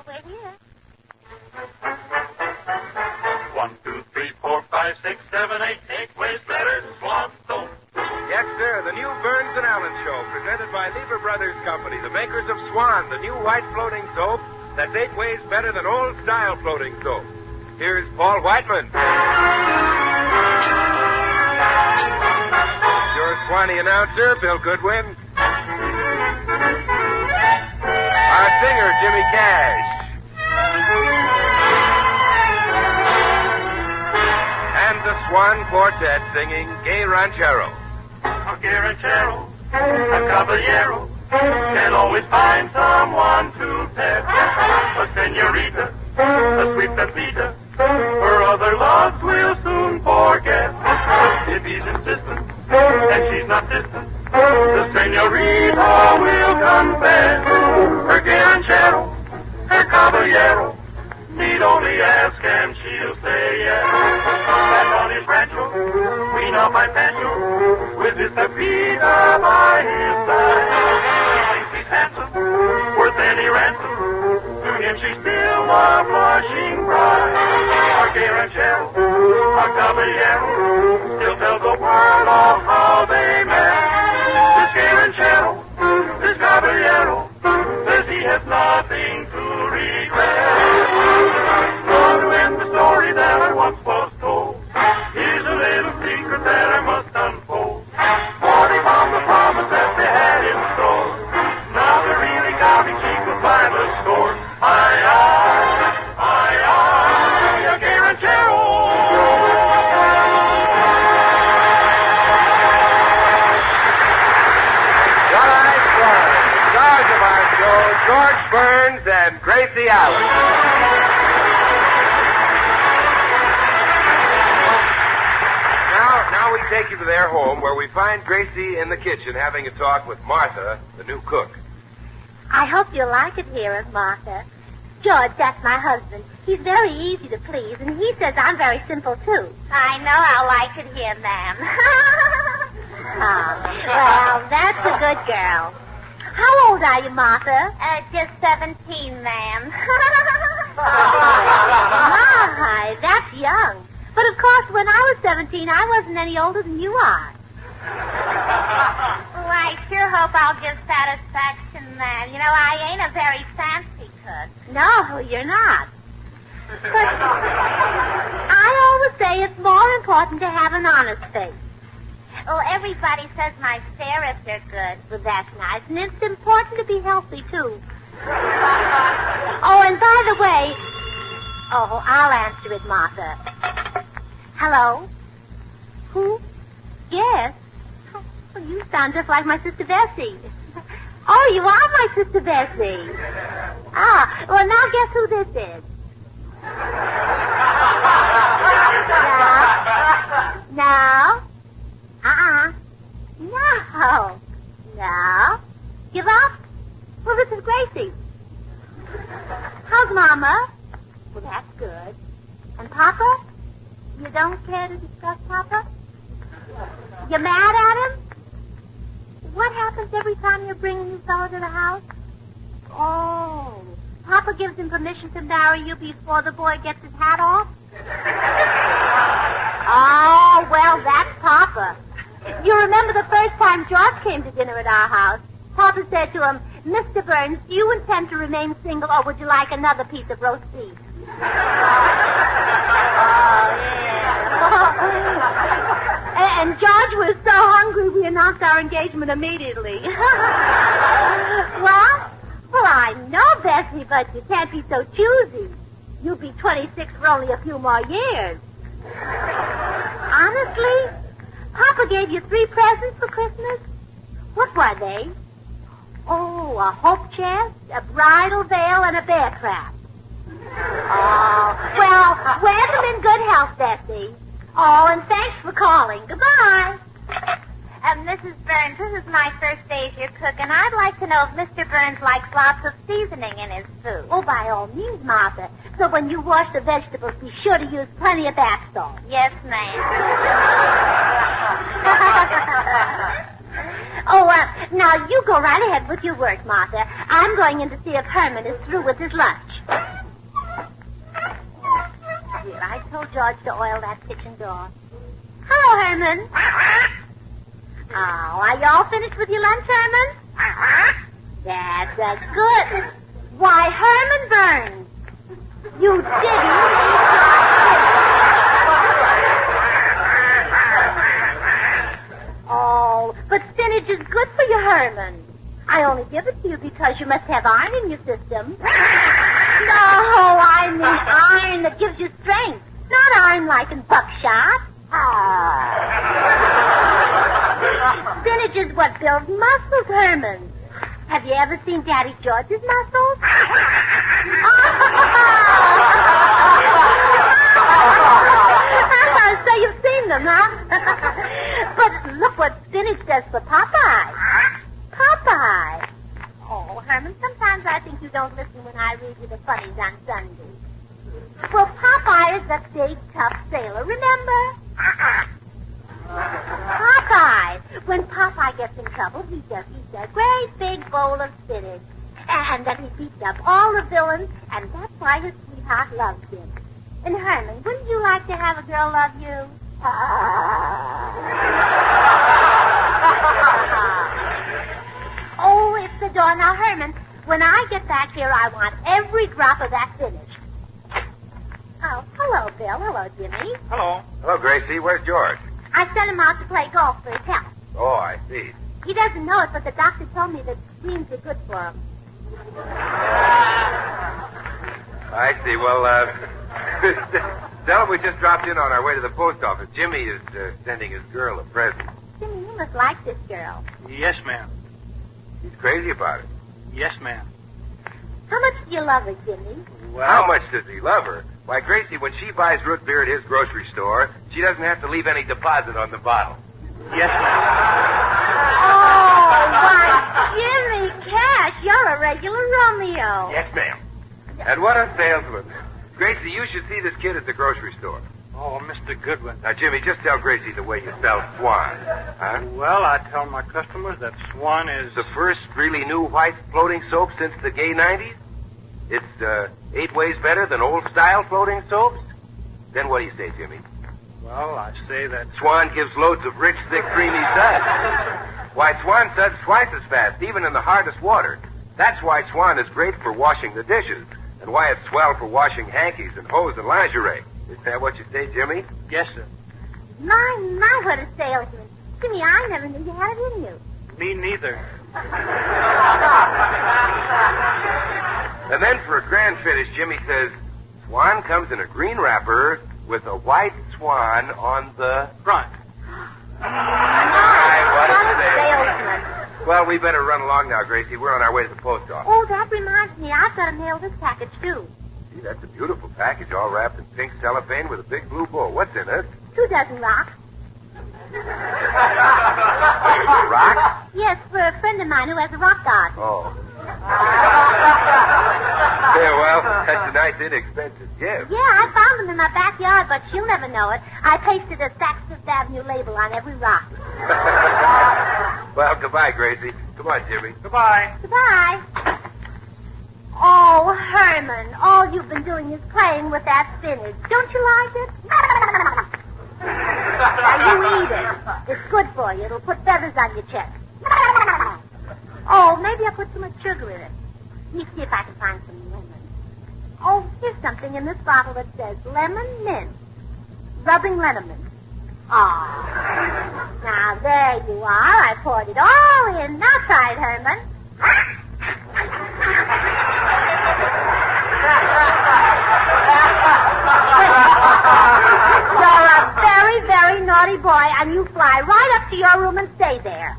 but we're here. 1, 2, 3, 4, 5, 6, 7, 8, 8 ways better than Swan soap. Yes, sir, the new Burns and Allen Show, presented by Lever Brothers Company, the makers of Swan, the new white floating soap that's 8 ways better than old-style floating soap. Here's Paul Whiteman. Your Swanee announcer, Bill Goodwin. Our singer, Jimmy Cash. And the Swan Quartet singing Gay Ranchero. A gay ranchero, a caballero, can always find someone to pet. A senorita, a sweet pepita, her other loves will soon forget. If he's insistent, and she's not distant, the senorita will confess. Her gay ranchero, her caballero, need only ask and she'll say yes. And on his rancho, Queen of my pancho, with his pepita by his side. He thinks he's handsome, worth any ransom. To him she's still a blushing bride. Our gay ranchero, our caballero, still tells the world of how they met. This gay ranchero, this caballero, says he has nothing to regret. Now to end the story that I once was told, here's a little secret that I must unfold. For they found the promise that they had in store. Now they're really counting sheep by the score. A gay ranchero. Tonight's stars of our show, George Burns and Gracie Allen. Now we take you to their home, where we find Gracie in the kitchen having a talk with Martha, the new cook. I hope you like it here, Martha. George, that's my husband. He's very easy to please, and he says I'm very simple, too. I know I like it here, ma'am. Well, that's a good girl. How old are you, Martha? Just 17, ma'am. My, that's young. But, of course, when I was 17, I wasn't any older than you are. Well, I sure hope I'll give satisfaction, ma'am. You know, I ain't a very fancy cook. No, you're not. But I always say it's more important to have an honest face. Oh, everybody says my spirits are good. Well, that's nice. And it's important to be healthy, too. Oh, and by the way... Oh, I'll answer it, Martha. Hello? Who? Yes. Oh, you sound just like my Sister Bessie. Oh, you are my Sister Bessie. Ah, well, now guess who this is? No. No. No. Give up? Well, this is Gracie. How's Mama? Well, that's good. And Papa? You don't care to discuss Papa? You mad at him? What happens every time you bring a new fellow to the house? Oh, Papa gives him permission to marry you before the boy gets his hat off? Oh, well, that's Papa. You remember the first time George came to dinner at our house? Papa said to him, Mr. Burns, do you intend to remain single, or would you like another piece of roast beef? Oh, yeah. And George was so hungry, we announced our engagement immediately. What? Well, I know, Bessie, but you can't be so choosy. You'll be 26 for only a few more years. Honestly? Papa gave you 3 presents for Christmas? What were they? Oh, a hope chest, a bridal veil, and a bear trap. Oh, well, wear them in good health, Bessie. Oh, and thanks for calling. Goodbye. Mrs. Burns, this is my first day as your cook, and I'd like to know if Mr. Burns likes lots of seasoning in his food. Oh, by all means, Martha. So when you wash the vegetables, be sure to use plenty of bath salt. Yes, ma'am. Now you go right ahead with your work, Martha. I'm going in to see if Herman is through with his lunch. Here, I told George to oil that kitchen door. Hello, Herman. Oh, are you all finished with your lunch, Herman? That's good. Why, Herman Burns, you didn't eat my... Oh, but spinach is good for you, Herman. I only give it to you because you must have iron in your system. No, I mean iron that gives you strength, not iron like in buckshot. Spinach is what builds muscles, Herman. Have you ever seen Daddy George's muscles? So you've seen them, huh? But look what spinach does for Popeye. Popeye. Oh, Herman, sometimes I think you don't listen when I read you the funnies on Sunday. Well, Popeye is the big, tough sailor, remember? Popeye. When Popeye gets in trouble, he just eats a great big bowl of spinach. And then he beats up all the villains, and that's why his sweetheart loves him. And Herman, wouldn't you like to have a girl love you? Oh, it's the door. Now, Herman, when I get back here, I want every drop of that spinach. Oh, hello, Bill. Hello, Jimmy. Hello. Hello, Gracie. Where's George? I sent him out to play golf for his health. Oh, I see. He doesn't know it, but the doctor told me that greens are good for him. I see. Well, tell him we just dropped in on our way to the post office. Jimmy is sending his girl a present. Jimmy, you must like this girl. Yes, ma'am. He's crazy about it. Yes, ma'am. How much do you love her, Jimmy? Well, How much does he love her? Why, Gracie, when she buys root beer at his grocery store, she doesn't have to leave any deposit on the bottle. yes, ma'am. Oh, why, Jimmy Cash, you're a regular Romeo. Yes, ma'am. And what a salesman. Gracie, you should see this kid at the grocery store. Oh, Mr. Goodwin. Now, Jimmy, just tell Gracie the way you spell Swan. Huh? Well, I tell my customers that Swan is... The first really new white floating soap since the gay 90s? It's 8 ways better than old-style floating soaps? Then what do you say, Jimmy? Well, I say that... Swan gives loads of rich, thick, creamy suds. Why, Swan suds twice as fast, even in the hardest water. That's why Swan is great for washing the dishes, and why it's swell for washing hankies and hose and lingerie. Isn't that what you say, Jimmy? Yes, sir. My, what a salesman. Jimmy, I never knew you had it in you. Me neither. And then for a grand finish, Jimmy says, Swan comes in a green wrapper with a white swan on the Front. My, what a salesman. salesman. Well, we better run along now, Gracie. We're on our way to the post office. Oh, that reminds me. I've got to mail this package, too. Gee, that's a beautiful package, all wrapped in pink cellophane with a big blue bow. What's in it? 2 dozen rocks. Rock? Yes, for a friend of mine who has a rock garden. Oh. Yeah, well, that's a nice, inexpensive gift. Yeah, I found them in my backyard, but she'll never know it. I pasted a Saks Fifth Avenue label on every rock. Well, goodbye, Gracie. Come on, Jimmy. Goodbye. Goodbye. Oh, Herman, all you've been doing is playing with that spinach. Don't you like it? Now, you eat it. It's good for you. It'll put feathers on your chest. Oh, maybe I put too much sugar in it. Let me see if I can find some lemon. Oh, here's something in this bottle that says lemon mint. Rubbing lemon. Oh. Now, there you are. I poured it all in. Now try it, Herman. You're a very, very naughty boy, and you fly right up to your room and stay there.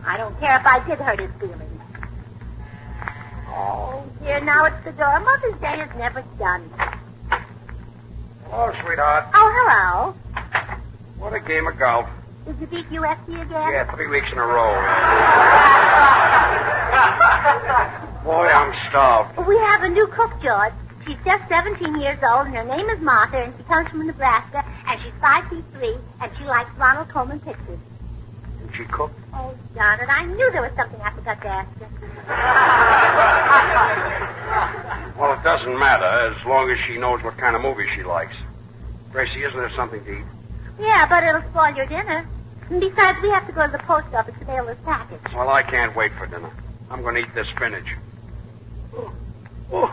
I don't care if I did hurt his feelings. Oh, dear, now it's the door. Mother's Day is never done. Hello, sweetheart. Oh, hello. What a game of golf. Did you beat UFC again? Yeah, 3 weeks in a row. Boy, I'm starved. We have a new cook, George. She's just 17 years old, and her name is Martha, and she comes from Nebraska, And she's 5'3", and she likes Ronald Colman pictures. Did she cook? Oh, darn it, I knew there was something I forgot to ask you. Well, it doesn't matter as long as she knows what kind of movie she likes. Gracie, isn't there something to eat? Yeah, but it'll spoil your dinner. And besides, we have to go to the post office to mail this package. Well, I can't wait for dinner. I'm going to eat this spinach. Oh,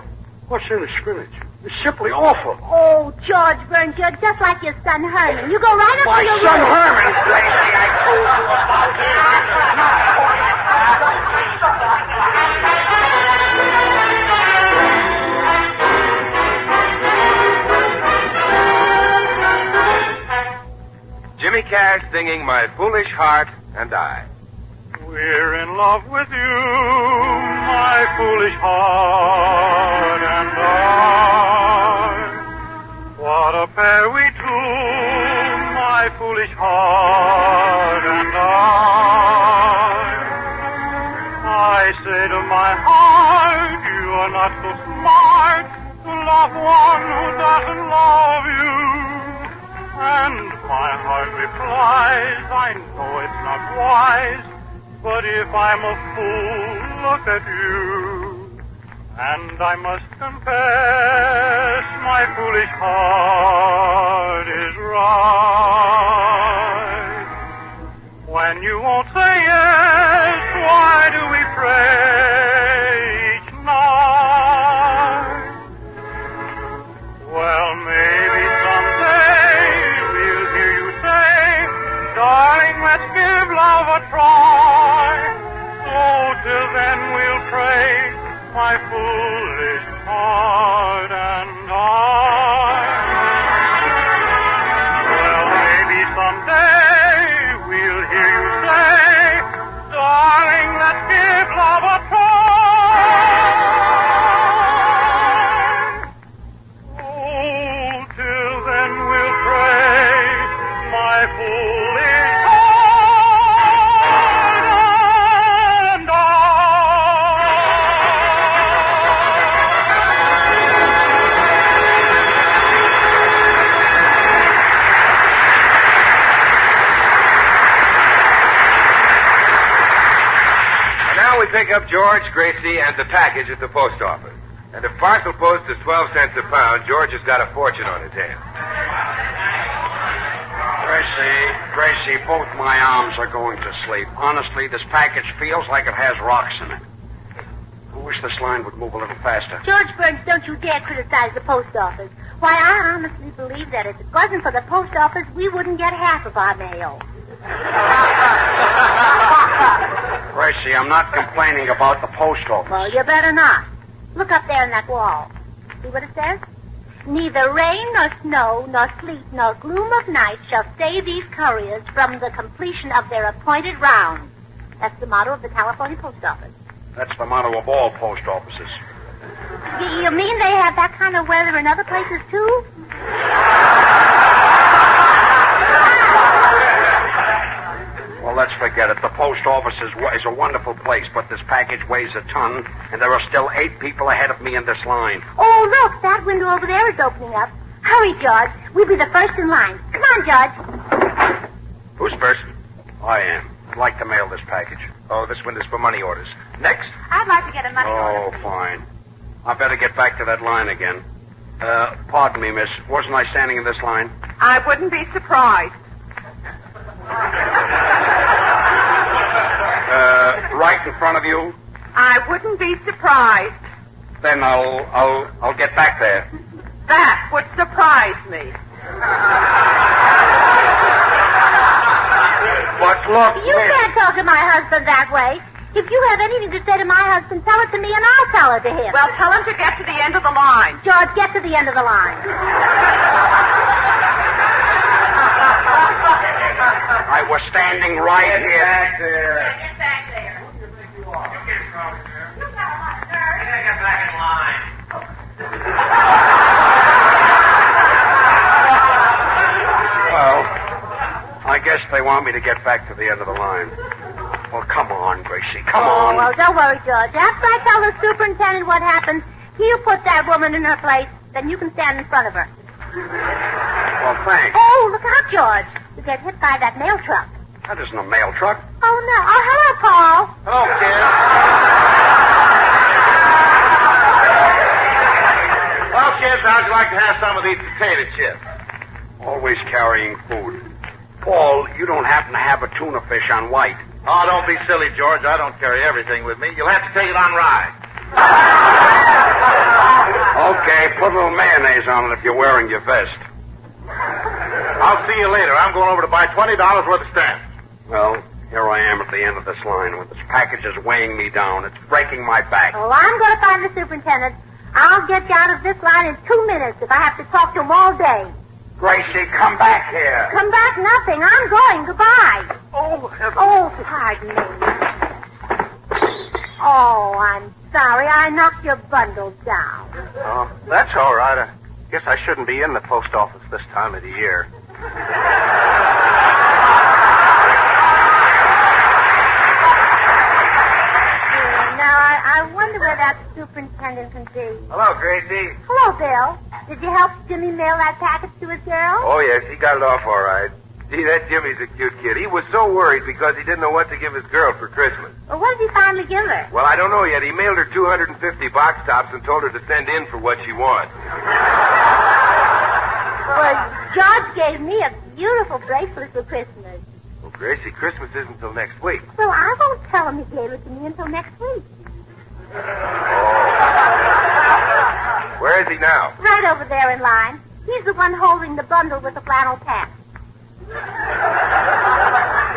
what's in the spinach? It's simply awful. Oh, George Burns, you're just like your son Herman. You go right up My to your son room. Herman, Gracie, I told you about Jimmy Cash singing My Foolish Heart and I. We're in love with you, my foolish heart and I. What a pair we two, my foolish heart and I say to my heart, you are not so smart to love one who doesn't love you. And my heart replies, I know it's not wise, but if I'm a fool, look at you. And I must confess, my foolish heart is right. When you won't say yes, why do we pray each night? Well, maybe someday we'll hear you say, darling, let's give love a try. Oh, till then we'll pray, my foolish heart and I. Well, maybe someday we'll hear you say, darling, let's give love a try. Oh, till then we'll pray, my foolish heart and I. And now we pick up George, Gracie, and the package at the post office. And if parcel post is 12 cents a pound, George has got a fortune on his hands. Gracie, both my arms are going to sleep. Honestly, this package feels like it has rocks in it. I wish this line would move a little faster. George Burns, don't you dare criticize the post office. Why, I honestly believe that if it wasn't for the post office, we wouldn't get half of our mail. Gracie, I'm not complaining about the post office. Well, you better not. Look up there on that wall. See what it says? Neither rain nor snow nor sleet nor gloom of night shall stay these couriers from the completion of their appointed round. That's the motto of the California Post Office. That's the motto of all post offices. You mean they have that kind of weather in other places, too? Well, let's forget it. The post office is a wonderful place, but this package weighs a ton, and there are still 8 people ahead of me in this line. Oh, look, that window over there is opening up. Hurry, George. We'll be the first in line. Come on, George. Who's first? I am. I'd like to mail this package. Oh, this one is for money orders. Next. I'd like to get a money Oh, order. fine. I better get back to that line again. Pardon me, miss. Wasn't I standing in this line? I wouldn't be surprised. Right in front of you? I wouldn't be surprised. Then I'll get back there. That would surprise me. But look, You miss. can't talk to my husband that way. If you have anything to say to my husband, tell it to me and I'll tell it to him. Well, tell him to get to the end of the line. George, get to the end of the line. I was standing right here. Back there. Get back there. Who do you think you are? You get from here. You got one, sir. Get back in line. Well, I guess they want me to get back to the end of the line. Well, come on, Gracie. Come on. Well, don't worry, George. After I tell the superintendent what happened, he'll put that woman in her place. Then you can stand in front of her. Well, thanks. Oh, look out, George. You get hit by that mail truck. That isn't a mail truck. Oh, no. Oh, hello, Paul. Hello, kid. Well, kids, how'd you like to have some of these potato chips? Always carrying food. Paul, you don't happen to have a tuna fish on white. Oh, don't be silly, George. I don't carry everything with me. You'll have to take it on rye. Okay, put a little mayonnaise on it if you're wearing your vest. I'll see you later. I'm going over to buy $20 worth of stamps. Well, here I am at the end of this line with this package is weighing me down. It's breaking my back. Oh, I'm going to find the superintendent. I'll get you out of this line in 2 minutes if I have to talk to him all day. Gracie, come back here. Come back nothing. I'm going. Goodbye. Oh, Oh, pardon me. Oh, I'm sorry. I knocked your bundle down. Oh, that's all right. I guess I shouldn't be in the post office this time of the year. Now, I wonder where that superintendent can be. hello, Gracie. Hello, Bill. Did you help Jimmy mail that package to his girl? Oh, yes, he got it off all right. Gee, that Jimmy's a cute kid. He was so worried because he didn't know what to give his girl for Christmas. Well, what did he finally give her? Well, I don't know yet. He mailed her 250 box tops and told her to send in for what she wants. Well, George gave me a beautiful bracelet for Christmas. Well, Gracie, Christmas isn't until next week. Well, I won't tell him he gave it to me until next week. Where is he now? Right over there in line. He's the one holding the bundle with the flannel patch.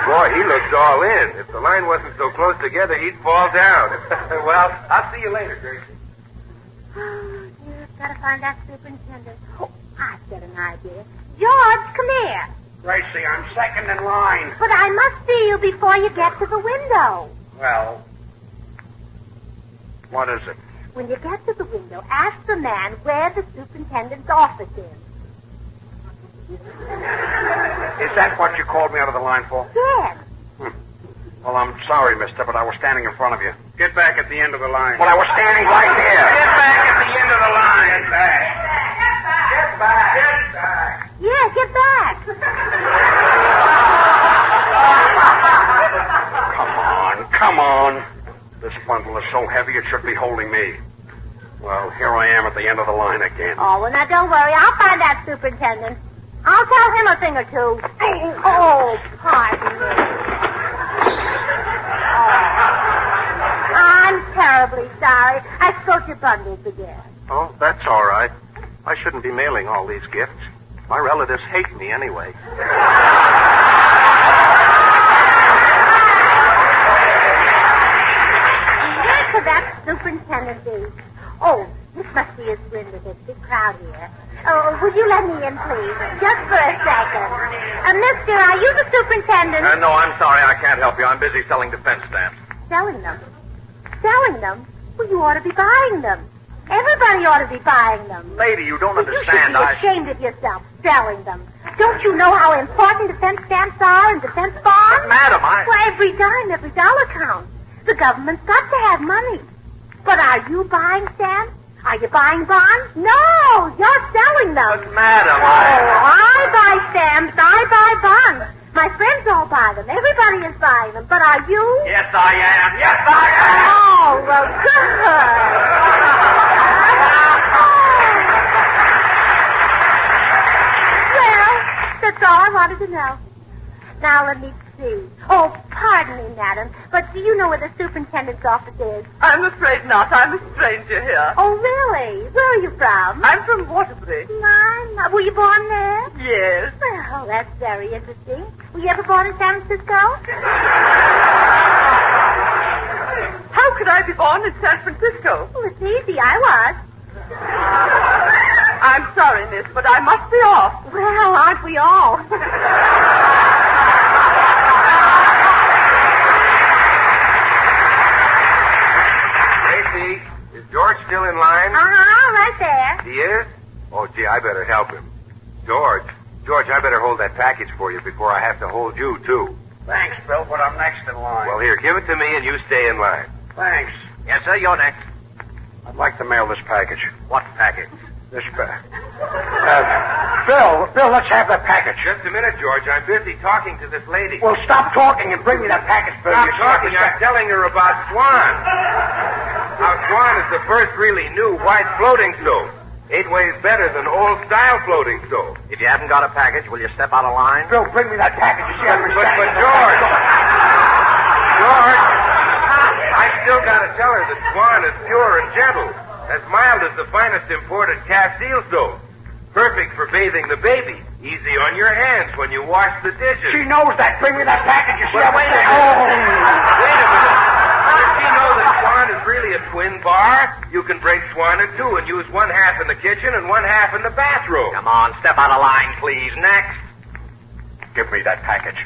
Boy, he looks all in. If the line wasn't so close together, he'd fall down. Well, I'll see you later, Gracie. Oh, dear, gotta find that superintendent. Oh, I've got an idea. George, come here. Gracie, I'm second in line. But I must see you before you get to the window. Well, what is it? When you get to the window, ask the man where the superintendent's office is. Is that what you called me out of the line for? Yes. Well, I'm sorry, mister, but I was standing in front of you. Get back at the end of the line. Well, I was standing right here. Get back at the end of the line. Get back. Get back. Get back. Yeah, get back. Come on. This bundle is so heavy it should be holding me. Well, here I am at the end of the line again. Oh, well, now don't worry. I'll find that superintendent. I'll tell him a thing or two. Oh, pardon me. Oh, I'm terribly sorry. I spilled your bundles again. Oh, that's all right. I shouldn't be mailing all these gifts. My relatives hate me anyway. Where could that superintendent be? Oh, this must be his window. There's a big crowd here. Oh, would you let me in, please? Just for a second. Mister, are you the superintendent? No, I'm sorry. I can't help you. I'm busy selling defense stamps. Selling them? Selling them? Well, you ought to be buying them. Everybody ought to be buying them. Lady, you don't You should understand. be ashamed of yourself selling them. Don't you know how important defense stamps are and defense bonds? Madam, Well, every dime, every dollar counts. The government's got to have money. But are you buying stamps? Are you buying bonds? No, you're selling them. But, madam, I buy stamps. I buy bonds. My friends all buy them. Everybody is buying them. But are you? Yes, I am. Yes, I am. Oh, well, good. Well, that's all I wanted to know. Now, let me see. Oh, pardon me, madam, but do you know where the superintendent's office is? I'm afraid not. I'm a stranger here. Oh, really? Where are you from? I'm from Waterbury. Were you born there? Yes. Well, that's very interesting. Were you ever born in San Francisco? How could I be born in San Francisco? Well, it's easy. I was. I'm sorry, miss, but I must be off. Well, aren't we all? Gracie, is George still in line? Right there. He is? Oh, gee, I better help him. George, I better hold that package for you before I have to hold you, too. Thanks, Bill, but I'm next in line. Well, here, give it to me and you stay in line. Thanks. Yes, sir, you're next. I'd like to mail this package. What package? Bill, let's have that package. Just a minute, George. I'm busy talking to this lady. Well, stop talking and bring me that package, Bill. Stop talking. I'm telling her about Swan. How Swan is the first really new white floating stove. 8 ways better than old-style floating stove. If you haven't got a package, will you step out of line? Bill, bring me that package. You see, I'm But George, I still got to tell her that Swan is pure and gentle, as mild as the finest imported cast steel stove. Perfect for bathing the baby. Easy on your hands when you wash the dishes. She knows that. Bring me that package. You see, Wait a minute. Wait a minute. Does she know that Swan is really a twin bar? You can break Swan in two and use 1/2 in the kitchen and 1/2 in the bathroom. Come on, step out of line, please. Next. Give me that package.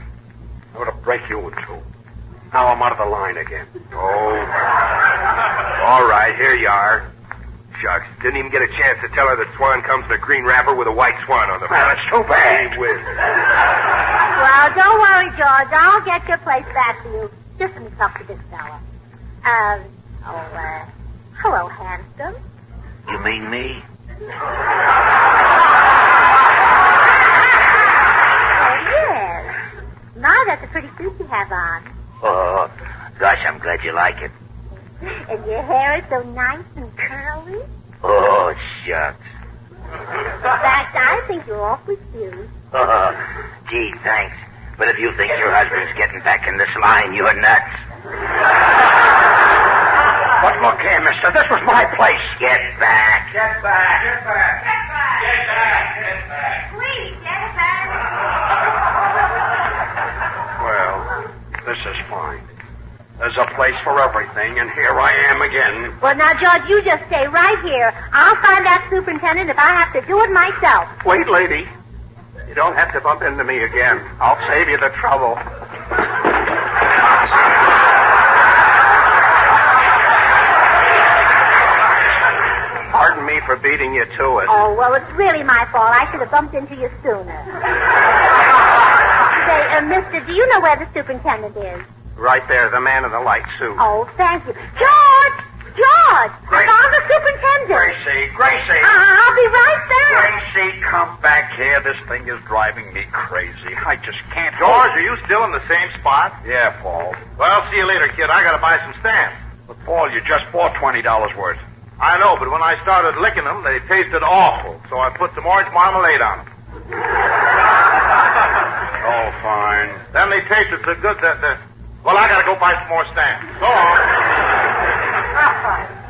I'm going to break you in two. Now I'm out of the line again. Oh. All right, here you are. Shucks. Didn't even get a chance to tell her that Swan comes in a green wrapper with a white swan on the Well, front. it's too bad. Gee whiz. Well, don't worry, George. I'll get your place back for you. Just let me talk to this fella. Hello, handsome. You mean me? Oh, yes. My, that's a pretty suit you have on. Oh, gosh, I'm glad you like it. And your hair is so nice and curly. Oh, shucks. In fact, I think you're awfully cute. Oh, gee, thanks. But if you think your husband's getting back in this line, you're nuts. But look here, mister. This was my place. Get back. Get back. Get back. Get back. Get back. Please, get back. Well, this is fine. There's a place for everything, and here I am again. Well, now, George, you just stay right here. I'll find that superintendent if I have to do it myself. Wait, lady. You don't have to bump into me again. I'll save you the trouble. Pardon me for beating you to it. Oh, well, it's really my fault. I should have bumped into you sooner. Say, mister, do you know where the superintendent is? Right there, the man in the light suit. Oh, thank you. George! George! I found the superintendent. Gracie! I'll be right back. Gracie, come back here. This thing is driving me crazy. I just can't... George, are you still in the same spot? Yeah, Paul. Well, see you later, kid. I gotta buy some stamps. But, Paul, you just bought $20 worth. I know, but when I started licking them, they tasted awful, so I put some orange marmalade on them. Oh, fine. Then they tasted so good that, well, I gotta go buy some more stamps. So long.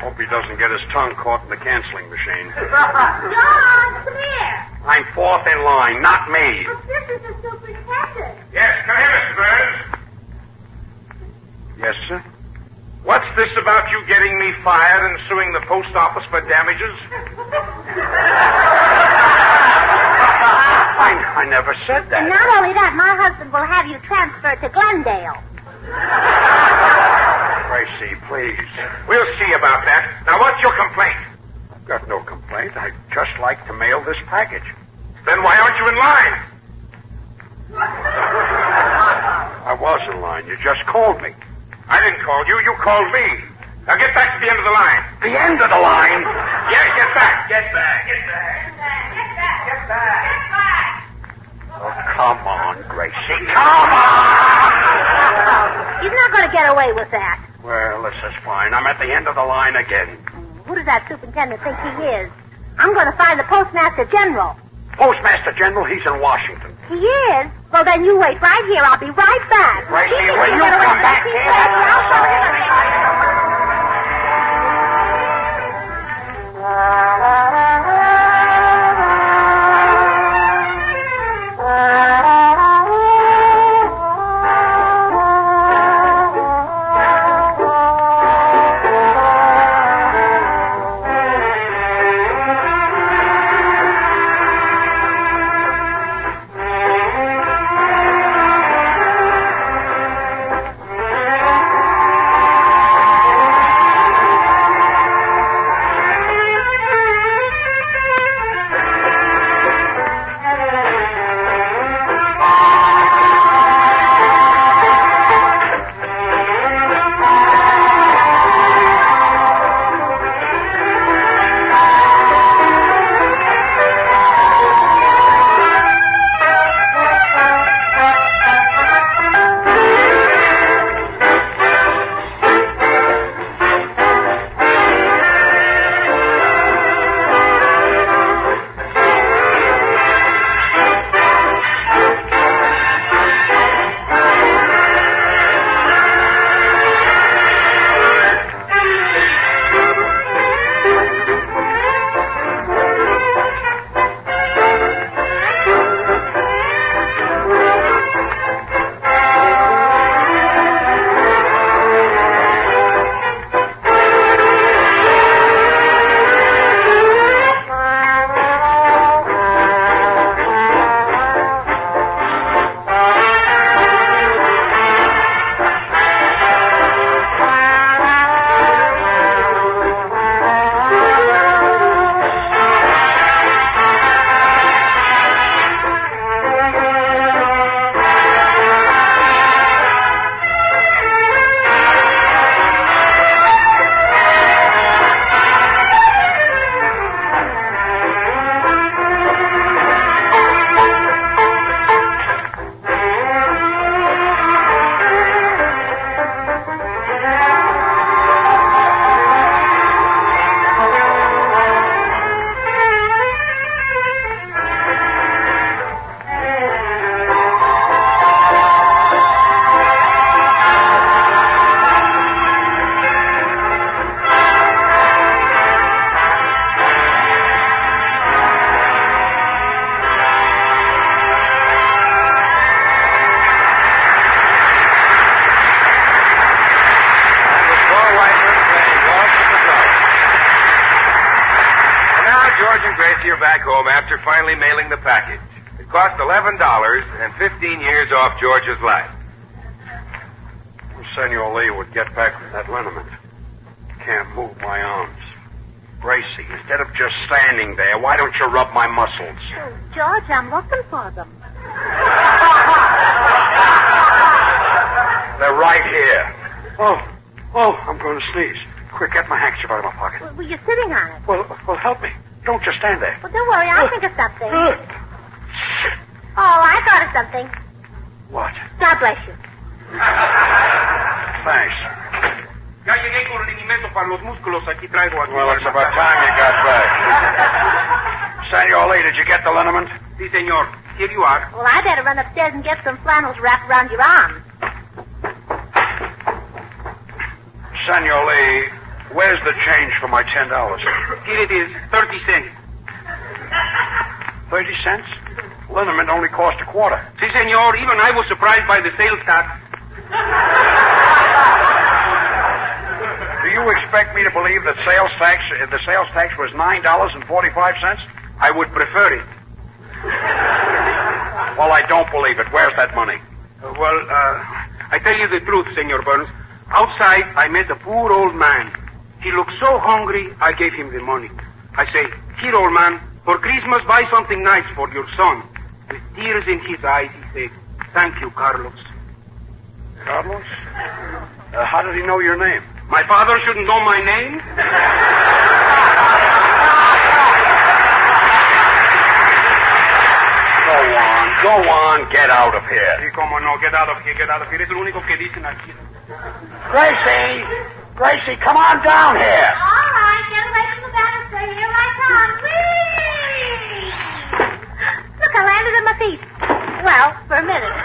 Hope he doesn't get his tongue caught in the canceling machine. George, come here. I'm fourth in line, not me. But this is the superintendent. Yes, come here, Mr. Burns. Yes, sir? What's this about you getting me fired and suing the post office for damages? I never said And that. not only that, my husband will have you transferred to Glendale. Gracie, please. We'll see about that. Now, what's your complaint? I've got no complaint. I'd just like to mail this package. Then why aren't you in line? I was in line. You just called me. I didn't call you. You called me. Now get back to the end of the line. The end of the line? Yeah, get back. Get back. Get back. Get back. Get back. Get back. Oh, come on, Gracie. Come on! He's not going to get away with that. Well, this is fine. I'm at the end of the line again. Who does that superintendent think he is? I'm going to find the postmaster general. Postmaster General, he's in Washington. He is? Well, then you wait right here. I'll be right back. Gracie, He thinks will he you got away come with back it. here? I'll show him. you're back home after finally mailing the package. It cost $11 and 15 years off George's life. Senor Lee would get back with that liniment. Can't move my arms. Gracie, instead of just standing there, why don't you rub my muscles? Oh, George, I'm looking for them. They're right here. Oh, I'm going to sneeze. Quick, get my handkerchief out of my pocket. Well, you're sitting on it. Well, help me. Don't just stand there. Well, don't worry, I'll think of something. Oh, I thought of something. What? God bless you. Thanks. Ya llegué con el alimento para los músculos. Aquí traigo aquí. Well, it's about time you got back. Senor Lee, did you get the liniment? Sí, senor. Here you are. Well, I better run upstairs and get some flannels wrapped around your arms. Senor Lee, where's the change for my $10? Here it is, 30 cents. 30 cents? Liniment only cost a quarter. Sí, senor. Even I was surprised by the sales tax. Do you expect me to believe that the sales tax was $9.45? I would prefer it. Well, I don't believe it. Where's that money? I tell you the truth, Senor Burns. Outside, I met a poor old man. He looked so hungry, I gave him the money. I say, here, old man, for Christmas, buy something nice for your son. With tears in his eyes, he said, thank you, Carlos. Carlos? How did he know your name? My father shouldn't know my name? Go on, get out of here. Sí, cómo no, get out of here. Es lo único que dicen aquí. Gracie, come on down here. All right, get away from the banister. Here I come. Whee! Look, I landed on my feet. Well, for a minute.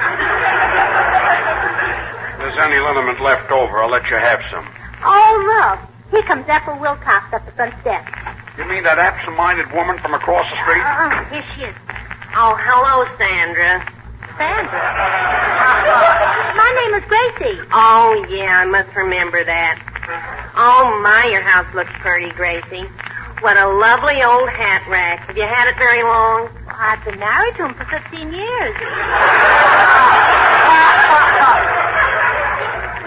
If there's any liniment left over, I'll let you have some. Oh, look. Here comes Ethel Wilcox up the front steps. You mean that absent-minded woman from across the street? Here she is. Oh, hello, Sandra. Sandra? My name is Gracie. Oh, yeah, I must remember that. Oh, my, your house looks pretty, Gracie. What a lovely old hat rack. Have you had it very long? I've been married to him for 15 years.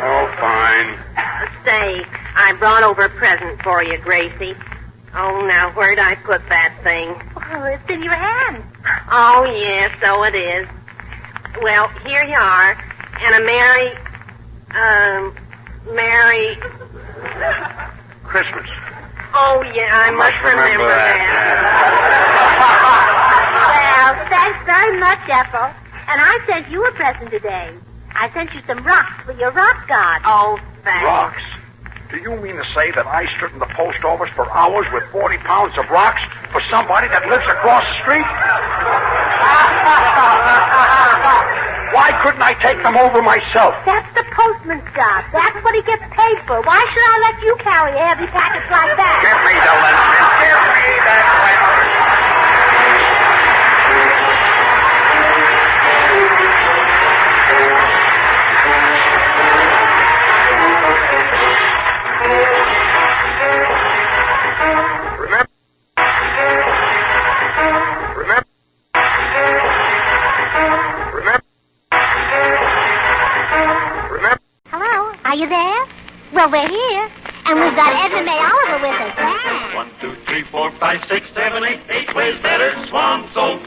Oh, fine. Say, I brought over a present for you, Gracie. Oh, now, where'd I put that thing? Oh, it's in your hand. Oh, yes, so it is. Well, here you are. And a Merry... Christmas. Oh, yeah, I must remember that. Well, thanks very much, Ethel. And I sent you a present today. I sent you some rocks for your rock garden. Oh, thanks. Rocks? Do you mean to say that I stood in the post office for hours with 40 pounds of rocks for somebody that lives across the street? Why couldn't I take them over myself? That's the postman's job. That's what he gets paid for. Why should I let you carry a heavy package like that? Give me the liniment. Give me that liniment. Are you there? Well, we're here. And we've got Edna May Oliver with us. Yeah. 1, 2, 3, 4, 5, 6, 7, 8. 8 ways better. Swan soap.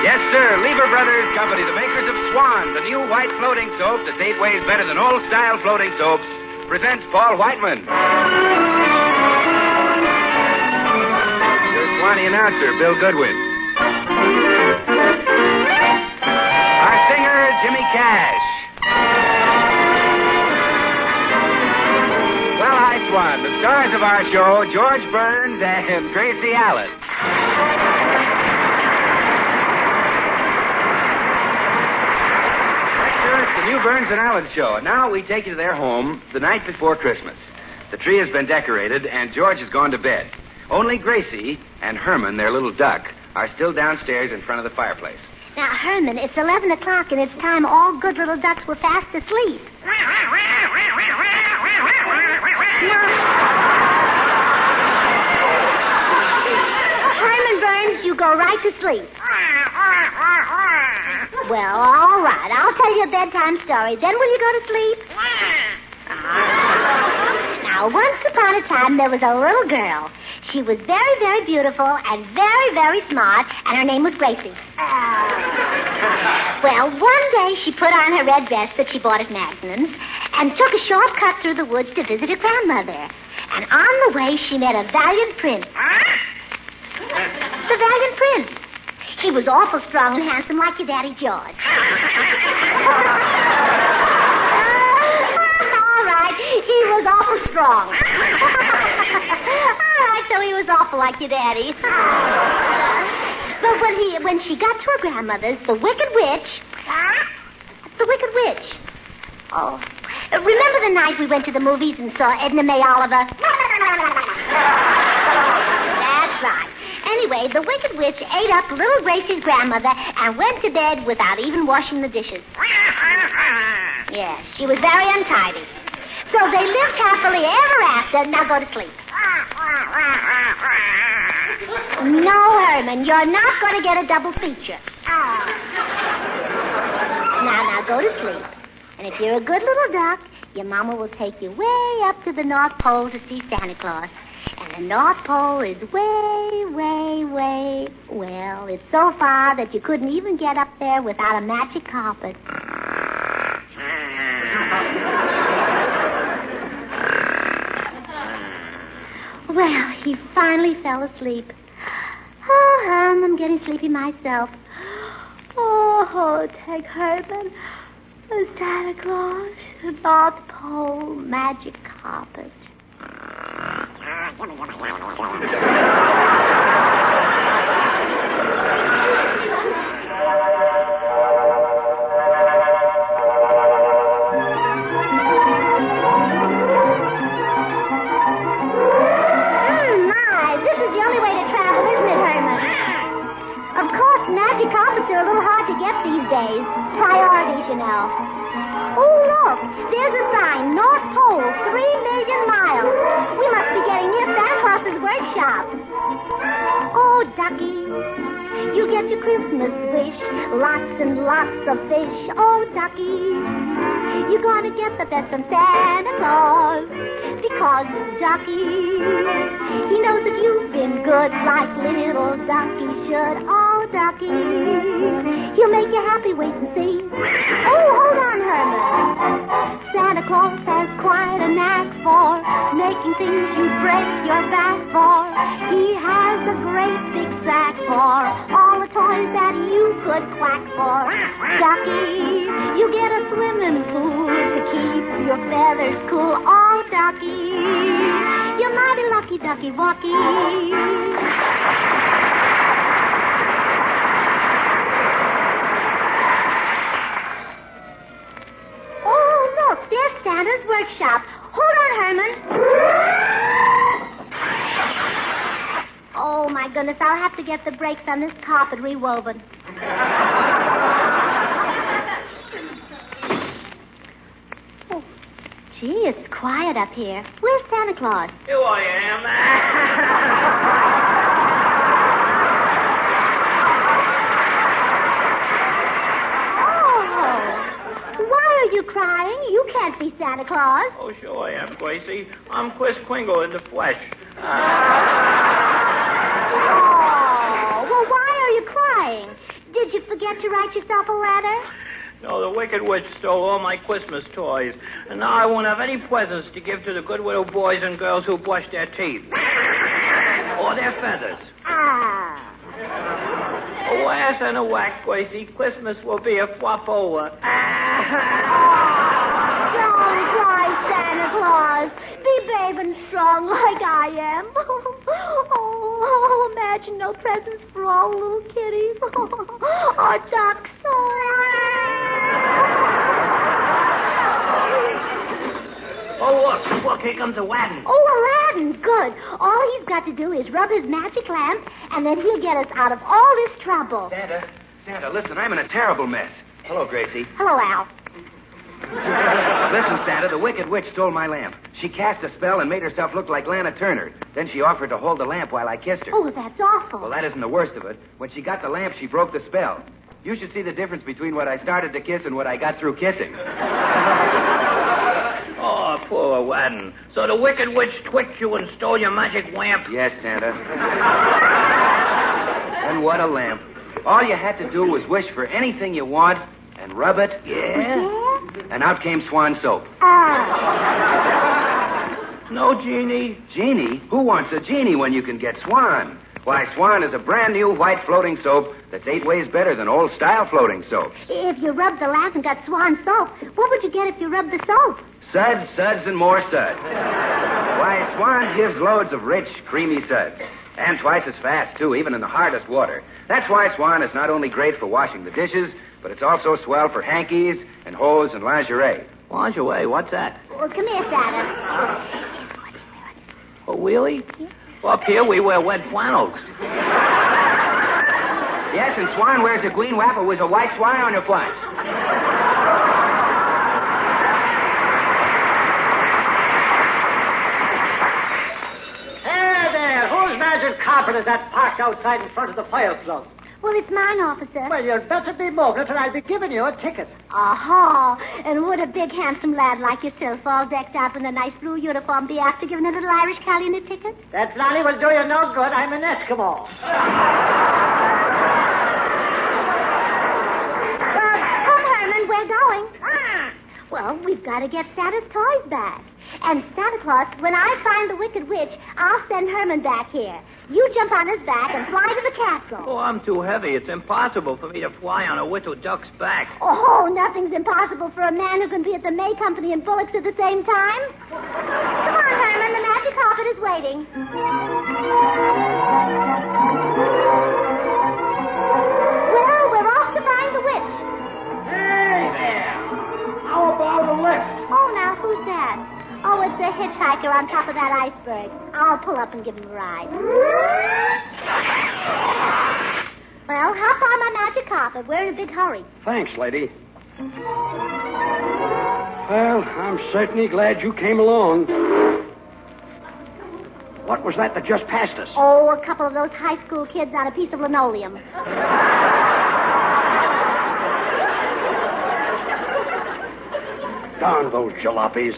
Yes, sir. Lever Brothers Company, the makers of Swan, the new white floating soap that's 8 ways better than old-style floating soaps, presents Paul Whiteman. Your Swanee announcer, Bill Goodwin. Our singer, Jimmy Cash. Well, hi, Swan. The stars of our show, George Burns and Gracie Allen. It's the new Burns and Allen show. And now we take you to their home the night before Christmas. The tree has been decorated, and George has gone to bed. Only Gracie and Herman, their little duck, are still downstairs in front of the fireplace. Now, Herman, it's 11 o'clock, and it's time all good little ducks were fast asleep. Herman Burns, you go right to sleep. Well, all right. I'll tell you a bedtime story. Then will you go to sleep? Now, once upon a time, there was a little girl. She was very, very beautiful and very, very smart, and her name was Gracie. Well, one day she put on her red dress that she bought at Magnum's and took a short cut through the woods to visit her grandmother. And on the way, she met a valiant prince. The valiant prince. He was awful strong and handsome like your Daddy George. All right, he was awful strong. All right, so he was awful like your daddy. But when she got to her grandmother's, the Wicked Witch... Oh, remember the night we went to the movies and saw Edna May Oliver? That's right. Anyway, the Wicked Witch ate up little Gracie's grandmother and went to bed without even washing the dishes. Yes, she was very untidy. So they lived happily ever after. Now go to sleep. No, Herman, you're not going to get a double feature. Now go to sleep. And if you're a good little duck, your mama will take you way up to the North Pole to see Santa Claus. And the North Pole is way, way, way... Well, it's so far that you couldn't even get up there without a magic carpet. Well, he finally fell asleep. Oh, I'm getting sleepy myself. Oh, take Herbert, the Santa Claus, the North Pole magic carpet. Magic carpets are a little hard to get these days. Priorities, you know. Oh, look. There's a sign. North Pole, 3 million miles. We must be getting near Santa Claus's workshop. Oh, Ducky. You get your Christmas wish. Lots and lots of fish. Oh, Ducky. You're going to get the best from Santa Claus. Because Ducky, he knows that you've been good like little Ducky should. Oh, Ducky, he'll make you happy, wait and see. Oh, hold on, Herman. Santa Claus has quite a knack for making things you break your back for. He has a great big sack for all the toys that you could quack for. Ducky, you get a swimming pool to keep your feathers cool. Oh, Ducky, you're mighty lucky, Ducky Wucky. There's Santa's workshop. Hold on, Herman. Oh, my goodness, I'll have to get the brakes on this carpet rewoven. Oh, gee, it's quiet up here. Where's Santa Claus? Here I am. You crying? You can't be Santa Claus. Oh, sure I am, Gracie. I'm Chris Kringle in the flesh. Oh, well, why are you crying? Did you forget to write yourself a letter? No, the Wicked Witch stole all my Christmas toys, and now I won't have any presents to give to the good little boys and girls who brush their teeth. Or their feathers. A ass and a whack, Gracie. Christmas will be a flop over. Don't cry, Santa Claus. Be brave and strong like I am. Oh, imagine no presents for all little kitties. Or ducks. Oh, look, here comes Aladdin. Oh, Aladdin, good. All he's got to do is rub his magic lamp, and then he'll get us out of all this trouble. Santa, listen, I'm in a terrible mess. Hello, Gracie. Hello, Al. Listen, Santa, the Wicked Witch stole my lamp. She cast a spell and made herself look like Lana Turner. Then she offered to hold the lamp while I kissed her. Oh, that's awful. Well, that isn't the worst of it. When she got the lamp, she broke the spell. You should see the difference between what I started to kiss and what I got through kissing. Oh, poor Wadden. So the Wicked Witch tricked you and stole your magic lamp? Yes, Santa. And what a lamp. All you had to do was wish for anything you want and rub it. Yeah? And out came Swan soap. No genie? Genie? Who wants a genie when you can get Swan? Why, Swan is a brand new white floating soap that's 8 ways better than old-style floating soaps. If you rubbed the lamp and got Swan soap, what would you get if you rubbed the soap? Suds, suds, and more suds. Why, Swan gives loads of rich, creamy suds. And twice as fast, too, even in the hardest water. That's why Swan is not only great for washing the dishes, but it's also swell for hankies and hose and lingerie. Lingerie? What's that? Well, come here, Santa. A wheelie? Yeah. Well, up here we wear wet flannels. Yes, and Swan wears a green wrapper with a white swan on your flanks. Hey there, whose magic carpet is that parked outside in front of the fire plug? Well, it's mine, officer. Well, you'd better be moving it, or I'll be giving you a ticket. Aha! And would a big, handsome lad like yourself, all decked out in a nice blue uniform, be after giving a little Irish Callie a ticket? That blarney will do you no good. I'm an Eskimo. Come, Herman, we're going. Well, we've got to get Santa's toys back. And Santa Claus, when I find the Wicked Witch, I'll send Herman back here. You jump on his back and fly to the castle. Oh, I'm too heavy. It's impossible for me to fly on a wicked duck's back. Oh, nothing's impossible for a man who can be at the May Company and Bullocks at the same time. Come on, Herman. The magic carpet is waiting. Well, we're off to find the witch. Hey there. How about a lift? Oh, now, who's that? Oh, it's a hitchhiker on top of that iceberg. I'll pull up and give him a ride. Well, hop on my magic carpet. We're in a big hurry. Thanks, lady. Well, I'm certainly glad you came along. What was that just passed us? Oh, a couple of those high school kids on a piece of linoleum. Darn those jalopies.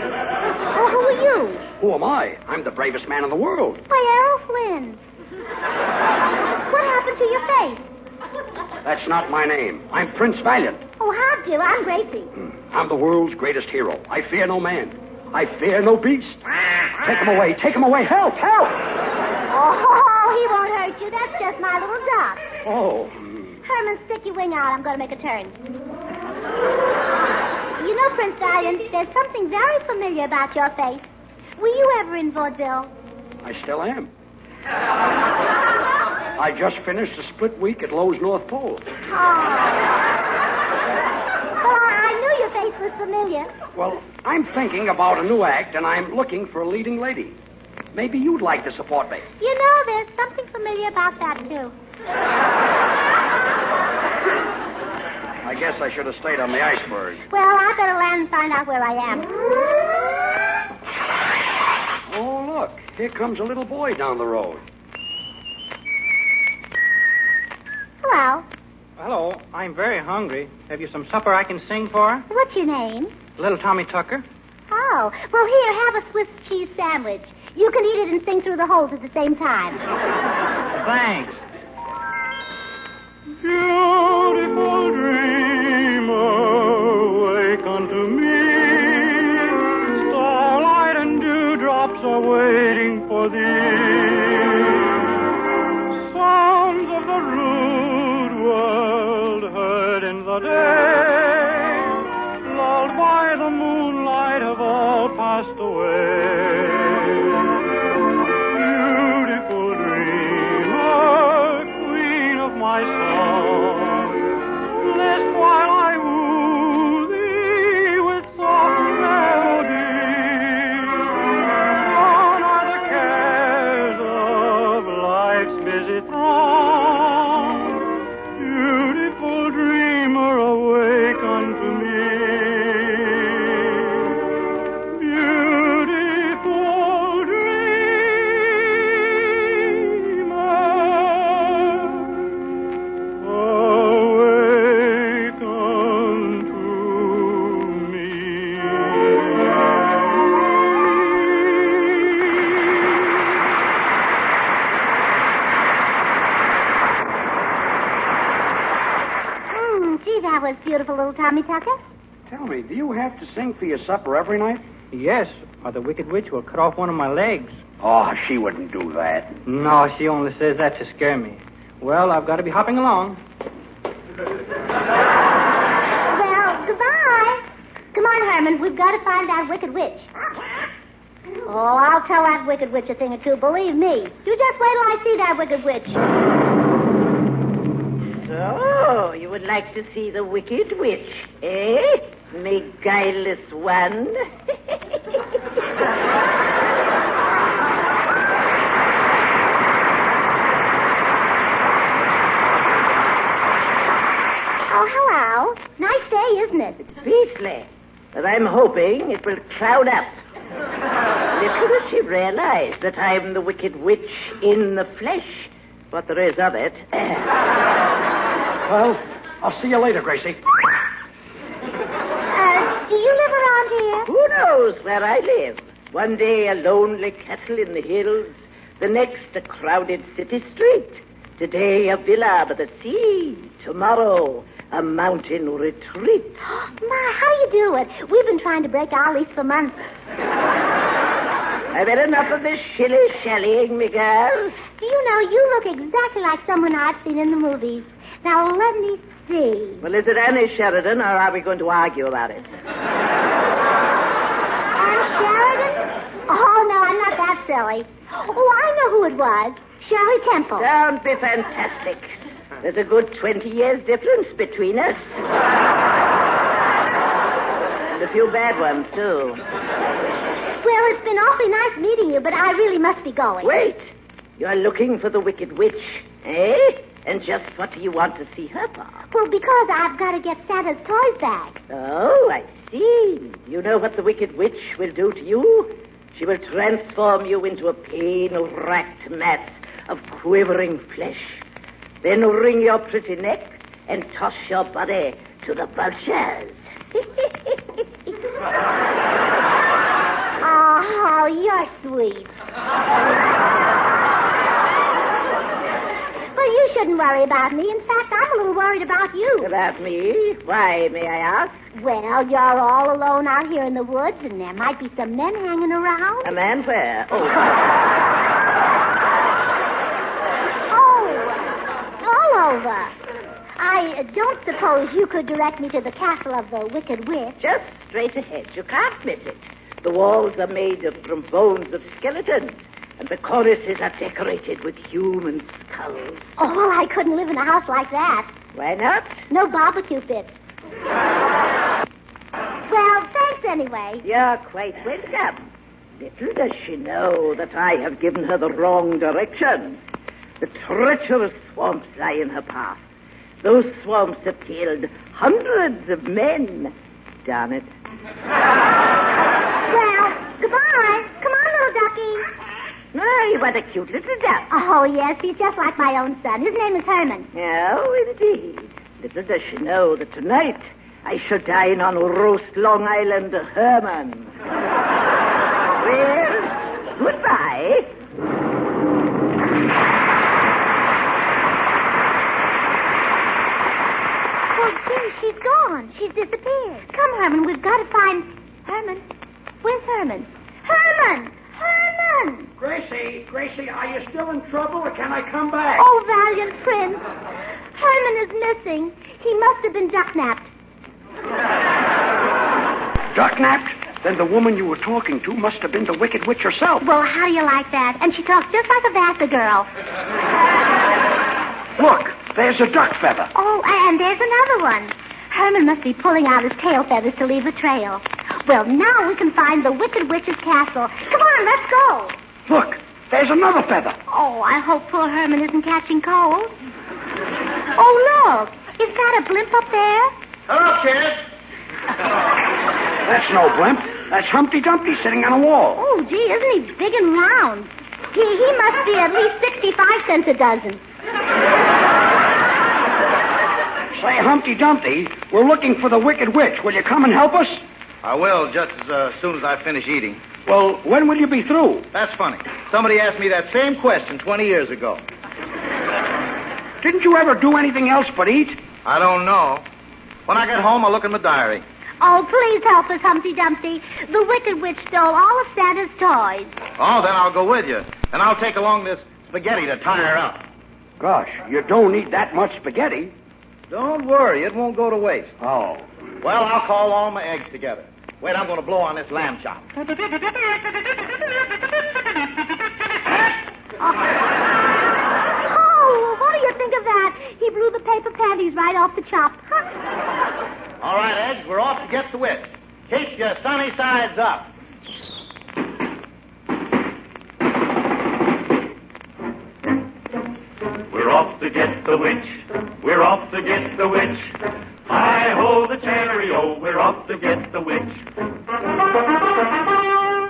Oh, who are you? Who am I? I'm the bravest man in the world. Why, Errol Flynn. What happened to your face? That's not my name. I'm Prince Valiant. Oh, how do? I'm Gracie. I'm the world's greatest hero. I fear no man. I fear no beast. Take him away. Take him away. Help! Help! Oh, he won't hurt you. That's just my little duck. Oh. Herman, stick your wing out. I'm going to make a turn. You know, Prince Valiant, there's something very familiar about your face. Were you ever in vaudeville? I still am. I just finished a split week at Lowe's North Pole. Oh. Well, I knew your face was familiar. Well, I'm thinking about a new act, and I'm looking for a leading lady. Maybe you'd like to support me. You know, there's something familiar about that, too. I guess I should have stayed on the iceberg. Well, I better land and find out where I am. Oh, look. Here comes a little boy down the road. Hello. Hello. I'm very hungry. Have you some supper I can sing for? What's your name? Little Tommy Tucker. Oh. Well, here, have a Swiss cheese sandwich. You can eat it and sing through the holes at the same time. Thanks. Beautiful dreamer, wake unto me. Starlight and dewdrops are waiting for thee. Sounds of the rude world heard in the day, lulled by the moonlight, have all passed away. Beautiful dreamer, queen of my song, list while I woo thee with soft melody. Gone are the cares of life's busy throng. Beautiful dreamer, awake beautiful little Tommy Tucker? Tell me, do you have to sing for your supper every night? Yes, or the Wicked Witch will cut off one of my legs. Oh, she wouldn't do that. No, she only says that to scare me. Well, I've got to be hopping along. Well, goodbye. Come on, Herman. We've got to find that Wicked Witch. Oh, I'll tell that Wicked Witch a thing or two, believe me. You just wait till I see that Wicked Witch. So, you would like to see the Wicked Witch, eh? Me guileless one. Oh, hello. Nice day, isn't it? It's beastly, but I'm hoping it will cloud up. Little does she realize that I'm the Wicked Witch in the flesh, what there is of it. Well, I'll see you later, Gracie. Do you live around here? Who knows where I live? One day a lonely castle in the hills, the next a crowded city street. Today a villa by the sea, tomorrow a mountain retreat. My, how do you do it? We've been trying to break our lease for months. I've had enough of this shilly-shallying, me girl. Do you know, you look exactly like someone I've seen in the movies. Now, let me see. Well, is it Annie Sheridan, or are we going to argue about it? Anne Sheridan? Oh, no, I'm not that silly. Oh, I know who it was. Shirley Temple. Don't be fantastic. There's a good 20 years difference between us. And a few bad ones, too. Well, it's been awfully nice meeting you, but I really must be going. Wait. You're looking for the Wicked Witch, eh? And just what do you want to see her for? Well, because I've got to get Santa's toys back. Oh, I see. You know what the Wicked Witch will do to you? She will transform you into a pain-racked mass of quivering flesh. Then wring your pretty neck and toss your body to the vultures. Oh, you're sweet. Well, you shouldn't worry about me. In fact, I'm a little worried about you. About me? Why, may I ask? Well, you're all alone out here in the woods, and there might be some men hanging around. A man where? Oh. All over. I don't suppose you could direct me to the castle of the Wicked Witch. Just straight ahead. You can't miss it. The walls are made from bones of skeletons, and the cornices are decorated with human skulls. Oh, well, I couldn't live in a house like that. Why not? No barbecue pits. Well, thanks anyway. You're quite welcome. Little does she know that I have given her the wrong direction. The treacherous swamps lie in her path. Those swamps have killed hundreds of men. Darn it. Well, goodbye. Come on, little ducky. Oh, what a cute little duck. Oh, yes, he's just like my own son. His name is Herman. Oh, indeed. Little does she know that tonight I shall dine on roast Long Island Herman. Well, goodbye. Oh, gee, she's gone. She's disappeared. Come, Herman, we've got to find... Herman? Where's Herman? Herman! Herman! Gracie, are you still in trouble, or can I come back? Oh, valiant prince. Herman is missing. He must have been duck-napped. Duck-napped? Then the woman you were talking to must have been the Wicked Witch herself. Well, how do you like that? And she talks just like a Vassar girl. Look, there's a duck feather. Oh, and there's another one. Herman must be pulling out his tail feathers to leave a trail. Well, now we can find the Wicked Witch's castle. Come on, let's go. Look, there's another feather. Oh, I hope poor Herman isn't catching cold. Oh, look. Is that a blimp up there? Hello, kids. That's no blimp. That's Humpty Dumpty sitting on a wall. Oh, gee, isn't he big and round? He must be at least 65 cents a dozen. Say, Humpty Dumpty, we're looking for the Wicked Witch. Will you come and help us? I will, just as soon as I finish eating. Well, when will you be through? That's funny. Somebody asked me that same question 20 years ago. Didn't you ever do anything else but eat? I don't know. When I get home, I'll look in my diary. Oh, please help us, Humpty Dumpty. The Wicked Witch stole all of Santa's toys. Oh, then I'll go with you. And I'll take along this spaghetti to tie her up. Gosh, you don't need that much spaghetti. Don't worry, it won't go to waste. Oh. Well, I'll call all my eggs together. Wait, I'm going to blow on this lamb chop. Oh, what do you think of that? He blew the paper panties right off the chop. All right, eggs, we're off to get the witch. Keep your sunny sides up. We're off to get the witch. We're off to get the witch. Hi-ho, the cherry-o. We're off to get the witch.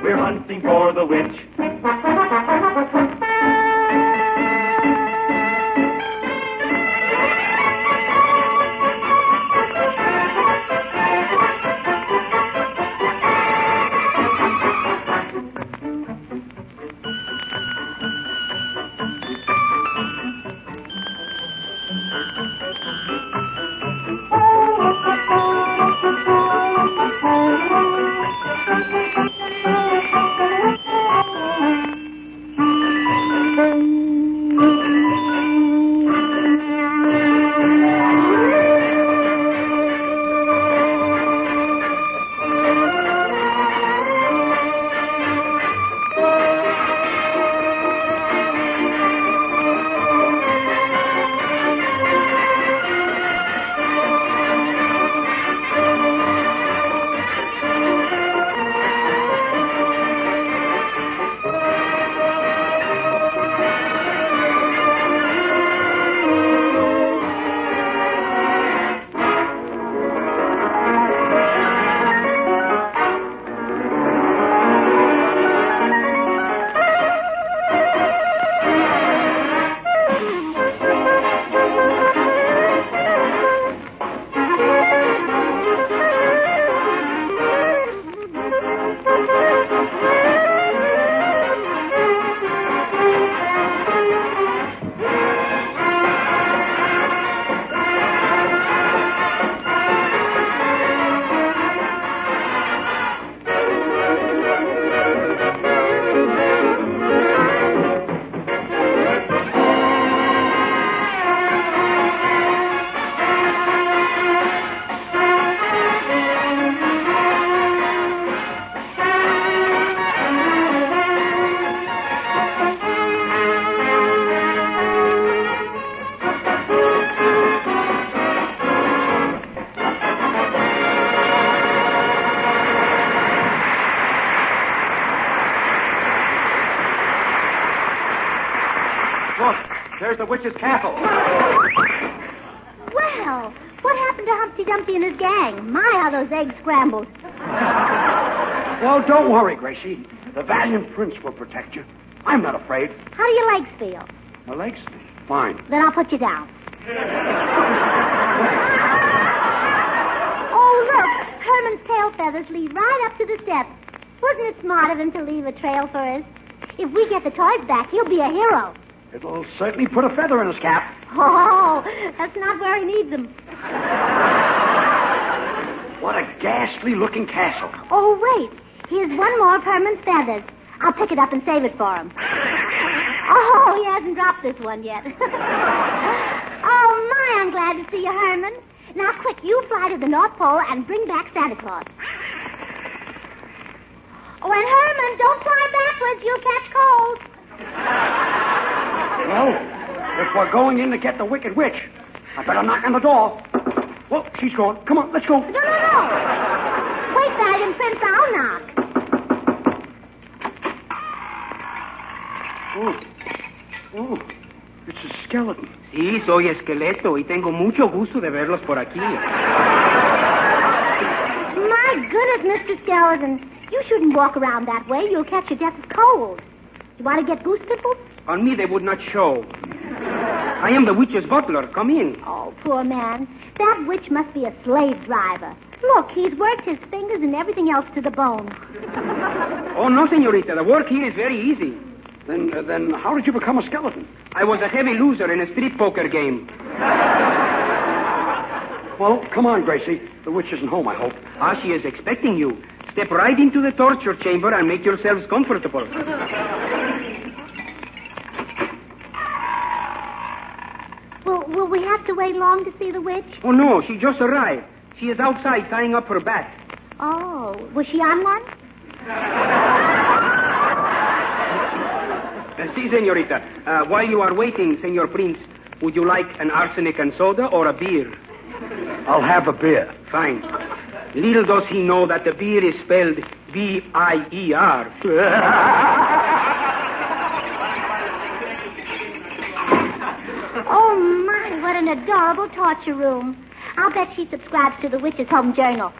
We're hunting for the witch. There's the witch's castle. Well, what happened to Humpty Dumpty and his gang? My, how those eggs scrambled. Well, don't worry, Gracie. The valiant prince will protect you. I'm not afraid. How do your legs feel? My legs? Fine. Then I'll put you down. Oh, look. Herman's tail feathers lead right up to the steps. Wasn't it smart of him to leave a trail for us? If we get the toys back, he'll be a hero. It'll certainly put a feather in his cap. Oh, that's not where he needs them. What a ghastly-looking castle. Oh, wait. Here's one more of Herman's feathers. I'll pick it up and save it for him. Oh, he hasn't dropped this one yet. Oh, my, I'm glad to see you, Herman. Now, quick, you fly to the North Pole and bring back Santa Claus. Oh, and Herman, don't fly backwards. You'll catch cold. Well, if we're going in to get the Wicked Witch, I better knock on the door. Well, she's gone. Come on, let's go. No. Wait, Valiant Prince, I'll knock. Oh, it's a skeleton. Sí, soy esqueleto y tengo mucho gusto de verlos por aquí. My goodness, Mr. Skeleton. You shouldn't walk around that way. You'll catch your death of cold. You want to get goose pimples? On me they would not show. I am the witch's butler. Come in. Oh, poor man. That witch must be a slave driver. Look, he's worked his fingers and everything else to the bone. Oh, no, señorita. The work here is very easy. Then how did you become a skeleton? I was a heavy loser in a street poker game. Well, come on, Gracie. The witch isn't home, I hope. Ah, she is expecting you. Step right into the torture chamber and make yourselves comfortable. Will we have to wait long to see the witch? Oh, no, she just arrived. She is outside tying up her bat. Oh, was she on one? Si, senorita. While you are waiting, Senor Prince, would you like an arsenic and soda or a beer? I'll have a beer. Fine. Little does he know that the beer is spelled V-I-E-R. Oh, my, what an adorable torture room. I'll bet she subscribes to the Witch's Home Journal.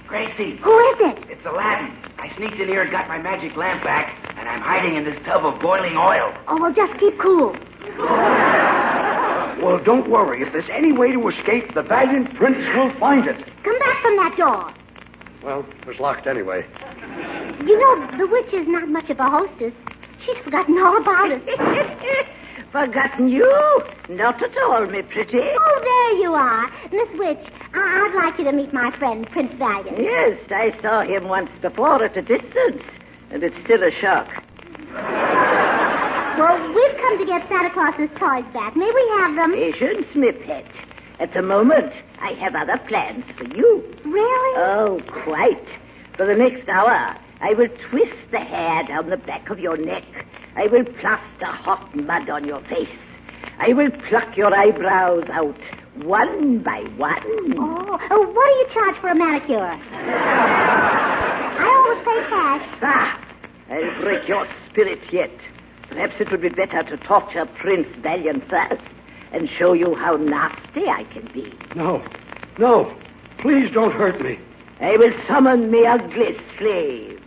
Gracie. Who is it? It's Aladdin. I sneaked in here and got my magic lamp back, and I'm hiding in this tub of boiling oil. Oh, well, just keep cool. Well, don't worry. If there's any way to escape, the valiant prince will find it. Come back from that door. Well, it was locked anyway. You know, the witch is not much of a hostess. She's forgotten all about us. Forgotten you? Not at all, me pretty. Oh, there you are. Miss Witch, I'd like you to meet my friend, Prince Valiant. Yes, I saw him once before at a distance, and it's still a shock. Well, we've come to get Santa Claus's toys back. May we have them? Patience, me pet. At the moment, I have other plans for you. Really? Oh, quite. For the next hour, I will twist the hair down the back of your neck. I will plaster hot mud on your face. I will pluck your eyebrows out one by one. Oh, what do you charge for a manicure? I always pay cash. Ah, I'll break your spirit yet. Perhaps it would be better to torture Prince Valiant first and show you how nasty I can be. No. Please don't hurt me. I will summon me ugly slaves.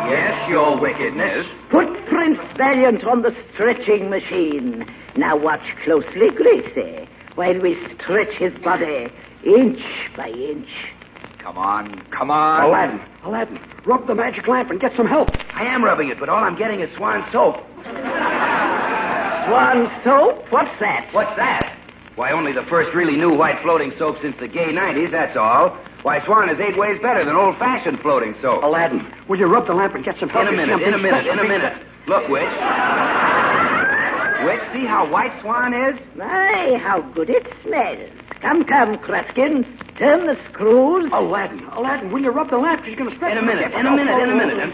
Yes, your wickedness. Put Prince Valiant on the stretching machine. Now watch closely, Gracie, while we stretch his body inch by inch. Come on. Aladdin, rub the magic lamp and get some help. I am rubbing it, but all I'm getting is Swan soap. Swan soap? What's that? What's that? Why, only the first really new white floating soap since the gay 90s, that's all. Why, Swan is 8 ways better than old-fashioned floating soap. Aladdin, will you rub the lamp and get some help? In a minute. Look, Witch. Witch, see how white Swan is? My, how good it smells. Come, Kruskin. Turn the screws. Aladdin, will you rub the lamp? She's going to stretch. In a minute. And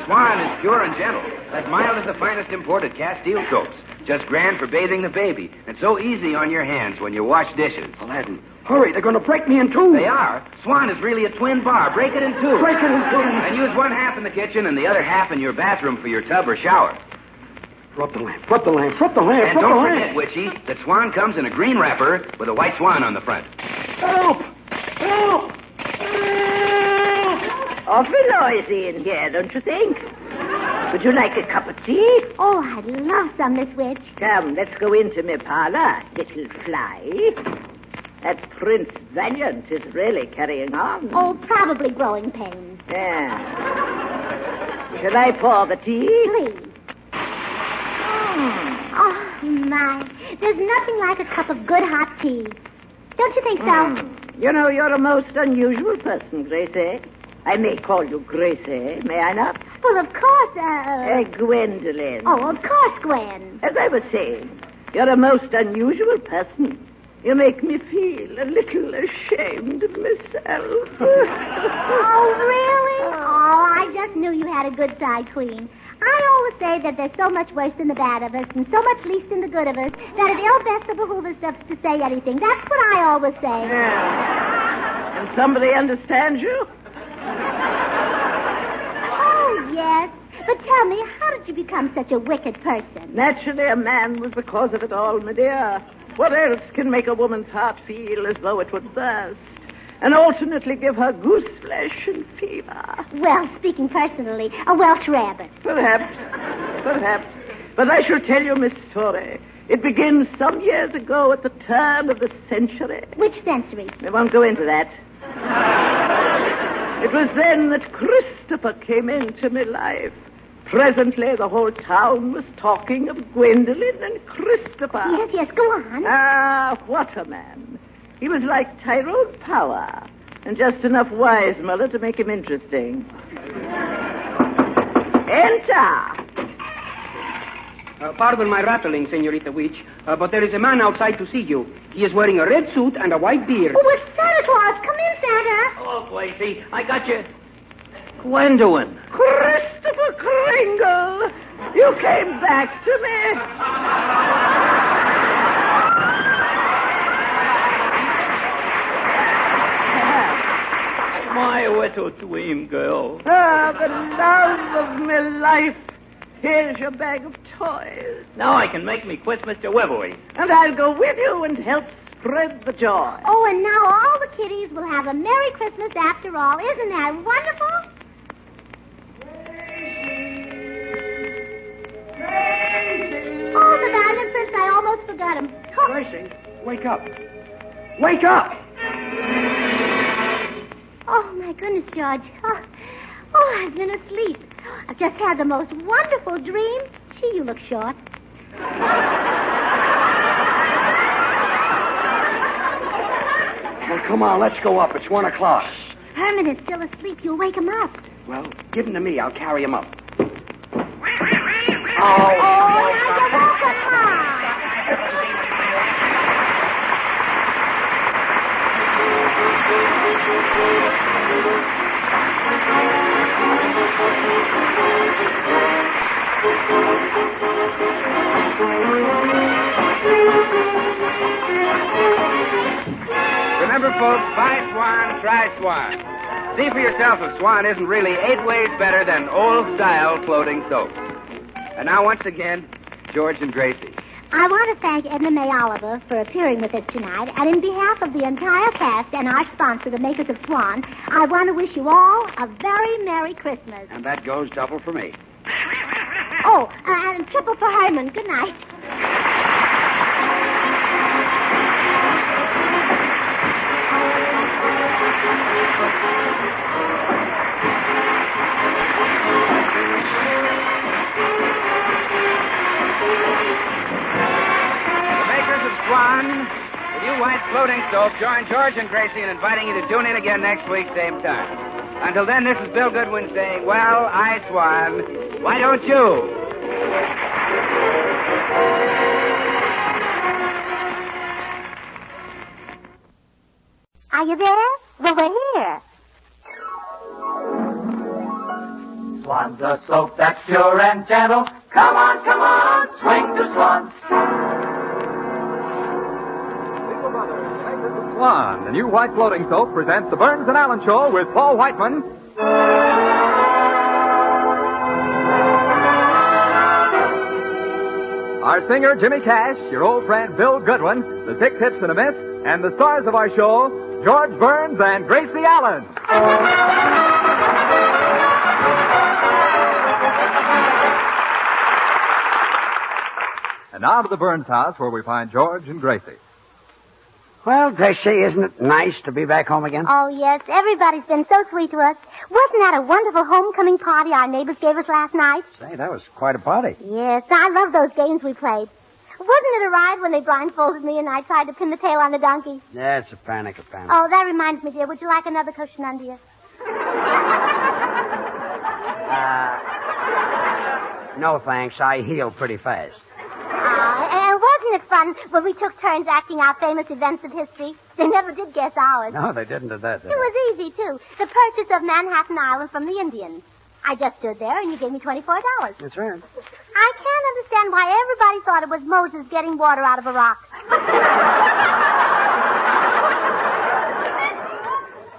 Swan is pure and gentle. As mild as the finest imported Castile soaps. Just grand for bathing the baby. And so easy on your hands when you wash dishes. Aladdin, hurry. They're going to break me in two. They are. Swan is really a twin bar. Break it in two. And use one half in the kitchen and the other half in your bathroom for your tub or shower. Rub the lamp. And don't forget, Witchy, that Swan comes in a green wrapper with a white swan on the front. Help! Awfully noisy in here, don't you think? Would you like a cup of tea? Oh, I'd love some, Miss Witch. Come, let's go into my parlor, little fly. That Prince Valiant is really carrying on. Oh, probably growing pains. Yeah. Shall I pour the tea? Please. Oh, my. There's nothing like a cup of good hot tea. Don't you think so? You know, you're a most unusual person, Gracie. I may call you Gracie, may I not? Well, of course, Gwendolyn. Oh, of course, Gwen. As I was saying, you're a most unusual person. You make me feel a little ashamed of myself. Oh, really? Oh, I just knew you had a good side, Queen. I always say that there's so much worse in the bad of us and so much least in the good of us that it ill best to behoove us to say anything. That's what I always say. Yeah. And somebody understands you? Oh, yes. But tell me, how did you become such a wicked person? Naturally, a man was the cause of it all, my dear. What else can make a woman's heart feel as though it would burst? And alternately give her goose flesh and fever. Well, speaking personally, a Welsh rabbit. Perhaps. But I shall tell you, Miss Story, it begins some years ago at the turn of the century. Which century? I won't go into that. It was then that Christopher came into my life, Presently, the whole town was talking of Gwendolyn and Christopher. Yes, go on. Ah, what a man. He was like Tyrone Power, and just enough Weissmuller to make him interesting. Enter! Pardon my rattling, Senorita Witch, but there is a man outside to see you. He is wearing a red suit and a white beard. Oh, it's Santa Claus. Come in, Santa. Hello, Gracie. I got you. Gwendolyn. Christopher Kringle! You came back to me. My little dream girl. Ah, the love of my life. Here's your bag of toys. Now I can make me Christmas delivery. And I'll go with you and help spread the joy. Oh, and now all the kiddies will have a Merry Christmas after all. Isn't that wonderful? Oh, the Diamond Prince, I almost forgot him. Oh. Gracie, wake up. Wake up! Oh, my goodness, George. Oh, I've been asleep. I've just had the most wonderful dream. Gee, you look short. Well, come on, let's go up. It's 1 o'clock. Herman is still asleep. You'll wake him up. Well, give him to me. I'll carry him up. Oh, now you're welcome, Mom. Remember, folks, buy Swan, try Swan. See for yourself if Swan isn't really 8 ways better than old-style floating soaps. And now, once again, George and Gracie. I want to thank Edna May Oliver for appearing with us tonight, and in behalf of the entire cast and our sponsor, the makers of Swan, I want to wish you all a very Merry Christmas. And that goes double for me. Oh, and triple for Herman. Good night. Swan, the new white floating soap, join George and Gracie in inviting you to tune in again next week, same time. Until then, this is Bill Goodwin saying, well, I, Swan, why don't you? Are you there? Well, we're here. Swan's a soap that's pure and gentle. Come on, swing to Swan. Swan, the new white floating soap, presents the Burns and Allen Show with Paul Whiteman. Our singer, Jimmy Cash, your old friend, Bill Goodwin, the 6 hits and a miss, and the stars of our show, George Burns and Gracie Allen. And now to the Burns house, where we find George and Gracie. Well, Gracie, isn't it nice to be back home again? Oh, yes. Everybody's been so sweet to us. Wasn't that a wonderful homecoming party our neighbors gave us last night? Say, that was quite a party. Yes, I love those games we played. Wasn't it a ride when they blindfolded me and I tried to pin the tail on the donkey? Yeah, it's a panic. Oh, that reminds me, dear. Would you like another cushion under you? No, thanks. I heal pretty fast. And wasn't it fun when we took turns acting out famous events of history? They never did guess ours. No, they didn't do that. It was easy, too. The purchase of Manhattan Island from the Indians. I just stood there and you gave me $24. That's right. I can't understand why everybody thought it was Moses getting water out of a rock.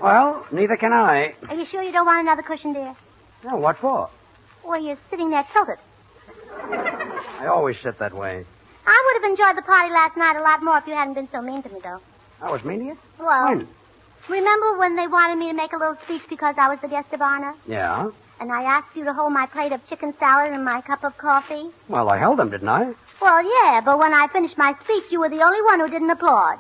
Well, neither can I. Are you sure you don't want another cushion, dear? No, what for? Well, you're sitting there tilted. I always sit that way. I would have enjoyed the party last night a lot more if you hadn't been so mean to me, though. I was mean to you? Well, When? Remember when they wanted me to make a little speech because I was the guest of honor? Yeah? And I asked you to hold my plate of chicken salad and my cup of coffee? Well, I held them, didn't I? Well, yeah, but when I finished my speech, you were the only one who didn't applaud.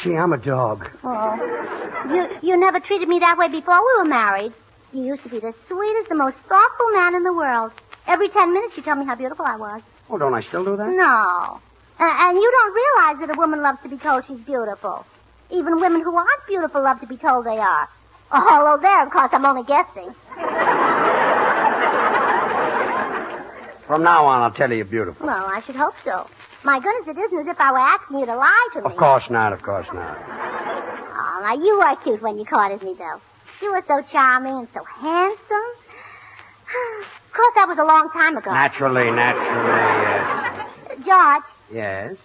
Gee, I'm a dog. Oh, you never treated me that way before we were married. You used to be the sweetest, the most thoughtful man in the world. Every 10 minutes you tell me how beautiful I was. Oh, don't I still do that? No. And you don't realize that a woman loves to be told she's beautiful. Even women who aren't beautiful love to be told they are. Although there, of course, I'm only guessing. From now on, I'll tell you you're beautiful. Well, I should hope so. My goodness, it isn't as if I were asking you to lie to me. Of course not, of course not. Oh, now, you were cute when you courted me, though. You were so charming and so handsome. Of course, that was a long time ago. Naturally, yes. George. Yes?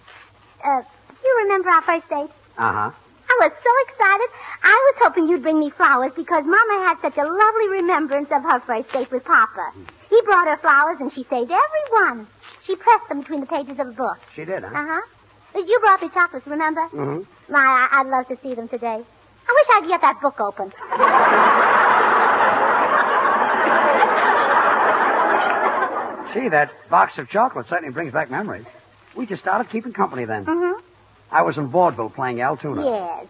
You remember our first date? Uh-huh. I was so excited. I was hoping you'd bring me flowers because Mama had such a lovely remembrance of her first date with Papa. He brought her flowers and she saved every one. She pressed them between the pages of a book. She did, huh? Uh-huh. You brought me chocolates, remember? Mm-hmm. My, I'd love to see them today. I wish I could get that book open. Gee, that box of chocolates certainly brings back memories. We just started keeping company then. Mm-hmm. I was in vaudeville playing Altoona. Yes.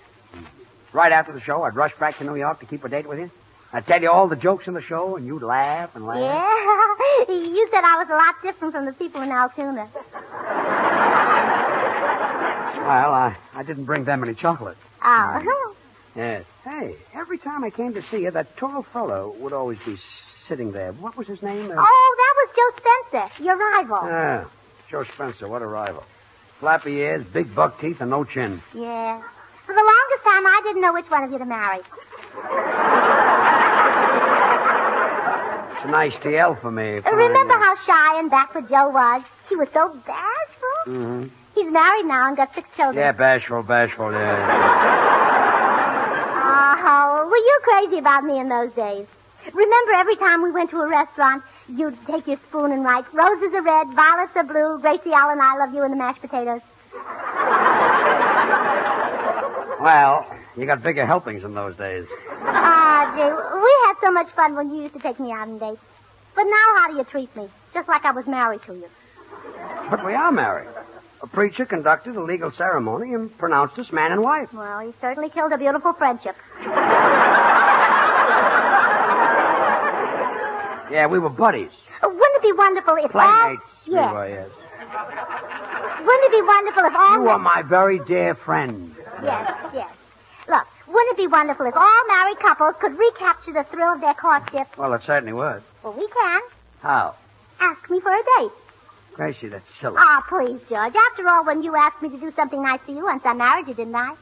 Right after the show, I'd rush back to New York to keep a date with you. I'd tell you all the jokes in the show, and you'd laugh and laugh. Yeah. You said I was a lot different from the people in Altoona. Well, I didn't bring them any chocolates. Oh. Yes. Hey, every time I came to see you, that tall fellow would always be sitting there. What was his name? Oh, that was Joe Spencer, your rival. Yeah, Joe Spencer. What a rival. Flappy ears, big buck teeth, and no chin. Yeah. For the longest time, I didn't know which one of you to marry. It's a nice TL for me. Remember how shy and backward Joe was? He was so bashful. Mm-hmm. He's married now and got 6 children. Yeah, bashful, yeah. Oh, were you crazy about me in those days? Remember every time we went to a restaurant, you'd take your spoon and write, roses are red, violets are blue, Gracie Allen, I love you, and the mashed potatoes. Well, you got bigger helpings in those days. Ah, gee, we had so much fun when you used to take me out on dates. But now how do you treat me? Just like I was married to you. But we are married. A preacher conducted a legal ceremony and pronounced us man and wife. Well, he certainly killed a beautiful friendship. Yeah, we were buddies. Wouldn't it be wonderful if Playmates. all... Yes. We were, yes. Wouldn't it be wonderful if all... You are my very dear friend. Yes. Look, wouldn't it be wonderful if all married couples could recapture the thrill of their courtship? Well, it certainly would. Well, we can. How? Ask me for a date. Gracie, that's silly. Ah, please, George. After all, when you asked me to do something nice for you once I married you, didn't I?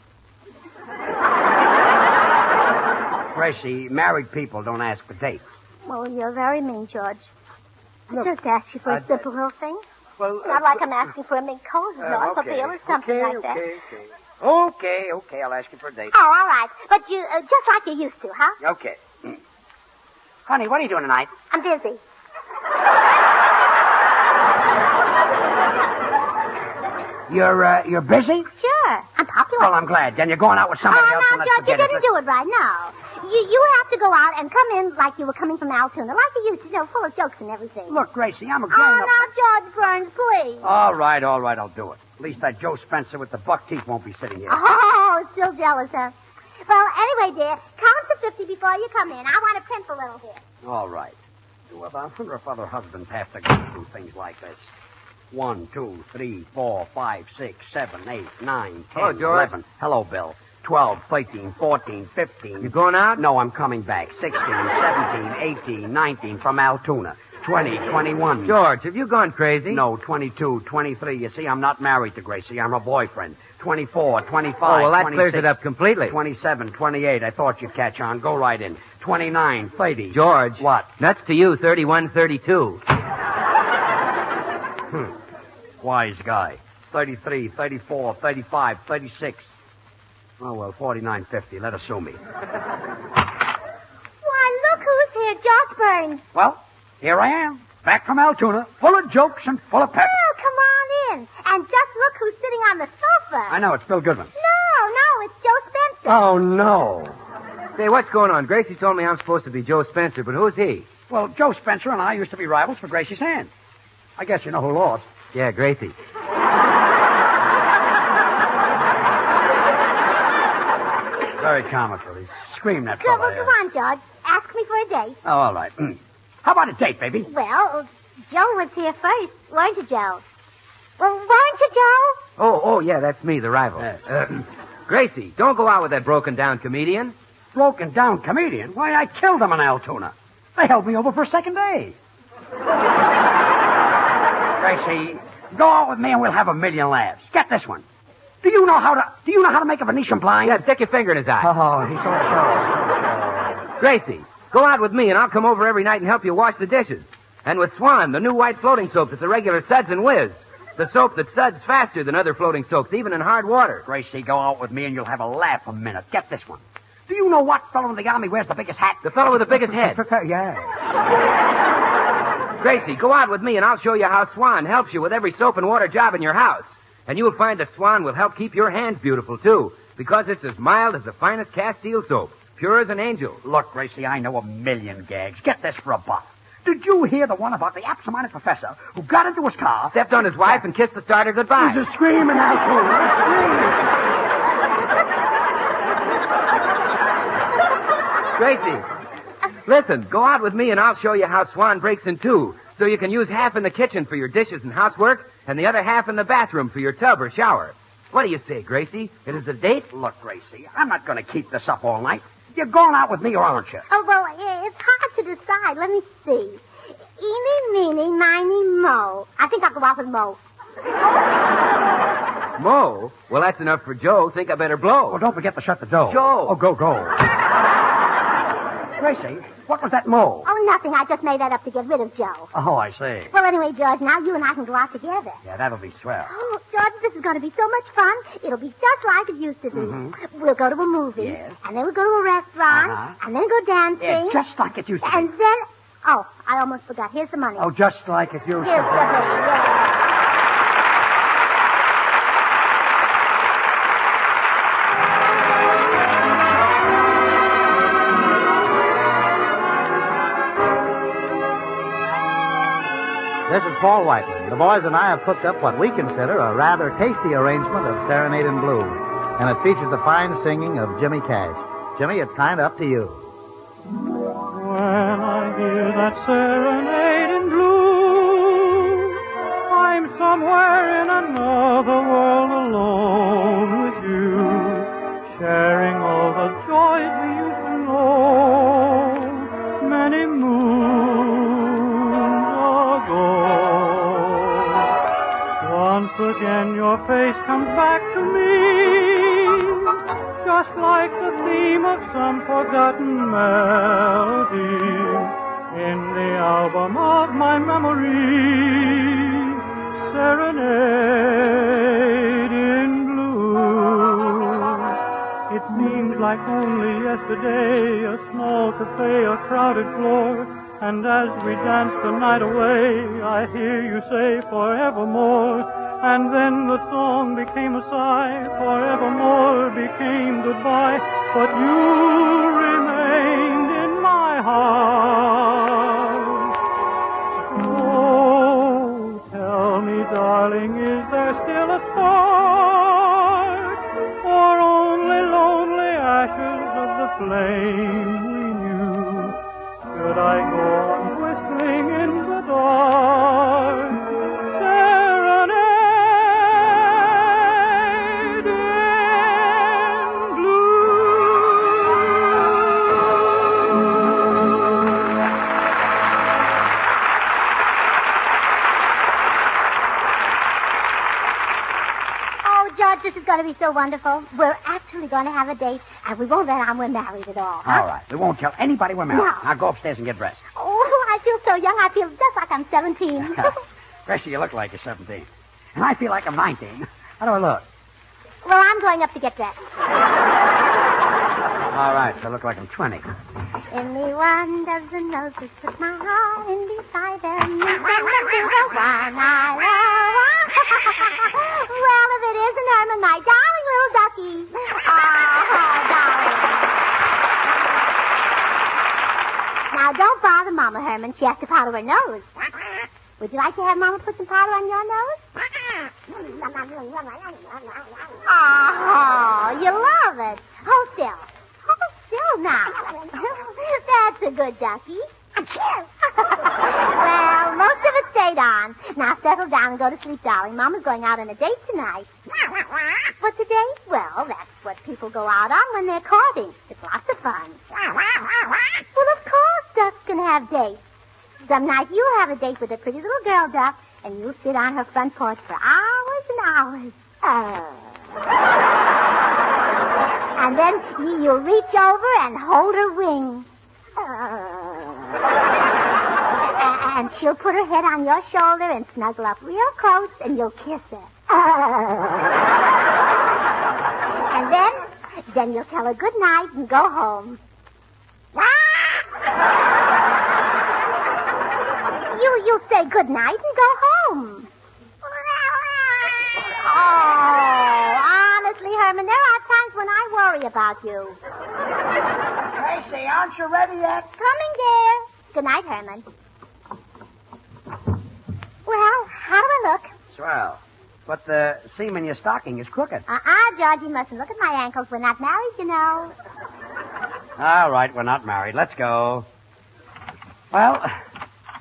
Gracie, married people don't ask for dates. Well, you're very mean, George. Look, I just asked you for a simple little thing. Well, not like I'm asking for a mink coat or a okay. or something like that. Okay, I'll ask you for a date. Oh, all right. But you, just like you used to, huh? Okay. Honey, what are you doing tonight? I'm busy. You're busy? Sure. I'm popular. Well, I'm glad. Then you're going out with somebody else. Oh, no, George, you didn't do it right. No. You have to go out and come in like you were coming from Altoona, like you used to, full of jokes and everything. Look, Gracie, I'm a grown-up. Oh, now, George Burns, please. All right, I'll do it. At least that Joe Spencer with the buck teeth won't be sitting here. Oh, still jealous, huh? Well, anyway, dear, count to 50 before you come in. I want to print a little here. All right. Well, I wonder if other husbands have to go through things like this. 1, 2, 3, 4, 5, 6, 7, 8, 9, 10, Hello, George. 11. Hello, Bill. 12, 13, 14, 15. You going out? No, I'm coming back. 16, 17, 18, 19 from Altoona. 20, 21. George, have you gone crazy? No, 22, 23. You see, I'm not married to Gracie. I'm her boyfriend. 24, 25, Oh, well, that 26, clears it up completely. 27, 28. I thought you'd catch on. Go right in. 29, 30. George. What? That's to you, 31, 32. Wise guy. 33, 34, 35, 36. Oh, well, 49, 50. Let her sue me. Why, look who's here, George Burns. Well, here I am. Back from Altoona, full of jokes and full of pep. Well, come on in. And just look who's sitting on the sofa. I know, it's Bill Goodman. No, it's Joe Spencer. Oh, no. Say, what's going on? Gracie told me I'm supposed to be Joe Spencer, but who's he? Well, Joe Spencer and I used to be rivals for Gracie's hand. I guess you know who lost. Yeah, Gracie. Very comical. He screamed that Good, fellow. well, come on, George. asked me for a date. Oh, all right. How about a date, baby? Well, Joe was here first, weren't you, Joe? Well, weren't you, Joe? Oh, yeah, that's me, the rival. Gracie, don't go out with that broken-down comedian. Broken down comedian? Why, I killed him in Altoona. They held me over for a second day. Gracie, go out with me and we'll have a million laughs. Get this one. Do you know how to make a Venetian blind? Yeah, stick your finger in his eye. Oh, he's so sure. Gracie, go out with me and I'll come over every night and help you wash the dishes. And with Swan, the new white floating soap that's a regular suds and whiz. The soap that suds faster than other floating soaps, even in hard water. Gracie, go out with me and you'll have a laugh a minute. Get this one. Do you know what fellow in the army wears the biggest hat? The fellow with the biggest head. Yeah. Gracie, go out with me and I'll show you how Swan helps you with every soap and water job in your house. And you'll find that Swan will help keep your hands beautiful, too, because it's as mild as the finest Castile soap, pure as an angel. Look, Gracie, I know a million gags. Get this for a buck. Did you hear the one about the absent-minded professor who got into his car, stepped on his wife, and kissed the starter goodbye? He's a screaming out. Gracie, listen, go out with me and I'll show you how Swan breaks in two, so you can use half in the kitchen for your dishes and housework, and the other half in the bathroom for your tub or shower. What do you say, Gracie? It is a date? Look, Gracie, I'm not going to keep this up all night. You're going out with me, or aren't you? Oh, well, it's hard to decide. Let me see. Eeny, meeny, miny, mo. I think I'll go out with Mo. Mo? Well, that's enough for Joe. Think I better blow. Oh, don't forget to shut the door. Joe. Oh, go. Gracie, what was that Mo? Oh, nothing. I just made that up to get rid of Joe. Oh, I see. Well, anyway, George, now you and I can go out together. Yeah, that'll be swell. Oh, George, this is going to be so much fun. It'll be just like it used to be. Mm-hmm. We'll go to a movie. Yes. And then we'll go to a restaurant. And then go dancing. Yeah, just like it used to be. And then... Oh, I almost forgot. Here's the money. Oh, just like it used to be. Here's the money, yeah. This is Paul Whiteman. The boys and I have cooked up what we consider a rather tasty arrangement of Serenade in Blue. And it features the fine singing of Jimmy Cash. Jimmy, it's kind of up to you. When I hear that serenade in blue, I'm somewhere in another world alone with you, sharing all the joys we used to know many moons ago. Once again your face comes back to me, just like the theme of some forgotten melody in the album of my memory, Serenade in Blue. It seems like only yesterday, a small cafe, a crowded floor, and as we dance the night away, I hear you say forevermore. And then the song became a sigh, forevermore became goodbye, but you remained in my heart. Oh, tell me, darling, is there still a spark, or only lonely ashes of the flame we knew? Should I go on whistling in the dark? This is going to be so wonderful. We're actually going to have a date, and we won't let on we're married at all. Huh? All right. We won't tell anybody we're married. No. Now go upstairs and get dressed. Oh, I feel so young. I feel just like I'm 17. Gracie, you look like you're 17. And I feel like I'm 19. How do I look? Well, I'm going up to get dressed. All right, so I look like I'm 20. Anyone doesn't know just put my heart in beside them. You send them to the one I love. Well, if it isn't Herman, my darling little ducky. Oh, darling. Now, don't bother Mama, Herman. She has to powder her nose. Would you like to have Mama put some powder on your nose? Oh, you love it. Hold still. Hold still now. That's good, Ducky. Well, most of it stayed on. Now settle down and go to sleep, darling. Mama's going out on a date tonight. What's a date? Well, that's what people go out on when they're courting. It's lots of fun. Well, of course ducks can have dates. Some night you'll have a date with a pretty little girl duck, and you'll sit on her front porch for hours and hours. And then you'll reach over and hold her wing. And she'll put her head on your shoulder and snuggle up real close, and you'll kiss her. And then you'll tell her good night and go home. You'll say good night and go home. Oh, honestly, Herman, there are times when I worry about you. Gracie, aren't you ready yet? Coming, dear. Good night, Herman. Well, how do I look? Swell. But the seam in your stocking is crooked. George, you mustn't look at my ankles. We're not married, you know. All right, we're not married. Let's go. Well,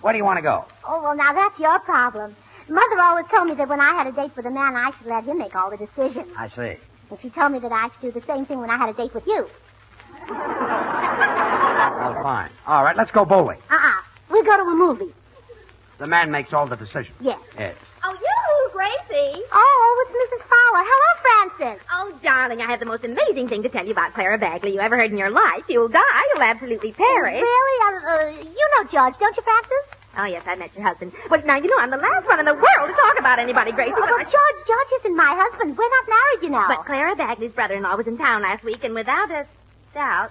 where do you want to go? Oh, well, now that's your problem. Mother always told me that when I had a date with a man, I should let him make all the decisions. I see. And she told me that I should do the same thing when I had a date with you. Well, fine. All right, let's go bowling. We'll go to a movie. The man makes all the decisions. Yes. Yes. Oh, you, Gracie. Oh, it's Mrs. Fowler. Hello, Francis. Oh, darling, I have the most amazing thing to tell you about Clara Bagley you ever heard in your life. You'll die. You'll absolutely perish. Really? You know George, don't you, Francis? Oh, yes, I met your husband. Well, now, you know, I'm the last one in the world to talk about anybody, Gracie. Oh, but George isn't my husband. We're not married, you know. But Clara Bagley's brother-in-law was in town last week, and without a doubt,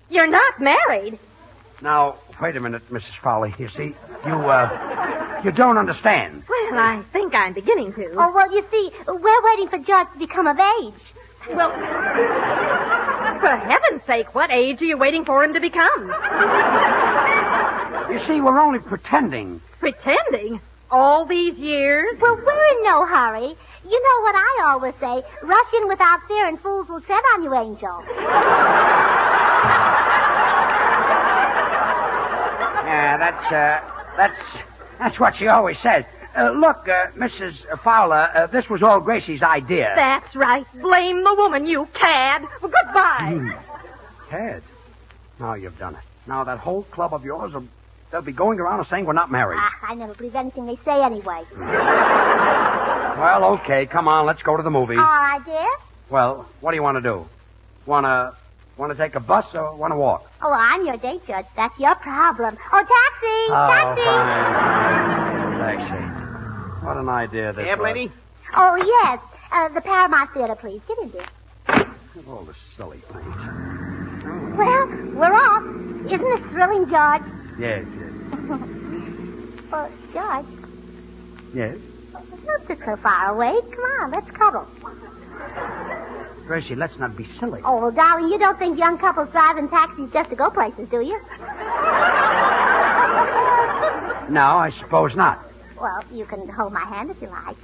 You're not married. Now, wait a minute, Mrs. Fowler. You see, you don't understand. Well, I think I'm beginning to. Oh, well, you see, we're waiting for George to become of age. Well, for heaven's sake, what age are you waiting for him to become? You see, we're only pretending. Pretending? All these years? Well, we're in no hurry. You know what I always say, rush in without fear and fools will tread on you, Angel. Yeah, that's what she always says. Look, Mrs. Fowler, this was all Gracie's idea. That's right. Blame the woman, you cad. Well, goodbye. Cad? Now you've done it. Now that whole club of yours, they'll be going around and saying we're not married. I never believe anything they say anyway. Well, okay, come on, let's go to the movies. All right, dear. Well, what do you want to do? Want to take a bus or want to walk? Oh, well, I'm your date judge. That's your problem. Oh, taxi! Oh, taxi! Fine. Taxi. What an idea this Cab was. lady? Oh, yes. The Paramount Theater, please. Get in, dear. All the silly things. Well, we're off. Isn't it thrilling, George? Yes. Oh, George. Yes? Don't sit so far away. Come on, let's cuddle. Gracie, let's not be silly. Oh, well, darling, you don't think young couples drive in taxis just to go places, do you? No, I suppose not. Well, you can hold my hand if you like.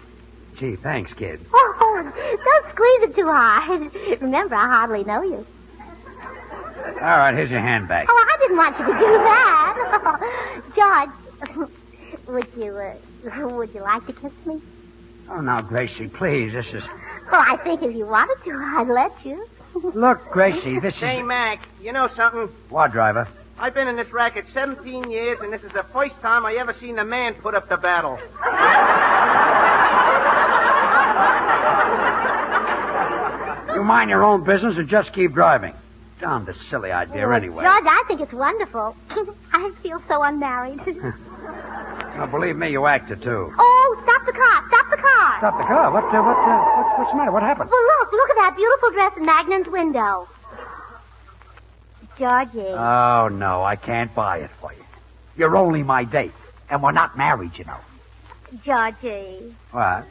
Gee, thanks, kid. Oh, don't squeeze it too hard. Remember, I hardly know you. All right, here's your hand back. Oh, I didn't want you to do that. George, would you like to kiss me? Oh, now, Gracie, please, this is... Well, I think if you wanted to, I'd let you. Look, Gracie, this Say, is... Mac, you know something? What, driver? I've been in this racket 17 years, and this is the first time I ever seen a man put up the battle. You mind your own business and just keep driving. Darn, a silly idea anyway. George, I think it's wonderful. I feel so unmarried. Now, believe me, you acted, too. Oh, stop the car. Stop the car. Stop the car. What's the matter? What happened? Well, look at that beautiful dress in Magnan's window. Georgie. Oh, no, I can't buy it for you. You're only my date, and we're not married, you know. Georgie. What?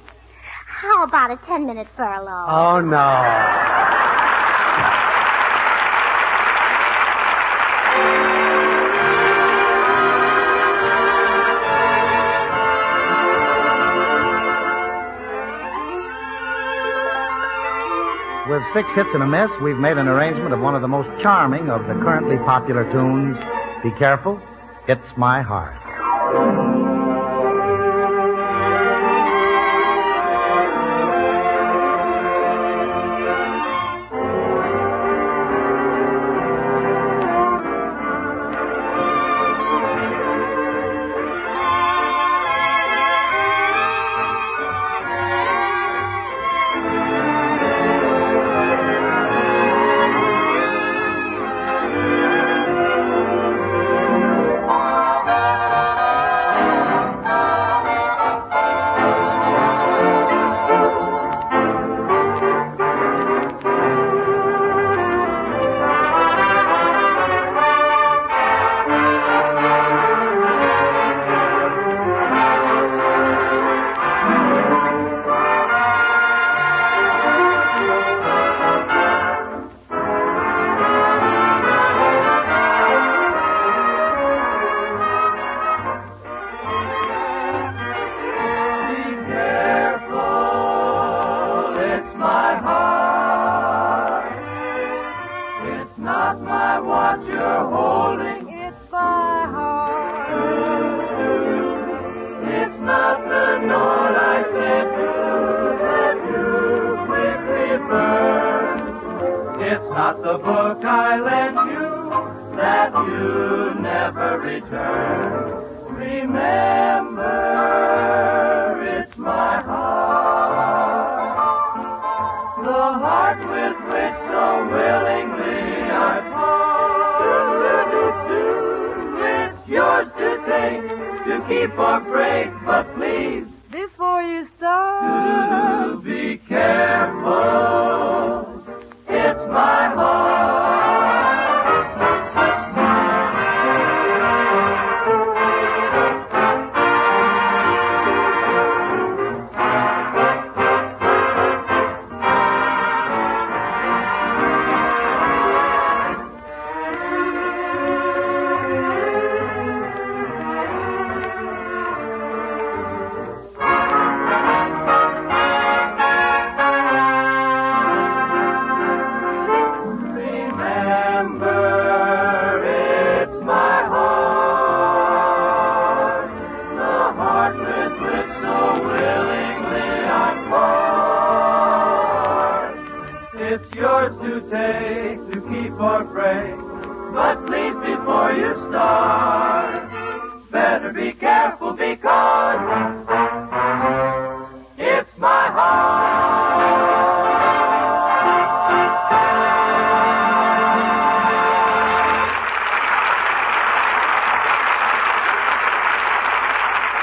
How about a 10-minute furlough? Oh, no. With Six Hits and a Miss, we've made an arrangement of one of the most charming of the currently popular tunes, Be Careful, It's My Heart.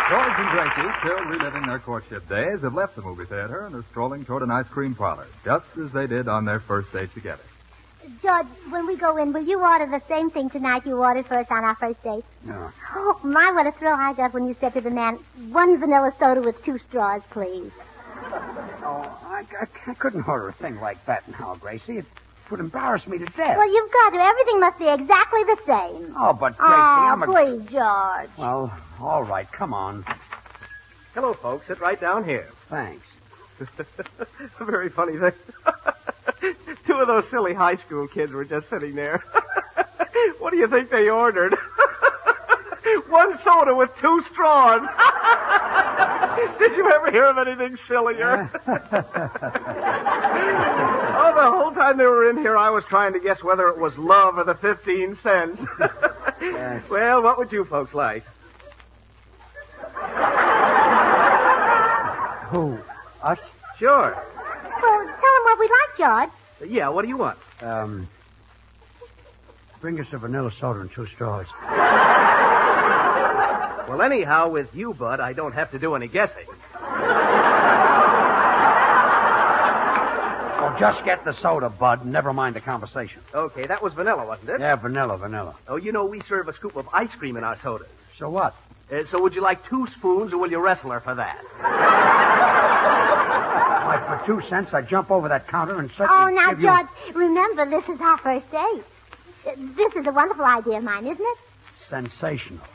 George and Gracie, still reliving their courtship days, have left the movie theater and are strolling toward an ice cream parlor, just as they did on their first date together. George, when we go in, will you order the same thing tonight you ordered for us on our first date? No. Oh, my, what a thrill I got when you said to the man, 1 vanilla soda with 2 straws, please. Oh, I couldn't order a thing like that now, Gracie. It would embarrass me to death. Well, you've got to. Everything must be exactly the same. Oh, but Gracie, I'm a... please, George. Well, all right, come on. Hello, folks. Sit right down here. Thanks. A very funny thing. 2 of those silly high school kids were just sitting there. What do you think they ordered? 1 soda with 2 straws. Did you ever hear of anything sillier? Oh, the whole time they were in here, I was trying to guess whether it was love or the 15 cents. Yes. Well, what would you folks like? Who? Us? Sure. Well, tell him what we like, George. Yeah, what do you want? Bring us a vanilla soda and 2 straws. Well, anyhow, with you, Bud, I don't have to do any guessing. Oh, just get the soda, Bud, and never mind the conversation. Okay, that was vanilla, wasn't it? Yeah, vanilla. Oh, you know, we serve a scoop of ice cream in our sodas. So what? So would you like 2 spoons, or will you wrestle her for that? Why, for 2 cents, I'd jump over that counter and certainly Oh, now, give you... George, remember, this is our first date. This is a wonderful idea of mine, isn't it? Sensational.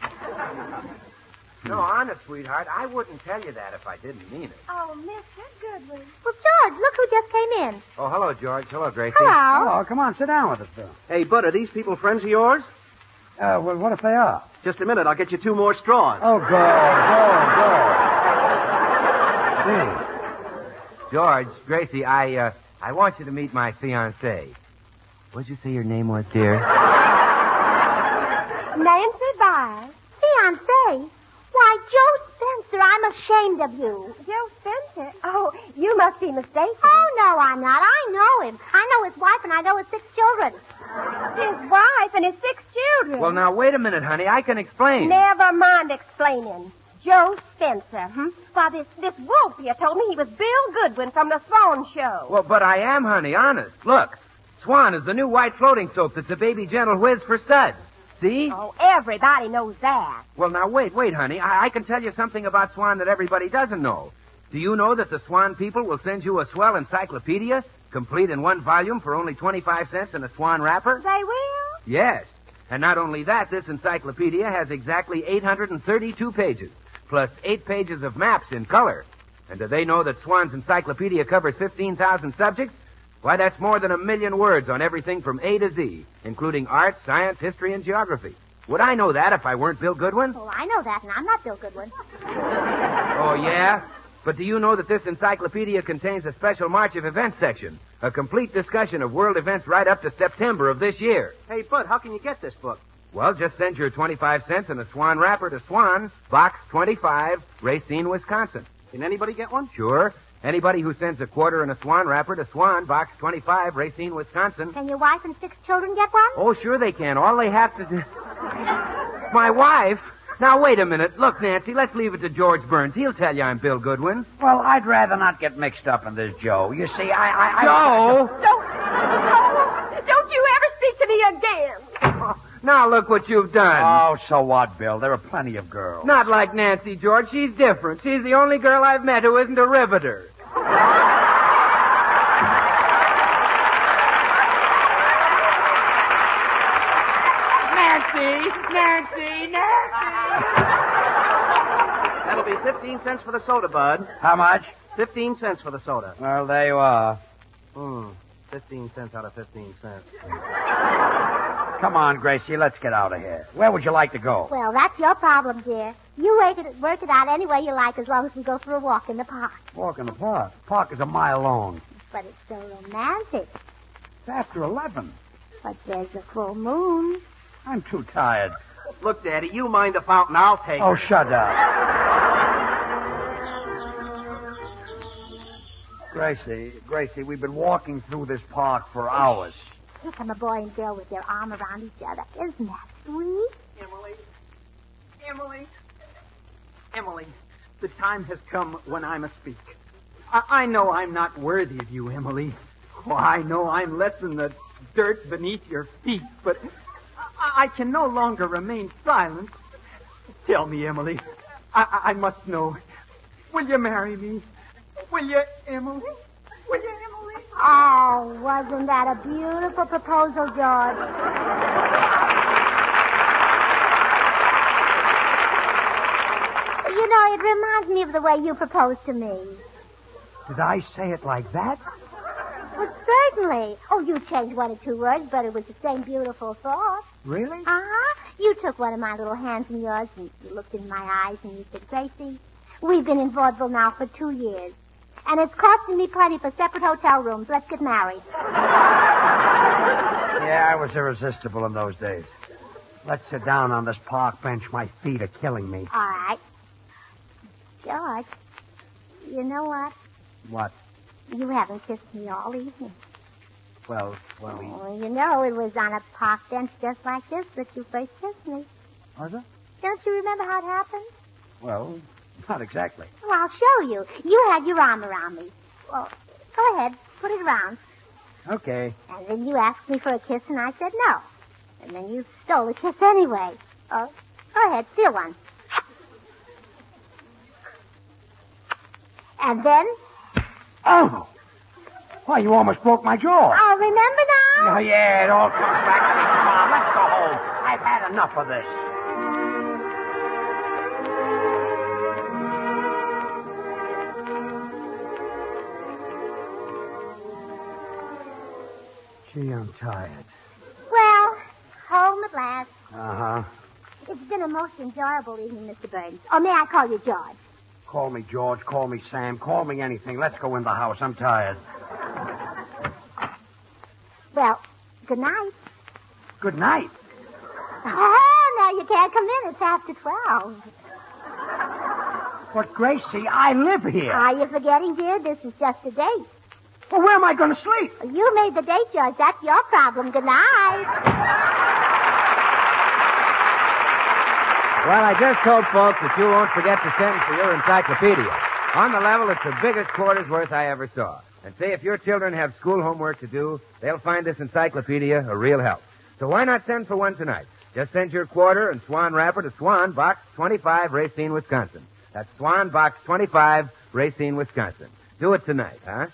No, honest, sweetheart, I wouldn't tell you that if I didn't mean it. Oh, Mr. Goodwin. Well, George, look who just came in. Oh, hello, George. Hello, Gracie. Oh, come on, sit down with us, Bill. Hey, Bud, are these people friends of yours? Well, what if they are? Just a minute. I'll get you 2 more straws. Oh, go. George, Gracie, I want you to meet my fiancée. What'd you say your name was, dear? Nancy Byers. Fiancé? Why, Joe Spencer, I'm ashamed of you. Joe Spencer? Oh, you must be mistaken. Oh, no, I'm not. I know him. I know his wife, and I know his 6 children. His wife and his 6 children? Well, now, wait a minute, honey. I can explain. Never mind explaining. Joe Spencer, Why, this wolf here told me he was Bill Goodwin from the Swan Show. Well, but I am, honey, honest. Look, Swan is the new white floating soap that's a baby gentle whiz for suds. See? Oh, everybody knows that. Well, now, wait, honey. I can tell you something about Swan that everybody doesn't know. Do you know that the Swan people will send you a swell encyclopedia, complete in 1 volume for only 25 cents in a Swan wrapper? They will? Yes. And not only that, this encyclopedia has exactly 832 pages, plus 8 pages of maps in color. And do they know that Swan's encyclopedia covers 15,000 subjects? Why, that's more than 1 million words on everything from A to Z, including art, science, history, and geography. Would I know that if I weren't Bill Goodwin? Oh, I know that, and I'm not Bill Goodwin. Oh, yeah? But do you know that this encyclopedia contains a special March of Events section? A complete discussion of world events right up to September of this year. Hey, Bud, how can you get this book? Well, just send your 25 cents in a Swan wrapper to Swan, Box 25, Racine, Wisconsin. Can anybody get one? Sure. Anybody who sends a quarter in a Swan wrapper to Swan, Box 25, Racine, Wisconsin. Can your wife and 6 children get one? Oh, sure they can. All they have to do... My wife? Now, wait a minute. Look, Nancy, let's leave it to George Burns. He'll tell you I'm Bill Goodwin. Well, I'd rather not get mixed up in this, Joe. You see, I... Joe! Don't you ever speak to me again. Now look what you've done. Oh, so what, Bill? There are plenty of girls. Not like Nancy, George. She's different. She's the only girl I've met who isn't a riveter. Nancy. That'll be 15 cents for the soda, Bud. How much? 15 cents for the soda. Well, there you are. 15 cents out of 15 cents. Come on, Gracie, let's get out of here. Where would you like to go? Well, that's your problem, dear. You work it out any way you like as long as we go for a walk in the park. Walk in the park. Park is a mile long. But it's so romantic. It's after 11. But there's a full moon. I'm too tired. Look, Daddy, you mind the fountain, I'll take Oh, it. shut up. Gracie, we've been walking through this park for hours. Here come a boy and girl with their arm around each other. Isn't that sweet? Emily, the time has come when I must speak. I know I'm not worthy of you, Emily. Oh, I know I'm less than the dirt beneath your feet, but I can no longer remain silent. Tell me, Emily. I must know. Will you marry me? Will you, Emily? Will you, Emily? Oh, wasn't that a beautiful proposal, George? You know, it reminds me of the way you proposed to me. Did I say it like that? Well, certainly. Oh, you changed 1 or 2 words, but it was the same beautiful thought. Really? Uh-huh. You took one of my little hands in yours, and you looked in my eyes, and you said, Gracie, we've been in vaudeville now for 2 years, and it's costing me plenty for separate hotel rooms. Let's get married. Yeah, I was irresistible in those days. Let's sit down on this park bench. My feet are killing me. All right. George, you know what? What? You haven't kissed me all evening. Well, Oh, you know, it was on a park bench just like this that you first kissed me. Was it? Don't you remember how it happened? Well, not exactly. Well, I'll show you. You had your arm around me. Well, go ahead. Put it around. Okay. And then you asked me for a kiss, and I said no. And then you stole the kiss anyway. Oh, go ahead. Steal one. And then... Oh! Why, you almost broke my jaw. Oh, remember now? Oh, yeah, it all comes back to me. Come on, let's go home. I've had enough of this. Gracie, I'm tired. Well, home at last. Uh-huh. It's been a most enjoyable evening, Mr. Burns. Or may I call you George? Call me George, call me Sam, call me anything. Let's go in the house. I'm tired. Well, good night. Good night. Oh, now you can't come in. It's after 12. But, Gracie, I live here. Are you forgetting, dear? This is just a date. Well, where am I going to sleep? You made the date, George. That's your problem. Good night. Well, I just hope, folks, that you won't forget to send for your encyclopedia. On the level, it's the biggest quarter's worth I ever saw. And say, if your children have school homework to do, they'll find this encyclopedia a real help. So why not send for one tonight? Just send your quarter and Swan wrapper to Swan, Box 25, Racine, Wisconsin. That's Swan, Box 25, Racine, Wisconsin. Do it tonight, huh?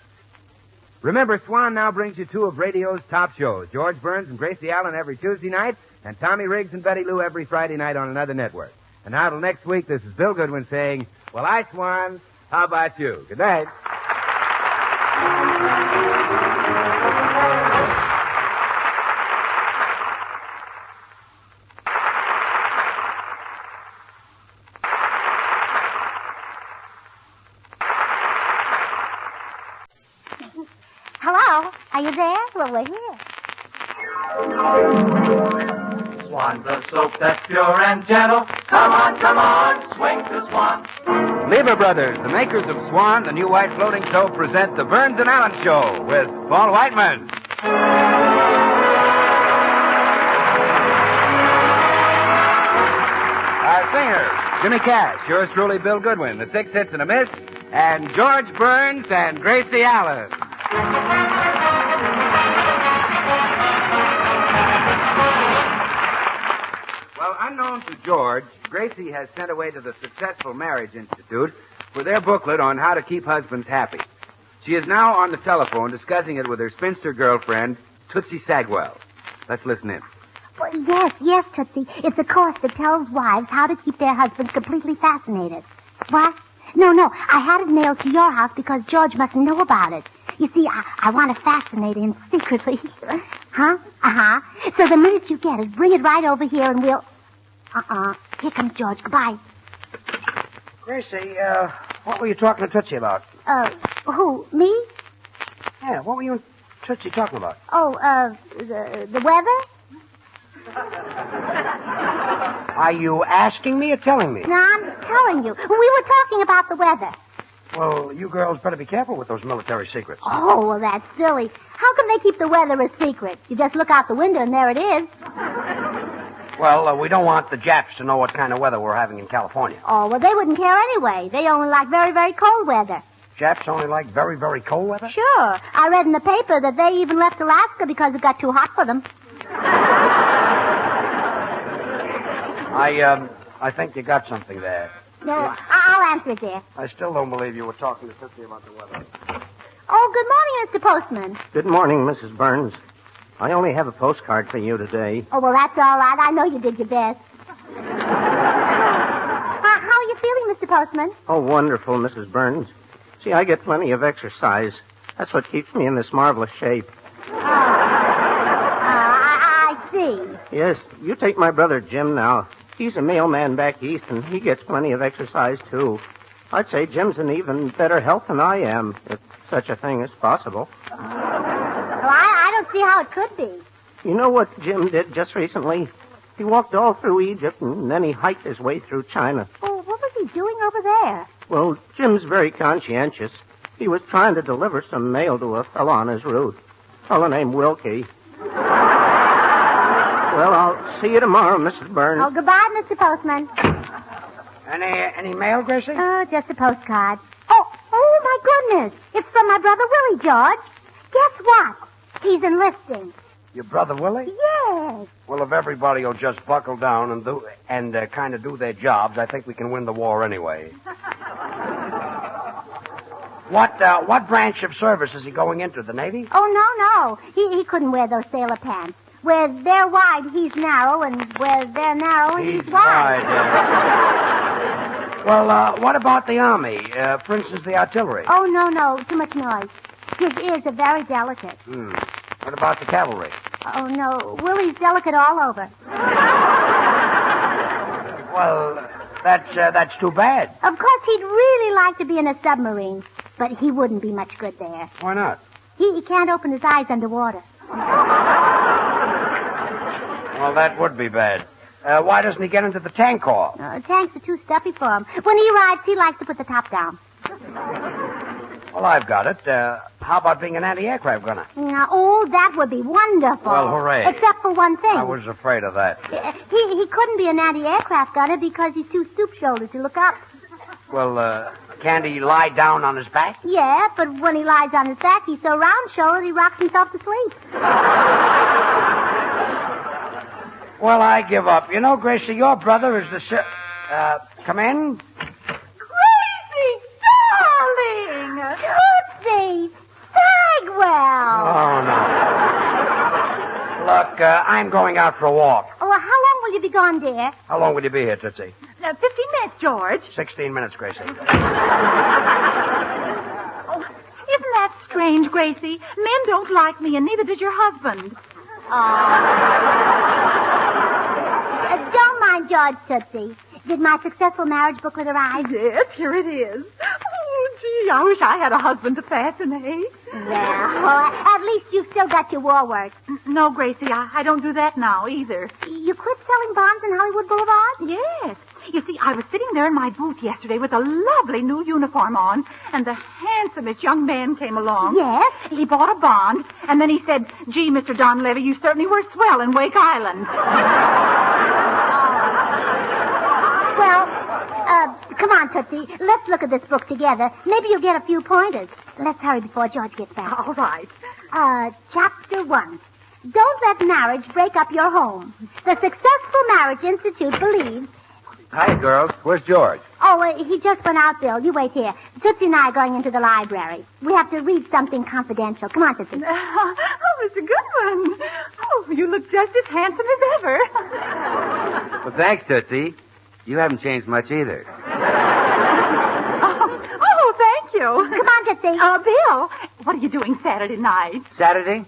Remember, Swan now brings you two of radio's top shows, George Burns and Gracie Allen every Tuesday night, and Tommy Riggs and Betty Lou every Friday night on another network. And now till next week, this is Bill Goodwin saying, well, I, Swan, how about you? Good night. Hello? Are you there? Well, we're here. Swan, the soap that's pure and gentle. Come on, swing to Swan. Lever Brothers, the makers of Swan, the new white floating soap, present the Burns and Allen Show with Paul Whiteman. Our singers, Jimmy Cash, yours truly, Bill Goodwin, the Six Hits and a Miss, and George Burns and Gracie Allen. Well, unknown to George, Gracie has sent away to the Successful Marriage Institute for their booklet on how to keep husbands happy. She is now on the telephone discussing it with her spinster girlfriend, Tootsie Sagwell. Let's listen in. Well, yes, Tootsie. It's a course that tells wives how to keep their husbands completely fascinated. What? No. I had it mailed to your house because George mustn't know about it. You see, I want to fascinate him secretly. Huh? Uh-huh. So the minute you get it, bring it right over here and we'll... Here comes George. Goodbye. Gracie, what were you talking to Tootsie about? Who? Me? Yeah, what were you and Tootsie talking about? The weather? Are you asking me or telling me? No, I'm telling you. We were talking about the weather. Well, you girls better be careful with those military secrets. Oh, well, that's silly. How can they keep the weather a secret? You just look out the window and there it is. Well, we don't want the Japs to know what kind of weather we're having in California. Oh, well, they wouldn't care anyway. They only like very, very cold weather. Japs only like very, very cold weather? Sure. I read in the paper that they even left Alaska because it got too hot for them. I think you got something there. No, I'll answer it, dear. I still don't believe you were talking to Tootsie about the weather. Oh, good morning, Mr. Postman. Good morning, Mrs. Burns. I only have a postcard for you today. Oh, well, that's all right. I know you did your best. How are you feeling, Mr. Postman? Oh, wonderful, Mrs. Burns. See, I get plenty of exercise. That's what keeps me in this marvelous shape. I see. Yes, you take my brother Jim now. He's a mailman back east, and he gets plenty of exercise, too. I'd say Jim's in even better health than I am, if such a thing is possible. Well, I don't see how it could be. You know what Jim did just recently? He walked all through Egypt, and then he hiked his way through China. Oh, what was he doing over there? Well, Jim's very conscientious. He was trying to deliver some mail to a fellow on his route. A fellow named Wilkie. Well, I'll see you tomorrow, Mrs. Burns. Oh, goodbye, Mr. Postman. Any mail, Gracie? Oh, just a postcard. Oh, my goodness. It's from my brother Willie, George. Guess what? He's enlisting. Your brother Willie? Yes. Well, if everybody will just buckle down and kind of do their jobs, I think we can win the war anyway. What branch of service is he going into? The Navy? Oh, no. He couldn't wear those sailor pants. Where they're wide, he's narrow, and where they're narrow, he's wide. Well, what about the Army? For instance, the artillery? Oh, no. Too much noise. His ears are very delicate. What about the cavalry? Oh, no. Willie's delicate all over. Well, that's too bad. Of course, he'd really like to be in a submarine, but he wouldn't be much good there. Why not? He can't open his eyes underwater. Well, that would be bad. Why doesn't he get into the tank car? Tanks are too stuffy for him. When he rides, he likes to put the top down. Well, I've got it. How about being an anti-aircraft gunner? Oh, that would be wonderful. Well, hooray. Except for one thing. I was afraid of that. He couldn't be an anti-aircraft gunner because he's too stoop-shouldered to look up. Well, can't he lie down on his back? Yeah, but when he lies on his back, he's so round-shouldered he rocks himself to sleep. Well, I give up. You know, Gracie, your brother is the... come in. Gracie, darling! Tootsie! Sagwell! Oh, no. Look, I'm going out for a walk. Oh, well, how long will you be gone, dear? How long will you be here, Tootsie? 15 minutes, George. 16 minutes, Gracie. Oh, isn't that strange, Gracie? Men don't like me, and neither does your husband. Don't mind George, Tootsie. Did my successful marriage booklet arrive? Yes, here it is. Oh, gee, I wish I had a husband to fascinate. Well, at least you've still got your war work. No, Gracie, I don't do that now, either. You quit selling bonds in Hollywood Boulevard? Yes. You see, I was sitting there in my booth yesterday with a lovely new uniform on, and the handsomest young man came along. Yes? He bought a bond, and then he said, "Gee, Mr. Don Levy, you certainly were swell in Wake Island." Well, come on, Tootsie. Let's look at this book together. Maybe you'll get a few pointers. Let's hurry before George gets back. All right. Chapter 1. Don't let marriage break up your home. The Successful Marriage Institute believes... Hi, girls. Where's George? Oh, he just went out, Bill. You wait here. Tootsie and I are going into the library. We have to read something confidential. Come on, Tootsie. Oh, Mr. Goodwin. Oh, you look just as handsome as ever. Well, thanks, Tootsie. You haven't changed much either. Oh, thank you. Come on, Tootsie. Bill, what are you doing Saturday night? Saturday?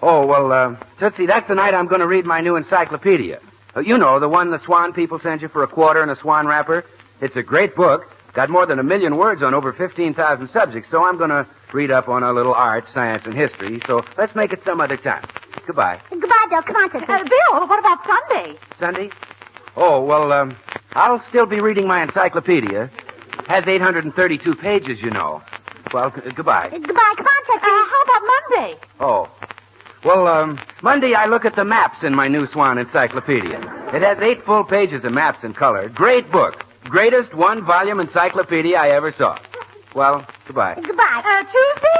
Oh, well, Tootsie, that's the night I'm going to read my new encyclopedia. You know, the one the Swan people send you for a quarter in a Swan wrapper. It's a great book. Got more than 1 million words on over 15,000 subjects, so I'm going to read up on a little art, science, and history. So let's make it some other time. Goodbye. Goodbye, Bill. Come on, Tootsie. Bill, what about Sunday? Sunday? Oh, well, I'll still be reading my encyclopedia. Has 832 pages, you know. Well, goodbye. Goodbye. Come on, Tootsie. How about Monday? Oh. Well, Monday I look at the maps in my new Swan encyclopedia. It has 8 full pages of maps in color. Great book. Greatest 1-volume encyclopedia I ever saw. Well, goodbye. Goodbye. Tuesday?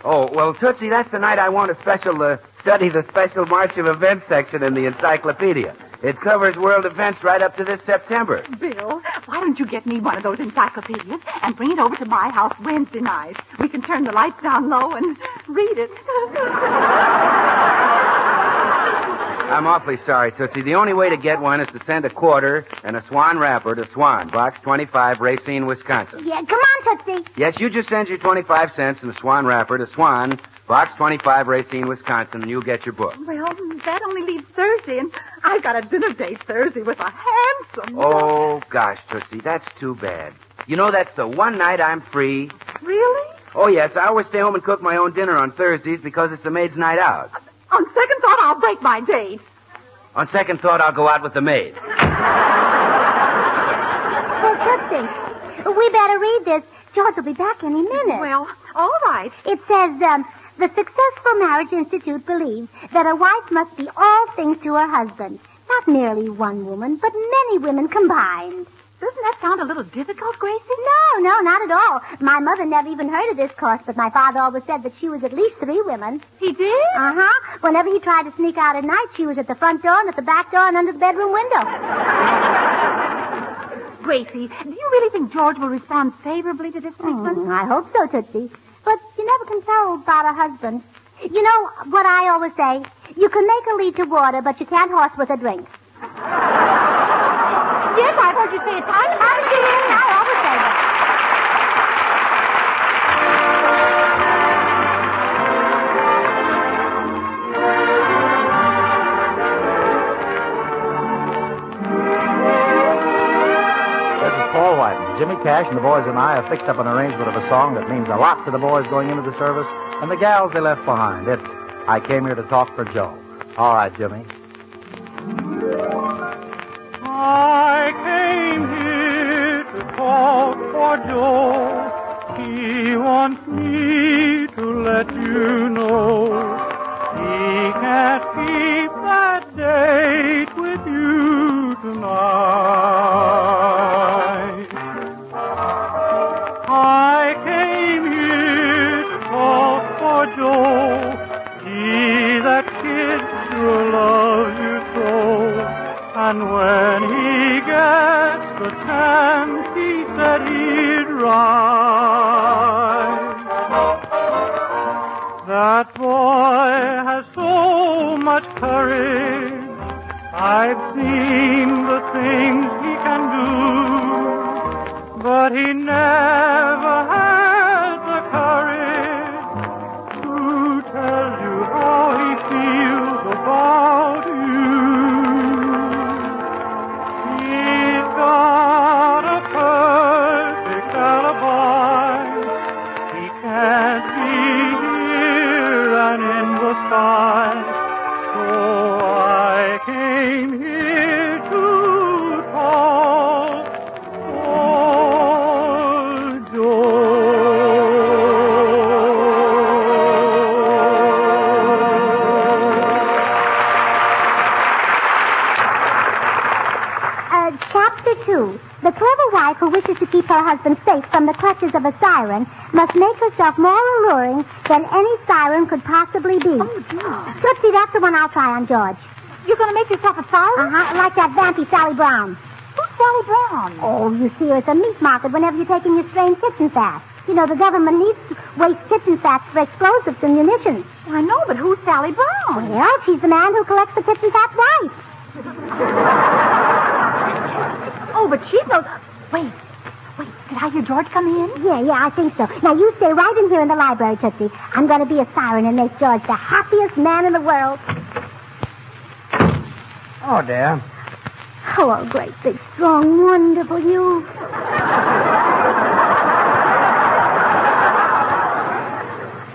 Oh, well, Tootsie, that's the night I want to study the special March of Events section in the encyclopedia. It covers world events right up to this September. Bill, why don't you get me one of those encyclopedias and bring it over to my house Wednesday night? We can turn the lights down low and read it. I'm awfully sorry, Tootsie. The only way to get one is to send a quarter and a Swan wrapper to Swan, Box 25, Racine, Wisconsin. Yeah, come on, Tootsie. Yes, you just send your 25 cents and a Swan wrapper to Swan, Box 25, Racine, Wisconsin, and you'll get your book. Well, that only leaves Thursday, and I've got a dinner date Thursday with a handsome... Oh, gosh, Tootsie, that's too bad. You know, that's the one night I'm free. Really? Oh, yes, I always stay home and cook my own dinner on Thursdays because it's the maid's night out. On second thought, I'll break my date. On second thought, I'll go out with the maid. Well, Tootsie, we better read this. George will be back any minute. Well, all right. It says, the Successful Marriage Institute believes that a wife must be all things to her husband. Not merely one woman, but many women combined. Doesn't that sound a little difficult, Gracie? No, not at all. My mother never even heard of this course, but my father always said that she was at least 3 women. He did? Uh-huh. Whenever he tried to sneak out at night, she was at the front door and at the back door and under the bedroom window. Gracie, do you really think George will respond favorably to this treatment? I hope so, Tootsie. But you never can tell about a husband. You know what I always say? You can make a lead to water, but you can't horse with a drink. Yes, I've heard you say it time and time again. I always say that. Jimmy Cash and the boys and I have fixed up an arrangement of a song that means a lot to the boys going into the service and the gals they left behind. It's I Came Here to Talk for Joe. All right, Jimmy. I came here to talk for Joe. He wants me to let you know he can't keep that date with you tonight. I came here to talk for Joe. He, that kid, sure loves you so. And when he gets the chance, he said he'd ride. That boy has so much courage. I've seen the things he can do, but he never had the courage to tell you how he feels about you. He's got a perfect alibi. He can't be here and in the sky. So I came here to talk for Joe. Chapter 2. The clever wife who wishes to keep her husband safe from the clutches of a siren must make herself more alluring than any siren could possibly be. Oh, dear. Tootsie, that's the one I'll try on George. You're going to make yourself a siren? Uh-huh, like that vampy Sally Brown. Who's Sally Brown? Oh, you see her at the meat market whenever you're taking your strained kitchen fat. You know, the government needs to waste kitchen fats for explosives and munitions. I know, but who's Sally Brown? Well, she's the man who collects the kitchen fat wife. Oh, but she knows... Wait, did I hear George come in? Yeah, I think so. Now, you stay right in here in the library, Tootsie. I'm going to be a siren and make George the happiest man in the world. Oh, dear. Oh, great, big, strong, wonderful you.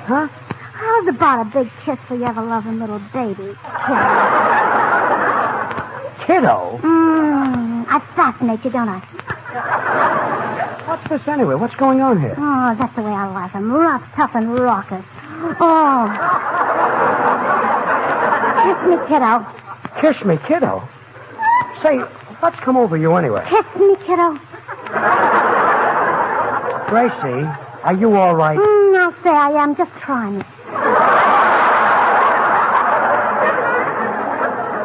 Huh? How's about a big kiss for your ever-loving little baby? Kiddo? I fascinate you, don't I? What's this anyway? What's going on here? Oh, that's the way I like him. Rough, tough, and raucous. Oh. Kiss me, kiddo. Kiss me, kiddo? Say, what's come over you anyway? Kiss me, kiddo. Gracie, are you all right? I'll say I am. Just try me.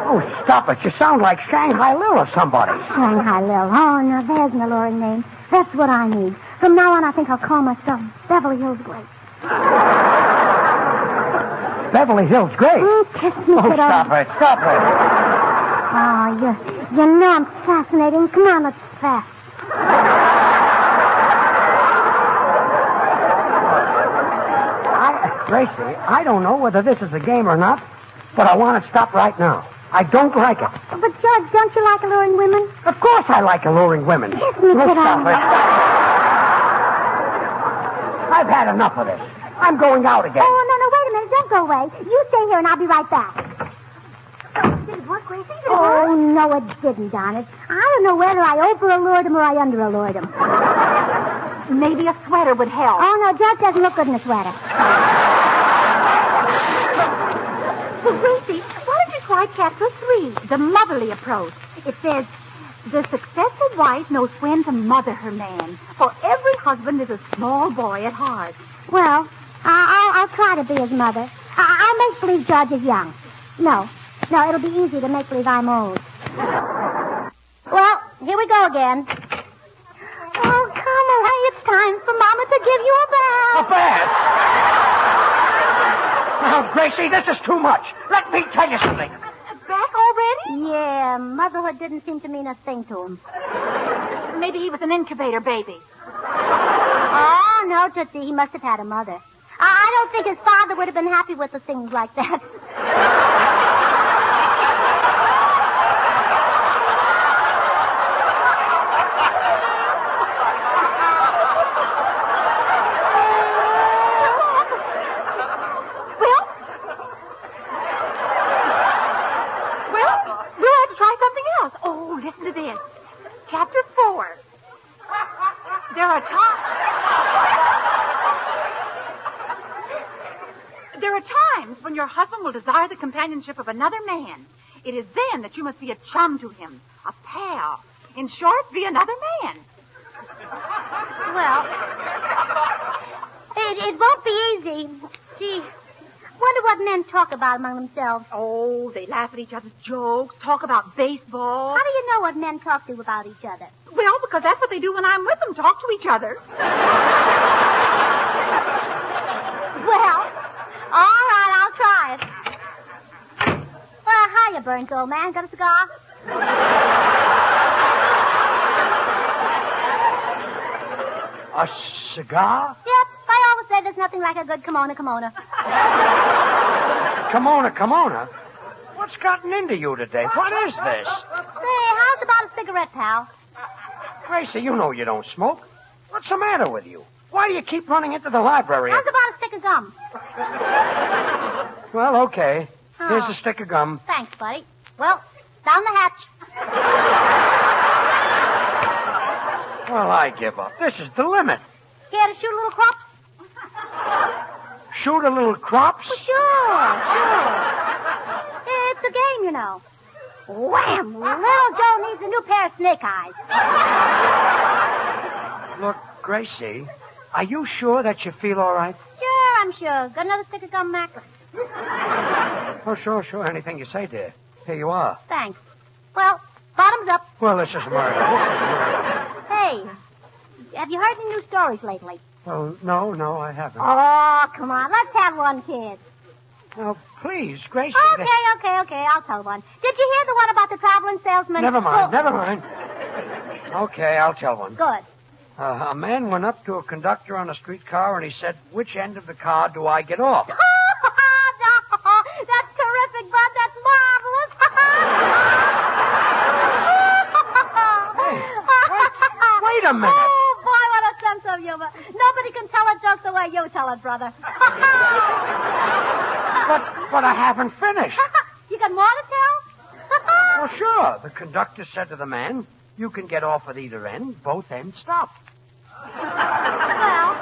Oh, stop it. You sound like Shanghai Lil or somebody. Shanghai Lil. Oh, no, there's an alluring name. That's what I need. From now on, I think I'll call myself Beverly Hills Grace. Beverly Hills Grace? Kiss me, Oh, kiddo. stop it. Stop it. Oh, you know I'm fascinating. Come on, let's fast. Gracie, I don't know whether this is a game or not, but I want to stop right now. I don't like it. But, George, don't you like alluring women? Of course I like alluring women. Kiss me, kiddo. Stop it. I've had enough of this. I'm going out again. Oh, no, wait a minute. Don't go away. You stay here and I'll be right back. Did it work, Gracie? Oh, no, it didn't, darn it. I don't know whether I over-allured him or I under-allured him. Maybe a sweater would help. Oh, no, George doesn't look good in a sweater. Well, Gracie, why don't you try chapter 3, the motherly approach? It says, the successful wife knows when to mother her man, for every husband is a small boy at heart. Well, I'll try to be his mother. I'll make believe George is young. No, it'll be easy to make believe I'm old. Well, here we go again. Oh, come away. It's time for Mama to give you a bath. A bath? Now, Gracie, this is too much. Let me tell you something. Back already? Yeah, motherhood didn't seem to mean a thing to him. Maybe he was an incubator baby. Oh, no, Tootsie, he must have had a mother. I don't think his father would have been happy with the things like that. this. Chapter 4. There are times when your husband will desire the companionship of another man. It is then that you must be a chum to him, a pal. In short, be another man. Well, it won't be easy. Gee, wonder what men talk about among themselves. Oh, they laugh at each other's jokes, talk about baseball. How do you know what men talk to about each other? Well, because that's what they do when I'm with them, talk to each other. Well, all right, I'll try it. Well, hiya, Burns, old man. Got a cigar? A cigar? Yep, I always say there's nothing like a good kimono. Kimono? What's gotten into you today? What is this? Say, how's about a cigarette, pal? Gracie, you know you don't smoke. What's the matter with you? Why do you keep running into the library? How's about a stick of gum? Well, okay. Oh. Here's a stick of gum. Thanks, buddy. Well, down the hatch. Well, I give up. This is the limit. Care to shoot a little crops? Shoot a little crops? Well, sure. It's a game, you know. Wham! Little Joe needs a new pair of snake eyes. Look, Gracie, are you sure that you feel all right? Sure, I'm sure. Got another stick of gum, Mac? Oh, sure. Anything you say, dear. Here you are. Thanks. Well, bottoms up. Well, this is murder. Hey, have you heard any new stories lately? Well, no, I haven't. Oh, come on. Let's have one, kid. Now, please, Gracie. Okay. I'll tell one. Did you hear the one about the traveling salesman? Never mind. Okay, I'll tell one. Good. A man went up to a conductor on a streetcar and he said, "Which end of the car do I get off?" No, that's terrific, Bud. That's marvelous. Wait a minute. Oh, boy, what a sense of humor. Nobody can tell a joke the way you tell it, brother. But I haven't finished. You got more to tell? Well, sure. The conductor said to the man, "You can get off at either end. Both ends stop." Well,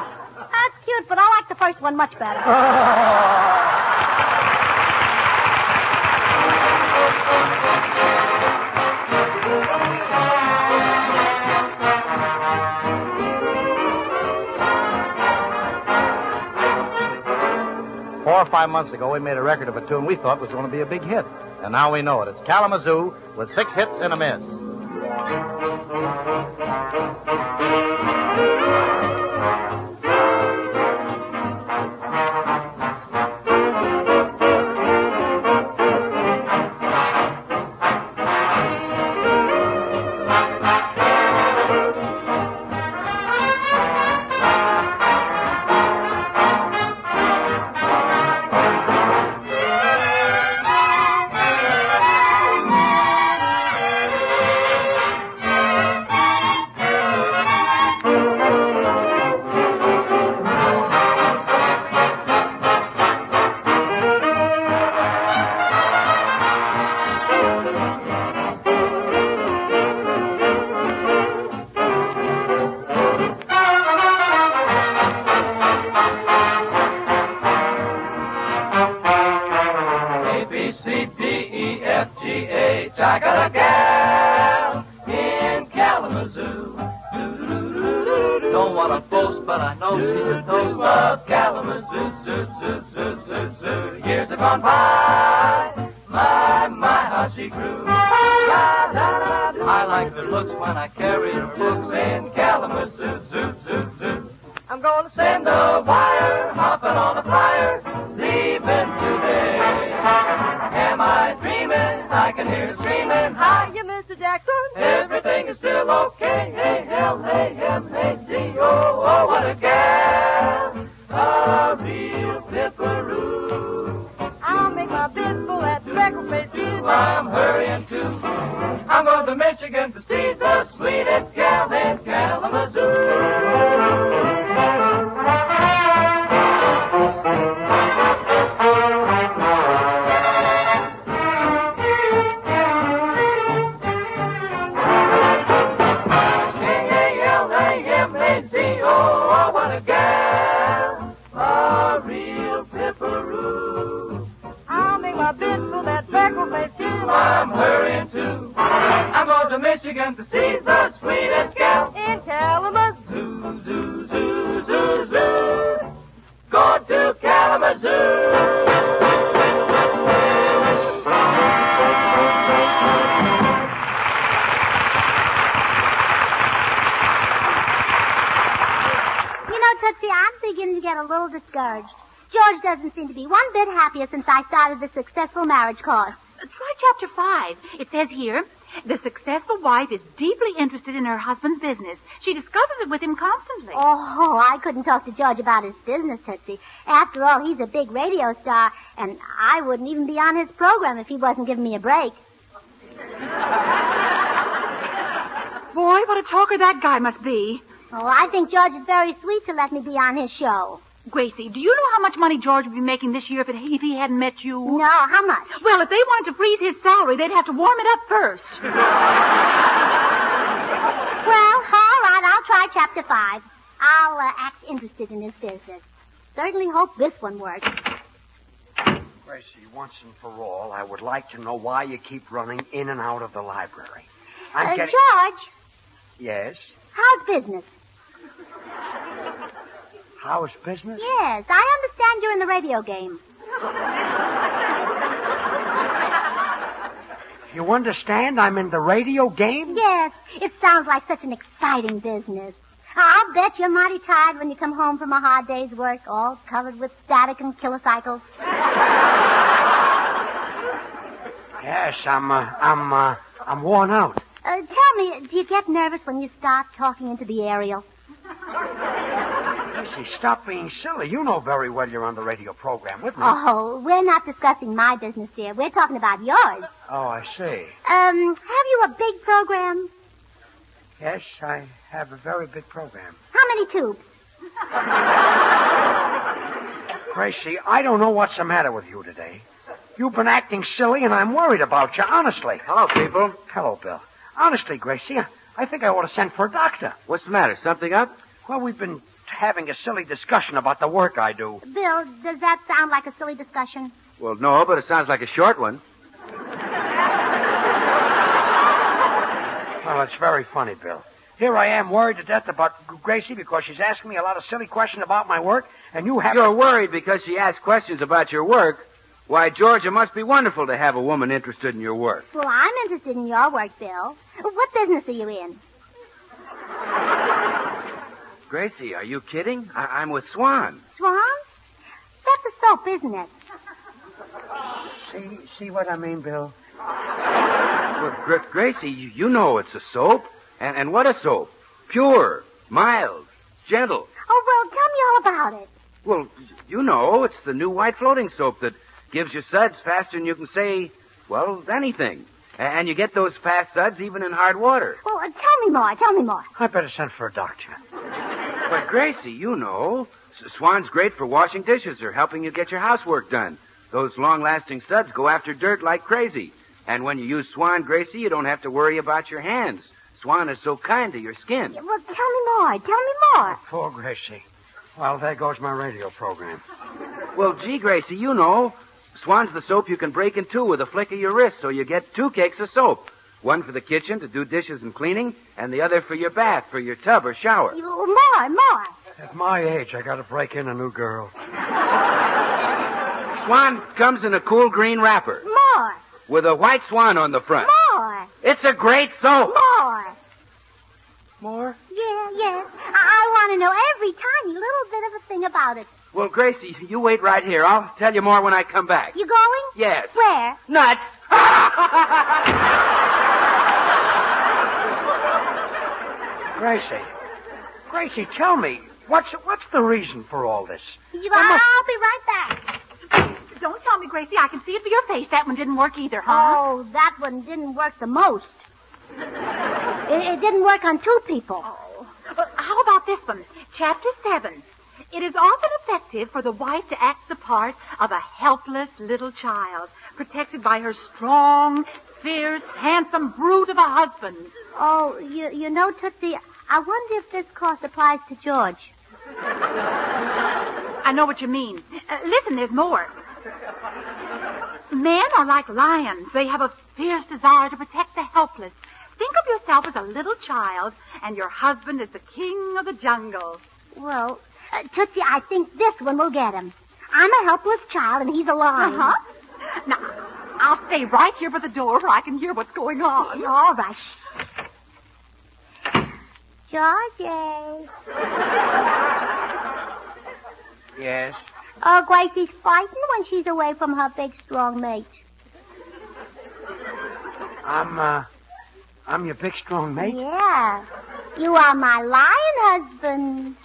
that's cute, but I like the first one much better. 4 or 5 months ago, we made a record of a tune we thought was going to be a big hit. And now we know it. It's Kalamazoo with 6 hits and a miss. I got a gal in Kalamazoo. Don't want to boast, but I know she's a toast of Kalamazoo. Zoo, zoo, zoo, zoo, zoo. Years have gone by. My, how she grew. I like her looks when I carry her books in Kalamazoo. Zoo, zoo, zoo. I'm going to send a wire, hopping on a flyer, leaving today. Am I dreaming? I can hear her screaming. Hiya, Mr. Jackson. Everything is still okay. Hey, hell, hey, him, hey, gee, oh, what a gal. A real pipperoo. I'll make my bid for that freckle-faced kid. I'm hurrying too. I'm going to Michigan to see the sweetest gal in Kalamazoo. Michigan to see the sweetest gal. In Kalamazoo. Zoo, zoo, zoo, zoo, zoo. Go to Kalamazoo. Tootsie, I'm beginning to get a little discouraged. George doesn't seem to be one bit happier since I started the Successful Marriage course. Try chapter 5. It says here, the successful wife is deeply interested in her husband's business. She discusses it with him constantly. Oh, I couldn't talk to George about his business, Tootsie. After all, he's a big radio star, and I wouldn't even be on his program if he wasn't giving me a break. Boy, what a talker that guy must be. Oh, I think George is very sweet to let me be on his show. Gracie, do you know how much money George would be making this year if he hadn't met you? No, how much? Well, if they wanted to freeze his salary, they'd have to warm it up first. Well, all right, I'll try chapter 5. I'll act interested in his business. Certainly hope this one works. Gracie, once and for all, I would like to know why you keep running in and out of the library. George? Yes? How's business? How's business? Yes, I understand you're in the radio game. You understand I'm in the radio game? Yes, it sounds like such an exciting business. I'll bet you're mighty tired when you come home from a hard day's work, all covered with static and kilocycles. Yes, I'm worn out. Tell me, do you get nervous when you start talking into the aerial? Gracie, stop being silly. You know very well you're on the radio program with me. Oh, we're not discussing my business, dear. We're talking about yours. Oh, I see. Have you a big program? Yes, I have a very big program. How many tubes? Gracie, I don't know what's the matter with you today. You've been acting silly, and I'm worried about you, honestly. Hello, people. Hello, Bill. Honestly, Gracie, I think I ought to send for a doctor. What's the matter? Something up? Well, we've been having a silly discussion about the work I do. Bill, does that sound like a silly discussion? Well, no, but it sounds like a short one. Well, it's very funny, Bill. Here I am worried to death about Gracie because she's asking me a lot of silly questions about my work, and you have... You're worried because she asked questions about your work? Why, George, it must be wonderful to have a woman interested in your work. Well, I'm interested in your work, Bill. What business are you in? Gracie, are you kidding? I'm with Swan. Swan? That's a soap, isn't it? See what I mean, Bill? Well, Gracie, you know it's a soap. And what a soap. Pure, mild, gentle. Oh, well, tell me all about it. Well, you know, it's the new white floating soap that gives you suds faster than you can say, well, anything. And you get those fast suds even in hard water. Well, tell me more. I better send for a doctor. But, Gracie, you know, Swan's great for washing dishes or helping you get your housework done. Those long-lasting suds go after dirt like crazy. And when you use Swan, Gracie, you don't have to worry about your hands. Swan is so kind to your skin. Well, tell me more. Poor Gracie. Well, there goes my radio program. Well, gee, Gracie, you know, Swan's the soap you can break in two with a flick of your wrist, so you get 2 cakes of soap. One for the kitchen to do dishes and cleaning, and the other for your bath, for your tub or shower. More. At my age, I gotta break in a new girl. Swan comes in a cool green wrapper. More. With a white swan on the front. More. It's a great soap. More. Yes. I want to know every tiny little bit of a thing about it. Well, Gracie, you wait right here. I'll tell you more when I come back. You going? Yes. Where? Nuts. Gracie, tell me, what's the reason for all this? I'll be right back. Don't tell me, Gracie. I can see it for your face. That one didn't work either, huh? Oh, that one didn't work the most. It didn't work on 2 people. Oh. Well, how about this one? Chapter 7. It is often effective for the wife to act the part of a helpless little child, protected by her strong, fierce, handsome brute of a husband. Oh, you know, Tootsie, I wonder if this course applies to George. I know what you mean. Listen, there's more. Men are like lions. They have a fierce desire to protect the helpless, Think of yourself as a little child, and your husband is the king of the jungle. Well, Tootsie, I think this one will get him. I'm a helpless child, and he's a lion. Uh-huh. Now, I'll stay right here by the door where I can hear what's going on. All right. Georgie. Yes? Oh, Gracie's fighting when she's away from her big, strong mate. I'm your big, strong mate? Yeah. You are my lion husband.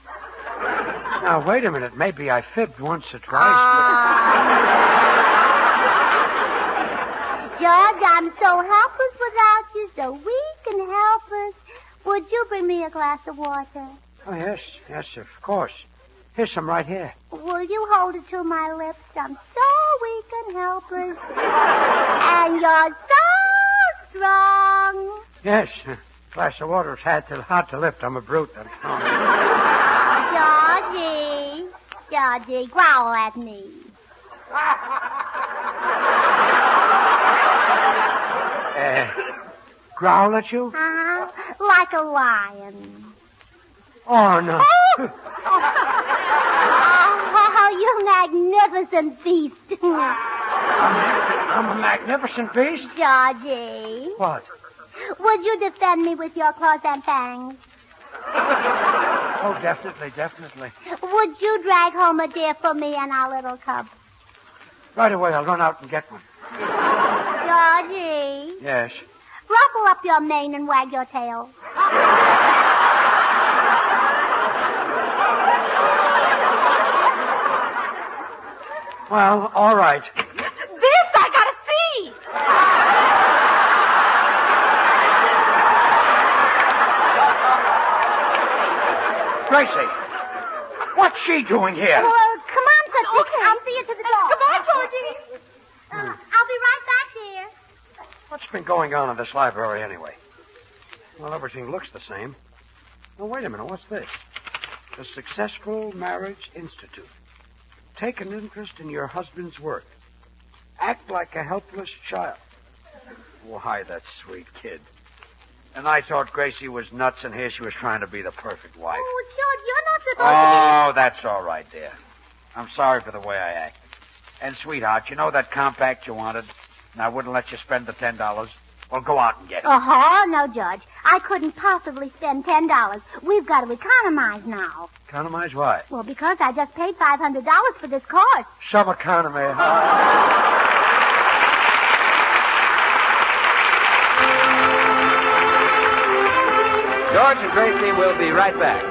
Now, wait a minute. Maybe I fibbed once or twice. George, I'm so helpless without you, so weak and helpless. Would you bring me a glass of water? Oh, yes, of course. Here's some right here. Will you hold it to my lips? I'm so weak and helpless. And you're so strong. Yes, a glass of water is hard to lift. I'm a brute. That's all. Georgie, growl at me. Growl at you? Uh-huh. Like a lion. Oh, no. Oh, you magnificent beast. I'm a magnificent beast? Georgie. What? Would you defend me with your claws and fangs? Oh, definitely. Would you drag home a deer for me and our little cub? Right away, I'll run out and get one. Georgie. Yes? Ruffle up your mane and wag your tail. Well, all right. This I gotta see! Gracie, what's she doing here? Well, come on, Tootsie. Okay. I'll see you to the door. Goodbye, Georgie. I'll be right back, dear. What's been going on in this library anyway? Well, everything looks the same. Oh, wait a minute. What's this? The Successful Marriage Institute. Take an interest in your husband's work. Act like a helpless child. Why, that sweet kid. And I thought Gracie was nuts, and here she was trying to be the perfect wife. Oh, George, you're not supposed Oh, that's all right, dear. I'm sorry for the way I acted. And, sweetheart, you know that compact you wanted? And I wouldn't let you spend the $10. Well, go out and get it. Oh, no, George. I couldn't possibly spend $10. We've got to economize now. Economize what? Well, because I just paid $500 for this course. Some economy, George and Gracie will be right back.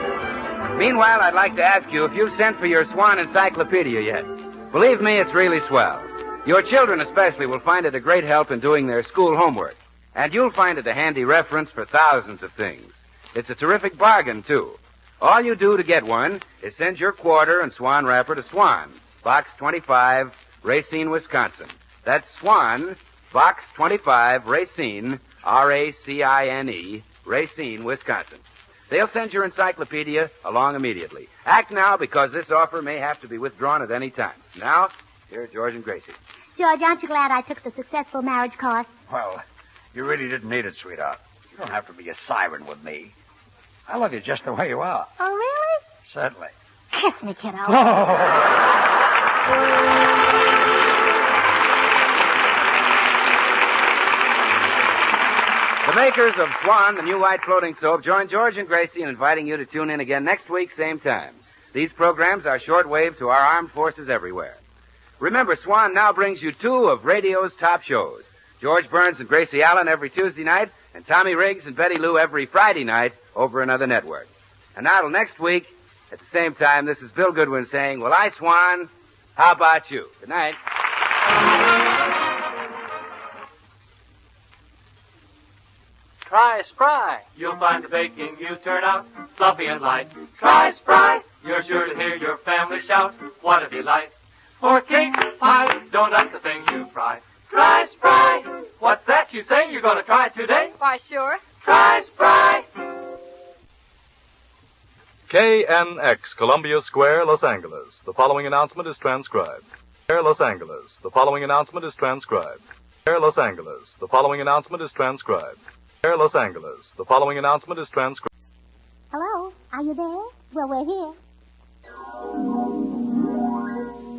Meanwhile, I'd like to ask you if you've sent for your Swan Encyclopedia yet. Believe me, it's really swell. Your children especially will find it a great help in doing their school homework. And you'll find it a handy reference for thousands of things. It's a terrific bargain, too. All you do to get one is send your quarter and Swan wrapper to Swan, Box 25, Racine, Wisconsin. That's Swan, Box 25, Racine, R-A-C-I-N-E, Racine, Wisconsin. They'll send your encyclopedia along immediately. Act now, because this offer may have to be withdrawn at any time. Now, here are George and Gracie. George, aren't you glad I took the Successful Marriage course? Well, you really didn't need it, sweetheart. You don't have to be a siren with me. I love you just the way you are. Oh, really? Certainly. Kiss me, kiddo. The makers of Swan, the new white floating soap, join George and Gracie in inviting you to tune in again next week, same time. These programs are shortwave to our armed forces everywhere. Remember, Swan now brings you two of radio's top shows. George Burns and Gracie Allen every Tuesday night, and Tommy Riggs and Betty Lou every Friday night over another network. And now till next week, at the same time, this is Bill Goodwin saying, well, I, Swan, how about you? Good night. Try Spry. You'll find the baking you turn out fluffy and light. Try Spry. You're sure to hear your family shout, what a delight. For cake, pie, donuts, the things you fry. Try Spry. What's that you say you're going to try today? Why, sure. Try Spry. KNX, Columbia Square, Los Angeles. The following announcement is transcribed. Los Angeles. The following announcement is transcribed. Los Angeles. The following announcement is transcribed. Los Angeles. The following announcement is transcribed. Hello, are you there? Well, we're here.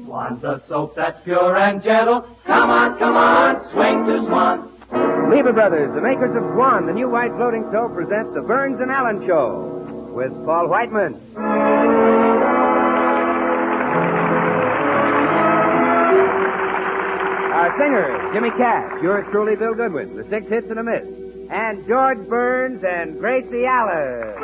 Want a soap that's pure and gentle? Come on, swing to Swan. Lever Brothers, the makers of Swan, the new white floating soap, present the Burns and Allen Show with Paul Whiteman. Our singer, Jimmy Cash, yours truly, Bill Goodwin, the 6 hits and a miss, and George Burns and Gracie Allen.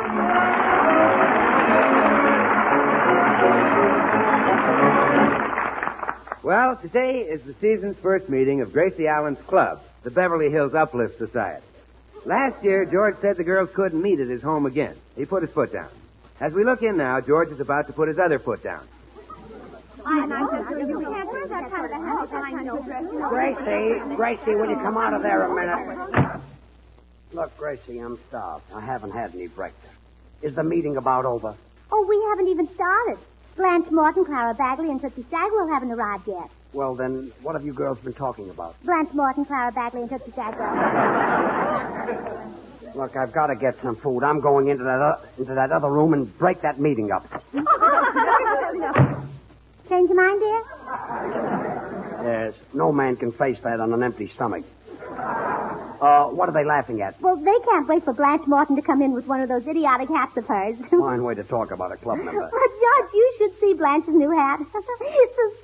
Well, today is the season's first meeting of Gracie Allen's club, the Beverly Hills Uplift Society. Last year, George said the girls couldn't meet at his home again. He put his foot down. As we look in now, George is about to put his other foot down. Gracie, will you come out of there a minute? Look, Gracie, I'm starved. I haven't had any breakfast. Is the meeting about over? Oh, we haven't even started. Blanche Morton, Clara Bagley, and Tootsie Sagwell haven't arrived yet. Well, then, what have you girls been talking about? Blanche Morton, Clara Bagley, and Tootsie Sagwell. Look, I've got to get some food. I'm going into that other room and break that meeting up. Change your mind, dear? Yes, no man can face that on an empty stomach. What are they laughing at? Well, they can't wait for Blanche Morton to come in with one of those idiotic hats of hers. Fine way to talk about a club member. But, George, you should see Blanche's new hat. It's the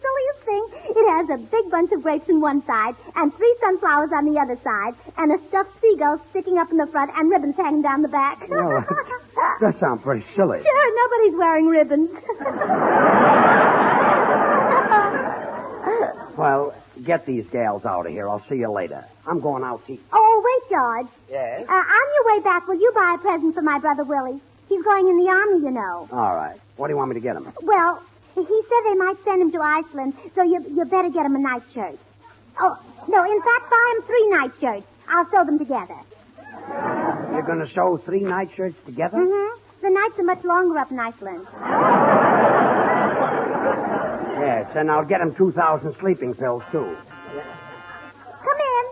silliest thing. It has a big bunch of grapes on one side, and 3 sunflowers on the other side, and a stuffed seagull sticking up in the front, and ribbons hanging down the back. Well, that sounds pretty silly. Sure, nobody's wearing ribbons. Well, get these gals out of here. I'll see you later. I'm going out to eat. Oh, wait, George. Yes? On your way back, will you buy a present for my brother Willie? He's going in the army, you know. All right. What do you want me to get him? Well, he said they might send him to Iceland, so you better get him a nightshirt. Oh, no, in fact, buy him 3 nightshirts. I'll sew them together. You're going to sew 3 nightshirts together? Mm-hmm. The nights are much longer up in Iceland. Yes, and I'll get him 2,000 sleeping pills, too. Come in.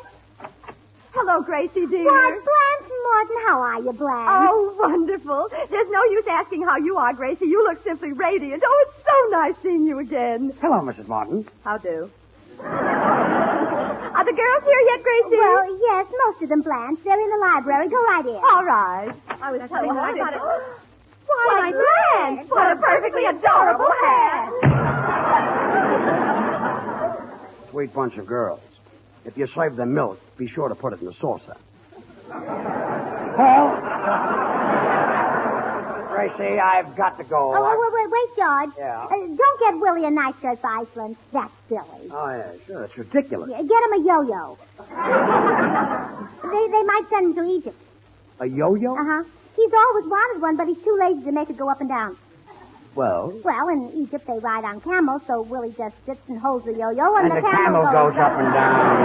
Hello, Gracie, dear. Why, Blanche Morton, how are you, Blanche? Oh, wonderful. There's no use asking how you are, Gracie. You look simply radiant. Oh, it's so nice seeing you again. Hello, Mrs. Martin. How do? Are the girls here yet, Gracie? Well, yes, most of them, Blanche. They're in the library. Go right in. All right. I was telling her about it. Why, Blanche, what a perfectly adorable hat. Sweet bunch of girls. If you serve them milk, be sure to put it in the saucer. Well, Gracie, I've got to go. Oh, wait, George. Yeah? Don't get Willie a nightshirt for Iceland. That's silly. Oh, yeah, sure. It's ridiculous. Yeah, get him a yo-yo. They might send him to Egypt. A yo-yo? Uh-huh. He's always wanted one, but he's too lazy to make it go up and down. Well? Well, in Egypt they ride on camels, so Willie just sits and holds the yo-yo, and the camel goes up and down.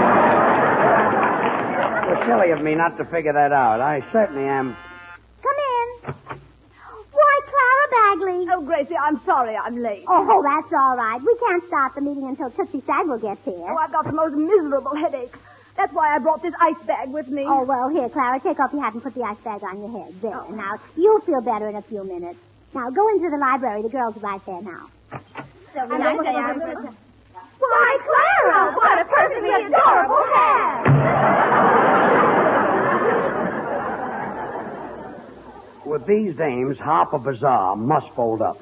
It's silly of me not to figure that out. I certainly am. Come in. Why, Clara Bagley. Oh, Gracie, I'm sorry I'm late. Oh, that's all right. We can't start the meeting until Tootsie Sagwell gets here. Oh, I've got the most miserable headache. That's why I brought this ice bag with me. Oh, well, here, Clara, take off your hat and put the ice bag on your head. There. Oh. Now, you'll feel better in a few minutes. Now, go into the library. The girls are right there now. Why, Clara, what a perfectly adorable hat! With these dames, Harper Bazaar must fold up.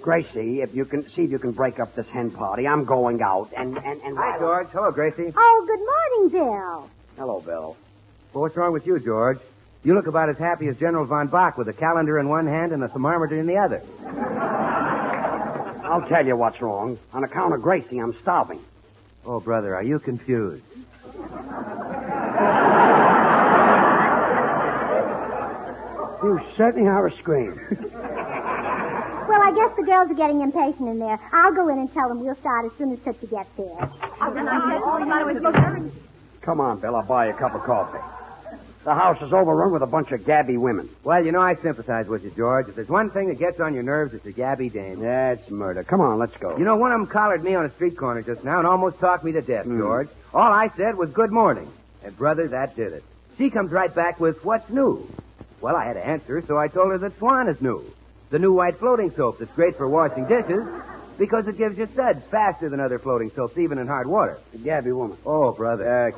Gracie, if you can break up this hen party, I'm going out and Hi, George. Hello, Gracie. Oh, good morning, Bill. Hello, Bill. Well, what's wrong with you, George? You look about as happy as General von Bach with a calendar in one hand and a thermometer in the other. I'll tell you what's wrong. On account of Gracie, I'm starving. Oh, brother, are you confused? You certainly are a scream. Well, I guess the girls are getting impatient in there. I'll go in and tell them we'll start as soon as Tootsie gets there. Come on, Bill. I'll buy you a cup of coffee. The house is overrun with a bunch of gabby women. Well, you know, I sympathize with you, George. If there's one thing that gets on your nerves, it's a gabby dame. Yeah, it's murder. Come on, let's go. You know, one of them collared me on a street corner just now and almost talked me to death, George. All I said was good morning. And, brother, that did it. She comes right back with, what's new? Well, I had to answer, so I told her that Swan is new. The new white floating soap that's great for washing dishes because it gives you suds faster than other floating soaps, even in hard water. The Gabby woman. Oh, brother.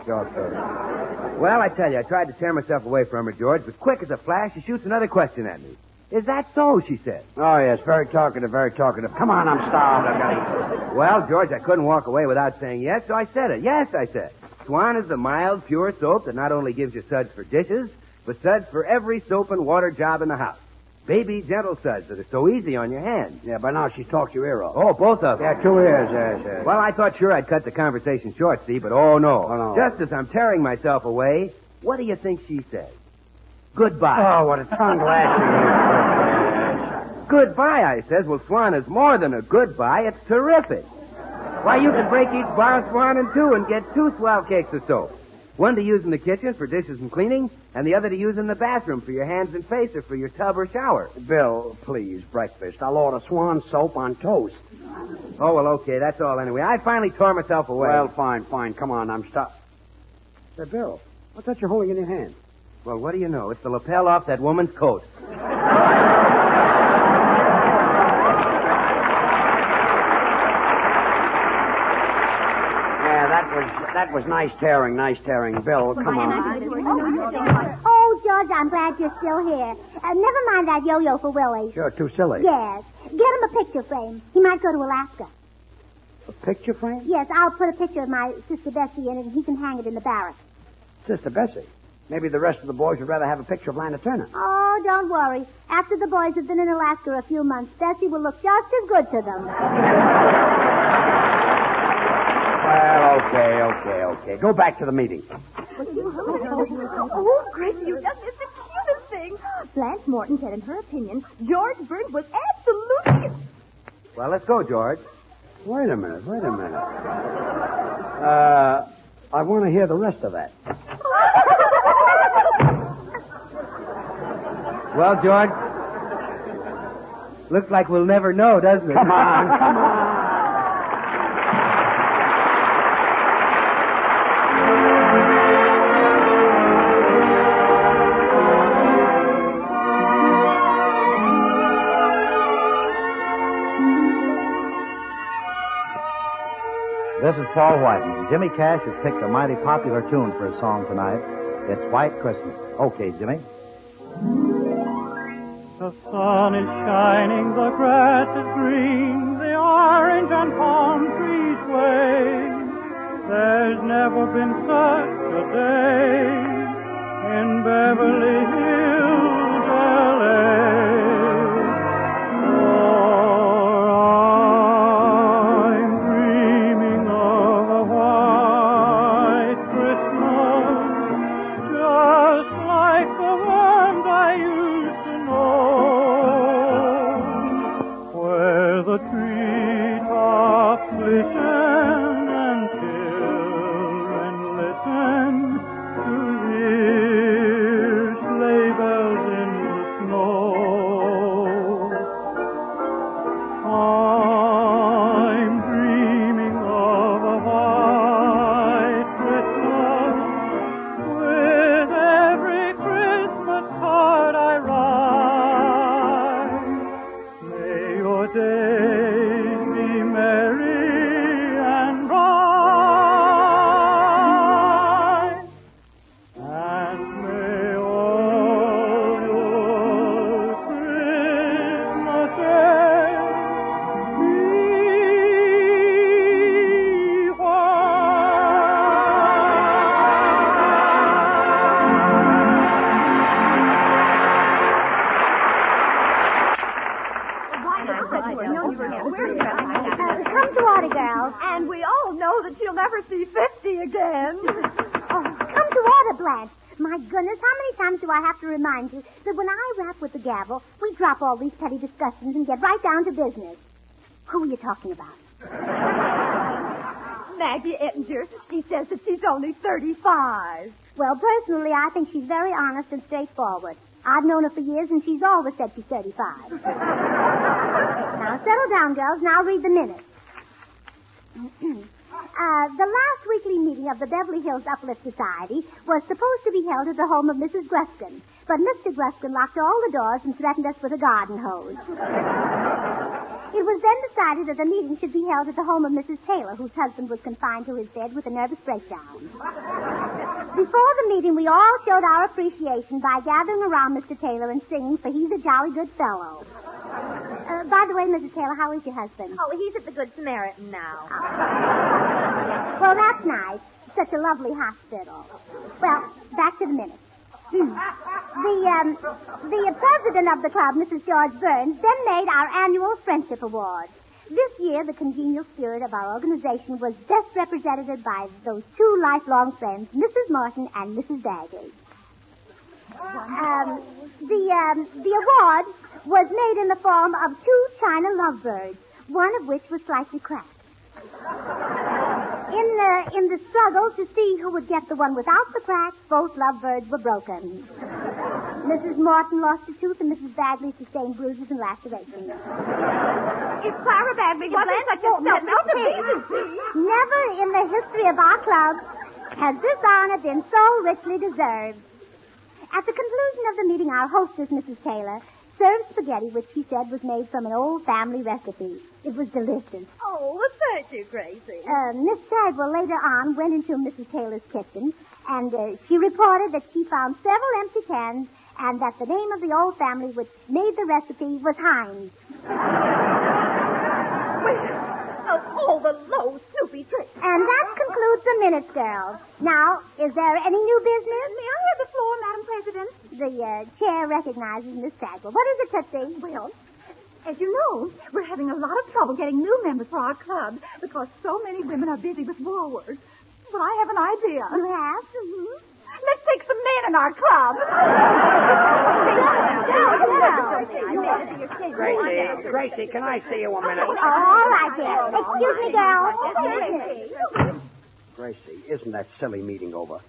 Well, I tell you, I tried to tear myself away from her, George, but quick as a flash, she shoots another question at me. Is that so, she said. Oh, yes, very talkative, very talkative. Come on, I'm starved. I've got to eat. Well, George, I couldn't walk away without saying yes, so I said it. Yes, I said. Swan is the mild, pure soap that not only gives you suds for dishes, but suds for every soap and water job in the house. Baby, gentle suds that are so easy on your hands. Yeah, by now she's talked your ear off. Oh, both of them. Yeah, 2 ears, yes. Well, I thought sure I'd cut the conversation short, Steve, but oh, no. Just as I'm tearing myself away, what do you think she said? Goodbye. Oh, what a tongue lashing. Goodbye, I says. Well, Swan is more than a goodbye. It's terrific. Why, you can break each bar of Swan in 2 and get 2 swell cakes of soap. One to use in the kitchen for dishes and cleaning, and the other to use in the bathroom for your hands and face or for your tub or shower. Bill, please, breakfast. I'll order Swan soap on toast. Oh, well, okay, that's all anyway. I finally tore myself away. Well, fine. Come on, I'm stopped. Say, Bill, what's that you're holding in your hand? Well, what do you know? It's the lapel off that woman's coat. That was nice tearing. Bill, come on. Oh, George, I'm glad you're still here. Never mind that yo-yo for Willie. Sure, too silly. Yes. Get him a picture frame. He might go to Alaska. A picture frame? Yes, I'll put a picture of my sister Bessie in it, and he can hang it in the barracks. Sister Bessie? Maybe the rest of the boys would rather have a picture of Lana Turner. Oh, don't worry. After the boys have been in Alaska a few months, Bessie will look just as good to them. Well, okay. Go back to the meeting. Oh, Gracie, you've done this the cutest thing. Blanche Morton said in her opinion, George Bird was absolutely... Well, let's go, George. Wait a minute. I want to hear the rest of that. Well, George, looks like we'll never know, doesn't it? Come on. This is Paul Whiten. Jimmy Cash has picked a mighty popular tune for his song tonight. It's White Christmas. Okay, Jimmy. The sun is shining, the grass is green, the orange and palm trees wave. There's never been such a day in Beverly Hills, L.A. We drop all these petty discussions and get right down to business. Who are you talking about? Maggie Ettinger. She says that she's only 35. Well, personally, I think she's very honest and straightforward. I've known her for years, and she's always said she's 35. Now, settle down, girls, and I'll read the minutes. The last weekly meeting of the Beverly Hills Uplift Society was supposed to be held at the home of Mrs. Gruskin, but Mr. Gruskin locked all the doors and threatened us with a garden hose. It was then decided that the meeting should be held at the home of Mrs. Taylor, whose husband was confined to his bed with a nervous breakdown. Before the meeting, we all showed our appreciation by gathering around Mr. Taylor and singing, for he's a jolly good fellow. By the way, Mrs. Taylor, how is your husband? Oh, he's at the Good Samaritan now. Well, that's nice. Such a lovely hospital. Well, back to the minute. The president of the club, Mrs. George Burns, then made our annual Friendship Award. This year, the congenial spirit of our organization was best represented by those two lifelong friends, Mrs. Morton and Mrs. Bagley. The award was made in the form of two china lovebirds, one of which was slightly cracked. In the struggle to see who would get the one without the crack, both lovebirds were broken. Mrs. Morton lost a tooth, and Mrs. Bagley sustained bruises and lacerations. If Clara Bagley wasn't such a selfish pig. Never in the history of our club has this honor been so richly deserved. At the conclusion of the meeting, our hostess, Mrs. Taylor, served spaghetti, which she said was made from an old family recipe. It was delicious. Oh, well, thank you, Gracie. Miss Sagwell later on went into Mrs. Taylor's kitchen, and she reported that she found several empty cans and that the name of the old family which made the recipe was Heinz. Of all the low, snoopy tricks. And that concludes the minutes, girls. Now, is there any new business? May I have the floor, Madam President? The chair recognizes Miss Sagwell. What is it, Tootsie? Well, as you know, we're having a lot of trouble getting new members for our club because so many women are busy with war work. But I have an idea. You have? Mm-hmm. Let's take some men in our club. Gracie, can I see you a minute? Oh, all right, then. Excuse me, girls. Gracie, isn't that silly meeting over?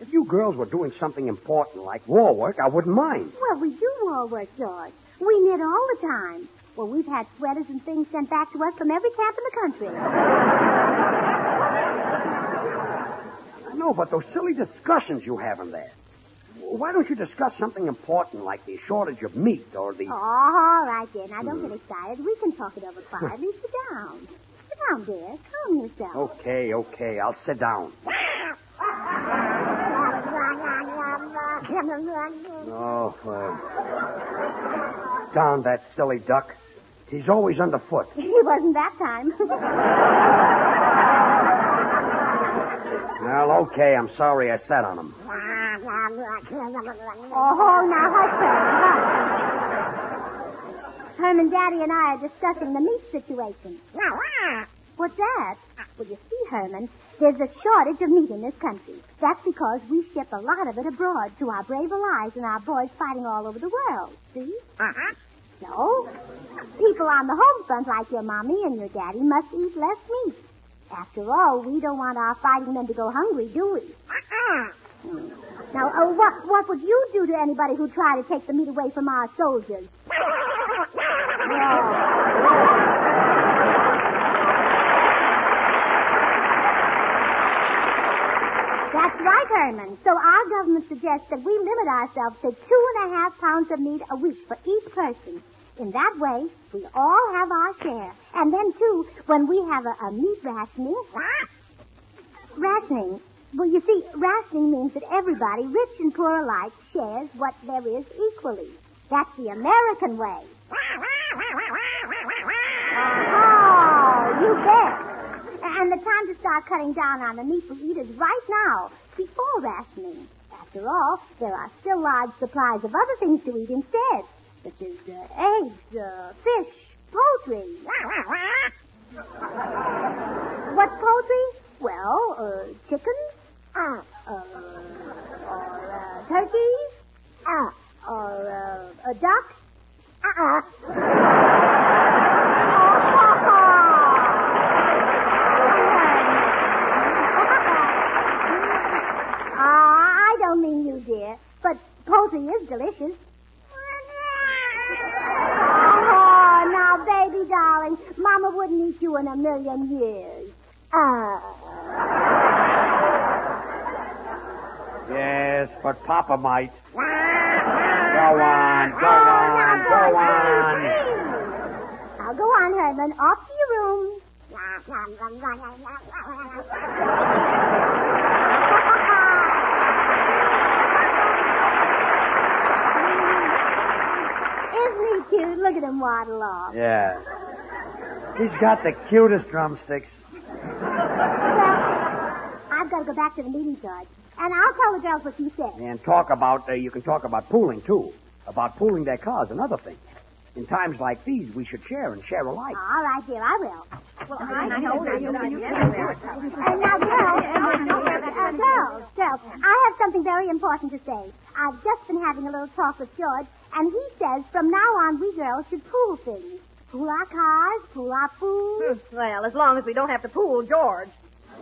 If you girls were doing something important like war work, I wouldn't mind. Well, we do war work, George. We knit all the time. Well, we've had sweaters and things sent back to us from every camp in the country. I know, but those silly discussions you have in there. Why don't you discuss something important like the shortage of meat or the... Oh, all right, dear. Now, don't get excited. We can talk it over quietly. Sit down. Sit down, dear. Calm yourself. Okay. I'll sit down. Oh, darn that silly duck. He's always underfoot. He wasn't that time. Well, okay. I'm sorry I sat on him. Oh, now hush, Herman. Herman, Daddy and I are discussing the meat situation. What's that? Well, you see, Herman, there's a shortage of meat in this country. That's because we ship a lot of it abroad to our brave allies and our boys fighting all over the world. See? So, people on the home front like your mommy and your daddy must eat less meat. After all, we don't want our fighting men to go hungry, do we? Now, what would you do to anybody who tried to take the meat away from our soldiers? That's right, Herman. So our government suggests that we limit ourselves to 2.5 pounds of meat a week for each person. In that way, we all have our share. And then, too, when we have a meat rationing... Rationing? Well, you see, rationing means that everybody, rich and poor alike, shares what there is equally. That's the American way. Oh, you bet. And the time to start cutting down on the meat we eat is right now, before rationing. After all, there are still large supplies of other things to eat instead, such as eggs, fish, poultry. What's poultry? Well, chickens, or turkeys, or ducks. I don't mean you, dear, but poultry is delicious. Oh, now, baby darling, Mama wouldn't eat you in a million years. Yes, but Papa might. Go on. Now go on, Herman. Off to your room. Isn't he cute? Look at him waddle off. Yeah. He's got the cutest drumsticks. I've got to go back to the meeting, George. And I'll tell the girls what you said. And you can talk about pooling, too. About pooling their cars and other things. In times like these, we should share and share alike. All right, dear, I will. Well, I know that you And now, girls, I have something very important to say. I've just been having a little talk with George, and he says from now on we girls should pool things. Pool our cars, pool our food. Well, as long as we don't have to pool George.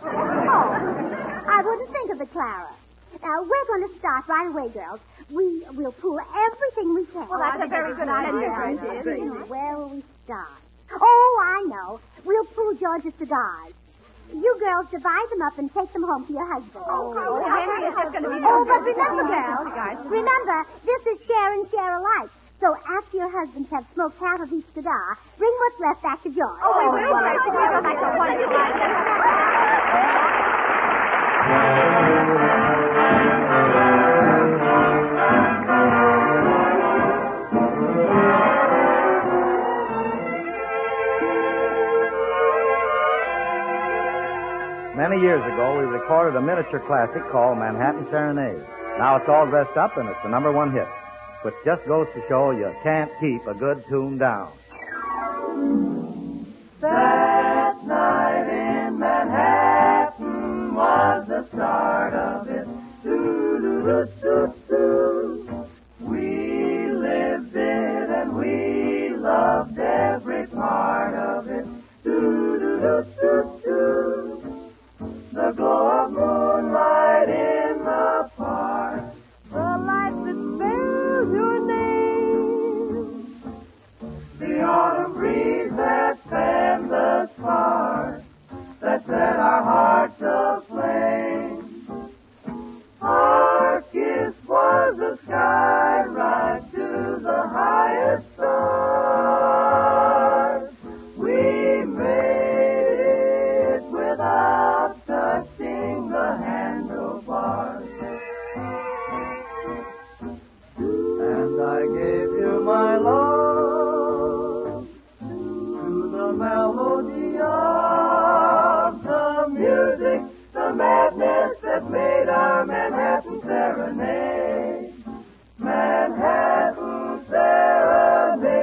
Oh, I wouldn't think of it, Clara. Now, we're going to start right away, girls. We'll pool everything we can. Well, that's a very good idea. Where will we start? Oh, I know. We'll pool George's cigars. You girls divide them up and take them home to your husband. Henry, is this going to be... But remember, girls, remember, this is share and share alike. So after your husbands have smoked half of each cigar, bring what's left back to George. Many years ago, we recorded a miniature classic called Manhattan Serenade. Now it's all dressed up, and it's the #1 hit, which just goes to show you can't keep a good tune down. That night in Manhattan was the start of it. Doo-doo-doo-doo-doo. We lived it and we loved every part of it. Doo-doo-doo-doo-doo. The glow of moonlight in the park. The light that spells your name. The autumn breeze that fanned the spark that set our hearts aflame. Our kiss was the sky right to the highest stars. We made it without touching the handlebars. And I gave you my love to the melody of the music, the madness that made our Manhattan Serenade. Manhattan Serenade.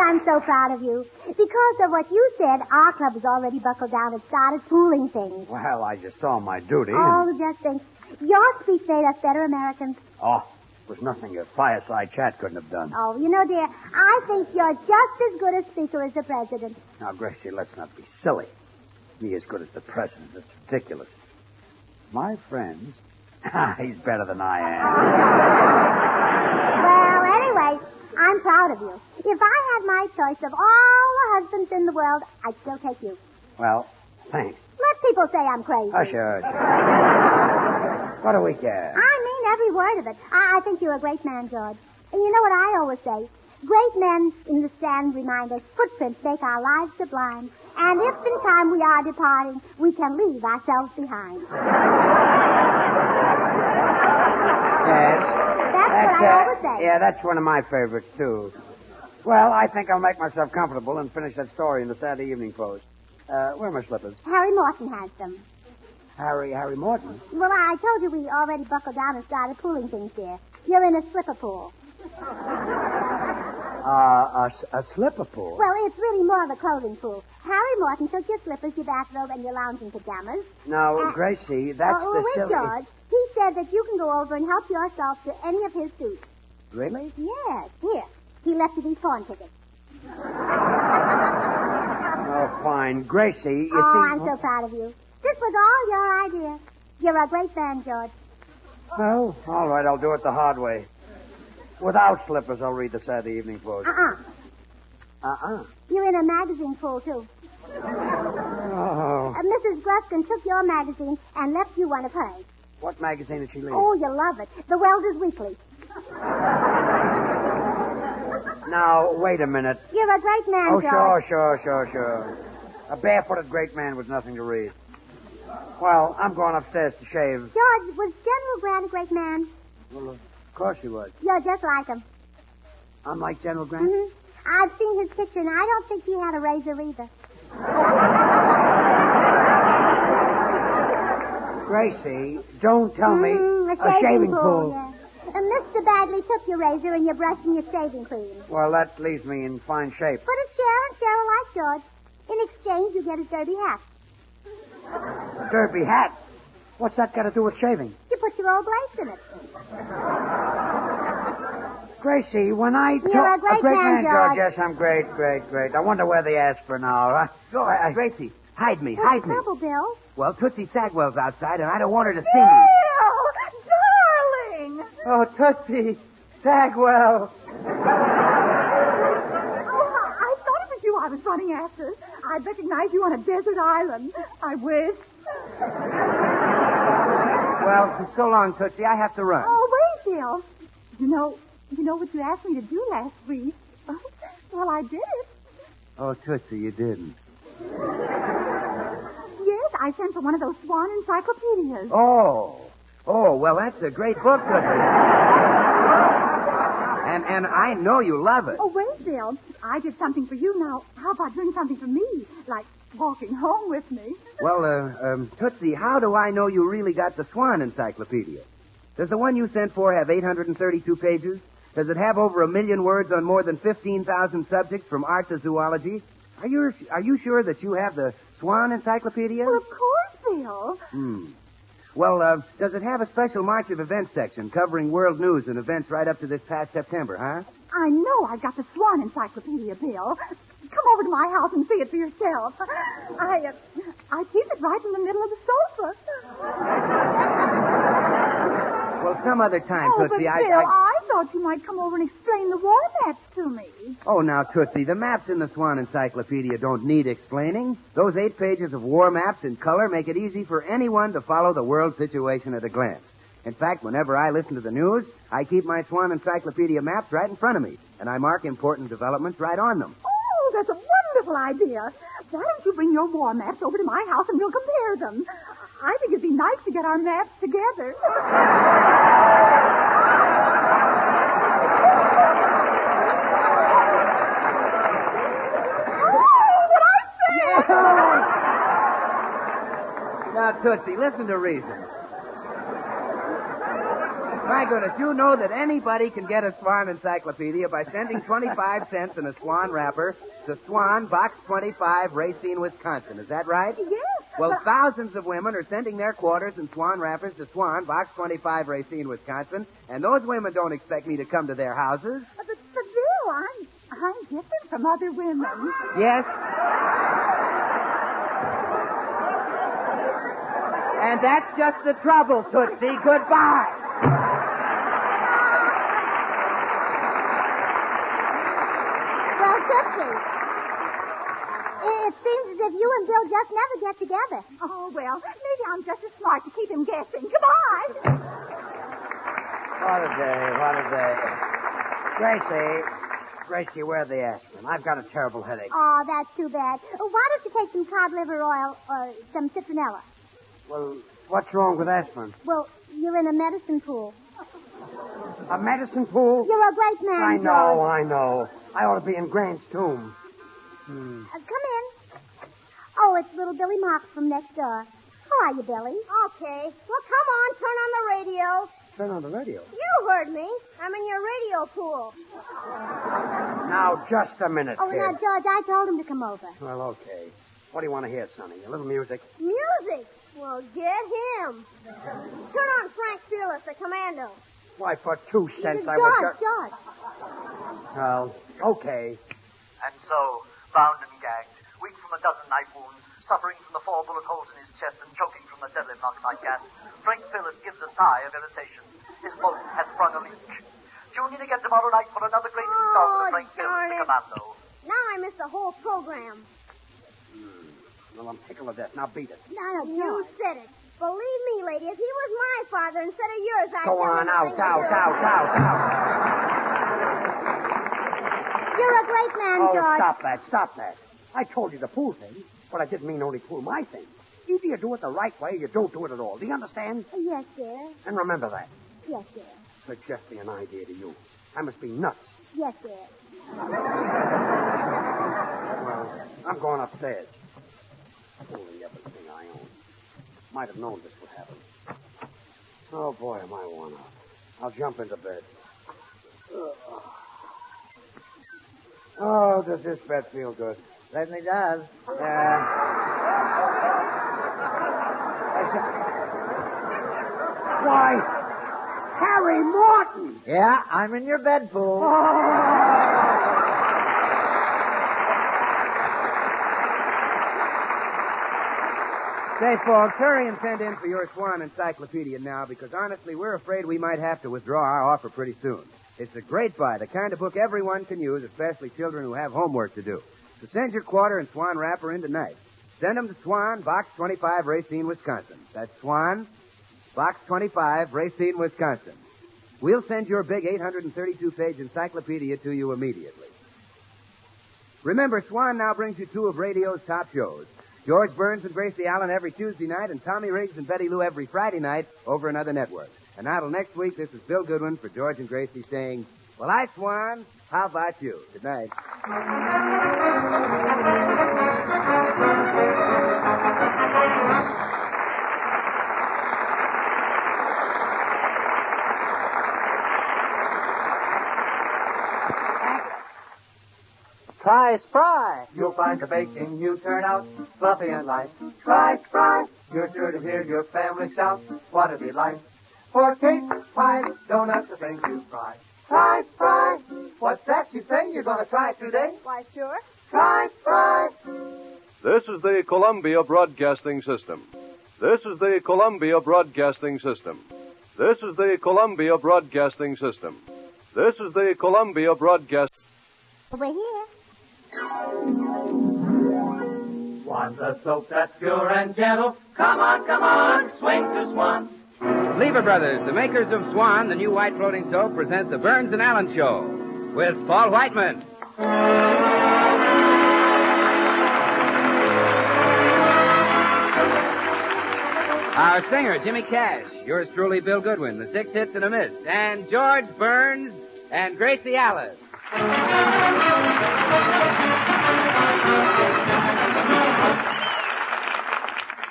I'm so proud of you. Because of what you said, our club has already buckled down and started pooling things. Well, I just saw my duty. Oh, just think. Your speech made us better Americans. Oh, was nothing a fireside chat couldn't have done. Oh, you know, dear, I think you're just as good a speaker as the president. Now, Gracie, let's not be silly. Me as good as the president. That's ridiculous. My friends, he's better than I am. Well, anyway, I'm proud of you. If I had my choice of all the husbands in the world, I'd still take you. Well, thanks. Let people say I'm crazy. Hush. What do we care? I mean every word of it. I think you're a great man, George. And you know what I always say? Great men in the stand remind us footprints make our lives sublime. And if in time we are departing, we can leave ourselves behind. Yes. That's what I always say. Yeah, that's one of my favorites, too. Well, I think I'll make myself comfortable and finish that story in the Saturday Evening Post. Where are my slippers? Harry Morton has them. Harry Morton? Well, I told you we already buckled down and started pooling things here. You're in a slipper pool. A slipper pool? Well, it's really more of a clothing pool. Harry Morton took your slippers, your bathrobe, and your lounging pajamas. Now, Gracie, that's the wait, silly... George. He said that you can go over and help yourself to any of his suits. Really? Yes. Here. He left you these pawn tickets. Oh, fine. Gracie, you see... I'm so proud of you. This was all your idea. You're a great man, George. Oh, all right, I'll do it the hard way. Without slippers, I'll read the Saturday Evening Post. You're in a magazine pool, too. Oh. Mrs. Gruskin took your magazine and left you one of hers. What magazine did she leave? Oh, you'll love it. The Welders Weekly. Now, wait a minute. You're a great man, Oh, George. sure. A barefooted great man with nothing to read. Well, I'm going upstairs to shave. George, was General Grant a great man? Well, of course he was. You're just like him. I'm like General Grant? Mm-hmm. I've seen his picture, and I don't think he had a razor either. Gracie, don't tell me. A shaving pool. Yeah. Mr. Bagley took your razor and your brush and your shaving cream. Well, that leaves me in fine shape. Put it share and share alike, George. In exchange, you get a derby hat. A derby hat? What's that got to do with shaving? You put your old lace in it. Gracie, when I... You're a great man, George. Yes, I'm great. I wonder where the aspirin are. Gracie, hide me. What's the trouble, Bill? Well, Tootsie Sagwell's outside, and I don't want her to see Bill! me. Darling! Oh, Tootsie Sagwell. I thought it was you I was running after. I'd recognize you on a desert island. I wish. Well, so long, Tootsie. I have to run. Oh, wait, Bill. You know what you asked me to do last week? Well, I did it. Oh, Tootsie, you didn't. Yes, I sent for one of those Swan encyclopedias. Oh, well, that's a great book, Tootsie. And I know you love it. Oh, wait, Bill. I did something for you now. How about doing something for me? Like walking home with me? Well, Tootsie, how do I know you really got the Swan encyclopedia? Does the one you sent for have 832 pages? Does it have over 1 million words on more than 15,000 subjects from art to zoology? Are you sure that you have the Swan encyclopedia? Well, of course, Bill. Well, does it have a special March of Events section covering world news and events right up to this past September, huh? I know I've got the Swan encyclopedia, Bill. Come over to my house and see it for yourself. I keep it right in the middle of the sofa. Well, some other time, Oh, Tootsie. but Bill, I thought you might come over and explain the war maps to me. Oh, now, Tootsie, the maps in the Swan encyclopedia don't need explaining. Those 8 pages of war maps in color make it easy for anyone to follow the world situation at a glance. In fact, whenever I listen to the news, I keep my Swan encyclopedia maps right in front of me, and I mark important developments right on them. Oh, that's a wonderful idea. Why don't you bring your war maps over to my house and we'll compare them? I think it'd be nice to get our maps together. Now, Tootsie, listen to reason. My goodness, you know that anybody can get a Swan encyclopedia by sending 25 cents in a Swan wrapper to Swan, Box 25, Racine, Wisconsin. Is that right? Yes, Well, thousands of women are sending their quarters and Swan wrappers to Swan, Box 25, Racine, Wisconsin, and those women don't expect me to come to their houses. But Bill, I'm different from other women. Yes? And that's just the trouble, Tootsie. Goodbye. Well, Tootsie, it seems as if you and Bill just never get together. Oh, well, maybe I'm just as smart to keep him guessing. Goodbye. What a day. Gracie, where are the aspirin? I've got a terrible headache. Oh, that's too bad. Why don't you take some cod liver oil or some citronella? Well, what's wrong with aspirin? Well, you're in a medicine pool. A medicine pool? You're a great man, I George. know. I ought to be in Grant's tomb. Come in. Oh, it's little Billy Marks from next door. How are you, Billy? Okay. Well, come on, turn on the radio. Turn on the radio. You heard me. I'm in your radio pool. Now, just a minute, Oh, kid. now, George, I told him to come over. Well, okay. What do you want to hear, Sonny? A little music? Music? Well, get him. Turn on Frank Fearless, the commando. Why, for 2 cents I would... George. Well, okay. And so, bound and gagged, weak from a dozen knife wounds, suffering from the 4 bullet holes in his chest and choking from the deadly monoxide gas, Frank Phillips gives a sigh of irritation. His boat has sprung a leak. Tune in again tomorrow night for another great installment of Frank Phillips, the Commando. Now I missed the whole program. Well, I'm tickled to death. Now beat it. No, you said it. Believe me, lady, if he was my father instead of yours, I'd Go on, out. You're a great man, Oh, George. stop that. I told you the pool thing, but I didn't mean only pool my thing. Either you do it the right way or you don't do it at all. Do you understand? Yes, dear. And remember that. Yes, dear. Could just be an idea to you. I must be nuts. Yes, dear. Well, I'm going upstairs. Holy everything I own. Might have known this would happen. Oh, boy, am I worn out. I'll jump into bed. Oh, does this bed feel good? Certainly does. Why, Harry Morton! Yeah, I'm in your bed pool. Say, folks, hurry and send in for your Swan Encyclopedia now, because honestly, we're afraid we might have to withdraw our offer pretty soon. It's a great buy, the kind of book everyone can use, especially children who have homework to do. So send your quarter and Swan wrapper in tonight. Send them to Swan, Box 25, Racine, Wisconsin. That's Swan, Box 25, Racine, Wisconsin. We'll send your big 832-page encyclopedia to you immediately. Remember, Swan now brings you 2 of radio's top shows. George Burns and Gracie Allen every Tuesday night, and Tommy Riggs and Betty Lou every Friday night over another network. And now till next week, this is Bill Goodwin for George and Gracie saying, well, I, Swan, how about you? Good night. Try Spry. You'll find the baking you turn out fluffy and light. Try Spry. You're sure to hear your family shout what a delight. For cake, pies, donuts, the things you fry. Try Spry. What's that you say? You're going to try it today? Why, sure. Try Spry. This is the Columbia Broadcasting System. This is the Columbia Broadcasting System. This is the Columbia Broadcasting System. This is the Columbia Broadcast. We're here. Swan's a soap that's pure and gentle. Come on, swing to Swan. Lever Brothers, the makers of Swan, the new white floating soap, present the Burns and Allen Show with Paul Whiteman. Our singer, Jimmy Cash. Yours truly, Bill Goodwin, the 6 hits and a miss. And George Burns and Gracie Allen.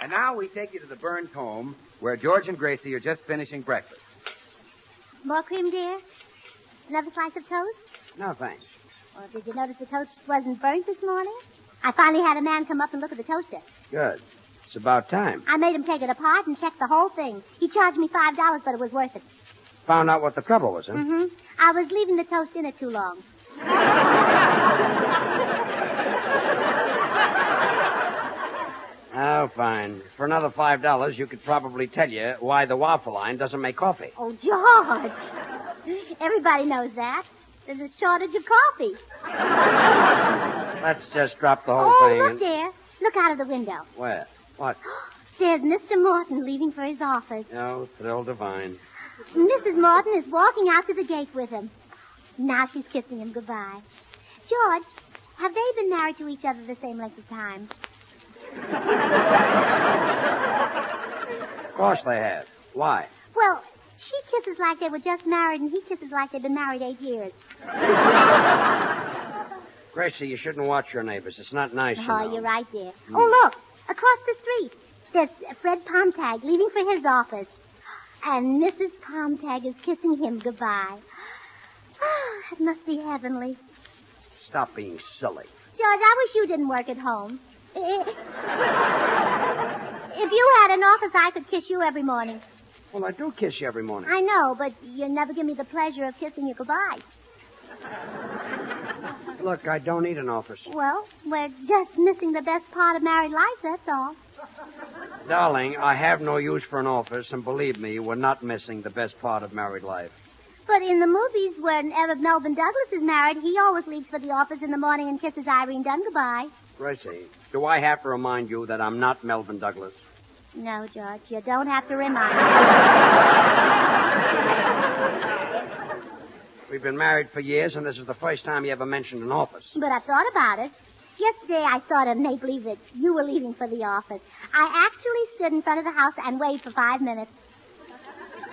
And now we take you to the Burns home, where George and Gracie are just finishing breakfast. More cream, dear? Another slice of toast? No, thanks. Well, did you notice the toast wasn't burnt this morning? I finally had a man come up and look at the toaster. Good. It's about time. I made him take it apart and check the whole thing. He charged me $5, but it was worth it. Found out what the trouble was, huh? Mm-hmm. I was leaving the toast in it too long. Oh, fine. For another $5, you could probably tell you why the waffle line doesn't make coffee. Oh, George. Everybody knows that. There's a shortage of coffee. Let's just drop the whole thing. Oh, look there. Look out of the window. Where? What? There's Mr. Morton leaving for his office. Oh, thrill divine. Mrs. Morton is walking out to the gate with him. Now she's kissing him goodbye. George, have they been married to each other the same length of time? Of course they have. Why? Well, she kisses like they were just married, and he kisses like they've been married 8 years. Gracie, you shouldn't watch your neighbors. It's not nice, you Oh, know. you're right there. Oh, look, across the street, there's Fred Pomtag leaving for his office. And Mrs. Pomtag is kissing him goodbye. It must be heavenly. Stop being silly. George, I wish you didn't work at home. If you had an office, I could kiss you every morning. Well, I do kiss you every morning. I know, but you never give me the pleasure of kissing you goodbye. Look, I don't need an office. Well, we're just missing the best part of married life, that's all. Darling, I have no use for an office, and believe me, we're not missing the best part of married life. But in the movies, whenever Melvin Douglas is married, he always leaves for the office in the morning and kisses Irene Dunn goodbye. Gracie, do I have to remind you that I'm not Melvin Douglas? No, George, you don't have to remind me. We've been married for years, and this is the first time you ever mentioned an office. But I've thought about it. Yesterday, I thought of make believe that you were leaving for the office. I actually stood in front of the house and waved for 5 minutes.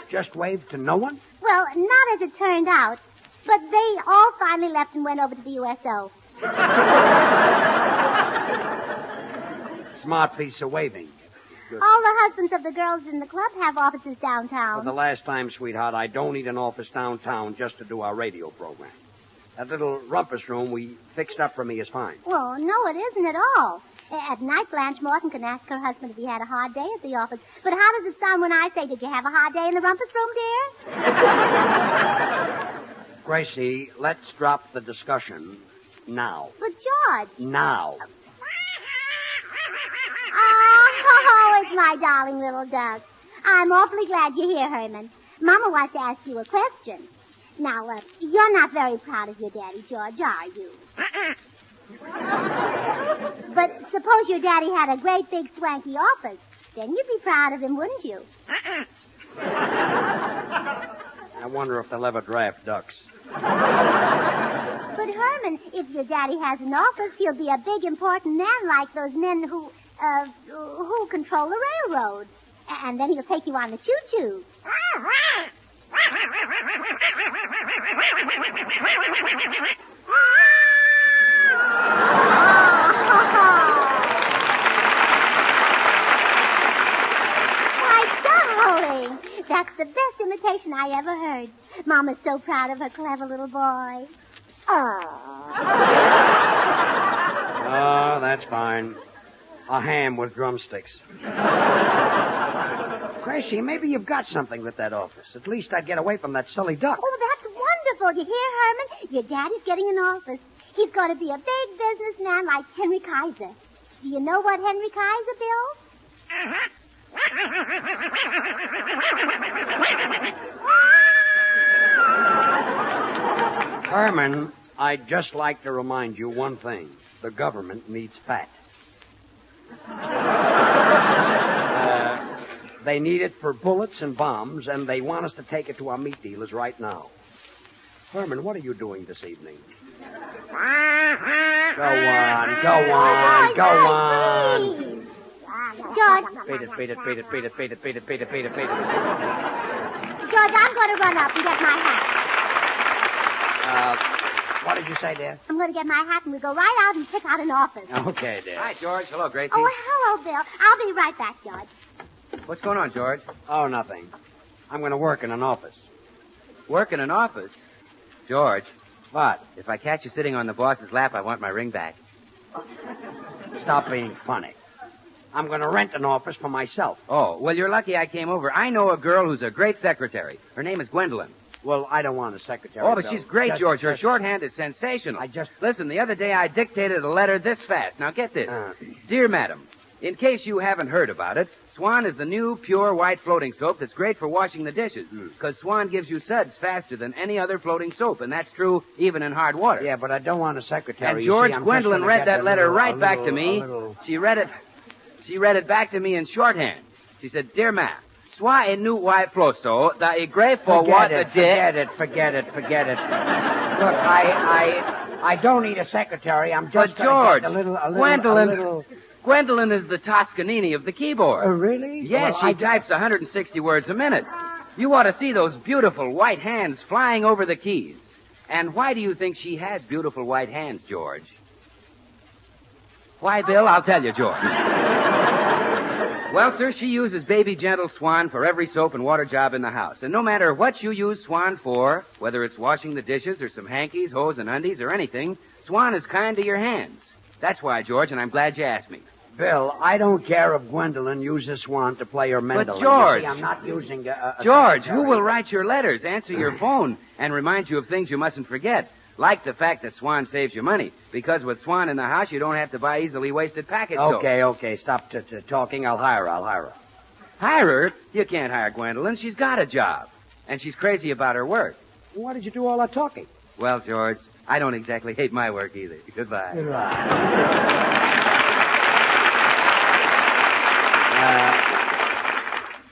Just waved to no one? Well, not as it turned out, but they all finally left and went over to the USO. Smart piece of waving. Good. All the husbands of the girls in the club have offices downtown. For the last time, sweetheart, I don't need an office downtown just to do our radio program. That little rumpus room we fixed up for me is fine. Well, no, it isn't at all. At night, Blanche Morton can ask her husband if he had a hard day at the office. But how does it sound when I say, did you have a hard day in the rumpus room, dear? Gracie, let's drop the discussion now. But, George. Now. Oh, it's my darling little duck. I'm awfully glad you're here, Herman. Mama wants to ask you a question. Now, you're not very proud of your daddy, George, are you? But suppose your daddy had a great big swanky office. Then you'd be proud of him, wouldn't you? I wonder if they'll ever draft ducks. But, Herman, if your daddy has an office, he'll be a big, important man like those men who control the railroad. And then he'll take you on the choo-choo. My darling, that's the best imitation I ever heard. Mama's so proud of her clever little boy. Oh, that's fine. A ham with drumsticks. Gracie, maybe you've got something with that office. At least I'd get away from that silly duck. Oh, that's wonderful. You hear, Herman? Your daddy's getting an office. He's going to be a big businessman like Henry Kaiser. Do you know what Henry Kaiser built? Herman, I'd just like to remind you one thing. The government needs fat. They need it for bullets and bombs, and they want us to take it to our meat dealers right now. Herman, what are you doing this evening? Go on. George. Beat it. George, I'm going to run up and get my hat. What did you say, dear? I'm going to get my hat and we'll go right out and pick out an office. Okay, dear. Hi, George. Hello, Gracie. Oh, hello, Bill. I'll be right back, George. What's going on, George? Oh, nothing. I'm going to work in an office. Work in an office? George. What? If I catch you sitting on the boss's lap, I want my ring back. Stop being funny. I'm going to rent an office for myself. Oh, well, you're lucky I came over. I know a girl who's a great secretary. Her name is Gwendolyn. Well, I don't want a secretary. Oh, but Bill. she's great, George. Her shorthand is sensational. Listen, the other day I dictated a letter this fast. Now, get this. Dear Madam, in case you haven't heard about it, Swan is the new pure white floating soap that's great for washing the dishes. Because Swan gives you suds faster than any other floating soap, and that's true even in hard water. Yeah, but I don't want a secretary. And George, you see, Gwendolyn read that letter right back to me. She read it back to me in shorthand. She said, Dear Ma, Swa e nu white floso, da e gray for what the Forget it. Look, I don't need a secretary. I'm just George, Gwendolyn. Gwendolyn is the Toscanini of the keyboard. Oh, really? Yes, Well, she types 160 words a minute. You ought to see those beautiful white hands flying over the keys. And why do you think she has beautiful white hands, George? Why, Bill? I'll tell you, George. Well, sir, she uses Baby Gentle Swan for every soap and water job in the house. And no matter what you use Swan for, whether it's washing the dishes or some hankies, hose, and undies or anything, Swan is kind to your hands. That's why, George, and I'm glad you asked me. Bill, I don't care if Gwendolyn uses Swan to play her mandolin. But, George... You see, I'm not using a George, secretary. who will write your letters, answer your phone, and remind you of things you mustn't forget? Like the fact that Swan saves you money. Because with Swan in the house, you don't have to buy easily wasted package soap. Okay. Stop talking. I'll hire her. Hire her? You can't hire Gwendolyn. She's got a job. And she's crazy about her work. Why did you do all that talking? Well, George, I don't exactly hate my work either. Goodbye.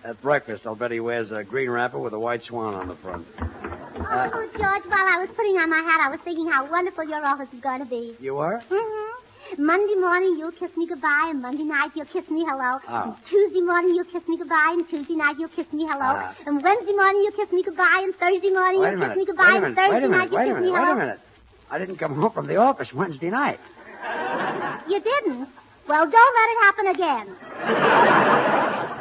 At breakfast, I'll bet he wears a green wrapper with a white swan on the front. Oh, George, while I was putting on my hat, I was thinking how wonderful your office is going to be. You were? Mm-hmm. Monday morning, you'll kiss me goodbye, and Monday night, you'll kiss me hello. Oh. And Tuesday morning, you'll kiss me goodbye, and Tuesday night, you'll kiss me hello. And Wednesday morning, you'll kiss me goodbye, and Thursday morning, you'll kiss me goodbye, and Thursday night, you'll kiss me hello. Wait a minute. I didn't come home from the office Wednesday night. You didn't? Well, don't let it happen again.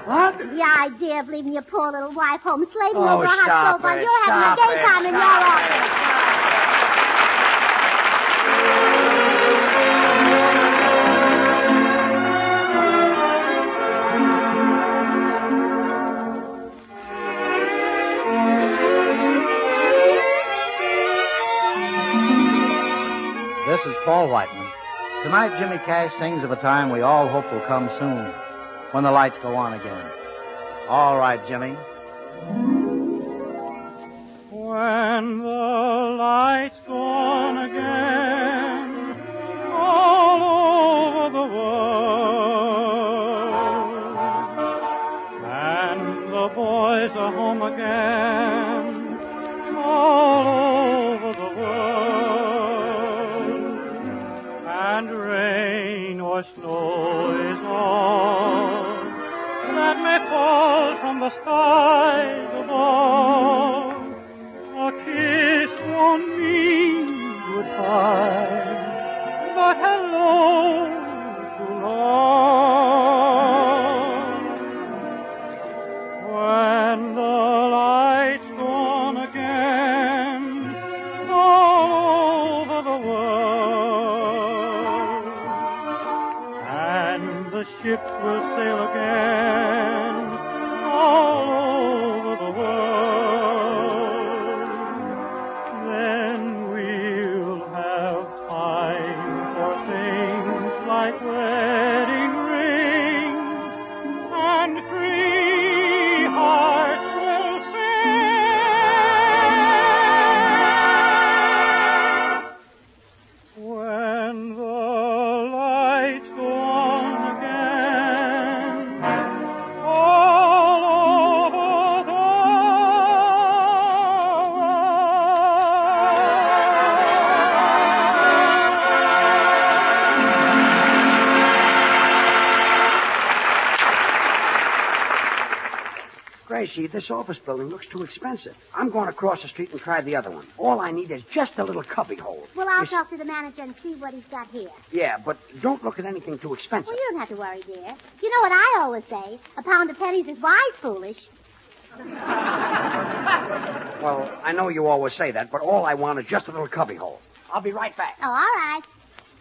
What? The idea of leaving your poor little wife home slaving Oh, over a hot stop stove while it, you're having a stop daytime it, in your stop office. This is Paul Whiteman. Tonight, Jimmy Cash sings of a time we all hope will come soon, when the lights go on again. All right, Jimmy. When the lights go on again, all over the world, and the boys are home again, all over the world, and rain or snow is all that may fall from the skies above. A kiss won't mean goodbye, but hello to love. When the lights go on again, all over the world, and the ships will sail again, all over the world, then we'll have time for things like wedding rings, and free hearts will sing. When the lights go on again, all over the Gracie, this office building looks too expensive. I'm going across the street and try the other one. All I need is just a little cubby hole. Well, I'll talk to the manager and see what he's got here. Yeah, but don't look at anything too expensive. Well, you don't have to worry, dear. You know what I always say? A pound of pennies is wise foolish. Well, I know you always say that, but all I want is just a little cubby hole. I'll be right back. Oh, all right.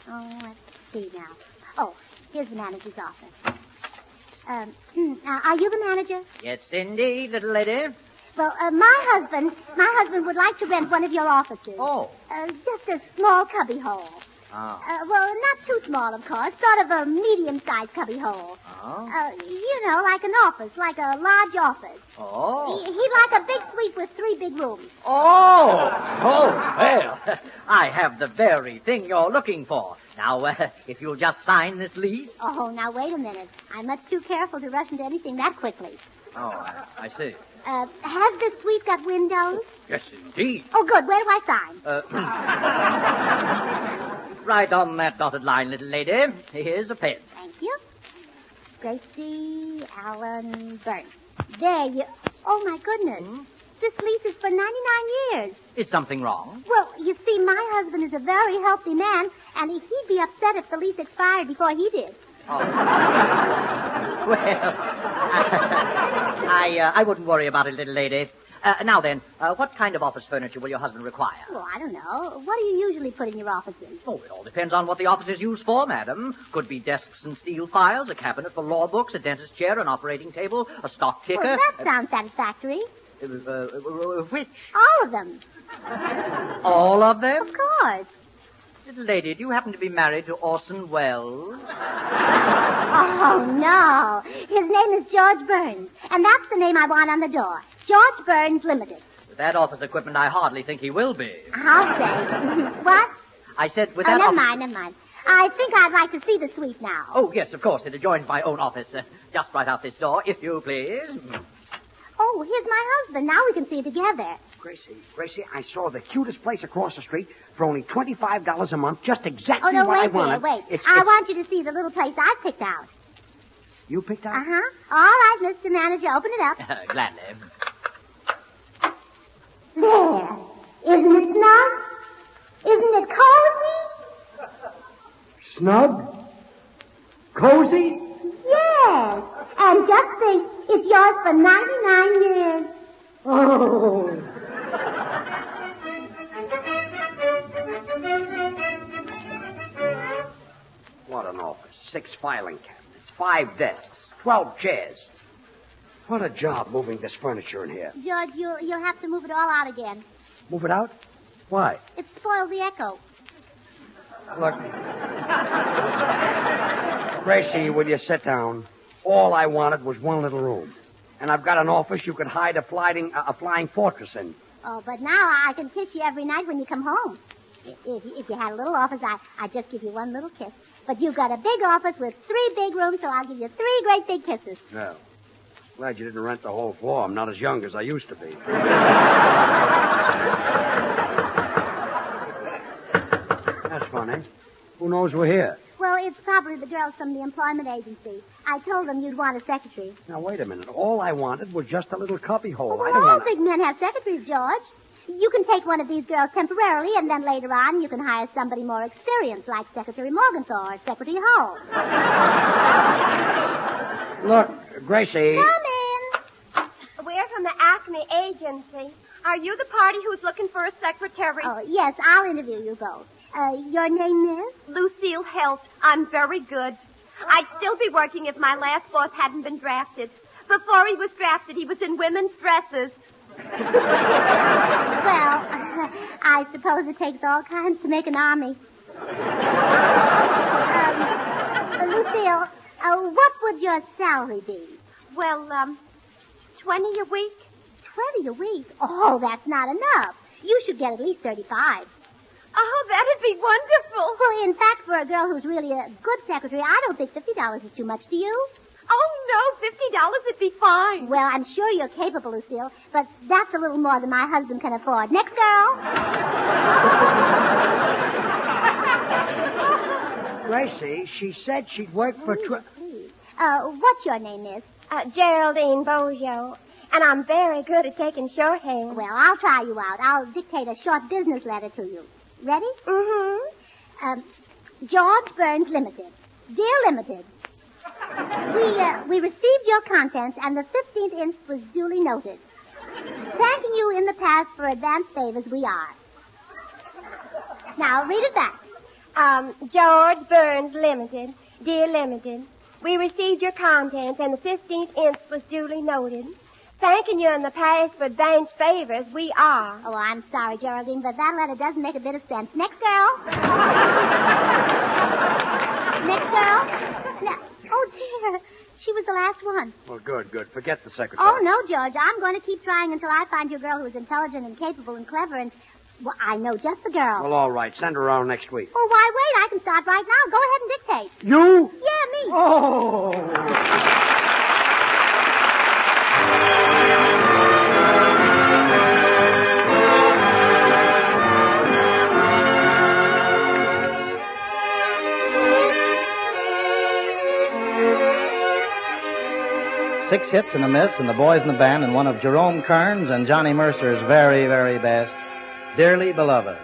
Oh, let's see now. Oh, here's the manager's office. Are you the manager? Yes, indeed, little lady. Well, my husband would like to rent one of your offices. Oh. Just a small cubby hole. Oh. Well, not too small, of course. Sort of a medium-sized cubby hole. Oh. You know, like an office, like a large office. Oh. He'd like a big suite with 3 big rooms. Oh! Oh, well, I have the very thing you're looking for. Now, if you'll just sign this lease. Oh, now, wait a minute. I'm much too careful to rush into anything that quickly. Oh, I see. Has this suite got windows? Yes, indeed. Oh, good. Where do I sign? Right on that dotted line, little lady. Here's a pen. Thank you. Gracie Allen Burns. There you... Oh, my goodness. This lease is for 99 years. Is something wrong? Well, you see, my husband is a very healthy man, and he'd be upset if the lease expired before he did. Oh. Well, I wouldn't worry about it, little lady. Now then, what kind of office furniture will your husband require? Well, I don't know. What do you usually put in your offices? Oh, it all depends on what the office is used for, madam. Could be desks and steel files, a cabinet for law books, a dentist chair, an operating table, a stock ticker. Well, that sounds satisfactory. Which? All of them. All of them? Of course. Little lady, do you happen to be married to Orson Welles? Oh, no. His name is George Burns, and that's the name I want on the door. George Burns Limited. With that office equipment, I hardly think he will be. I'll say. What? I said with Oh, that never office... mind. I think I'd like to see the suite now. Oh, yes, of course. It adjoins my own office. Just right out this door, if you please. Oh, here's my husband. Now we can see together. Gracie, I saw the cutest place across the street for only $25 a month, just exactly Oh, no, what I wait, wanted. wait. I want you to see the little place I picked out. You picked out? Uh-huh. All right, Mr. Manager, open it up. Gladly. There. Isn't it snug? Isn't it cozy? Snug? Cozy? Yes. And just think, it's yours for 99 years. Oh. What an office. 6 filing cabinets, 5 desks, 12 chairs. What a job moving this furniture in here. George, you'll have to move it all out again. Move it out? Why? It spoils the echo. Look. Gracie, will you sit down? All I wanted was one little room. And I've got an office you could hide a flying fortress in. Oh, but now I can kiss you every night when you come home. If you had a little office, I'd just give you one little kiss. But you've got a big office with 3 big rooms, so I'll give you 3 great big kisses. No. Glad you didn't rent the whole floor. I'm not as young as I used to be. That's funny. Who knows we're here? Well, it's probably the girls from the employment agency. I told them you'd want a secretary. Now, wait a minute. All I wanted was just a little cubby hole. Well, I don't all want... big men have secretaries, George. You can take one of these girls temporarily, and then later on you can hire somebody more experienced, like Secretary Morgenthau or Secretary Hull. Look, Gracie... Come in. We're from the Acme Agency. Are you the party who's looking for a secretary? Oh, yes, I'll interview you both. Your name is? Lucille Helt. I'm very good. I'd still be working if my last boss hadn't been drafted. Before he was drafted, he was in women's dresses. Well, I suppose it takes all kinds to make an army. Lucille, what would your salary be? Well, 20 a week. 20 a week? Oh, that's not enough. You should get at least 35. Oh, that'd be wonderful. Well, in fact, for a girl who's really a good secretary, I don't think $50 is too much, do you? Oh, no, $50 would be fine. Well, I'm sure you're capable, Lucille, but that's a little more than my husband can afford. Next girl. Gracie, she said she'd work for... Please. What's your name, miss? Geraldine Bojo. And I'm very good at taking shorthand. Well, I'll try you out. I'll dictate a short business letter to you. Ready? Mm-hmm. George Burns Limited. Dear Limited, we received your contents, and the 15th inch was duly noted. Thanking you in the past for advanced favors, we are. Now, read it back. George Burns Limited. Dear Limited, We received your contents, and the 15th inch was duly noted. Thanking you in the past for advanced favors, we are. Oh, I'm sorry, Geraldine, but that letter doesn't make a bit of sense. Next girl. Next girl. No. Oh, dear. She was the last one. Well, good. Forget the secretary. Oh, no, George. I'm going to keep trying until I find you a girl who is intelligent and capable and clever and... Well, I know just the girl. Well, all right. Send her around next week. Oh, why wait? I can start right now. Go ahead and dictate. You? Yeah, me. Oh. 6 hits and a miss, and the boys in the band, and one of Jerome Kern's and Johnny Mercer's very, very best, Dearly Beloved.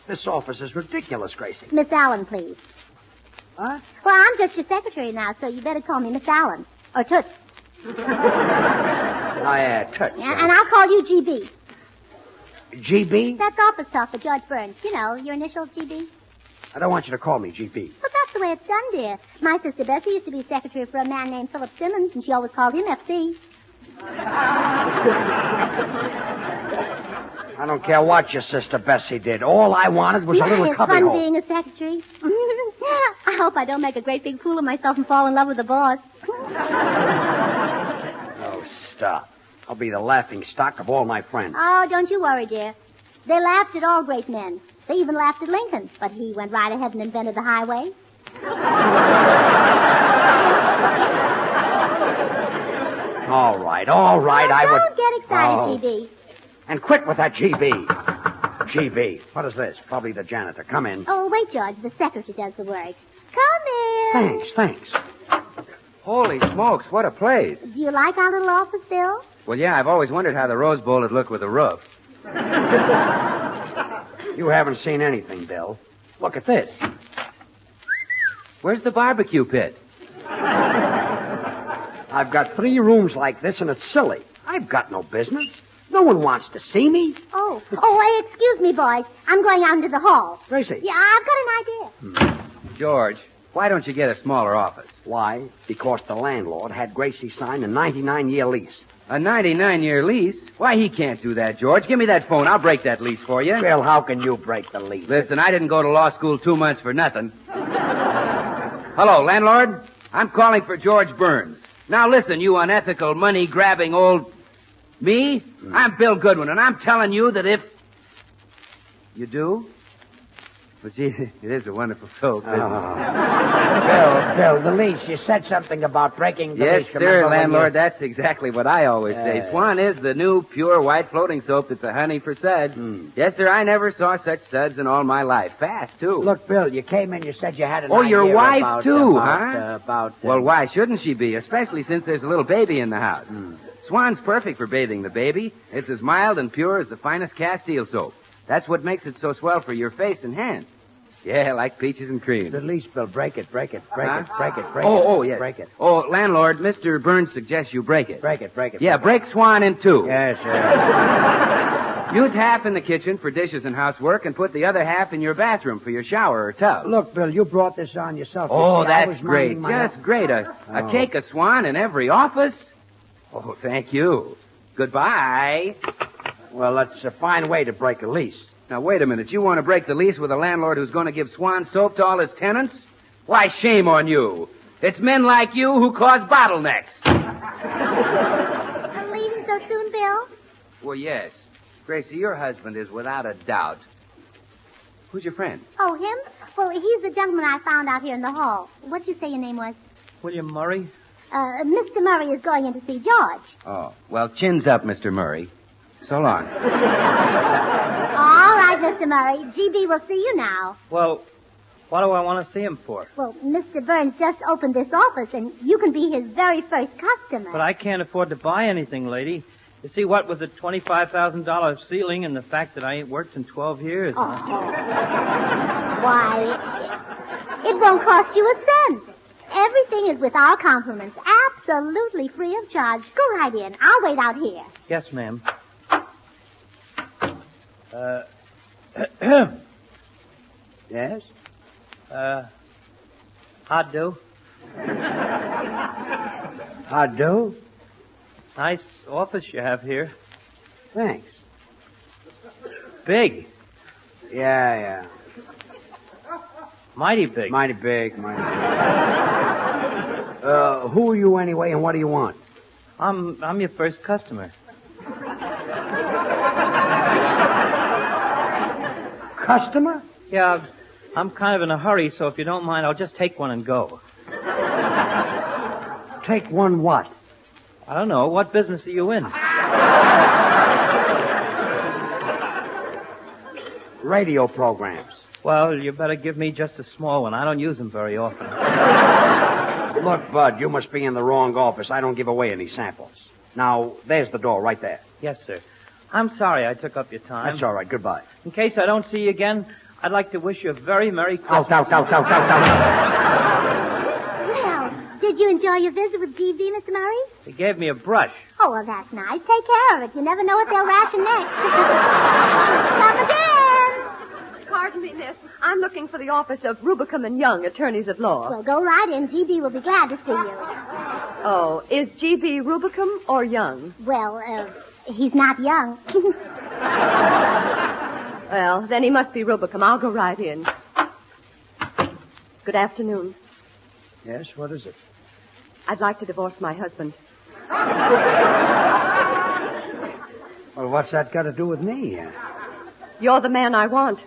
This office is ridiculous, Gracie. Miss Allen, please. Huh? Well, I'm just your secretary now, so you better call me Miss Allen. Or Toots. Toots. And I'll call you GB. GB? That's office talk for Judge Burns. You know, your initials, GB. I don't want you to call me GB. But that's the way it's done, dear. My sister Bessie used to be secretary for a man named Philip Simmons, and she always called him FC. I don't care what your sister Bessie did. All I wanted was a little cubbyhole. It's fun being a secretary. I hope I don't make a great big fool of myself and fall in love with the boss. Oh, stop. I'll be the laughing stock of all my friends. Oh, don't you worry, dear. They laughed at all great men. They even laughed at Lincoln, but he went right ahead and invented the highway. All right. Don't get excited, GB. And quit with that GB. GB. What is this? Probably the janitor. Come in. Oh, wait, George. The secretary does the work. Come in. Thanks. Holy smokes, what a place. Do you like our little office, Bill? Well, yeah, I've always wondered how the Rose Bowl would look with a roof. You haven't seen anything, Bill. Look at this. Where's the barbecue pit? I've got 3 rooms like this, and it's silly. I've got no business. No one wants to see me. Oh, excuse me, boys. I'm going out into the hall. Gracie. Yeah, I've got an idea. George, why don't you get a smaller office? Why? Because the landlord had Gracie sign a 99-year lease. A 99-year lease? Why, he can't do that, George. Give me that phone. I'll break that lease for you. Bill, how can you break the lease? Listen, I didn't go to law school 2 months for nothing. Hello, landlord. I'm calling for George Burns. Now listen, you unethical, money-grabbing old... Me? I'm Bill Goodwin, and I'm telling you that if... You do? But gee, it is a wonderful soap, isn't it? Bill, the lease. You said something about breaking the Yes, lease. sir, landlord. That's exactly what I always say. Swan is the new, pure, white floating soap that's a honey for suds. Yes, sir, I never saw such suds in all my life. Fast, too. Look, Bill, you came in, you said you had an Oh, idea your wife, about, too, huh? Well, why shouldn't she be? Especially since there's a little baby in the house. Swan's perfect for bathing the baby. It's as mild and pure as the finest Castile soap. That's what makes it so swell for your face and hands. Yeah, like peaches and cream. The lease, Bill. Break it. Break it, yes. Break it. Oh, landlord, Mr. Burns suggests you break it. Break it. Yeah, break Swan in two. Yes, Use half in the kitchen for dishes and housework and put the other half in your bathroom for your shower or tub. Look, Bill, you brought this on yourself. Oh, You see, I that's was great. minding Just great. A cake of Swan in every office? Oh, thank you. Goodbye. Well, that's a fine way to break a lease. Now, wait a minute. You want to break the lease with a landlord who's going to give Swan soap to all his tenants? Why, shame on you. It's men like you who cause bottlenecks. Are leaving so soon, Bill? Well, yes. Gracie, your husband is without a doubt. Who's your friend? Oh, him? Well, he's the gentleman I found out here in the hall. What'd you say your name was? William Murray? Mr. Murray is going in to see George. Oh, well, chins up, Mr. Murray. So long. All right, Mr. Murray. GB will see you now. Well, what do I want to see him for? Well, Mr. Burns just opened this office, and you can be his very first customer. But I can't afford to buy anything, lady. You see, what with the $25,000 ceiling and the fact that I ain't worked in 12 years. Oh. Why, it won't cost you a cent. Everything is with our compliments, absolutely free of charge. Go right in. I'll wait out here. Yes, ma'am. Yes? How'd do? How'd do? Nice office you have here. Thanks. Big. Yeah. Mighty big. Mighty big. Who are you anyway, and what do you want? I'm your first customer. Customer? Yeah, I'm kind of in a hurry, so if you don't mind, I'll just take one and go. Take one what? I don't know. What business are you in? Radio programs. Well, you better give me just a small one. I don't use them very often. Look, Bud, you must be in the wrong office. I don't give away any samples. Now, there's the door right there. Yes, sir. I'm sorry I took up your time. That's all right. Goodbye. In case I don't see you again, I'd like to wish you a very Merry Christmas. Well, did you enjoy your visit with GB, Mr. Murray? He gave me a brush. Oh, well, that's nice. Take care of it. You never know what they'll ration next. Come again. Pardon me, miss. I'm looking for the office of Rubicam and Young, attorneys at law. Well, go right in. GB will be glad to see you. Oh, is GB Rubicam or Young? Well, he's not young. Well, then he must be Rubicam. I'll go right in. Good afternoon. Yes, what is it? I'd like to divorce my husband. Well, what's that got to do with me? You're the man I want.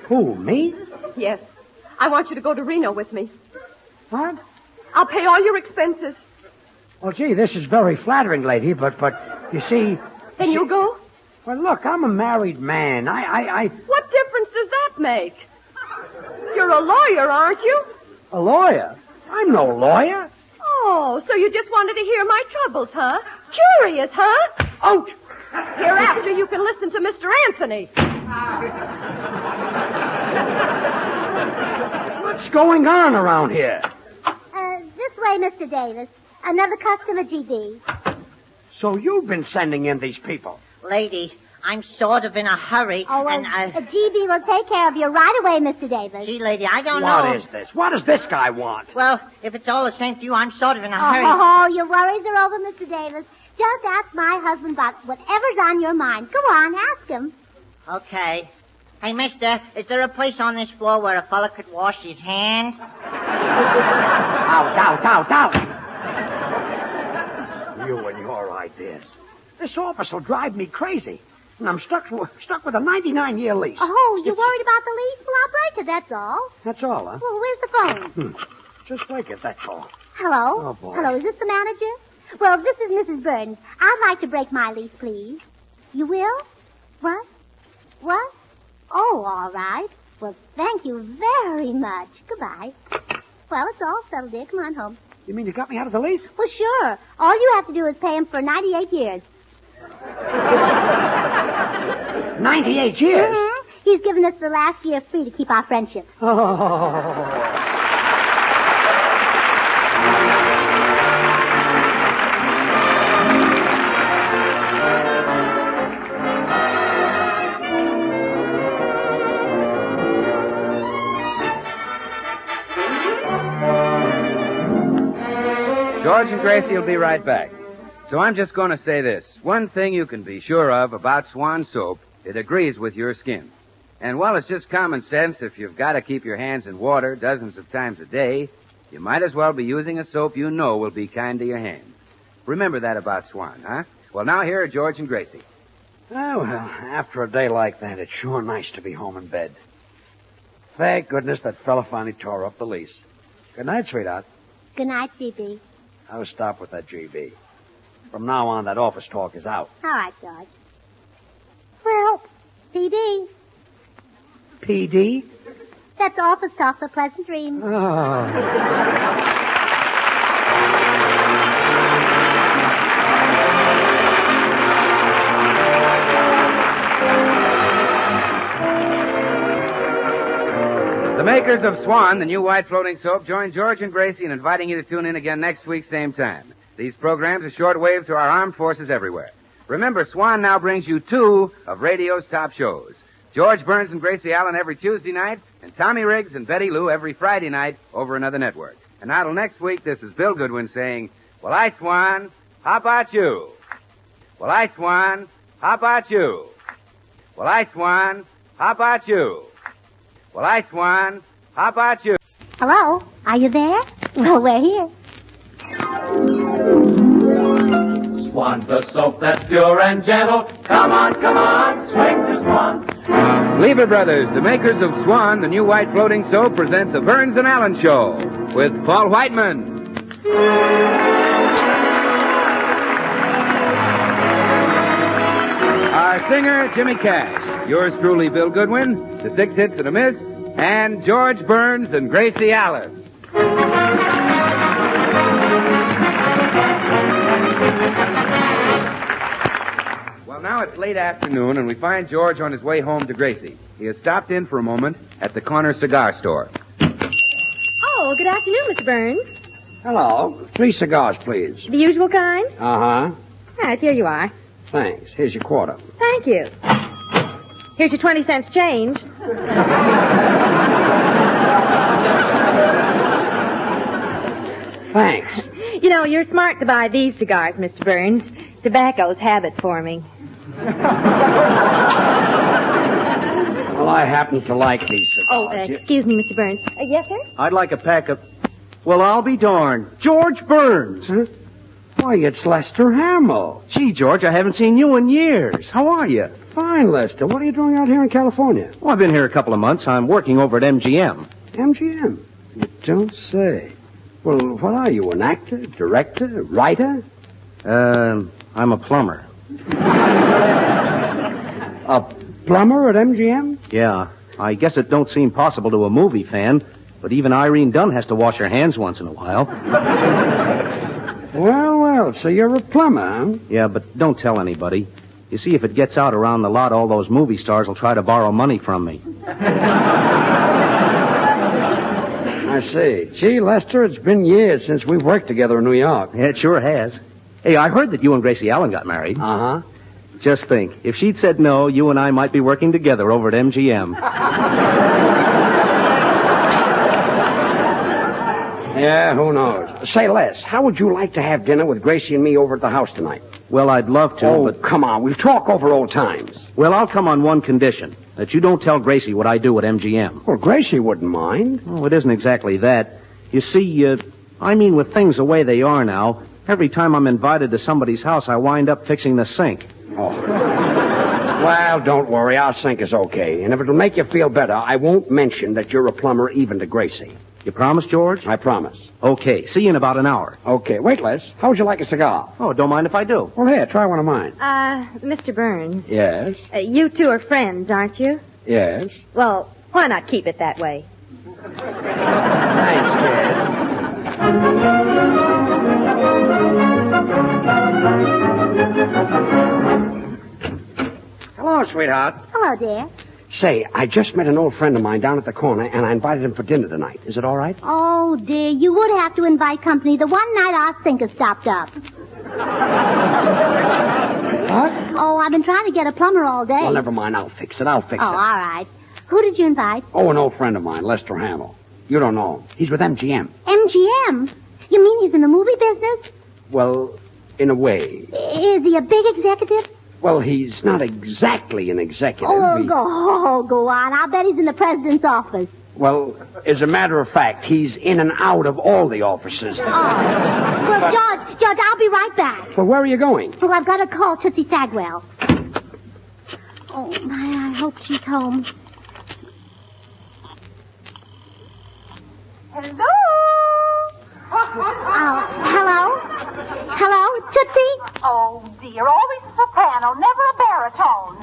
Who, me? Yes. I want you to go to Reno with me. What? I'll pay all your expenses. Well, gee, this is very flattering, lady, but you see... Then you go? Well, look, I'm a married man. What difference does that make? You're a lawyer, aren't you? A lawyer? I'm no lawyer. Oh, so you just wanted to hear my troubles, huh? Curious, huh? Out! Hereafter, you can listen to Mr. Anthony. What's going on around here? This way, Mr. Davis. Another customer, GB. So you've been sending in these people? Lady, I'm sort of in a hurry. Oh, well, GB will take care of you right away, Mr. Davis. Gee, lady, I don't know. What is this? What does this guy want? Well, if it's all the same to you, I'm sort of in a hurry. Oh, your worries are over, Mr. Davis. Just ask my husband about whatever's on your mind. Go on, ask him. Okay. Hey, mister, is there a place on this floor where a fella could wash his hands? Out. You and your ideas. This office will drive me crazy. And I'm stuck with a 99-year lease. Oh, you're worried about the lease? Well, I'll break it, that's all. That's all, huh? Well, where's the phone? Just break it, that's all. Hello? Oh, boy. Hello, is this the manager? Well, this is Mrs. Burns. I'd like to break my lease, please. You will? What? Oh, all right. Well, thank you very much. Goodbye. Well, it's all settled, dear. Come on home. You mean you got me out of the lease? Well, sure. All you have to do is pay him for 98 years. 98 years? Mm-hmm. He's given us the last year free to keep our friendship. Oh. George and Gracie will be right back. So I'm just going to say this. One thing you can be sure of about Swan soap, it agrees with your skin. And while it's just common sense, if you've got to keep your hands in water dozens of times a day, you might as well be using a soap you know will be kind to your hands. Remember that about Swan, huh? Well, now here are George and Gracie. Oh, well, after a day like that, it's sure nice to be home in bed. Thank goodness that fella finally tore up the lease. Good night, sweetheart. Good night, GB. I'll stop with that GB. From now on, that office talk is out. All right, George. Well, PD. PD? That's office talk for pleasant dreams. Oh. The makers of Swan, the new white floating soap, join George and Gracie in inviting you to tune in again next week, same time. These programs are shortwave to our armed forces everywhere. Remember, Swan now brings you 2 of radio's top shows. George Burns and Gracie Allen every Tuesday night, and Tommy Riggs and Betty Lou every Friday night over another network. And now till next week, this is Bill Goodwin saying, well, I, Swan, how about you? Well, I, Swan, how about you? Well, I, Swan, how about you? Well, I, Swan, how about you? Hello? Are you there? Well, we're here. Swan's the soap that's pure and gentle. Come on, swing to Swan. Lever Brothers, the makers of Swan, the new white floating soap, present the Burns and Allen Show with Paul Whiteman. Our singer, Jimmy Cash. Yours truly, Bill Goodwin. The 6 hits and a miss. And George Burns and Gracie Allen. Well, now it's late afternoon, and we find George on his way home to Gracie. He has stopped in for a moment at the corner cigar store. Oh, good afternoon, Mr. Burns. Hello. 3 cigars, please. The usual kind? Uh-huh. All right, here you are. Thanks. Here's your quarter. Thank you. Here's your 20 cents change. Thanks. You know, you're smart to buy these cigars, Mr. Burns. Tobacco's habit forming. Well, I happen to like these cigars. Oh, excuse me, Mr. Burns. Yes, sir? I'd like a pack of... Well, I'll be darned. George Burns. Huh? Why, it's Lester Hamill. Gee, George, I haven't seen you in years. How are you? Fine, Lester. What are you doing out here in California? Well, I've been here a couple of months. I'm working over at MGM. MGM? You don't say. Well, what are you, an actor, director, writer? I'm a plumber. A plumber at MGM? Yeah. I guess it don't seem possible to a movie fan, but even Irene Dunn has to wash her hands once in a while. Well, so you're a plumber, huh? Yeah, but don't tell anybody. You see, if it gets out around the lot, all those movie stars will try to borrow money from me. I see. Gee, Lester, it's been years since we've worked together in New York. Yeah, it sure has. Hey, I heard that you and Gracie Allen got married. Uh-huh. Just think, if she'd said no, you and I might be working together over at MGM. Yeah, who knows? Say, Les, how would you like to have dinner with Gracie and me over at the house tonight? Well, I'd love to, Oh, but... come on. We'll talk over old times. Well, I'll come on one condition. That you don't tell Gracie what I do at MGM. Well, Gracie wouldn't mind. Oh, it isn't exactly that. You see, I mean, with things the way they are now, every time I'm invited to somebody's house, I wind up fixing the sink. Oh. Well, don't worry. Our sink is okay. And if it'll make you feel better, I won't mention that you're a plumber even to Gracie. You promise, George? I promise. Okay. See you in about an hour. Okay. Wait, Les. How would you like a cigar? Oh, don't mind if I do. Well, here, try one of mine. Mr. Burns, Yes. you two are friends, aren't you? Yes. Well, why not keep it that way? Thanks, kid. Hello, sweetheart. Hello, dear. Say, I just met an old friend of mine down at the corner, and I invited him for dinner tonight. Is it all right? Oh, dear, you would have to invite company the one night our sink is stopped up. What? Oh, I've been trying to get a plumber all day. Well, never mind. I'll fix it. Oh, all right. Who did you invite? Oh, an old friend of mine, Lester Hamill. You don't know him. He's with MGM. MGM? You mean he's in the movie business? Well, in a way. Is he a big executive? Well, he's not exactly an executive. Go on. I'll bet he's in the president's office. Well, as a matter of fact, he's in and out of all the offices. Oh. Well, George, I'll be right back. Well, where are you going? Oh, I've got to call Tootsie Sagwell. Oh, my, I hope she's home. Hello? Hello? Hello, Tootsie? Oh, dear. Always a soprano, never a baritone.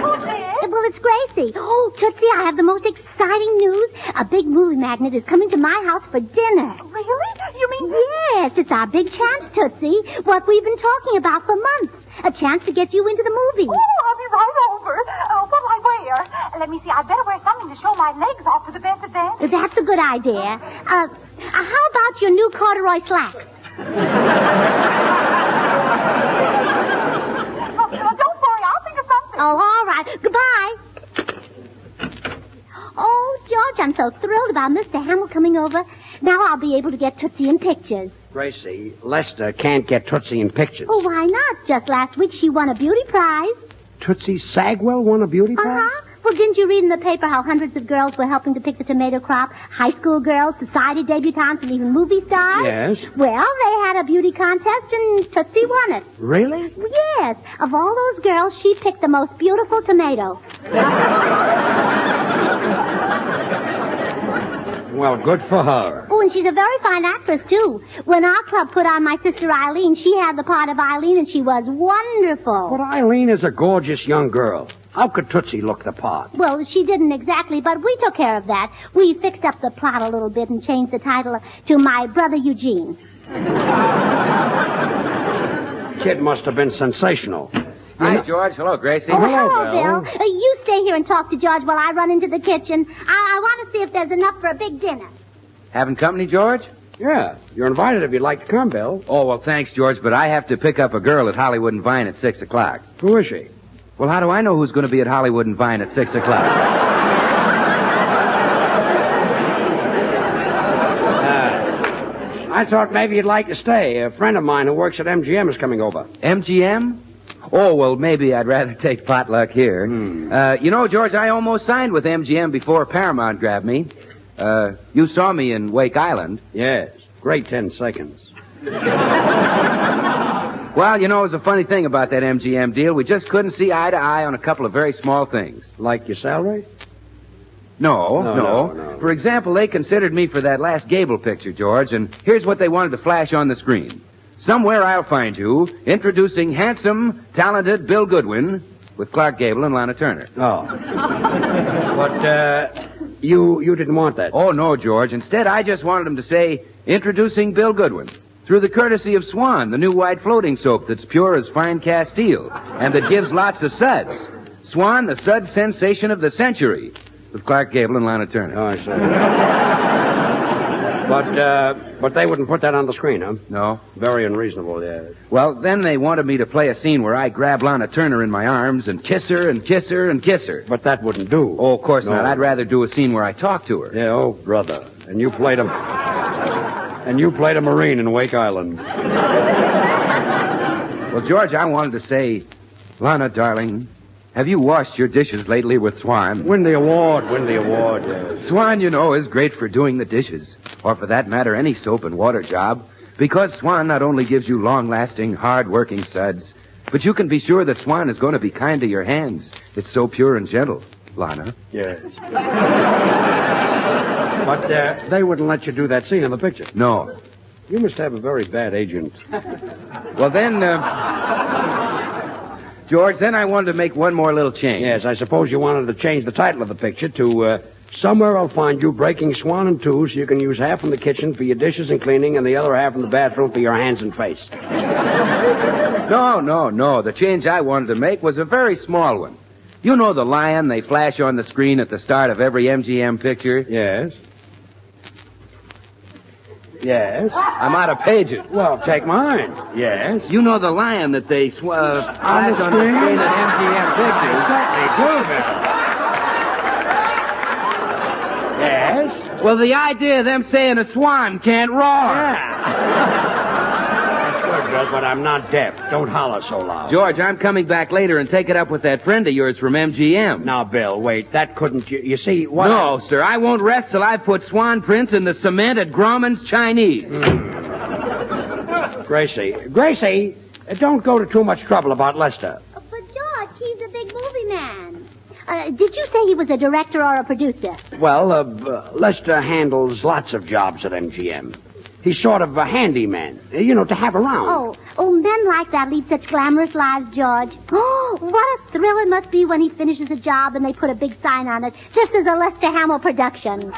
Who's this? Well, it's Gracie. Oh, Tootsie, I have the most exciting news. A big movie magnate is coming to my house for dinner. Really? You mean... Yes, it's our big chance, Tootsie. What we've been talking about for months. A chance to get you into the movie. Oh, I'll be right over. What'll I wear? Let me see. I'd better wear something to show my legs off to the best advantage. That's a good idea. How about your new corduroy slacks? Don't worry. I'll think of something. Oh, all right. Goodbye. Oh, George, I'm so thrilled about Mr. Hamill coming over. Now I'll be able to get Tootsie in pictures. Gracie, Lester can't get Tootsie in pictures. Oh, why not? Just last week she won a beauty prize. Tootsie Sagwell won a beauty prize? Uh-huh. Well, didn't you read in the paper how hundreds of girls were helping to pick the tomato crop? High school girls, society debutantes, and even movie stars? Yes. Well, they had a beauty contest, and Tootsie won it. Really? Yes. Of all those girls, she picked the most beautiful tomato. Well, good for her. Oh, and she's a very fine actress, too. When our club put on My Sister Eileen, she had the part of Eileen, and she was wonderful. But Eileen is a gorgeous young girl. How could Tootsie look the part? Well, she didn't exactly, but we took care of that. We fixed up the plot a little bit and changed the title to My Brother Eugene. Kid must have been sensational. Hi, George. Hello, Gracie. Oh, hello, Bill. You stay here and talk to George while I run into the kitchen. I want to see if there's enough for a big dinner. Having company, George? Yeah, you're invited if you'd like to come, Bill. Oh, well, thanks, George, but I have to pick up a girl at Hollywood and Vine at 6 o'clock. Who is she? Well, how do I know who's going to be at Hollywood and Vine at 6 o'clock? I thought maybe you'd like to stay. A friend of mine who works at MGM is coming over. MGM? Oh, well, maybe I'd rather take potluck here. You know, George, I almost signed with MGM before Paramount grabbed me. You saw me in Wake Island. Yes. Great 10 seconds. Well, you know, it was a funny thing about that MGM deal. We just couldn't see eye to eye on a couple of very small things. Like your salary? No. For example, they considered me for that last Gable picture, George, and here's what they wanted to flash on the screen. Somewhere I'll find you, introducing handsome, talented Bill Goodwin with Clark Gable and Lana Turner. Oh. But, you didn't want that. Oh, no, George. Instead, I just wanted them to say, introducing Bill Goodwin, through the courtesy of Swan, the new white floating soap that's pure as fine cast steel, and that gives lots of suds. Swan, the sud sensation of the century, with Clark Gable and Lana Turner. Oh, I see. But they wouldn't put that on the screen, huh? No. Very unreasonable, yeah. Well, then they wanted me to play a scene where I grab Lana Turner in my arms and kiss her and kiss her and kiss her. But that wouldn't do. Oh, of course not. I'd rather do a scene where I talk to her. Yeah, oh, brother. And you played a Marine in Wake Island. Well, George, I wanted to say, Lana, darling, have you washed your dishes lately with Swan? Win the award. Swan, you know, is great for doing the dishes, or for that matter, any soap and water job, because Swan not only gives you long-lasting, hard-working suds, but you can be sure that Swan is going to be kind to your hands. It's so pure and gentle, Lana. Yes. But they wouldn't let you do that scene in the picture. No. You must have a very bad agent. Well, then, George, then I wanted to make one more little change. Yes, I suppose you wanted to change the title of the picture to, Somewhere I'll Find You Breaking Swan in Two so you can use half in the kitchen for your dishes and cleaning and the other half in the bathroom for your hands and face. No. The change I wanted to make was a very small one. You know the lion they flash on the screen at the start of every MGM picture? Yes. I'm out of pages. Well, take mine. Yes. You know the lion that they flash on the screen at MGM pictures? Yes. Well, the idea of them saying a swan can't roar. That's good, Bill, but I'm not deaf. Don't holler so loud. George, I'm coming back later and take it up with that friend of yours from MGM. Now, Bill, wait. That couldn't... You see, what... No, sir. I won't rest till I put swan prints in the cement at Grauman's Chinese. Gracie, don't go to too much trouble about Lester. But, George, he's a big movie man. Did you say he was a director or a producer? Well, Lester handles lots of jobs at MGM. He's sort of a handyman, to have around. Oh, men like that lead such glamorous lives, George. Oh, what a thrill it must be when he finishes a job and they put a big sign on it. This is a Lester Hamill production.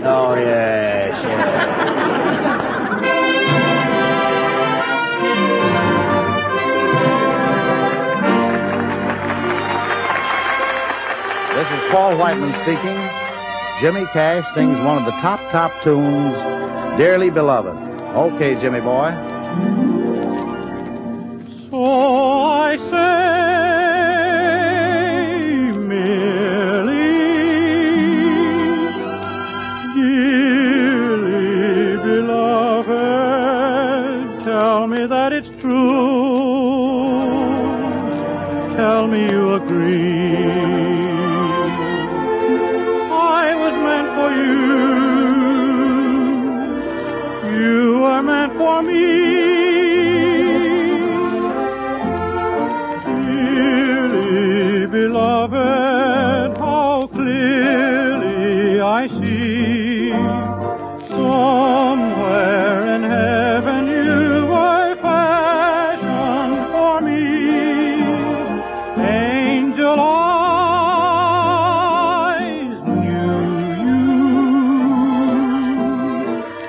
Oh, yes. This is Paul Whiteman speaking. Jimmy Cash sings one of the top tunes, Dearly Beloved. Okay, Jimmy boy. So I say, merely, dearly beloved, tell me that it's true. Tell me you agree. I was meant for you. You were meant for me. Dearly beloved, how clearly I see. Somewhere in heaven you were fashioned for me. Angel eyes knew you.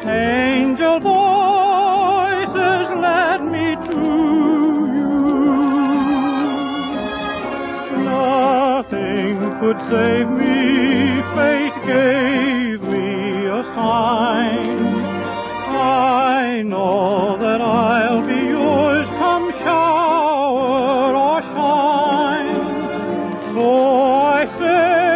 Angel voices led me to you. Nothing could save me. Fate gave me a sign. I know that I'll be yours come shower or shine. So I say,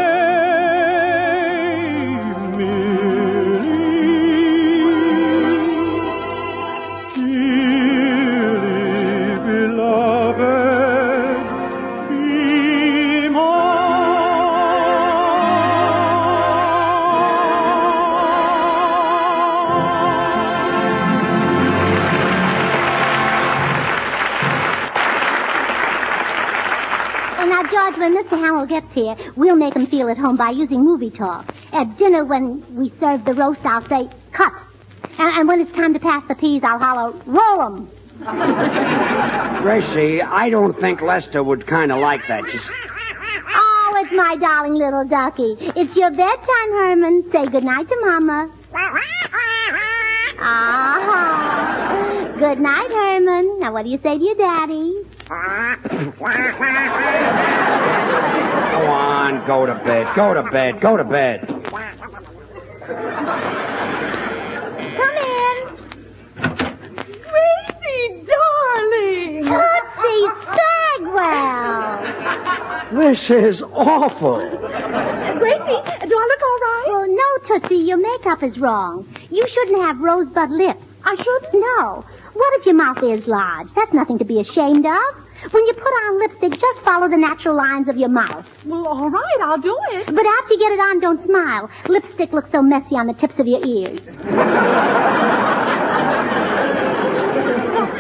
dearly beloved, be Now, George, when Mr. Hamill gets here, we'll make him feel at home by using movie talk. At dinner, when we serve the roast, I'll say, cut. And when it's time to pass the peas, I'll holler, roll 'em. Gracie, I don't think Lester would kind of like that. Oh, it's my darling little ducky. It's your bedtime, Herman. Say goodnight to Mama. Ah, good night, Herman. Now, what do you say to your daddy? Go on, go to bed. Go to bed. Go to bed. Come in. Gracie, darling. Tootsie Sagwell. This is awful. Gracie, do I look all right? Well, no, Tootsie, your makeup is wrong. You shouldn't have rosebud lips. I shouldn't? No. What if your mouth is large? That's nothing to be ashamed of. When you put on lipstick, just follow the natural lines of your mouth. Well, all right, I'll do it. But after you get it on, don't smile. Lipstick looks so messy on the tips of your ears.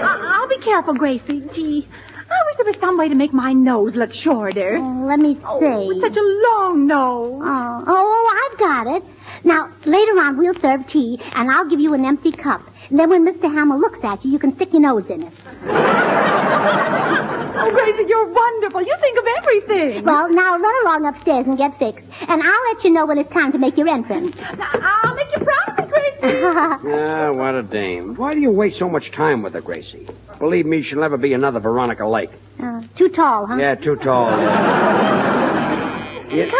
I'll be careful, Gracie. Gee, I wish there was some way to make my nose look shorter. Let me see. With such a long nose. Oh, I've got it. Now, later on, we'll serve tea, and I'll give you an empty cup. And then when Mr. Hamill looks at you, you can stick your nose in it. Oh, Gracie, you're wonderful. You think of everything. Well, now run along upstairs and get fixed. And I'll let you know when it's time to make your entrance. I'll make you proud of me, Gracie. Ah, what a dame. Why do you waste so much time with her, Gracie? Believe me, she'll never be another Veronica Lake. Too tall, huh? Yeah, too tall. Come in.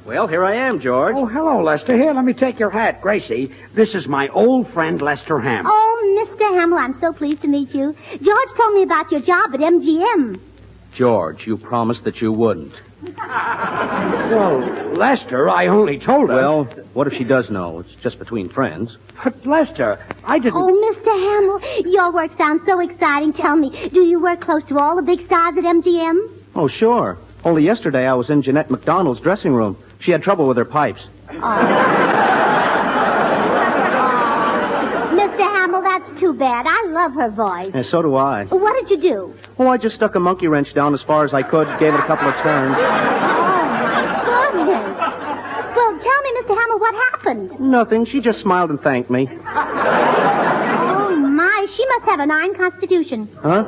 Well, here I am, George. Oh, hello, Lester. Here, let me take your hat. Gracie, this is my old friend, Lester Hamill. Oh, Mr. Hamill, I'm so pleased to meet you. George told me about your job at MGM. George, you promised that you wouldn't. Well, Lester, I only told her. Well, what if she does know? It's just between friends. But, Lester, I didn't... Oh, Mr. Hamill, your work sounds so exciting. Tell me, do you work close to all the big stars at MGM? Oh, sure. Only yesterday I was in Jeanette McDonald's dressing room. She had trouble with her pipes. Mr. Hamill, that's too bad. I love her voice. And so do I. What did you do? Oh, I just stuck a monkey wrench down as far as I could, gave it a couple of turns. Oh, my goodness. Well, tell me, Mr. Hamill, what happened? Nothing. She just smiled and thanked me. Oh, my. She must have an iron constitution. Huh?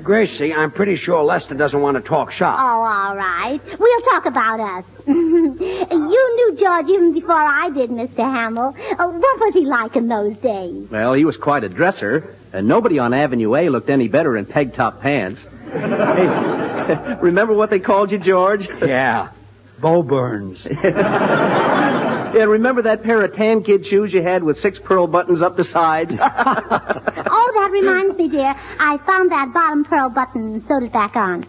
Gracie, I'm pretty sure Lester doesn't want to talk shop. Oh, all right. We'll talk about us. You knew George even before I did, Mr. Hamill. What was he like in those days? Well, he was quite a dresser, and nobody on Avenue A looked any better in peg-top pants. Hey, remember what they called you, George? Yeah, Bo Burns. Yeah, remember that pair of tan kid shoes you had with 6 pearl buttons up the sides? Oh, that reminds me, dear. I found that bottom pearl button and sewed it back on.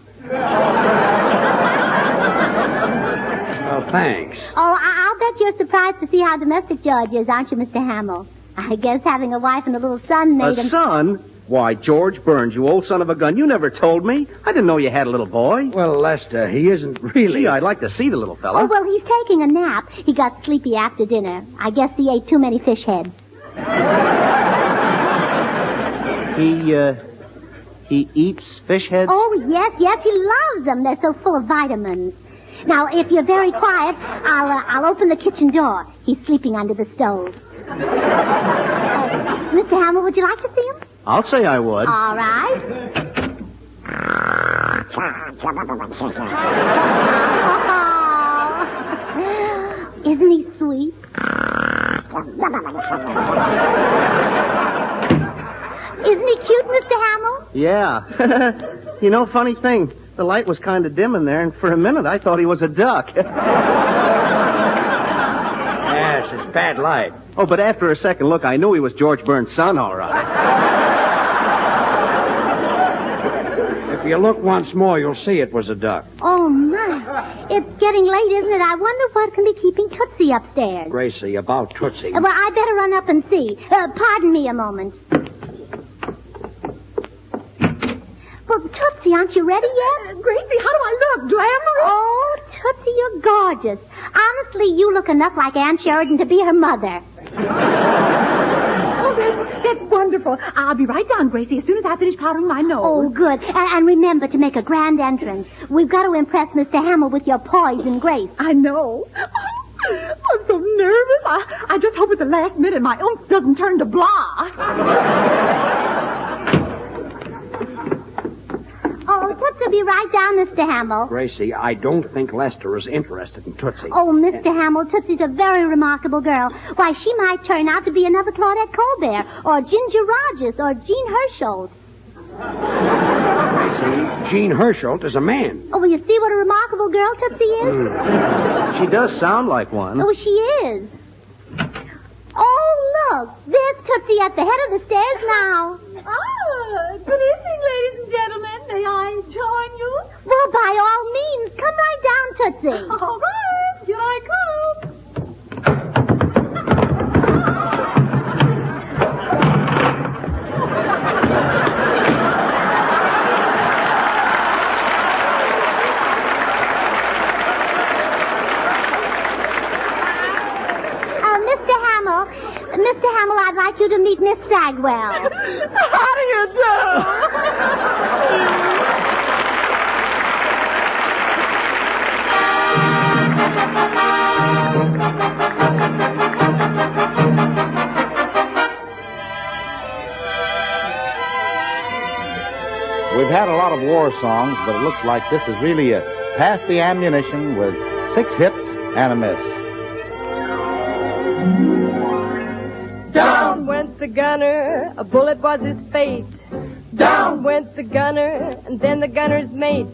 Well, thanks. Oh, I'll bet you're surprised to see how domestic George is, aren't you, Mr. Hamill? I guess having a wife and a little son made him... A son? Why, George Burns, you old son of a gun. You never told me. I didn't know you had a little boy. Well, Lester, he isn't really... Gee, I'd like to see the little fella. Oh, well, he's taking a nap. He got sleepy after dinner. I guess he ate too many fish heads. He eats fish heads? Oh, yes, he loves them. They're so full of vitamins. Now, if you're very quiet, I'll open the kitchen door. He's sleeping under the stove. Mr. Hamill, would you like to see him? I'll say I would. All right. Oh, isn't he sweet? Isn't he cute, Mr. Hamill? Yeah. You know, funny thing, the light was kind of dim in there, and for a minute I thought he was a duck. Yes, it's bad light. Oh, but after a second look, I knew he was George Burns' son, all right. If you look once more, you'll see it was a duck. Oh, my. It's getting late, isn't it? I wonder what can be keeping Tootsie upstairs. Gracie, about Tootsie. Well, I better run up and see. Pardon me a moment. Well, Tootsie, aren't you ready yet? Gracie, how do I look? Glamorous? Oh, Tootsie, you're gorgeous. Honestly, you look enough like Aunt Sheridan to be her mother. Oh, that's wonderful. I'll be right down, Gracie, as soon as I finish powdering my nose. Oh, good. And remember to make a grand entrance. We've got to impress Mr. Hamill with your poise and grace. I know. I'm so nervous. I just hope at the last minute my oomph doesn't turn to blah. Oh, Tootsie will be right down, Mr. Hamill. Gracie, I don't think Lester is interested in Tootsie. Oh, Mr. Hamill, Tootsie's a very remarkable girl. Why, she might turn out to be another Claudette Colbert, or Ginger Rogers, or Jean Hersholt. Gracie, Jean Hersholt is a man. Oh, well, you see what a remarkable girl Tootsie is? She does sound like one. Oh, she is. Oh, look, there's Tootsie at the head of the stairs now. Ah, good evening, ladies and gentlemen. May I join you? Well, by all means, come right down, Tootsie. All right, here I come. you to meet Miss Sagwell. How do you We've had a lot of war songs, but it looks like this is really it. Pass the Ammunition with 6 hits and a miss. Down went the gunner, a bullet was his fate. Down went the gunner, and then the gunner's mate.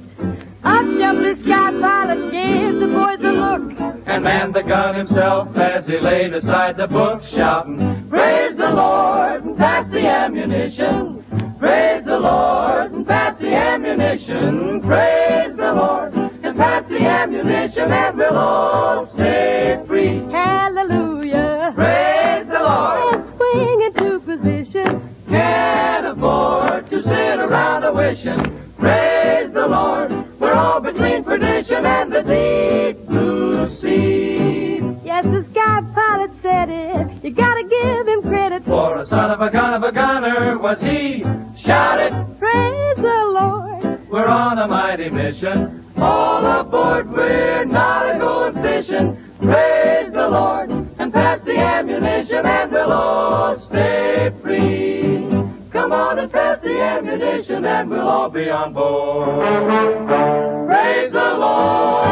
Up jumped the sky pilot, gave the boys a look, and manned the gun himself as he laid aside the book, shouting, "Praise the Lord, and pass the ammunition. Praise the Lord, and pass the ammunition. Praise the Lord, and pass the ammunition, and we'll all stay free." Hallelujah. Praise the Lord. And swing into position. Can't afford to sit around a-wishing. Praise the Lord. We're all between perdition and the deep blue sea. Yes, the sky pilot said it. You gotta give him credit. For a son of a gunner was he. Shout it. Praise the Lord. We're on a mighty mission. All aboard, we're not a-going fishing. Praise the Lord and pass the ammunition, and we'll all stay free. Come on and pass the ammunition, and we'll all be on board. Praise the Lord.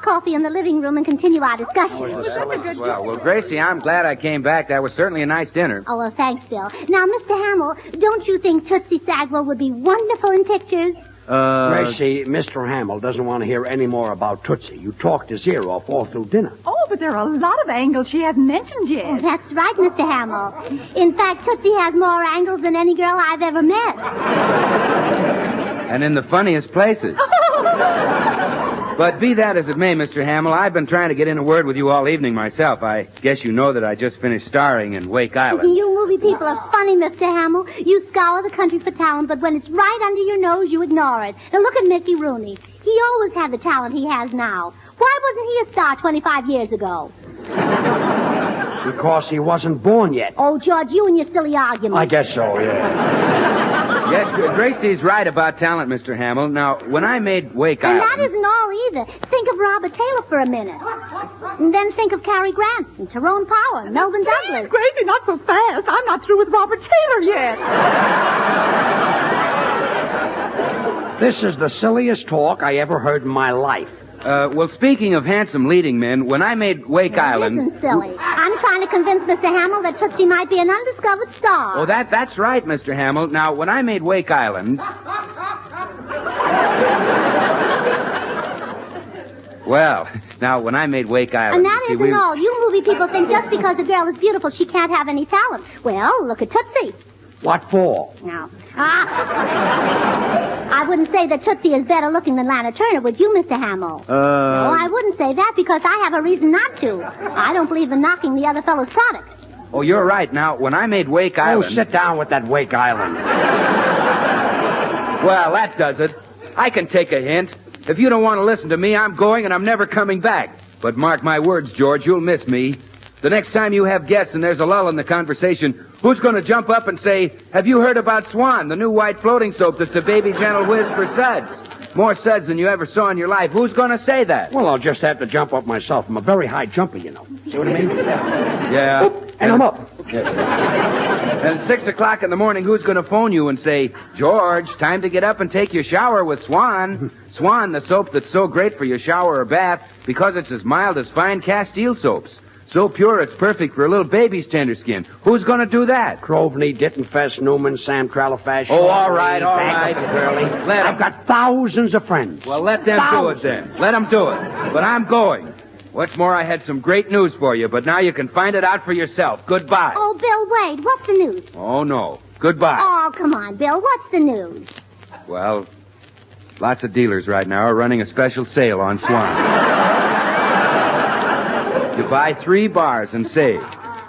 Coffee in the living room and continue our discussion. Well, Gracie, I'm glad I came back. That was certainly a nice dinner. Oh, well, thanks, Bill. Now, Mr. Hamill, don't you think Tootsie Sagwell would be wonderful in pictures? Gracie, Mr. Hamill doesn't want to hear any more about Tootsie. You talked his ear off all through dinner. Oh, but there are a lot of angles she hasn't mentioned yet. Oh, that's right, Mr. Hamill. In fact, Tootsie has more angles than any girl I've ever met. And in the funniest places. But be that as it may, Mr. Hamill, I've been trying to get in a word with you all evening myself. I guess you know that I just finished starring in Wake Island. You movie people are funny, Mr. Hamill. You scour the country for talent, but when it's right under your nose, you ignore it. Now look at Mickey Rooney. He always had the talent he has now. Why wasn't he a star 25 years ago? Because he wasn't born yet. Oh, George, you and your silly arguments. I guess so, yeah. Yes, Gracie's right about talent, Mr. Hamill. Now, when I made Wake And Island... that isn't all either. Think of Robert Taylor for a minute. And then think of Cary Grant and Tyrone Power and Melvin Douglas. Gracie, not so fast. I'm not through with Robert Taylor yet. This is the silliest talk I ever heard in my life. Well, speaking of handsome leading men, when I made Wake Island... It isn't silly. I'm trying to convince Mr. Hamill that Tootsie might be an undiscovered star. Oh, that's right, Mr. Hamill. Now, when I made Wake Island... Well, now, when I made Wake Island... And that isn't all. You movie people think just because a girl is beautiful, she can't have any talent. Well, look at Tootsie. What for? No. I wouldn't say that Tootsie is better looking than Lana Turner, would you, Mr. Hamill? No, I wouldn't say that because I have a reason not to. I don't believe in knocking the other fellow's product. Oh, you're right. Now, when I made Wake Island... Oh, sit down with that Wake Island. Well, that does it. I can take a hint. If you don't want to listen to me, I'm going and I'm never coming back. But mark my words, George, you'll miss me. The next time you have guests and there's a lull in the conversation, who's going to jump up and say, have you heard about Swan, the new white floating soap that's a baby gentle whiz for suds? More suds than you ever saw in your life. Who's going to say that? Well, I'll just have to jump up myself. I'm a very high jumper, you know. See what I mean? Yeah. And I'm up. And at 6 o'clock in the morning, who's going to phone you and say, George, time to get up and take your shower with Swan. Swan, the soap that's so great for your shower or bath because it's as mild as fine Castile soaps. So pure it's perfect for a little baby's tender skin. Who's going to do that? Grovney, Dittenfest, Newman, Sam Tralafash. Oh, all right. I've got thousands of friends. Well, let them do it then. Let them do it. But I'm going. What's more, I had some great news for you, but now you can find it out for yourself. Goodbye. Oh, Bill, wait. What's the news? Oh, no. Goodbye. Oh, come on, Bill. What's the news? Well, lots of dealers right now are running a special sale on Swan. You buy 3 bars and save.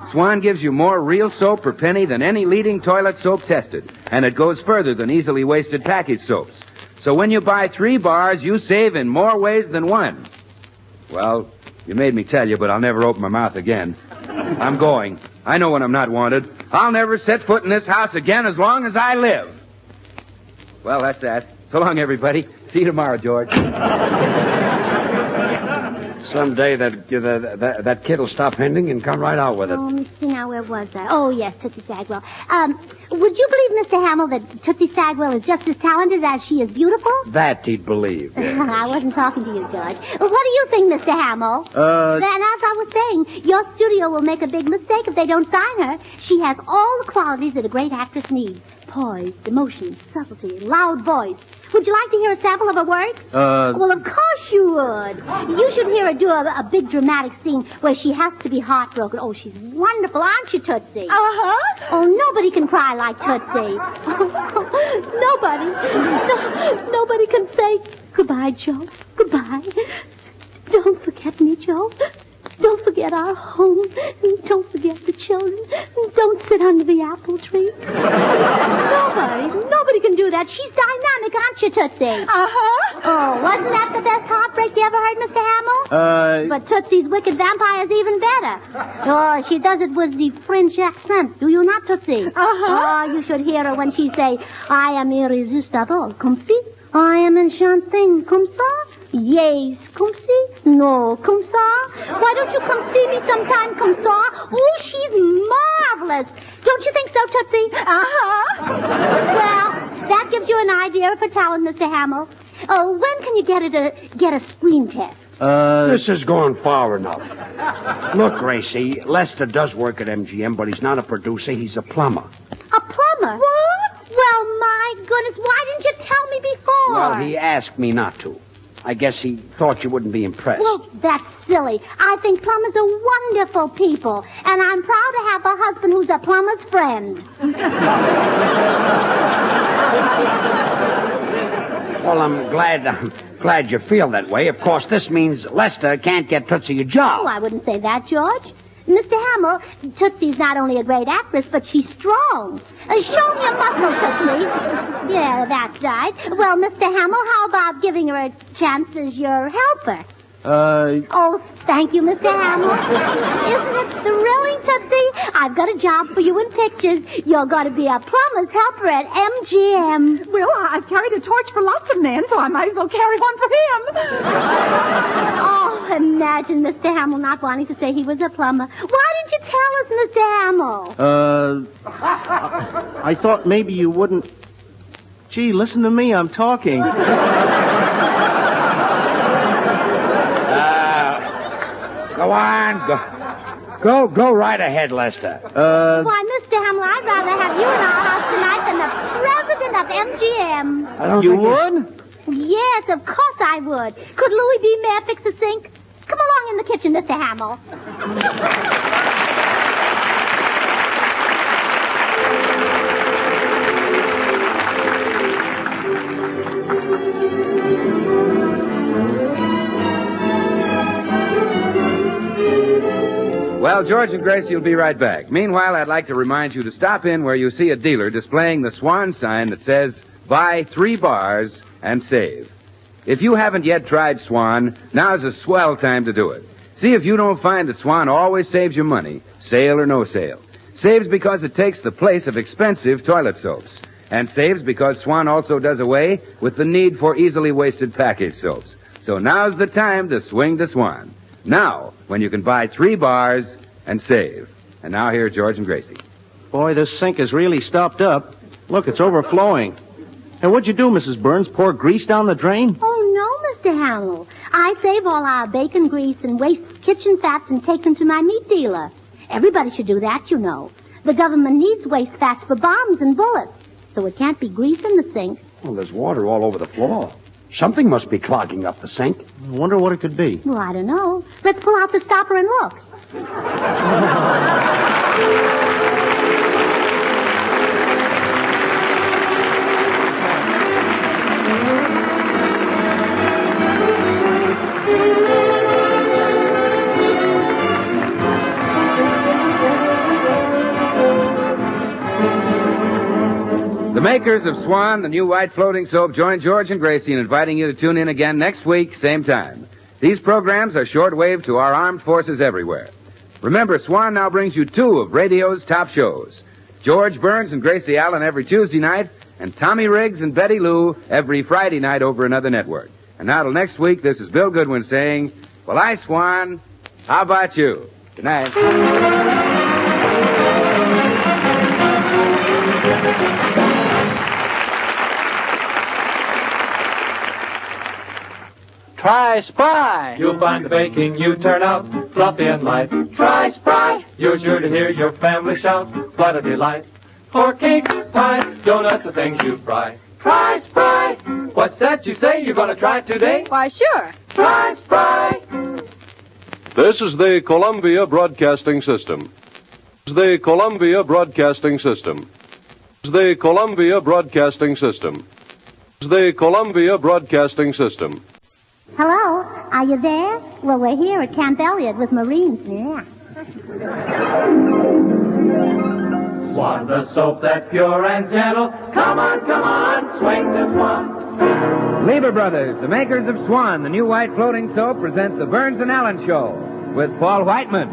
Swan gives you more real soap per penny than any leading toilet soap tested, and it goes further than easily wasted package soaps. So when you buy 3 bars, you save in more ways than one. Well, you made me tell you, but I'll never open my mouth again. I'm going. I know when I'm not wanted. I'll never set foot in this house again as long as I live. Well, that's that. So long, everybody. See you tomorrow, George. Someday that kid will stop hinting and come right out with it. Oh, let me see now, where was that? Oh, yes, Tootsie Sagwell. Would you believe, Mr. Hamill, that Tootsie Sagwell is just as talented as she is beautiful? That he'd believe. Yeah. I wasn't talking to you, George. What do you think, Mr. Hamill? Then, as I was saying, your studio will make a big mistake if they don't sign her. She has all the qualities that a great actress needs. Poise, emotion, subtlety, loud voice. Would you like to hear a sample of her work? Well, of course you would. You should hear her do a big dramatic scene where she has to be heartbroken. Oh, she's wonderful, aren't you, Tootsie? Uh-huh. Oh, nobody can cry like Tootsie. Nobody can say, goodbye, Joe. Goodbye. Don't forget me, Joe. Don't forget our home. Don't forget the children. Don't sit under the apple tree. Nobody can do that. She's dynamic, aren't you, Tootsie? Uh-huh. Oh, wasn't that the best heartbreak you ever heard, Mr. Hamill? But Tootsie's Wicked Vampire is even better. Oh, she does it with the French accent. Do you not, Tootsie? Uh-huh. Oh, you should hear her when she say, I am irresistible. Comme si? I am enchanting. Comme ça? Yes, comme si? No, comme ça? Why don't you come see me sometime, comme ça? Oh, she's marvelous. Don't you think so, Tootsie? Uh-huh. Well, that gives you an idea of her talent, Mr. Hamill. Oh, when can you get a screen test? This is going far enough. Look, Gracie, Lester does work at MGM, but he's not a producer. He's a plumber. A plumber? What? Well, my goodness, why didn't you tell me before? Well, he asked me not to. I guess he thought you wouldn't be impressed. Well, that's silly. I think plumbers are wonderful people, and I'm proud to have a husband who's a plumber's friend. Well, I'm glad you feel that way. Of course, this means Lester can't get Tootsie a job. Oh, I wouldn't say that, George. Mr. Hamill, Tootsie's not only a great actress, but she's strong. Show me your muscle, Tootsie. Yeah, that's right. Well, Mr. Hamill, how about giving her a chance as your helper? Oh, thank you, Mr. Hamill. Isn't it thrilling, Tootsie? I've got a job for you in pictures. You're going to be a plumber's helper at MGM. Well, I've carried a torch for lots of men, so I might as well carry one for him. Oh, imagine Mr. Hamill not wanting to say he was a plumber. Why didn't you tell us, Mr. Hamill? I thought maybe you wouldn't... Gee, listen to me, I'm talking. Go on. Go right ahead, Lester. Why, Mr. Hamill, I'd rather have you in our house tonight than the president of MGM. You would? Yes, of course I would. Could Louis B. Mayer fix a sink? Come along in the kitchen, Mr. Hamill. Well, George and Gracie will be right back. Meanwhile, I'd like to remind you to stop in where you see a dealer displaying the Swan sign that says, buy 3 bars and save. If you haven't yet tried Swan, now's a swell time to do it. See if you don't find that Swan always saves you money, sale or no sale. Saves because it takes the place of expensive toilet soaps. And saves because Swan also does away with the need for easily wasted package soaps. So now's the time to swing to Swan. Now, when you can buy 3 bars and save. And now here's George and Gracie. Boy, this sink is really stopped up. Look, it's overflowing. And what'd you do, Mrs. Burns? Pour grease down the drain? Oh, no, Mr. Hamill. I save all our bacon grease and waste kitchen fats and take them to my meat dealer. Everybody should do that, you know. The government needs waste fats for bombs and bullets, so it can't be grease in the sink. Well, there's water all over the floor. Something must be clogging up the sink. I wonder what it could be. Well, I don't know. Let's pull out the stopper and look. The makers of Swan, the new white floating soap, join George and Gracie in inviting you to tune in again next week, same time. These programs are shortwave to our armed forces everywhere. Remember, Swan now brings you 2 of radio's top shows. George Burns and Gracie Allen every Tuesday night, and Tommy Riggs and Betty Lou every Friday night over another network. And now till next week, this is Bill Goodwin saying, well, I, Swan, how about you? Good night. Try Spry. You'll find the baking you turn out fluffy and light. Try Spry. You're sure to hear your family shout, what a delight. For cakes, pies, donuts, the things you fry. Try Spry. What's that you say you're going to try today? Why, sure. Try Spry. This is the Columbia Broadcasting System. The Columbia Broadcasting System. The Columbia Broadcasting System. The Columbia Broadcasting System. Hello, are you there? Well, we're here at Camp Elliott with Marines. Yeah. Swan, the soap that's pure and gentle. Come on, swing this one. Lever Brothers, the makers of Swan, the new white floating soap, present the Burns and Allen Show with Paul Whiteman.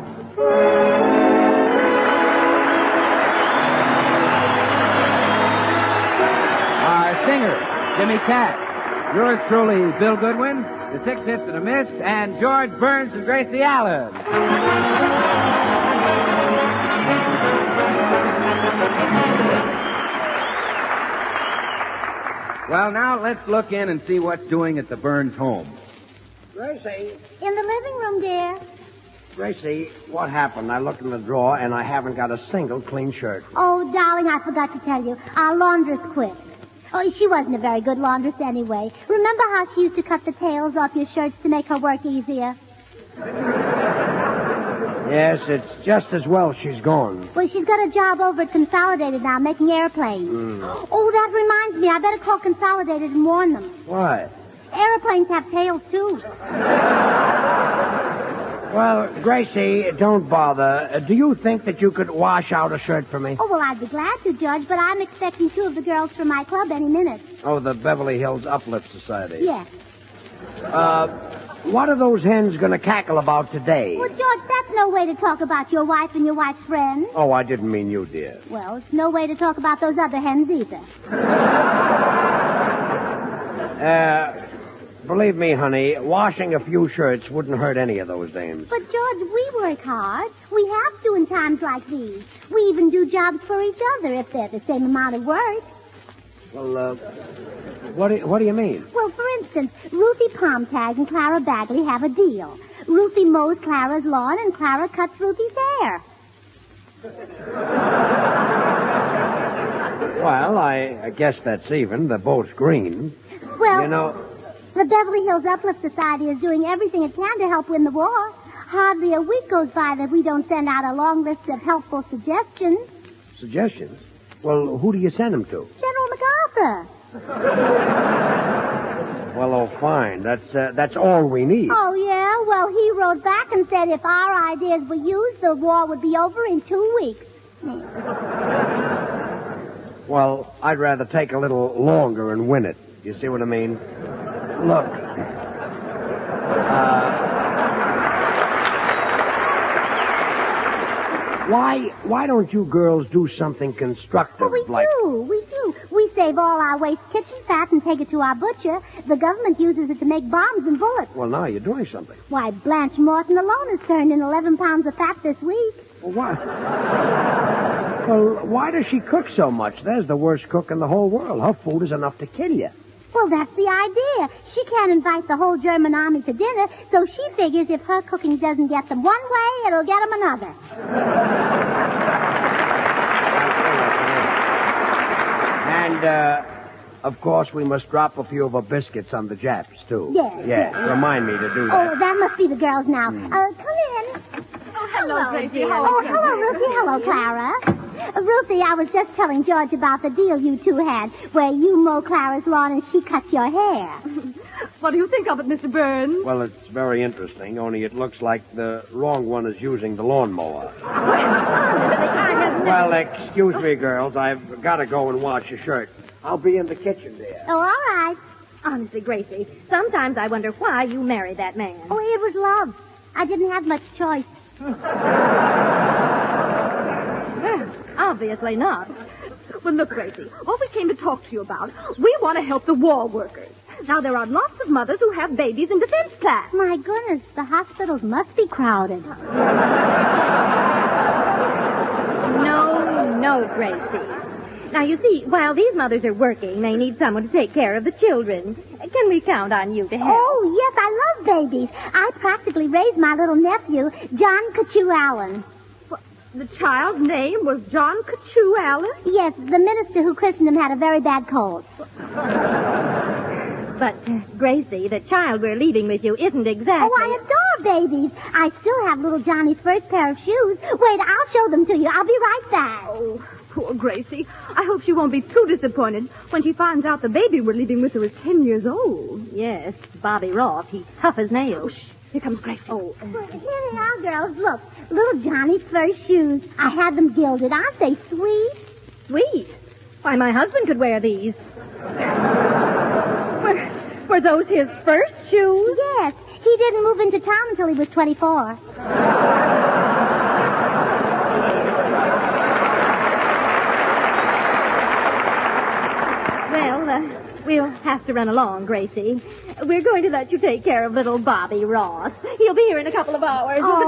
Our singer, Jimmy Cash. Yours truly, Bill Goodwin, the 6 hits and a miss, and George Burns and Gracie Allen. Well, now let's look in and see what's doing at the Burns home. Gracie, In the living room, dear. Gracie, what happened? I looked in the drawer and I haven't got a single clean shirt. Oh, darling, I forgot to tell you. Our laundress quit. Oh, she wasn't a very good laundress anyway. Remember how she used to cut the tails off your shirts to make her work easier? Yes, it's just as well she's gone. Well, she's got a job over at Consolidated now, making airplanes. Oh, that reminds me. I better call Consolidated and warn them. Why? Airplanes have tails, too. Well, Gracie, don't bother. Do you think that you could wash out a shirt for me? Oh, well, I'd be glad to, Judge, but I'm expecting 2 of the girls from my club any minute. Oh, the Beverly Hills Uplift Society. Yes. What are those hens going to cackle about today? Well, George, that's no way to talk about your wife and your wife's friends. Oh, I didn't mean you, dear. Well, it's no way to talk about those other hens either. Believe me, honey, washing a few shirts wouldn't hurt any of those dames. But, George, we work hard. We have to in times like these. We even do jobs for each other if they're the same amount of work. Well, what do you mean? Well, for instance, Ruthie Palmtag and Clara Bagley have a deal. Ruthie mows Clara's lawn and Clara cuts Ruthie's hair. Well, I guess that's even. They're both green. Well, you know, the Beverly Hills Uplift Society is doing everything it can to help win the war. Hardly a week goes by that we don't send out a long list of helpful suggestions. Suggestions? Well, who do you send them to? General MacArthur. Well, oh, fine. That's all we need. Oh, yeah? Well, he wrote back and said if our ideas were used, the war would be over in 2 weeks. Well, I'd rather take a little longer and win it. You see what I mean? Look. Why don't you girls do something constructive Well, we do. We save all our waste kitchen fat and take it to our butcher. The government uses it to make bombs and bullets. Well, now you're doing something. Why, Blanche Morton alone has turned in 11 pounds of fat this week. Well, why does she cook so much? There's the worst cook in the whole world. Her food is enough to kill you. Well, that's the idea. She can't invite the whole German army to dinner, so she figures if her cooking doesn't get them one way, it'll get them another. And, of course, we must drop a few of our biscuits on the Japs, too. Yes. Remind me to do that. Oh, that must be the girls now. Come in. Oh, hello, Gracie. Oh, hello, Ruthie. Hello, Clara. Ruthie, I was just telling George about the deal you two had, where you mow Clara's lawn and she cuts your hair. What do you think of it, Mr. Burns? Well, it's very interesting, only it looks like the wrong one is using the lawnmower. Well, excuse me, girls. I've got to go and wash a shirt. I'll be in the kitchen, dear. Oh, all right. Honestly, Gracie, sometimes I wonder why you married that man. Oh, it was love. I didn't have much choice. Well, obviously not. Well, look, Gracie, what we came to talk to you about, we want to help the war workers. Now, there are lots of mothers who have babies in defense class. My goodness, the hospitals must be crowded. No, Gracie. Now, you see, while these mothers are working, they need someone to take care of the children. Can we count on you to help? Oh, yes, I love babies. I practically raised my little nephew, John Cachu Allen. The child's name was John Cachu Allen? Yes, the minister who christened him had a very bad cold. But, Gracie, the child we're leaving with you isn't exactly... Oh, I adore babies. I still have little Johnny's first pair of shoes. Wait, I'll show them to you. I'll be right back. Oh, poor Gracie. I hope she won't be too disappointed when she finds out the baby we're leaving with her is 10 years old. Yes, Bobby Ross. He's tough as nails. Here comes Gracie. Well, here they are, girls. Look, little Johnny's first shoes. I had them gilded. Aren't they sweet? Sweet? Why, my husband could wear these. Were those his first shoes? Yes. He didn't move into town until he was 24. Well, we'll have to run along, Gracie. We're going to let you take care of little Bobby Ross. He'll be here in a couple of hours. Oh,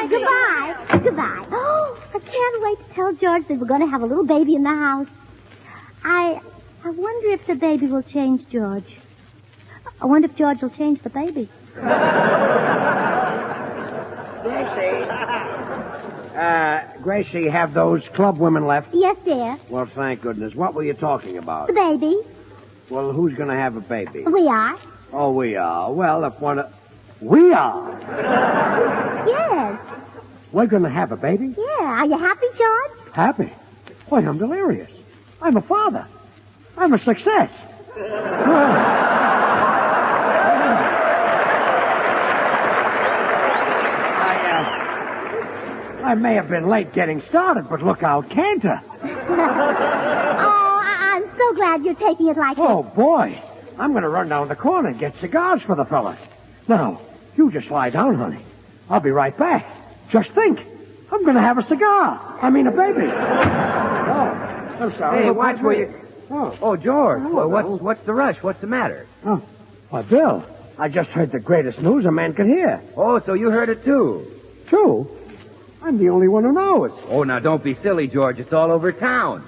Goodbye. Goodbye. Oh, I can't wait to tell George that we're going to have a little baby in the house. I wonder if the baby will change George. I wonder if George will change the baby. Gracie, have those club women left? Yes, dear. Well, thank goodness. What were you talking about? The baby. Well, who's going to have a baby? We are. Oh, we are. Well, if one of... We are? Yes. We're going to have a baby? Yeah. Are you happy, George? Happy? Why, I'm delirious. I'm a father. I'm a success. I may have been late getting started, but look out, CANTOR. Oh, I'm so glad you're taking it like this. Oh, boy. I'm going to run down the corner and get cigars for the fella. Now, you just lie down, honey. I'll be right back. Just think. I'm going to have a cigar. I mean, a baby. Oh, I'm sorry. Hey, watch where you... Oh, George. Hello, well, what's the rush? What's the matter? Oh, why, Bill, I just heard the greatest news a man could hear. Oh, so you heard it, too? True. I'm the only one who knows. Oh, now, don't be silly, George. It's all over town.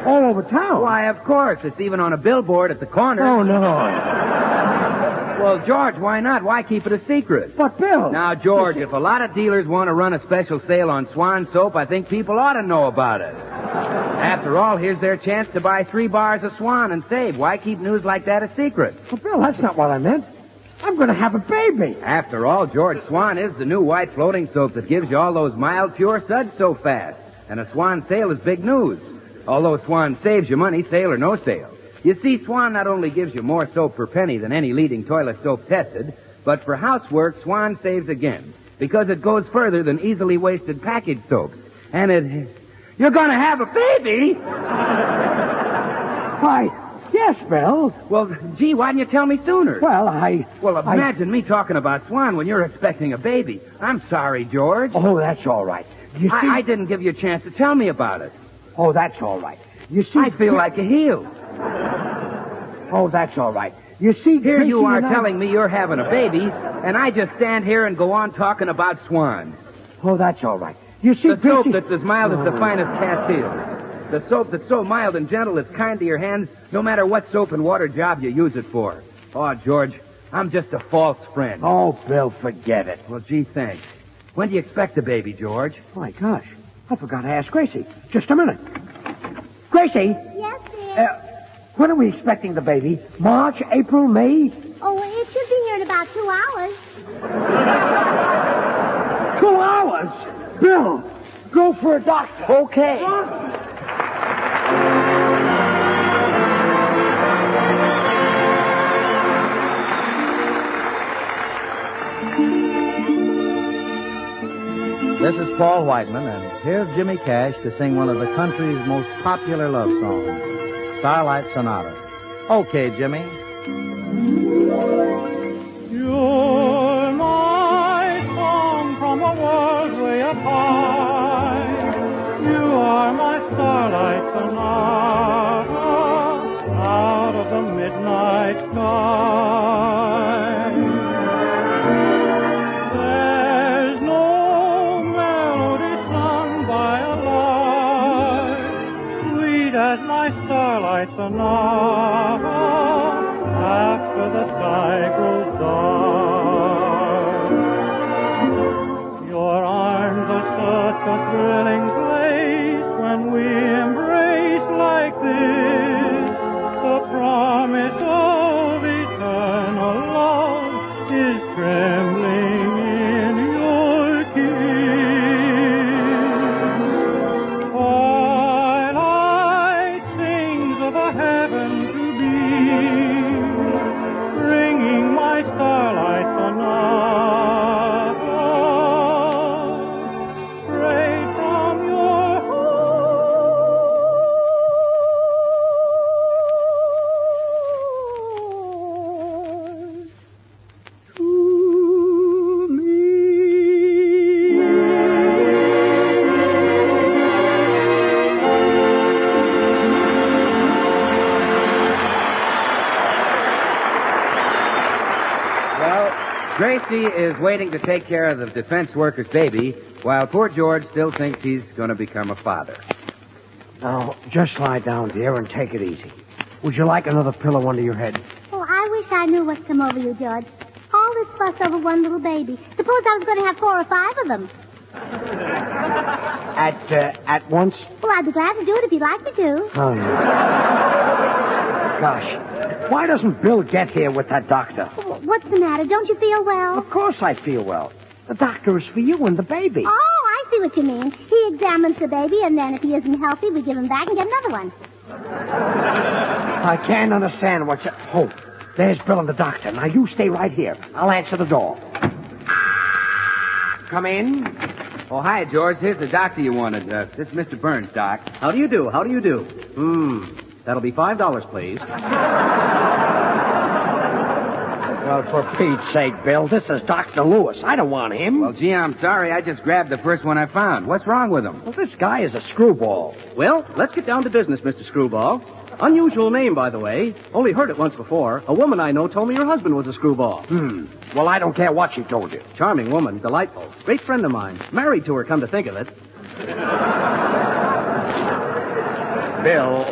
All over town? Why, of course. It's even on a billboard at the corner. Oh, no. Well, George, why not? Why keep it a secret? But, Bill... Now, George, if a lot of dealers want to run a special sale on Swan soap, I think people ought to know about it. After all, here's their chance to buy 3 bars of Swan and save. Why keep news like that a secret? But, Bill, that's not what I meant. I'm going to have a baby. After all, George, Swan is the new white floating soap that gives you all those mild, pure suds so fast. And a Swan sale is big news. Although Swan saves you money, sale or no sale. You see, Swan not only gives you more soap per penny than any leading toilet soap tested, but for housework, Swan saves again. Because it goes further than easily wasted package soaps. And it... You're going to have a baby? Why, Yes, Bill. Well, gee, why didn't you tell me sooner? Well, Well, imagine me talking about Swan when you're expecting a baby. I'm sorry, George. Oh, that's all right. You see... I didn't give you a chance to tell me about it. Oh, that's all right. You see... I feel like a heel. Oh, that's all right. You see, Here Gracie you are and I... telling me you're having a baby, and I just stand here and go on talking about Swan. Oh, that's all right. You see, The soap Gracie... that's as mild as the finest Castile. The soap that's so mild and gentle it's kind to your hands, no matter what soap and water job you use it for. Oh, George, I'm just a false friend. Oh, Bill, forget it. Well, gee, thanks. When do you expect the baby, George? My gosh, I forgot to ask Gracie. Just a minute. Gracie? Yes, dear? When are we expecting the baby? March, April, May? Oh, it should be here in about 2 hours. 2 hours? Bill, go for a doctor. Okay. This is Paul Whiteman, and here's Jimmy Cash to sing one of the country's most popular love songs, Starlight Sonata. Okay, Jimmy. You're my song from a world way up high. You are my starlight sonata out of the midnight sky. There's no melody sung by a lark sweet as my starlight sonata after the sky grows dark. Your arms are such a thrilling place when we embrace like this. The promise of eternal love is trembling in your kiss. Twilight sings of a heaven to be, bringing my starlight sonata straight from your heart to me. Well, Gracie is waiting to take care of the defense worker's baby, while poor George still thinks he's going to become a father. Now, just lie down, dear, and take it easy. Would you like another pillow under your head? Oh, I wish I knew what's come over you, George. All this fuss over one little baby. Suppose I was going to have 4 or 5 of them. At once? Well, I'd be glad to do it if you'd like me to. Oh, no. Gosh, why doesn't Bill get here with that doctor? What's the matter? Don't you feel well? Of course I feel well. The doctor is for you and the baby. Oh, I see what you mean. He examines the baby, and then if he isn't healthy, we give him back and get another one. I can't understand what you... Oh, there's Bill and the doctor. Now, you stay right here. I'll answer the door. Come in. Oh, hi, George. Here's the doctor you wanted. This is Mr. Burns, Doc. How do you do? How do you do? That'll be $5, please. Well, for Pete's sake, Bill, this is Dr. Lewis. I don't want him. Well, gee, I'm sorry. I just grabbed the first one I found. What's wrong with him? Well, this guy is a screwball. Well, let's get down to business, Mr. Screwball. Unusual name, by the way. Only heard it once before. A woman I know told me your husband was a screwball. Well, I don't care what she told you. Charming woman, delightful. Great friend of mine. Married to her, come to think of it. Bill,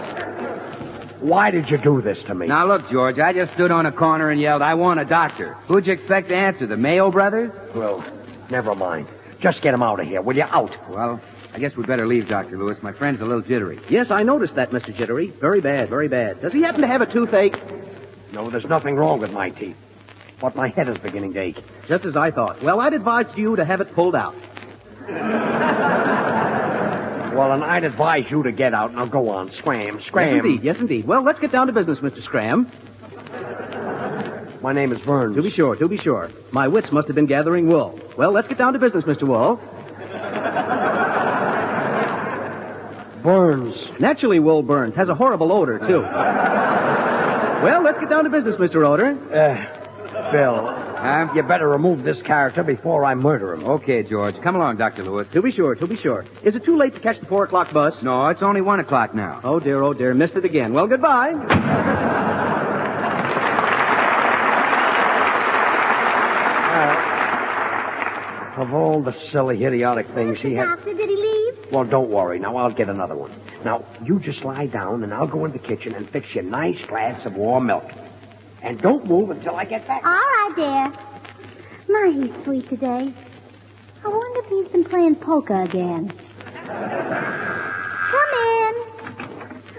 why did you do this to me? Now, look, George, I just stood on a corner and yelled, I want a doctor. Who'd you expect to answer, the Mayo brothers? Well, never mind. Just get him out of here, will you? Out. Well, I guess we'd better leave, Dr. Lewis. My friend's a little jittery. Yes, I noticed that, Mr. Jittery. Very bad, very bad. Does he happen to have a toothache? No, there's nothing wrong with my teeth. But my head is beginning to ache. Just as I thought. Well, I'd advise you to have it pulled out. Well, and I'd advise you to get out. Now, go on. Scram, scram. Yes, indeed. Well, let's get down to business, Mr. Scram. My name is Burns. To be sure, to be sure. My wits must have been gathering wool. Well, let's get down to business, Mr. Wool. Burns. Naturally, wool burns. Has a horrible odor, too. Well, let's get down to business, Mr. Oder. Phil, you better remove this character before I murder him. Okay, George. Come along, Dr. Lewis. To be sure. Is it too late to catch the 4 o'clock bus? No, it's only 1 o'clock now. Oh, dear. Missed it again. Well, goodbye. Of all the silly, idiotic things he had... Doctor, did he leave? Well, don't worry. Now, I'll get another one. Now, you just lie down, and I'll go in the kitchen and fix you a nice glass of warm milk. And don't move until I get back. All right, dear. My, he's sweet today. I wonder if he's been playing poker again. Come in.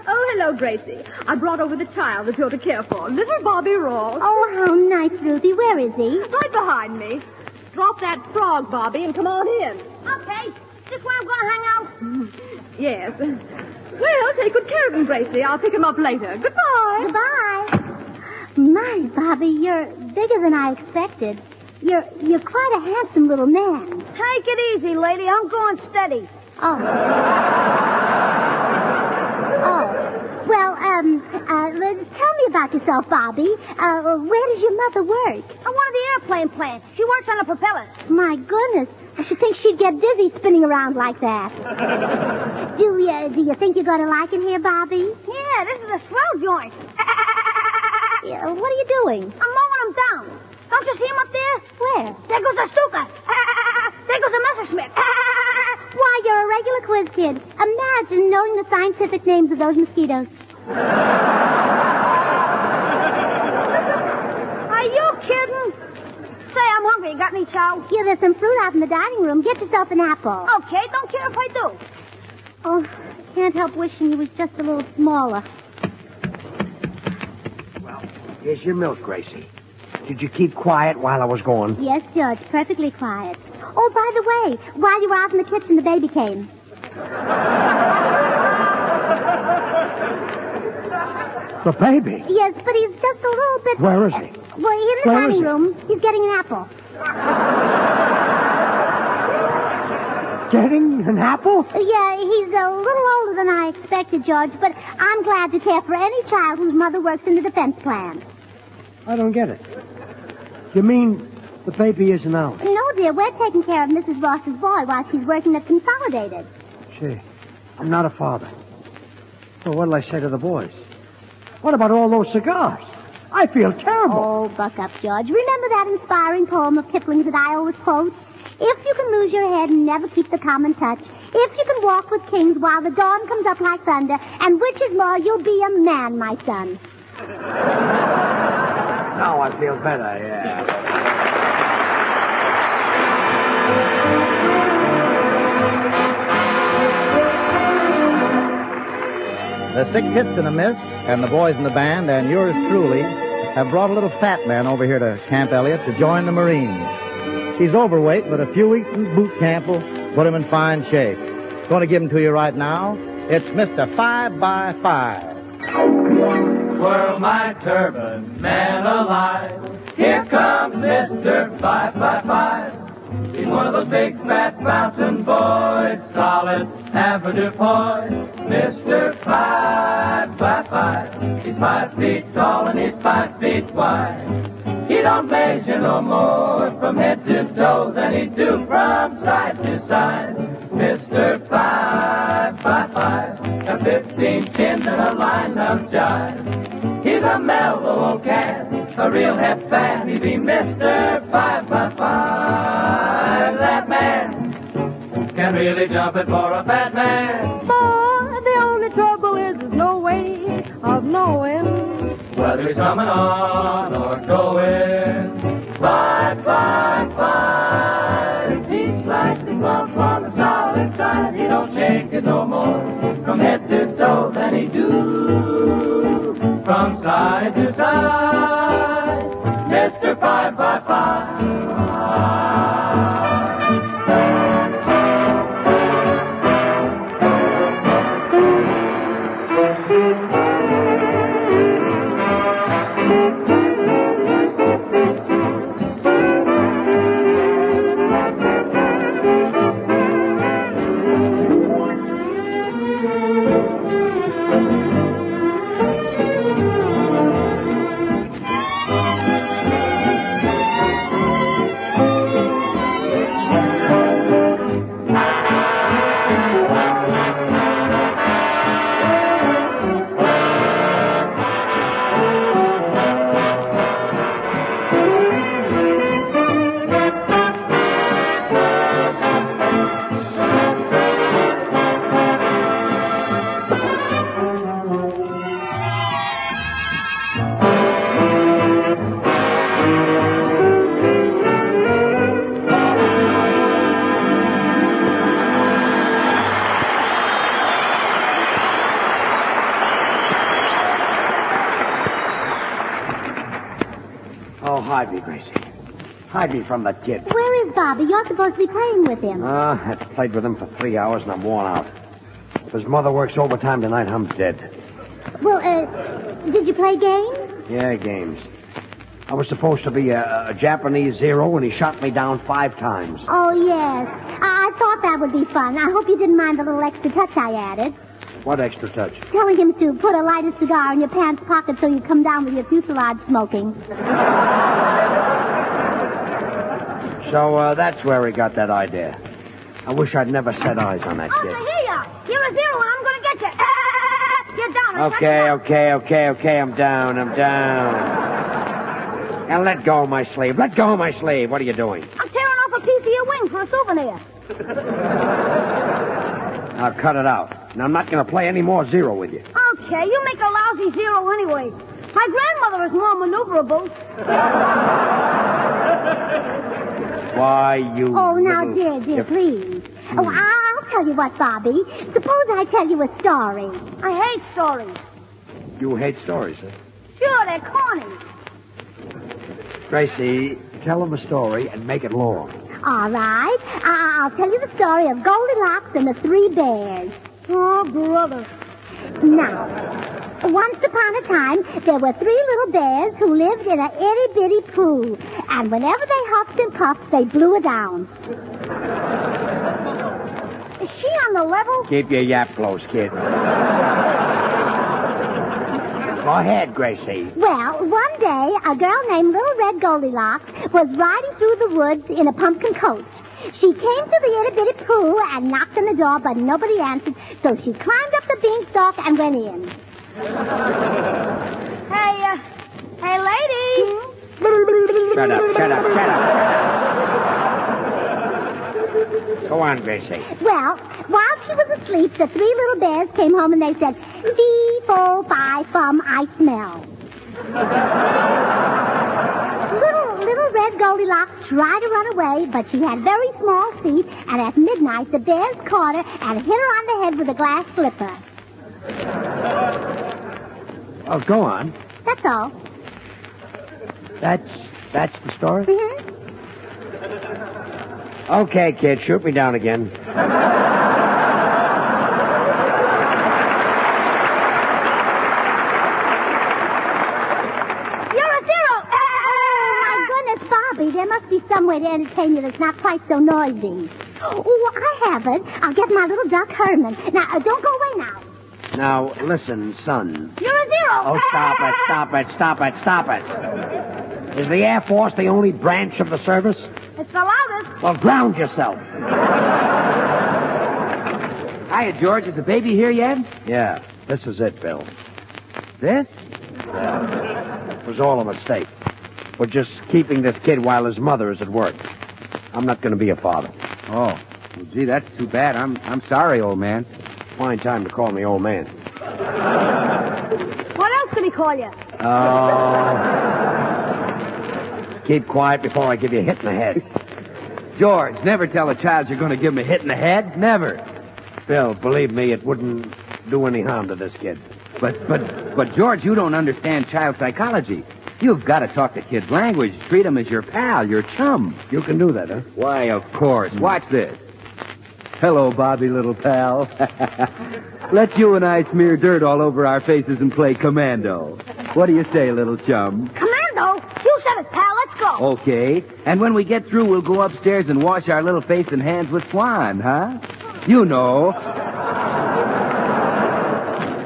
Oh, hello, Gracie. I brought over the child that you're to care for, little Bobby Ross. Oh, how nice, Ruthie. Where is he? Right behind me. Drop that frog, Bobby, and come on in. Okay. This where I'm going to hang out? Yes. Well, take good care of him, Gracie. I'll pick him up later. Goodbye. Goodbye. My, Bobby, you're bigger than I expected. You're quite a handsome little man. Take it easy, lady. I'm going steady. Oh. Well, tell me about yourself, Bobby. Where does your mother work? On one of the airplane plants. She works on the propellers. My goodness. I should think she'd get dizzy spinning around like that. Do you think you're going to like it here, Bobby? Yeah, this is a swell joint. Yeah, what are you doing? I'm mowing them down. Don't you see him up there? Where? There goes a Stuka. There goes a Messerschmitt. Why, you're a regular quiz kid. Imagine knowing the scientific names of those mosquitoes. Are you kidding? Say, I'm hungry. You got any chow? Yeah, there's some fruit out in the dining room. Get yourself an apple. Okay, don't care if I do. Oh, can't help wishing he was just a little smaller. Here's your milk, Gracie. Did you keep quiet while I was gone? Yes, George, perfectly quiet. Oh, by the way, while you were out in the kitchen, the baby came. The baby? Yes, but he's just a little bit... Where is he? Well, in the dining room. He's getting an apple. Getting an apple? Yeah, he's a little older than I expected, George, but I'm glad to care for any child whose mother works in the defense plan. I don't get it. You mean the baby isn't out? No, dear, we're taking care of Mrs. Ross's boy while she's working at Consolidated. Gee, I'm not a father. Well, what'll I say to the boys? What about all those cigars? I feel terrible. Oh, buck up, George. Remember that inspiring poem of Kipling's that I always quote? If you can lose your head and never keep the common touch, if you can walk with kings while the dawn comes up like thunder, and which is more, you'll be a man, my son. Now I feel better, yeah. The 6 hits and a miss, and the boys in the band, and yours truly, have brought a little fat man over here to Camp Elliott to join the Marines. He's overweight, but a few weeks in boot camp will put him in fine shape. Going to give him to you right now. It's Mr. 5x5. Twirl my turban, man alive. Here comes Mr. 5x5. He's one of those big fat mountain boys, solid average boy. Mr. 5x5. He's 5 feet tall and he's 5 feet wide. He don't measure no more from head to toe than he do from side to side. Mr. 5x5, a 15 chin and a line of jive. He's a mellow old cat, a real hep fan. He be Mr. 5x5. That man can really jump it for a fat man. Boy, the only trouble is there's no way of knowing whether he's coming on or going. 5x5. He's slightly plump on the solid side. He don't shake it no more from head to toe than he do from side to side. Mr. 5x5. Hide me, Gracie. Hide me from that kid. Where is Bobby? You're supposed to be playing with him. I've played with him for 3 hours and I'm worn out. If his mother works overtime tonight, I'm dead. Well, did you play games? Yeah, games. I was supposed to be a Japanese zero, and he shot me down 5 times. Oh, yes. I thought that would be fun. I hope you didn't mind the little extra touch I added. What extra touch? Telling him to put a lighted cigar in your pants pocket so you come down with your fuselage smoking. So, that's where he got that idea. I wish I'd never set eyes on that kid. Here you are. You're a zero, and I'm going to get you. You're down. Okay, I'm down. Now let go of my sleeve. What are you doing? I'm tearing off a piece of your wing for a souvenir. Now cut it out. Now I'm not going to play any more zero with you. Okay, you make a lousy zero anyway. My grandmother is more maneuverable. Why, you... Oh, now, little... dear, please. Oh, I'll tell you what, Bobby. Suppose I tell you a story. I hate stories. You hate stories, huh? Sure, they're corny. Gracie, tell him a story and make it long. All right. I'll tell you the story of Goldilocks and the 3 bears. Oh, brother. Now, once upon a time, there were 3 little bears who lived in a itty-bitty pool. And whenever they huffed and puffed, they blew it down. Is she on the level? Keep your yap close, kid. Go ahead, Gracie. Well, one day, a girl named Little Red Goldilocks was riding through the woods in a pumpkin coach. She came to the itty-bitty pool and knocked on the door, but nobody answered, so she climbed up the beanstalk and went in. Hey, lady! Shut up. Go on, Gracie. Well, while she was asleep, the 3 little bears came home and they said, fee, fo, fi, fum, I smell. Little Red Goldilocks tried to run away, but she had very small feet, and at midnight the bears caught her and hit her on the head with a glass slipper. Oh, go on. That's all. That's the story? Mm-hmm. Okay, kid, shoot me down again. There must be some way to entertain you that's not quite so noisy. Oh, I have it. I'll get my little duck Herman. Now, don't go away now. Now, listen, son. You're a zero. Oh, stop it. Is the Air Force the only branch of the service? It's the loudest. Well, ground yourself. Hiya, George. Is the baby here yet? Yeah, this is it, Bill. This? Yeah. It was all a mistake. We're just keeping this kid while his mother is at work. I'm not going to be a father. Oh, well, gee, that's too bad. I'm sorry, old man. Fine time to call me old man. What else can he call you? Keep quiet before I give you a hit in the head. George, never tell a child you're going to give him a hit in the head. Never. Bill, believe me, it wouldn't do any harm to this kid. But George, you don't understand child psychology. You've got to talk the kid's language. Treat him as your pal, your chum. You can do that, huh? Why, of course. Watch this. Hello, Bobby, little pal. Let's you and I smear dirt all over our faces and play commando. What do you say, little chum? Commando? You said it, pal. Let's go. Okay. And when we get through, we'll go upstairs and wash our little face and hands with Swan, huh? You know.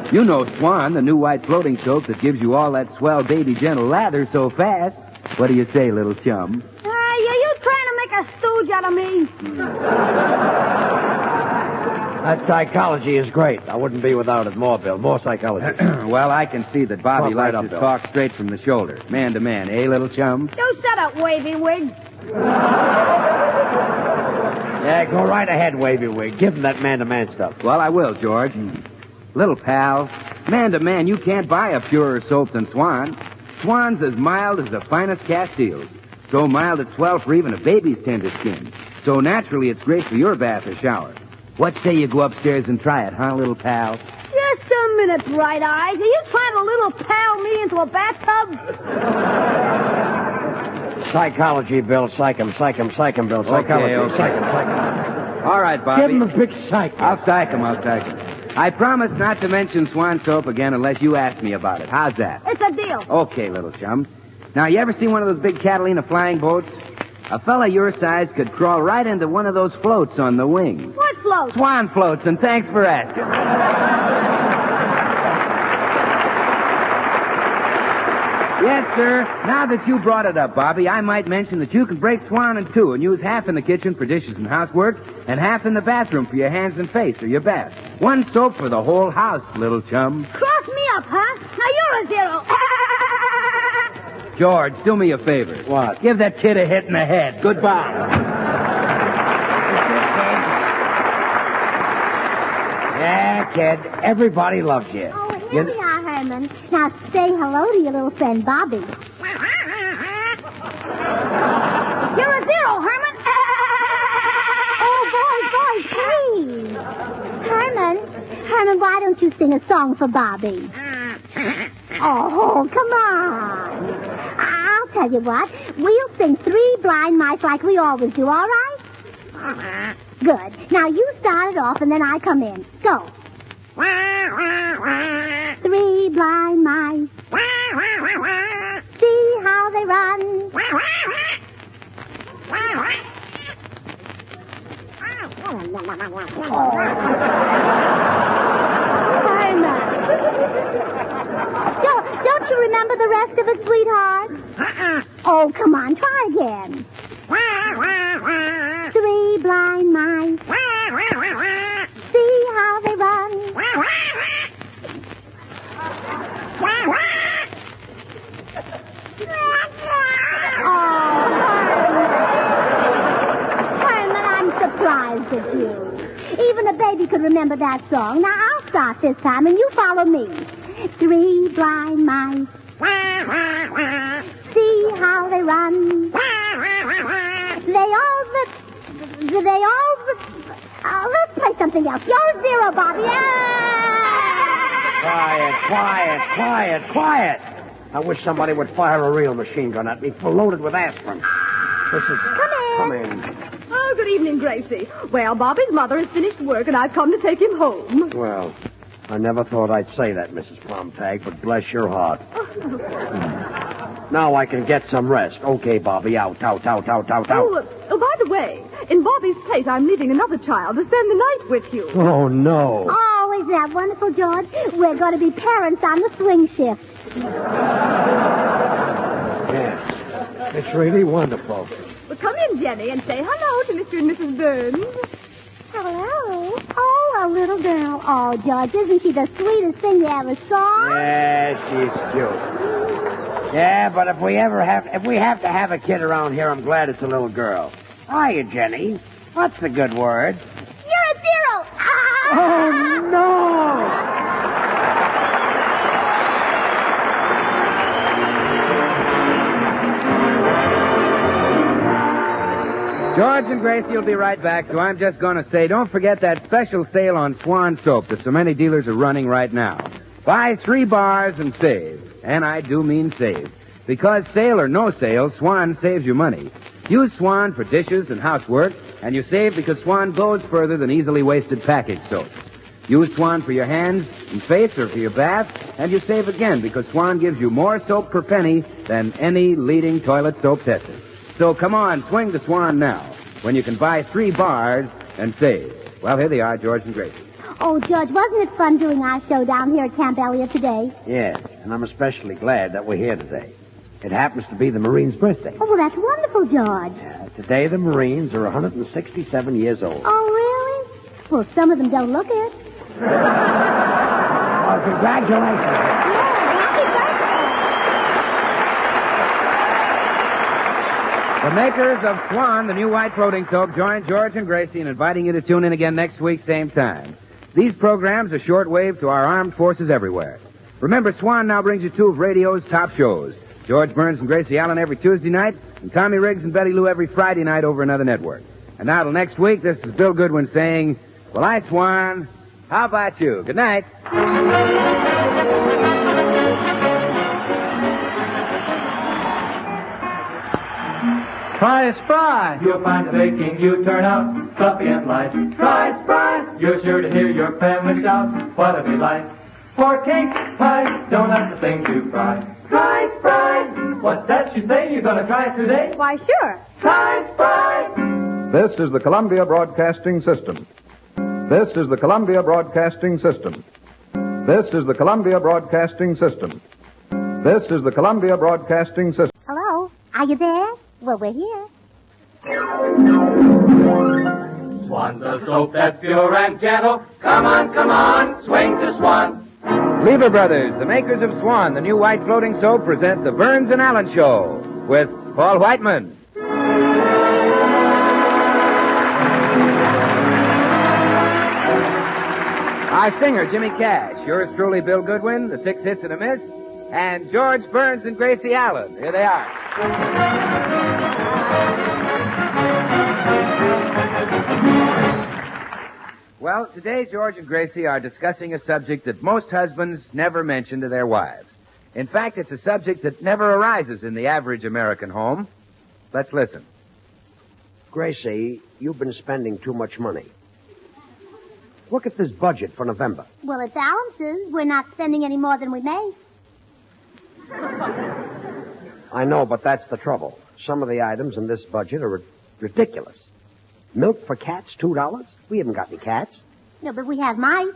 You know Swan, the new white floating soap that gives you all that swell baby gentle lather so fast. What do you say, little chum? Are you trying to make a stooge out of me? That psychology is great. I wouldn't be without it more, Bill. More psychology. Well, I can see that Bobby Right likes up, to Bill. talk straight from the shoulder. Man to man, eh, little chum? You shut up, wavy wig. Yeah, go right ahead, Wavy Wig. Give him that man-to-man stuff. Well, I will, George. Little pal, man to man, you can't buy a purer soap than Swan. Swan's as mild as the finest Castiles. So mild it's swell for even a baby's tender skin. So naturally it's great for your bath or shower. What say you go upstairs and try it, huh, little pal? Just a minute, Bright Eyes. Are you trying to little pal me into a bathtub? psychology, Bill. Psych him, Bill. Psychology. Okay. Psych him. All right, Bobby. Give him a big psych. I'll psych him. I promise not to mention Swan Soap again unless you ask me about it. How's that? It's a deal. Okay, little chum. Now, you ever seen one of those big Catalina flying boats? A fella your size could crawl right into one of those floats on the wings. What floats? Swan floats, and thanks for asking. Yes, sir. Now that you brought it up, Bobby, I might mention that you can break Swan in two and use half in the kitchen for dishes and housework and half in the bathroom for your hands and face or your bath. One soap for the whole house, little chum. Cross me up, huh? Now you're a zero. George, do me a favor. What? Give that kid a hit in the head. Goodbye. Yeah, kid. Everybody loves you. Oh, here we are, Herman. Now say hello to your little friend, Bobby. You're a zero, Herman. Oh, boys, please. Herman, why don't you sing a song for Bobby? Oh, come on. I'll tell you what. We'll sing Three Blind Mice like we always do, all right? Good. Now you start it off and then I come in. Go. Three blind mice. See how they run. Don't you remember the rest of it, sweetheart? Oh, come on, try again. Three blind mice. See how they run. Herman, I'm surprised at you. Even a baby could remember that song. Now, I'll start this time, and you follow me. Three blind mice. See how they run. Let's play something else. You're a zero, Bobby. Quiet. I wish somebody would fire a real machine gun at me, full loaded with aspirin. Come in. Oh, good evening, Gracie. Well, Bobby's mother has finished work, and I've come to take him home. Well, I never thought I'd say that, Mrs. Plumtag, but bless your heart. Now I can get some rest. Okay, Bobby, out. Oh, by the way, in Bobby's place, I'm leaving another child to spend the night with you. Oh, no. Oh, isn't that wonderful, George? We're going to be parents on the swing shift. Yes, it's really wonderful. Well, come in, Jenny, and say hello to Mr. and Mrs. Burns. Hello. Oh, a little girl. Oh, George, isn't she the sweetest thing you ever saw? Yeah, she's cute. Yeah, but if we have to have a kid around here, I'm glad it's a little girl. Hiya, Jenny. What's the good word? You're a zero. Oh, no! George and Gracie will be right back, so I'm just going to say, don't forget that special sale on Swan Soap that so many dealers are running right now. Buy 3 bars and save. And I do mean save. Because sale or no sale, Swan saves you money. Use Swan for dishes and housework, and you save because Swan goes further than easily wasted package soaps. Use Swan for your hands and face or for your bath, and you save again because Swan gives you more soap per penny than any leading toilet soap tested. So come on, swing to Swan now, when you can buy 3 bars and save. Well, here they are, George and Gracie. Oh, George, wasn't it fun doing our show down here at Camp Elliott today? Yes, and I'm especially glad that we're here today. It happens to be the Marine's birthday. Oh, well, that's wonderful, George. Today, the Marines are 167 years old. Oh, really? Well, some of them don't look it. Well, congratulations. The makers of Swan, the new white floating soap, join George and Gracie in inviting you to tune in again next week, same time. These programs are shortwave to our armed forces everywhere. Remember, Swan now brings you 2 of radio's top shows. George Burns and Gracie Allen every Tuesday night, and Tommy Riggs and Betty Lou every Friday night over another network. And now till next week, this is Bill Goodwin saying, well, I Swan, how about you? Good night. Try Spry. You'll find the baking you turn out fluffy and light. Try Spry. You're sure to hear your family shout what a delight. For cake, pies, donuts, the things you fry. Try Spry. What's that you say? You're going to try it today? Why, sure. Try Spry. This is the Columbia Broadcasting System. This is the Columbia Broadcasting System. This is the Columbia Broadcasting System. This is the Columbia Broadcasting System. Hello? Are you there? Well, we're here. Swan, the soap that's pure and gentle. Come on, swing to Swan. Lever Brothers, the makers of Swan, the new white floating soap, present the Burns and Allen Show with Paul Whiteman. Our singer, Jimmy Cash. Yours truly, Bill Goodwin, the 6 hits and a miss. And George Burns and Gracie Allen. Here they are. Well, today George and Gracie are discussing a subject that most husbands never mention to their wives. In fact, it's a subject that never arises in the average American home. Let's listen. Gracie, you've been spending too much money. Look at this budget for November. Well, it balances. We're not spending any more than we make. I know, but that's the trouble. Some of the items in this budget are ridiculous. Milk for cats, $2? We haven't got any cats. No, but we have mice.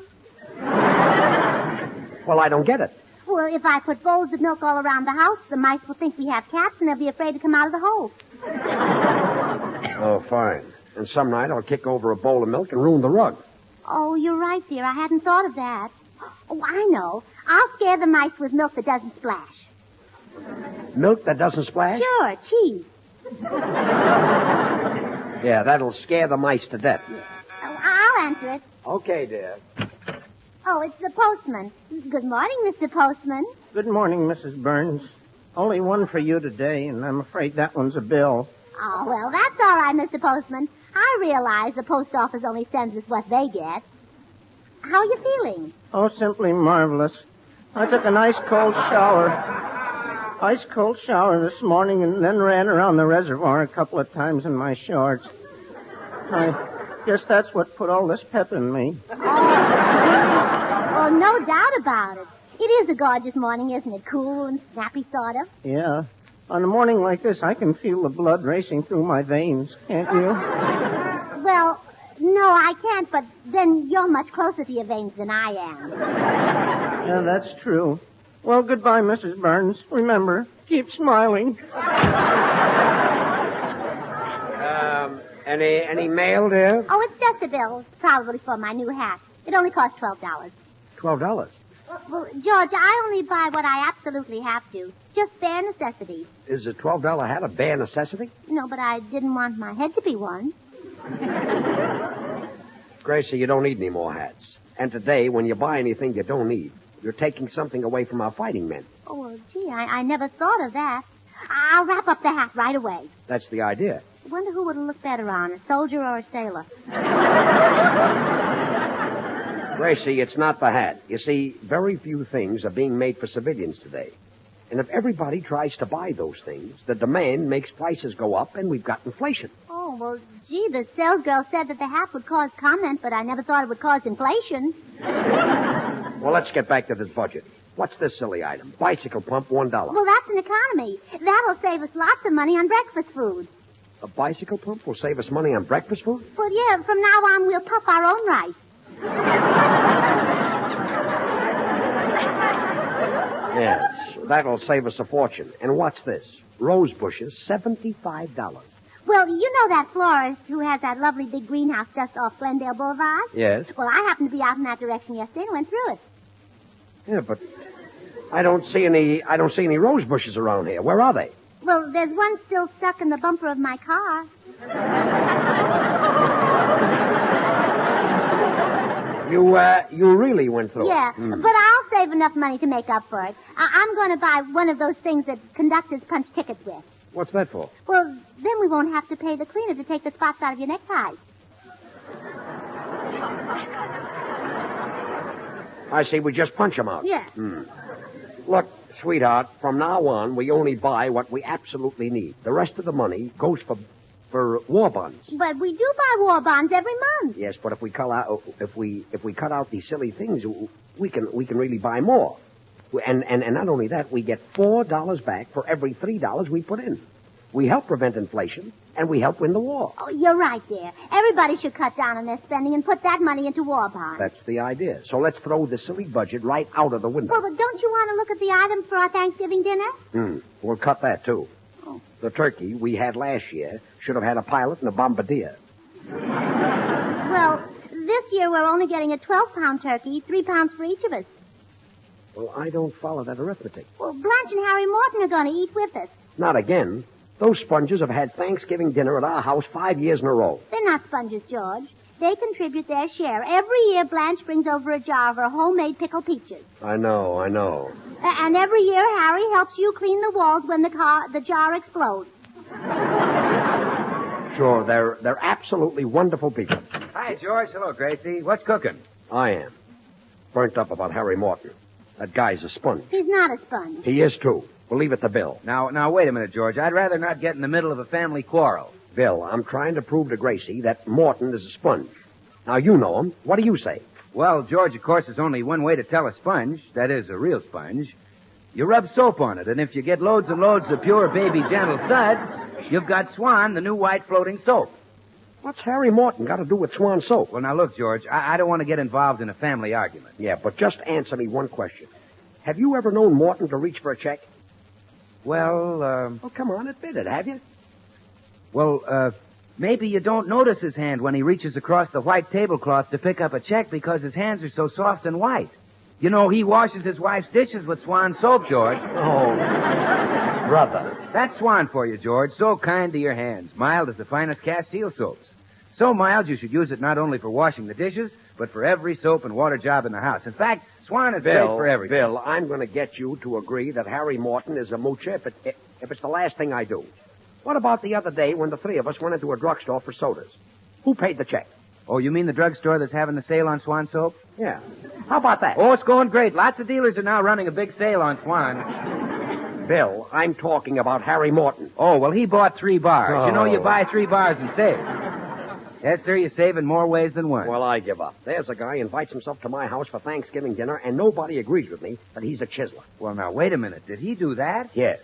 Well, I don't get it. Well, if I put bowls of milk all around the house, the mice will think we have cats and they'll be afraid to come out of the hole. Oh, fine. And some night I'll kick over a bowl of milk and ruin the rug. Oh, you're right, dear. I hadn't thought of that. Oh, I know. I'll scare the mice with milk that doesn't splash. Milk that doesn't splash? Sure, cheese. Yeah, that'll scare the mice to death. Oh, I'll answer it. Okay, dear. Oh, it's the postman. Good morning, Mr. Postman. Good morning, Mrs. Burns. Only one for you today, and I'm afraid that one's a bill. Oh, well, that's all right, Mr. Postman. I realize the post office only sends us what they get. How are you feeling? Oh, simply marvelous. I took a nice cold shower. Ice cold shower this morning and then ran around the reservoir a couple of times in my shorts. I guess that's what put all this pep in me. Oh, no doubt about it. It is a gorgeous morning, isn't it? Cool and snappy, sort of. Yeah. On a morning like this, I can feel the blood racing through my veins. Can't you? Well, no, I can't, but then you're much closer to your veins than I am. Yeah, that's true. Well, goodbye, Mrs. Burns. Remember, keep smiling. Any mail, dear? Oh, it's just a bill, probably for my new hat. It only costs $12. $12? Well, George, I only buy what I absolutely have to. Just bare necessities. Is a $12 hat a bare necessity? No, but I didn't want my head to be one. Gracie, you don't need any more hats. And today, when you buy anything you don't need, you're taking something away from our fighting men. Oh, well, gee, I never thought of that. I'll wrap up the hat right away. That's the idea. I wonder who would look better on, a soldier or a sailor. Gracie, it's not the hat. You see, very few things are being made for civilians today. And if everybody tries to buy those things, the demand makes prices go up, and we've got inflation. Oh, well, gee, the sales girl said that the hat would cause comment, but I never thought it would cause inflation. Well, let's get back to this budget. What's this silly item? Bicycle pump, $1. Well, that's an economy. That'll save us lots of money on breakfast food. A bicycle pump will save us money on breakfast food? Well, yeah, from now on, we'll puff our own rice. Yes, that'll save us a fortune. And what's this? Rose bushes, $75. Well, you know that florist who has that lovely big greenhouse just off Glendale Boulevard? Yes. Well, I happened to be out in that direction yesterday and went through it. Yeah, but I don't see any rose bushes around here. Where are they? Well, there's one still stuck in the bumper of my car. You really went through Yeah, it? Yeah, but I'll save enough money to make up for it. I'm going to buy one of those things that conductors punch tickets with. What's that for? Well, then we won't have to pay the cleaner to take the spots out of your neckties. I see. We just punch them out. Yeah. Look, Sweetheart, from now on, we only buy what we absolutely need. The rest of the money goes for war bonds. But we do buy war bonds every month. Yes, but if we cut out these silly things, we can really buy more. And not only that, we get $4 back for every $3 we put in. We help prevent inflation, and we help win the war. Oh, you're right there. Everybody should cut down on their spending and put that money into war bonds. That's the idea. So let's throw the silly budget right out of the window. Well, but don't you want to look at the items for our Thanksgiving dinner? We'll cut that, too. Oh. The turkey we had last year should have had a pilot and a bombardier. Well, this year we're only getting a 12-pound turkey, 3 pounds for each of us. Well, I don't follow that arithmetic. Well, Blanche and Harry Morton are going to eat with us. Not again. Those sponges have had Thanksgiving dinner at our house 5 years in a row. They're not sponges, George. They contribute their share. Every year, Blanche brings over a jar of her homemade pickled peaches. I know. And every year, Harry helps you clean the walls when the jar explodes. Sure, they're absolutely wonderful people. Hi, George. Hello, Gracie. What's cooking? I am. Burnt up about Harry Morton. That guy's a sponge. He's not a sponge. He is, too. We'll leave it to Bill. Now, wait a minute, George. I'd rather not get in the middle of a family quarrel. Bill, I'm trying to prove to Gracie that Morton is a sponge. Now, you know him. What do you say? Well, George, of course, there's only one way to tell a sponge. That is, a real sponge. You rub soap on it, and if you get loads and loads of pure baby gentle suds, you've got Swan, the new white floating soap. What's Harry Morton got to do with Swan soap? Well, now, look, George, I don't want to get involved in a family argument. Yeah, but just answer me one question. Have you ever known Morton to reach for a check? Well, Oh, come on, admit it, have you? Well, maybe you don't notice his hand when he reaches across the white tablecloth to pick up a check because his hands are so soft and white. You know, he washes his wife's dishes with Swan soap, George. Oh, brother. That's Swan for you, George. So kind to your hands. Mild as the finest Castile soaps. So mild you should use it not only for washing the dishes, but for every soap and water job in the house. In fact, Swan is great for everything. Bill, I'm going to get you to agree that Harry Morton is a moocher if it's the last thing I do. What about the other day when the three of us went into a drugstore for sodas? Who paid the check? Oh, you mean the drugstore that's having the sale on Swan soap? Yeah. How about that? Oh, it's going great. Lots of dealers are now running a big sale on Swan. Bill, I'm talking about Harry Morton. Oh, well, he bought 3 bars. Oh. You know, you buy 3 bars and save. Yes, sir, you save in more ways than one. Well, I give up. There's a guy invites himself to my house for Thanksgiving dinner, and nobody agrees with me that he's a chiseler. Well, now, wait a minute. Did he do that? Yes.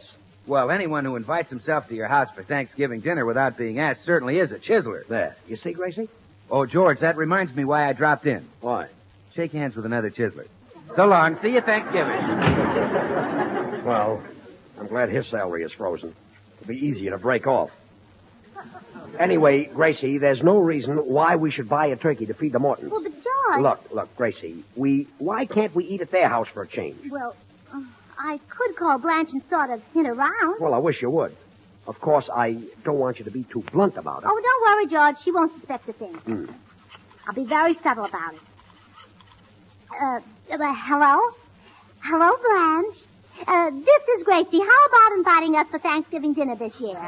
Well, anyone who invites himself to your house for Thanksgiving dinner without being asked certainly is a chiseler. There. You see, Gracie? Oh, George, that reminds me why I dropped in. Why? Shake hands with another chiseler. So long. See you Thanksgiving. Well, I'm glad his salary is frozen. It'll be easier to break off. Anyway, Gracie, there's no reason why we should buy a turkey to feed the Mortons. Well, but George... Look, Gracie, why can't we eat at their house for a change? Well, I could call Blanche and sort of hint around. Well, I wish you would. Of course, I don't want you to be too blunt about it. Oh, don't worry, George. She won't suspect a thing. I'll be very subtle about it. Hello? Hello, Blanche. This is Gracie. How about inviting us for Thanksgiving dinner this year?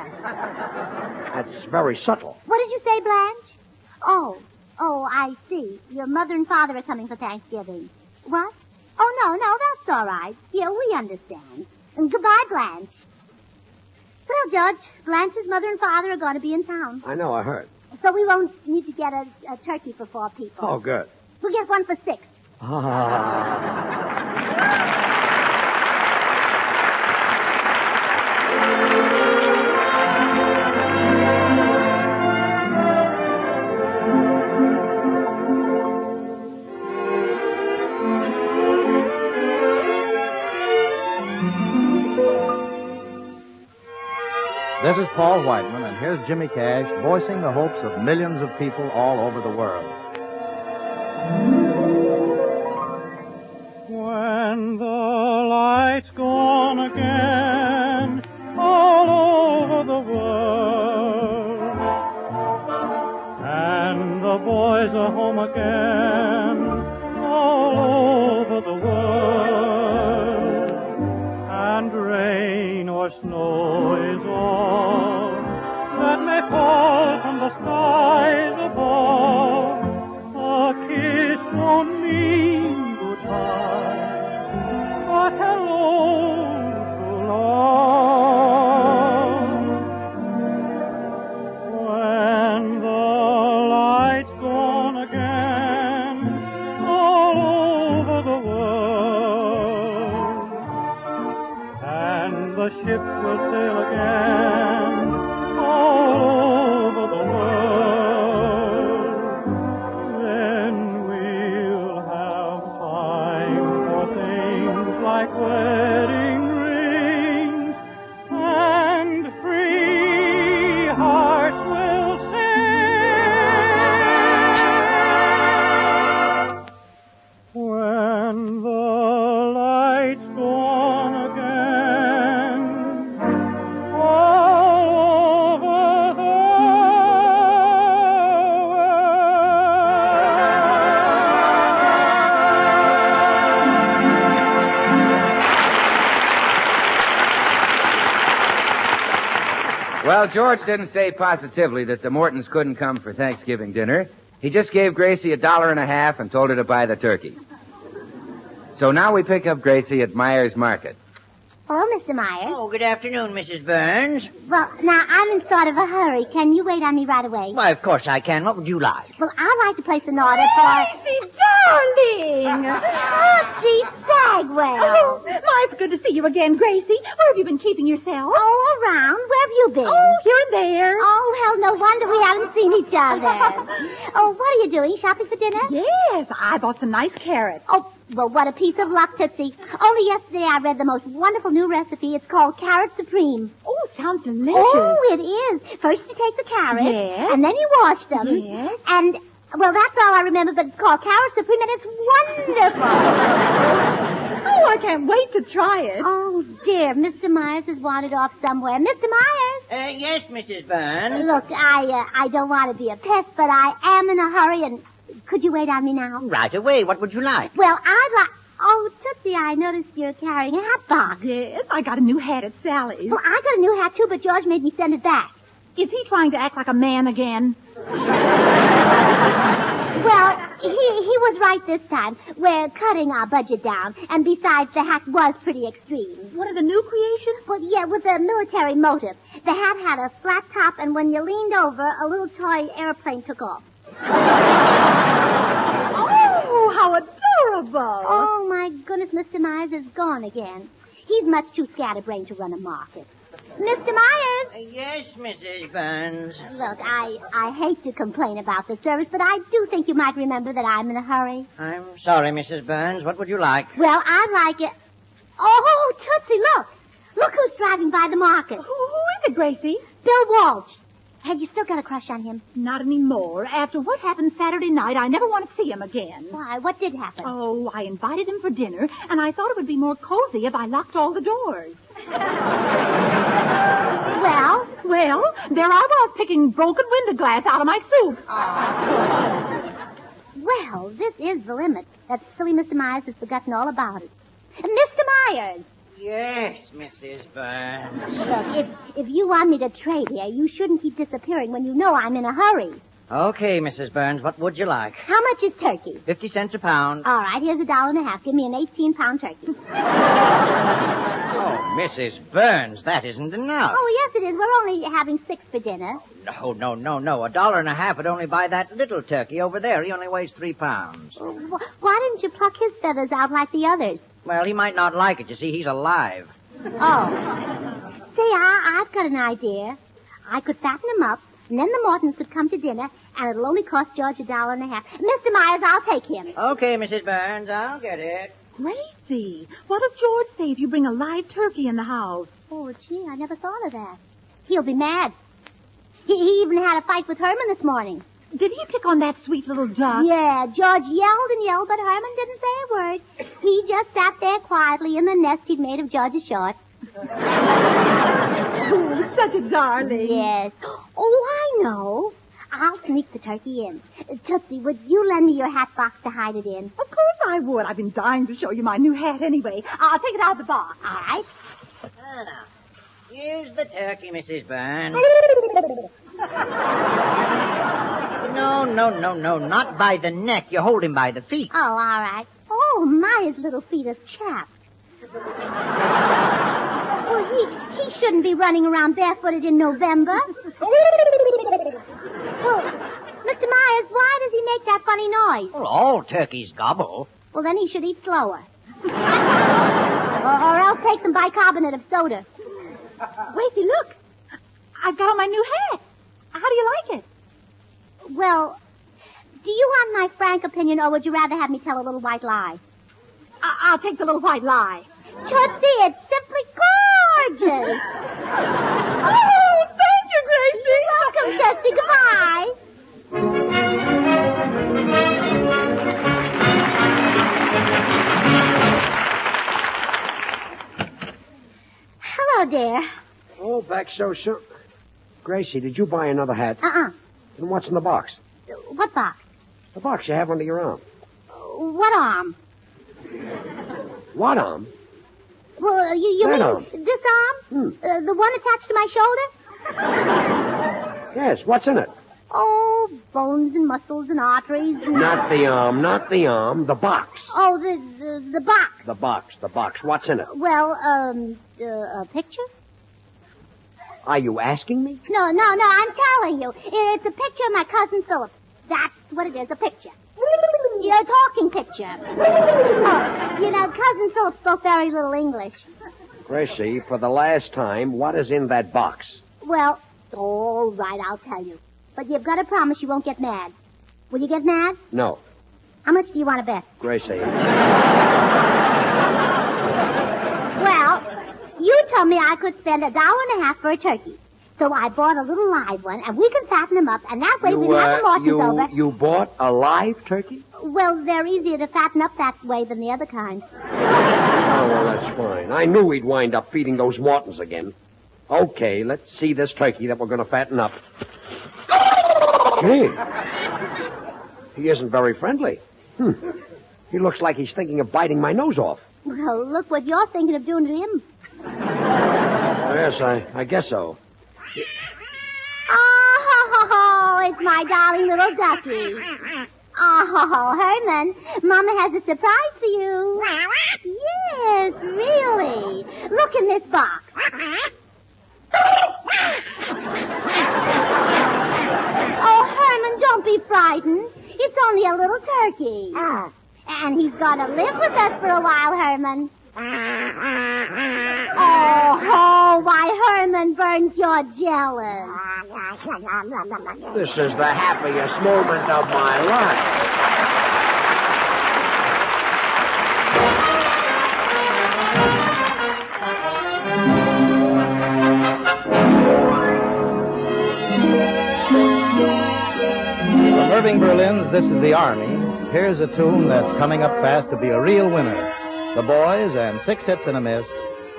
That's very subtle. What did you say, Blanche? Oh, I see. Your mother and father are coming for Thanksgiving. What? Oh, no, that's all right. Yeah, we understand. And goodbye, Blanche. Well, George, Blanche's mother and father are going to be in town. I know, I heard. So we won't need to get a turkey for 4 people. Oh, good. We'll get one for 6. This is Paul Whiteman, and here's Jimmy Cash voicing the hopes of millions of people all over the world. When the lights go on again all over the world, and the boys are home again all over the world, and rain or snow is all that may fall from the skies above. A kiss won't mean goodbye, but hello the ships will sail again all over the world. Then we'll have time for things like wedding rings, and free hearts will sing. When the lights go on again, all over the Well, George didn't say positively that the Mortons couldn't come for Thanksgiving dinner. He just gave Gracie $1.50 and told her to buy the turkey. So now we pick up Gracie at Myers Market. Hello, Mr. Myers. Oh, good afternoon, Mrs. Burns. Well, now, I'm in sort of a hurry. Can you wait on me right away? Why, of course I can. What would you like? Well, I'd like to place an order for... Gracie, darling! Tootsie Sagwell. Oh, my, it's good to see you again, Gracie. Where have you been keeping yourself? Oh, around. Where have you been? Oh, here and there. Oh, hell, no wonder we haven't seen each other. Oh, what are you doing? Shopping for dinner? Yes, I bought some nice carrots. Oh, well, what a piece of luck, Tootsie. Only yesterday I read the most wonderful new recipe. It's called Carrot Supreme. Oh, sounds delicious. Oh, it is. First you take the carrots. Yes. And then you wash them. Yes. And, well, that's all I remember, but it's called Carrot Supreme, and it's wonderful. Oh, I can't wait to try it. Oh, dear. Mr. Myers has wandered off somewhere. Mr. Myers? Yes, Mrs. Burns. Look, I don't want to be a pest, but I am in a hurry, and could you wait on me now? Right away. What would you like? Well, I'd like... Oh, Tootsie, I noticed you're carrying a hat box. Yes, I got a new hat at Sally's. Well, I got a new hat, too, but George made me send it back. Is he trying to act like a man again? Well, he was right this time. We're cutting our budget down, and besides, the hat was pretty extreme. What are the new creations? Well, yeah, with a military motive. The hat had a flat top, and when you leaned over, a little toy airplane took off. Oh, how adorable. Oh, my goodness, Mr. Myers is gone again. He's much too scatterbrained to run a market. Mr. Myers! Yes, Mrs. Burns. Look, I hate to complain about the service, but I do think you might remember that I'm in a hurry. I'm sorry, Mrs. Burns. What would you like? Well, I'd like it... Oh, Tootsie, look! Look who's driving by the market. Who is it, Gracie? Bill Walsh. Have you still got a crush on him? Not anymore. After what happened Saturday night, I never want to see him again. Why? What did happen? Oh, I invited him for dinner, and I thought it would be more cozy if I locked all the doors. Well, there I was picking broken window glass out of my soup. Well, this is the limit. That silly Mr. Myers has forgotten all about it. Mr. Myers! Yes, Mrs. Burns. Look, if you want me to trade here, you shouldn't keep disappearing when you know I'm in a hurry. Okay, Mrs. Burns, what would you like? How much is turkey? 50 cents a pound. All right, here's $1.50. Give me an 18-pound turkey. Oh, Mrs. Burns, that isn't enough. Oh, yes, it is. We're only having 6 for dinner. No. $1.50 would only buy that little turkey over there. He only weighs 3 pounds. Why didn't you pluck his feathers out like the others? Well, he might not like it. You see, he's alive. Oh. Say, I've got an idea. I could fatten him up, and then the Mortons could come to dinner, and it'll only cost George $1.50. Mr. Myers, I'll take him. Okay, Mrs. Burns, I'll get it. Gracie, what does George say if you bring a live turkey in the house? Oh, gee, I never thought of that. He'll be mad. He even had a fight with Herman this morning. Did he pick on that sweet little duck? Yeah, George yelled and yelled, but Herman didn't say a word. He just sat there quietly in the nest he'd made of George's shorts. Oh, such a darling. Yes. Oh, I know. I'll sneak the turkey in. Tootsie, would you lend me your hat box to hide it in? Of course I would. I've been dying to show you my new hat anyway. I'll take it out of the box. All right. Now, here's the turkey, Mrs. Burns. No, not by the neck. You hold him by the feet. Oh, all right. Oh, my, his little feet are chapped. Well, he shouldn't be running around barefooted in November. Well, Mr. Myers, why does he make that funny noise? Well, all turkeys gobble. Well, then he should eat slower. or else take some bicarbonate of soda. Gracie, look. I've got on my new hat. How do you like it? Well, do you want my frank opinion, or would you rather have me tell a little white lie? I'll take the little white lie. Tootsie, it's simply gorgeous. Oh, thank you, Gracie. You're welcome, Tootsie. Goodbye. Hello, dear. Oh, back so soon. Gracie, did you buy another hat? Uh-uh. And what's in the box? What box? The box you have under your arm. What arm? What arm? Well, you That mean arm. this arm? The one attached to my shoulder? Yes, what's in it? Oh, bones and muscles and arteries. And... Not the arm, the box. Oh, the box. The box. What's in it? Well, a picture? Are you asking me? No, I'm telling you. It's a picture of my cousin Philip. That's what it is, a picture. A talking picture. Oh, Cousin Philip spoke very little English. Gracie, for the last time, what is in that box? Well, all right, I'll tell you. But you've got to promise you won't get mad. Will you get mad? No. How much do you want to bet? Gracie. Well, you told me I could spend $1.50 for a turkey. So I bought a little live one, and we can fatten them up, and that way we can have the Mortons over. You bought a live turkey? Well, they're easier to fatten up that way than the other kind. Oh, well, that's fine. I knew we'd wind up feeding those Mortons again. Okay, let's see this turkey that we're going to fatten up. Gee. He isn't very friendly. He looks like he's thinking of biting my nose off. Well, look what you're thinking of doing to him. Yes, I guess so. Oh, it's my darling little ducky. Oh, Herman, Mama has a surprise for you. Yes, really. Look in this box. Oh, Herman, don't be frightened. It's only a little turkey. And he's got to live with us for a while, Herman. Oh, why, Herman Burns, you're jealous. This is the happiest moment of my life. From Irving Berlin's This Is the Army, here's a tune that's coming up fast to be a real winner. The Boys and 6 Hits and a Miss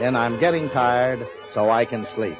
in I'm Getting Tired So I Can Sleep.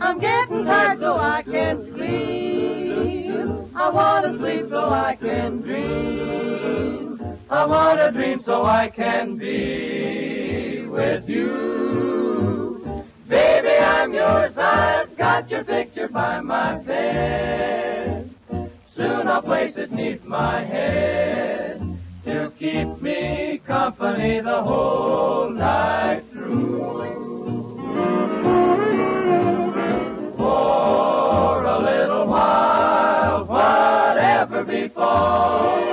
I'm getting tired so I can sleep. I want to sleep so I can dream. I want to dream so I can be with you. Baby, I'm yours. I've got your picture by my bed. Soon I'll place it neath my head to keep me company the whole night through. For a little while, whatever befalls,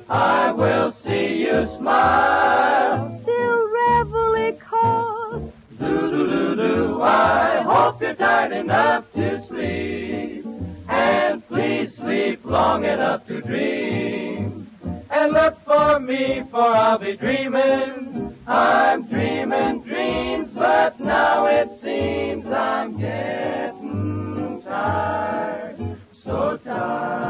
I will see you smile till reveille calls. Do-do-do-do, I hope you're tired enough to sleep, and please sleep long enough to dream. And look for me, for I'll be dreaming. I'm dreaming dreams, but now it seems I'm getting tired, so tired.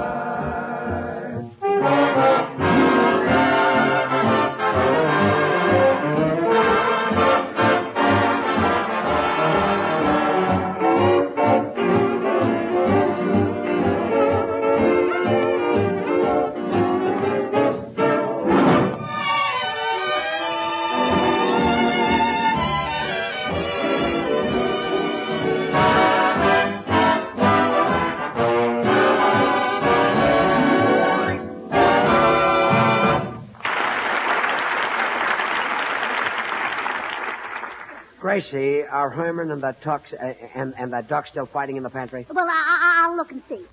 Gracie, are Herman and that Tux and that Duck still fighting in the pantry? Well, I'll look and see.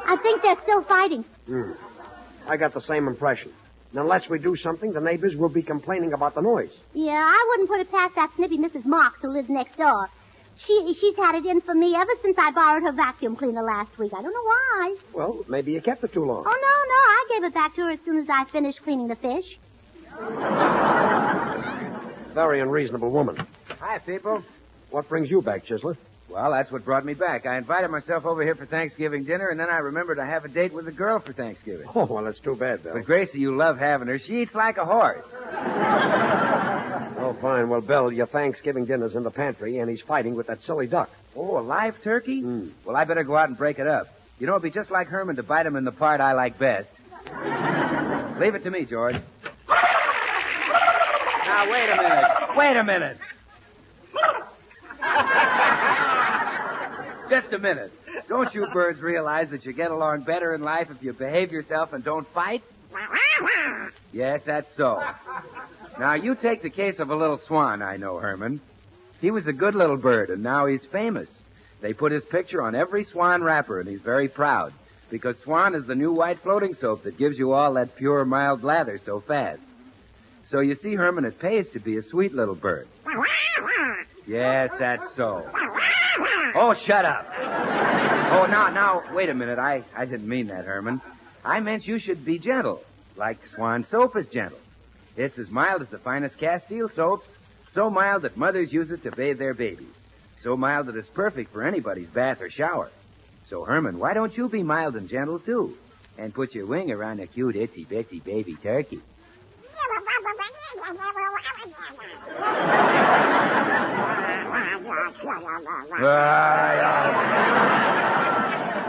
I think they're still fighting. I got the same impression. And unless we do something, the neighbors will be complaining about the noise. Yeah, I wouldn't put it past that snippy Mrs. Marks who lives next door. She's had it in for me ever since I borrowed her vacuum cleaner last week. I don't know why. Well, maybe you kept it too long. Oh, no, I gave it back to her as soon as I finished cleaning the fish. Very unreasonable woman. Hi, people. What brings you back, Chisler? Well, that's what brought me back. I invited myself over here for Thanksgiving dinner, and then I remembered I have a date with a girl for Thanksgiving. Oh, well, that's too bad, Bill. But, Gracie, you love having her. She eats like a horse. Oh, fine. Well, Bill, your Thanksgiving dinner's in the pantry, and he's fighting with that silly duck. Oh, a live turkey? Well, I better go out and break it up. You know, it'd be just like Herman to bite him in the part I like best. Leave it to me, George. Now, wait a minute. Wait a minute. Just a minute. Don't you birds realize that you get along better in life if you behave yourself and don't fight? Yes, that's so. Now, you take the case of a little swan I know, Herman. He was a good little bird, and now he's famous. They put his picture on every Swan wrapper, and he's very proud, because Swan is the new white floating soap that gives you all that pure, mild lather so fast. So you see, Herman, it pays to be a sweet little bird. Yes, that's so. Oh, shut up. Oh, now, wait a minute. I didn't mean that, Herman. I meant you should be gentle, like Swan soap is gentle. It's as mild as the finest Castile soaps, so mild that mothers use it to bathe their babies, so mild that it's perfect for anybody's bath or shower. So, Herman, why don't you be mild and gentle, too, and put your wing around a cute, itsy-bitsy baby turkey?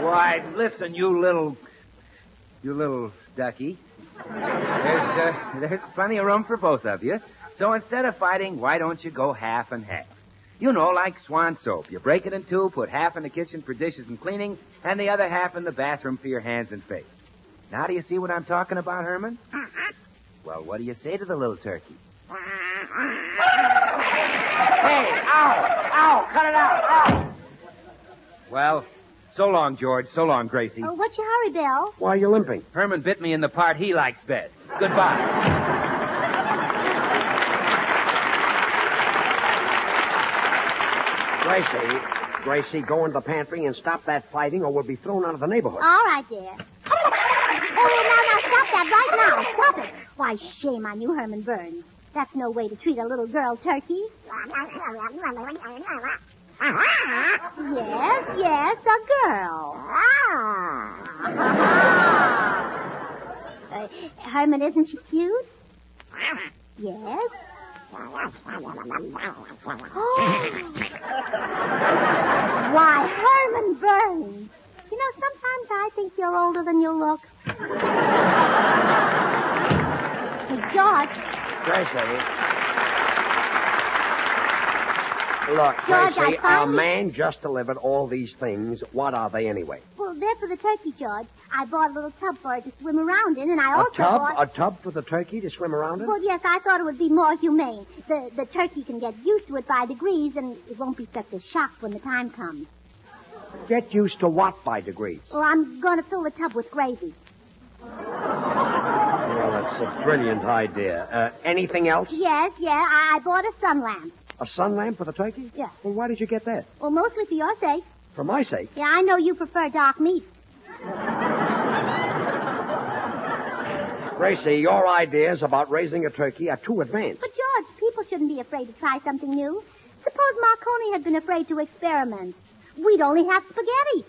Why, listen, you little ducky. There's plenty of room for both of you. So instead of fighting, why don't you go half and half? You know, like Swan soap. You break it in two, put half in the kitchen for dishes and cleaning, and the other half in the bathroom for your hands and face. Now do you see what I'm talking about, Herman? Well, what do you say to the little turkey? Hey, ow, cut it out, ow. Well, so long, George. So long, Gracie. Oh, what's your hurry, Bill? Why are you limping? Herman bit me in the part he likes best. Goodbye. Gracie, go in the pantry and stop that fighting or we'll be thrown out of the neighborhood. All right, dear. Oh, now, stop that right now. Stop it. Why, shame on you, Herman Burns. That's no way to treat a little girl turkey. Yes, a girl. Herman, isn't she cute? Yes. Why, Herman Burns. You know, sometimes I think you're older than you look. Hey, George. Gracie. Look, George, Gracie, I our man just delivered all these things. What are they anyway? Well, they're for the turkey, George. I bought a little tub for it to swim around in, and I also bought... A tub for the turkey to swim around in? Well, yes, I thought it would be more humane. The turkey can get used to it by degrees, and it won't be such a shock when the time comes. Get used to what by degrees? Well, I'm going to fill the tub with gravy. Well, that's a brilliant idea. Anything else? Yes, I bought a sun lamp. A sun lamp for the turkey? Yeah. Well, why did you get that? Well, mostly for your sake. For my sake? Yeah, I know you prefer dark meat. Gracie, your ideas about raising a turkey are too advanced. But, George, people shouldn't be afraid to try something new. Suppose Marconi had been afraid to experiment. We'd only have spaghetti.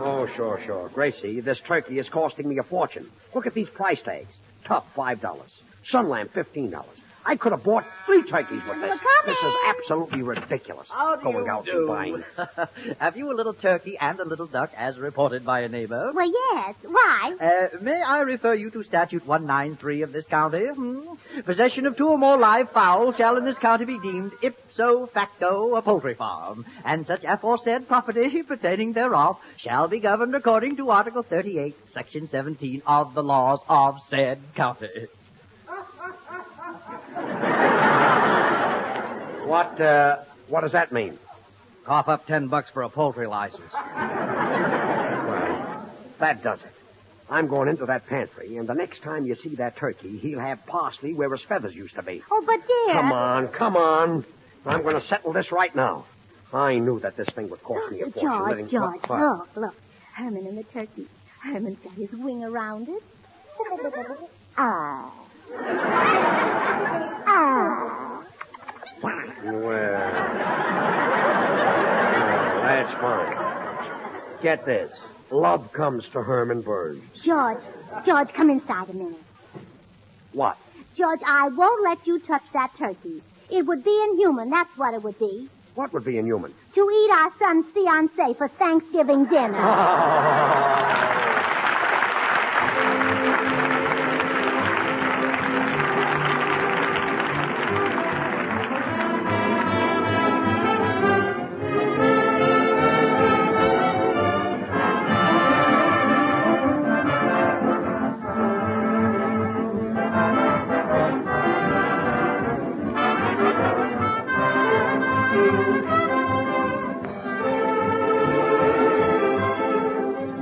Oh, sure. Gracie, this turkey is costing me a fortune. Look at these price tags. Tub, $5. Sun lamp, $15. I could have bought 3 turkeys with this. We're coming. This is absolutely ridiculous. How do Going you out do? and buying. Have you a little turkey and a little duck, as reported by a neighbor? Well, yes. Why? May I refer you to Statute 193 of this county? Possession of 2 or more live fowl shall in this county be deemed ipso facto a poultry farm, and such aforesaid property pertaining thereof shall be governed according to Article 38, Section 17 of the laws of said county. What does that mean? Cough up $10 for a poultry license. Well, that does it. I'm going into that pantry, and the next time you see that turkey, he'll have parsley where his feathers used to be. Oh, but dear. Come on. I'm going to settle this right now. I knew that this thing would cost me a fortune. George, look. Herman and the turkey. Herman's got his wing around it. Ah. Well, that's fine. Get this. Love comes to Herman Burns. George, come inside a minute. What? George, I won't let you touch that turkey. It would be inhuman, that's what it would be. What would be inhuman? To eat our son's fiancée for Thanksgiving dinner.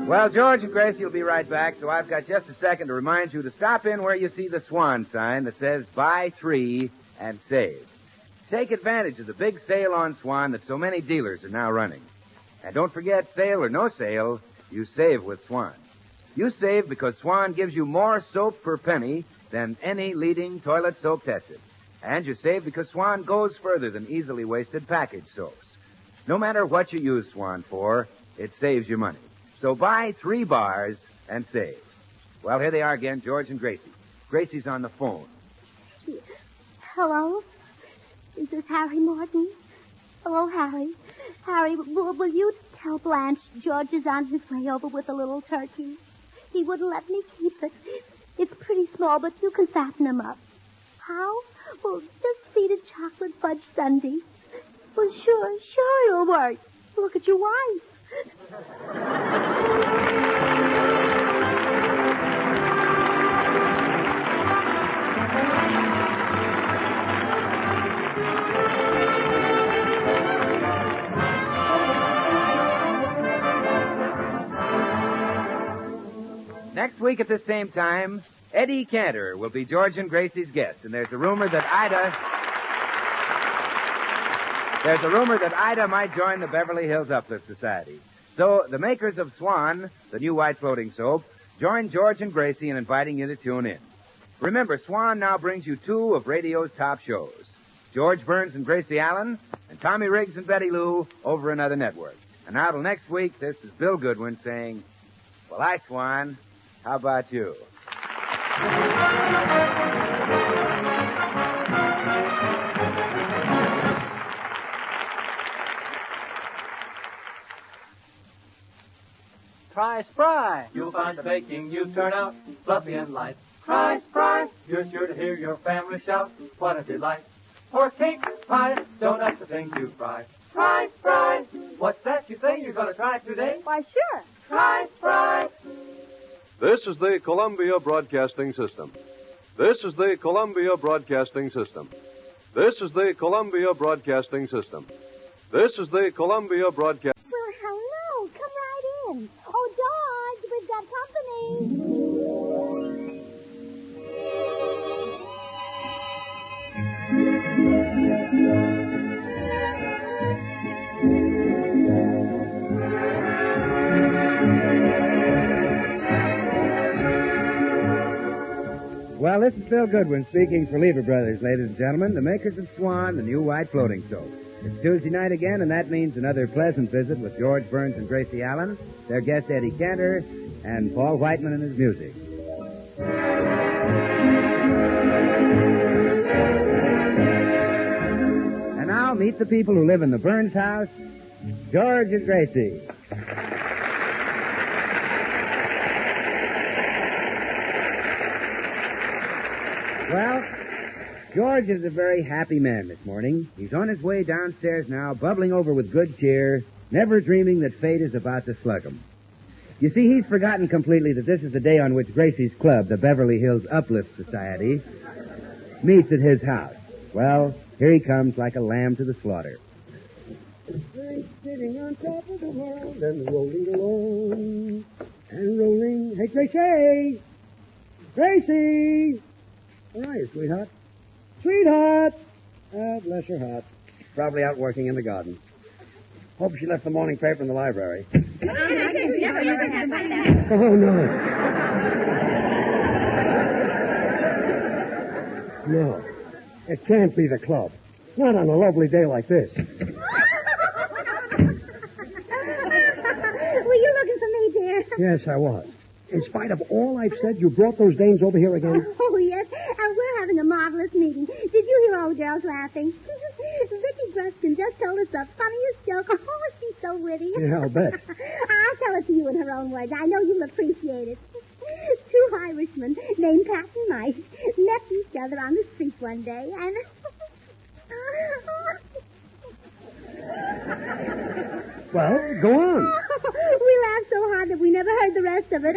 Well, George and Gracie will be right back, so I've got just a second to remind you to stop in where you see the Swan sign that says buy 3 and save. Take advantage of the big sale on Swan that so many dealers are now running. And don't forget, sale or no sale, you save with Swan. You save because Swan gives you more soap per penny than any leading toilet soap tested. And you save because Swan goes further than easily wasted packaged soaps. No matter what you use Swan for, it saves you money. So buy 3 bars and save. Well, here they are again, George and Gracie. Gracie's on the phone. Hello? Is this Harry Morton? Hello, Harry. Harry, will you tell Blanche George is on his way over with a little turkey? He wouldn't let me keep it. It's pretty small, but you can fatten him up. How? Well, just feed it chocolate fudge sundae. Well, sure, it'll work. Look at your wife. Next week at the same time, Eddie Cantor will be George and Gracie's guest, and there's a rumor that Ida might join the Beverly Hills Uplift Society. So the makers of Swan, the new white floating soap, join George and Gracie in inviting you to tune in. Remember, Swan now brings you 2 of radio's top shows. George Burns and Gracie Allen, and Tommy Riggs and Betty Lou over another network. And now till next week, this is Bill Goodwin saying, well, hi, Swan. How about you? Try Spry. You'll find the baking you turn out fluffy and light. Try Spry. You're sure to hear your family shout, what a delight. For cake, pie, donuts, the things you fry. Try Spry. What's that you say you're going to try today? Why, sure. Try Spry. This is the Columbia Broadcasting System. This is the Columbia Broadcasting System. This is the Columbia Broadcasting System. This is the Columbia Broadcasting... Well, hello. Come right in. Oh, George, we've got company. Well, this is Bill Goodwin speaking for Lever Brothers, ladies and gentlemen, the makers of Swan, the new white floating soap. It's Tuesday night again, and that means another pleasant visit with George Burns and Gracie Allen, their guest Eddie Cantor, and Paul Whiteman and his music. meet the people who live in the Burns house, George and Gracie. Well, George is a very happy man this morning. He's on his way downstairs now, bubbling over with good cheer, never dreaming that fate is about to slug him. You see, he's forgotten completely that this is the day on which Gracie's club, the Beverly Hills Uplift Society, meets at his house. Well, here he comes like a lamb to the slaughter. Sitting on top of the world and rolling along and rolling. Hey, Gracie! Gracie! Where are you, sweetheart? Sweetheart! Ah, bless her heart. Probably out working in the garden. Hope she left the morning paper in the library. Oh, no. No. It can't be the club. Not on a lovely day like this. Were you looking for me, dear? Yes, I was. In spite of all I've said, you brought those dames over here again? Oh, yes. And we're having a marvelous meeting. Did you hear old girls laughing? Vicky Gruskin just told us the funniest joke. Oh, she's so witty. Yeah, I'll bet. I'll tell it to you in her own words. I know you'll appreciate it. Two Irishmen named Pat and Mike met each other on the street one day, and... Well, go on. We laughed so hard that we never heard the rest of it.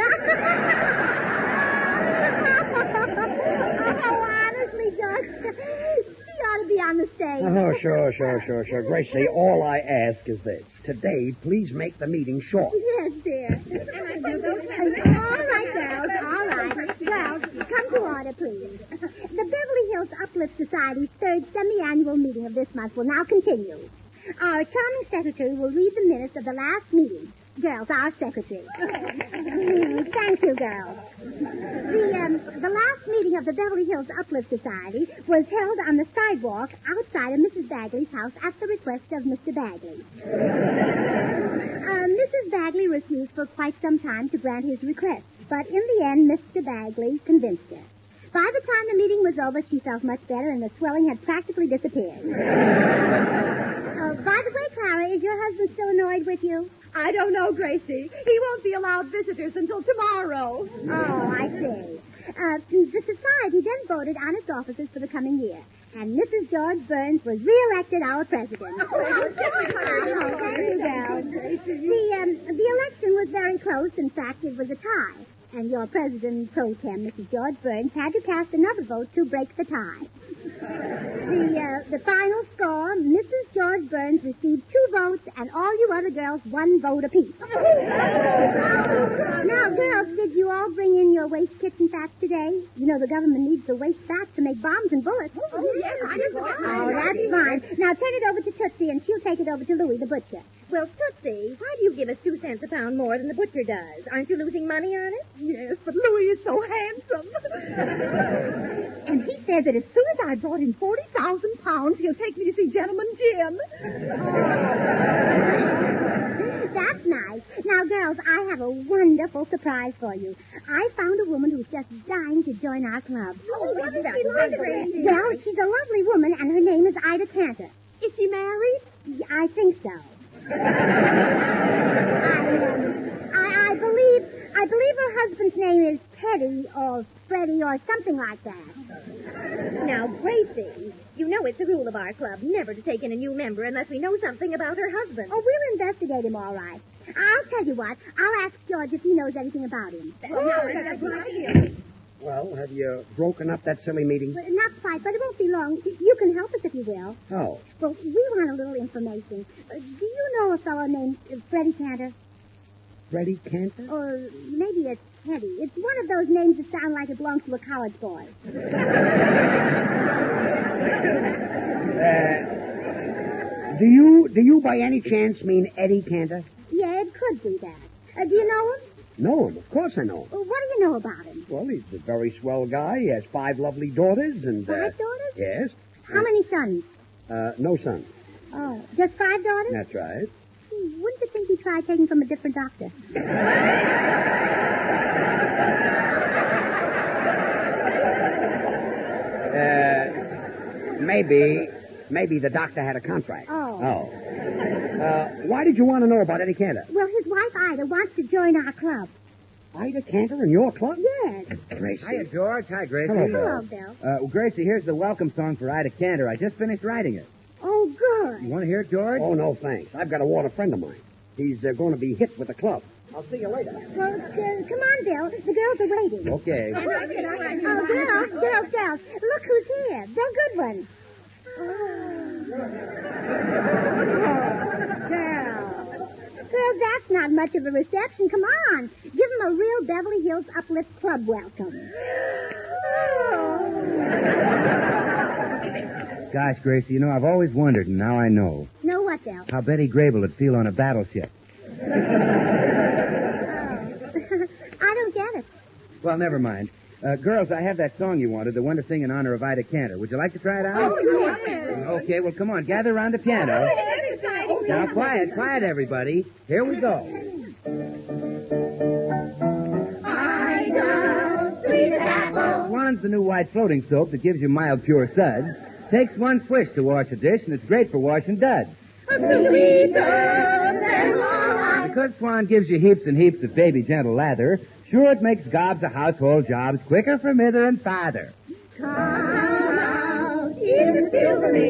Oh, honestly, George, she ought to be on the stage. Oh, sure. Gracie, all I ask is this. Today, please make the meeting short. Yes, dear. All right, girls, all right. Girls, come to order, please. The Beverly Hills Uplift Society's third semi-annual meeting of this month will now continue. Our charming secretary will read the minutes of the last meeting. Girls, our secretary. Thank you, girls. The last meeting of the Beverly Hills Uplift Society was held on the sidewalk outside of Mrs. Bagley's house at the request of Mr. Bagley. Mrs. Bagley refused for quite some time to grant his request, but in the end, Mr. Bagley convinced her. By the time the meeting was over, she felt much better, and the swelling had practically disappeared. By the way, Clara, is your husband still annoyed with you? I don't know, Gracie. He won't be allowed visitors until tomorrow. Oh, I see. The society then voted on its officers for the coming year, and Mrs. George Burns was re-elected our president. Thank you, girls. The election was very close. In fact, it was a tie. And your president pro tem, Mrs. George Burns, had to cast another vote to break the tie. The final score, Mrs. George Burns received 2 votes, and all you other girls 1 vote apiece. Now, girls, did you all bring in your waste kitchen fats today? You know the government needs the waste fats to make bombs and bullets. Oh, yes, I just want to. Oh, that's fine. Now, turn it over to Tootsie, and she'll take it over to Louie, the butcher. Well, Tootsie, why do you give us 2 cents a pound more than the butcher does? Aren't you losing money on it? Yes, but Louis is so handsome. And he says that as soon as I brought in 40,000 pounds, he'll take me to see Gentleman Jim. That's nice. Now, girls, I have a wonderful surprise for you. I found a woman who's just dying to join our club. Oh, what is that? Well, she's a lovely woman, and her name is Ida Cantor. Is she married? I think so. I believe her husband's name is Teddy or Freddie or something like that. Now, Gracie, you know it's the rule of our club never to take in a new member unless we know something about her husband. Oh, we'll investigate him all right. I'll tell you what. I'll ask George if he knows anything about him. Well, have you broken up that silly meeting? Well, not quite, but it won't be long. You can help us if you will. Oh. Well, we want a little information. Do you know a fellow named Freddie Cantor? Freddie Cantor? Or maybe it's Teddy. It's one of those names that sound like it belongs to a college boy. Do you by any chance mean Eddie Cantor? Yeah, it could be that. Do you know him? Know him, of course I know him. Well, what do you know about him? Well, he's a very swell guy. He has 5 lovely daughters and... 5 daughters? Yes. How many sons? No sons. Oh, just 5 daughters? That's right. Wouldn't you think he'd try taking from a different doctor? Maybe the doctor had a contract. Oh. Why did you want to know about Eddie Cantor? Well, his wife, Ida, wants to join our club. Ida Cantor in your club? Yes. Gracie. Hiya, George. Hi, Gracie. Hello, Bill. Gracie, here's the welcome song for Ida Cantor. I just finished writing it. Oh, good. You want to hear it, George? Oh, no, thanks. I've got to warn a friend of mine. He's going to be hit with the club. I'll see you later. Well, come on, Bill. The girls are waiting. Okay. Oh, girls. Look who's here. Bill Goodwin. Girls, that's not much of a reception. Come on. Give them a real Beverly Hills Uplift Club welcome. Gosh, Gracie, I've always wondered, and now I know. Know what, Bill? How Betty Grable would feel on a battleship. I don't get it. Well, never mind. Girls, I have that song you wanted, the one to sing in honor of Ida Cantor. Would you like to try it out? Oh, yes. Okay, well, come on. Gather around the piano. Now, quiet, everybody. Here we go. Ida, sweet apple. Swan's the new white floating soap that gives you mild, pure suds. Takes one swish to wash a dish, and it's great for washing duds. Because Swan gives you heaps and heaps of baby gentle lather, sure it makes gobs of household jobs quicker for mither and father.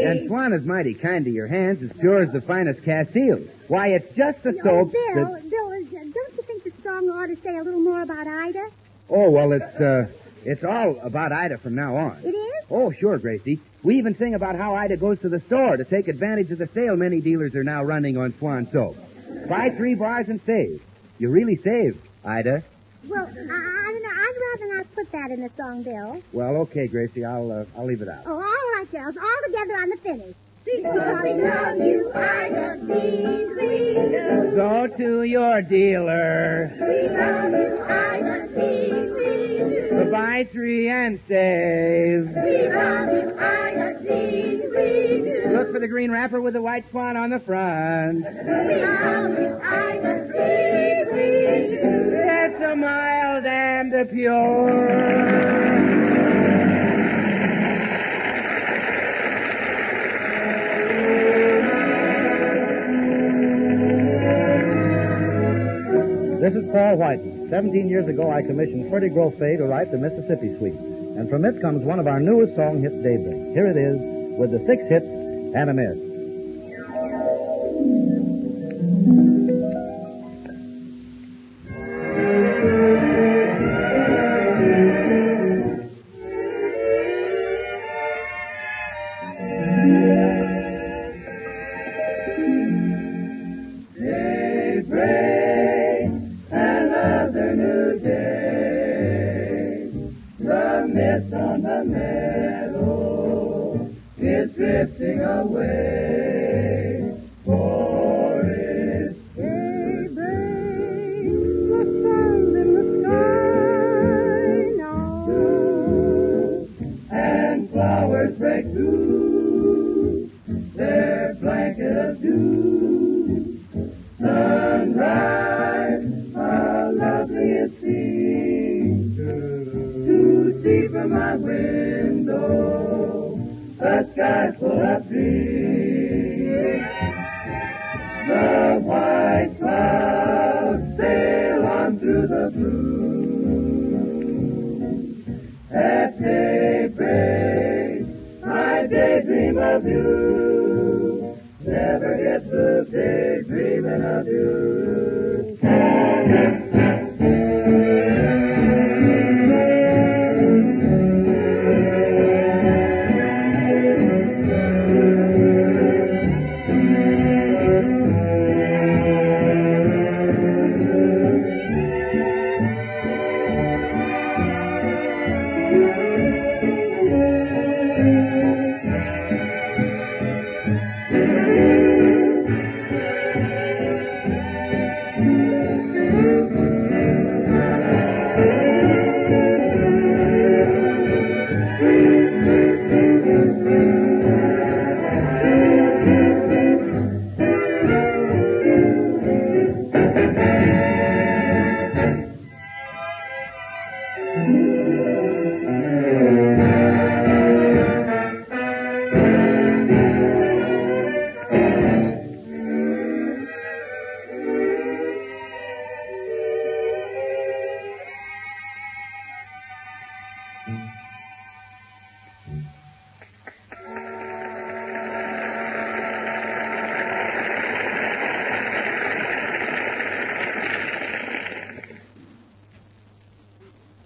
And Swan is mighty kind to your hands, as pure as the finest Castiles. Why, it's just a soap Bill, that... don't you think the song ought to say a little more about Ida? Oh, well, it's all about Ida from now on. It is? Oh, sure, Gracie. We even sing about how Ida goes to the store to take advantage of the sale many dealers are now running on Swan soap. Buy 3 bars and save. You really save, Ida. Well, I don't know. I'd rather not put that in the song, Bill. Well, okay, Gracie. I'll leave it out. Oh, all right, girls. All together on the finish. Because we love you, Ida, please. Go to your dealer. We love you, Ida, please. Buy 3 and save. We love you, Ida, please. Look for the green wrapper with the white swan on the front. We love you, Ida, please. It's a mild and a pure. This is Paul Whiten. 17 years ago, I commissioned Freddie Grove to write the Mississippi Suite. And from it comes one of our newest song hits, Daybreak. Here it is, with the 6 hits and a miss.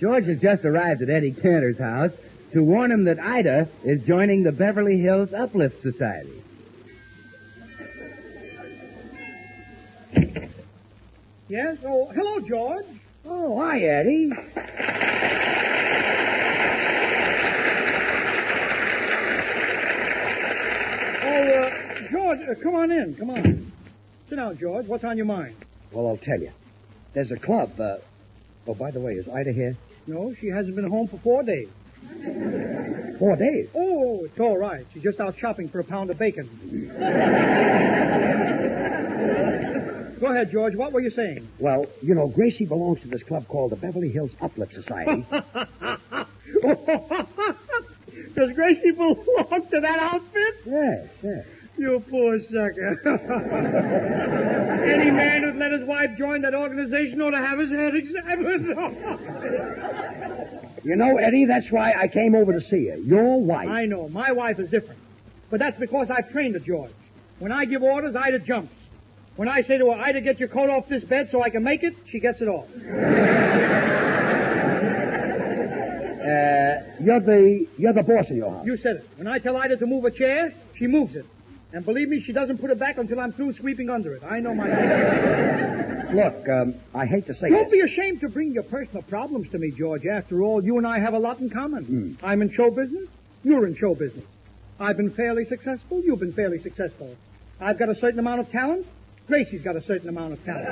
George has just arrived at Eddie Cantor's house to warn him that Ida is joining the Beverly Hills Uplift Society. Yes? Oh, hello, George. Oh, hi, Eddie. George, come on in. Come on. Sit down, George. What's on your mind? Well, I'll tell you. There's a club. Oh, by the way, is Ida here? No, she hasn't been home for 4 days. 4 days? Oh, it's all right. She's just out shopping for a pound of bacon. Go ahead, George. What were you saying? Well, you know, Gracie belongs to this club called the Beverly Hills Uplift Society. Does Gracie belong to that outfit? Yes, yes. You poor sucker. Any man who'd let his wife join that organization ought to have his head examined. You know, Eddie, that's why I came over to see you. Your wife. I know. My wife is different. But that's because I've trained her, George. When I give orders, Ida jumps. When I say to her, Ida, get your coat off this bed so I can make it, she gets it off. You're the boss in your house. You said it. When I tell Ida to move a chair, she moves it. And believe me, she doesn't put it back until I'm through sweeping under it. I know my thing. Look, I hate to say Don't this. be ashamed to bring your personal problems to me, George. After all, you and I have a lot in common. I'm in show business. You're in show business. I've been fairly successful. You've been fairly successful. I've got a certain amount of talent. Gracie's got a certain amount of talent.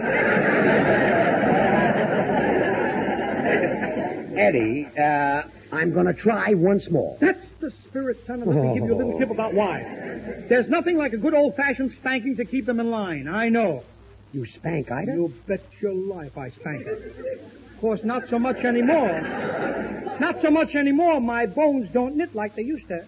Eddie, I'm going to try once more. That's the spirit, son. And let me give you a little tip about why. There's nothing like a good old-fashioned spanking to keep them in line. I know. You spank Ida? You bet your life I spank her. Of course, not so much anymore. Not so much anymore. My bones don't knit like they used to.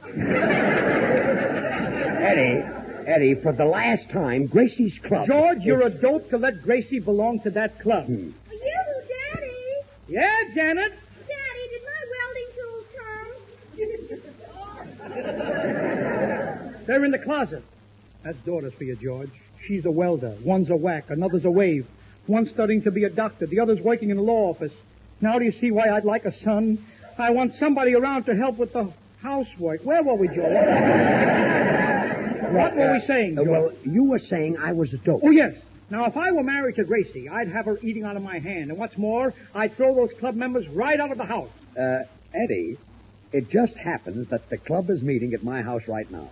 Eddie, for the last time, Gracie's club... George, you're a dope to let Gracie belong to that club. You, Daddy. Yeah, Janet? Daddy, did my welding tools come? They're in the closet. That's daughters for you, George. She's a welder. One's a whack. Another's a wave. One's studying to be a doctor. The other's working in a law office. Now do you see why I'd like a son? I want somebody around to help with the housework. Where were we, George? What were we saying, George? Well, you were saying I was a dope. Oh, yes. Now, if I were married to Gracie, I'd have her eating out of my hand. And what's more, I'd throw those club members right out of the house. Eddie, it just happens that the club is meeting at my house right now.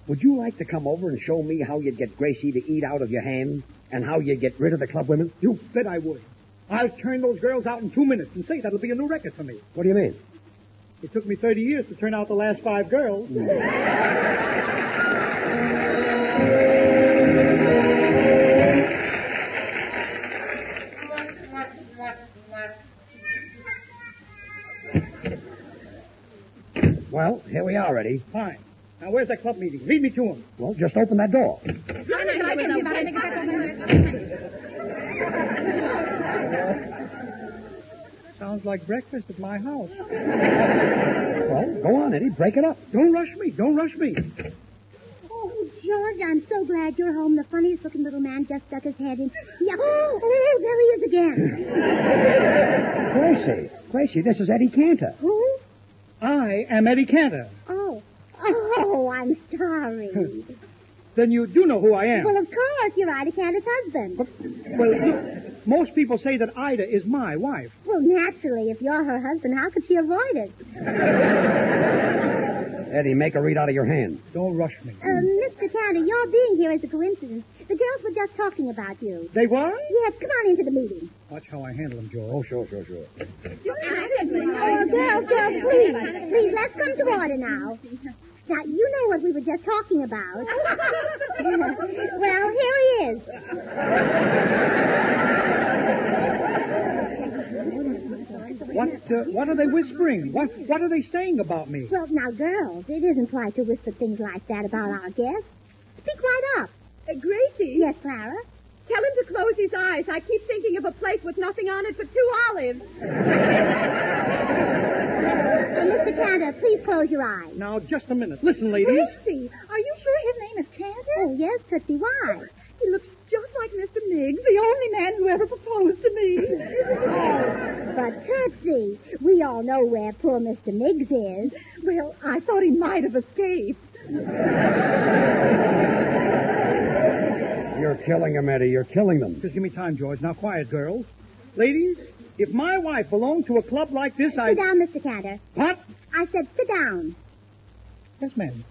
Would you like to come over and show me how you'd get Gracie to eat out of your hand and how you'd get rid of the club women? You bet I would. I'll turn those girls out in 2 minutes and say that'll be a new record for me. What do you mean? It took me 30 years to turn out the last 5 girls. Well, here we are, Eddie. Fine. Now, where's that club meeting? Lead me to him. Well, just open that door. Sounds like breakfast at my house. Well, go on, Eddie. Break it up. Don't rush me. Don't rush me. Oh, George, I'm so glad you're home. The funniest looking little man just stuck his head in. Yeah. Oh, there he is again. Gracie, this is Eddie Cantor. Who? I am Eddie Cantor. Oh, I'm sorry. Then you do know who I am. Well, of course, you're Ida Cantor's husband. Well, look, most people say that Ida is my wife. Well, naturally, if you're her husband, how could she avoid it? Eddie, make her read out of your hand. Don't rush me. Mr. Cantor, your being here is a coincidence. The girls were just talking about you. They were? Yes, come on into the meeting. Watch how I handle them, George. Oh, sure. Oh, girls, please, let's come to order now. Now, you know what we were just talking about. Well, here he is. What are they whispering? What are they saying about me? Well, now, girls, it isn't right to whisper things like that about our guests. Speak right up. Gracie? Yes, Clara? Tell him to close his eyes. I keep thinking of a plate with nothing on it but 2 olives. Mr. Cantor, please close your eyes. Now, just a minute. Listen, ladies. Gracie, are you sure his name is Cantor? Oh, yes, Tootsie. Why? He looks just like Mr. Miggs, the only man who ever proposed to me. But, Tootsie, we all know where poor Mr. Miggs is. Well, I thought he might have escaped. You're killing them, Eddie. You're killing them. Just give me time, George. Now, quiet, girls. Ladies, if my wife belonged to a club like this, Sit down, Mr. Cantor. What? I said sit down. Yes, ma'am.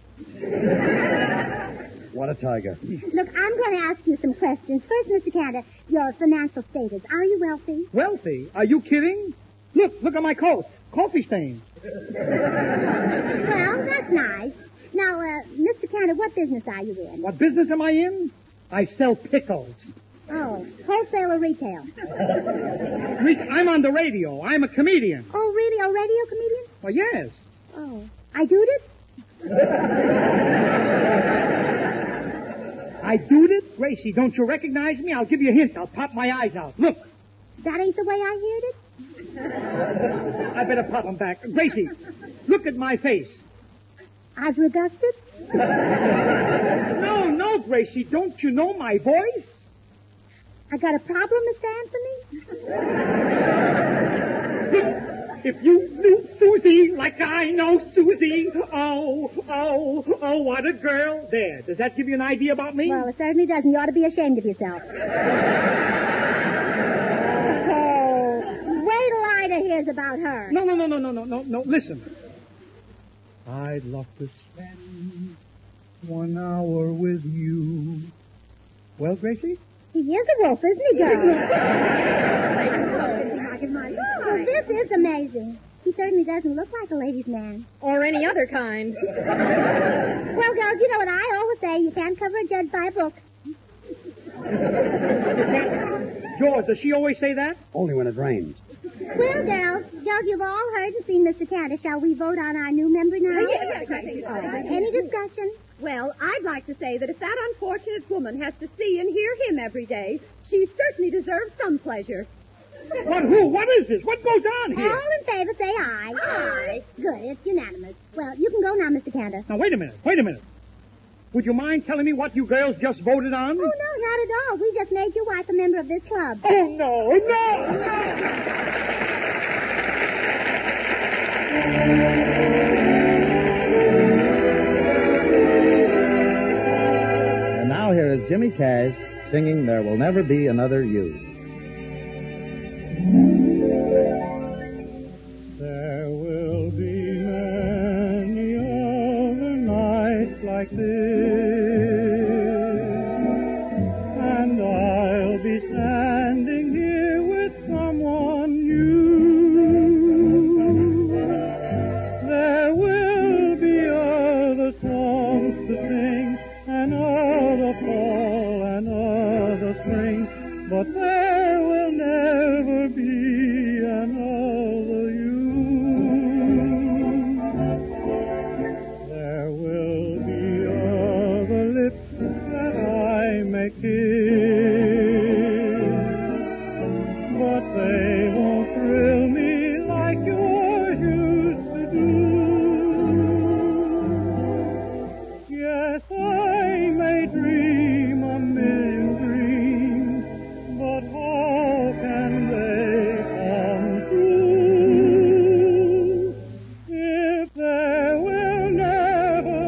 What a tiger. Look, I'm going to ask you some questions. First, Mr. Cantor, your financial status. Are you wealthy? Wealthy? Are you kidding? Look at my coat. Coffee stains. Well, that's nice. Now, Mr. Cantor, what business are you in? What business am I in? I sell pickles. Oh, wholesale or retail? I'm on the radio. I'm a comedian. Oh, really? A radio comedian? Well, yes. Oh, I do it? I do it? Gracie, don't you recognize me? I'll give you a hint. I'll pop my eyes out. Look. That ain't the way I heard it? I better pop them back. Gracie, look at my face. I's regusted? No, Gracie. Don't you know my voice? I got a problem, Mr. Anthony? If you knew Susie like I know Susie, oh, what a girl. There, does that give you an idea about me? Well, it certainly doesn't. You ought to be ashamed of yourself. Oh, wait till Ida hears about her. No, listen. I'd love to spend 1 hour with you. Well, Gracie? He is a wolf, isn't he, girl? Well, this is amazing. He certainly doesn't look like a ladies' man. Or any other kind. Well, girls, you know what I always say. You can't cover a judge by a book. George, does she always say that? Only when it rains. Well, girls, you've all heard and seen Mr. Cantor. Shall we vote on our new member now? Yes, I think so. Any discussion? Well, I'd like to say that if that unfortunate woman has to see and hear him every day, she certainly deserves some pleasure. Who? What is this? What goes on here? All in favor, say aye. Aye. Good, it's unanimous. Well, you can go now, Mr. Cantor. Now, wait a minute. Would you mind telling me what you girls just voted on? Oh, no, not at all. We just made your wife a member of this club. Oh, no. And now here is Jimmy Cash singing There Will Never Be Another You. There will be many other nights like this, and I'll be standing here with someone new. There will be other songs to sing, another fall, another spring, but there will never be another you. There will be other lips that I may kiss, but they won't thrill me like yours used to do. Yes, I may dream a million dreams, but how can they come true if there will never,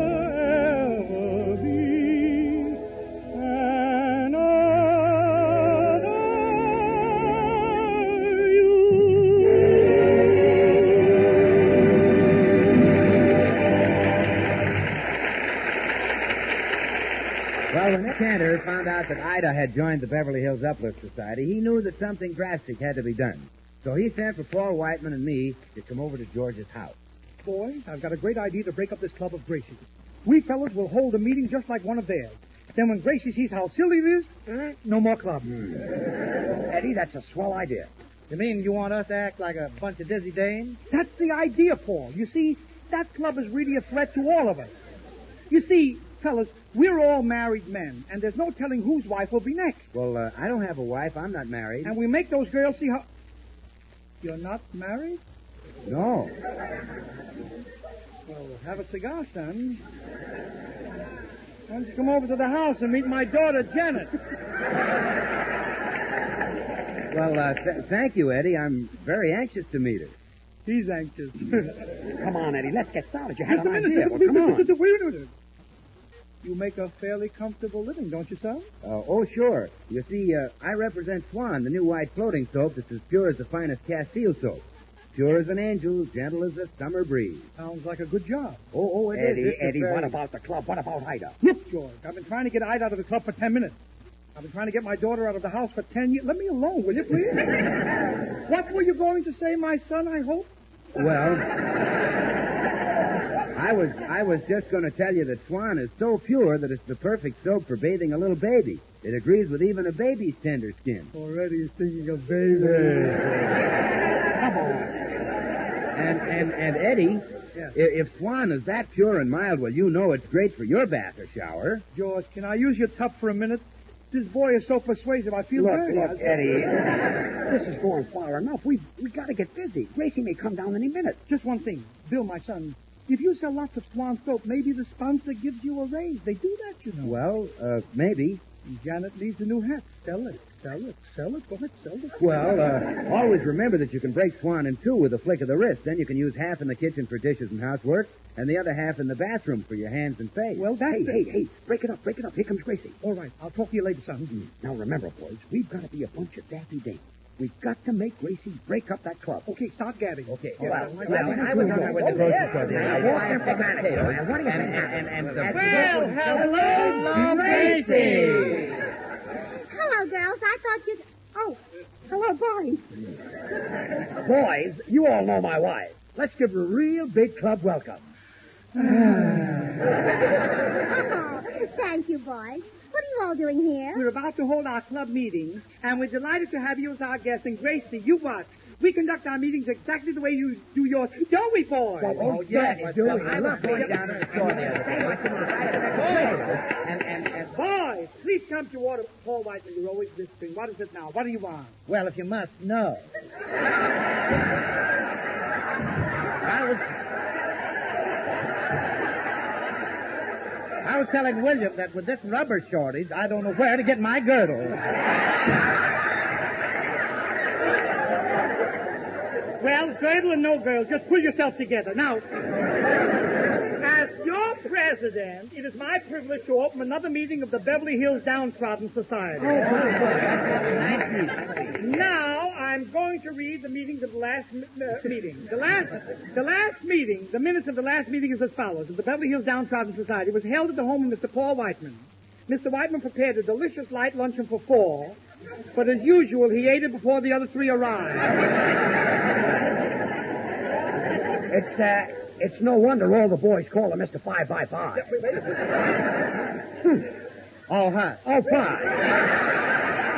ever be another you? Well, when Cantor found out that Ida had joined the Beverly Hills Uplift Society, he knew that something drastic had to be done. So he sent for Paul Whiteman and me to come over to George's house. Boys, I've got a great idea to break up this club of Gracie's. We fellas will hold a meeting just like one of theirs. Then when Gracie sees how silly it is, no more club. Eddie, that's a swell idea. You mean you want us to act like a bunch of dizzy dames? That's the idea, Paul. You see, that club is really a threat to all of us. You see, fellas, we're all married men, and there's no telling whose wife will be next. Well, I don't have a wife. I'm not married. And we make those girls see how... You're not married? No. Well, have a cigar, son. Why don't you come over to the house and meet my daughter, Janet? Well, thank you, Eddie. I'm very anxious to meet her. He's anxious. Come on, Eddie. Let's get started. You Just have a an minute. idea. Well, come on. Wait a minute. You make a fairly comfortable living, don't you, son? Oh, sure. You see, I represent Swan, the new white floating soap that's as pure as the finest Castile soap. Pure as an angel, gentle as a summer breeze. Sounds like a good job. Oh, Eddie, what about the club? What about Ida? Look, George, I've been trying to get Ida out of the club for 10 minutes. I've been trying to get my daughter out of the house for 10 years. Let me alone, will you, please? What were you going to say, my son, I hope? Well, I was just going to tell you that Swan is so pure that it's the perfect soap for bathing a little baby. It agrees with even a baby's tender skin. Already he's thinking of baby. Come on. And Eddie, if Swan is that pure and mild, well, you know it's great for your bath or shower. George, can I use your tub for a minute? This boy is so persuasive, I feel very... Look, Eddie, this is going far enough. We got to get busy. Gracie may come down any minute. Just one thing. Bill, my son, if you sell lots of Swan soap, maybe the sponsor gives you a raise. They do that, you know. Well, maybe. And Janet needs a new hat. Sell it. Go ahead, sell it. Well, always remember that you can break Swan in two with a flick of the wrist. Then you can use half in the kitchen for dishes and housework, and the other half in the bathroom for your hands and face. Well, that's Hey, break it up. Here comes Gracie. All right, I'll talk to you later, son. Now, remember, boys, we've got to be a bunch of daffy dames. We've got to make Gracie break up that club. Okay, start gabbing. Okay. Well, I was on my way to the grocery store. I walked in for potatoes. What do you think? Well, hello, Gracie. Hello, girls. I thought you'd... Oh, hello, boys. Boys, you all know my wife. Let's give her a real big club welcome. Oh, thank you, boys. What are you all doing here? We're about to hold our club meeting, and we're delighted to have you as our guest. And Gracie, you watch. We conduct our meetings exactly the way you do yours. Don't we, boys? Oh, yes, we do. I love going down to the store the other day. And boys, please come to order. Paul Whiteman, you're always whispering. What is it now? What do you want? Well, if you must know. I was telling William that with this rubber shortage, I don't know where to get my girdle. Well, girdle and no girdle, just pull yourself together. Now, as your president, it is my privilege to open another meeting of the Beverly Hills Downtrodden Society. Now, I'm going to read the meetings of the last meeting. The minutes of the last meeting is as follows. The Beverly Hills Downtrodden Society was held at the home of Mr. Paul Whiteman. Mr. Whiteman prepared a delicious light luncheon for 4, but as usual, he ate it before the other 3 arrived. It's no wonder all the boys call him Mr. 5x5. Oh, huh. Oh, 5.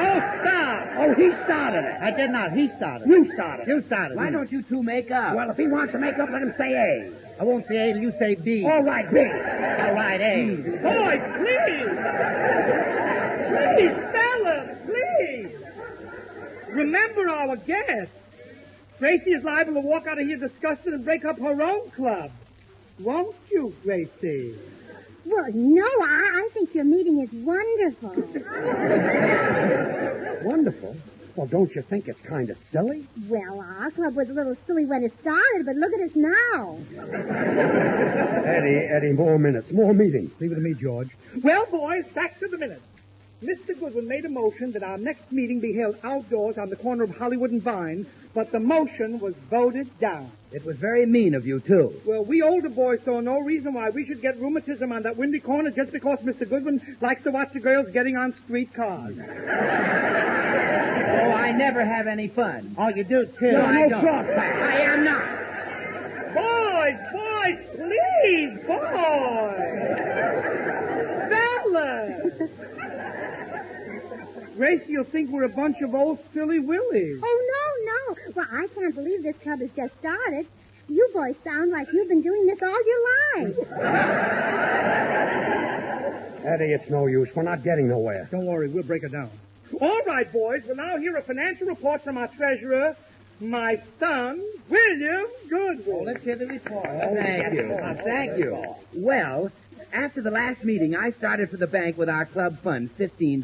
Oh, stop! Oh, he started it. I did not. He started. You started. You started. Why don't you two make up? Well, if he wants to make up, let him say A. I won't say A, you say B. All right, B. All right, A. Boys, please! Please, fellas, please! Remember our guest. Gracie is liable to walk out of here disgusted and break up her own club. Won't you, Gracie? Well, no, I think your meeting is wonderful. Wonderful? Well, don't you think it's kind of silly? Well, our club was a little silly when it started, but look at us now. Eddie, more minutes, more meetings. Leave it to me, George. Well, boys, back to the minutes. Mr. Goodwin made a motion that our next meeting be held outdoors on the corner of Hollywood and Vine, but the motion was voted down. It was very mean of you, too. Well, we older boys saw no reason why we should get rheumatism on that windy corner just because Mr. Goodwin likes to watch the girls getting on street cars. Oh, I never have any fun. Oh, you do, too. No, I don't. I am not. Boys, please, boys! Fellas! Gracie, you'll think we're a bunch of old silly willies. Oh, no. Well, I can't believe this club has just started. You boys sound like you've been doing this all your lives. Eddie, it's no use. We're not getting nowhere. Don't worry, we'll break it down. All right, boys, we'll now hear a financial report from our treasurer, my son, William Goodwin. Oh, let's hear the report. Thank you. Thank you. Well, after the last meeting, I started for the bank with our club fund, $15.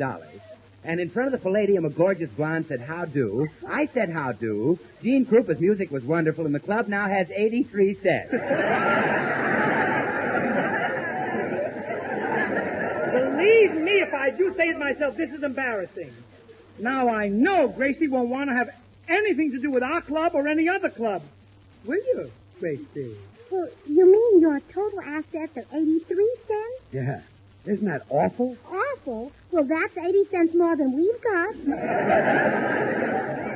And in front of the Palladium, a gorgeous blonde said, "How do?" I said, "How do?" Gene Krupa's music was wonderful, and the club now has 83 cents. Believe me, if I do say it myself, this is embarrassing. Now I know Gracie won't want to have anything to do with our club or any other club. Will you, Gracie? Well, you mean your total assets are 83 cents? Yeah. Isn't that awful? Awful? Well, that's 80 cents more than we've got.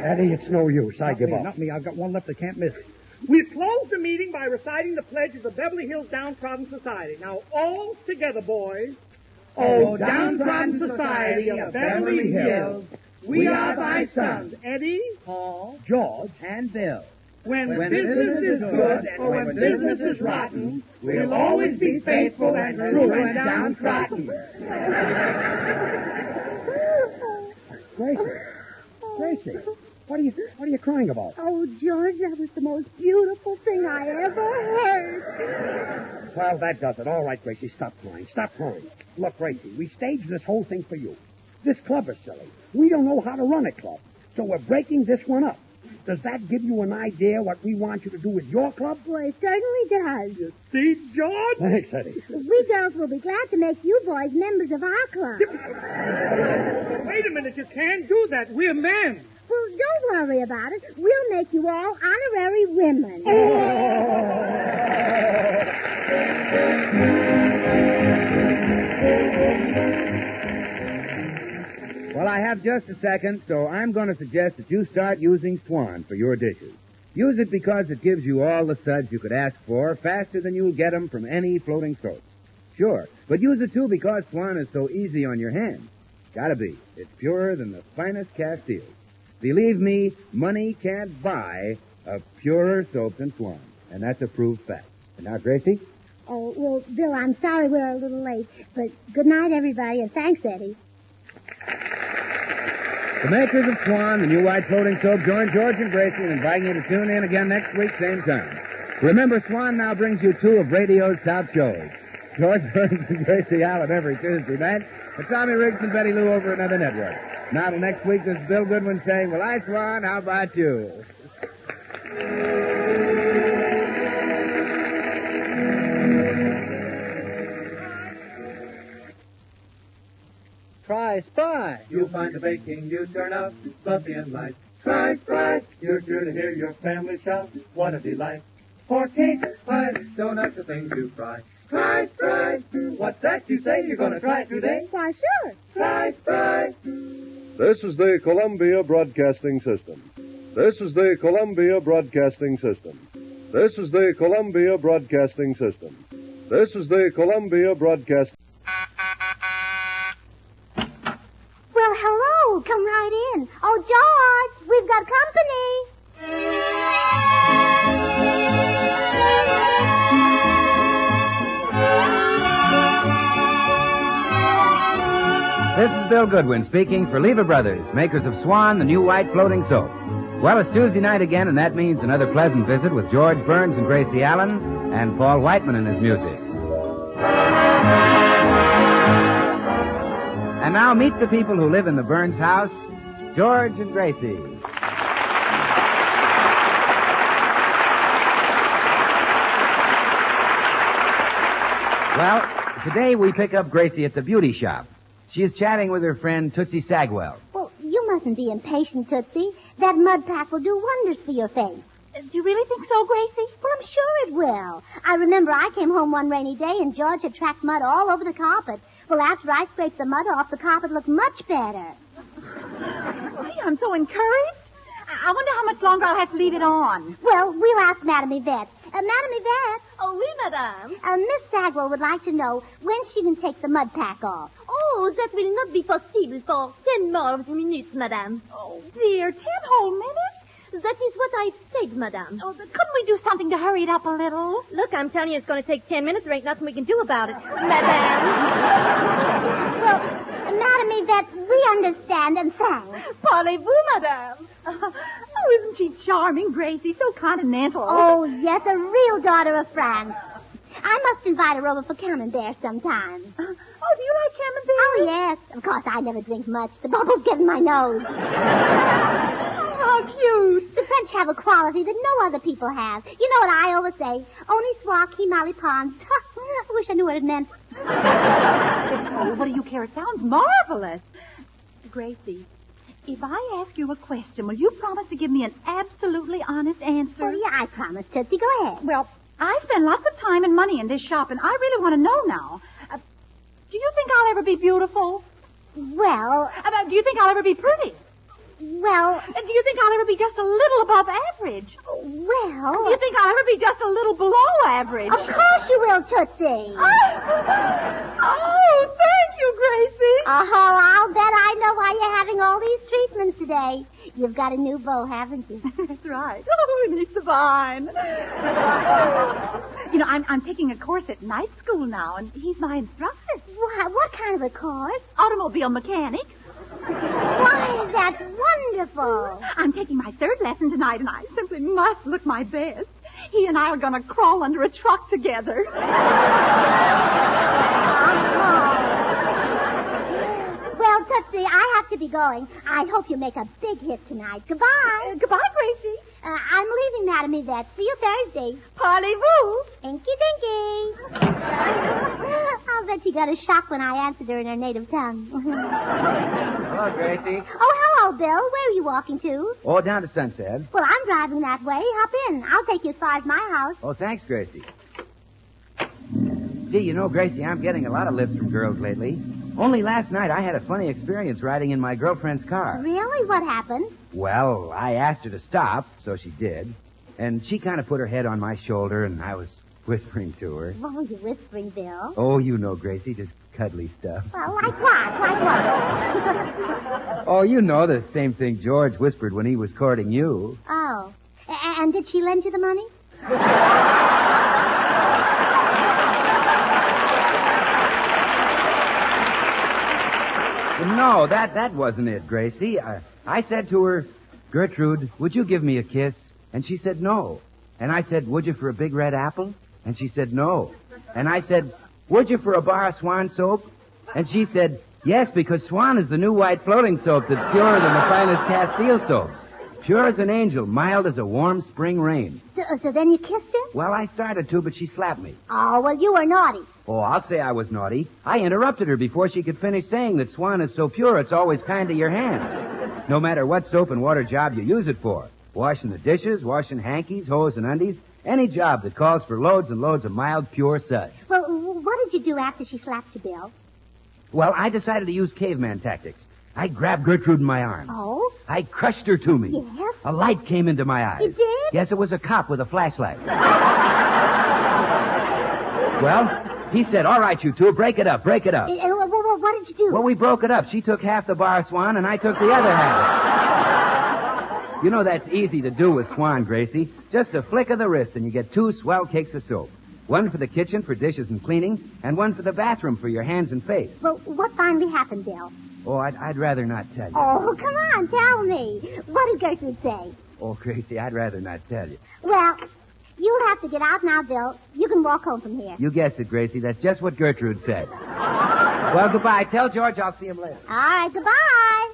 Eddie, it's no use. I give up. Not me. I've got one left I can't miss. We've closed the meeting by reciting the pledge of the Beverly Hills Downtrodden Society. Now, all together, boys. Oh, downtrodden society of Beverly Hills, we are thy sons, Eddie, Paul, George, and Bill. When business is good or when business is rotten, we'll always be faithful and true and downtrodden. Gracie, what are you crying about? Oh, George, that was the most beautiful thing I ever heard. Well, that does it. All right, Gracie, stop crying. Stop crying. Look, Gracie, we staged this whole thing for you. This club is silly. We don't know how to run a club, so we're breaking this one up. Does that give you an idea what we want you to do with your club? Well, it certainly does. You see, George? Thanks, Eddie. We girls will be glad to make you boys members of our club. Wait a minute, you can't do that. We're men. Well, don't worry about it. We'll make you all honorary women. Well, I have just a second, so I'm going to suggest that you start using Swan for your dishes. Use it because it gives you all the suds you could ask for faster than you'll get them from any floating soap. Sure, but use it, too, because Swan is so easy on your hands. Gotta be. It's purer than the finest Castiles. Believe me, money can't buy a purer soap than Swan. And that's a proved fact. And now, Gracie? Oh, well, Bill, I'm sorry we're a little late, but good night, everybody, and thanks, Eddie. The makers of Swan, the new white floating soap, join George and Gracie in inviting you to tune in again next week, same time. Remember, Swan now brings you two of radio's top shows. George Burns and Gracie Allen every Tuesday night, and Tommy Riggs and Betty Lou over another network. Now till next week, this is Bill Goodwin saying, well, I, Swan, how about you? Try Spry. You'll find the baking you turn out fluffy and light. Try Spry. You're sure to hear your family shout. What a delight. For cake, pies, donuts, the things you fry. Try Spry. What's that you say? You're going to try it today? Why, sure. Try Spry. This is the Columbia Broadcasting System. This is the Columbia Broadcasting System. This is the Columbia Broadcasting System. This is the Columbia Broadcasting. Well, hello. Come right in. Oh, George, we've got company. This is Bill Goodwin speaking for Lever Brothers, makers of Swan, the new white floating soap. Well, it's Tuesday night again, and that means another pleasant visit with George Burns and Gracie Allen and Paul Whiteman and his music. And now meet the people who live in the Burns house, George and Gracie. Well, today we pick up Gracie at the beauty shop. She is chatting with her friend Tootsie Sagwell. Well, you mustn't be impatient, Tootsie. That mud pack will do wonders for your face. Do you really think so, Gracie? Well, I'm sure it will. I remember I came home one rainy day and George had tracked mud all over the carpet. Well, after I scraped the mud off, the carpet looked much better. Gee, I'm so encouraged. I wonder how much longer I'll have to leave it on. Well, we'll ask Madame Yvette. Madame Yvette? Oh, oui, madame. Miss Sagwell would like to know when she can take the mud pack off. Oh, that will not be possible for 10 more minutes, madame. Oh, dear, 10 whole minutes? That is what I've said, madame. Oh, but couldn't we do something to hurry it up a little? Look, I'm telling you it's going to take 10 minutes. There ain't nothing we can do about it, madame. Well, Madame Yvette, we understand and thanks. Parlez-vous, madame? Oh, isn't she charming, Gracie? So continental. Oh, yes, a real daughter of France. I must invite her over for camembert sometime. Oh, do you like camembert? Bill? Oh, yes. Of course, I never drink much. The bubbles get in my nose. How cute. The French have a quality that no other people have. You know what I always say? Only soir qui malipons. I wish I knew what it meant. Oh, what do you care? It sounds marvelous. Gracie, if I ask you a question, will you promise to give me an absolutely honest answer? Oh, yeah, I promise, Tootsie. Go ahead. Well, I spend lots of time and money in this shop, and I really want to know now. Do you think I'll ever be beautiful? Well... do you think I'll ever be pretty? Well... do you think I'll ever be just a little above average? Well... Do you think I'll ever be just a little below average? Of course you will, Tootsie. Oh, thank you, Gracie. Oh, I'll bet I know why you're having all these treatments today. You've got a new beau, haven't you? That's right. Oh, he's divine. You know, I'm taking a course at night school now, and he's my instructor. What kind of a course? Automobile mechanic. Why, that's wonderful. I'm taking my third lesson tonight, and I simply must look my best. He and I are going to crawl under a truck together. Well, Tootsie, I have to be going. I hope you make a big hit tonight. Goodbye. Goodbye, Gracie. I'm leaving, Madam Yvette. See you Thursday. Parlez-vous. Inky dinky. I'll bet she got a shock when I answered her in her native tongue. Hello, Gracie. Oh, hello, Bill. Where are you walking to? Oh, down to Sunset. Well, I'm driving that way. Hop in. I'll take you as far as my house. Oh, thanks, Gracie. Gee, you know, Gracie, I'm getting a lot of lifts from girls lately. Only last night I had a funny experience riding in my girlfriend's car. Really? What happened? Well, I asked her to stop, so she did. And she kind of put her head on my shoulder, and I was whispering to her. What were you whispering, Bill? Oh, you know, Gracie, just cuddly stuff. Well, like what? Like what? Oh, you know, the same thing George whispered when he was courting you. Oh. And did she lend you the money? No, that wasn't it, Gracie. I said to her, Gertrude, would you give me a kiss? And she said no. And I said, would you for a big red apple? And she said no. And I said, would you for a bar of Swan soap? And she said, yes, because Swan is the new white floating soap that's purer than the finest Castile soap. Pure as an angel, mild as a warm spring rain. So then you kissed her? Well, I started to, but she slapped me. Oh, well, you were naughty. Oh, I'll say I was naughty. I interrupted her before she could finish saying that Swan is so pure it's always kind to your hands. No matter what soap and water job you use it for. Washing the dishes, washing hankies, hose, and undies. Any job that calls for loads and loads of mild, pure suds. Well, what did you do after she slapped you, Bill? Well, I decided to use caveman tactics. I grabbed Gertrude in my arms. Oh? I crushed her to me. Yes? A light came into my eyes. You did? Yes, it was a cop with a flashlight. Well, he said, all right, you two, break it up, break it up. What did you do? Well, we broke it up. She took half the bar of Swan, and I took the other half. You know that's easy to do with Swan, Gracie. Just a flick of the wrist, and you get 2 swell cakes of soap. One for the kitchen for dishes and cleaning, and one for the bathroom for your hands and face. Well, what finally happened, Bill? Oh, I'd rather not tell you. Oh, come on, tell me. What did Gertrude say? Oh, Gracie, I'd rather not tell you. Well, you'll have to get out now, Bill. You can walk home from here. You guessed it, Gracie. That's just what Gertrude said. Well, goodbye. Tell George I'll see him later. All right, goodbye.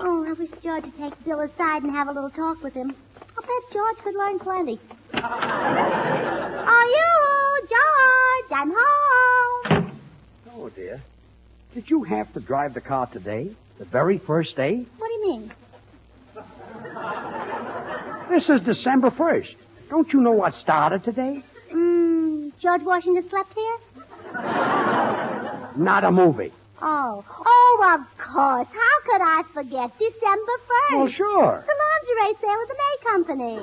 Oh, I wish George would take Bill aside and have a little talk with him. I bet George could learn plenty. Are you, George? I'm home. Oh, dear. Did you have to drive the car today? The very first day? What do you mean? This is December 1st. Don't you know what started today? George Washington slept here? Not a movie. Oh, of course. How could I forget? December 1st. Well, sure. The lingerie sale at the May Company.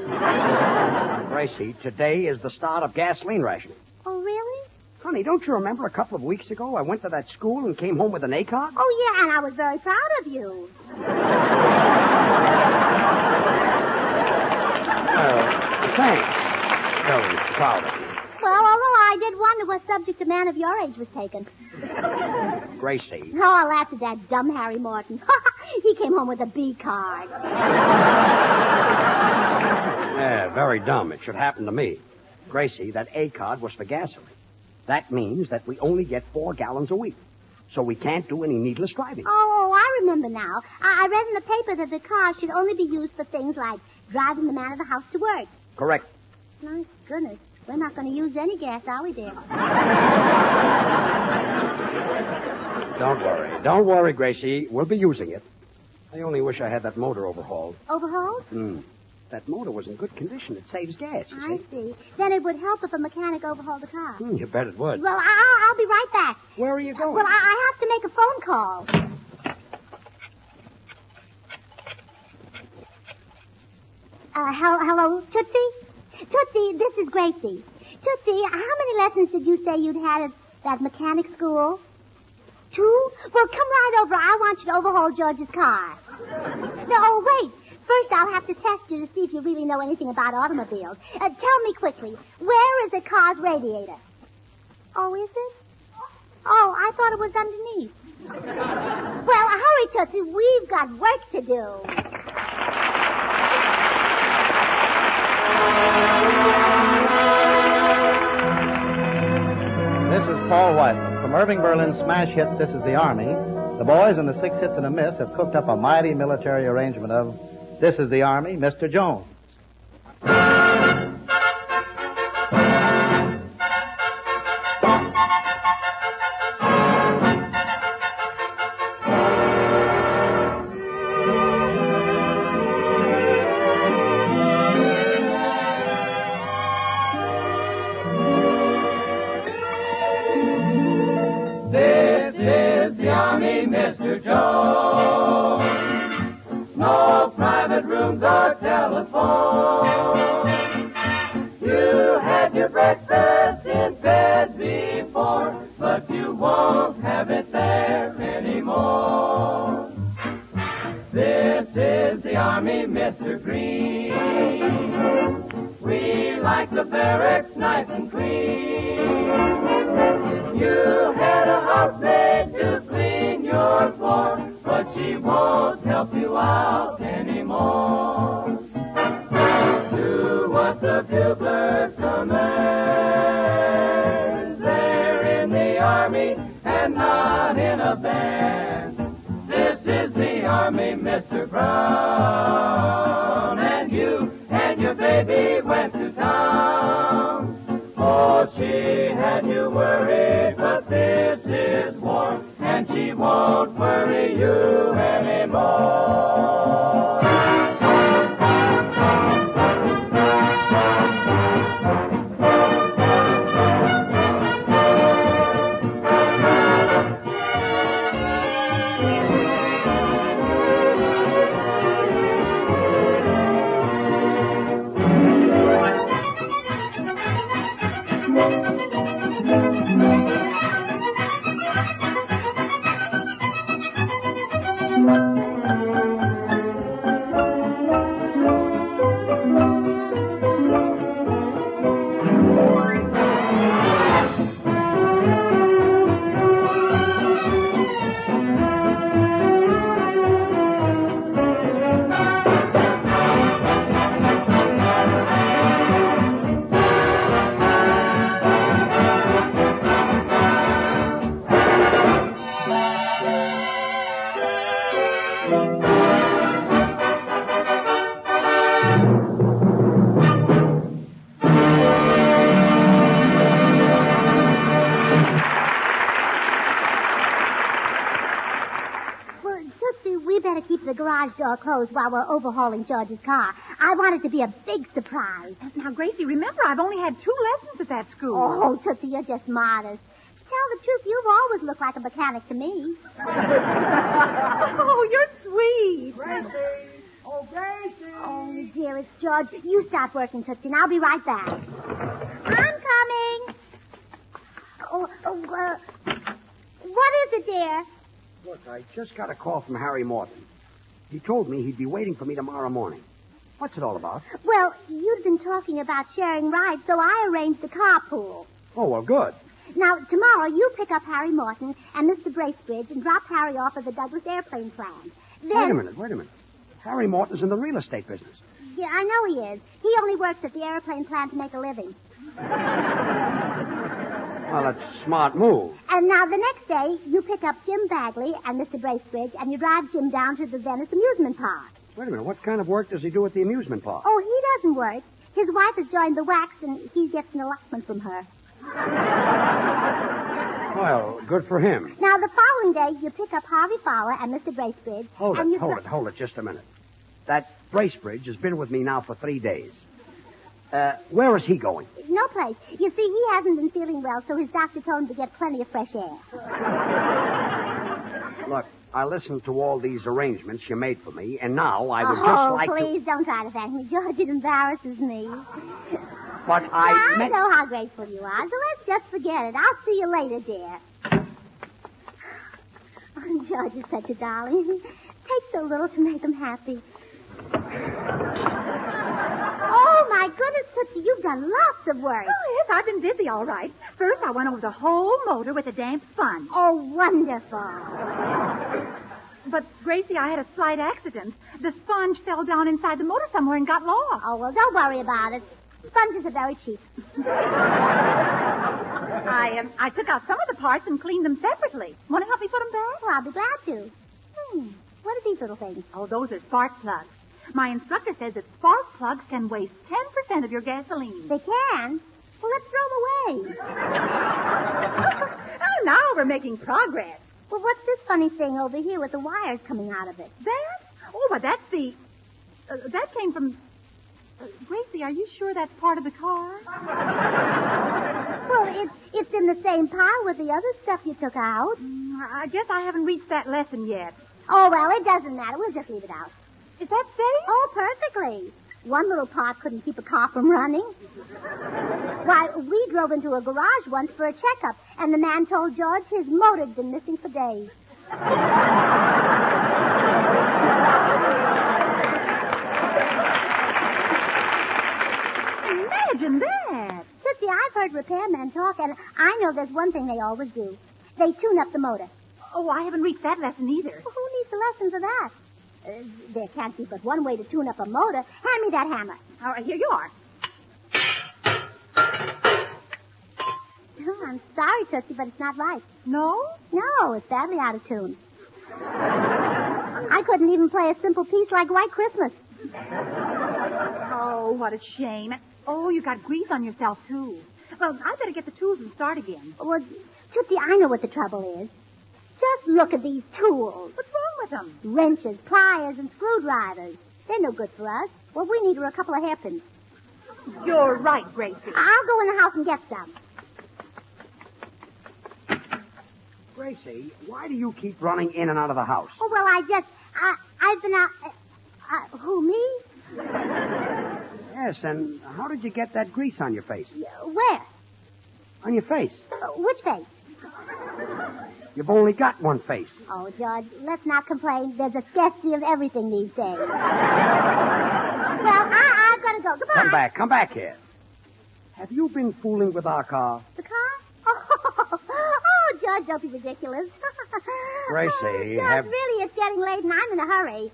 Gracie, today is the start of gasoline rationing. Oh, really? Honey, don't you remember a couple of weeks ago I went to that school and came home with an A card? Oh, yeah, and I was very proud of you. Thanks. Very proud of you. Well, although I did wonder what subject a man of your age was taking. Gracie. Oh, I laughed at that dumb Harry Morton. He came home with a B card. Yeah, very dumb. It should happen to me. Gracie, that A card was for gasoline. That means that we only get 4 gallons a week. So we can't do any needless driving. Oh, I remember now. I read in the paper that the car should only be used for things like driving the man of the house to work. Correct. My goodness. We're not going to use any gas, are we, dear? Don't worry. Don't worry, Gracie. We'll be using it. I only wish I had that motor overhauled. Overhauled? That motor was in good condition. It saves gas, you I see. Then it would help if a mechanic overhauled the car. You bet it would. Well, I'll be right back. Where are you going? Well, I have to make a phone call. Hello, Tootsie? Tootsie, this is Gracie. Tootsie, how many lessons did you say you'd had at that mechanic school? 2? Well, come right over. I want you to overhaul George's car. No, wait. First, I'll have to test you to see if you really know anything about automobiles. Tell me quickly, where is a car's radiator? Oh, is it? Oh, I thought it was underneath. Well, hurry, Tootsie. We've got work to do. This is Paul Whiteman. From Irving Berlin's smash hit, This is the Army, the boys in the 6 Hits and a Miss have cooked up a mighty military arrangement of This is the Army, Mr. Jones. Mr. Jones. No private rooms or telephone. You had your breakfast in bed before, but you won't have it there anymore. This is the Army, Mr. Green. We like the barracks nice and clean. You had a housemaid to clean your floor, but she won't help you out anymore. Do what the bugler commands. They're in the Army and not in a band. This is the Army, Mr. Brown. And you and your baby went to town. Oh, she had you worried, but this is war, and she won't worry you anymore. Door closed while we're overhauling George's car. I want it to be a big surprise. Now, Gracie, remember, I've only had 2 lessons at that school. Oh, Tootsie, you're just modest. To tell the truth, you've always looked like a mechanic to me. Oh, you're sweet. Gracie! Oh, Gracie! Oh, dearest George, you stop working, Tootsie, and I'll be right back. I'm coming. What is it, dear? Look, I just got a call from Harry Morton. He told me he'd be waiting for me tomorrow morning. What's it all about? Well, you'd been talking about sharing rides, so I arranged a carpool. Oh, well, good. Now, tomorrow you pick up Harry Morton and Mr. Bracebridge and drop Harry off at the Douglas airplane plant. Then... Wait a minute. Harry Morton's in the real estate business. Yeah, I know he is. He only works at the airplane plant to make a living. Well, that's a smart move. And now the next day, you pick up Jim Bagley and Mr. Bracebridge, and you drive Jim down to the Venice amusement park. Wait a minute. What kind of work does he do at the amusement park? Oh, he doesn't work. His wife has joined the wax, and he gets an allotment from her. Well, good for him. Now, the following day, you pick up Harvey Fowler and Mr. Bracebridge. Hold and it just a minute. That Bracebridge has been with me now for 3 days. Where is he going? No place. You see, he hasn't been feeling well, so his doctor told him to get plenty of fresh air. Look, I listened to all these arrangements you made for me, and now I would just like please, don't try to thank me, George. It embarrasses me. But I know how grateful you are, so let's just forget it. I'll see you later, dear. Oh, George is such a darling. He takes so little to make him happy. Oh, my goodness, Tootsie, you've done lots of work. Oh, yes, I've been busy, all right. First, I went over the whole motor with a damp sponge. Oh, wonderful. But, Gracie, I had a slight accident. The sponge fell down inside the motor somewhere and got lost. Oh, well, don't worry about it. Sponges are very cheap. I took out some of the parts and cleaned them separately. Want to help me put them back? Well, I'll be glad to. What are these little things? Oh, those are spark plugs. My instructor says that spark plugs can waste 10% of your gasoline. They can? Well, let's throw them away. Oh, now we're making progress. Well, what's this funny thing over here with the wires coming out of it? That? Oh, but that's the... that came from... Gracie, are you sure that's part of the car? Well, it's in the same pile with the other stuff you took out. I guess I haven't reached that lesson yet. Oh, well, it doesn't matter. We'll just leave it out. Is that safe? Oh, perfectly. One little part couldn't keep a car from running. Why, we drove into a garage once for a checkup, and the man told George his motor'd been missing for days. Imagine that. Tootsie, I've heard repairmen talk, and I know there's one thing they always do. They tune up the motor. Oh, I haven't reached that lesson either. Well, who needs the lessons of that? There can't be but one way to tune up a motor. Hand me that hammer. All right, here you are. Oh, I'm sorry, Tootsie, but it's not right. No? No, it's badly out of tune. I couldn't even play a simple piece like White Christmas. Oh, what a shame. Oh, you got grease on yourself, too. Well, I better get the tools and start again. Well, Tootsie, I know what the trouble is. Just look at these tools. What's wrong with them? Wrenches, pliers, and screwdrivers. They're no good for us. What we need are a couple of hairpins. You're right, Gracie. I'll go in the house and get some. Gracie, why do you keep running in and out of the house? Oh, well, I've been out... who, me? Yes, and how did you get that grease on your face? Where? On your face. Which face? You've only got one face. Oh, George, let's not complain. There's a scarcity of everything these days. Well, I've got to go. Goodbye. Come back here. Have you been fooling with our car? The car? Oh, George, don't be ridiculous. Gracie, George, really, it's getting late and I'm in a hurry.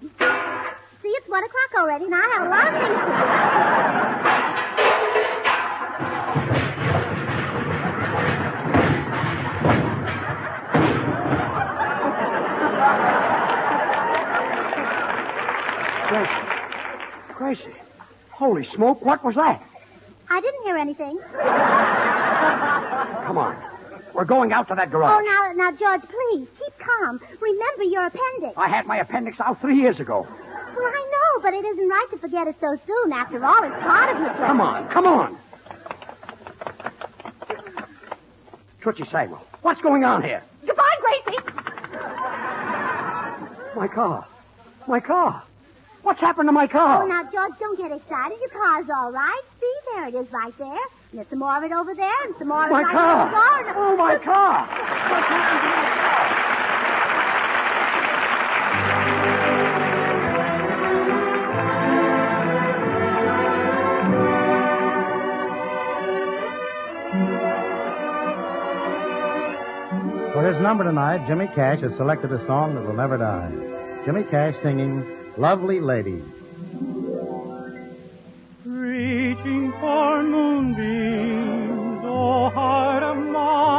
See, it's 1 o'clock already and I have a lot of things to Gracie. Holy smoke, what was that? I didn't hear anything. Come on. We're going out to that garage. Oh, now, George, please, keep calm. Remember your appendix. I had my appendix out 3 years ago. Well, I know, but it isn't right to forget it so soon. After all, it's part of you, George. Come on. Tootsie Sagwell, what's going on here? Goodbye, Gracie. My car. What's happened to my car? Oh, now, George, don't get excited. Your car's all right. See, there it is right there. And there's some more of it over there, and some more of it my right car. there. Oh, my car. What's happened to my For his number tonight, Jimmy Cash has selected a song that will never die. Jimmy Cash singing Lovely Lady. Reaching for moonbeams, oh heart of mine.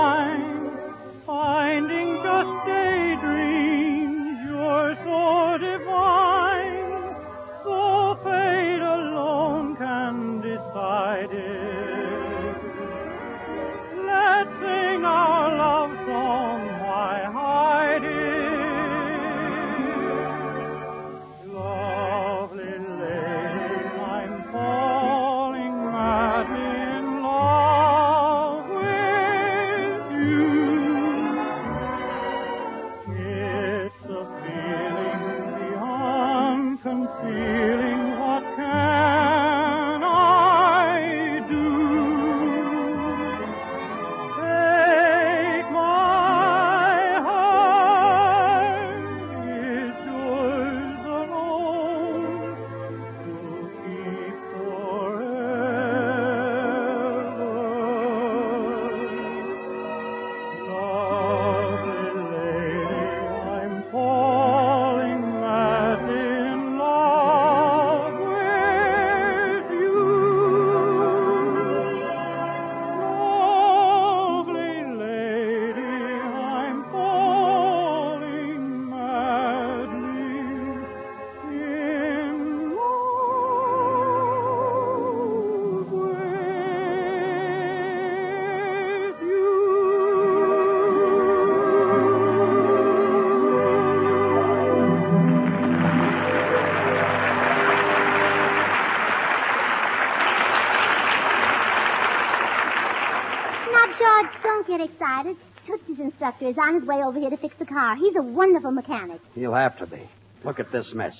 George, don't get excited. Tootsie's instructor is on his way over here to fix the car. He's a wonderful mechanic. He'll have to be. Look at this mess.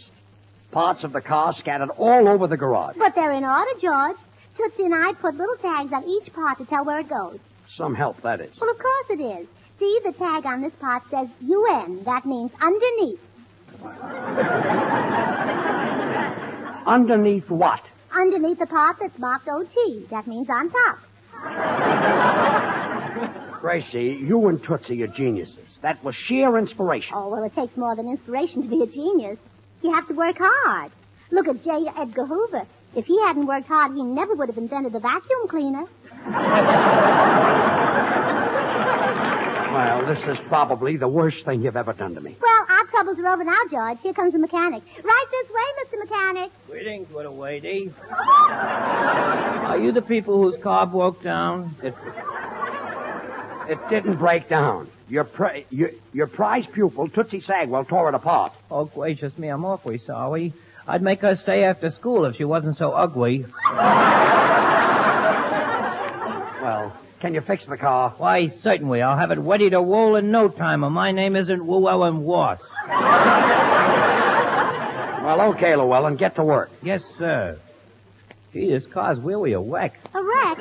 Parts of the car scattered all over the garage. But they're in order, George. Tootsie and I put little tags on each part to tell where it goes. Some help, that is. Well, of course it is. See, the tag on this part says UN. That means underneath. Underneath what? Underneath the part that's marked OT. That means on top. Gracie, you and Tootsie are geniuses. That was sheer inspiration. Oh, well, it takes more than inspiration to be a genius. You have to work hard. Look at J. Edgar Hoover. If he hadn't worked hard, he never would have invented the vacuum cleaner. Well, this is probably the worst thing you've ever done to me. Well, our troubles are over now, George. Here comes the mechanic. Right this way, Mr. Mechanic. Greetings, little lady. Are you the people whose car broke down? It didn't break down. Your prize pupil, Tootsie Sagwell, tore it apart. Oh, gracious me, I'm awfully sorry. I'd make her stay after school if she wasn't so ugly. Well, can you fix the car? Why, certainly. I'll have it ready to roll in no time, and my name isn't Llewellyn Ross. Well, okay, Llewellyn, get to work. Yes, sir. Gee, this car's really a wreck. A wreck?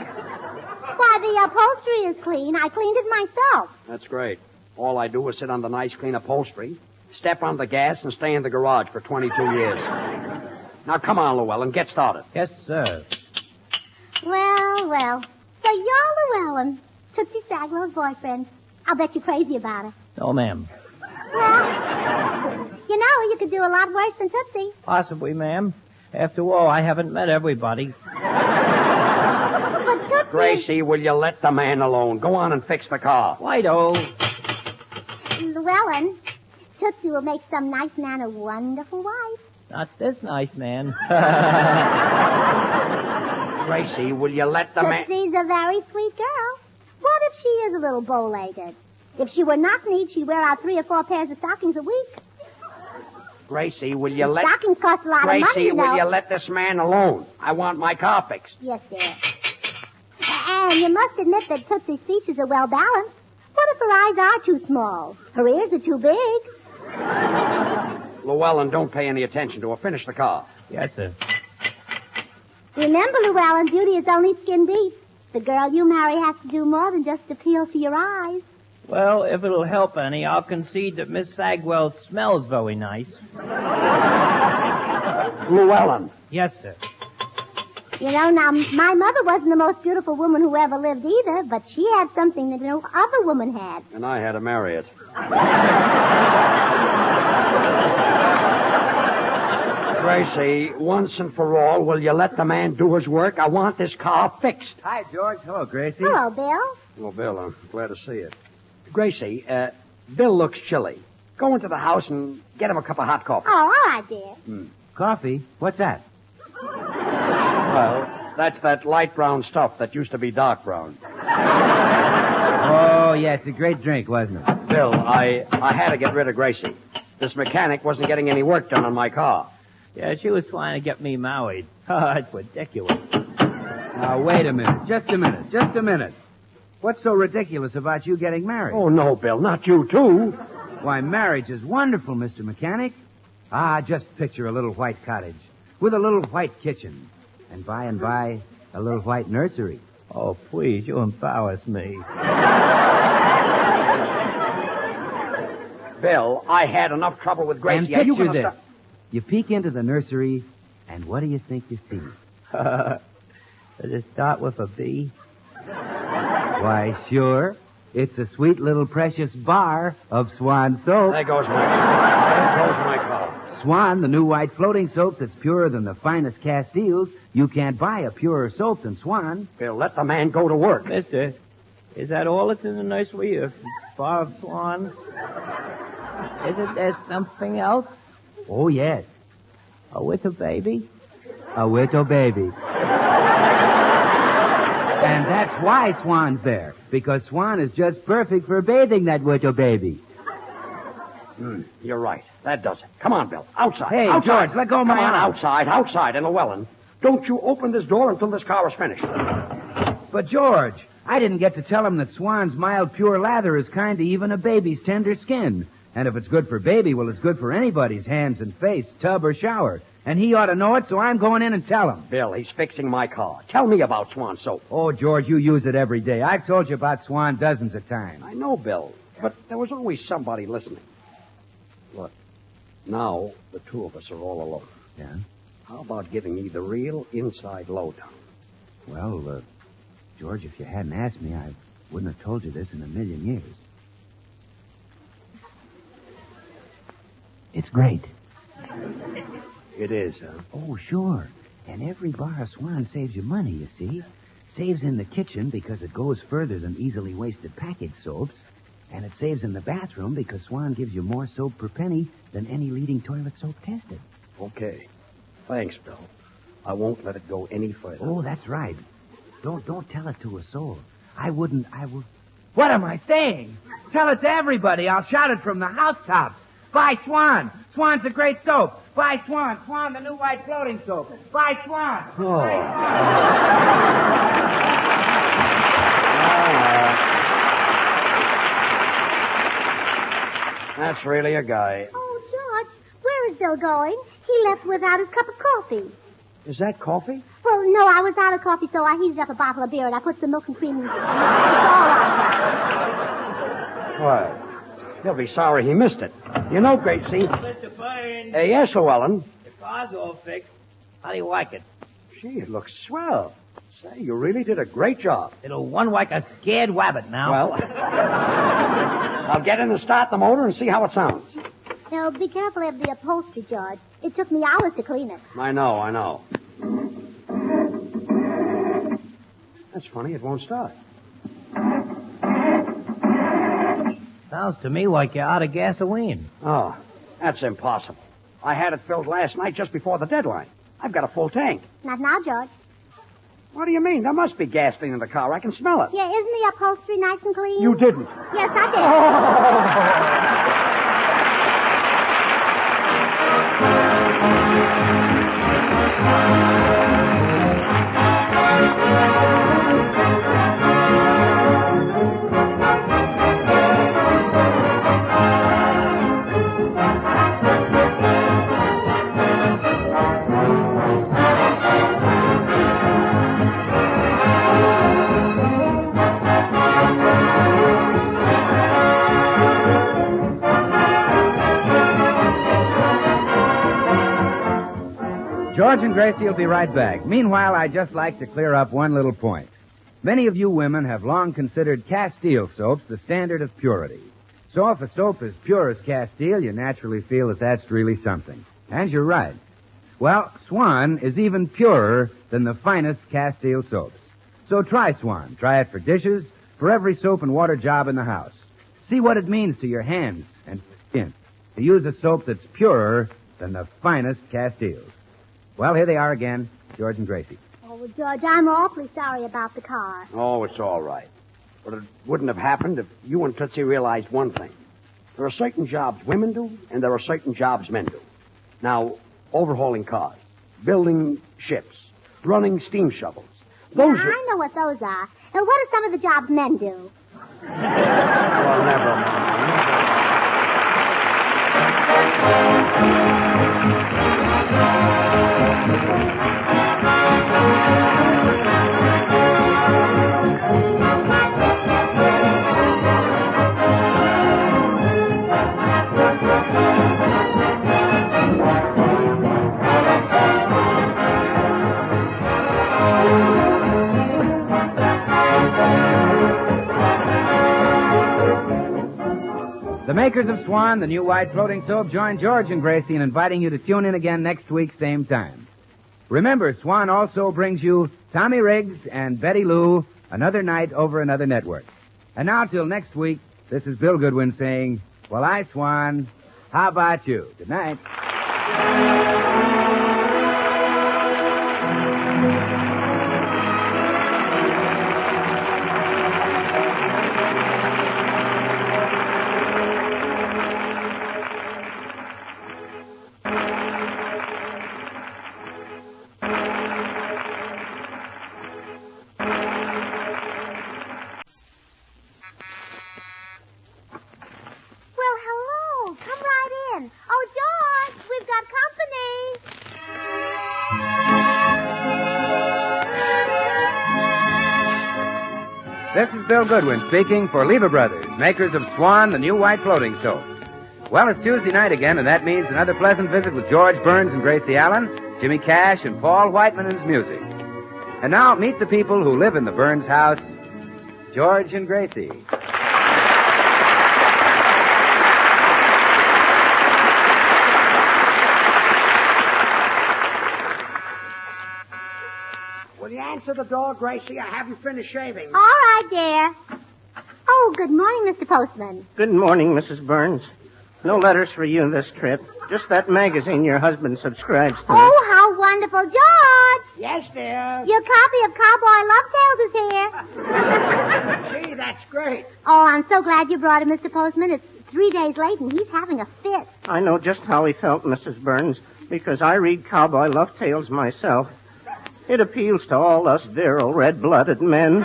Why, the upholstery is clean. I cleaned it myself. That's great. All I do is sit on the nice, clean upholstery, step on the gas, and stay in the garage for 22 years. Now, come on, Llewellyn, get started. Yes, sir. Well. So you're Llewellyn, Tootsie Sagwell's boyfriend. I'll bet you're crazy about her. No, ma'am. Well, you could do a lot worse than Tootsie. Possibly, ma'am. After all, I haven't met everybody. But Tootsie... Gracie, will you let the man alone? Go on and fix the car. Righto. Llewellyn, Tootsie will make some nice man a wonderful wife. Not this nice man. Gracie, will you let the man... Tootsie's a very sweet girl. What if she is a little bow-legged? If she were not neat, she'd wear out 3 or 4 pairs of stockings a week. Gracie, will you let... Stockings cost a lot of money, Gracie, you know. will you let this man alone? I want my car fixed. Yes, dear. And you must admit that Tootsie's features are well balanced. What if her eyes are too small? Her ears are too big? Llewellyn, don't pay any attention to her. Finish the car. Yes, sir. Remember, Llewellyn, beauty is only skin deep. The girl you marry has to do more than just appeal to your eyes. Well, if it'll help any, I'll concede that Miss Sagwell smells very nice. Llewellyn. Yes, sir. Now, my mother wasn't the most beautiful woman who ever lived either, but she had something that no other woman had. And I had to marry it. Gracie, once and for all, will you let the man do his work? I want this car fixed. Hi, George. Hello, Gracie. Hello, Bill. Well, Bill, I'm glad to see you. Gracie, Bill looks chilly. Go into the house and get him a cup of hot coffee. Oh, all right, dear. Coffee? What's that? Well, that's that light brown stuff that used to be dark brown. Oh, yeah, it's a great drink, wasn't it? Bill, I had to get rid of Gracie. This mechanic wasn't getting any work done on my car. Yeah, she was trying to get me married. Oh, that's ridiculous. Now, wait a minute. Just a minute. What's so ridiculous about you getting married? Oh, no, Bill, not you, too. Why, marriage is wonderful, Mr. Mechanic. Just picture a little white cottage with a little white kitchen. And by, a little white nursery. Oh, please, you embarrass me. Bill, I had enough trouble with Gracie. And picture this. You peek into the nursery, and what do you think you see? Does it start with a B? Why, sure. It's a sweet little precious bar of Swan soap. There goes my car. Swan, the new white floating soap that's purer than the finest Castiles. You can't buy a purer soap than Swan. Bill, let the man go to work. Mister, is that all that's in the nursery? A bar of Swan? Isn't there something else? Oh, yes. A little baby? A little baby. And that's why Swan's there. Because Swan is just perfect for bathing that little baby. You're right. That does it. Come on, Bill. Outside. Hey, outside. George, let go of my arm. arm. Outside. And Llewellyn, don't you open this door until this car is finished. But, George, I didn't get to tell him that Swan's mild, pure lather is kind to even a baby's tender skin. And if it's good for baby, well, it's good for anybody's hands and face, tub or shower. And he ought to know it, so I'm going in and tell him. Bill, he's fixing my car. Tell me about Swan soap. Oh, George, you use it every day. I've told you about Swan dozens of times. I know, Bill, but there was always somebody listening. Look, now the two of us are all alone. Yeah? How about giving me the real inside lowdown? Well, George, if you hadn't asked me, I wouldn't have told you this in a million years. It's great. It is, huh? Oh, sure. And every bar of Swan saves you money, you see. Saves in the kitchen because it goes further than easily wasted packaged soaps. And it saves in the bathroom because Swan gives you more soap per penny than any leading toilet soap tested. Okay. Thanks, Bill. I won't let it go any further. Oh, that's right. Don't tell it to a soul. I would... What am I saying? Tell it to everybody. I'll shout it from the housetops. Buy Swan. Swan's a great soap. Buy Swan. Swan, the new white floating soap. Buy Swan. Oh. That's really a guy. Oh, George, where is Bill going? He left without his cup of coffee. Is that coffee? Well, no, I was out of coffee, so I heated up a bottle of beer and I put some milk and cream in it. It's all right. Well, he'll be sorry he missed it. You know, Gracie. Mr. Burns. Yes, Llewellyn. The car's all fixed. How do you like it? Gee, it looks swell. Say, you really did a great job. It'll run like a scared wabbit now. Well, I'll get in and start the motor and see how it sounds. Now, be careful of the upholstery, George. It took me hours to clean it. I know. That's funny. It won't start. Sounds to me like you're out of gasoline. Oh, that's impossible. I had it filled last night just before the deadline. I've got a full tank. Not now, George. What do you mean? There must be gasoline in the car. I can smell it. Yeah, isn't the upholstery nice and clean? You didn't. Yes, I did. George and Gracie will be right back. Meanwhile, I'd just like to clear up one little point. Many of you women have long considered Castile soaps the standard of purity. So if a soap is pure as Castile, you naturally feel that that's really something. And you're right. Well, Swan is even purer than the finest Castile soaps. So try Swan. Try it for dishes, for every soap and water job in the house. See what it means to your hands and skin to use a soap that's purer than the finest Castiles. Well, here they are again, George and Gracie. Oh, well, George, I'm awfully sorry about the car. Oh, it's all right. But it wouldn't have happened if you and Tootsie realized one thing. There are certain jobs women do, and there are certain jobs men do. Now, overhauling cars, building ships, running steam shovels. Those are... I know what those are. And what are some of the jobs men do? Well, never mind. The makers of Swan, the new white floating soap, join George and Gracie in inviting you to tune in again next week, same time. Remember, Swan also brings you Tommy Riggs and Betty Lou, Another Night Over Another Network. And now, till next week, this is Bill Goodwin saying, well, I, Swan, how about you? Good night. This is Bill Goodwin speaking for Lever Brothers, makers of Swan, the new white floating soap. Well, it's Tuesday night again, and that means another pleasant visit with George Burns and Gracie Allen, Jimmy Cash, and Paul Whiteman and his music. And now, meet the people who live in the Burns house, George and Gracie. Will you answer the door, Gracie? I haven't finished shaving. All right, dear. Oh, good morning, Mr. Postman. Good morning, Mrs. Burns. No letters for you this trip. Just that magazine your husband subscribes to. Oh, how wonderful. George! Yes, dear. Your copy of Cowboy Love Tales is here. Gee, that's great. Oh, I'm so glad you brought it, Mr. Postman. It's 3 days late, and he's having a fit. I know just how he felt, Mrs. Burns, because I read Cowboy Love Tales myself. It appeals to all us virile, red-blooded men.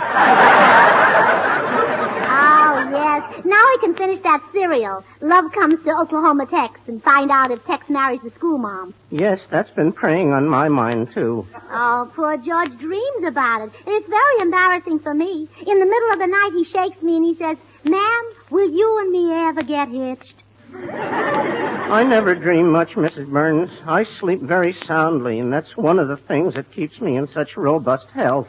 Yes. Now we can finish that serial. Love Comes to Oklahoma Tex and find out if Tex marries the school mom. Yes, that's been preying on my mind, too. Oh, poor George dreams about it. And it's very embarrassing for me. In the middle of the night, he shakes me and he says, "Ma'am, will you and me ever get hitched?" I never dream much, Mrs. Burns. I sleep very soundly, and that's one of the things that keeps me in such robust health.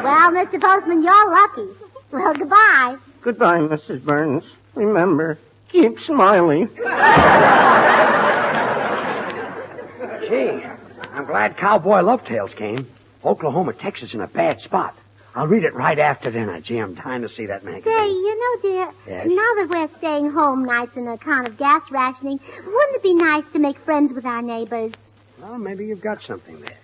Well, Mr. Postman, you're lucky. Well, goodbye. Goodbye, Mrs. Burns. Remember, keep smiling. Gee, I'm glad Cowboy Love Tales came. Oklahoma, Texas in a bad spot. I'll read it right after dinner. Gee, I'm dying to see that magazine. Say, you know, dear, Yes? now that we're staying home nights on account of gas rationing, wouldn't it be nice to make friends with our neighbors? Well, maybe you've got something there.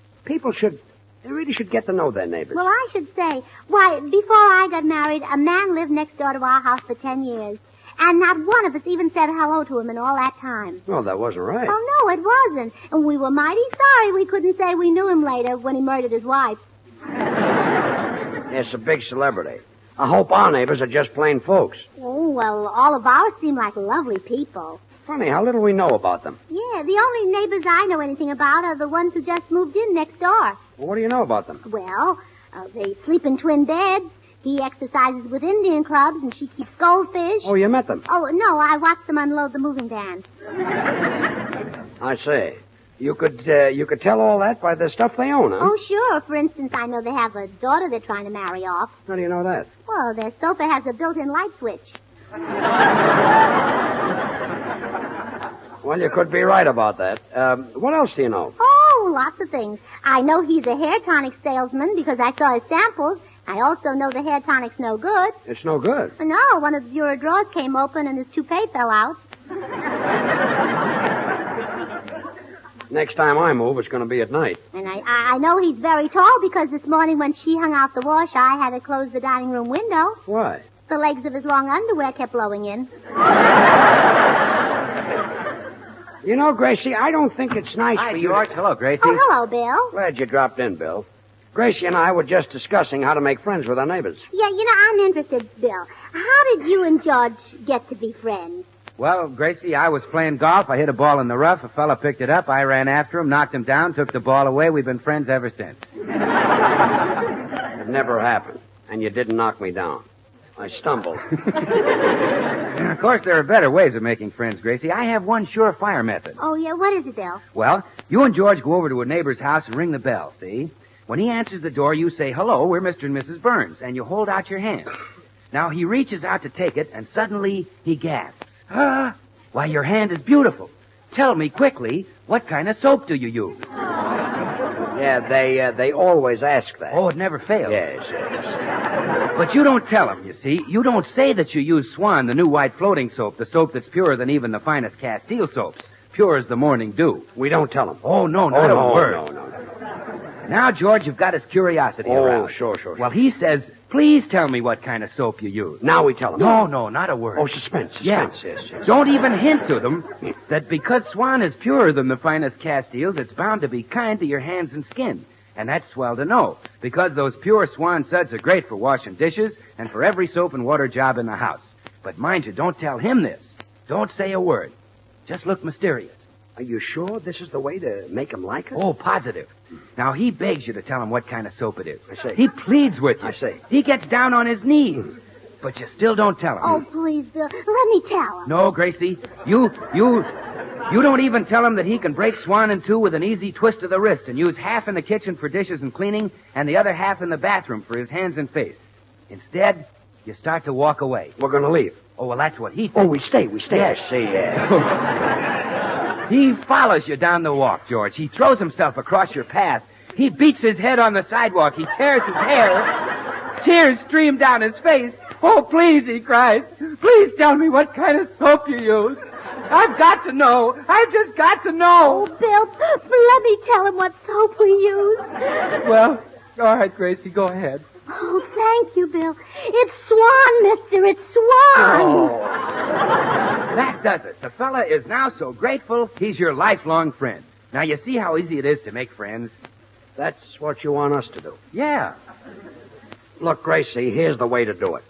They really should get to know their neighbors. Well, I should say, why, before I got married, a man lived next door to our house for 10 years. And not one of us even said hello to him in all that time. Well, that wasn't right. Oh, no, it wasn't. And we were mighty sorry we couldn't say we knew him later when he murdered his wife. Yes, a big celebrity. I hope our neighbors are just plain folks. Oh, well, all of ours seem like lovely people. Funny how little we know about them. Yeah, the only neighbors I know anything about are the ones who just moved in next door. Well, what do you know about them? Well, they sleep in twin beds. He exercises with Indian clubs, and she keeps goldfish. Oh, you met them? Oh, no, I watched them unload the moving van. I say. You could tell all that by the stuff they own, huh? Oh, sure. For instance, I know they have a daughter they're trying to marry off. How do you know that? Well, their sofa has a built-in light switch. Well, you could be right about that. What else do you know? Oh, lots of things. I know he's a hair tonic salesman because I saw his samples. I also know the hair tonic's no good. It's no good. No, one of the bureau drawers came open and his toupee fell out. Next time I move, it's going to be at night. And I know he's very tall because this morning when she hung out the wash, I had to close the dining room window. Why? The legs of his long underwear kept blowing in. You know, Gracie, I don't think it's nice Hi, for you. George. Hello, Gracie. Oh, hello, Bill. Glad you dropped in, Bill. Gracie and I were just discussing how to make friends with our neighbors. Yeah, you know, I'm interested, Bill. How did you and George get to be friends? Well, Gracie, I was playing golf. I hit a ball in the rough. A fella picked it up. I ran after him, knocked him down, took the ball away. We've been friends ever since. It never happened. And you didn't knock me down. I stumbled. Of course, there are better ways of making friends, Gracie. I have one surefire method. Oh, yeah, what is it, Bill? Well, you and George go over to a neighbor's house and ring the bell, see? When he answers the door, you say, "Hello, we're Mr. and Mrs. Burns," and you hold out your hand. Now, he reaches out to take it, and suddenly he gasps. "Ah, why, your hand is beautiful. Tell me quickly, what kind of soap do you use?" Yeah, they always ask that. Oh, it never fails. Yes. But you don't tell them, you see. You don't say that you use Swan, the new white floating soap, the soap that's purer than even the finest Castile soaps, pure as the morning dew. We don't tell them. Oh, no, not a word. No. Now, George, you've got his curiosity aroused. Oh, sure. Well, he says, "Please tell me what kind of soap you use." Now we tell them. No, not a word. Oh, suspense. Yes. Yes. Don't even hint to them that because Swan is purer than the finest Castiles, it's bound to be kind to your hands and skin. And that's swell to know, because those pure Swan suds are great for washing dishes and for every soap and water job in the house. But mind you, don't tell him this. Don't say a word. Just look mysterious. Are you sure this is the way to make him like us? Oh, positive. Now, he begs you to tell him what kind of soap it is. I see. He pleads with you. I see. He gets down on his knees. But you still don't tell him. Oh, please, Bill. Let me tell him. No, Gracie. You don't even tell him that he can break Swan in two with an easy twist of the wrist and use half in the kitchen for dishes and cleaning and the other half in the bathroom for his hands and face. Instead, you start to walk away. We're going to leave. Oh, well, that's what he thinks. Oh, we stay. Yes. I see, He follows you down the walk, George. He throws himself across your path. He beats his head on the sidewalk. He tears his hair. Tears stream down his face. Oh, please, he cries. Please tell me what kind of soap you use. I've got to know. I've just got to know. Oh, Bill, let me tell him what soap we use. Well, all right, Gracie, go ahead. Oh, thank you, Bill. It's Swan, mister. It's Swan. Oh. That does it. The fella is now so grateful, he's your lifelong friend. Now, you see how easy it is to make friends? That's what you want us to do. Yeah. Look, Gracie, here's the way to do it.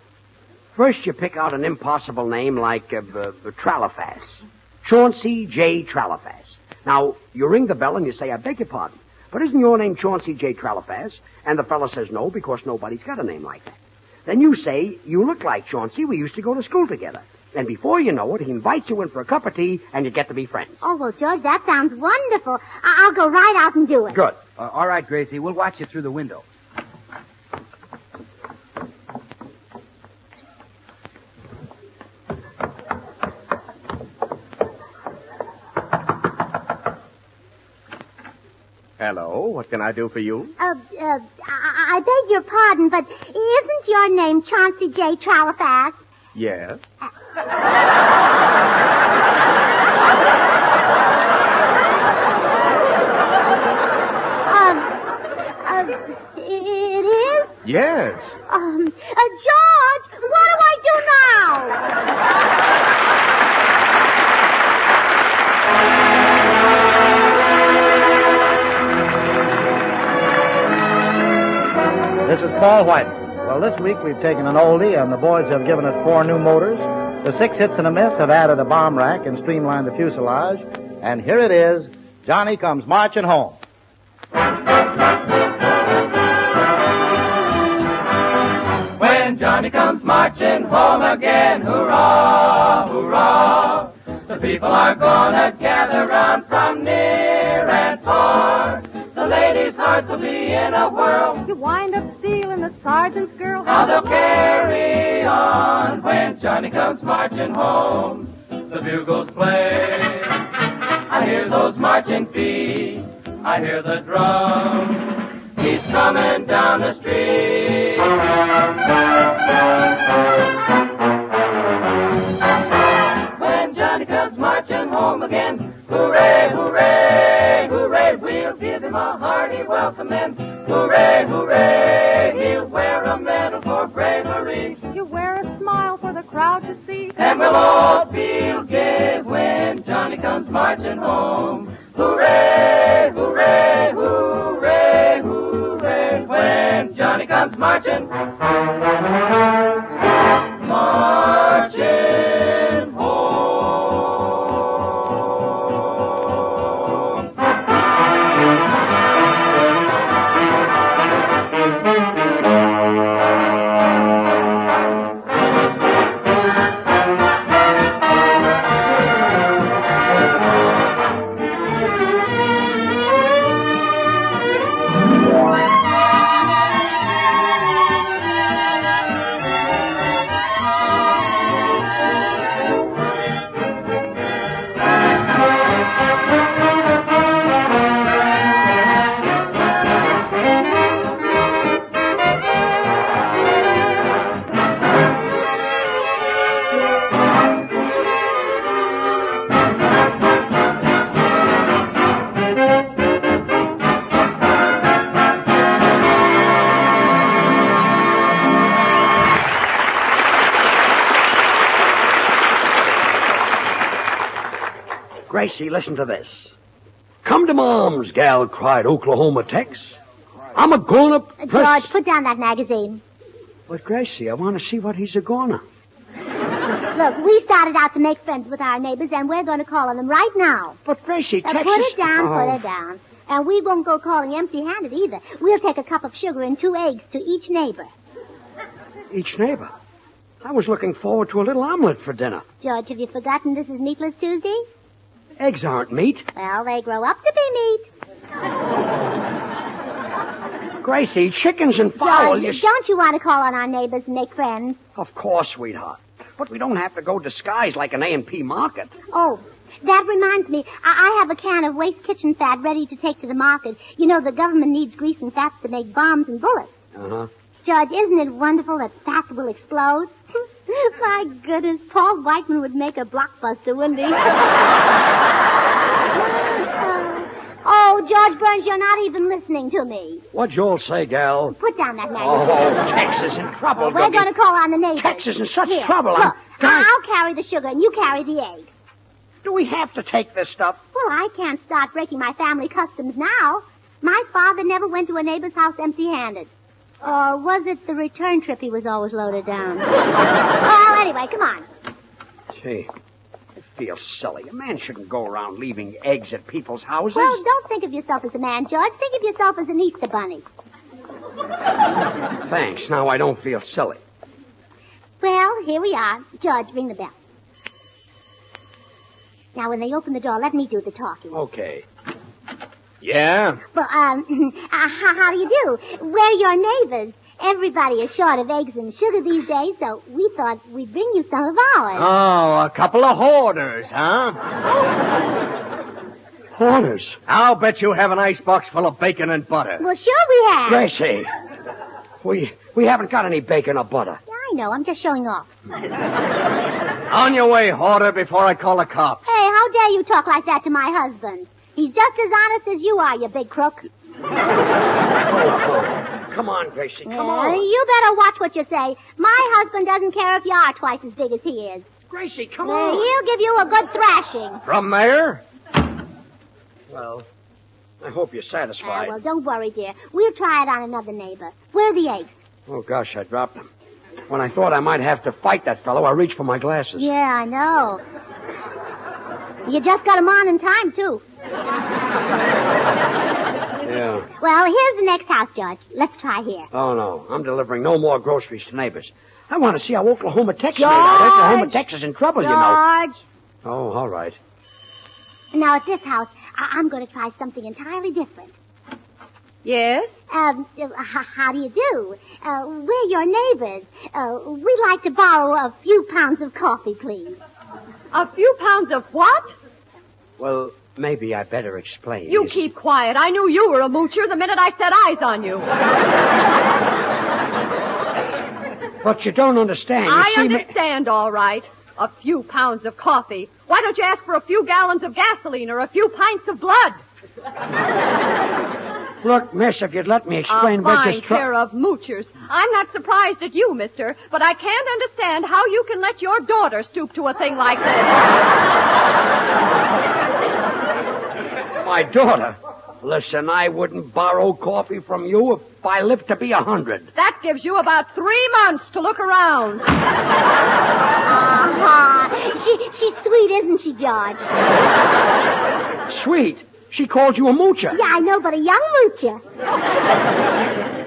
First, you pick out an impossible name like Tralafas. Chauncey J. Tralafas. Now, you ring the bell and you say, I beg your pardon, but isn't your name Chauncey J. Tralafas? And the fella says no, because nobody's got a name like that. Then you say, you look like Chauncey. We used to go to school together. And before you know it, he invites you in for a cup of tea, and you get to be friends. Oh, well, George, that sounds wonderful. I'll go right out and do it. Good. All right, Gracie, we'll watch you through the window. Hello, what can I do for you? I beg your pardon, but isn't your name Chauncey J. Tralafas? Yes. It is? Yes. George, what do I do now? This is Paul Whiteman. Well, this week we've taken an oldie, and the boys have given us 4 new motors. The 6 hits and a miss have added a bomb rack and streamlined the fuselage. And here it is, Johnny Comes Marching Home. When Johnny comes marching home again, hurrah, hurrah, the people are gonna gather round from near and far. The ladies' hearts will be in a whirl. You wind up stealing the sergeant's girl. How they'll carry on when Johnny comes marching home. The bugles play. I hear those marching feet. I hear the drum. He's coming down the street. When Johnny comes marching home again, hooray, hooray, hooray, we'll give him a hearty welcome then. Hooray, hooray, he'll wear a medal for bravery. You wear a smile for the crowd to see. And we'll all feel gay when Johnny comes marching home. Hooray, hooray, hooray, hooray, when Johnny comes marching. Marching home. Gracie, listen to this. Come to Mom's, gal cried Oklahoma Tex. I'm a-gonna press... George, put down that magazine. But, Gracie, I want to see what he's a-gonna. Look, we started out to make friends with our neighbors, and we're going to call on them right now. But, Gracie, Texas... Put it down, put it down. And we won't go calling empty-handed either. We'll take a cup of sugar and 2 eggs to each neighbor. Each neighbor? I was looking forward to a little omelet for dinner. George, have you forgotten this is Meatless Tuesday? Eggs aren't meat. Well, they grow up to be meat. Gracie, chickens and fowl... George, don't you want to call on our neighbors and make friends? Of course, sweetheart. But we don't have to go disguised like an A&P market. Oh, that reminds me. I have a can of waste kitchen fat ready to take to the market. You know, the government needs grease and fats to make bombs and bullets. Uh-huh. George, isn't it wonderful that fat will explode? My goodness, Paul Whiteman would make a blockbuster, wouldn't he? Oh, George Burns, you're not even listening to me. What'd you all say, gal? Put down that magazine. Oh, Texas in trouble, We're going to call on the neighbors. Texas in such Here, trouble. Look, I'll carry the sugar and you carry the egg. Do we have to take this stuff? Well, I can't start breaking my family customs now. My father never went to a neighbor's house empty-handed. Or was it the return trip he was always loaded down? Well, anyway, come on. Gee, I feel silly. A man shouldn't go around leaving eggs at people's houses. Well, don't think of yourself as a man, George. Think of yourself as an Easter bunny. Thanks. Now I don't feel silly. Well, here we are. George, ring the bell. Now, when they open the door, let me do the talking. Okay. Yeah? Well, how do you do? We're your neighbors. Everybody is short of eggs and sugar these days, so we thought we'd bring you some of ours. Oh, a couple of hoarders, huh? Hoarders? I'll bet you have an icebox full of bacon and butter. Well, sure we have. Gracie, we haven't got any bacon or butter. Yeah, I know. I'm just showing off. On your way, hoarder, before I call the cops. Hey, how dare you talk like that to my husband? He's just as honest as you are, you big crook. Come on, Gracie, come on. You better watch what you say. My husband doesn't care if you are twice as big as he is. Gracie, come on. He'll give you a good thrashing. From there? Well, I hope you're satisfied. Well, don't worry, dear. We'll try it on another neighbor. Where are the eggs? Oh, gosh, I dropped them. When I thought I might have to fight that fellow, I reached for my glasses. Yeah, I know. You just got them on in time, too. Yeah. Well, here's the next house, George. Let's try here. Oh, no. I'm delivering no more groceries to neighbors. I want to see how Oklahoma, Texas George! made out. Oklahoma, Texas in trouble, George! you know. Oh, all right. Now, at this house, I'm going to try something entirely different. Yes? How do you do? We're your neighbors. We'd like to borrow a few pounds of coffee, please. A few pounds of what? Well, maybe I better explain. You keep quiet. I knew you were a moocher the minute I set eyes on you. But you don't understand. I understand, all right. A few pounds of coffee. Why don't you ask for a few gallons of gasoline or a few pints of blood? Look, miss, if you'd let me explain a what fine pair of moochers. I'm not surprised at you, mister, but I can't understand how you can let your daughter stoop to a thing like this. My daughter? Listen, I wouldn't borrow coffee from you if I lived to be 100. That gives you about 3 months to look around. She's sweet, isn't she, George? Sweet? She called you a moocher. Yeah, I know, but a young moocher.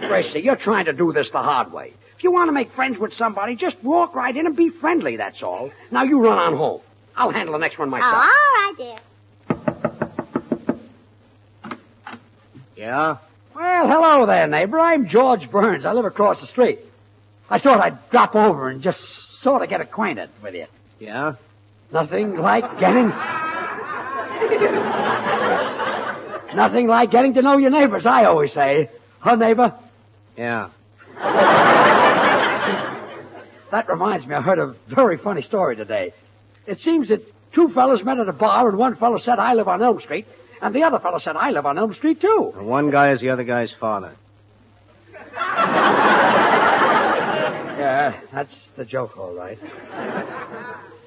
Gracie, you're trying to do this the hard way. If you want to make friends with somebody, just walk right in and be friendly, that's all. Now you run on home. I'll handle the next one myself. Oh, all right, dear. Yeah? Well, hello there, neighbor. I'm George Burns. I live across the street. I thought I'd drop over and just sort of get acquainted with you. Yeah? Nothing like getting to know your neighbors, I always say. Huh, neighbor? Yeah. That reminds me, I heard a very funny story today. It seems that 2 fellas met at a bar, and one fellow said, I live on Elm Street, and the other fellow said, I live on Elm Street, too. And one guy is the other guy's father. Yeah, that's the joke, all right.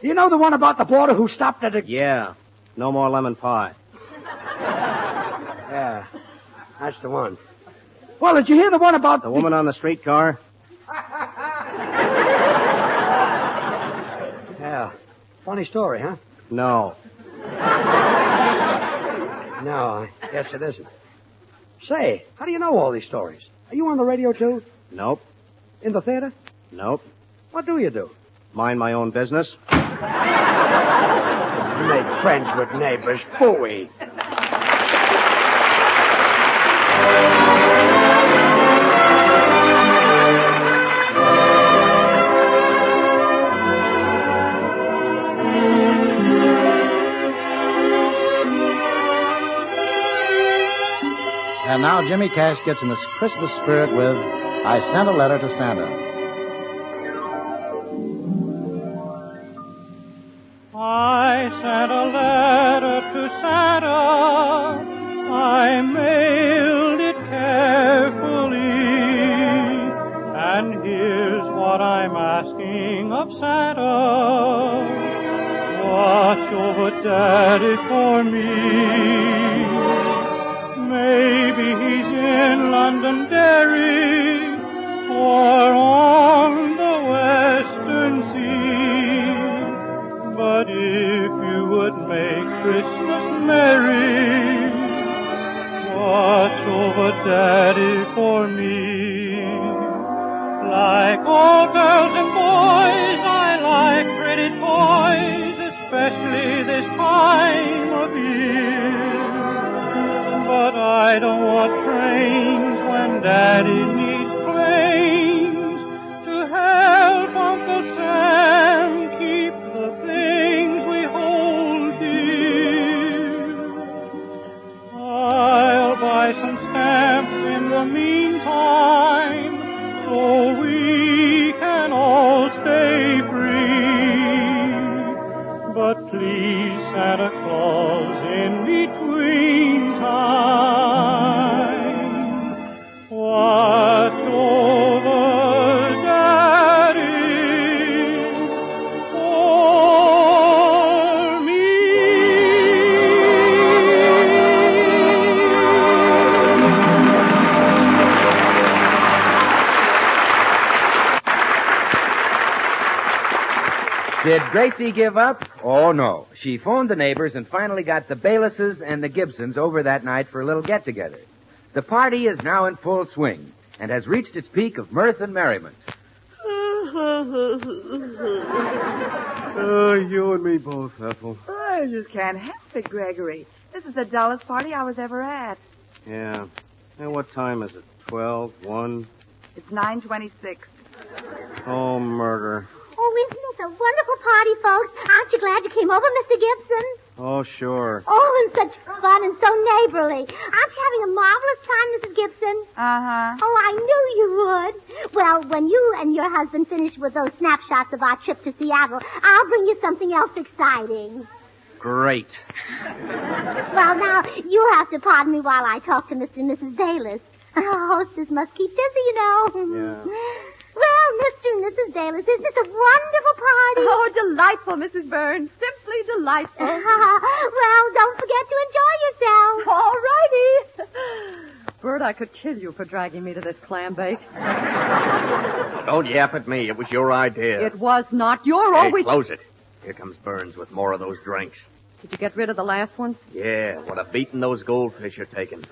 You know the one about the boarder who stopped at a... Yeah. No more lemon pie. Yeah, that's the one. Well, did you hear the one about... The woman on the streetcar? Yeah. Funny story, huh? No. No, I guess it isn't. Say, how do you know all these stories? Are you on the radio, too? Nope. In the theater? Nope. What do you do? Mind my own business. You make friends with neighbors. Phooey. And now Jimmy Cash gets in the Christmas spirit with I Sent a Letter to Santa. I sent a letter to Santa. I mailed it carefully. And here's what I'm asking of Santa. Watch over Daddy for me. Maybe he's in Londonderry or on the Western Sea. But if you would make Christmas merry, watch over Daddy for me. Like all girls and boys, I like pretty toys, especially this time of year. But I don't want trains when Daddy needs planes to help Uncle Sam keep the things we hold dear. I'll buy some stamps in the meantime so we can all stay free. But please, Santa Claus, in between time, watch over Daddy for me. Did Gracie give up? Oh, no. She phoned the neighbors and finally got the Baylesses and the Gibsons over that night for a little get-together. The party is now in full swing and has reached its peak of mirth and merriment. Oh, you and me both, Ethel. I just can't help it, Gregory. This is the dullest party I was ever at. Yeah. And what time is it? 12, 1? It's 9:26. Oh, murder. Oh, isn't this a wonderful party, folks? Aren't you glad you came over, Mr. Gibson? Oh, sure. Oh, and such fun and so neighborly. Aren't you having a marvelous time, Mrs. Gibson? Uh-huh. Oh, I knew you would. Well, when you and your husband finish with those snapshots of our trip to Seattle, I'll bring you something else exciting. Great. Well, now, you'll have to pardon me while I talk to Mr. and Mrs. Dalis. Our hostess must keep busy, you know. Yeah. Well, Mr. and Mrs. Dalis, isn't this a wonderful party? Oh, delightful, Mrs. Burns. Simply delightful. Well, don't forget to enjoy yourselves. All righty. Bert, I could kill you for dragging me to this clam bake. Don't yap at me. It was your idea. It was not. You're Hey, always... close it. Here comes Burns with more of those drinks. Did you get rid of the last ones? Yeah, what a beating those goldfish are taking.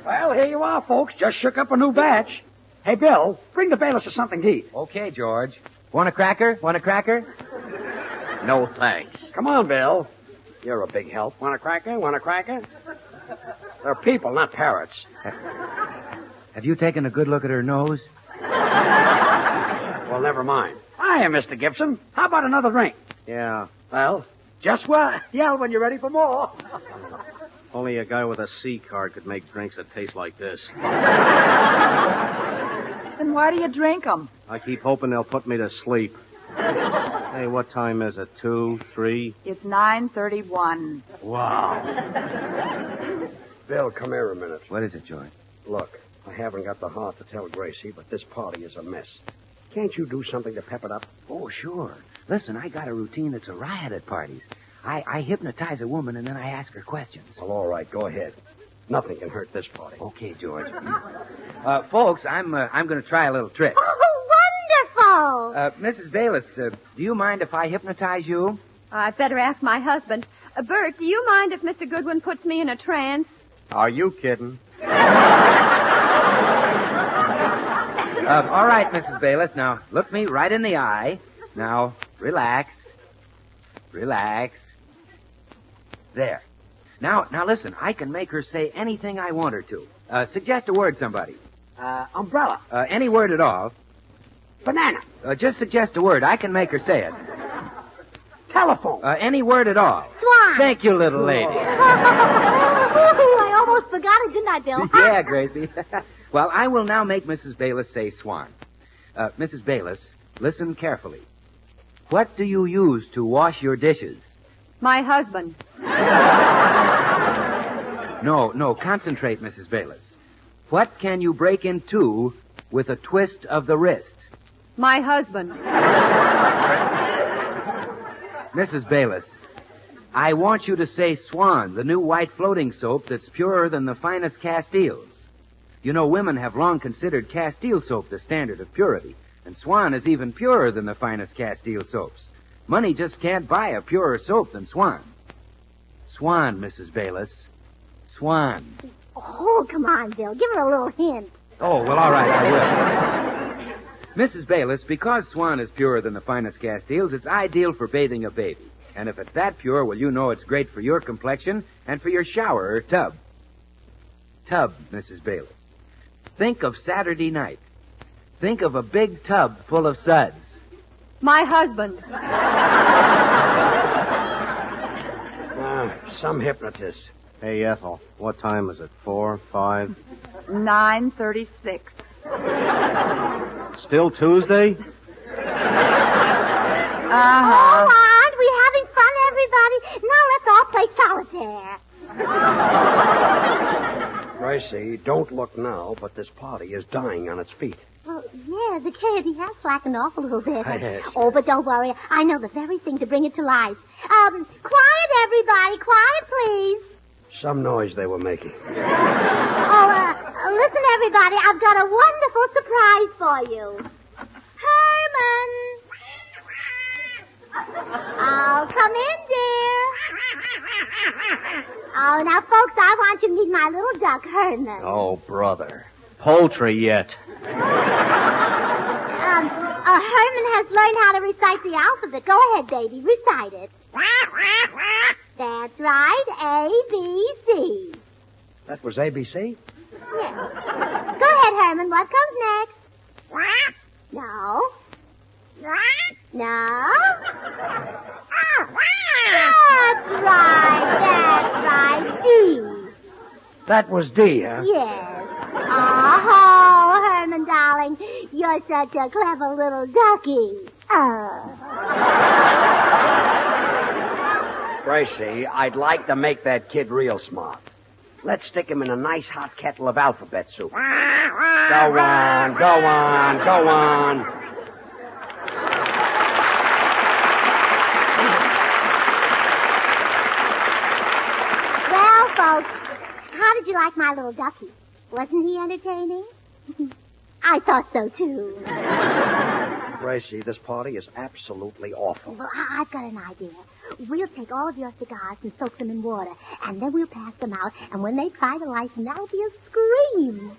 Well, here you are, folks. Just shook up a new batch. Hey, Bill, bring the Bayless something to eat. Okay, George. Want a cracker? Want a cracker? No thanks. Come on, Bill. You're a big help. Want a cracker? Want a cracker? They're people, not parrots. Have you taken a good look at her nose? Well, never mind. Hiya, Mr. Gibson. How about another drink? Yeah. Well, just yell when you're ready for more. Only a guy with a C card could make drinks that taste like this. Then why do you drink them? I keep hoping they'll put me to sleep. Hey, what time is it? 2, 3? It's 9:31. Wow. Bill, come here a minute. What is it, George? Look, I haven't got the heart to tell Gracie, but this party is a mess. Can't you do something to pep it up? Oh, sure. Listen, I got a routine that's a riot at parties. I hypnotize a woman, and then I ask her questions. Well, all right, go ahead. Nothing can hurt this party. Okay, George. Folks, I'm going to try a little trick. Oh, wonderful! Oh. Mrs. Bayless, do you mind if I hypnotize you? I'd better ask my husband. Bert, do you mind if Mr. Goodwin puts me in a trance? Are you kidding? All right, Mrs. Bayless. Now, look me right in the eye. Now, relax. Relax. There. Now, listen. I can make her say anything I want her to. Suggest a word, somebody. Umbrella. Any word at all. Banana. Just suggest a word. I can make her say it. Telephone. Any word at all. Swan. Thank you, little lady. I almost forgot it, didn't I, Bill? Yeah, Gracie. Well, I will now make Mrs. Bayless say swan. Mrs. Bayless, listen carefully. What do you use to wash your dishes? My husband. No, concentrate, Mrs. Bayless. What can you break in two with a twist of the wrist? My husband. Mrs. Bayless, I want you to say Swan, the new white floating soap that's purer than the finest Castiles. You know, women have long considered Castile soap the standard of purity, and Swan is even purer than the finest Castile soaps. Money just can't buy a purer soap than Swan. Swan, Mrs. Bayless. Swan. Oh, come on, Bill. Give her a little hint. Oh, well, all right, I will. Mrs. Bayless, because Swan is purer than the finest Castiles, it's ideal for bathing a baby. And if it's that pure, well, you know it's great for your complexion and for your shower or tub. Tub, Mrs. Bayless. Think of Saturday night. Think of a big tub full of suds. My husband. Some hypnotist. Hey, Ethel, what time is it? 4, 5? 9:36. Still Tuesday? Oh, aren't we having fun, everybody? Now let's all play solitaire. Gracie, don't look now, but this party is dying on its feet. Well, yeah, the gaiety has slackened off a little bit. Yes. Oh, but don't worry. I know the very thing to bring it to life. Quiet, everybody. Quiet, please. Some noise they were making. Listen, everybody. I've got a wonderful surprise for you. Herman. Oh, come in, dear. Oh, now, folks, I want you to meet my little duck, Herman. Oh, brother. Poultry yet. Herman has learned how to recite the alphabet. Go ahead, baby. Recite it. That's right. A, B, C. That was ABC? Yes. Go ahead, Herman. What comes next? No. No. That's right. D. That was D, huh? Yes. Oh, Herman, darling. You're such a clever little ducky. Gracie, I'd like to make that kid real smart. Let's stick him in a nice hot kettle of alphabet soup. Go on. Well, folks, how did you like my little ducky? Wasn't he entertaining? I thought so, too. Gracie, this party is absolutely awful. Well, I've got an idea. We'll take all of your cigars and soak them in water, and then we'll pass them out, and when they try to light them, that'll be a scream.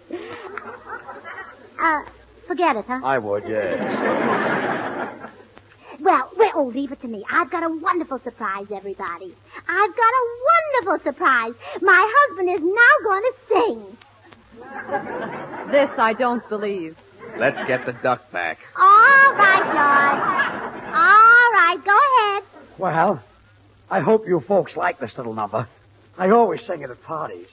Forget it, huh? I would, yes. Well, leave it to me. I've got a wonderful surprise, everybody. I've got a wonderful surprise. My husband is now going to sing. This I don't believe. Let's get the duck back. All right, George. All right, go ahead. Well, I hope you folks like this little number. I always sing it at parties.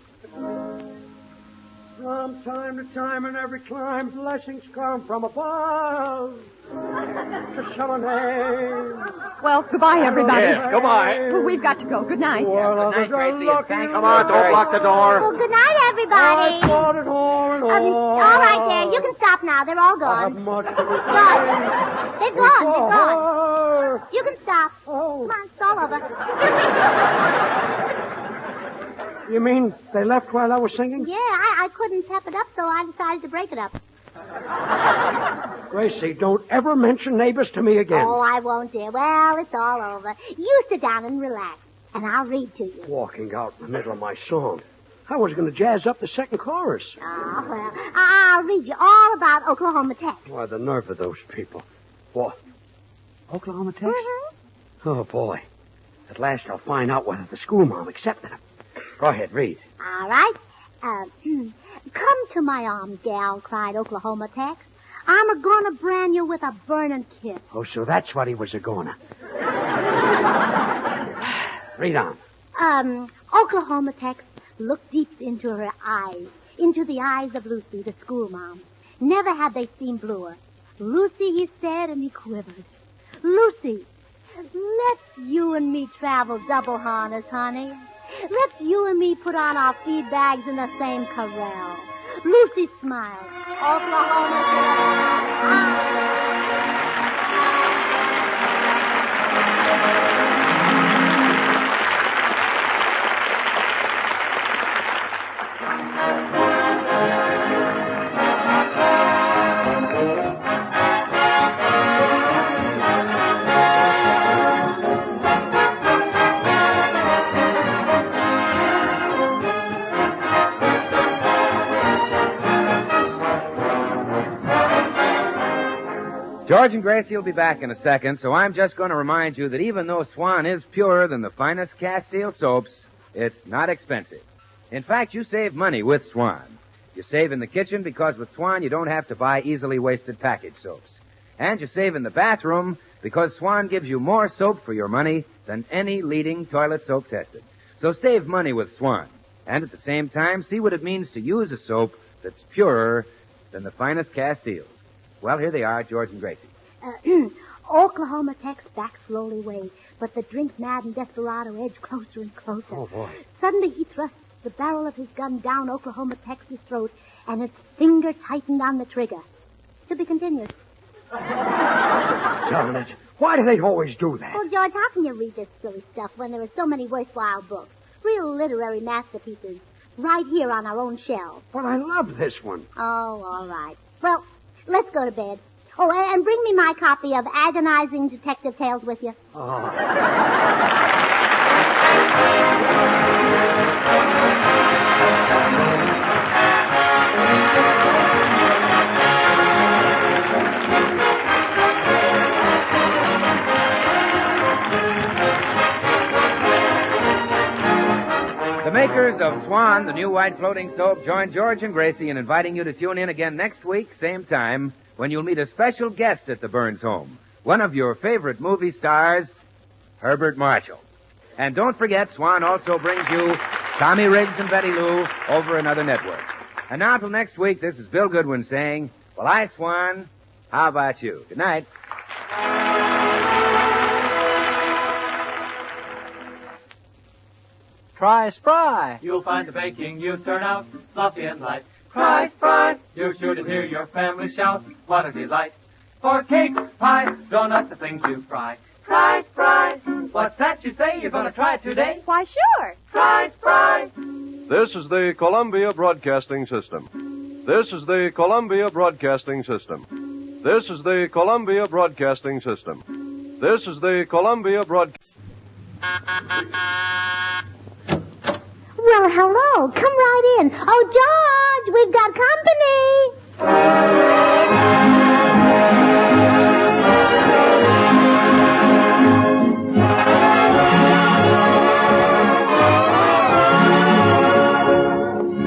From time to time in every clime, blessings come from above. To show a name. Well, goodbye, everybody. Yes, goodbye. Well, we've got to go. Good night. Well, Good night, Gracie, and thanks. Come on, don't block the door. Well, good night, everybody. All right, there. You can stop now. They're all gone. Much They're gone. You can stop. Come on, it's all over. You mean they left while I was singing? Yeah, I couldn't pep it up, so I decided to break it up. Gracie, don't ever mention neighbors to me again. Oh, I won't, dear. Well, it's all over. You sit down and relax, and I'll read to you. Walking out in the middle of my song. I was going to jazz up the second chorus. Oh, well, I'll read you all about Oklahoma Tech. Why, the nerve of those people. What? Oklahoma Tech? Mm-hmm. Oh, boy. At last I'll find out whether the schoolma'am accepted him. Go ahead, read. All right. Come to my arms, gal, cried Oklahoma Tex. I'm a-gonna brand you with a burning kiss. Oh, so that's what he was a-gonna. Read on. Oklahoma Tex looked deep into her eyes, into the eyes of Lucy, the schoolma'am. Never had they seemed bluer. Lucy, he said, and he quivered. Lucy, let's you and me travel double harness, honey. Let's you and me put on our feed bags in the same corral. Lucy smiled. Oklahoma. George and Gracie will be back in a second, so I'm just going to remind you that even though Swan is purer than the finest Castile soaps, it's not expensive. In fact, you save money with Swan. You save in the kitchen because with Swan you don't have to buy easily wasted packaged soaps. And you save in the bathroom because Swan gives you more soap for your money than any leading toilet soap tested. So save money with Swan. And at the same time, see what it means to use a soap that's purer than the finest Castiles. Well, here they are, George and Gracie. Oklahoma Tex backed slowly away, but the drink-mad and desperado edged closer and closer. Oh, boy. Suddenly he thrust the barrel of his gun down Oklahoma Tex's throat, and its finger tightened on the trigger. To be continued. Darn it. Why do they always do that? Well, George, how can you read this silly stuff when there are so many worthwhile books? Real literary masterpieces. Right here on our own shelves. But I love this one. Oh, all right. Well, let's go to bed. Oh, and bring me my copy of Agonizing Detective Tales with you. The makers of Swan, the new white floating soap, join George and Gracie in inviting you to tune in again next week, same time, when you'll meet a special guest at the Burns home, one of your favorite movie stars, Herbert Marshall. And don't forget, Swan also brings you Tommy Riggs and Betty Lou over another network. And now till next week, this is Bill Goodwin saying, well, I, Swan, how about you? Good night. Try Spry. You'll find the baking you turn out fluffy and light. Try Spry. You're sure to hear your family shout, what a delight. For cakes, pies, donuts, the things you fry. Try Spry. What's that you say? You're going to try it today? Why, sure. Try Spry. This is the Columbia Broadcasting System. This is the Columbia Broadcasting System. This is the Columbia Broadcasting System. This is the Columbia Broadcasting. Well, hello. Come right in. Oh, George, we've got company.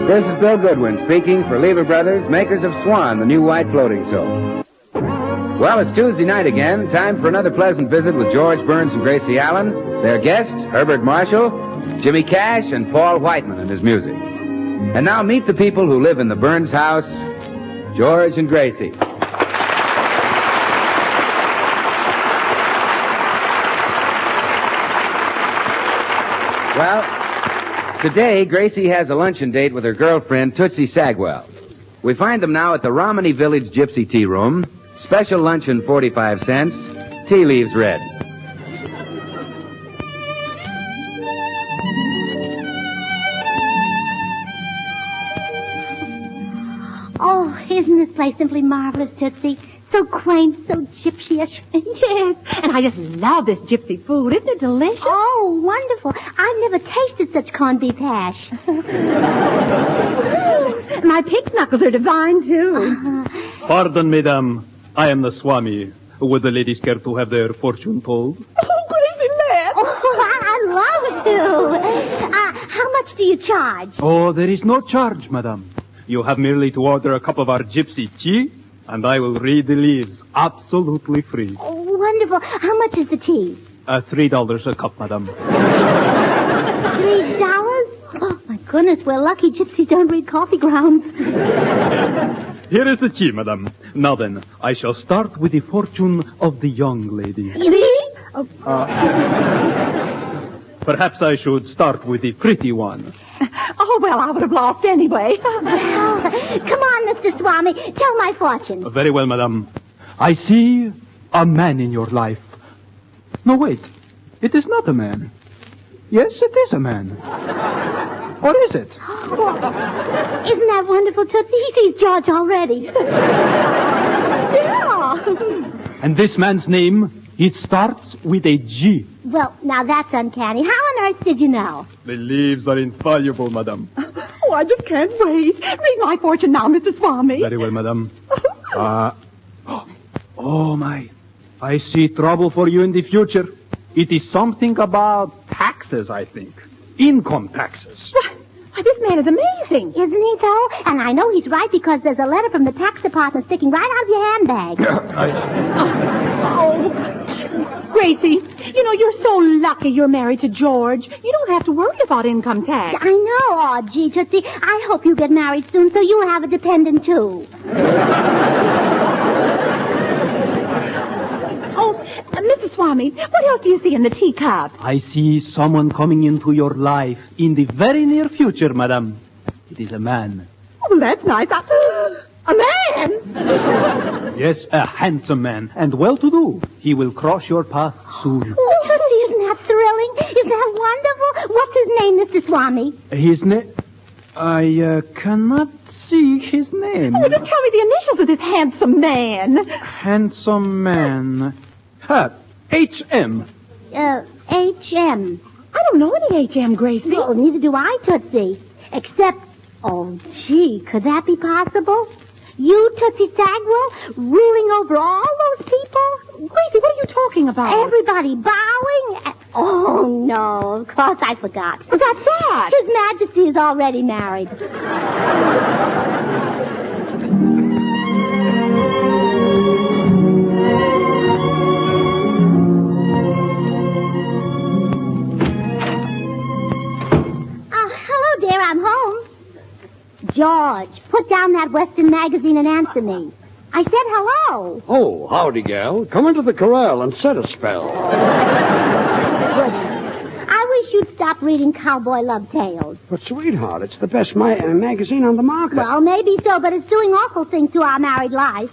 This is Bill Goodwin speaking for Lever Brothers, makers of Swan, the new white floating soap. Well, it's Tuesday night again. Time for another pleasant visit with George Burns and Gracie Allen, their guest, Herbert Marshall, Jimmy Cash, and Paul Whiteman and his music. And now meet the people who live in the Burns house, George and Gracie. Well, today, Gracie has a luncheon date with her girlfriend, Tootsie Sagwell. We find them now at the Romney Village Gypsy Tea Room. Special luncheon, 45 cents. Tea leaves red. Oh, isn't this place simply marvelous, Tootsie? So quaint, so gypsyish. Yes, and I just love this gypsy food. Isn't it delicious? Oh, wonderful. I've never tasted such corned beef hash. My pig's knuckles are divine, too. Pardon, madame. I am the SWAMI. Would the ladies care to have their fortune told? Oh, crazy lad. Oh, I'd love to. How much do you charge? Oh, there is no charge, madame. You have merely to order a cup of our gypsy tea, and I will read the leaves absolutely free. Oh, wonderful. How much is the tea? $3 a cup, madame. $3? Oh, my goodness, we're lucky gypsies don't read coffee grounds. Here is the tea, madame. Now then, I shall start with the fortune of the young lady. Me? Perhaps I should start with the pretty one. Oh, well, I would have lost anyway. Come on, Mr. Swami. Tell my fortune. Very well, madame. I see a man in your life. No, wait. It is not a man. Yes, it is a man. Or is it? Well, isn't that wonderful, Tootsie? He sees George already. Yeah. And this man's name, it starts with a G. Well, now that's uncanny. How on earth did you know? The leaves are infallible, madame. Oh, I just can't wait. Read my fortune now, Mr. Swami. Very well, madame. Oh, my. I see trouble for you in the future. It is something about taxes, I think. Income taxes. Why, this man is amazing. Isn't he, though? And I know he's right because there's a letter from the tax department sticking right out of your handbag. Oh, Gracie, you know, you're so lucky you're married to George. You don't have to worry about income tax. I know. Oh, gee, Tootsie, I hope you get married soon so you'll have a dependent, too. Mr. Swami, what else do you see in the teacup? I see someone coming into your life in the very near future, madame. It is a man. Oh, that's nice. A man? Yes, a handsome man, and well-to-do. He will cross your path soon. Oh, Tootsie, isn't that thrilling? Isn't that wonderful? What's his name, Mr. Swami? His name? I cannot see his name. Oh, just tell me the initials of this handsome man. Handsome man. H.M. H.M. I don't know any H.M., Gracie. Well, neither do I, Tootsie. Except, oh, gee, could that be possible? You, Tootsie Sagwell, ruling over all those people? Gracie, what are you talking about? Everybody bowing? Oh, no, of course I forgot. What's that? His Majesty is already married. I'm home. George, put down that Western magazine and answer me. I said hello. Oh, howdy, gal. Come into the corral and set a spell. I wish you'd stop reading cowboy love tales. But, sweetheart, it's the best magazine on the market. Well, maybe so, but it's doing awful things to our married life.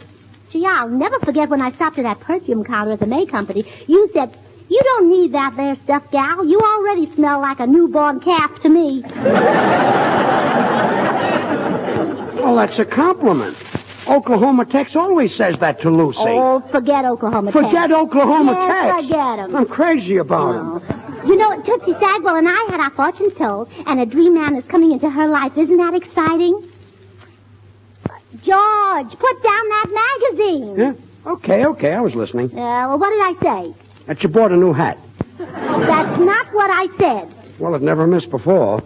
Gee, I'll never forget when I stopped at that perfume counter at the May Company. You said, "You don't need that there stuff, gal. You already smell like a newborn calf to me." Well, that's a compliment. Oklahoma Tex always says that to Lucy. Oh, forget Oklahoma Tex. Forget Oklahoma Tex. Forget him. I'm crazy about him. You know, Tootsie Sagwell and I had our fortunes told, and a dream man is coming into her life. Isn't that exciting? George, put down that magazine. Yeah? Okay, I was listening. Well, what did I say? That you bought a new hat. That's not what I said. Well, it never missed before.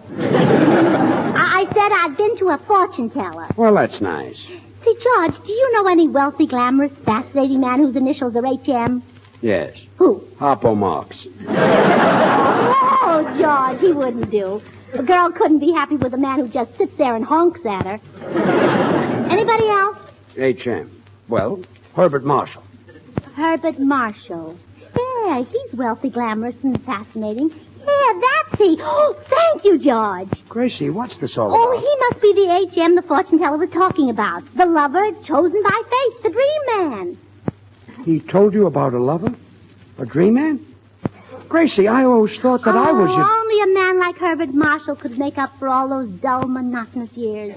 I said I'd been to a fortune teller. Well, that's nice. Say, George, do you know any wealthy, glamorous, fascinating man whose initials are H.M.? Yes. Who? Harpo Marx. Oh, George, he wouldn't do. A girl couldn't be happy with a man who just sits there and honks at her. Anybody else? H.M. Well, Herbert Marshall. Herbert Marshall. Yeah, he's wealthy, glamorous, and fascinating. Yeah, that's he. Oh, thank you, George. Gracie, what's this all Oh, about? he must be the H.M. the fortune teller was talking about. The lover chosen by fate, the dream man. He told you about a lover? A dream man? Gracie, I always thought that I was your... Only a man like Herbert Marshall could make up for all those dull, monotonous years.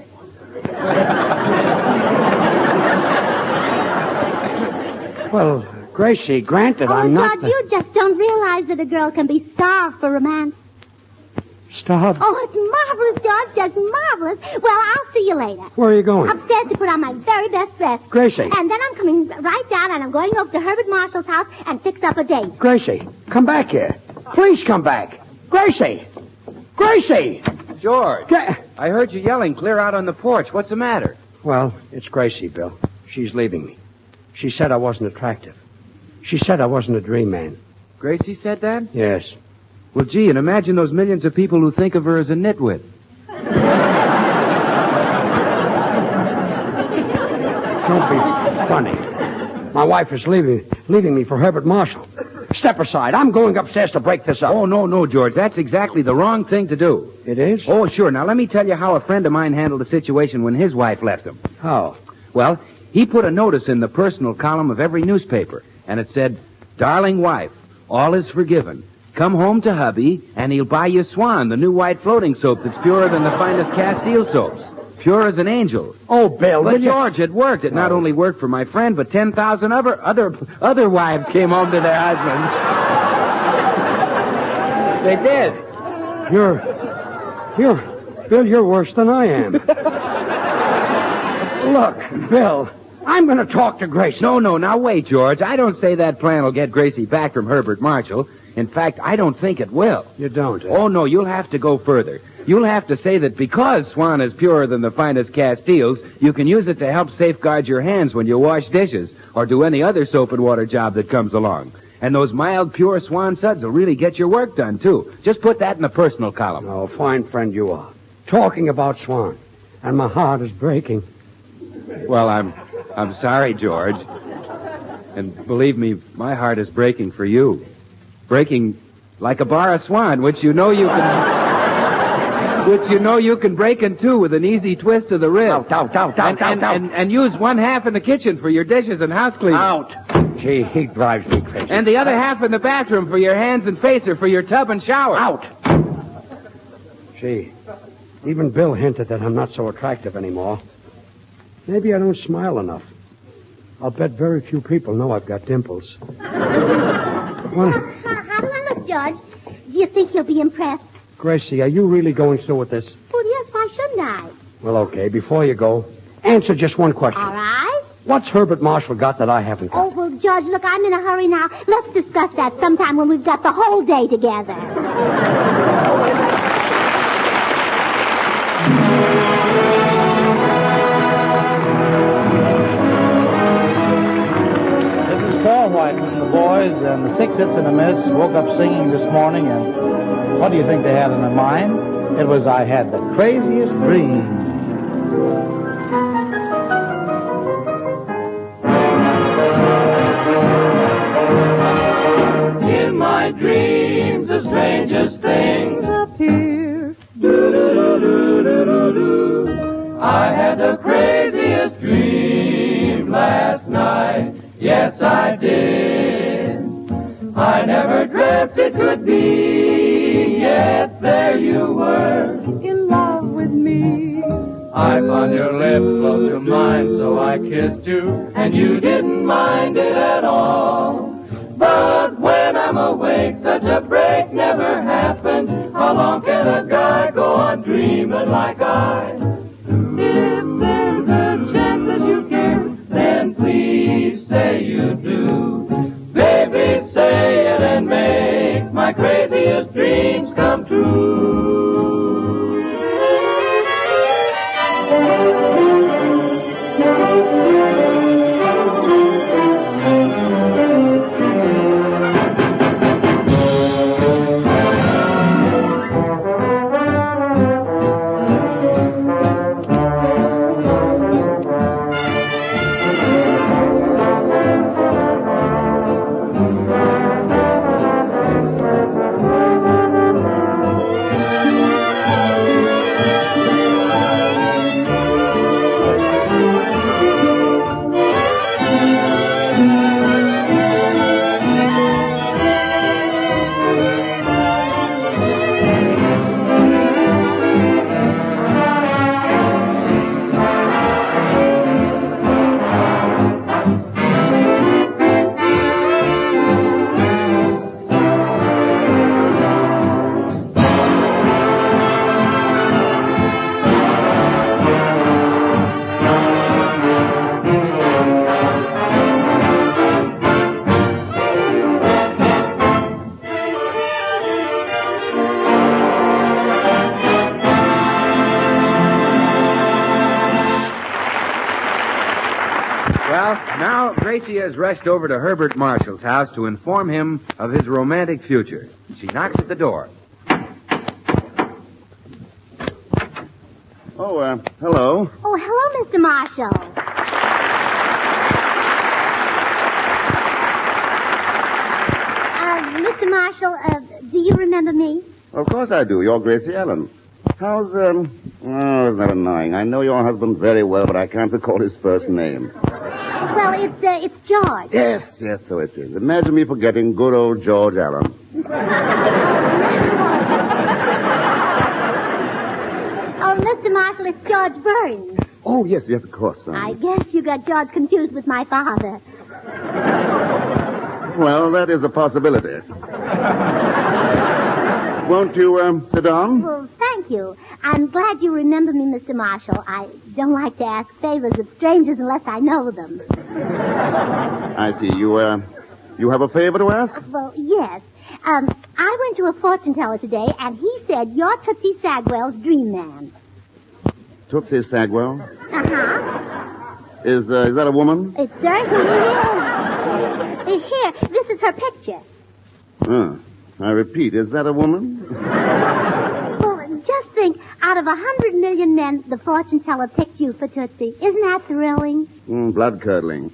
Well, Gracie, granted, I'm not... George, you just don't realize that a girl can be starved for romance. Stop. Oh, it's marvelous, George, just marvelous. Well, I'll see you later. Where are you going? Upstairs to put on my very best dress. Gracie. And then I'm coming right down and I'm going over to Herbert Marshall's house and fix up a date. Gracie, come back here. Please come back. Gracie! Gracie! George, I heard you yelling clear out on the porch. What's the matter? Well, it's Gracie, Bill. She's leaving me. She said I wasn't attractive. She said I wasn't a dream man. Gracie said that? Yes. Well, gee, and imagine those millions of people who think of her as a nitwit. Don't be funny. My wife is leaving me for Herbert Marshall. Step aside. I'm going upstairs to break this up. Oh, no, George. That's exactly the wrong thing to do. It is? Oh, sure. Now, let me tell you how a friend of mine handled the situation when his wife left him. How? Well, he put a notice in the personal column of every newspaper, and it said, "Darling wife, all is forgiven. Come home to hubby, and he'll buy you Swan, the new white floating soap that's purer than the finest Castile soaps. Pure as an angel." Oh, Bill, but George, it worked. It not only worked for my friend, but 10,000 other wives came home to their husbands. They did. Bill, you're worse than I am. Look, Bill, I'm going to talk to Gracie. No, now wait, George. I don't say that plan will get Gracie back from Herbert Marshall. In fact, I don't think it will. You don't, eh? Oh, no, you'll have to go further. You'll have to say that because Swan is purer than the finest Castiles, you can use it to help safeguard your hands when you wash dishes or do any other soap and water job that comes along. And those mild, pure Swan suds will really get your work done, too. Just put that in the personal column. Oh, fine friend you are. Talking about Swan. And my heart is breaking. Well, I'm sorry, George. And believe me, my heart is breaking for you. Breaking like a bar of Swan, which you know you can break in two with an easy twist of the wrist. Out. And use one half in the kitchen for your dishes and house cleaning. Out. Gee, he drives me crazy. And the other half in the bathroom for your hands and face or for your tub and shower. Out. Gee, even Bill hinted that I'm not so attractive anymore. Maybe I don't smile enough. I'll bet very few people know I've got dimples. How do I look, George? Do you think he'll be impressed? Gracie, are you really going through with this? Well, yes, why shouldn't I? Well, okay, before you go, answer just one question. All right. What's Herbert Marshall got that I haven't got? Oh, well, George, look, I'm in a hurry now. Let's discuss that sometime when we've got the whole day together. Whiteman, the boys, and the Six Hits and a Miss woke up singing this morning, and what do you think they had in their mind? It was, "I had the craziest dream." In my dreams, the strangest things appear. Do-do-do-do-do-do-do. I had the craziest dream last night. Yes, I did. I never dreamt it could be, yet there you were, in love with me. I found your lips close to mine, so I kissed you, and you didn't mind it at all. But when I'm awake, such a break never happened. How long can a guy go on dreaming like I? If there's a chance that you care, then please say you do. Baby, say it and make my craziest dreams come true. Now, Gracie has rushed over to Herbert Marshall's house to inform him of his romantic future. She knocks at the door. Oh, hello. Oh, hello, Mr. Marshall. Mr. Marshall, do you remember me? Of course I do. You're Gracie Allen. How's, oh, isn't that annoying? I know your husband very well, but I can't recall his first name. Well, it's George. Yes, so it is. Imagine me forgetting good old George Allen. Oh, Mr. Marshall, it's George Burns. Oh, yes, of course. I guess you got George confused with my father. Well, that is a possibility. Won't you, sit down? Well, thank you. I'm glad you remember me, Mr. Marshall. I don't like to ask favors of strangers unless I know them. I see. You have a favor to ask? Well, yes. I went to a fortune teller today, and he said you're Tootsie Sagwell's dream man. Tootsie Sagwell? Uh-huh. Is that a woman? It certainly is. Here, this is her picture. I repeat, is that a woman? Well, just think, out of 100 million men, the fortune teller picked you for Tootsie. Isn't that thrilling? Blood-curdling.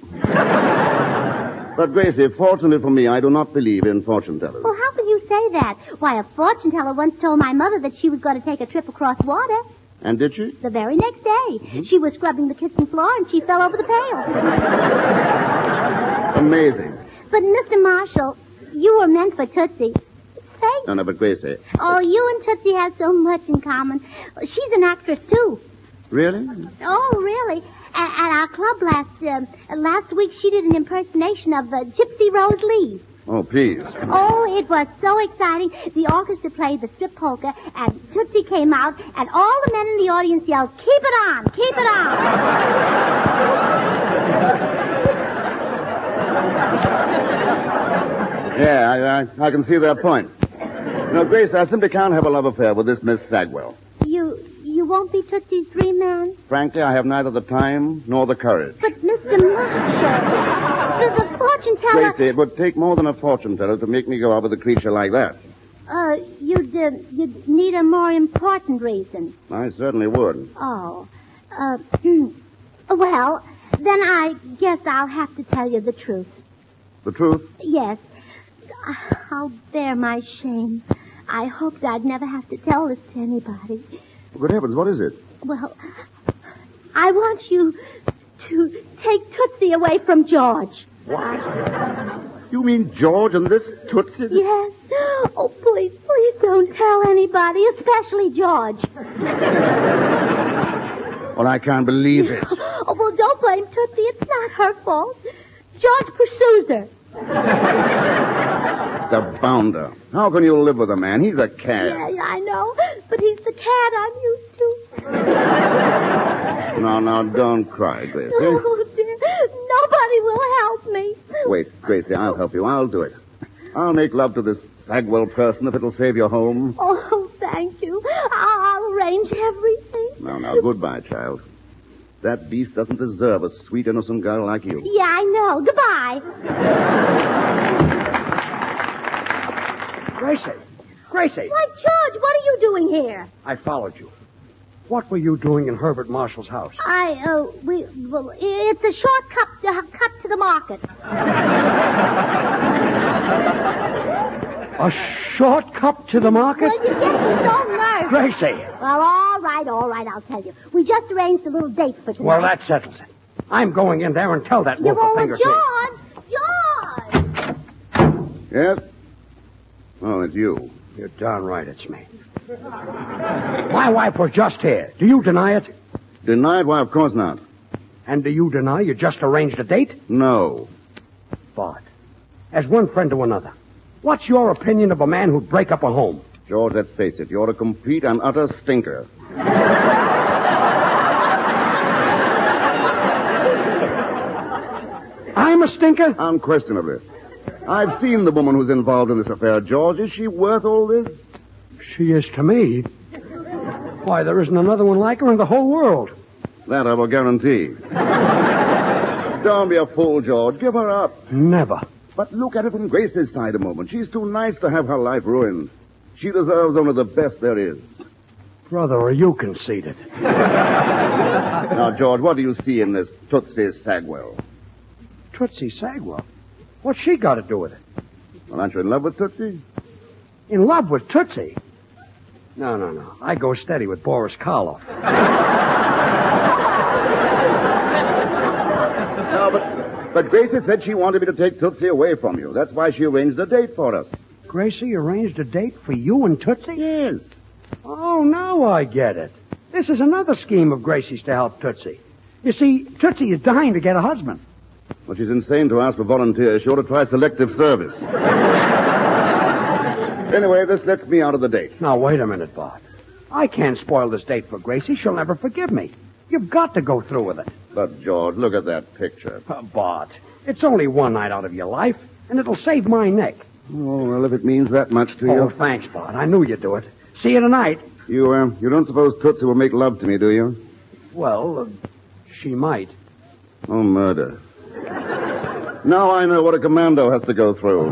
But, Gracie, fortunately for me, I do not believe in fortune tellers. Well, how can you say that? Why, a fortune teller once told my mother that she was going to take a trip across water. And did she? The very next day. She was scrubbing the kitchen floor and she fell over the pail. Amazing. But, Mr. Marshall, you were meant for Tootsie. It's fake. No, but Gracie. Oh, you and Tootsie have so much in common. She's an actress, too. Really? Oh, really? At our club last week, she did an impersonation of Gypsy Rose Lee. Oh, please. Oh, it was so exciting. The orchestra played the strip polka, and Tootsie came out, and all the men in the audience yelled, "Keep it on! Keep it on!" Yeah, I can see that point. No, Grace, I simply can't have a love affair with this Miss Sagwell. You won't be Tootsie's dream man? Frankly, I have neither the time nor the courage. But, Mr. Marshall, the fortune teller... Gracie, it would take more than a fortune teller to make me go out with a creature like that. You'd need a more important reason. I certainly would. Oh. Well, then I guess I'll have to tell you the truth. The truth? Yes. I'll bear my shame. I hoped I'd never have to tell this to anybody. Good heavens, what is it? Well, I want you to take Tootsie away from George. What? You mean George and this Tootsie? Yes. Oh, please don't tell anybody, especially George. Well, I can't believe it. Oh, well, don't blame Tootsie. It's not her fault. George pursues her. The bounder. How can you live with a man? He's a cad. Yeah, I know. But he's the cad I'm used to. No, don't cry, Gracie. Oh, dear. Nobody will help me. Wait, Gracie, I'll help you. I'll do it. I'll make love to this Sagwell person if it'll save your home. Oh, thank you. I'll arrange everything. Now, goodbye, child. That beast doesn't deserve a sweet, innocent girl like you. Yeah, I know. Goodbye. Gracie! Why, George, what are you doing here? I followed you. What were you doing in Herbert Marshall's house? Well, it's a short cut to the market. A short cut to the market? Well, you get me so nervous. Gracie! Well, all right, I'll tell you. We just arranged a little date for tonight. Well, that settles it. I'm going in there and tell that wolf a thing or two. George! Yes? Oh, it's you. You're darn right it's me. My wife was just here. Do you deny it? Deny it? Why, of course not. And do you deny you just arranged a date? No. But, as one friend to another, what's your opinion of a man who'd break up a home? George, let's face it. You're a complete and utter stinker. I'm a stinker? Unquestionably. I've seen the woman who's involved in this affair, George. Is she worth all this? She is to me. Why, there isn't another one like her in the whole world. That I will guarantee. Don't be a fool, George. Give her up. Never. But look at it from Gracie's side a moment. She's too nice to have her life ruined. She deserves only the best there is. Brother, are you conceited? Now, George, what do you see in this Tootsie Sagwell? Tootsie Sagwell? What's she got to do with it? Well, aren't you in love with Tootsie? In love with Tootsie? No. I go steady with Boris Karloff. No, but Gracie said she wanted me to take Tootsie away from you. That's why she arranged a date for us. Gracie arranged a date for you and Tootsie? Yes. Oh, now I get it. This is another scheme of Gracie's to help Tootsie. You see, Tootsie is dying to get a husband. Well, she's insane to ask for volunteers. She ought to try selective service. Anyway, this lets me out of the date. Now, wait a minute, Bart. I can't spoil this date for Gracie. She'll never forgive me. You've got to go through with it. But, George, look at that picture. Bart, it's only one night out of your life, and it'll save my neck. Oh, well, if it means that much to you. Oh, thanks, Bart. I knew you'd do it. See you tonight. You don't suppose Tootsie will make love to me, do you? Well, she might. Oh, murder. Now I know what a commando has to go through.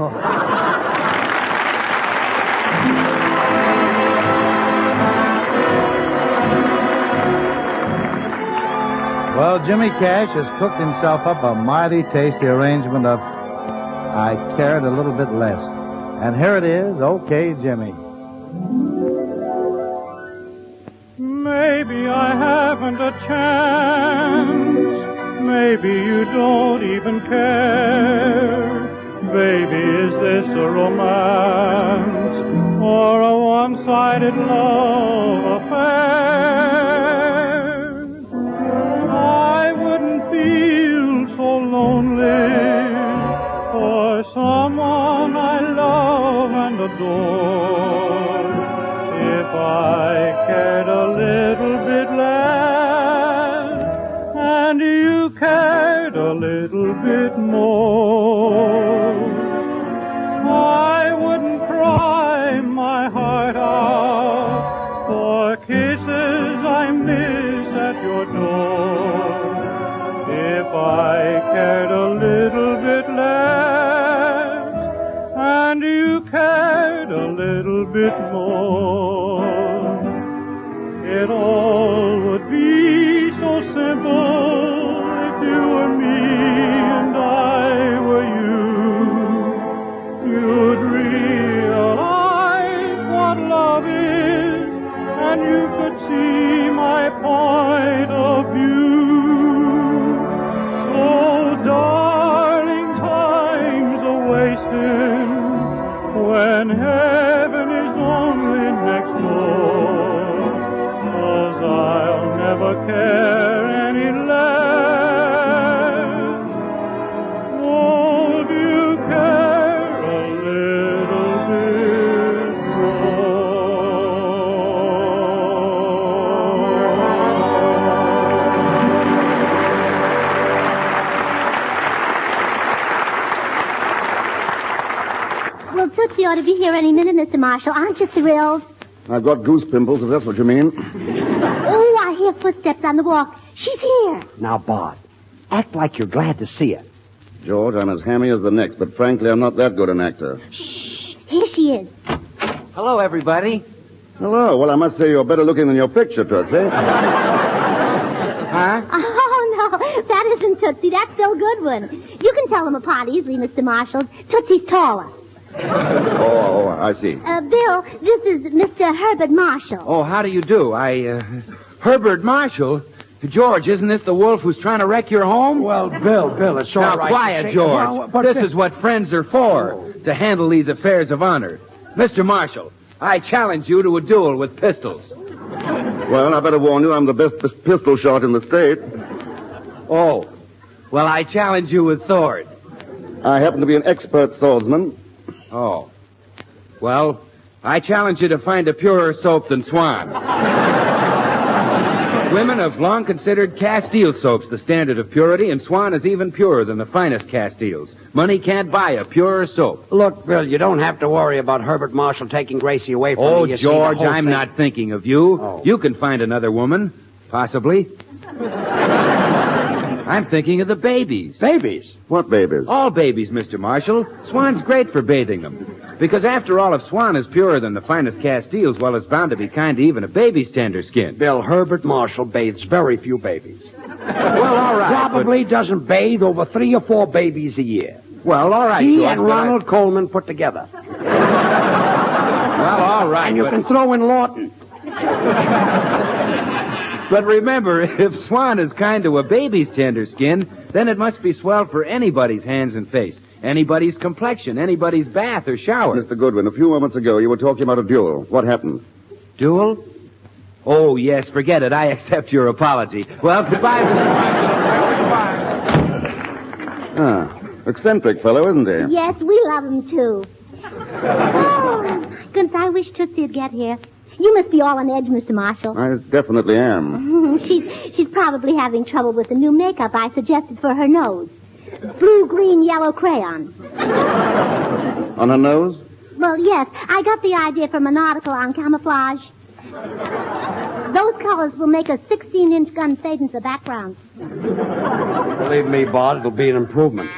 Well, Jimmy Cash has cooked himself up a mighty tasty arrangement of I Cared a Little Bit Less. And here it is, Okay, Jimmy. Maybe I haven't a chance. Maybe you don't even care. Baby, is this a romance or a one-sided love affair? I wouldn't feel so lonely for someone I love and adore if I cared a little bit less and you cared a little bit more. I wouldn't cry my heart out for kisses I miss at your door if I cared a little bit less and you cared a little bit more. It all would be so simple if you were me and I were you. You'd realize what love is and you could see my point of view. So, darling, time's a-wasting when heaven is only next door. 'Cause I'll never care any less. Won't you care a little bit Well, Tootsie ought to be here any minute, Mr. Marshall. Aren't you thrilled? I've got goose pimples, if that's what you mean. Oh, I hear footsteps on the walk. She's here. Now, Bart, act like you're glad to see her. George, I'm as hammy as the next, but frankly, I'm not that good an actor. Here she is. Hello, everybody. Hello. Well, I must say you're better looking than your picture, Tootsie. Huh? Oh, no, that isn't Tootsie. That's Bill Goodwin. You can tell them apart easily, Mr. Marshall. Tootsie's taller. Oh, I see. Bill, this is Mr. Herbert Marshall. Oh, how do you do? Herbert Marshall? George, isn't this the wolf who's trying to wreck your home? Well, Bill, it's all now, right. Quiet, George. Well, this is what friends are for, to handle these affairs of honor. Mr. Marshall, I challenge you to a duel with pistols. Well, I better warn you, I'm the best pistol shot in the state. Oh, well, I challenge you with swords. I happen to be an expert swordsman. Oh. Well, I challenge you to find a purer soap than Swan. Women have long considered Castile soaps the standard of purity, and Swan is even purer than the finest Castiles. Money can't buy a purer soap. Look, Bill, you don't have to worry about Herbert Marshall taking Gracie away from me. Oh, You see, George, the whole I'm thing- not thinking of you. Oh. You can find another woman, possibly. I'm thinking of the babies. Babies? What babies? All babies, Mr. Marshall. Swan's great for bathing them. Because after all, if Swan is purer than the finest Castiles, well, it's bound to be kind to even a baby's tender skin. Bill, Herbert Marshall bathes very few babies. Well, all right. Probably doesn't bathe over 3 or 4 babies a year. Well, all right, He George, and Ronald Coleman put together. Well, all right. And you can throw in Lawton. But remember, if Swan is kind to a baby's tender skin, then it must be swell for anybody's hands and face, anybody's complexion, anybody's bath or shower. Mr. Goodwin, a few moments ago you were talking about a duel. What happened? Duel? Oh, yes, forget it. I accept your apology. Well, goodbye, Mr. Marshall. Ah, eccentric fellow, isn't he? Yes, we love him, too. Oh, goodness, I wish Tootsie would get here. You must be all on edge, Mr. Marshall. I definitely am. She's probably having trouble with the new makeup I suggested for her nose. Blue, green, yellow crayon. On her nose? Well, yes. I got the idea from an article on camouflage. Those colors will make a 16-inch gun fade into the background. Believe me, Bart, it'll be an improvement.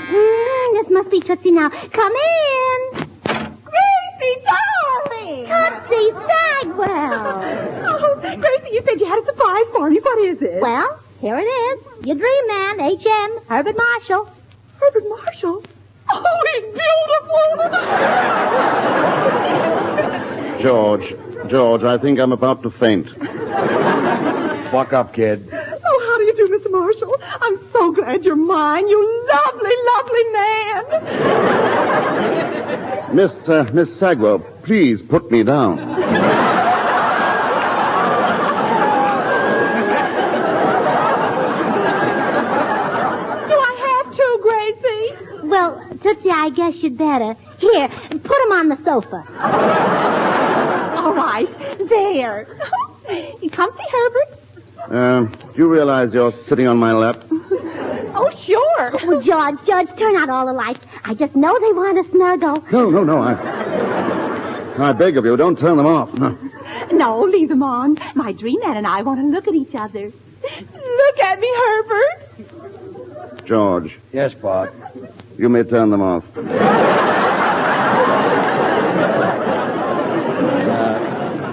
This must be Tootsie now. Come in. Gracie, darling. Tootsie Sagwell. Oh, Gracie, you said you had a surprise for me. What is it? Well, here it is. Your dream man, H.M., Herbert Marshall. Herbert Marshall? Oh, he's beautiful. George, I think I'm about to faint. Buck up, kid. Oh, how do you do, Mr. Marshall? I'm so glad you're mine, you lovely, lovely man. Miss Sagwell, please put me down. Do I have to, Gracie? Well, Tootsie, I guess you'd better. Here, put him on the sofa. All right, there. You comfy, Herbert? Do you realize you're sitting on my lap? Oh, sure. Well, George, turn out all the lights. I just know they want to snuggle. No. I beg of you, don't turn them off. No, leave them on. My dream man and I want to look at each other. Look at me, Herbert. George. Yes, Bart. You may turn them off.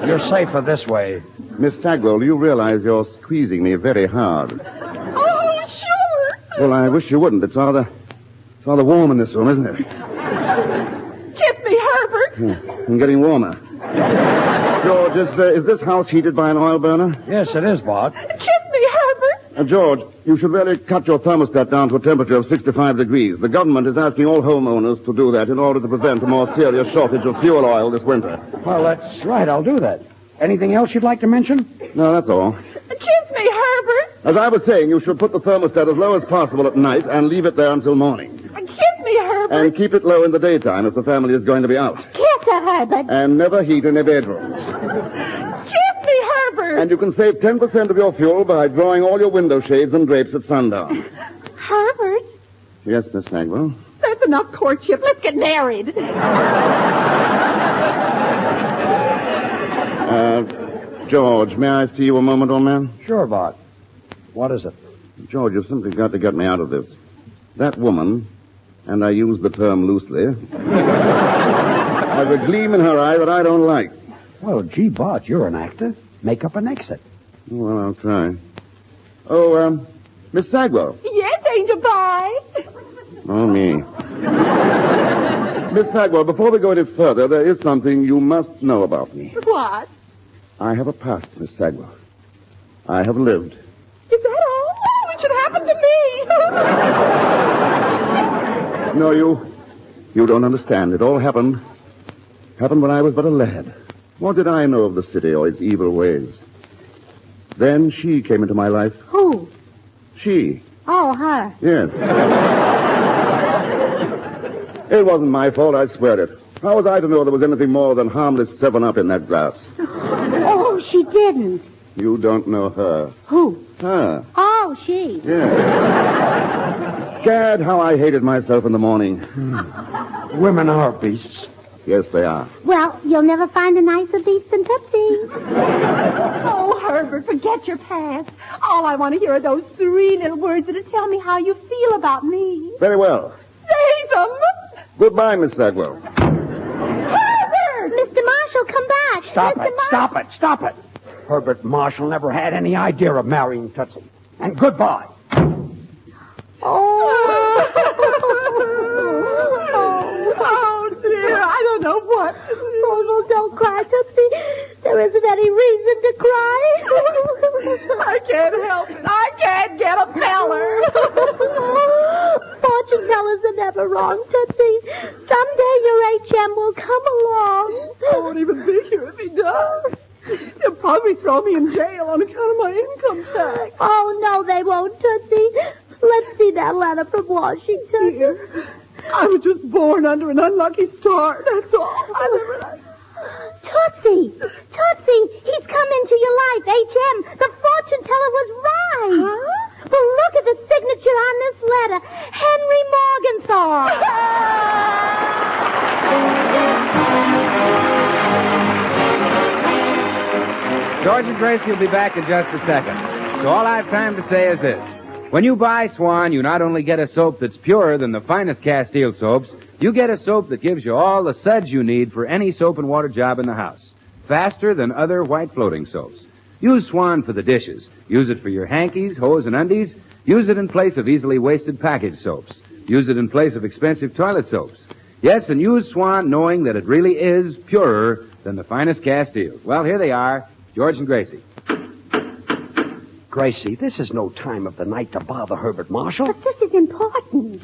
You're safer this way. Miss Sagwell, you realize you're squeezing me very hard. Oh, sure. Well, I wish you wouldn't. It's rather warm in this room, isn't it? Kiss me, Herbert. I'm getting warmer. George, is this house heated by an oil burner? Yes, it is, Bart. Kiss me, Herbert. George, you should really cut your thermostat down to a temperature of 65 degrees. The government is asking all homeowners to do that in order to prevent a more serious shortage of fuel oil this winter. Well, that's right. I'll do that. Anything else you'd like to mention? No, that's all. Kiss me, Herbert. As I was saying, you should put the thermostat as low as possible at night and leave it there until morning. Kiss me, Herbert. And keep it low in the daytime if the family is going to be out. Kiss her, Herbert. And never heat any bedrooms. Kiss me, Herbert. And you can save 10% of your fuel by drawing all your window shades and drapes at sundown. Herbert? Yes, Miss Sagwell? That's enough courtship. Let's get married. George, may I see you a moment, old man? Sure, Bart. What is it? George, you've simply got to get me out of this. That woman, and I use the term loosely, has a gleam in her eye that I don't like. Well, gee, Bart, you're an actor. Make up an exit. Well, I'll try. Oh, Miss Sagwell. Yes, Angel Pie. Oh, me. Miss Sagwell, before we go any further, there is something you must know about me. What? I have a past, Miss Sagwell. I have lived. Is that all? Oh, it should happen to me. No, you don't understand. It all happened when I was but a lad. What did I know of the city or its evil ways? Then she came into my life. Who? She. Oh, her. Yes. It wasn't my fault, I swear it. How was I to know there was anything more than harmless 7-Up in that glass? Oh, she didn't. You don't know her. Who? Her. Oh, she. Yes. Gad, how I hated myself in the morning. Women are beasts. Yes, they are. Well, you'll never find a nicer beast than Tootsie. Oh, Herbert, forget your past. All I want to hear are those 3 little words that'll tell me how you feel about me. Very well. Say them. Goodbye, Miss Sagwell. Herbert! Mr. Marshall, come back. Stop it. Herbert Marshall never had any idea of marrying Tootsie. And goodbye. Oh, dear. I don't know what. Oh, no, don't cry, Tootsie. There isn't any reason to cry. I can't help it. I can't get a feller. Fortune tellers are never wrong, Tootsie. Someday your HM will come along. I won't even be here if he does. They'll probably throw me in jail on account of my income tax. Oh, no, they won't, Tootsie. Let's see that letter from Washington. Here. I was just born under an unlucky star, that's all. Tootsie! He's come into your life, HM. The fortune teller was right. Huh? Well, look at the signature on this letter. Henry Morgenthau. George and Gracie will be back in just a second. So all I have time to say is this. When you buy Swan, you not only get a soap that's purer than the finest Castile soaps, you get a soap that gives you all the suds you need for any soap and water job in the house. Faster than other white floating soaps. Use Swan for the dishes. Use it for your hankies, hose, and undies. Use it in place of easily wasted packaged soaps. Use it in place of expensive toilet soaps. Yes, and use Swan knowing that it really is purer than the finest Castiles. Well, here they are, George and Gracie. Gracie, this is no time of the night to bother Herbert Marshall. But this is important.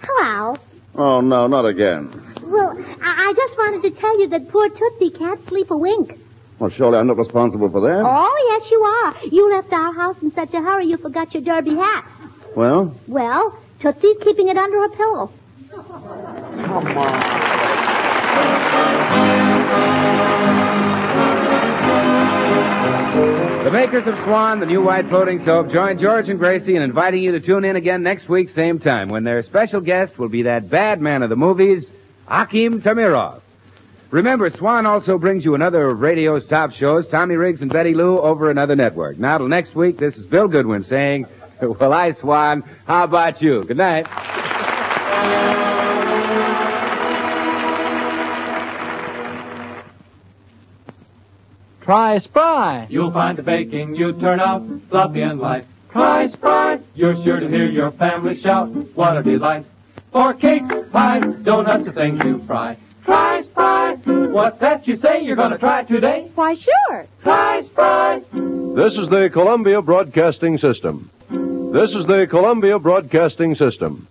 Hello. Oh, no, not again. Well, I just wanted to tell you that poor Tootsie can't sleep a wink. Well, surely I'm not responsible for that. Oh, yes, you are. You left our house in such a hurry you forgot your derby hat. Well? Well, Tootsie's keeping it under her pillow. Come on. The makers of Swan, the new white floating soap, join George and Gracie in inviting you to tune in again next week, same time, when their special guest will be that bad man of the movies, Akim Tamirov. Remember, Swan also brings you another of radio's top shows, Tommy Riggs and Betty Lou, over another network. Now, till next week, this is Bill Goodwin saying, well, I, Swan, how about you? Good night. Try Spry. You'll find the baking you turn out fluffy and light. Try Spry. You're sure to hear your family shout, what a delight. For cakes, pies, donuts, and things you fry. Try Spry. What's that you say you're going to try today? Why, sure. Try Spry. This is the Columbia Broadcasting System. This is the Columbia Broadcasting System.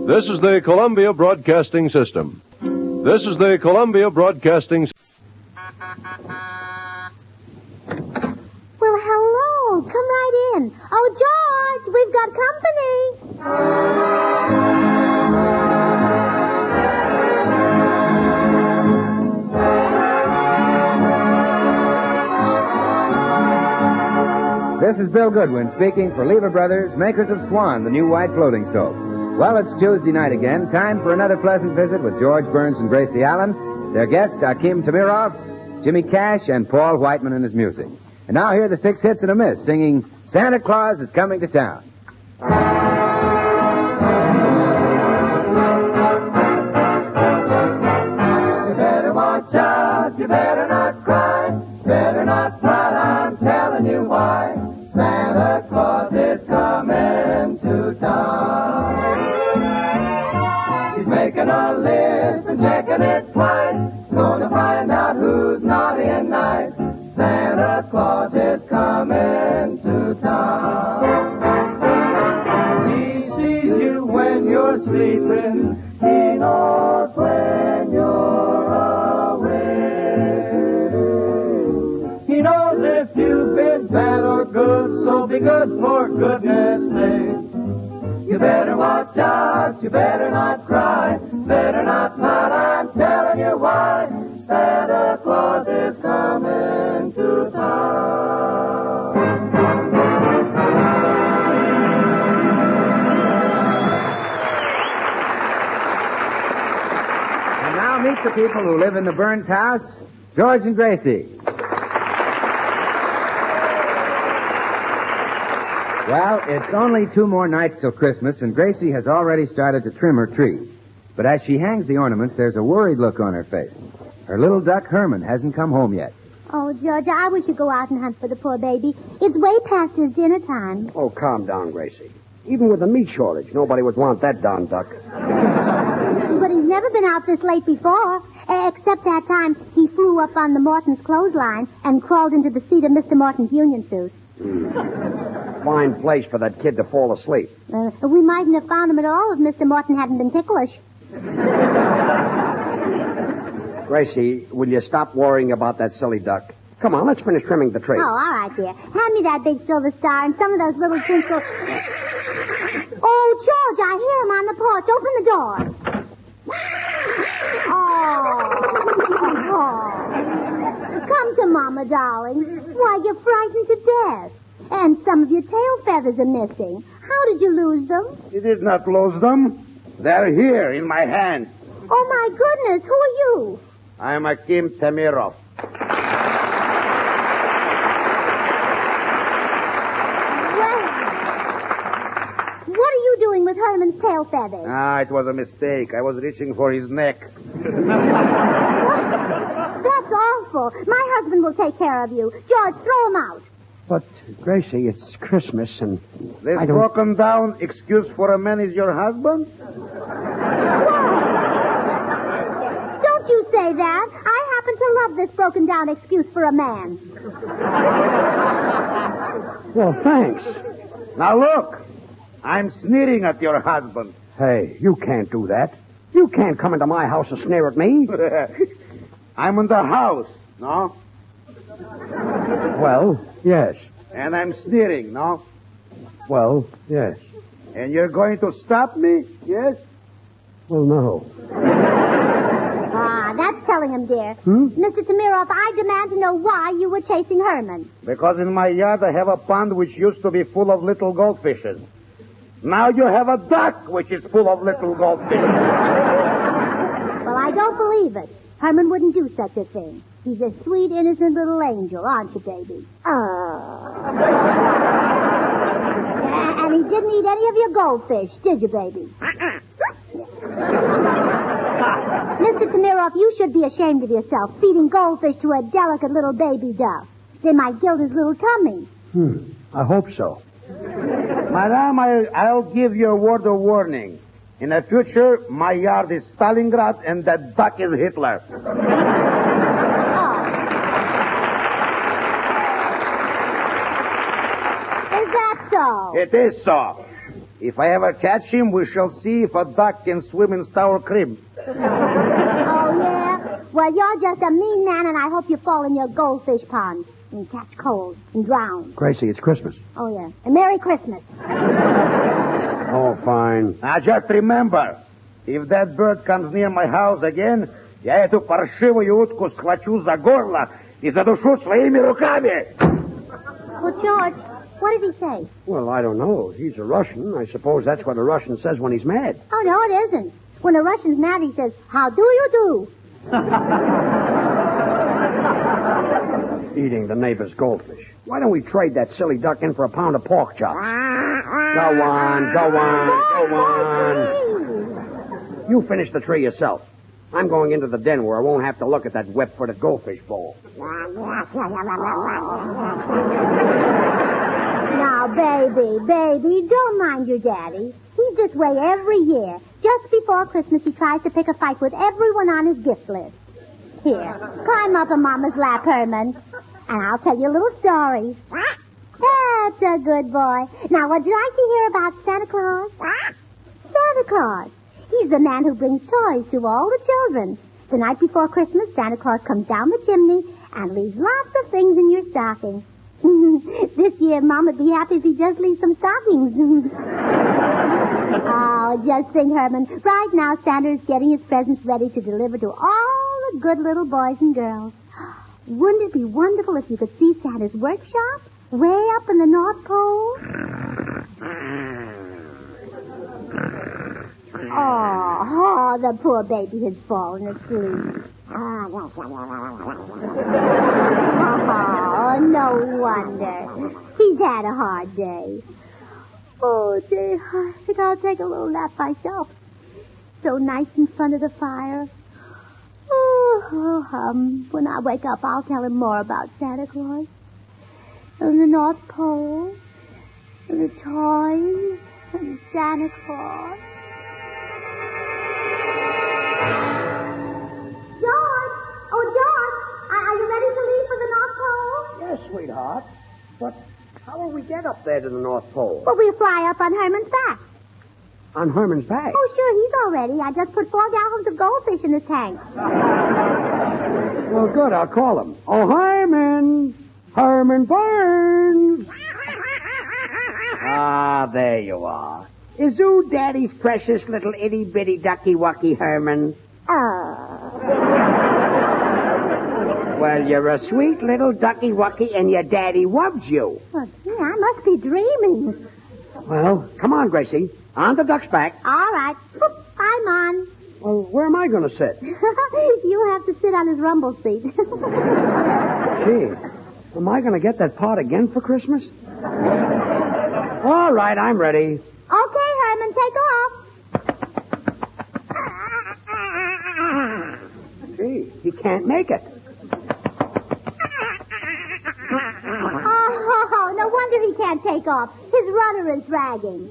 This is the Columbia Broadcasting System. This is the Columbia Broadcasting System. Well, hello. Come right in. Oh, George, we've got company. This is Bill Goodwin speaking for Lever Brothers, makers of Swan, the new white floating soap. Well, it's Tuesday night again. Time for another pleasant visit with George Burns and Gracie Allen. Their guests, Akim Tamirov, Jimmy Cash, and Paul Whiteman and his music. And now here are the 6 hits and a miss, singing Santa Claus is Coming to Town. You better watch out, you better not cry, better not cry, I'm telling you why. Santa Claus is coming to town. He's making a list and checking it twice, gonna find out who's naughty and nice. Santa Claus is coming to town. He sees you when you're sleeping. He knows when you're awake. He knows if you've been bad or good, so be good for goodness sake. You better watch out, you better not cry, better not pout, I'm telling you why. Santa Claus is coming to town. And now meet Introduce the people who live in the Burns house, George and Gracie. Well, it's only 2 more nights till Christmas, and Gracie has already started to trim her tree. But as she hangs the ornaments, there's a worried look on her face. Her little duck, Herman, hasn't come home yet. Oh, George, I wish you'd go out and hunt for the poor baby. It's way past his dinner time. Oh, calm down, Gracie. Even with the meat shortage, nobody would want that darn duck. But he's never been out this late before, except that time he flew up on the Morton's clothesline and crawled into the seat of Mr. Morton's union suit. Fine place for that kid to fall asleep. We mightn't have found him at all if Mr. Morton hadn't been ticklish. Gracie, will you stop worrying about that silly duck? Come on, let's finish trimming the tree. Oh, all right, dear. Hand me that big silver star and some of those little twinkles. Oh, George, I hear him on the porch. Open the door. Oh. Come to Mama, darling. Why, you're frightened to death. And some of your tail feathers are missing. How did you lose them? You did not lose them. They're here in my hand. Oh, my goodness. Who are you? I'm Akim Tamirov. What are you doing with Herman's tail feathers? It was a mistake. I was reaching for his neck. That's awful. My husband will take care of you. George, throw him out. But, Gracie, it's Christmas and This broken down excuse for a man is your husband? Don't you say that. I happen to love this broken down excuse for a man. Well, thanks. Now look, I'm sneering at your husband. Hey, you can't do that. You can't come into my house and sneer at me. I'm in the house, no? Well, yes. And I'm sneering, no? Well, yes. And you're going to stop me, yes? Well, no. That's telling him, dear. Mr. Tamirov, I demand to know why you were chasing Herman. Because in my yard I have a pond which used to be full of little goldfishes. Now you have a duck which is full of little goldfishes. Well, I don't believe it. Herman wouldn't do such a thing. He's a sweet, innocent little angel, aren't you, baby? And he didn't eat any of your goldfish, did you, baby? Mr. Tamirov, you should be ashamed of yourself, feeding goldfish to a delicate little baby duck. They might gild his little tummy. I hope so. Madame, I'll give you a word of warning. In the future, my yard is Stalingrad and that duck is Hitler. Is that so? It is so. If I ever catch him, we shall see if a duck can swim in sour cream. Oh, yeah? Well, you're just a mean man, and I hope you fall in your goldfish pond and catch cold and drown. Gracie, it's Christmas. Oh, yeah. And Merry Christmas. Oh, fine. Now, just remember, if that bird comes near my house again, я эту паршивую утку схвачу за горло и задушу своими руками. Well, George, what did he say? Well, I don't know. He's a Russian. I suppose that's what a Russian says when he's mad. Oh, no, it isn't. When a Russian's mad, he says, how do you do? Eating the neighbor's goldfish. Why don't we trade that silly duck in for a pound of pork chops? Go on. You finish the tree yourself. I'm going into the den where I won't have to look at that web-footed goldfish bowl. Now, baby, don't mind your daddy. He's this way every year. Just before Christmas, he tries to pick a fight with everyone on his gift list. Here, climb up in Mama's lap, Herman, and I'll tell you a little story. That's a good boy. Now, would you like to hear about Santa Claus? Santa Claus. He's the man who brings toys to all the children. The night before Christmas, Santa Claus comes down the chimney and leaves lots of things in your stocking. This year, Mom'd be happy if he just leaves some stockings. Oh, just sing, Herman. Right now, Santa is getting his presents ready to deliver to all the good little boys and girls. Wouldn't it be wonderful if you could see Santa's workshop way up in the North Pole? Oh, Oh, the poor baby has fallen asleep. Oh, no wonder. He's had a hard day. Oh, dear. I think I'll take a little nap myself. So nice in front of the fire. When I wake up, I'll tell him more about Santa Claus. And the North Pole. And the toys. And Santa Claus. George! Oh, George! Are you ready to leave for the North Pole? Yes, sweetheart. But how will we get up there to the North Pole? Well, we'll fly up on Herman's back. On Herman's back? Oh, sure, he's all ready. I just put 4 gallons of goldfish in his tank. Well, good. I'll call him. Oh, Herman! Herman Burns! Ah, there you are. Is you Daddy's precious little itty-bitty ducky-wucky Herman? Well, you're a sweet little ducky-wucky, and your daddy loves you. Oh, gee, I must be dreaming. Well, come on, Gracie. On the duck's back. All right. Boop, I'm on. Well, where am I going to sit? You have to sit on his rumble seat. Gee, am I going to get that pot again for Christmas? All right, I'm ready. Okay, Herman, take off. Gee, he can't make it. Oh, no wonder he can't take off. His rudder is dragging.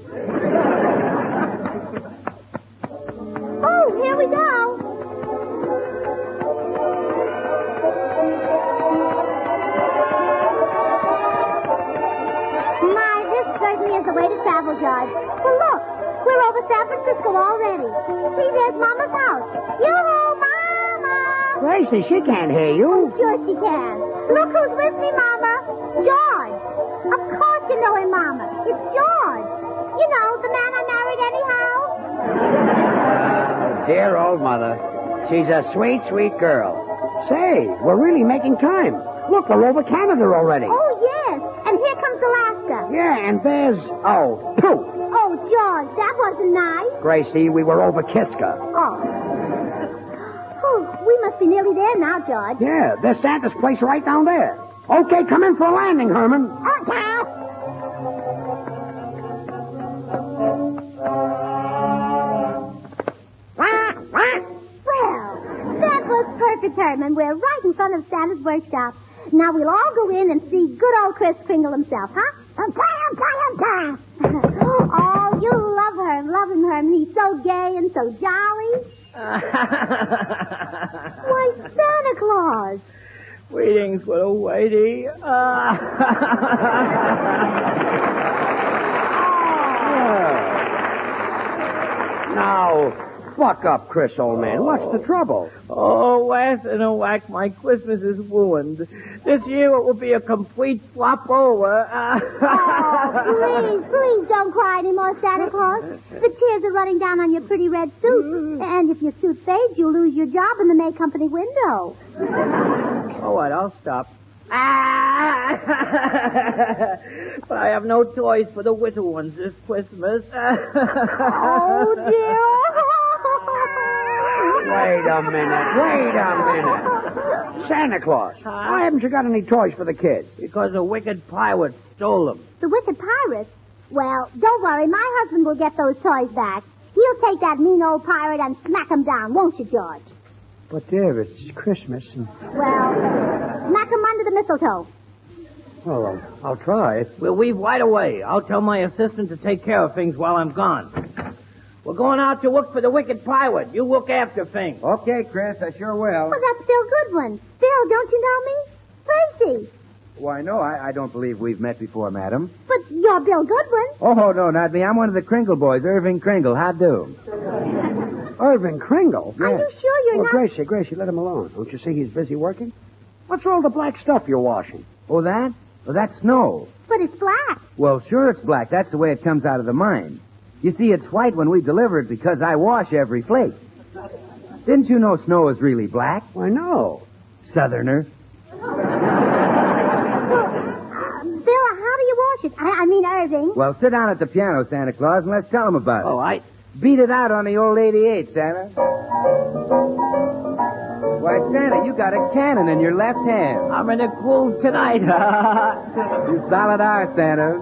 Oh, here we go. My, this certainly is the way to travel, George. Well, look, we're over San Francisco already. See, there's Mama's house. Yoo-hoo, Mama! Gracie, she can't hear you. Oh, sure she can. Look who's with me, Mama. George. Of course you know him, Mama. It's George. You know, the man I married anyhow. Dear old mother. She's a sweet, sweet girl. Say, we're really making time. Look, we're over Canada already. Oh, yes. And here comes Alaska. Yeah, and there's... Oh, pooh. Oh, George, that wasn't nice. Gracie, we were over Kiska. Oh, we must be nearly there now, George. Yeah, there's Santa's place right down there. Okay, come in for a landing, Herman. Okay. Well, that was perfect, Herman. We're right in front of Santa's workshop. Now we'll all go in and see good old Kris Kringle himself, huh? Oh, you love him, Herman. He's so gay and so jolly. Why, Santa Claus. Greetings, little Whitey. Now, buck up, Chris, old man. What's the trouble? Oh, Wes and a whack, my Christmas is ruined. This year it will be a complete flop over. Please don't cry anymore, Santa Claus. The tears are running down on your pretty red suit. And if your suit fades, you'll lose your job in the May Company window. Oh, what? I'll stop. But I have no toys for the little ones this Christmas. Oh, dear. Wait a minute. Santa Claus, why haven't you got any toys for the kids? Because a wicked pirate stole them. The wicked pirate? Well, don't worry. My husband will get those toys back. He'll take that mean old pirate and smack him down, won't you, George? But, dear, it's Christmas. And... Well, smack him under the mistletoe. Well, I'll try. We'll leave right away. I'll tell my assistant to take care of things while I'm gone. We're going out to look for the wicked pirate. You look after things. Okay, Chris, I sure will. Well, that's Bill Goodwin. Bill, don't you know me? Where's he? Why, no, I don't believe we've met before, madam. But you're Bill Goodwin. Oh, no, not me. I'm one of the Kringle boys, Irving Kringle. How do? Irving Kringle? Are you sure you're not... Gracie, let him alone. Don't you see he's busy working? What's all the black stuff you're washing? Oh, that? Well, that's snow. But it's black. Well, sure it's black. That's the way it comes out of the mine. You see, it's white when we deliver it because I wash every flake. Didn't you know snow is really black? Why, no. Southerner. Well, Bill, how do you wash it? I mean, Irving. Well, sit down at the piano, Santa Claus, and let's tell him about it. All right. Beat it out on the old 88, Santa. Why, Santa, you got a cannon in your left hand. I'm in a groove tonight. You solid are, Santa.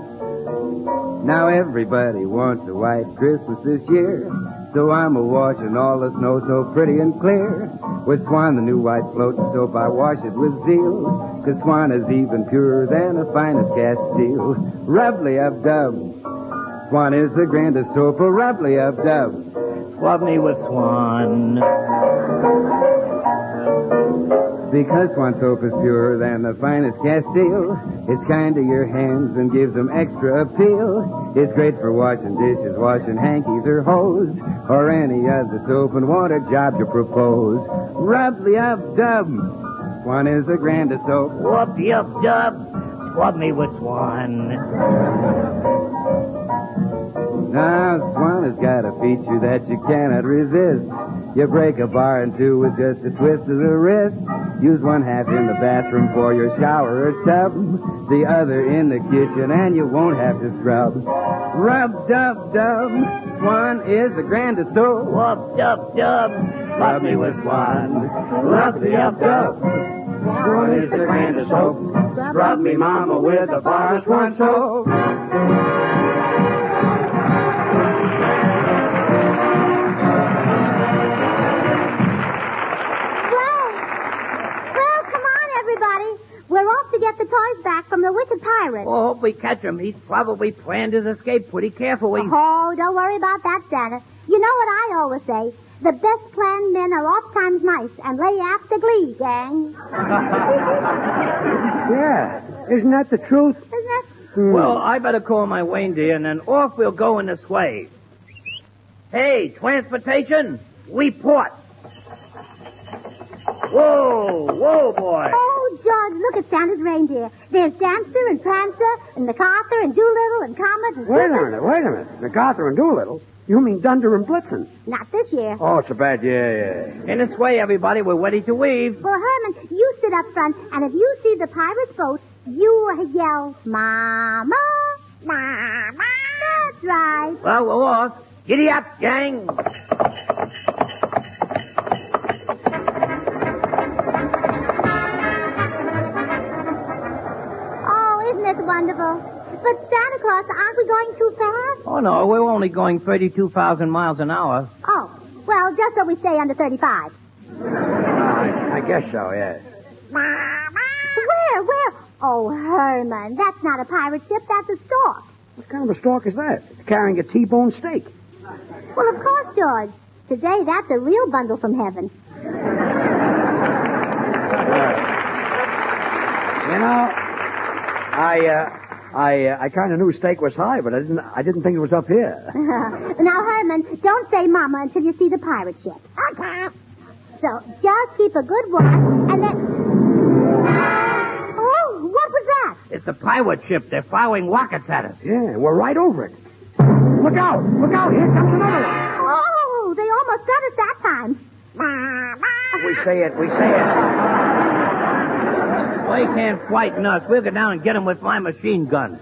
Now everybody wants a white Christmas this year, so I'm a-washing all the snow so pretty and clear. With Swan, the new white floating soap, I wash it with zeal, 'cause Swan is even purer than the finest cast steel. Rub-a-dub. Swan is the grandest soap, a rub-a-dub. Swab me with Swan. Because Swan soap is purer than the finest Castile, it's kind to your hands and gives them extra appeal. It's great for washing dishes, washing hankies or hose, or any other soap and water job you propose. Rub-a-dub. Swan is the grandest soap. Whoop-de-up-dub. Swab me with Swan. Now, Swan has got a feature that you cannot resist. You break a bar in two with just a twist of the wrist. Use one half in the bathroom for your shower or tub, the other in the kitchen, and you won't have to scrub. Rub-dub-dub. Swan is the grandest soap. Whoop-dub-dub. Swab me with Swan. Rub-de-up-dub. Swan is the grandest soap. Scrub me, mama, with a bar of Swan soap. We're off to get the toys back from the wicked pirate. Oh, hope we catch him. He's probably planned his escape pretty carefully. Oh, don't worry about that, Santa. You know what I always say? The best planned men are oft-times mice and lay after glee, gang. Yeah. Isn't that the truth? Isn't that? Well, I better call my reindeer, and then off we'll go in the sleigh. Hey, transportation, we port. Whoa, boy. Oh, George, look at Santa's reindeer. There's Dancer and Prancer and MacArthur and Doolittle and Comet and... Wait a minute. MacArthur and Doolittle? You mean Dunder and Blitzen? Not this year. Oh, it's a bad year. In this way, everybody, we're ready to leave. Well, Herman, you sit up front, and if you see the pirate's boat, you yell, Mama, Mama. That's right. Well, we're off. Giddy up, gang. Wonderful. But Santa Claus, aren't we going too fast? Oh, no, we're only going 32,000 miles an hour. Oh, well, just so we stay under 35. I guess so, yes. Where? Oh, Herman, that's not a pirate ship, that's a stork. What kind of a stork is that? It's carrying a T-bone steak. Well, of course, George. Today, that's a real bundle from heaven. You know... I kind of knew steak was high, but I didn't think it was up here. Now, Herman, don't say Mama until you see the pirate ship. Okay. So just keep a good watch, and then... Oh, what was that? It's the pirate ship. They're firing rockets at us. Yeah, we're right over it. Look out! Here comes another one. Oh, they almost got us that time. We say it. Well, he can't frighten us. We'll go down and get him with my machine gun.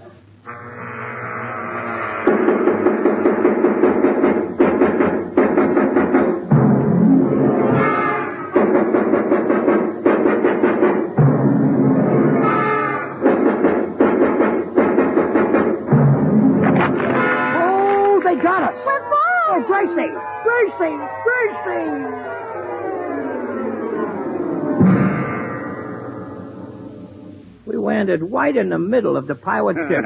Oh, they got us. We're falling. Oh, Gracie. We landed right in the middle of the pirate ship.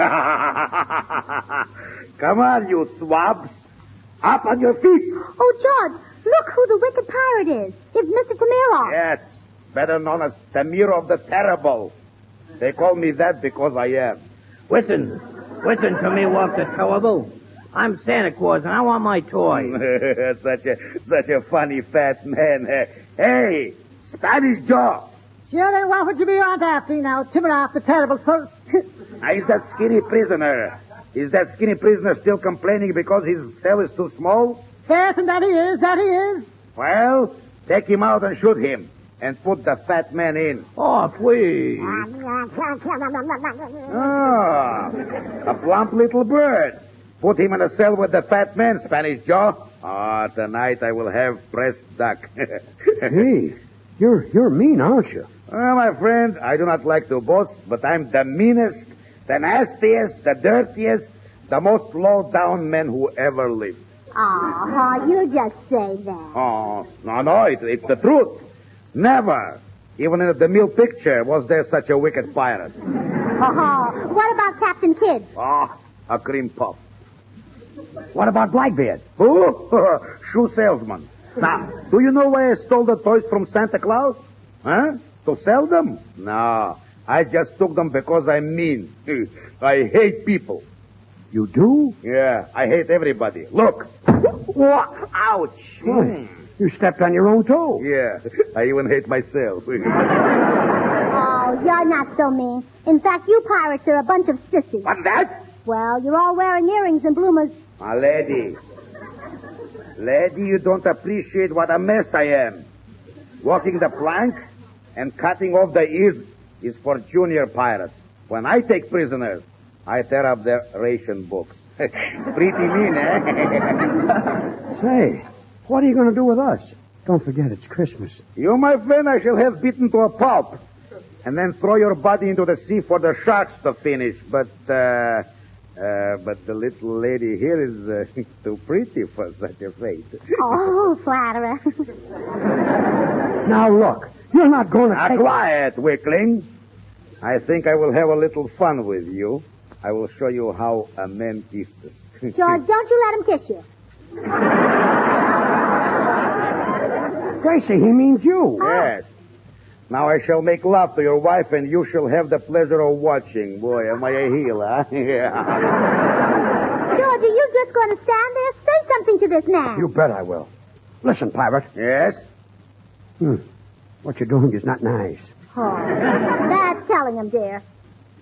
Come on, you swabs. Up on your feet. Oh, George, look who the wicked pirate is. It's Mr. Tamirov. Yes, better known as Tamirov the Terrible. They call me that because I am. Listen to me, Walk the Terrible. I'm Santa Claus, and I want my toy. such a funny fat man. Hey, Spanish Jaw. Sure, then what would you be on after now? Tamirov the Terrible, sir. Is that skinny prisoner? Is that skinny prisoner still complaining because his cell is too small? Yes, and that he is. Well, take him out and shoot him. And put the fat man in. Oh, please. A plump little bird. Put him in a cell with the fat man, Spanish Jaw. Tonight I will have pressed duck. Hey, you're mean, aren't you? Well, my friend, I do not like to boast, but I'm the meanest, the nastiest, the dirtiest, the most low-down man who ever lived. Oh, you just say that. Oh, no, it's the truth. Never, even in the mill picture, was there such a wicked pirate. Oh, what about Captain Kidd? Oh, a cream puff. What about Blackbeard? Who? Shoe salesman. Now, do you know why I stole the toys from Santa Claus? Huh? To sell them? No, I just took them because I'm mean. I hate people. You do? Yeah, I hate everybody. Look. Ouch. Why? You stepped on your own toe. Yeah, I even hate myself. Oh, you're not so mean. In fact, you pirates are a bunch of sissies. What's that? Well, you're all wearing earrings and bloomers. Lady, you don't appreciate what a mess I am. Walking the plank and cutting off the ears is for junior pirates. When I take prisoners, I tear up their ration books. Pretty mean, eh? Say, what are you going to do with us? Don't forget it's Christmas. You, my friend, I shall have beaten to a pulp. And then throw your body into the sea for the sharks to finish. But the little lady here is too pretty for such a fate. Oh, flatterer. Now, look, you're not going to take... Quiet, Wickling. I think I will have a little fun with you. I will show you how a man kisses. George, don't you let him kiss you. Gracie, he means you. Yes. Now I shall make love to your wife, and you shall have the pleasure of watching. Boy, am I a heel, huh? Yeah. George, are you just going to stand there? Say something to this man. You bet I will. Listen, pirate. Yes? What you're doing is not nice. Oh, that's telling him, dear.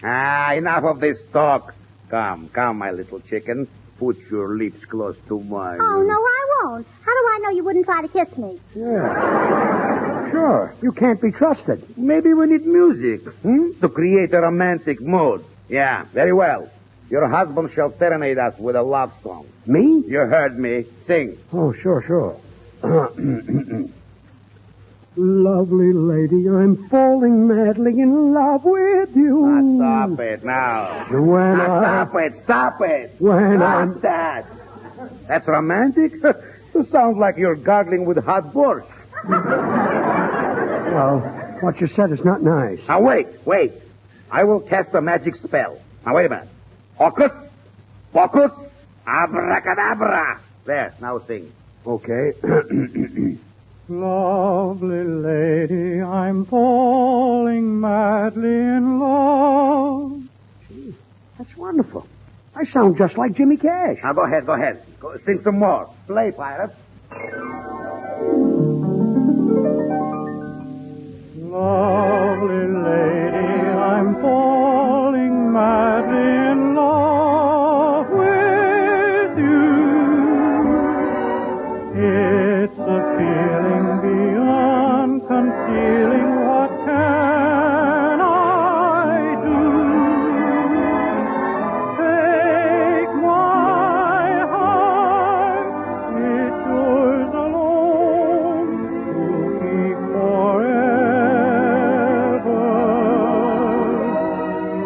Enough of this talk. Come, my little chicken. Put your lips close to mine. Oh, no, I won't. How do I know you wouldn't try to kiss me? Yeah. Sure. You can't be trusted. Maybe we need music, to create a romantic mood. Yeah, very well. Your husband shall serenade us with a love song. Me? You heard me. Sing. Oh, sure. Lovely lady, I'm falling madly in love with you. Now, stop it, now. Stop it. When that. That's romantic? It sounds like you're gargling with hot borscht. Well, what you said is not nice. Now, wait. I will cast a magic spell. Now, wait a minute. Hocus, pocus, abracadabra. There, now sing. Okay. Lovely lady, I'm falling madly in love. Gee, that's wonderful. I sound just like Jimmy Cash. Now, go ahead. Go, sing some more. Play, pirate. Lovely lady, I'm falling madly in love with you. It's a feeling beyond concealing. What can I do? Take my heart, it's yours alone to keep forever.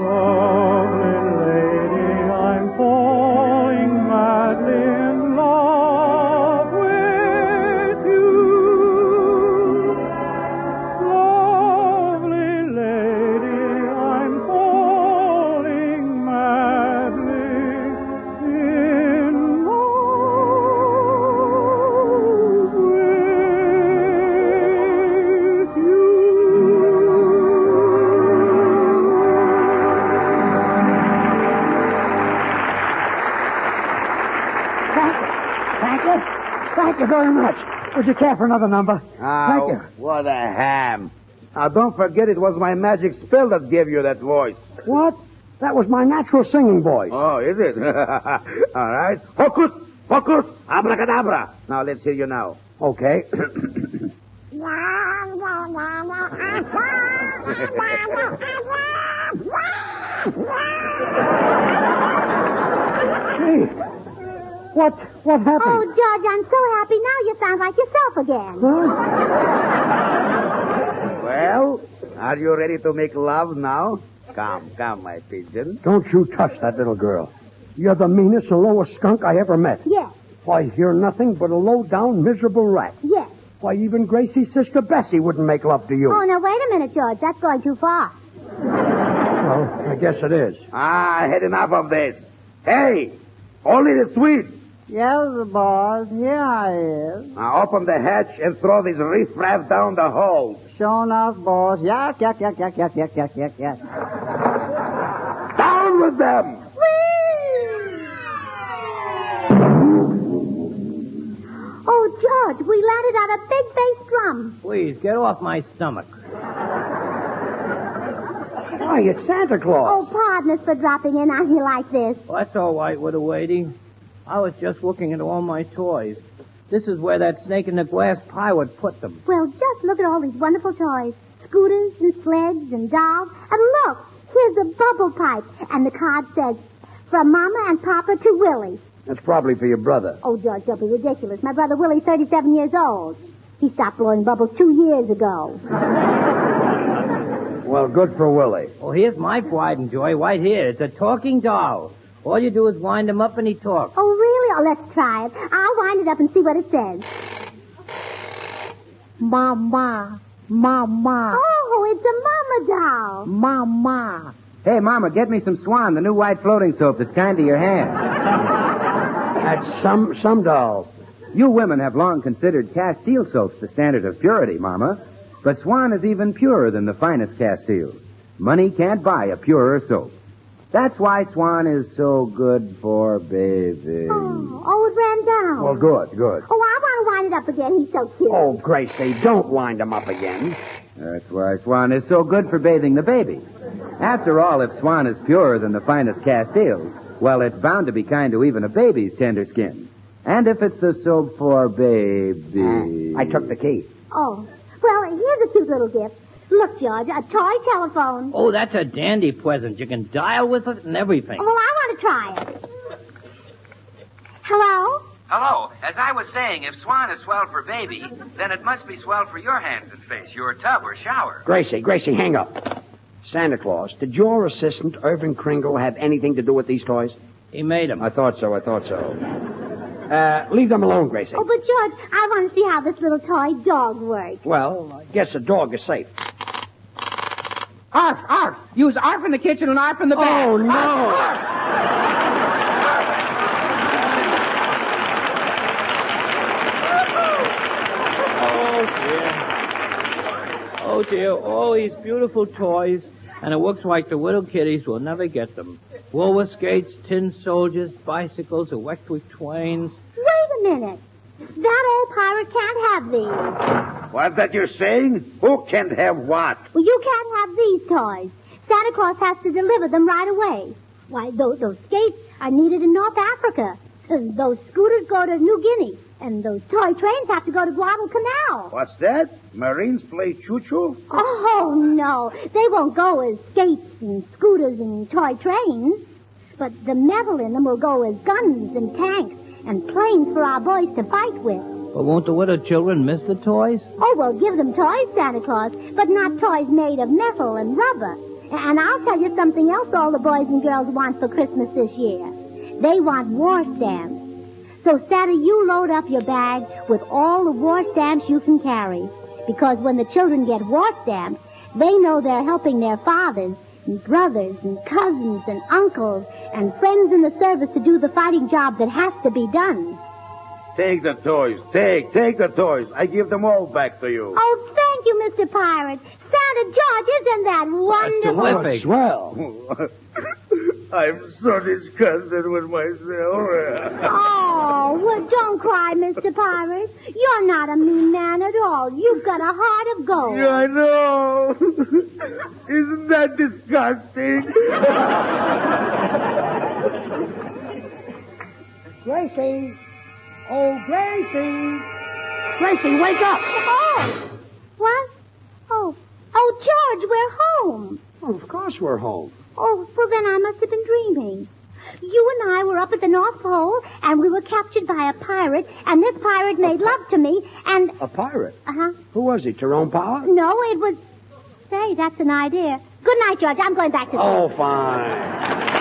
Lovely lady, I'm falling madly in love with you. Lovely lady, I'm falling madly in love with you. Thank you very much. Would you care for another number? Thank you. What a ham. Now, don't forget it was my magic spell that gave you that voice. What? That was my natural singing voice. Oh, is it? All right. Hocus, pocus, abracadabra. Now, let's hear you now. Okay. Gee, What happened? Oh, George, I'm so happy now you sound like yourself again. Well, are you ready to make love now? Come, my pigeon. Don't you touch that little girl. You're the meanest and lowest skunk I ever met. Yes, Why, you're nothing but a low-down, miserable rat. yes. Why, even Gracie's sister Bessie wouldn't make love to you. Oh, now, wait a minute, George. That's going too far. Well, I guess it is. I had enough of this. Hey, only the sweet. Yes, boss. Here I is. Now open the hatch and throw this riffraff down the hole. Sure enough, boss. Yes. Down with them! Oh, George, we landed on a big bass drum. Please, get off my stomach. Why, it's Santa Claus. Oh, pardon us for dropping in on you like this. Well, that's all right, Widow Wadey. I was just looking at all my toys. This is where that snake in the glass pirate put them. Well, just look at all these wonderful toys. Scooters and sleds and dolls. And look, here's a bubble pipe. And the card says, from Mama and Papa to Willie. That's probably for your brother. Oh, George, don't be ridiculous. My brother Willie's 37 years old. He stopped blowing bubbles 2 years ago. Well, good for Willie. Oh, here's my pride and joy right here. It's a talking doll. All you do is wind him up and he talks. Oh, really? Oh, let's try it. I'll wind it up and see what it says. Mama. Oh, it's a mama doll. Mama. Hey, Mama, get me some Swan, the new white floating soap that's kind to your hand. That's some dolls. You women have long considered Castile soaps the standard of purity, Mama. But Swan is even purer than the finest Castiles. Money can't buy a purer soap. That's why Swan is so good for baby. Oh, it ran down. Well, good. Oh, I want to wind it up again. He's so cute. Oh, Gracie, don't wind him up again. That's why Swan is so good for bathing the baby. After all, if Swan is purer than the finest Castiles, well, it's bound to be kind to even a baby's tender skin. And if it's the soap for baby... I took the key. Oh, well, here's a cute little gift. Look, George, a toy telephone. Oh, that's a dandy present. You can dial with it and everything. Oh, well, I want to try it. Hello? Hello. As I was saying, if Swan is swell for baby, then it must be swell for your hands and face, your tub or shower. Gracie, hang up. Santa Claus, did your assistant, Irvin Kringle, have anything to do with these toys? He made them. I thought so. Leave them alone, Gracie. Oh, but George, I want to see how this little toy dog works. Well, I guess a dog is safe. Arf! Use Arf in the kitchen and Arf in the bath. Oh, no. Arf. Oh, dear. All these beautiful toys, and it looks like the little kiddies will never get them. Roller skates, tin soldiers, bicycles, electric trains. Wait a minute. That old pirate can't have these. What's that you're saying? Who can't have what? Well, you can't have these toys. Santa Claus has to deliver them right away. Why, those skates are needed in North Africa. And those scooters go to New Guinea. And those toy trains have to go to Guadalcanal. What's that? Marines play choo-choo? Oh, no. They won't go as skates and scooters and toy trains. But the metal in them will go as guns and tanks and planes for our boys to fight with. But won't the little children miss the toys? Oh, well, give them toys, Santa Claus, but not toys made of metal and rubber. And I'll tell you something else all the boys and girls want for Christmas this year. They want war stamps. So, Santa, you load up your bag with all the war stamps you can carry. Because when the children get war stamps, they know they're helping their fathers and brothers and cousins and uncles and friends in the service to do the fighting job that has to be done. Take the toys. Take the toys. I give them all back to you. Oh, thank you, Mr. Pirate. Santa George, isn't that wonderful? That's swell. I'm so disgusted with myself. Oh, well, don't cry, Mr. Pirate. You're not a mean man at all. You've got a heart of gold. Yeah, I know. Isn't that disgusting? Gracie. Oh, Gracie. Gracie, wake up. Oh. What? Oh, George, we're home. Oh, of course we're home. Oh, well, then I must have been dreaming. You and I were up at the North Pole, and we were captured by a pirate, and this pirate made love to me, and... A pirate? Uh-huh. Who was he? Tyrone Power? No, it was... Say, that's an idea. Good night, George. I'm going back to... Oh, fine.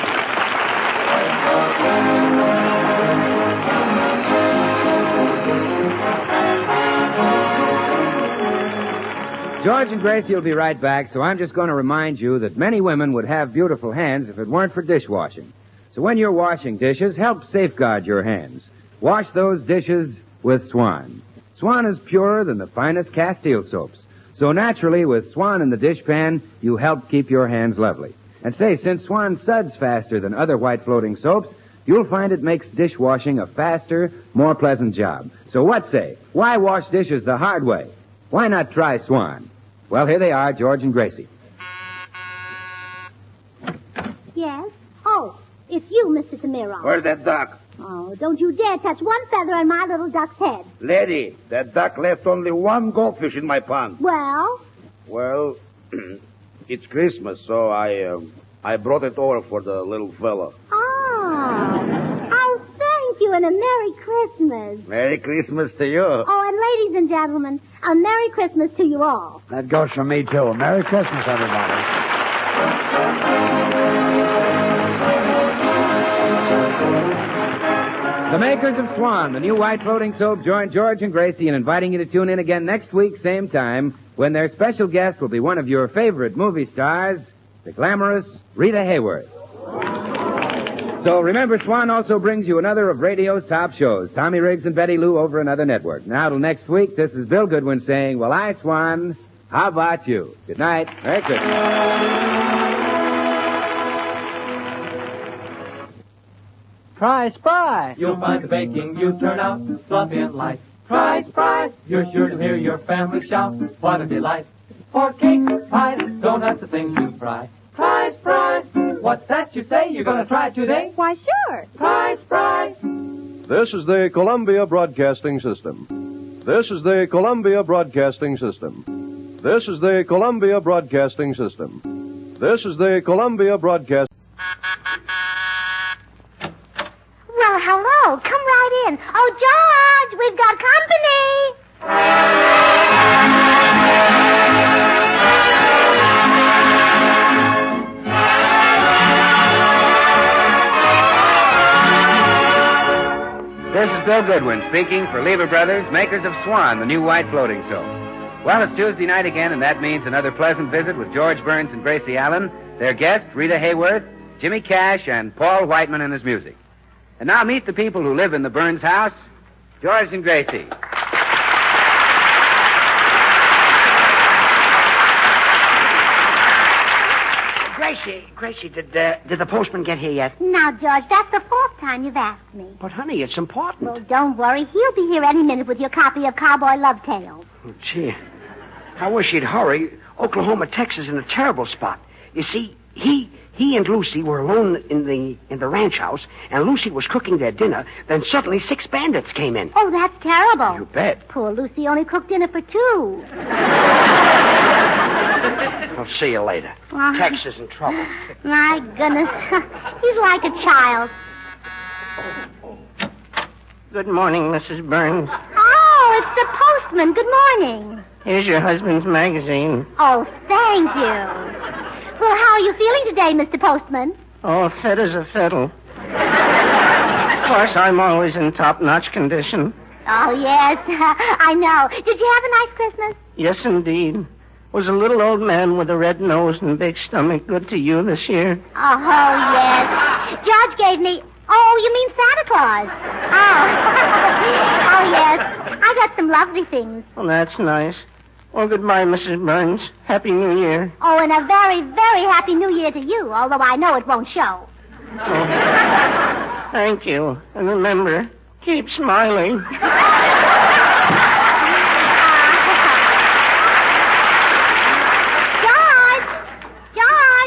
George and Gracie will be right back, so I'm just going to remind you that many women would have beautiful hands if it weren't for dishwashing. So when you're washing dishes, help safeguard your hands. Wash those dishes with Swan. Swan is purer than the finest Castile soaps. So naturally, with Swan in the dishpan, you help keep your hands lovely. And say, since Swan suds faster than other white floating soaps, you'll find it makes dishwashing a faster, more pleasant job. So what say? Why wash dishes the hard way? Why not try Swan? Well, here they are, George and Gracie. Yes? Oh, it's you, Mr. Tamiron. Where's that duck? Oh, don't you dare touch one feather on my little duck's head. Lady, that duck left only one goldfish in my pond. Well? Well, it's Christmas, so I brought it over for the little fella. Oh, thank you, and a Merry Christmas. Merry Christmas to you. Oh, and ladies and gentlemen, a Merry Christmas to you all. That goes for me, too. Merry Christmas, everybody. The makers of Swan, the new white floating soap, join George and Gracie in inviting you to tune in again next week, same time, when their special guest will be one of your favorite movie stars, the glamorous Rita Hayworth. So remember, Swan also brings you another of radio's top shows, Tommy Riggs and Betty Lou over another network. Now till next week, this is Bill Goodwin saying, well, I, Swan, how about you? Good night. Merry Christmas. Try Spry. You'll find the baking you turn out fluffy and light. Try Spry. You're sure to hear your family shout. What a delight. For cakes, pies, donuts, the things you fry. Try Spry. What's that you say? You're going to try it today? Why, sure. Try Spry. This is the Columbia Broadcasting System. This is the Columbia Broadcasting System. This is the Columbia Broadcasting System. This is the Columbia Broadcasting... Well, hello. Come right in. Oh, George, we've got company. This is Bill Goodwin speaking for Lever Brothers, makers of Swan, the new white floating soap. Well, it's Tuesday night again, and that means another pleasant visit with George Burns and Gracie Allen, their guest, Rita Hayworth, Jimmy Cash, and Paul Whiteman and his music. And now meet the people who live in the Burns house, George and Gracie. Gracie, did the postman get here yet? Now, George, that's the fourth time you've asked me. But, honey, it's important. Well, don't worry. He'll be here any minute with your copy of Cowboy Love Tales. Oh, gee. I wish he'd hurry. Oklahoma, Texas is in a terrible spot. You see, he and Lucy were alone in the ranch house, and Lucy was cooking their dinner. Then suddenly 6 bandits came in. Oh, that's terrible. You bet. Poor Lucy only cooked dinner for 2. I'll see you later. Well, Tex is in trouble. My goodness. He's like a child. Good morning, Mrs. Burns. Oh, it's the postman. Good morning. Here's your husband's magazine. Oh, thank you. Well, how are you feeling today, Mr. Postman? Oh, fit as a fiddle. Of course, I'm always in top-notch condition. Oh, yes. I know. Did you have a nice Christmas? Yes, indeed. Was a little old man with a red nose and big stomach good to you this year? Oh, yes. George gave me... Oh, you mean Santa Claus? Oh. Oh, yes. I got some lovely things. Well, that's nice. Well, goodbye, Mrs. Burns. Happy New Year. Oh, and a very, very happy New Year to you, although I know it won't show. Oh. Thank you. And remember, keep smiling. George!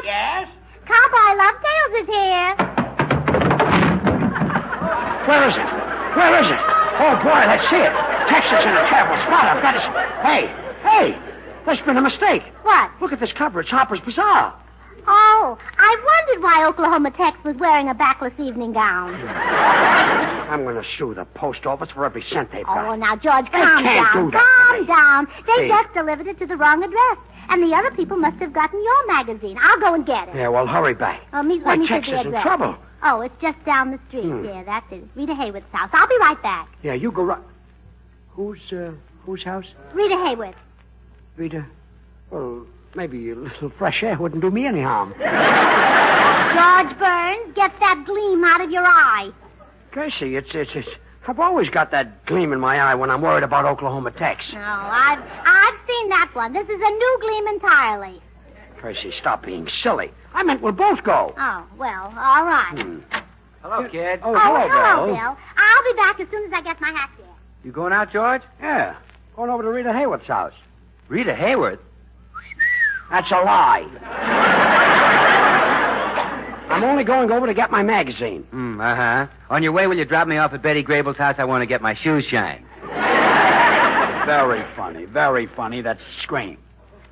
Yes? Cowboy Love Tales is here. Where is it? Where is it? Oh, boy, let's see it. Texas in a terrible spot. I've got to... Hey, there's been a mistake. What? Look at this cover. It's Harper's Bazaar. Oh, Oh, I wondered why Oklahoma Tex was wearing a backless evening gown. I'm going to sue the post office for every cent they've got. Oh, now, George, They calm can't down. do that to Calm me. down. They Hey. just delivered it to the wrong address. And the other people must have gotten your magazine. I'll go and get it. Yeah, well, hurry back. Let me Why, see Tex the is in address. trouble. Oh, it's just down the street. Yeah, that's it. Rita Hayworth's house. I'll be right back. Yeah, you go right. Whose house? Rita Hayworth. Rita? Well, maybe a little fresh air wouldn't do me any harm. George Burns, get that gleam out of your eye. Gracie, it's I've always got that gleam in my eye when I'm worried about Oklahoma Tex. No, I've seen that one. This is a new gleam entirely. Gracie, stop being silly. I meant we'll both go. Oh, well, all right. Hello, kid. Oh, hello, hello, Bill. Bill. I'll be back as soon as I get my hat here. You going out, George? Yeah, going over to Rita Hayworth's house. Rita Hayworth? That's a lie. I'm only going over to get my magazine. Uh-huh. On your way, will you drop me off at Betty Grable's house? I want to get my shoes shined. Very funny, that scream.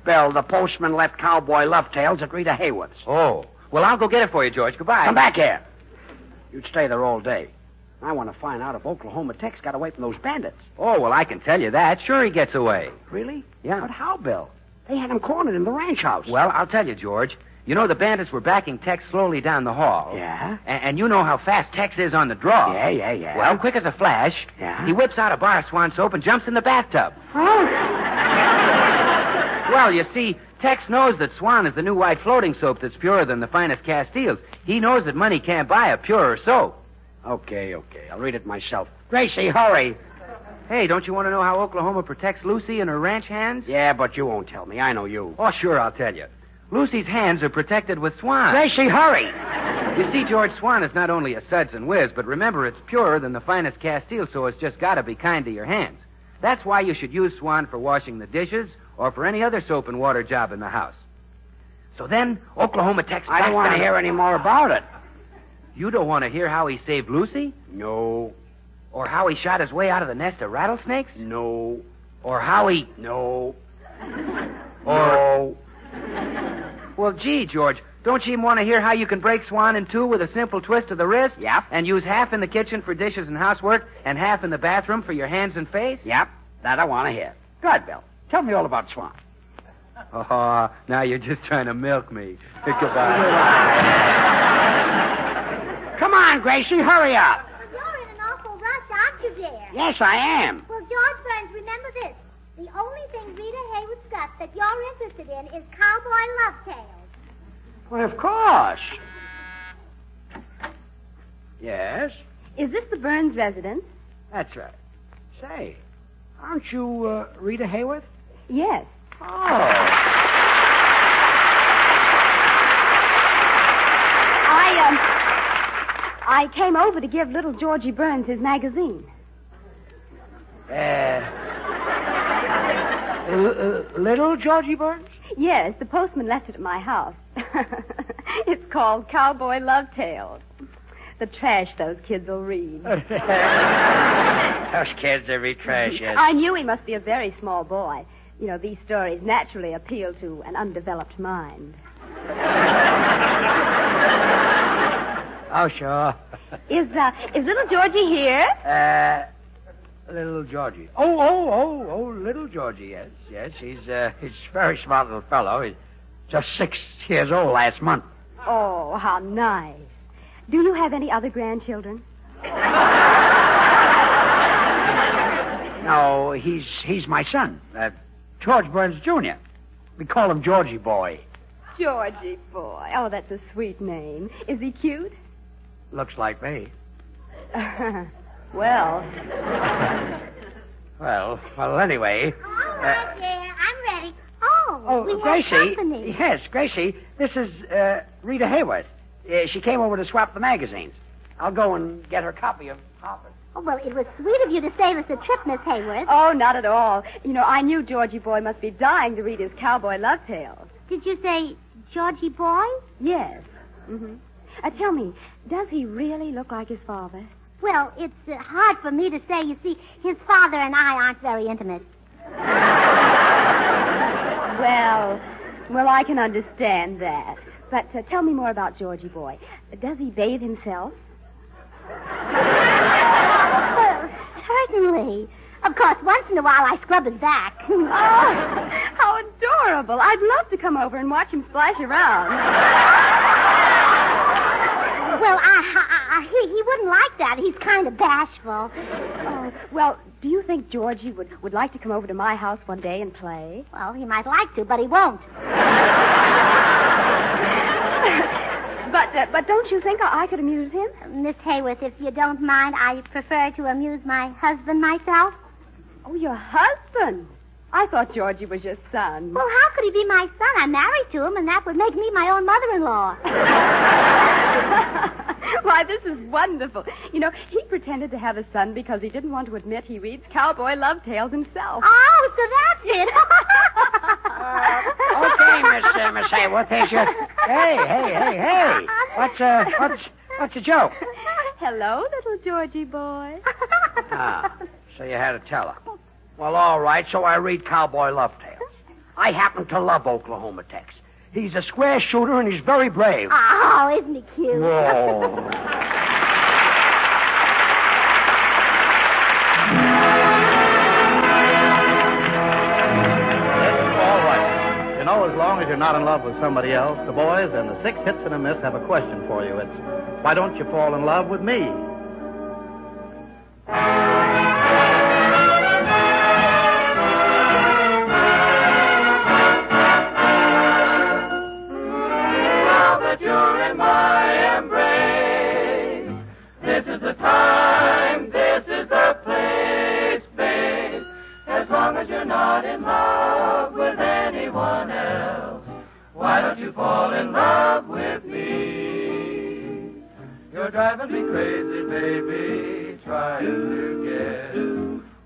Bill, the postman left cowboy love tales at Rita Hayworth's. Oh. Well, I'll go get it for you, George. Goodbye. Come back here. You'd stay there all day. I want to find out if Oklahoma Tex got away from those bandits. Oh, well, I can tell you that. Sure he gets away. Really? Yeah. But how, Bill? They had him cornered in the ranch house. Well, I'll tell you, George. You know the bandits were backing Tex slowly down the hall. Yeah? And you know how fast Tex is on the draw. Yeah. Well, quick as a flash, Yeah? he whips out a bar of Swan soap and jumps in the bathtub. Oh. Well, you see, Tex knows that Swan is the new white floating soap that's purer than the finest Castiles. He knows that money can't buy a purer soap. Okay. I'll read it myself. Gracie, hurry. Hey, don't you want to know how Oklahoma protects Lucy and her ranch hands? Yeah, but you won't tell me. I know you. Oh, sure, I'll tell you. Lucy's hands are protected with Swan. Gracie, hurry. You see, George, Swan is not only a suds and whiz, but remember, it's purer than the finest Castile, so it's just got to be kind to your hands. That's why you should use Swan for washing the dishes or for any other soap and water job in the house. So then, Oklahoma Tex... I don't want to hear any more about it. You don't want to hear how he saved Lucy? No. Or how he shot his way out of the nest of rattlesnakes? No. Or how he... No. No. Well, gee, George, don't you even want to hear how you can break Swan in two with a simple twist of the wrist? Yep. And use half in the kitchen for dishes and housework and half in the bathroom for your hands and face? Yep. That I want to hear. Good, Bill. Tell me all about Swan. Oh, now you're just trying to milk me. Goodbye. Come on, Gracie, hurry up. You're in an awful rush, aren't you, dear? Yes, I am. Well, George Burns, remember this. The only thing Rita Hayworth's got that you're interested in is cowboy love tales. Well, of course. Yes, Is this the Burns residence? that's right. Say, aren't you Rita Hayworth? Yes. Oh. I came over to give little Georgie Burns his magazine. Little Georgie Burns? Yes, the postman left it at my house. It's called Cowboy Love Tales. The trash those kids will read. Those kids, they read trash, yes. I knew he must be a very small boy. You know, these stories naturally appeal to an undeveloped mind. Oh, sure. Is little Georgie here? Little Georgie. Oh, little Georgie, yes. He's a very smart little fellow. He's just 6 years old last month. Oh, how nice. Do you have any other grandchildren? No, he's my son, George Burns, Jr. We call him Georgie Boy. Georgie boy. Oh, that's a sweet name. Is he cute? Looks like me. Well. Well, anyway. All right, dear. I'm ready. Oh, we Gracie. have company. Yes, Gracie. This is Rita Hayworth. She came over to swap the magazines. I'll go and get her copy of Harper. Oh, well, it was sweet of you to save us a trip, Miss Hayworth. Oh, not at all. You know, I knew Georgie boy must be dying to read his cowboy love tales. Did you say Georgie boy? Yes. Mm-hmm. Tell me, does he really look like his father? Well, it's hard for me to say. You see, his father and I aren't very intimate. Well, I can understand that. But tell me more about Georgie boy. Does he bathe himself? Well, certainly. Of course, once in a while I scrub his back. Oh, how adorable. I'd love to come over and watch him splash around. Well, he wouldn't like that. He's kind of bashful. Oh, well, do you think Georgie would like to come over to my house one day and play? Well, he might like to, but he won't. But don't you think I could amuse him? Miss Hayworth, if you don't mind, I prefer to amuse my husband myself. Oh, your husband? I thought Georgie was your son. Well, how could he be my son? I'm married to him, and that would make me my own mother-in-law. Why, this is wonderful. You know, he pretended to have a son because he didn't want to admit he reads cowboy love tales himself. Oh, so that's it. Okay, Miss Hayworth, there's your... Hey. What's the joke? Hello, little Georgie boy. So you had to tell her. Well, all right, so I read cowboy love tales. I happen to love Oklahoma Tex. He's a square shooter, and he's very brave. Oh, isn't he cute? Whoa. All right. You know, as long as you're not in love with somebody else, the boys and the 6 hits and a miss have a question for you. It's, why don't you fall in love with me? Driving me crazy, baby, trying to guess.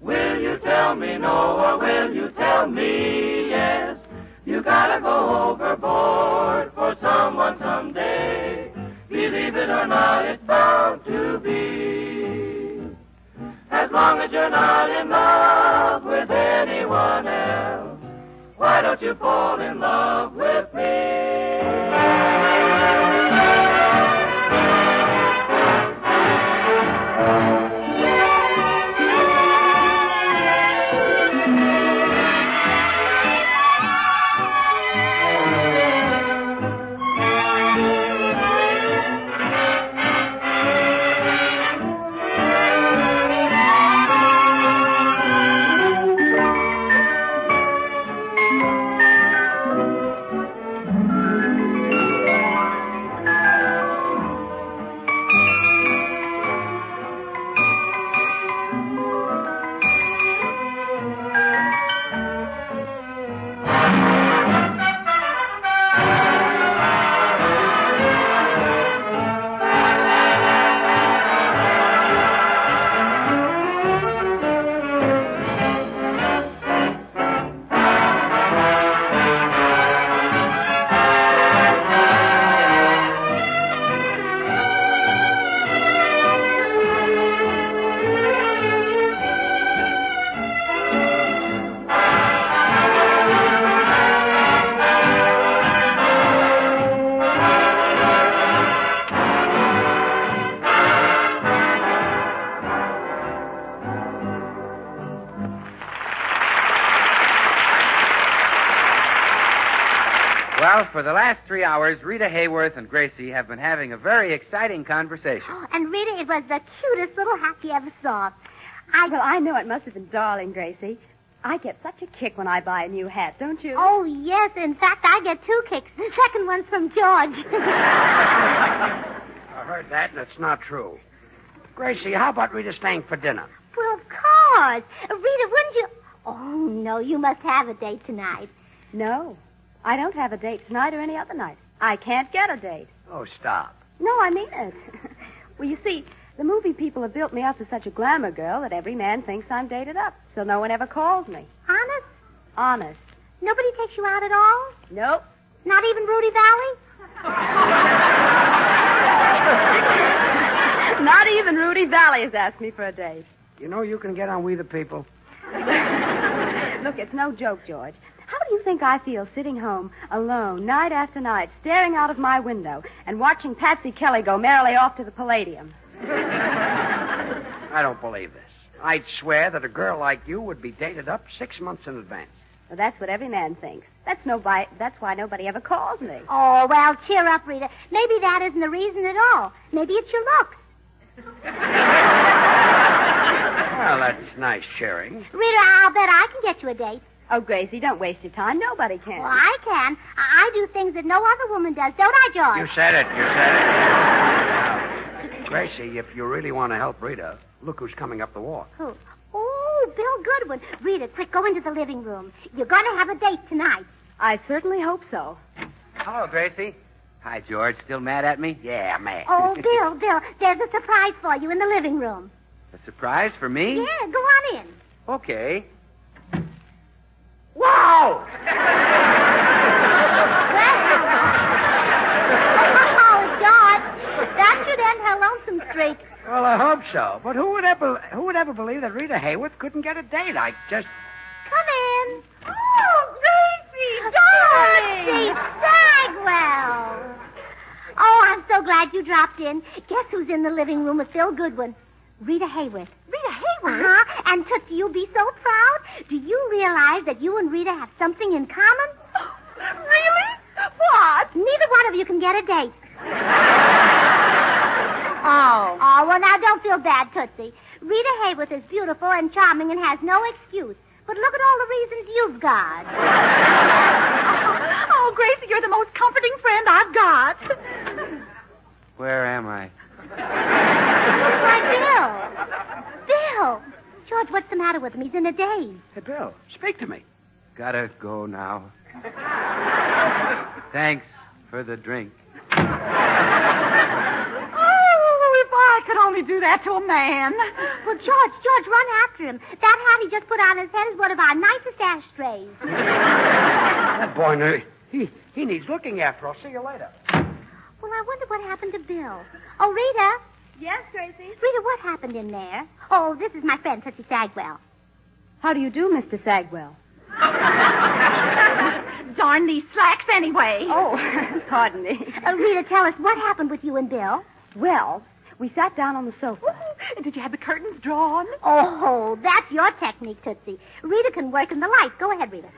Will you tell me no or will you tell me yes? You gotta go overboard for someone someday. Believe it or not, it's bound to be. As long as you're not in love with anyone else, why don't you fall in love with me? Well, for the last 3 hours, Rita Hayworth and Gracie have been having a very exciting conversation. Oh, and Rita, it was the cutest little hat you ever saw. Well, I know it must have been darling, Gracie. I get such a kick when I buy a new hat, don't you? Oh, yes. In fact, I get 2 kicks. The second one's from George. I heard that, and it's not true. Gracie, how about Rita staying for dinner? Well, of course. Rita, wouldn't you... Oh, no, you must have a date tonight. No, I don't have a date tonight or any other night. I can't get a date. Oh, stop. No, I mean it. Well, you see, the movie people have built me up as such a glamour girl that every man thinks I'm dated up, so no one ever calls me. Honest? Honest. Nobody takes you out at all? Nope. Not even Rudy Valley? Not even Rudy Valley has asked me for a date. You know you can get on We the People. Look, it's no joke, George. How do you think I feel sitting home alone night after night, staring out of my window and watching Patsy Kelly go merrily off to the Palladium? I don't believe this. I'd swear that a girl like you would be dated up 6 months in advance. Well, that's what every man thinks. That's why nobody ever calls me. Oh, well, cheer up, Rita. Maybe that isn't the reason at all. Maybe it's your looks. Well, that's nice cheering. Rita, I'll bet I can get you a date. Oh, Gracie, don't waste your time. Nobody can. Well, I can. I do things that no other woman does, don't I, George? You said it. Now, Gracie, if you really want to help Rita, look who's coming up the walk. Who? Oh, Bill Goodwin. Rita, quick, go into the living room. You're going to have a date tonight. I certainly hope so. Hello, Gracie. Hi, George. Still mad at me? Yeah, mad. Oh, Bill, there's a surprise for you in the living room. A surprise for me? Yeah, go on in. Okay. Wow! Oh, George, that should end her lonesome streak. Well, I hope so. But who would ever believe that Rita Hayworth couldn't get a date? I just... Come in. Oh, Gracie, darling. Sagwell. Oh, I'm so glad you dropped in. Guess who's in the living room with Bill Goodwin? Rita Hayworth. Rita Hayworth? Uh-huh. And Tootsie, you'll be so proud. Do you realize that you and Rita have something in common? Really? What? Neither one of you can get a date. Oh. Oh, well, now don't feel bad, Tootsie. Rita Hayworth is beautiful and charming and has no excuse. But look at all the reasons you've got. Oh, Gracie, you're the most comforting friend I've got. Where am I? Why, Bill. George, what's the matter with him? He's in a daze. Hey, Bill, speak to me. Gotta go now. Thanks for the drink. Oh, if I could only do that to a man. Well, George, run after him. That hat he just put on his head is one of our nicest ashtrays. That boy, he needs looking after. I'll see you later. Well, I wonder what happened to Bill. Oh, Rita. Yes, Gracie? Rita, what happened in there? Oh, this is my friend, Tootsie Sagwell. How do you do, Mr. Sagwell? Darn these slacks anyway. Oh, pardon me. Rita, tell us, what happened with you and Bill? Well, we sat down on the sofa. Did you have the curtains drawn? Oh, that's your technique, Tootsie. Rita can work in the lights. Go ahead, Rita.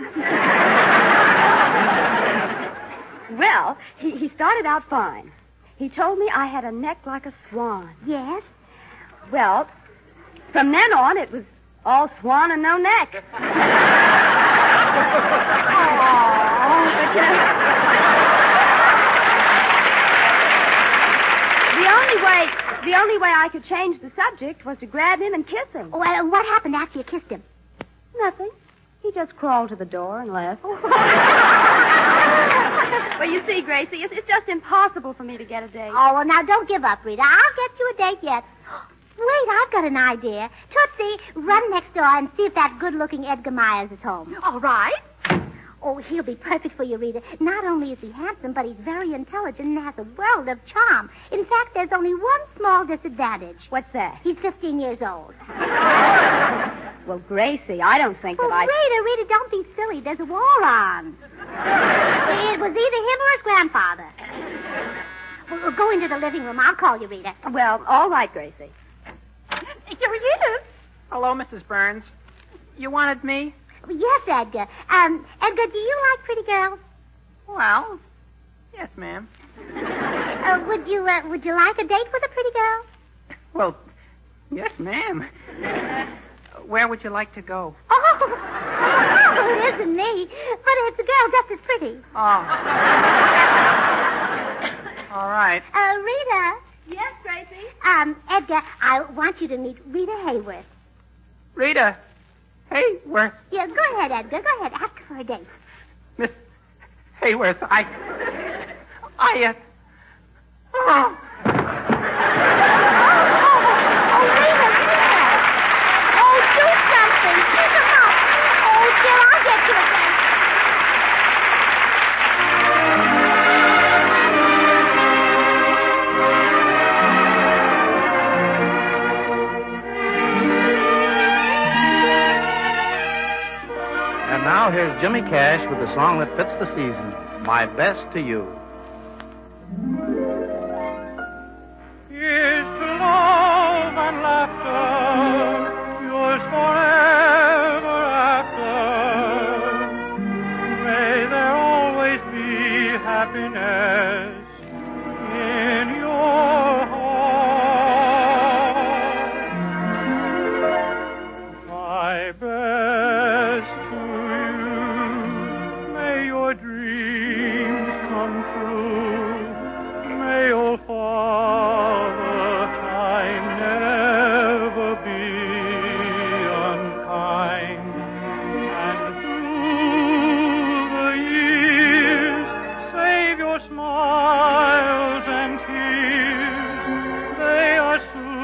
Well, he started out fine. He told me I had a neck like a swan. Yes? Well, from then on, it was all swan and no neck. But, you know, the only way I could change the subject was to grab him and kiss him. Well, what happened after you kissed him? Nothing. He just crawled to the door and left. Well, you see, Gracie, it's just impossible for me to get a date. Oh, well, now don't give up, Rita. I'll get you a date yet. Wait, I've got an idea. Tootsie, run next door and see if that good-looking Edgar Myers is home. All right. Oh, he'll be perfect for you, Rita. Not only is he handsome, but he's very intelligent and has a world of charm. In fact, there's only one small disadvantage. What's that? He's 15 years old. Well, Gracie, I don't think that Rita, don't be silly. There's a war on. It was either him or his grandfather. Well, go into the living room. I'll call you, Rita. Well, all right, Gracie. Here he is. Hello, Mrs. Burns. You wanted me? Yes, Edgar. Edgar, do you like pretty girls? Well, yes, ma'am. Would you like a date with a pretty girl? Well, yes, ma'am. Where would you like to go? Oh, it isn't me, but it's a girl just as pretty. Oh. All right. Rita. Yes, Gracie? Edgar, I want you to meet Rita Hayworth. Rita Hayworth. Yeah, go ahead, Edgar. Go ahead. Ask her for a date. Miss Hayworth, Oh. Rita. Oh, do something. Keep him up. Oh, dear, I'll get you a date. And now here's Jimmy Cash with the song that fits the season, My Best to You. Here's to love and laughter, yours forever after. May there always be happiness in your heart. My best to you, may your dreams come true. May old Father Time never be unkind. And through the years, save your smiles and tears. They are souvenirs.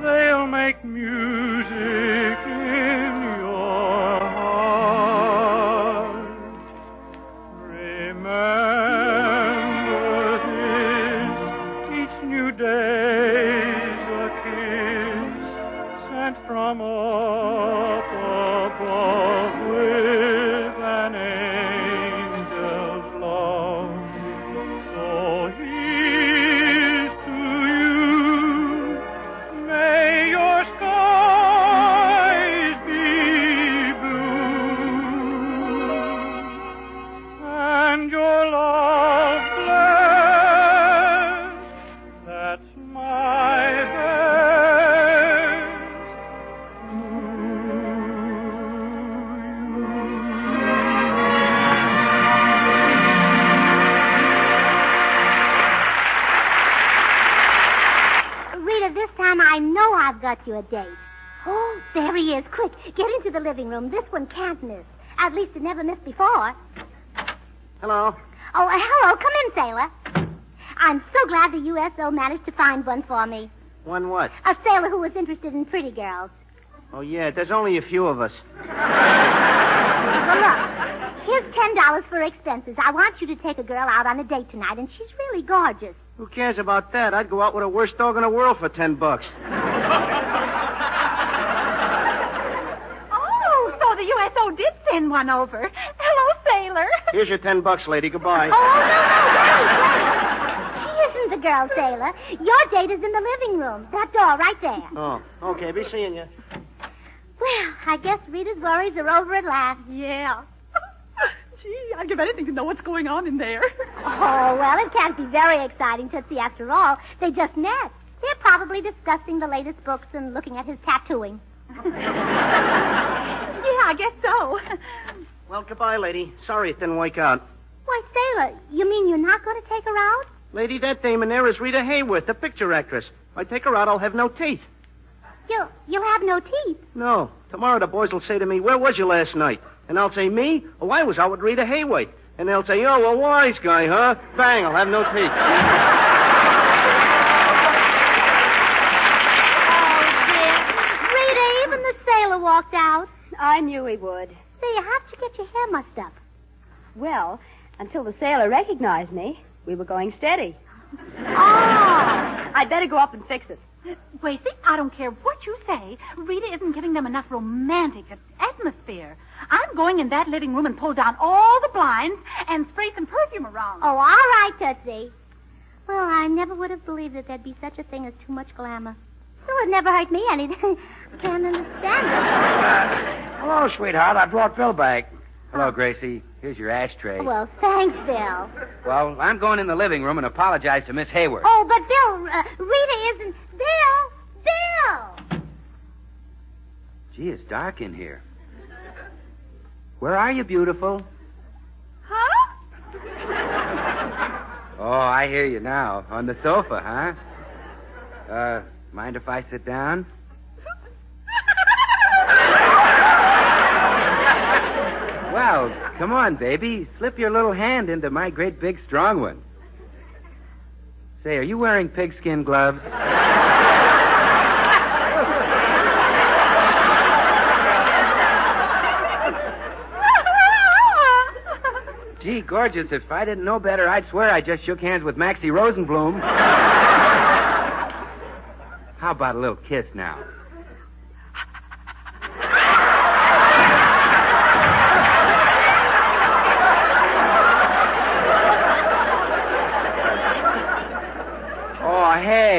They'll make music in your heart. Remember this, each new day's a kiss sent from up above with an angel's love. So here's to you, may your skies be blue and your love blessed. That's my best. Rita, this time I know I've got you a date. Oh, there he is. Quick, get into the living room. This one can't miss. At least it never missed before. Hello. Oh, hello. Come in, sailor. I'm so glad the USO managed to find one for me. One what? A sailor who was interested in pretty girls. Oh, yeah, there's only a few of us. Well, look, here's $10 for expenses. I want you to take a girl out on a date tonight, and she's really gorgeous. Who cares about that? I'd go out with the worst dog in the world for $10. Oh, so the USO did send one over. Hello, sailor. Here's your $10, lady. Goodbye. Oh, no, wait. She isn't the girl, sailor. Your date is in the living room. That door right there. Oh, okay. Be seeing you. Well, I guess Rita's worries are over at last. Yeah. Gee, I'd give anything to know what's going on in there. Oh, well, it can't be very exciting, Tootsie, after all. They just met. They're probably discussing the latest books and looking at his tattooing. Yeah, I guess so. Well, goodbye, lady. Sorry it didn't work out. Why, sailor, you mean you're not going to take her out? Lady, that dame in there is Rita Hayworth, the picture actress. If I take her out, I'll have no teeth. You'll have no teeth. No. Tomorrow the boys will say to me, where was you last night? And I'll say, me? Oh, I was out with Rita Hayworth. And they'll say, oh, a wise guy, huh? Bang, I'll have no teeth. Rita, even the sailor walked out. I knew he would. Say, how'd you get your hair mussed up? Well, until the sailor recognized me, we were going steady. Oh! I'd better go up and fix it. Gracie, I don't care what you say. Rita isn't giving them enough romantic atmosphere. I'm going in that living room and pull down all the blinds and spray some perfume around. Oh, all right, Tootsie. Well, I never would have believed that there'd be such a thing as too much glamour. Still, it never hurt me any. Can't understand it. Hello, sweetheart. I brought Bill back. Hello, Gracie. Here's your ashtray. Well, thanks, Bill. Well, I'm going in the living room and apologize to Miss Hayward. Oh, but Bill, Rita isn't... Bill! Gee, it's dark in here. Where are you, beautiful? Huh? Oh, I hear you now. On the sofa, huh? Mind if I sit down? Well, come on, baby. Slip your little hand into my great big strong one. Say, are you wearing pigskin gloves? Gee, gorgeous, if I didn't know better, I'd swear I just shook hands with Maxie Rosenblum. How about a little kiss now?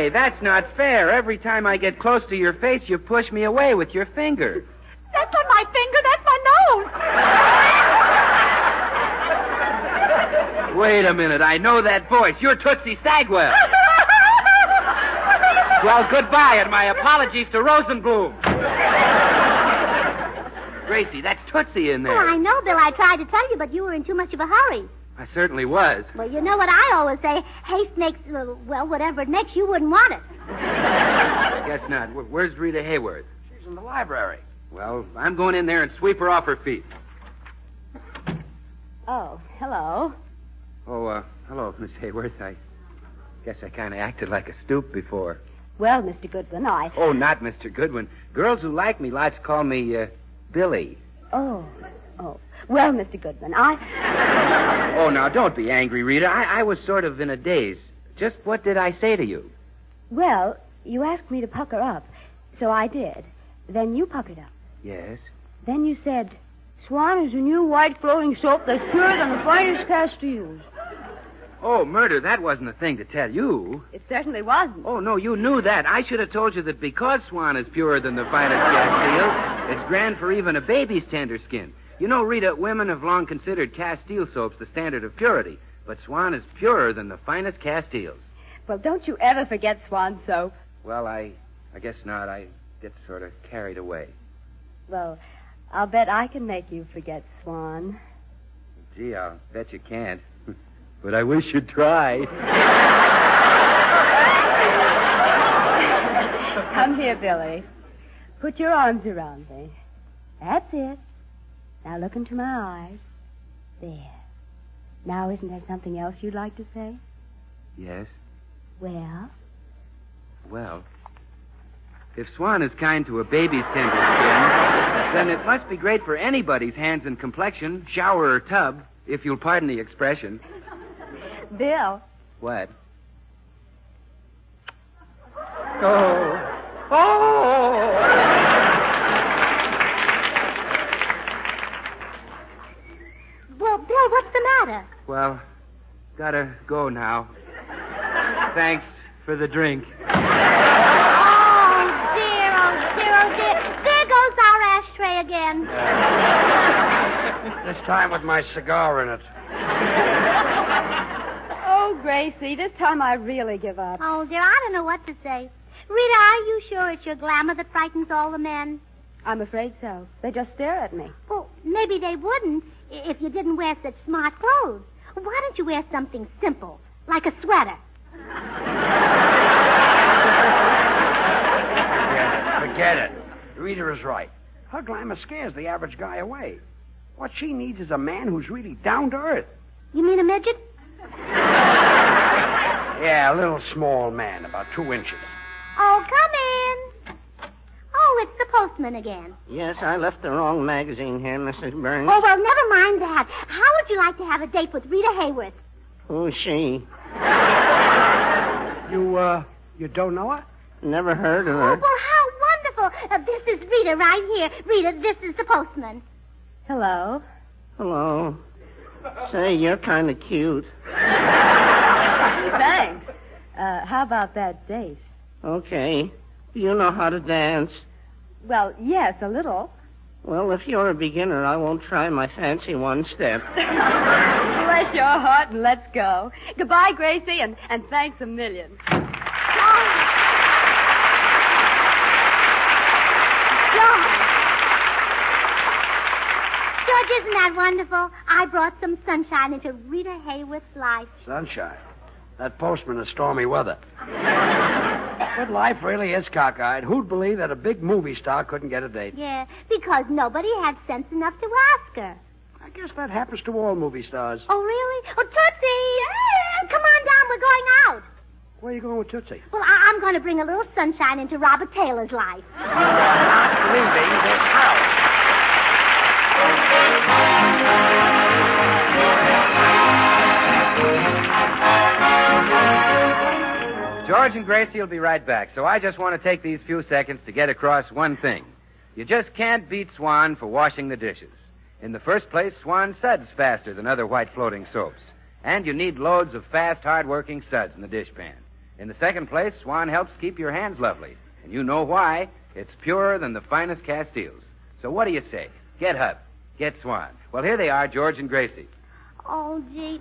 Say, that's not fair. Every time I get close to your face, you push me away with your finger. That's not my finger, that's my nose. Wait a minute. I know that voice. You're Tootsie Sagwell. Well, goodbye, and my apologies to Rosenblum. Gracie, that's Tootsie in there. Well, I know, Bill. I tried to tell you, but you were in too much of a hurry. I certainly was. Well, you know what I always say. Haste makes, well, whatever it makes, you wouldn't want it. I guess not. Where's Rita Hayworth? She's in the library. Well, I'm going in there and sweep her off her feet. Oh, hello. Oh, hello, Miss Hayworth. I guess I kind of acted like a stoop before. Well, Mr. Goodwin, Oh, not Mr. Goodwin. Girls who like me lots call me, Billy. Oh. Well, Mr. Goodwin, Oh, now, don't be angry, Rita. I was sort of in a daze. Just what did I say to you? Well, you asked me to pucker up, so I did. Then you puckered up. Yes? Then you said, Swan is a new white floating soap that's purer than the finest Castiles. Oh, murder, that wasn't a thing to tell you. It certainly wasn't. Oh, no, you knew that. I should have told you that because Swan is purer than the finest Castile, it's grand for even a baby's tender skin. You know, Rita, women have long considered Castile soaps the standard of purity, but Swan is purer than the finest Castiles. Well, don't you ever forget Swan soap. Well, I guess not. I get sort of carried away. Well, I'll bet I can make you forget Swan. Gee, I'll bet you can't. But I wish you'd try. Come here, Billy. Put your arms around me. That's it. Now look into my eyes. There. Now, isn't there something else you'd like to say? Yes? Well? Well, if Swan is kind to a baby's tender skin, then it must be great for anybody's hands and complexion, shower or tub, if you'll pardon the expression. Bill. What? Oh. Well, Bill, what's the matter? Well, gotta go now. Thanks for the drink. Oh, dear. There goes our ashtray again. This time with my cigar in it. Oh, Gracie, this time I really give up. Oh, dear, I don't know what to say. Rita, are you sure it's your glamour that frightens all the men? I'm afraid so. They just stare at me. Well, maybe they wouldn't if you didn't wear such smart clothes. Why don't you wear something simple, like a sweater? Forget it. Rita is right. Her glamour scares the average guy away. What she needs is a man who's really down to earth. You mean a midget? Yeah, a little small man, about 2 inches. Oh, come in. Oh, it's the postman again. Yes, I left the wrong magazine here, Mrs. Burns. Oh, well, never mind that. How would you like to have a date with Rita Hayworth? Who's she? You don't know her? Never heard of Oh, her. well, how wonderful. This is Rita right here. Rita, this is the postman. Hello. Hello. Say, you're kind of cute. Thanks. How about that date? Okay. Do you know how to dance? Well, yes, a little. Well, if you're a beginner, I won't try my fancy one-step. Bless your heart, and let's go. Goodbye, Gracie, and thanks a million. George, isn't that wonderful? I brought some sunshine into Rita Hayworth's life. Sunshine. That postman is stormy weather. But life really is cockeyed. Who'd believe that a big movie star couldn't get a date? Yeah, because nobody had sense enough to ask her. I guess that happens to all movie stars. Oh, really? Oh, Tootsie! Hey, come on down. We're going out. Where are you going with Tootsie? Well, I'm going to bring a little sunshine into Robert Taylor's life. Not leaving this house. George and Gracie will be right back, so I just want to take these few seconds to get across one thing. You just can't beat Swan for washing the dishes. In the first place, Swan suds faster than other white floating soaps. And you need loads of fast, hard-working suds in the dishpan. In the second place, Swan helps keep your hands lovely. And you know why. It's purer than the finest Castiles. So what do you say? Get Hub. Get Swan. Well, here they are, George and Gracie. Oh, gee.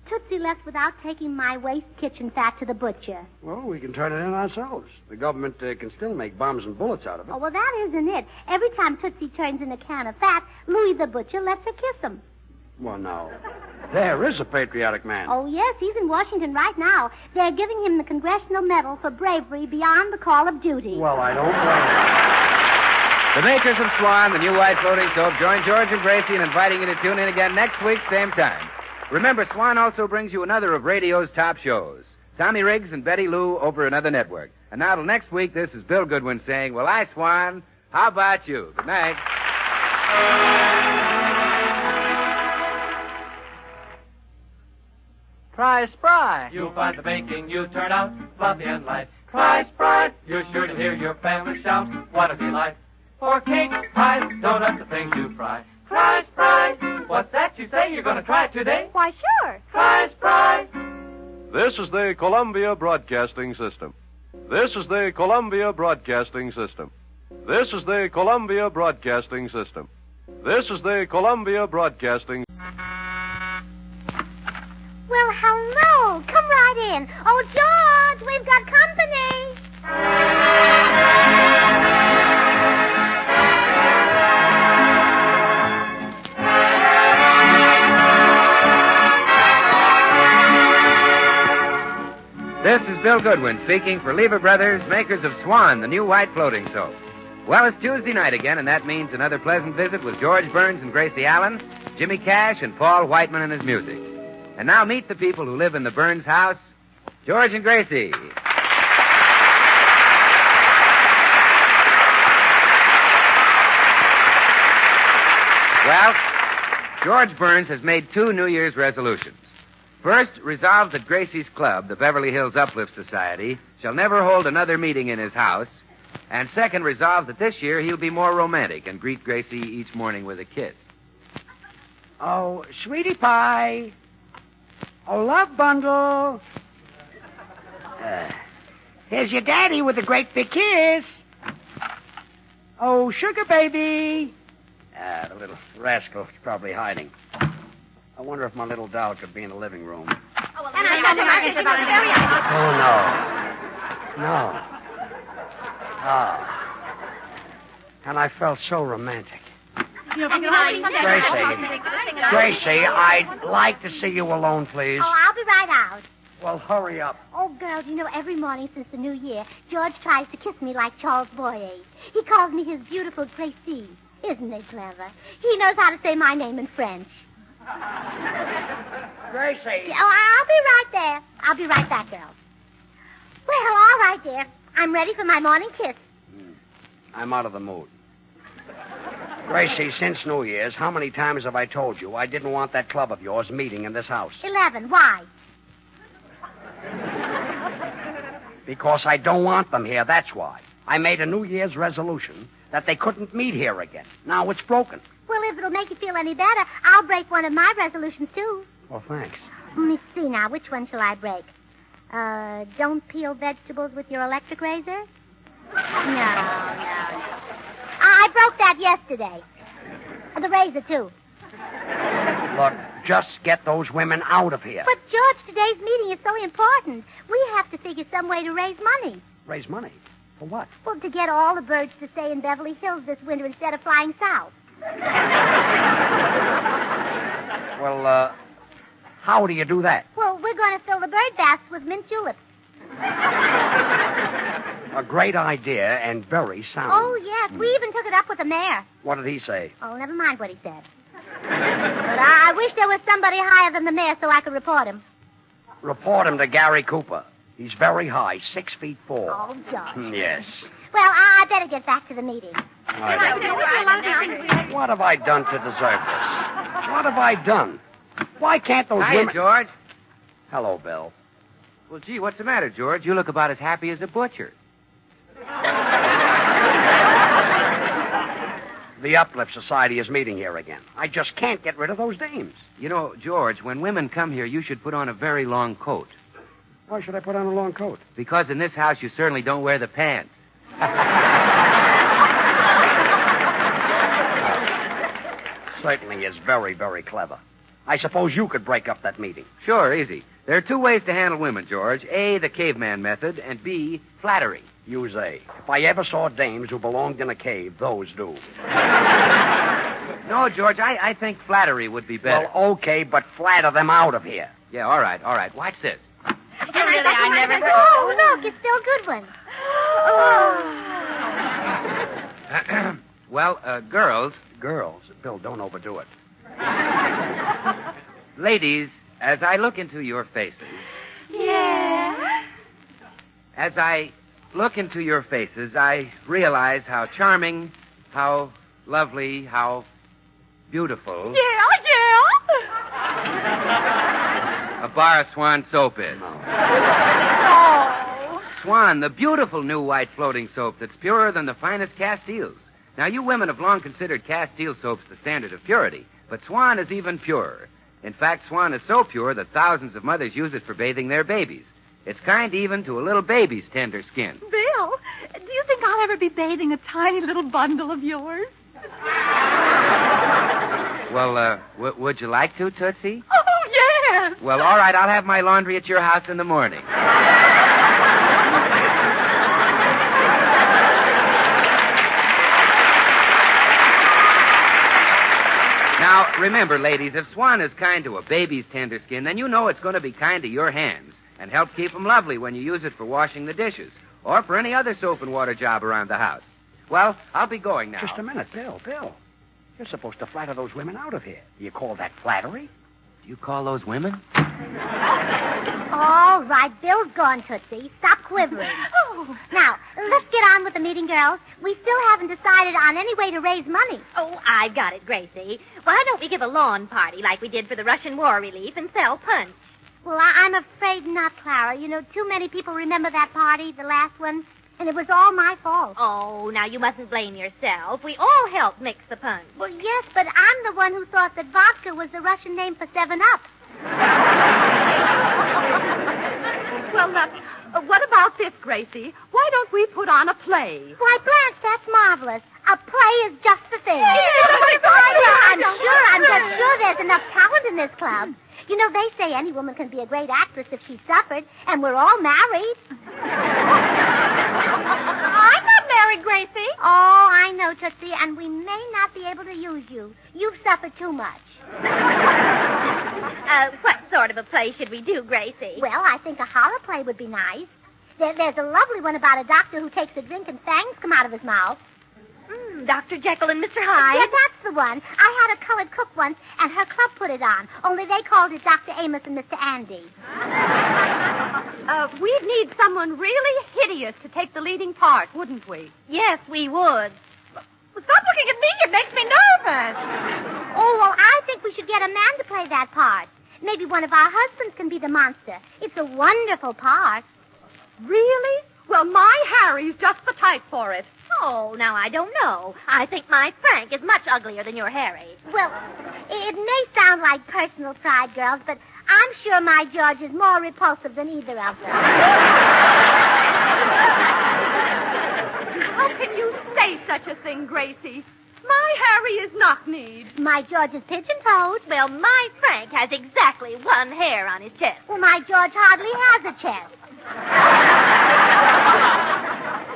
Tootsie left without taking my waste kitchen fat to the butcher. Well, we can turn it in ourselves. The government can still make bombs and bullets out of it. Oh, well, that isn't it. Every time Tootsie turns in a can of fat, Louis the butcher lets her kiss him. Well, now, there is a patriotic man. Oh, yes, he's in Washington right now. They're giving him the Congressional Medal for bravery beyond the call of duty. Well, I don't blame The makers of Swan, the new white floating soap, join George and Gracie in inviting you to tune in again next week, same time. Remember, Swan also brings you another of radio's top shows. Tommy Riggs and Betty Lou over another network. And now till next week, this is Bill Goodwin saying, well, I, Swan, how about you? Good night. Try Spry. You'll find the baking you turn out fluffy and light. Try Spry. You're sure to hear your family shout, what a delight. For cakes, pies, donuts, the things you fry. Try Spry. What's that you say? You're going to try it today? Why, sure. Try Spry. This is the Columbia Broadcasting System. This is the Columbia Broadcasting System. This is the Columbia Broadcasting System. This is the Columbia Broadcasting. Well, hello. Come right in. Oh, George, we've got company. This is Bill Goodwin speaking for Lever Brothers, makers of Swan, the new white floating soap. Well, it's Tuesday night again, and that means another pleasant visit with George Burns and Gracie Allen, Jimmy Cash, and Paul Whiteman and his music. And now meet the people who live in the Burns house, George and Gracie. Well, George Burns has made 2 New Year's resolutions. First, resolve that Gracie's club, the Beverly Hills Uplift Society, shall never hold another meeting in his house. And second, resolve that this year he'll be more romantic and greet Gracie each morning with a kiss. Oh, sweetie pie. Oh, love bundle. Here's your daddy with a great big kiss. Oh, sugar baby. The little rascal is probably hiding. I wonder if my little doll could be in the living room. Oh, no. No. Oh. And I felt so romantic. Gracie, I'd like to see you alone, please. Oh, I'll be right out. Well, hurry up. Oh, girls, you know, every morning since the new year, George tries to kiss me like Charles Boyer. He calls me his beautiful Gracie. Isn't it clever? He knows how to say my name in French. Gracie. Oh, I'll be right there. I'll be right back, girls. Well, all right, dear. I'm ready for my morning kiss. I'm out of the mood. Gracie, since New Year's, how many times have I told you I didn't want that club of yours meeting in this house? 11. Why? Because I don't want them here, that's why. I made a New Year's resolution that they couldn't meet here again. Now it's broken. Well, if it'll make you feel any better, I'll break one of my resolutions, too. Well, thanks. Let me see now. Which one shall I break? Don't peel vegetables with your electric razor? No. I broke that yesterday. The razor, too. Look, just get those women out of here. But, George, today's meeting is so important. We have to figure some way to raise money. Raise money? For what? Well, to get all the birds to stay in Beverly Hills this winter instead of flying south. Well, how do you do that? Well, we're going to fill the bird baths with mint juleps. A great idea and very sound. Oh, yes. We even took it up with the mayor. What did he say? Oh, never mind what he said. But I wish there was somebody higher than the mayor so I could report him. Report him to Gary Cooper. He's very high, 6 feet 4. Oh, George. Yes. Well, I better get back to the meeting. What have I done to deserve this? What have I done? Why can't those Hiya, women... George. Hello, Bill. Well, gee, what's the matter, George? You look about as happy as a butcher. The Uplift Society is meeting here again. I just can't get rid of those dames. You know, George, when women come here, you should put on a very long coat. Why should I put on a long coat? Because in this house you certainly don't wear the pants. Certainly is very, very clever. I suppose you could break up that meeting. Sure, easy. There are two ways to handle women, George. A, the caveman method, and B, flattery. Use A. If I ever saw dames who belonged in a cave, those do. No, George, I think flattery would be better. Well, okay, but flatter them out of here. Yeah, all right. Watch this. Really, I never heard. Oh, look, it's still a good one. Well, girls. Girls? Bill, don't overdo it. Ladies, as I look into your faces. Yeah? As I look into your faces, I realize how charming, how lovely, how beautiful Yeah. a bar of Swan soap is. Oh. Swan, the beautiful new white floating soap that's purer than the finest Castiles. Now, you women have long considered Castile soaps the standard of purity, but Swan is even purer. In fact, Swan is so pure that thousands of mothers use it for bathing their babies. It's kind even to a little baby's tender skin. Bill, do you think I'll ever be bathing a tiny little bundle of yours? Well, would you like to, Tootsie? Oh, yes. Well, all right, I'll have my laundry at your house in the morning. Now, remember, ladies, if Swan is kind to a baby's tender skin, then you know it's going to be kind to your hands and help keep them lovely when you use it for washing the dishes or for any other soap and water job around the house. Well, I'll be going now. Just a minute, Bill. You're supposed to flatter those women out of here. Do you call that flattery? Do you call those women? All right, Bill's gone, Tootsie. Stop quivering. Oh. Now, let's get on with the meeting, girls. We still haven't decided on any way to raise money. Oh, I've got it, Gracie. Why don't we give a lawn party like we did for the Russian war relief and sell punch? Well, I'm afraid not, Clara. You know, too many people remember that party, the last one, and it was all my fault. Oh, now you mustn't blame yourself. We all helped mix the punch. Well, yes, but I'm the one who thought that vodka was the Russian name for 7-Up. Well, what about this, Gracie? Why don't we put on a play? Why, Blanche, that's marvelous. A play is just the thing. I'm just sure there's enough talent in this club. You know, they say any woman can be a great actress if she suffered, and we're all married. I'm not married, Gracie. Oh, I know, Tootsie, and we may not be able to use you. You've suffered too much. What sort of a play should we do, Gracie? Well, I think a horror play would be nice. There's a lovely one about a doctor who takes a drink and fangs come out of his mouth. Dr. Jekyll and Mr. Hyde? Yeah, that's the one. I had a colored cook once, and her club put it on. Only they called it Dr. Amos and Mr. Andy. We'd need someone really hideous to take the leading part, wouldn't we? Yes, we would. Well, stop looking at me. It makes me nervous. Oh, well, I think we should get a man to play that part. Maybe one of our husbands can be the monster. It's a wonderful part. Really? Well, my Harry's just the type for it. Oh, now I don't know. I think my Frank is much uglier than your Harry. Well, it may sound like personal pride, girls, but I'm sure my George is more repulsive than either of them. How can you say such a thing, Gracie? My Harry is knock-kneed. My George is pigeon-toed. Well, my Frank has exactly one hair on his chest. Well, my George hardly has a chest.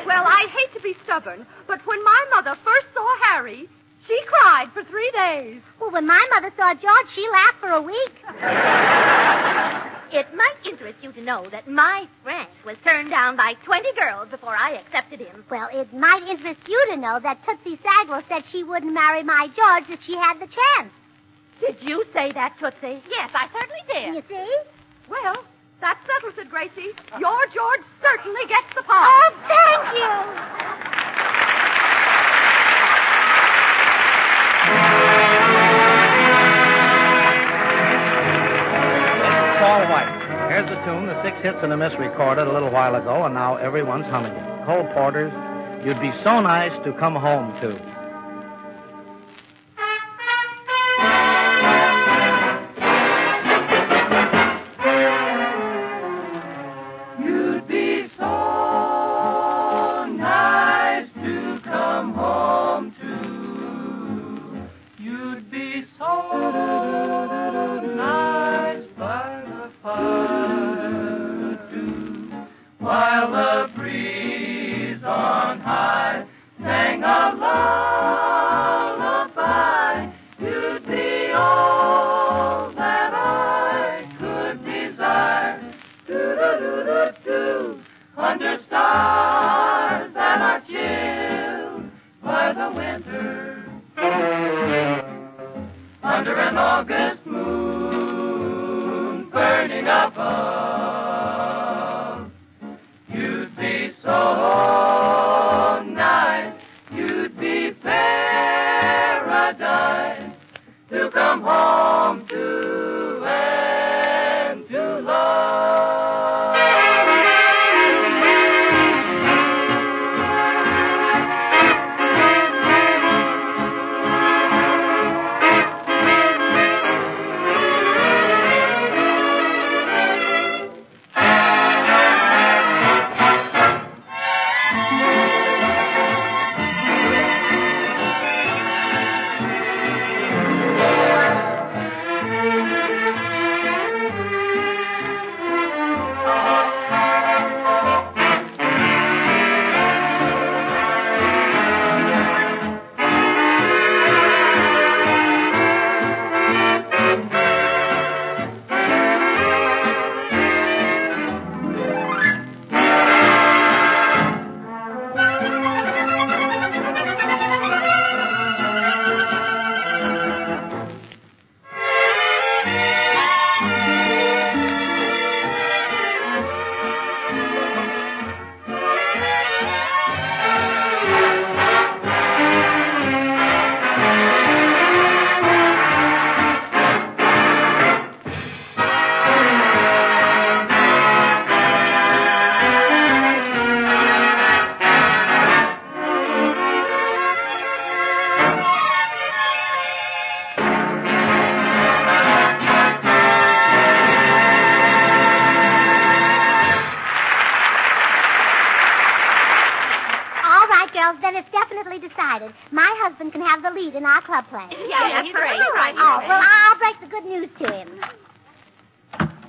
Well, I hate to be stubborn, but when my mother first saw Harry, she cried for 3 days. Well, when my mother saw George, she laughed for a week. It might interest you to know that my Frank was turned down by 20 girls before I accepted him. Well, it might interest you to know that Tootsie Sagwell said she wouldn't marry my George if she had the chance. Did you say that, Tootsie? Yes, I certainly did. You see? Well, that settles it, Gracie. Your George certainly gets the part. Oh, thank you. Paul White. Here's the tune, the 6 hits and a miss recorded a little while ago, and now everyone's humming it. Cole Porter's You'd Be So Nice to Come Home To. on high sang a lullaby. You'd be all that I could desire. Do-do-do-do-do. Under stars that are chilled by the winter. Under an August moon burning above. You'd be so nice, you'd be paradise to come home to and to love. Then it's definitely decided. My husband can have the lead in our club play. Yeah, that's great. Right. Oh, well, I'll break the good news to him.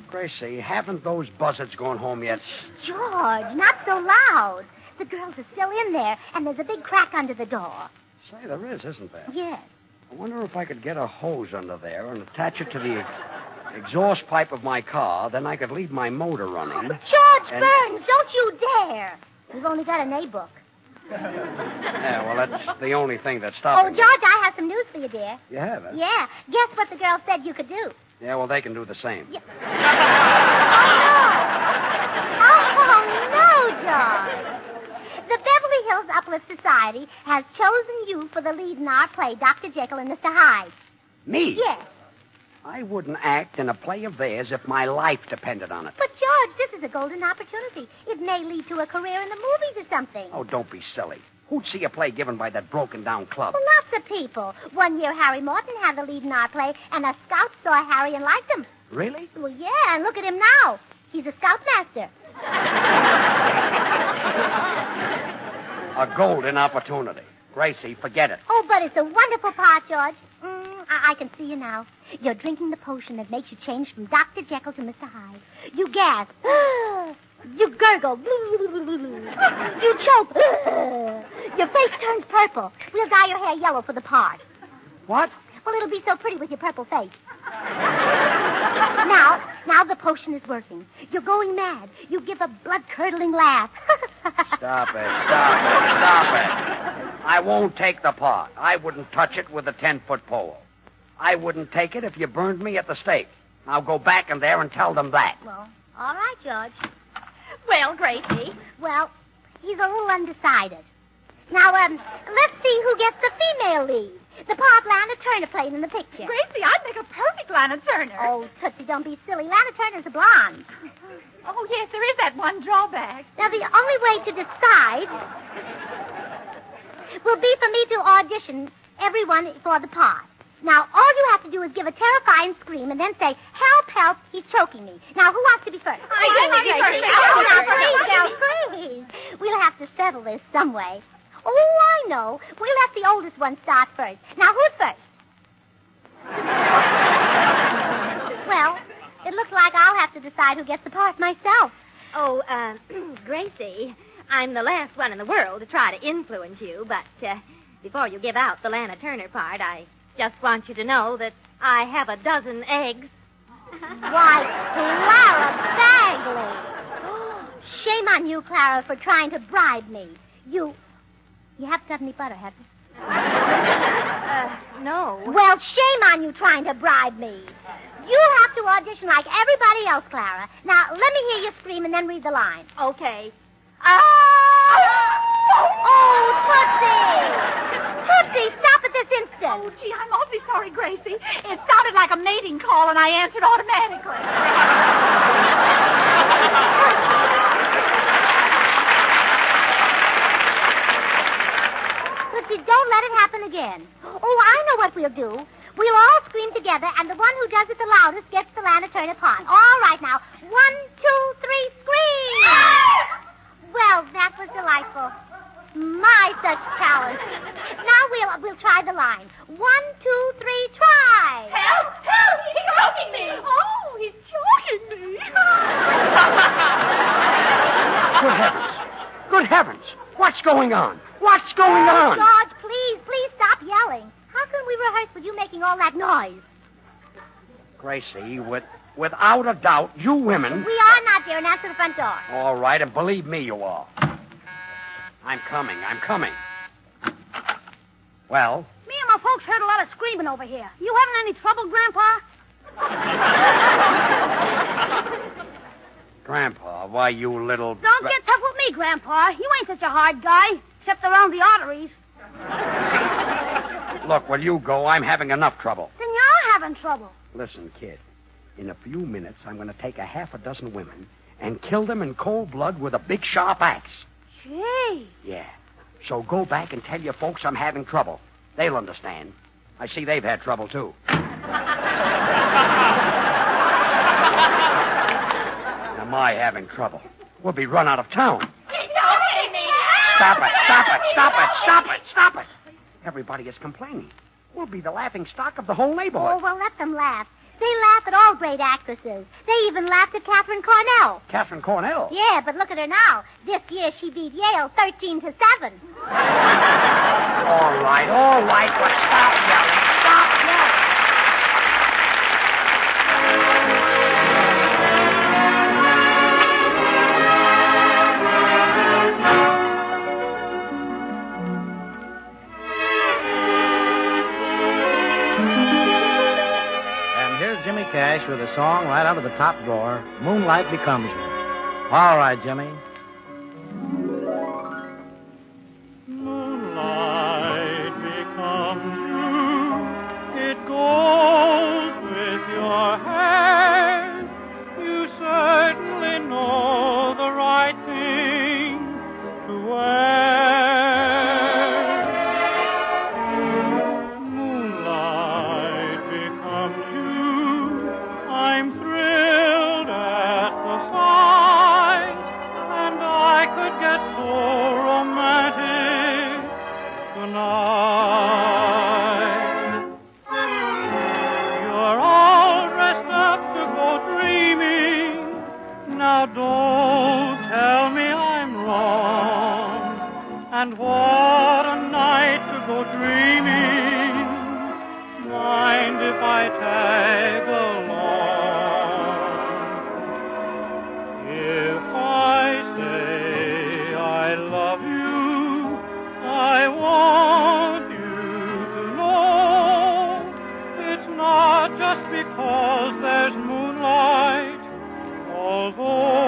Gracie, haven't those buzzards gone home yet? George, not so loud. The girls are still in there, and there's a big crack under the door. Say, there is, isn't there? Yes. I wonder if I could get a hose under there and attach it to the exhaust pipe of my car. Then I could leave my motor running. George Burns, don't you dare. We've only got an A book. Yeah, well, that's the only thing that's Oh, stopping me. George, I have some news for you, dear. You have it? Yeah. Guess what the girls said you could do? Yeah, well, they can do the same. Yeah. Oh, no, George. The Beverly Hills Uplift Society has chosen you for the lead in our play, Dr. Jekyll and Mr. Hyde. Me? Yes. I wouldn't act in a play of theirs if my life depended on it. But, George, this is a golden opportunity. It may lead to a career in the movies or something. Oh, don't be silly. Who'd see a play given by that broken-down club? Well, lots of people. One year, Harry Morton had the lead in our play, and a scout saw Harry and liked him. Really? Well, yeah, and look at him now. He's a scoutmaster. A golden opportunity. Gracie, forget it. Oh, but it's a wonderful part, George. I can see you now. You're drinking the potion that makes you change from Dr. Jekyll to Mr. Hyde. You gasp. You gurgle. You choke. Your face turns purple. We'll dye your hair yellow for the part. What? Well, it'll be so pretty with your purple face. Now the potion is working. You're going mad. You give a blood-curdling laugh. Stop it. I won't take the part. I wouldn't touch it with a 10-foot pole. I wouldn't take it if you burned me at the stake. I'll go back in there and tell them that. Well, all right, George. Well, Gracie. Well, he's a little undecided. Now, let's see who gets the female lead. The part Lana Turner played in the picture. Gracie, I'd make a perfect Lana Turner. Oh, Tootsie, don't be silly. Lana Turner's a blonde. Oh, yes, there is that one drawback. Now, the only way to decide will be for me to audition everyone for the part. Now, all you have to do is give a terrifying scream and then say, help, help, he's choking me. Now, who wants to be first? Please. We'll have to settle this some way. Oh, I know. We'll let the oldest one start first. Now, who's first? Well, it looks like I'll have to decide who gets the part myself. Oh, Gracie, I'm the last one in the world to try to influence you, but before you give out the Lana Turner part, I just want you to know that I have a dozen eggs. Why, Clara Bagley. Shame on you, Clara, for trying to bribe me. You haven't got any butter, have you? No. Well, shame on you trying to bribe me. You have to audition like everybody else, Clara. Now, let me hear you scream and then read the line. Okay. Oh, Tootsie! Tootsie, stop at this instant. Oh, gee, I'm awfully sorry, Gracie. It sounded like a mating call, and I answered automatically. Tootsie, don't let it happen again. Oh, I know what we'll do. We'll all scream together, and the one who does it the loudest gets the Lana Turner part. All right, now. 1, 2, 3, scream! Well, that was delightful. My, such talent. Now we'll try the line. 1, 2, 3, try. Help! Help! He's choking me! Oh, he's choking me! Good heavens. Good heavens. What's going on? What's going on? George, please stop yelling. How can we rehearse with you making all that noise? Gracie, without a doubt, you women... We are not, dear, and answer the front door. All right, and believe me, you are. I'm coming. Well? Me and my folks heard a lot of screaming over here. You having any trouble, Grandpa? Grandpa, why, you little... Don't get tough with me, Grandpa. You ain't such a hard guy, except around the arteries. Look, will you go? I'm having enough trouble. Then you're having trouble. Listen, kid. In a few minutes, I'm going to take a half a dozen women and kill them in cold blood with a big sharp axe. Gee. Yeah. So go back and tell your folks I'm having trouble. They'll understand. I see they've had trouble, too. Am I having trouble? We'll be run out of town. Stop it. Everybody is complaining. We'll be the laughing stock of the whole neighborhood. Oh, well, let them laugh. They laugh at all great actresses. They even laughed at Catherine Cornell. Catherine Cornell? Yeah, but look at her now. This year she beat Yale 13-7. All right, but stop yelling. Jimmy Cash with a song right out of the top drawer, Moonlight Becomes You. All right, Jimmy. Moonlight becomes you. It goes with your hair. You certainly know the right thing to wear. And what a night to go dreaming. Mind if I tag along? If I say I love you, I want you to know it's not just because there's moonlight, although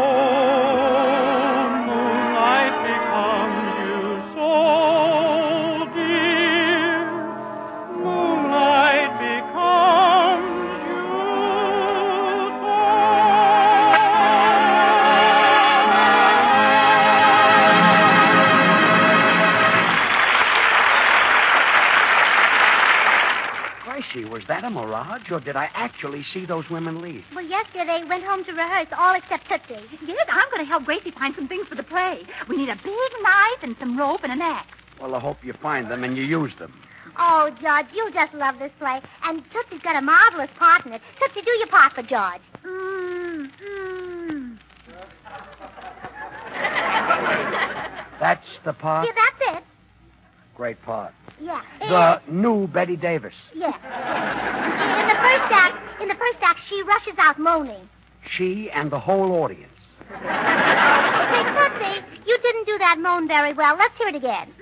was that a mirage, or did I actually see those women leave? Well, yesterday they went home to rehearse, all except Tootsie. Yes, I'm going to help Gracie find some things for the play. We need a big knife and some rope and an axe. Well, I hope you find them and you use them. Oh, George, you just love this play. And Tootsie's got a marvelous part in it. Tootsie, do your part for George. That's the part? Yeah, that's it. Great part. Yeah. The new Betty Davis. Yeah. In the first act, she rushes out moaning. She and the whole audience. Hey, Tootsie, you didn't do that moan very well. Let's hear it again.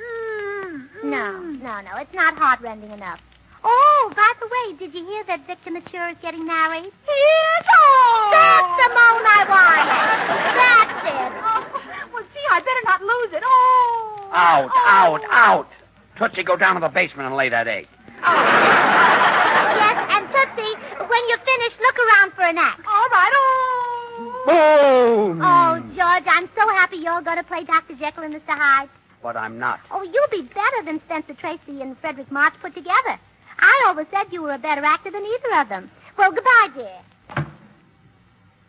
No. It's not heartrending enough. Oh, by the way, did you hear that Victor Mature is getting married? Yes! That's the moan I wanted. That's it. Well, gee, I better not lose it. Oh! Out. Tootsie, go down to the basement and lay that egg. Yes, and Tootsie, when you're finished, look around for an act. All right. Boom! Oh, George, I'm so happy you're going to play Dr. Jekyll and Mr. Hyde. But I'm not. Oh, you'll be better than Spencer Tracy and Frederick March put together. I always said you were a better actor than either of them. Well, goodbye, dear.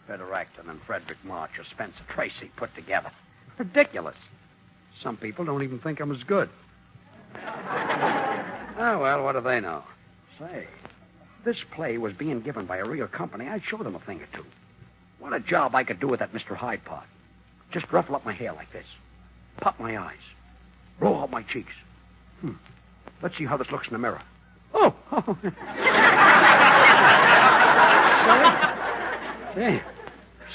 Better actor than Frederick March or Spencer Tracy put together. Ridiculous. Some people don't even think I'm as good. Oh, well, what do they know? Say, if this play was being given by a real company, I'd show them a thing or two. What a job I could do with that Mr. Hyde part. Just ruffle up my hair like this. Pop my eyes. Blow out my cheeks. Let's see how this looks in the mirror. Oh. Say,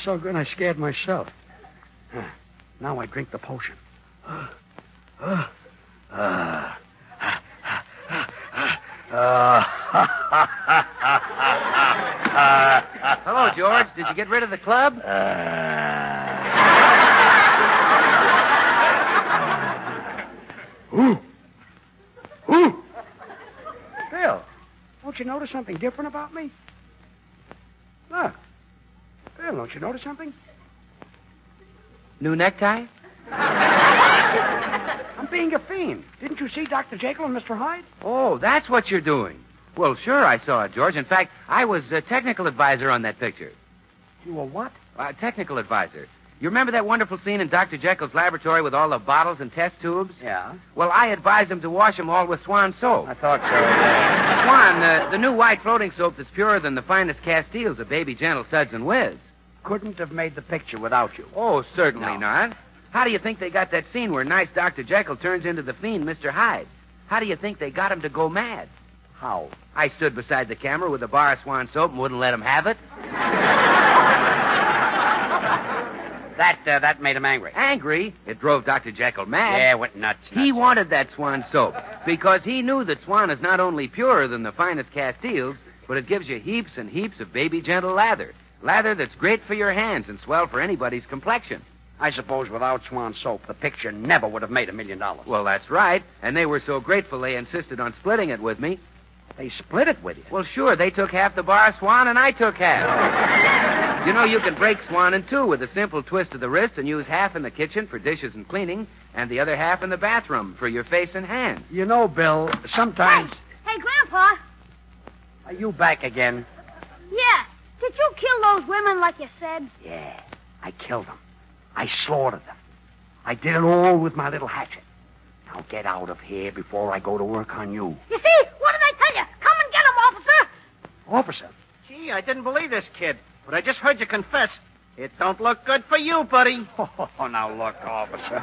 so good I scared myself. Now I drink the potion. Hello, George. Did you get rid of the club? Bill, don't you notice something different about me? Look. Bill, don't you notice something? New necktie? I'm being a fiend. Didn't you see Dr. Jekyll and Mr. Hyde? Oh, that's what you're doing. Well, sure, I saw it, George. In fact, I was a technical advisor on that picture. You were what? A technical advisor. You remember that wonderful scene in Dr. Jekyll's laboratory with all the bottles and test tubes? Yeah. Well, I advised him to wash them all with Swan soap. I thought so. Swan, the new white floating soap that's purer than the finest Castiles of Baby Gentle Suds and Whiz. Couldn't have made the picture without you. Oh, certainly not. How do you think they got that scene where nice Dr. Jekyll turns into the fiend, Mr. Hyde? How do you think they got him to go mad? How? I stood beside the camera with a bar of Swan soap and wouldn't let him have it. That made him angry. Angry? It drove Dr. Jekyll mad. Yeah, went nuts. He wanted that Swan soap because he knew that Swan is not only purer than the finest Castiles, but it gives you heaps and heaps of Baby Gentle lather. Lather that's great for your hands and swell for anybody's complexion. I suppose without Swan soap, the picture never would have made $1 million. Well, that's right. And they were so grateful they insisted on splitting it with me. They split it with you? Well, sure. They took half the bar of Swan and I took half. You know, you can break Swan in two with a simple twist of the wrist and use half in the kitchen for dishes and cleaning and the other half in the bathroom for your face and hands. You know, Bill, sometimes... Hey, Grandpa. Are you back again? Yeah. Did you kill those women like you said? Yeah. I killed them. I slaughtered them. I did it all with my little hatchet. Now get out of here before I go to work on you. You see? What did I tell you? Come and get him, officer. Officer? Gee, I didn't believe this kid, but I just heard you confess. It don't look good for you, buddy. Oh, now look, officer.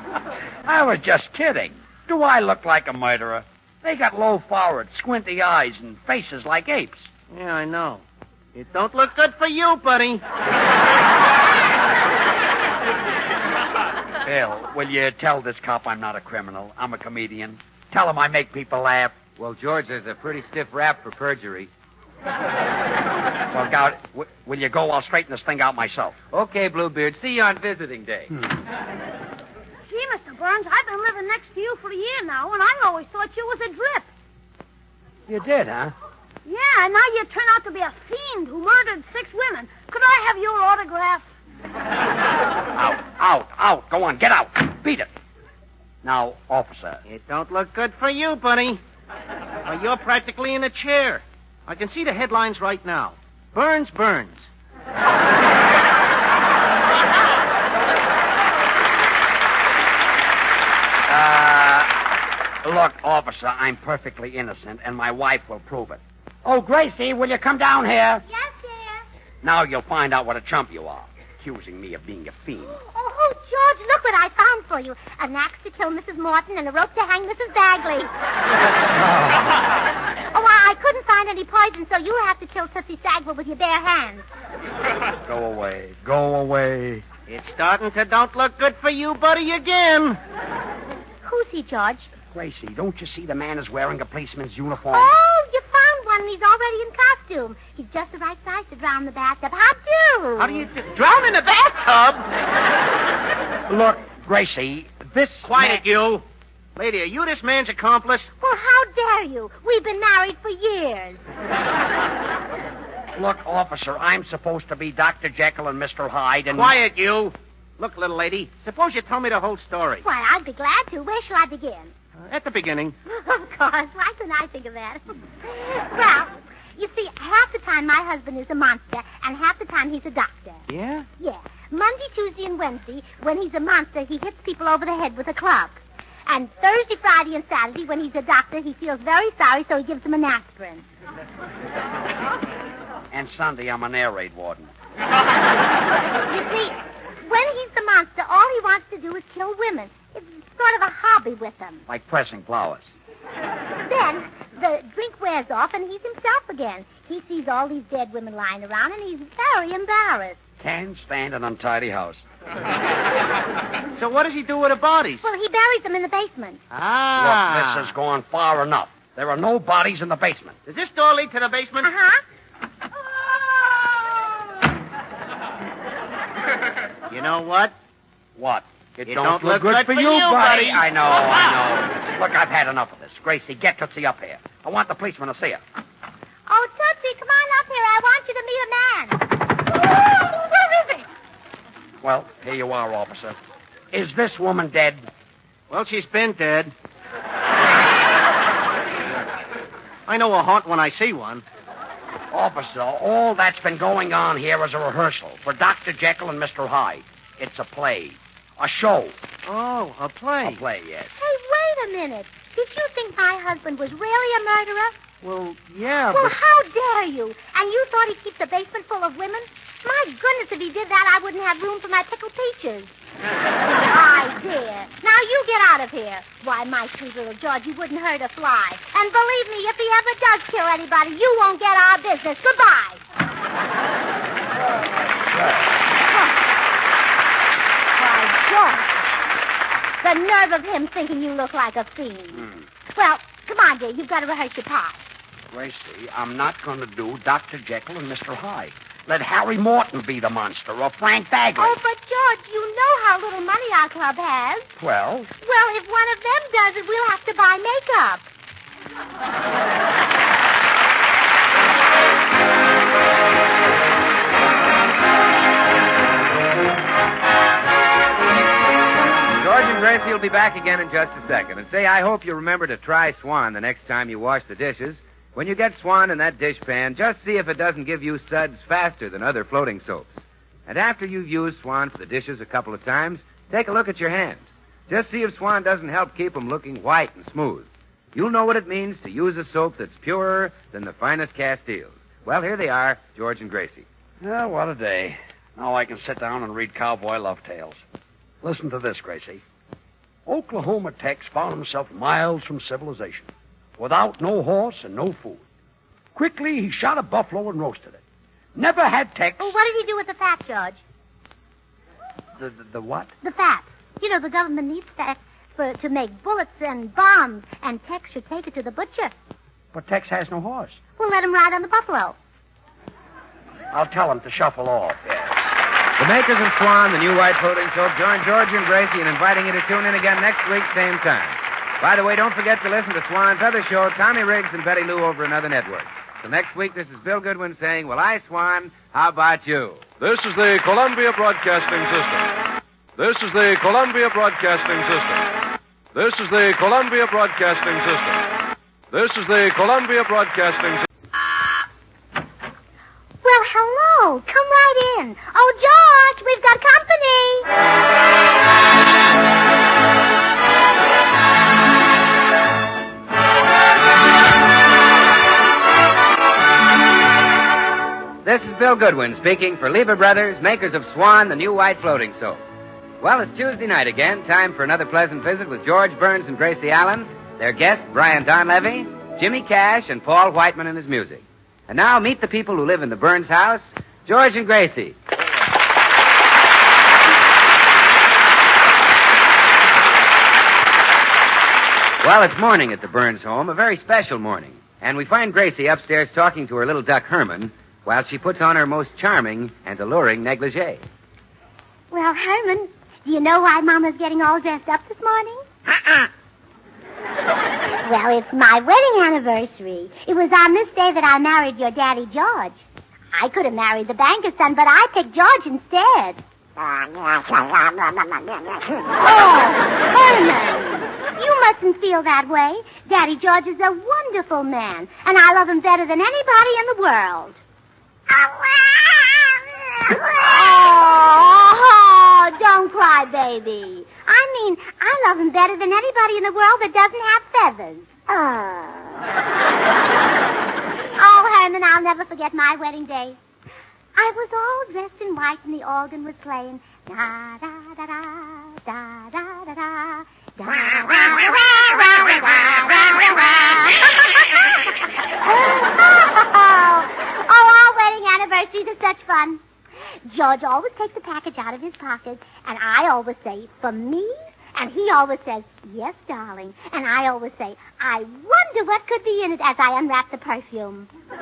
I was just kidding. Do I look like a murderer? They got low foreheads, squinty eyes, and faces like apes. Yeah, I know. It don't look good for you, buddy. Bill, will you tell this cop I'm not a criminal? I'm a comedian. Tell him I make people laugh. Well, George, there's a pretty stiff rap for perjury. Well, God, will you go? I'll straighten this thing out myself. Okay, Bluebeard. See you on visiting day. Gee, Mr. Burns, I've been living next to you for a year now, and I always thought you was a drip. You did, huh? Yeah, and now you turn out to be a fiend who murdered 6 women. Could I have your autograph? Out. Go on, get out. Beat it. Now, officer. It don't look good for you, buddy. Well, you're practically in a chair. I can see the headlines right now. Burns. Look, officer, I'm perfectly innocent, and my wife will prove it. Oh, Gracie, will you come down here? Yes, dear. Now you'll find out what a chump you are. accusing me of being a fiend. Oh, George, look what I found for you. An axe to kill Mrs. Morton and a rope to hang Mrs. Bagley. I couldn't find any poison, so you'll have to kill Tootsie Sagwell with your bare hands. Go away. Go away. It's starting to don't look good for you, buddy, again. Who's he, George? Gracie, don't you see the man is wearing a policeman's uniform? Oh, you found one and he's already in costume. He's just the right size to drown in the bathtub. How do you drown in the bathtub? Look, Gracie, this... Quiet, you. Lady, are you this man's accomplice? Well, how dare you? We've been married for years. Look, officer, I'm supposed to be Dr. Jekyll and Mr. Hyde and... Quiet, you. Look, little lady, suppose you tell me the whole story. Why, I'd be glad to. Where shall I begin? At the beginning. Of course. Why couldn't I think of that? Well, you see, half the time my husband is a monster, and half the time he's a doctor. Yeah? Yeah. Monday, Tuesday, and Wednesday, when he's a monster, he hits people over the head with a club. And Thursday, Friday, and Saturday, when he's a doctor, he feels very sorry, so he gives them an aspirin. And Sunday, I'm an air raid warden. You see, when he's the monster, all he wants to do is kill women. It's sort of a hobby with him. Like pressing flowers. Then the drink wears off, and he's himself again. He sees all these dead women lying around, and he's very embarrassed. Can't stand an untidy house. So what does he do with the bodies? Well, he buries them in the basement. Ah. Look, this has gone far enough. There are no bodies in the basement. Does this door lead to the basement? Uh-huh. You know what? What? It don't look good for you, buddy. buddy. I know. Look, I've had enough of this. Gracie, get Tootsie up here. I want the policeman to see her. Oh, Tootsie, come on up here. I want you to meet a man. Where is he? Well, here you are, officer. Is this woman dead? Well, she's been dead. I know a haunt when I see one. Officer, all that's been going on here is a rehearsal for Dr. Jekyll and Mr. Hyde. It's a play. A show. Oh, a play. A play, yes. Hey, wait a minute. Did you think my husband was really a murderer? Well, yeah, Well, but... how dare you? And you thought he'd keep the basement full of women? My goodness, if he did that, I wouldn't have room for my pickled peaches. I dare. Now you get out of here. Why, my sweet little Georgie wouldn't hurt a fly. And believe me, if he ever does kill anybody, you won't get our business. Goodbye. Why, George, the nerve of him thinking you look like a fiend. Well, come on, dear. You've got to rehearse your part. Gracie, I'm not going to do Dr. Jekyll and Mr. Hyde. Let Harry Morton be the monster, or Frank Bagley. Oh, but, George, you know how little money our club has. Well? Well, if one of them does it, we'll have to buy makeup. George and Gracie will be back again in just a second. And say, I hope you remember to try Swan the next time you wash the dishes. When you get Swan in that dishpan, just see if it doesn't give you suds faster than other floating soaps. And after you've used Swan for the dishes a couple of times, take a look at your hands. Just see if Swan doesn't help keep them looking white and smooth. You'll know what it means to use a soap that's purer than the finest Castiles. Well, here they are, George and Gracie. Oh, what a day. Now I can sit down and read cowboy love tales. Listen to this, Gracie. Oklahoma Tex found himself miles from civilization, without no horse and no food. Quickly, he shot a buffalo and roasted it. Never had Tex... Well, what did he do with the fat, George? The what? The fat. You know, the government needs fat to make bullets and bombs, and Tex should take it to the butcher. But Tex has no horse. Well, let him ride on the buffalo. I'll tell him to shuffle off, yes. The makers of Swan, the new white floating soap, join George and Gracie in inviting you to tune in again next week, same time. By the way, don't forget to listen to Swan's other show, Tommy Riggs and Betty Lou, over another network. So next week, this is Bill Goodwin saying, well, I, Swan, how about you? This is the Columbia Broadcasting System. This is the Columbia Broadcasting System. This is the Columbia Broadcasting System. This is the Columbia Broadcasting System. Well, hello. Come right in. Oh, George, we've got company. This is Bill Goodwin speaking for Lever Brothers, makers of Swan, the new white floating soap. Well, it's Tuesday night again. Time for another pleasant visit with George Burns and Gracie Allen, their guest, Brian Donlevy, Jimmy Cash, and Paul Whiteman and his music. And now, meet the people who live in the Burns house, George and Gracie. Well, it's morning at the Burns home, a very special morning. And we find Gracie upstairs talking to her little duck Herman while she puts on her most charming and alluring negligee. Well, Herman, do you know why Mama's getting all dressed up this morning? Well, it's my wedding anniversary. It was on this day that I married your daddy, George. I could have married the banker's son, but I picked George instead. Oh, Herman, you mustn't feel that way. Daddy George is a wonderful man, and I love him better than anybody in the world. Oh, don't cry, baby. I mean, I love him better than anybody in the world that doesn't have feathers. Oh, Herman, I'll never forget my wedding day. I was all dressed in white and the organ was playing. Da da da da da da da da. Oh, our wedding anniversaries are such fun. George always takes a package out of his pocket, and I always say, for me? And he always says, yes, darling. And I always say, I wonder what could be in it as I unwrap the perfume. Well,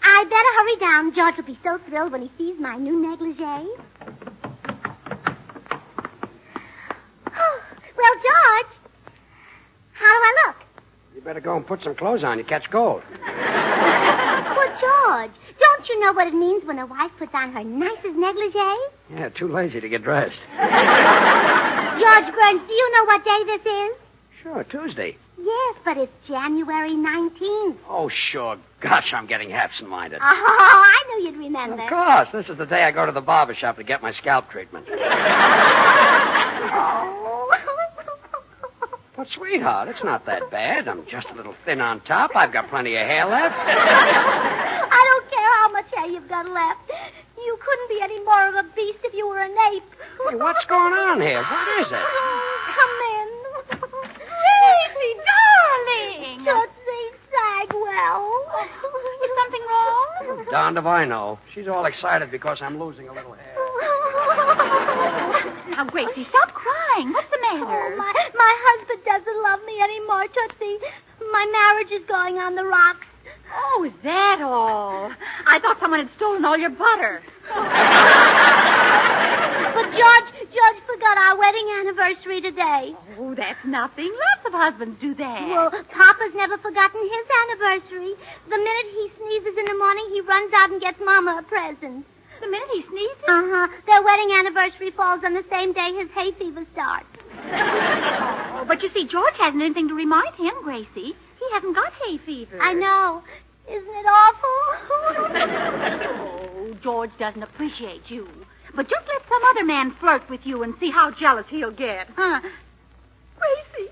I better hurry down. George will be so thrilled when he sees my new negligee. Well, George, how do I look? You better go and put some clothes on. You catch cold. Well, George, don't you know what it means when a wife puts on her nicest negligee? Yeah, too lazy to get dressed. George Burns, do you know what day this is? Sure, Tuesday. Yes, but it's January 19th. Oh, sure. Gosh, I'm getting absent-minded. Oh, I knew you'd remember. Of course. This is the day I go to the barber shop to get my scalp treatment. But, sweetheart, it's not that bad. I'm just a little thin on top. I've got plenty of hair left. I don't care how much hair you've got left. You couldn't be any more of a beast if you were an ape. Hey, what's going on here? What is it? Come in. Gracie, darling. Tootsie Sagwell. Is something wrong? Darned if I know. She's all excited because I'm losing a little hair. Now, Gracie, stop crying. What's the matter? Oh, my husband doesn't love me anymore, Tootsie. My marriage is going on the rocks. Oh, is that all? I thought someone had stolen all your butter. But George forgot our wedding anniversary today. Oh, that's nothing. Lots of husbands do that. Well, Papa's never forgotten his anniversary. The minute he sneezes in the morning, he runs out and gets Mama a present. The minute he sneezes? Uh-huh. Their wedding anniversary falls on the same day his hay fever starts. Oh, but you see, George hasn't anything to remind him, Gracie. He hasn't got hay fever. I know. Isn't it awful? Oh, George doesn't appreciate you. But just let some other man flirt with you and see how jealous he'll get, huh? Gracie,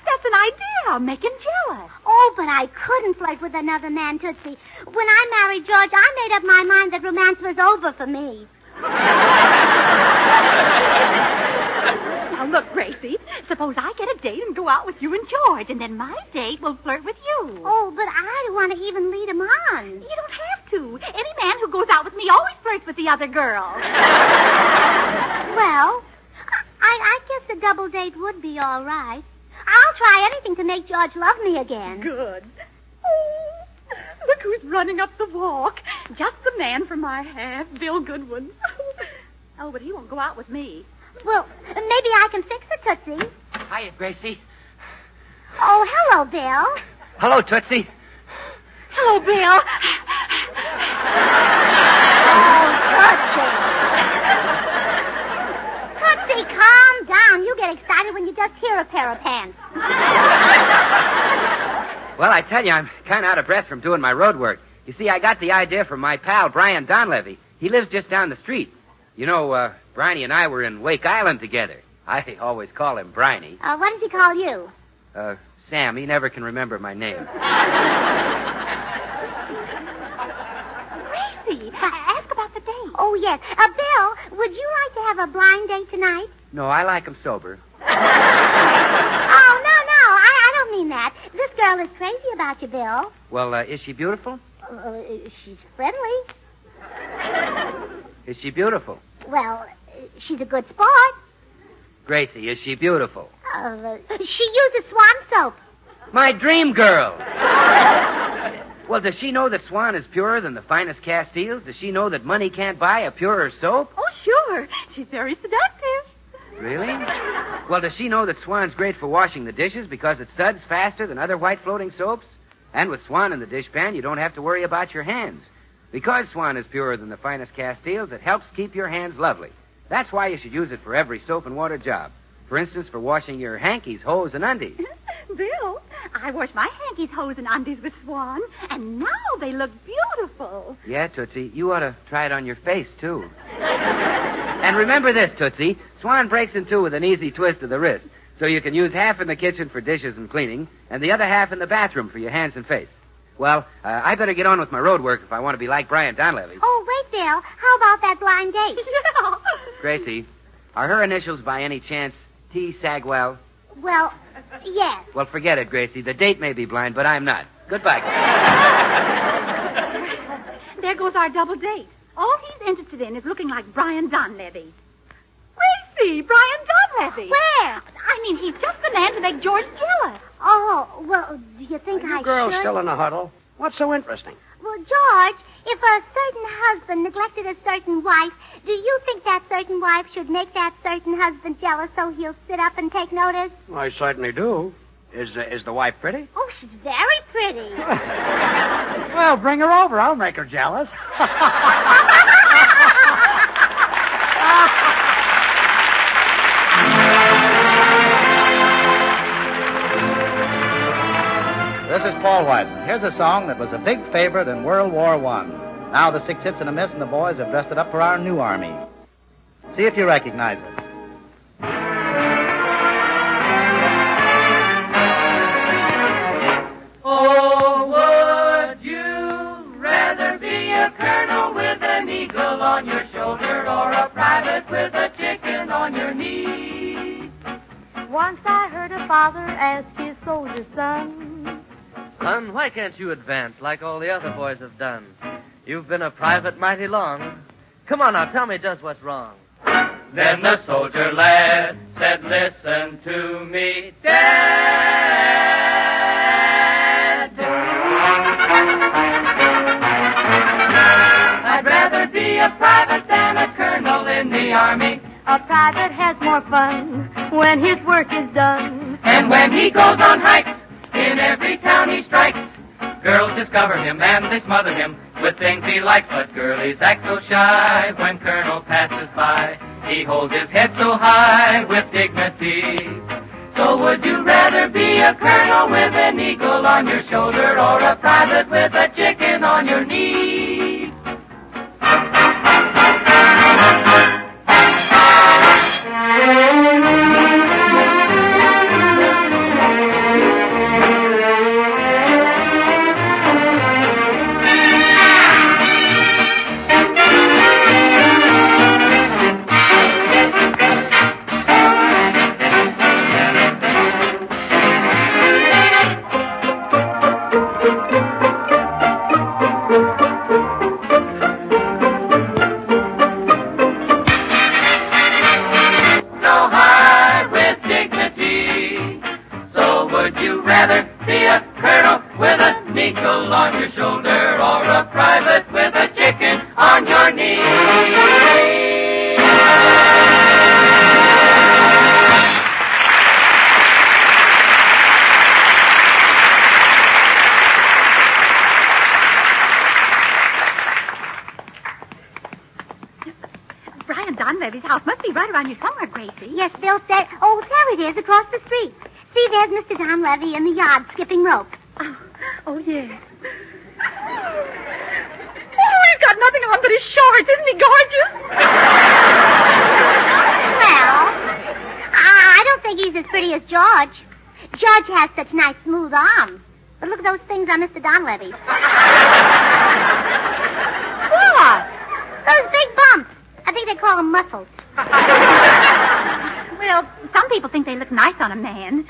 that's an idea. Make him jealous. Oh, but I couldn't flirt with another man, Tootsie. When I married George, I made up my mind that romance was over for me. Now, look, Gracie, suppose I get a date and go out with you and George, and then my date will flirt with you. Oh, but I don't want to even lead him on. You don't have to. Any man who goes out with me always flirts with the other girl. Well, I guess a double date would be all right. I'll try anything to make George love me again. Good. Oh, look who's running up the walk. Just the man for my half, Bill Goodwin. Oh, but he won't go out with me. Well, maybe I can fix it, Tootsie. Hiya, Gracie. Oh, hello, Bill. Hello, Tootsie. Hello, Bill. Tootsie, calm down. You get excited when you just hear a pair of pants. Well, I tell you, I'm kind of out of breath from doing my road work. You see, I got the idea from my pal, Brian Donlevy. He lives just down the street. You know, Briney and I were in Wake Island together. I always call him Briney. What does he call you? Sam. He never can remember my name. Oh, yes. Bill, would you like to have a blind date tonight? No, I like him sober. Oh, no. I don't mean that. This girl is crazy about you, Bill. Well, is she beautiful? She's friendly. Is she beautiful? Well, she's a good sport. Gracie, is she beautiful? She uses Swan soap. My dream girl. Well, does she know that Swan is purer than the finest Castiles? Does she know that money can't buy a purer soap? Oh, sure. She's very seductive. Really? Well, does she know that Swan's great for washing the dishes because it suds faster than other white floating soaps? And with Swan in the dishpan, you don't have to worry about your hands. Because Swan is purer than the finest Castiles, it helps keep your hands lovely. That's why you should use it for every soap and water job. For instance, for washing your hankies, hose, and undies. Bill, I wash my hankies, hose, and undies with Swan, and now they look beautiful. Yeah, Tootsie, you ought to try it on your face, too. And remember this, Tootsie, Swan breaks in two with an easy twist of the wrist, so you can use half in the kitchen for dishes and cleaning, and the other half in the bathroom for your hands and face. Well, I better get on with my road work if I want to be like Brian Donlevy. Oh, wait, Bill. How about that blind date? Yeah. Gracie, are her initials by any chance T. Sagwell? Well, yes. Well, forget it, Gracie. The date may be blind, but I'm not. Goodbye, Gracie. There goes our double date. All he's interested in is looking like Brian Donlevy. Gracie, Brian Donlevy. Where? I mean, he's just the man to make George jealous. Oh, well, do you think Are you I girls should? still in a huddle? What's so interesting? Well, George, if a certain husband neglected a certain wife, do you think that certain wife should make that certain husband jealous so he'll sit up and take notice? I certainly do. Is the wife pretty? Oh, she's very pretty. Well, bring her over. I'll make her jealous. This is Paul Whiteman. Here's a song that was a big favorite in World War I. Now the 6 hits and a miss, and the boys have dressed it up for our new army. See if you recognize it. Oh, would you rather be a colonel with an eagle on your shoulder or a private with a chicken on your knee? Once I heard a father ask his soldier son, Son, why can't you advance like all the other boys have done? You've been a private mighty long. Come on now, tell me just what's wrong. Then the soldier lad said, listen to me, Dad. I'd rather be a private than a colonel in the army. a private has more fun when his work is done. And when he goes on hikes, in every town he strikes, girls discover him and they smother him with things he likes. But girlies act so shy when Colonel passes by. He holds his head so high with dignity. So would you rather be a colonel with an eagle on your shoulder or a private with a chicken on your knee? Yes, Bill said... Oh, there it is, across the street. See, there's Mr. Donlevy in the yard skipping rope. Oh, yes. Oh, he's got nothing on but his shorts. Isn't he gorgeous? Well, I don't think he's as pretty as George. George has such nice, smooth arms. But look at those things on Mr. Donlevy. What? Those big bumps. I think they call them muscles. Well, some people think they look nice on a man.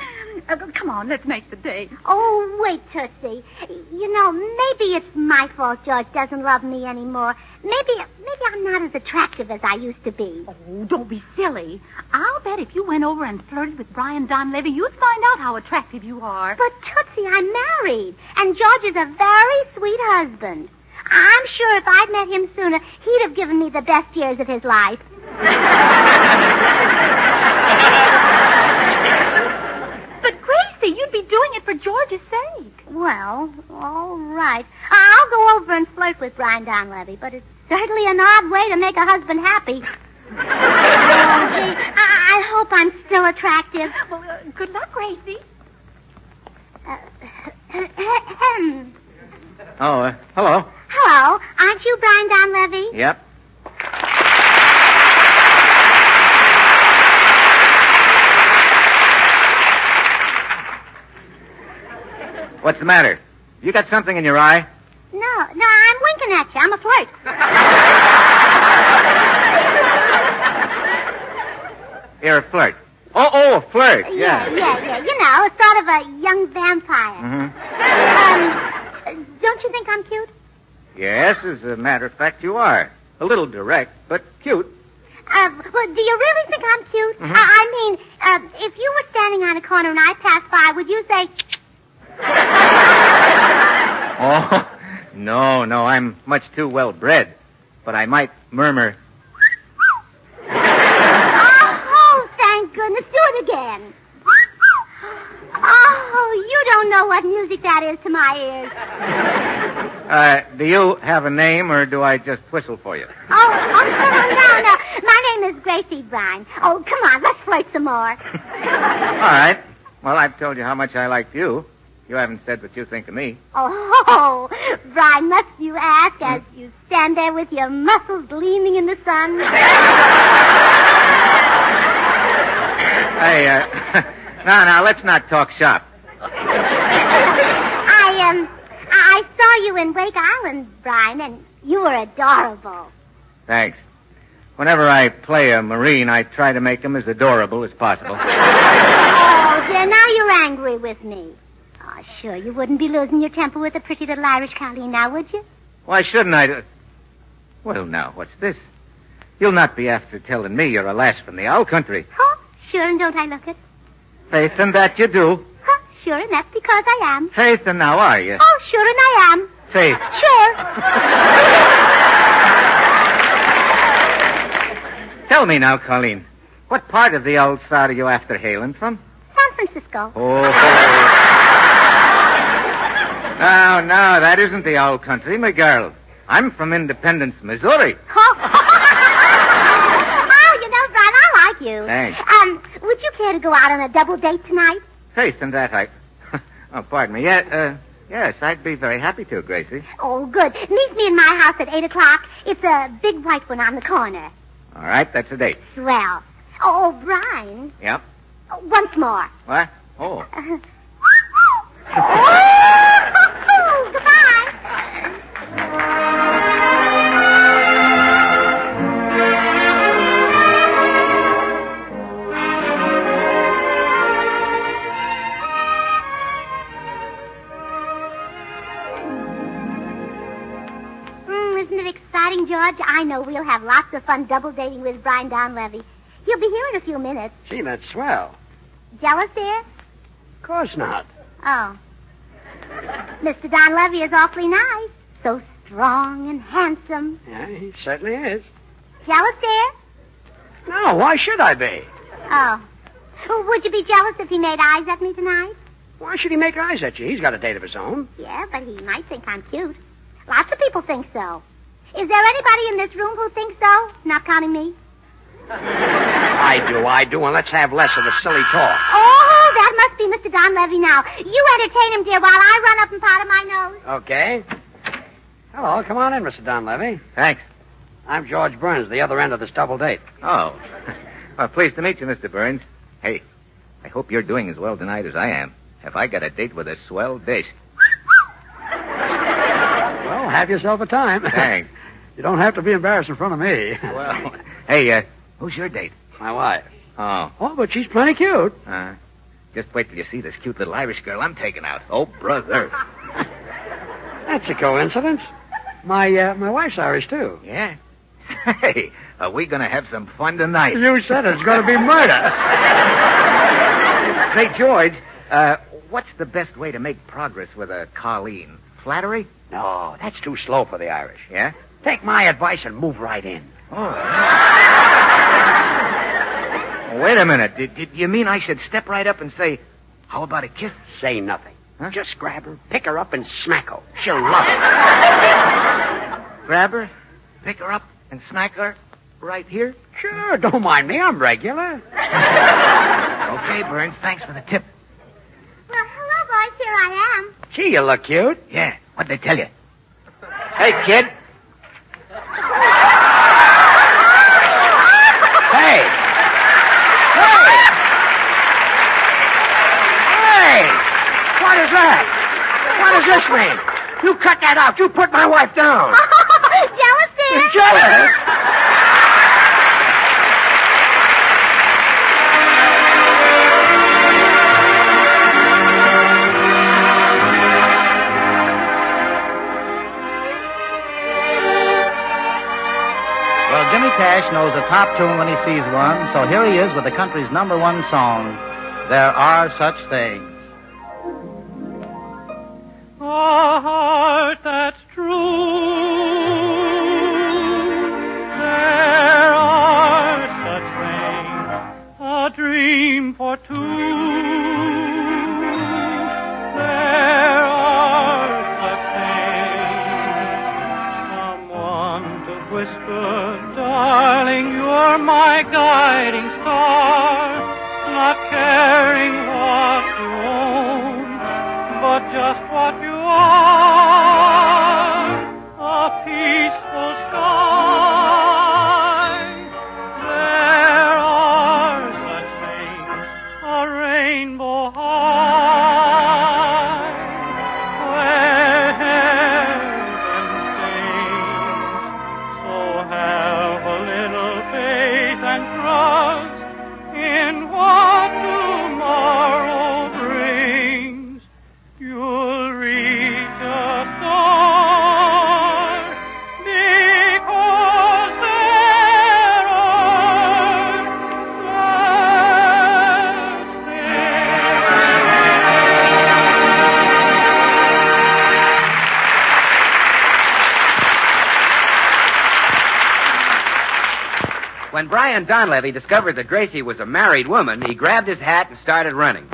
Come on, let's make the date. Oh, wait, Tootsie. You know, maybe it's my fault George doesn't love me anymore. Maybe I'm not as attractive as I used to be. Oh, don't be silly. I'll bet if you went over and flirted with Brian Donlevy, you'd find out how attractive you are. But, Tootsie, I'm married, and George is a very sweet husband. I'm sure if I'd met him sooner, he'd have given me the best years of his life. But, Gracie, you'd be doing it for George's sake. Well, all right. I'll go over and flirt with Brian Donlevy, but it's certainly an odd way to make a husband happy. Oh, gee, I hope I'm still attractive. Well, good luck, Gracie. Oh, hello. Hello. Aren't you Brian Donlevy? Yep. What's the matter? You got something in your eye? No, I'm winking at you. I'm a flirt. You're a flirt. Oh, a flirt. Yeah. Yeah. You know, sort of a young vampire. Mm-hmm. Don't you think I'm cute? Yes, as a matter of fact, you are. A little direct, but cute. Well, do you really think I'm cute? Mm-hmm. I mean, if you were standing on a corner and I passed by, would you say... Oh, no, I'm much too well bred. But I might murmur. Oh, thank goodness. Do it again. Oh, you don't know what music that is to my ears. Do you have a name, or do I just whistle for you? Oh, no. My name is Gracie Brine. Oh, come on, let's flirt some more. All right. Well, I've told you how much I like you. You haven't said what you think of me. Oh, Brine, must you ask as you stand there with your muscles gleaming in the sun? Hey, now, let's not talk shop. I saw you in Wake Island, Brine, and you were adorable. Thanks. Whenever I play a Marine, I try to make him as adorable as possible. Oh, dear, now you're angry with me. Oh, sure, you wouldn't be losing your temper with a pretty little Irish colleen now, would you? Why shouldn't I? Well, now, what's this? You'll not be after telling me you're a lass from the owl country. Oh, sure, and don't I look it? Faith, and that you do. Huh, sure, and that's because I am. Faith, and now are you? Oh, sure, and I am. Faith. Sure. Tell me now, Colleen, what part of the old sod are you after hailing from? San Francisco. Oh. No, that isn't the owl country, my girl. I'm from Independence, Missouri. Oh, you know, Brian, I like you. Thanks. Would you care to go out on a double date tonight? Faith, and that I... Oh, pardon me. Yes, I'd be very happy to, Gracie. Oh, good. Meet me in my house at 8 o'clock. It's a big white one on the corner. All right, that's a date. Swell. Oh, Brian. Yep. Once more. What? Oh. Oh, goodbye. Isn't it exciting, George? I know we'll have lots of fun double dating with Brian Donlevy. He'll be here in a few minutes. Gee, that's swell. Jealous, dear? Of course not. Oh. Mr. Donlevy is awfully nice. So strong and handsome. Yeah, he certainly is. Jealous, dear? No, why should I be? Oh. Would you be jealous if he made eyes at me tonight? Why should he make eyes at you? He's got a date of his own. Yeah, but he might think I'm cute. Lots of people think so. Is there anybody in this room who thinks so? Not counting me? I do, and let's have less of the silly talk. Oh, that must be Mr. Donlevy now. You entertain him, dear, while I run up and powder my nose. Okay. Hello, come on in, Mr. Donlevy. Thanks. I'm George Burns, the other end of this double date. Oh. Well, pleased to meet you, Mr. Burns. Hey, I hope you're doing as well tonight as I am. Have I got a date with a swell dish? Well, have yourself a time. Thanks. You don't have to be embarrassed in front of me. Well, hey, who's your date? My wife. Oh. Oh, but she's plenty cute. Just wait till you see this cute little Irish girl I'm taking out. Oh, brother. That's a coincidence. My wife's Irish, too. Yeah? Hey, are we going to have some fun tonight? You said it's going to be murder. Say, George, what's the best way to make progress with a Colleen? Flattery? No, that's too slow for the Irish. Yeah? Take my advice and move right in. Oh. Wait a minute. Did you mean I should step right up and say, how about a kiss? Say nothing. Huh? Just grab her, pick her up, and smack her. She'll love it. Grab her, pick her up, and smack her right here? Sure, don't mind me. I'm regular. Okay, Burns, thanks for the tip. Well, hello, boys. Here I am. Gee, you look cute. Yeah, what'd they tell you? Hey, kid. Hey! What is that? What does this mean? You cut that out. You put my wife down. Jealous, dear? Jealous? Well, Jimmy Cash knows a top tune when he sees one, so here he is with the country's #1 song, There Are Such Things. A heart that's true. There are such things, a dream for two. There are such things, someone to whisper, darling, you're my guiding star, not caring what you own, but just what you are, a peaceful sky. There are such things, a rainbow high, where heaven sings. So have a little faith and trust in what tomorrow brings. You'll reach a star because there are such When Brian Donlevy discovered that Gracie was a married woman, he grabbed his hat and started running.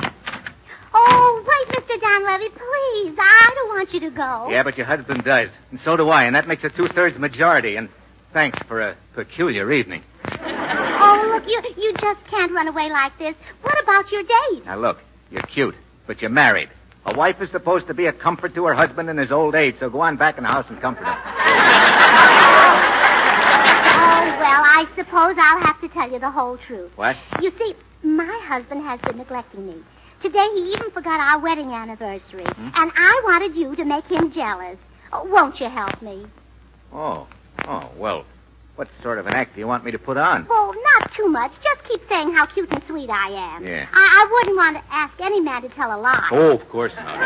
Oh, wait, Mr. Donlevy, please. I don't want you to go. Yeah, but your husband does, and so do I, and that makes a 2/3 majority, and thanks for a peculiar evening. Oh, look, you just can't run away like this. What about your date? Now, look, you're cute, but you're married. A wife is supposed to be a comfort to her husband in his old age, so go on back in the house and comfort him. Oh, well, I suppose I'll have to tell you the whole truth. What? You see, my husband has been neglecting me. Today he even forgot our wedding anniversary, and I wanted you to make him jealous. Oh, won't you help me? Oh, well, what sort of an act do you want me to put on? Well, not too much. Just keep saying how cute and sweet I am. Yeah. I wouldn't want to ask any man to tell a lie. Oh, of course not.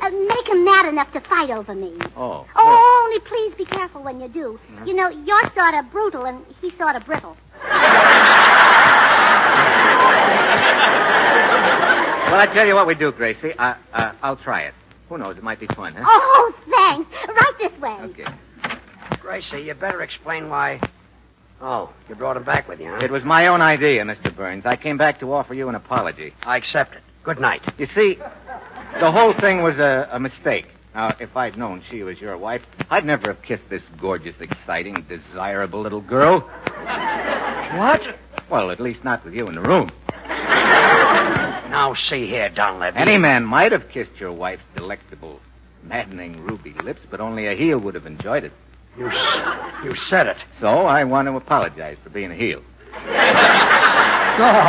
And make him mad enough to fight over me. Oh. Oh, only please be careful when you do. You know, you're sort of brutal and he's sort of brittle. Well, I tell you what we do, Gracie. I'll try it. Who knows? It might be fun, huh? Oh, thanks. Right this way. Okay. Gracie, you better explain why. Oh, you brought him back with you, huh? It was my own idea, Mr. Burns. I came back to offer you an apology. I accept it. Good night. You see, the whole thing was a mistake. Now, if I'd known she was your wife, I'd never have kissed this gorgeous, exciting, desirable little girl. What? Well, at least not with you in the room. Now, see here, Donlevy. Any man might have kissed your wife's delectable, maddening ruby lips, but only a heel would have enjoyed it. You said it. So I want to apologize for being a heel. Oh.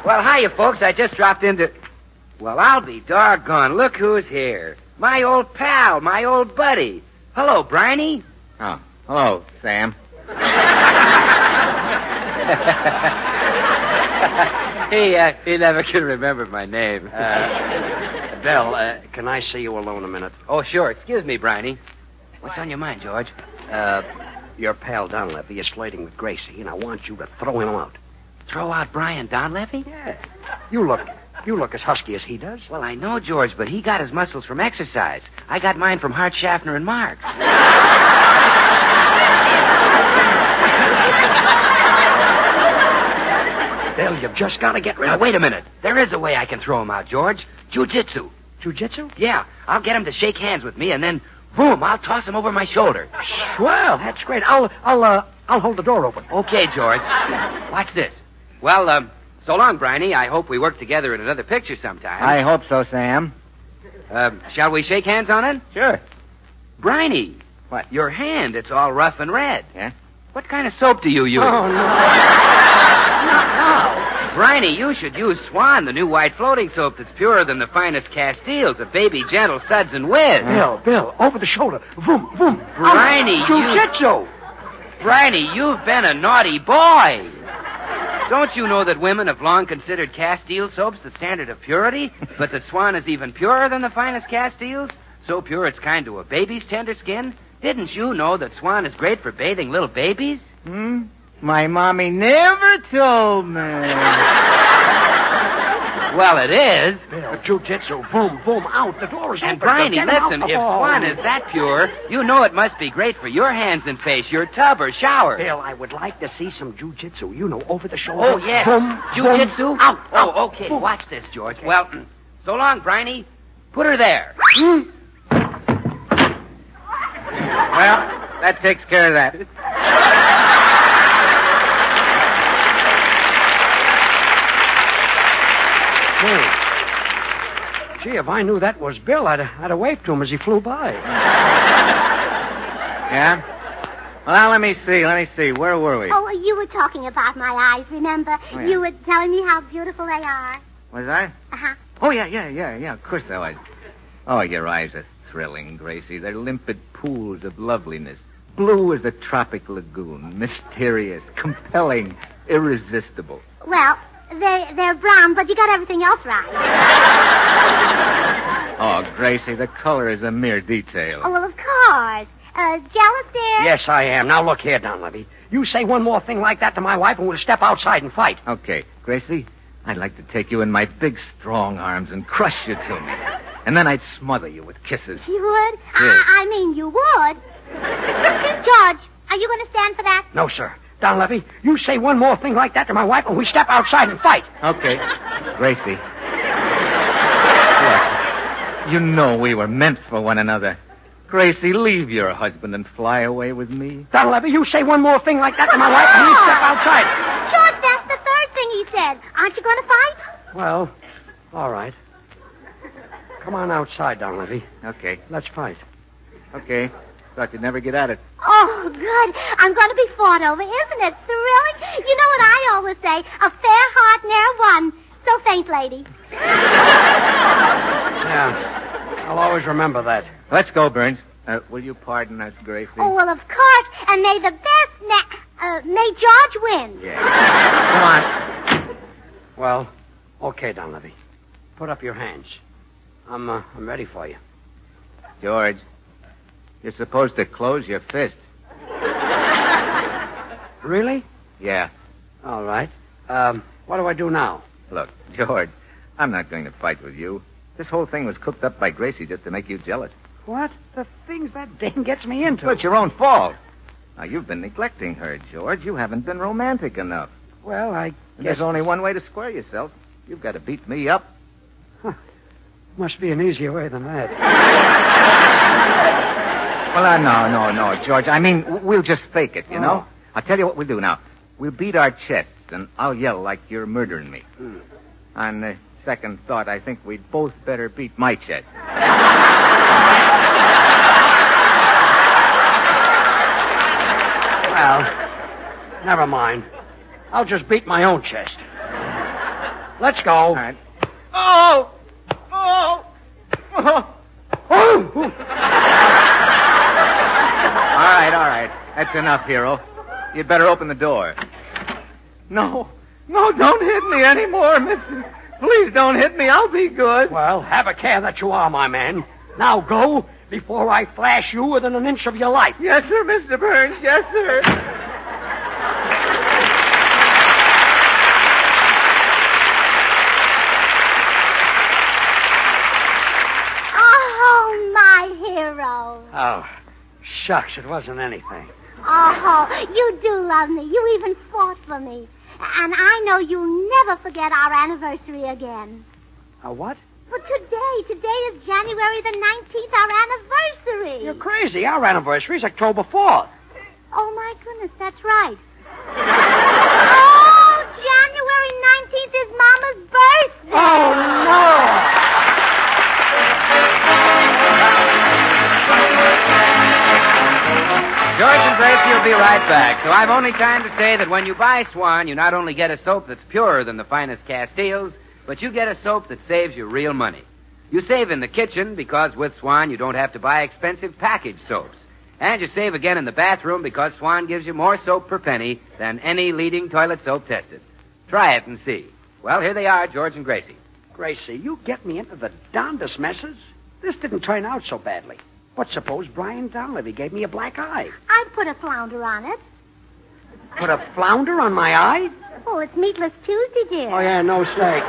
Well, hiya, folks. I just dropped into... Well, I'll be doggone. Look who's here. My old pal, my old buddy. Hello, Briney. Oh, hello, Sam. He never can remember my name. Bill, can I see you alone a minute? Oh, sure. Excuse me, Briney. What's on your mind, George? Your pal Donlevy is flirting with Gracie, and I want you to throw him out. Throw out Brian Donlevy? Yeah. You look as husky as he does. Well, I know, George, but he got his muscles from exercise. I got mine from Hart, Schaffner, and Marx. Bill, you've just got to get rid of... Now, wait a minute. There is a way I can throw him out, George. Jiu-jitsu. Jiu-jitsu? Yeah. I'll get him to shake hands with me, and then, boom, I'll toss him over my shoulder. Swell. That's great. I'll hold the door open. Okay, George. Watch this. Well, so long, Briney. I hope we work together in another picture sometime. I hope so, Sam. Shall we shake hands on it? Sure. Briney. What? Your hand, it's all rough and red. Yeah? What kind of soap do you use? Oh, no. Briney, you should use Swan, the new white floating soap that's purer than the finest Castiles, a baby gentle suds and whiz. Bill, over the shoulder. Vroom, vroom. Briney, Jiu-jitsu. Briney, you've been a naughty boy. Don't you know that women have long considered Castile soaps the standard of purity, but that Swan is even purer than the finest Castiles? So pure it's kind to a baby's tender skin? Didn't you know that Swan is great for bathing little babies? My mommy never told me. Well, it is. Bill, jiu-jitsu, boom, boom, out. The door is open. And Briney, Get him out. listen, if Swan is that pure, you know it must be great for your hands and face, your tub or shower. Bill, I would like to see some jiu-jitsu. You know, over the shoulder. Oh, yes. Boom, Jiu-jitsu? boom, out. Oh, okay. Boom. Watch this, George. Well, so long, Briney. Put her there. Well, that takes care of that. Gee, if I knew that was Bill, I'd have waved to him as he flew by. Yeah? Well, now, let me see. Where were we? Oh, you were talking about my eyes, remember? Oh, yeah. You were telling me how beautiful they are. Was I? Uh-huh. Oh, yeah. Of course I was. Oh, your eyes are thrilling, Gracie. They're limpid pools of loveliness. Blue as the tropic lagoon. Mysterious, compelling, irresistible. Well, they're brown, but you got everything else right. Oh, Gracie, the color is a mere detail. Oh, well, of course. Jealous, dear? Yes, I am. Now, look here, Donlevy. You say one more thing like that to my wife and we'll step outside and fight. Okay, Gracie, I'd like to take you in my big, strong arms and crush you to me. And then I'd smother you with kisses. You would? Yes. I mean, you would. George, are you going to stand for that? No, sir. Donlevy, you say one more thing like that to my wife and we step outside and fight. Okay. Gracie. Look, you know we were meant for one another. Gracie, leave your husband and fly away with me. Donlevy, you say one more thing like that to my wife and we step outside. George, that's the third thing he said. Aren't you going to fight? Well, all right. Come on outside, Donlevy. Okay. Let's fight. Okay. Thought you'd never get at it. Oh, good. I'm going to be fought over. Isn't it thrilling? You know what I always say? A fair heart ne'er won. So faint, lady. Yeah. I'll always remember that. Let's go, Burns. Will you pardon us, Gracie? Oh, well, of course. And may the best, may George win. Yeah. Come on. Well, okay, Donlevy. Put up your hands. I'm ready for you. George, you're supposed to close your fist. Really? Yeah. All right. What do I do now? Look, George, I'm not going to fight with you. This whole thing was cooked up by Gracie just to make you jealous. What? The things that dame gets me into. Well, it's your own fault. Now, you've been neglecting her, George. You haven't been romantic enough. Well, I And guess... there's only one way to square yourself. You've got to beat me up. Must be an easier way than that. Well, no, George. I mean, we'll just fake it, you know? I'll tell you what we'll do now. We'll beat our chests, and I'll yell like you're murdering me. On second thought, I think we'd both better beat my chest. Well, never mind. I'll just beat my own chest. Let's go. All right. Oh! Oh! Oh! Oh! right. That's enough, hero. You'd better open the door. No, don't hit me anymore, mister. Please don't hit me. I'll be good. Well, have a care that you are, my man. Now go before I flash you within an inch of your life. Yes, sir, Mr. Burns. Yes, sir. Oh, my hero. Oh, shucks, it wasn't anything. Oh, you do love me. You even fought for me. And I know you'll never forget our anniversary again. A what? But today is January the 19th, our anniversary. You're crazy. Our anniversary's October 4th. Oh, my goodness, that's right. Oh, January 19th is Mama's birthday. Oh, no. George and Gracie will be right back. So I've only time to say that when you buy Swan, you not only get a soap that's purer than the finest Castiles, but you get a soap that saves you real money. You save in the kitchen because with Swan you don't have to buy expensive packaged soaps. And you save again in the bathroom because Swan gives you more soap per penny than any leading toilet soap tested. Try it and see. Well, here they are, George and Gracie. Gracie, you get me into the darndest messes. This didn't turn out so badly. But suppose Brian Donlevy gave me a black eye. I'd put a flounder on it. Put a flounder on my eye? Oh, it's Meatless Tuesday, dear. Oh, yeah, no steak.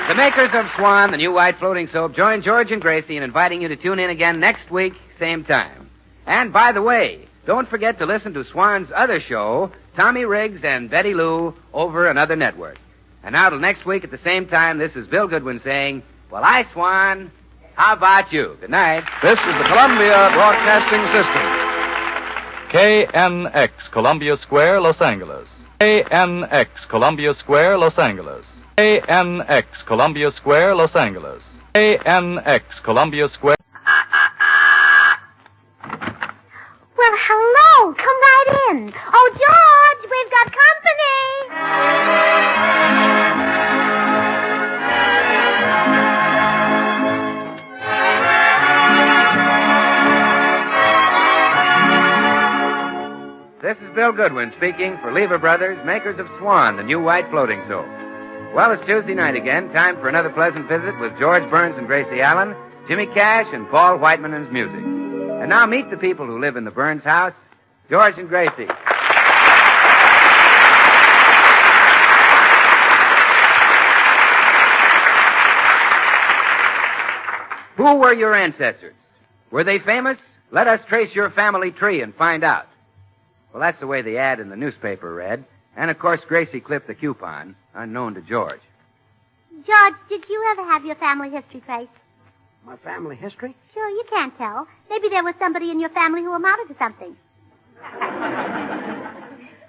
The makers of Swan, the new white floating soap, join George and Gracie in inviting you to tune in again next week, same time. And by the way, don't forget to listen to Swan's other show, Tommy Riggs and Betty Lou, over another network. And now till next week at the same time, this is Bill Goodwin saying, well, I, Swan, how about you? Good night. This is the Columbia Broadcasting System. KNX, Columbia Square, Los Angeles. KNX, Columbia Square, Los Angeles. KNX, Columbia Square, Los Angeles. KNX, Columbia Square. Well, hello. Come right in. Oh, George, we've got company. This is Bill Goodwin speaking for Lever Brothers, makers of Swan, the new white floating soap. Well, it's Tuesday night again. Time for another pleasant visit with George Burns and Gracie Allen, Jimmy Cash, and Paul Whiteman and his music. And now meet the people who live in the Burns house, George and Gracie. Who were your ancestors? Were they famous? Let us trace your family tree and find out. Well, that's the way the ad in the newspaper read. And, of course, Gracie clipped the coupon, unknown to George. George, did you ever have your family history traced? My family history? Sure, you can't tell. Maybe there was somebody in your family who amounted to something.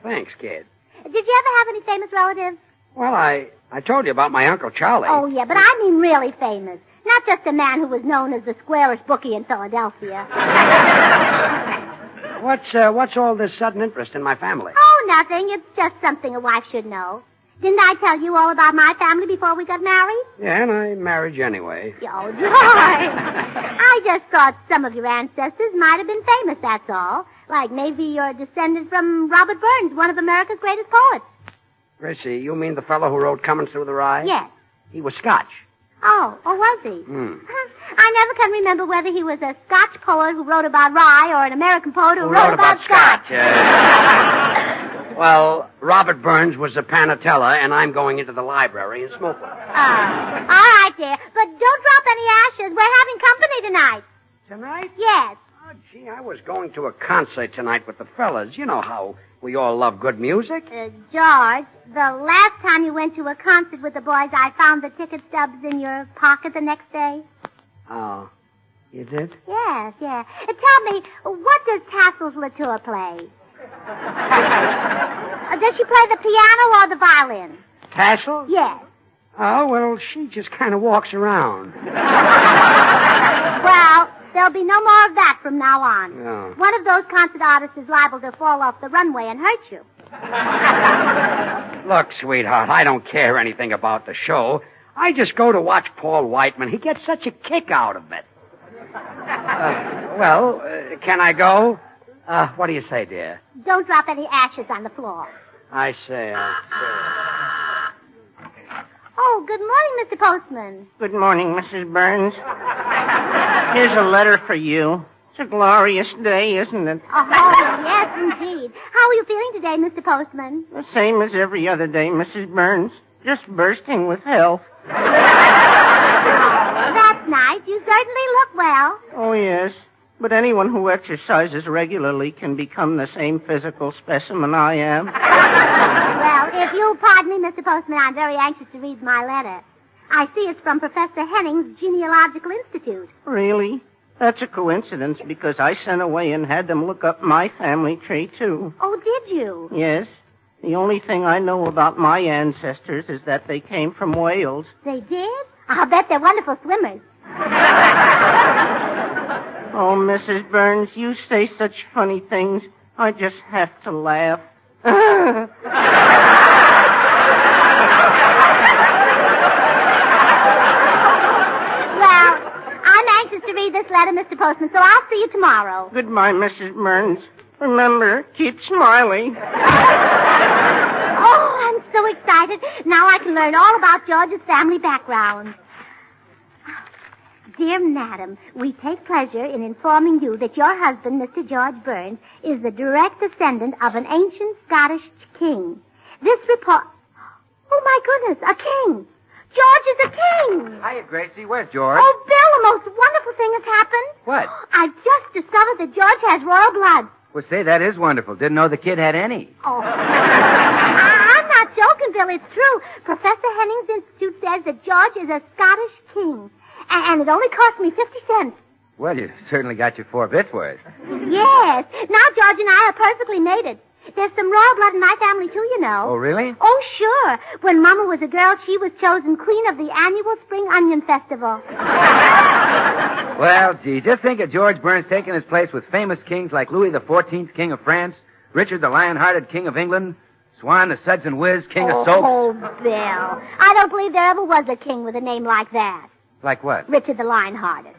Thanks, kid. Did you ever have any famous relatives? Well, I told you about my Uncle Charlie. Oh, yeah, but I mean really famous. Not just a man who was known as the squarest bookie in Philadelphia. What's all this sudden interest in my family? Oh, nothing. It's just something a wife should know. Didn't I tell you all about my family before we got married? Yeah, and I married you anyway. Oh, George. I just thought some of your ancestors might have been famous, that's all. Like maybe you're descended from Robert Burns, one of America's greatest poets. Gracie, you mean the fellow who wrote Coming Through the Rye? Yes. He was Scotch. Oh, was he? I never can remember whether he was a Scotch poet who wrote about rye or an American poet who wrote about Scotch. Well, Robert Burns was a Panatella, and I'm going into the library and smoke one. All right, dear. But don't drop any ashes. We're having company tonight. Tonight? Yes. Oh, gee, I was going to a concert tonight with the fellas. You know how we all love good music. George, the last time you went to a concert with the boys, I found the ticket stubs in your pocket the next day. Oh, you did? Yes. Tell me, what does Tassel's Latour play? Does she play the piano or the violin? Tassel? Yes. Oh, well, she just kind of walks around. Well, there'll be no more of that from now on. No. One of those concert artists is liable to fall off the runway and hurt you. Look, sweetheart, I don't care anything about the show. I just go to watch Paul Whiteman. He gets such a kick out of it. Can I go? What do you say, dear? Don't drop any ashes on the floor. I say. Oh, good morning, Mr. Postman. Good morning, Mrs. Burns. Here's a letter for you. It's a glorious day, isn't it? Oh, yes, indeed. How are you feeling today, Mr. Postman? The same as every other day, Mrs. Burns. Just bursting with health. That's nice. You certainly look well. Oh, yes. But anyone who exercises regularly can become the same physical specimen I am. Well, if you'll pardon me, Mr. Postman, I'm very anxious to read my letter. I see it's from Professor Henning's Genealogical Institute. Really? That's a coincidence because I sent away and had them look up my family tree, too. Oh, did you? Yes. The only thing I know about my ancestors is that they came from Wales. They did? I'll bet they're wonderful swimmers. Oh, Mrs. Burns, you say such funny things. I just have to laugh. Well, I'm anxious to read this letter, Mr. Postman, so I'll see you tomorrow. Goodbye, Mrs. Burns. Remember, keep smiling. Oh, I'm so excited. Now I can learn all about George's family background. Dear Madam, we take pleasure in informing you that your husband, Mr. George Burns, is the direct descendant of an ancient Scottish king. This report... Oh, my goodness, a king. George is a king. Hiya, Gracie. Where's George? Oh, Bill, the most wonderful thing has happened. What? I've just discovered that George has royal blood. Well, say, that is wonderful. Didn't know the kid had any. Oh. I'm not joking, Bill. It's true. Professor Henning's Institute says that George is a Scottish king. And it only cost me 50 cents. Well, you certainly got your 4 bits worth. Yes. Now George and I are perfectly mated. There's some royal blood in my family, too, you know. Oh, really? Oh, sure. When Mama was a girl, she was chosen queen of the annual Spring Onion Festival. Well, gee, just think of George Burns taking his place with famous kings like Louis XIV, King of France, Richard the Lion-Hearted, King of England, Swan the Suds and Whiz, King of Soaps. Oh, Bill. I don't believe there ever was a king with a name like that. Like what? Richard the Lion-Hearted.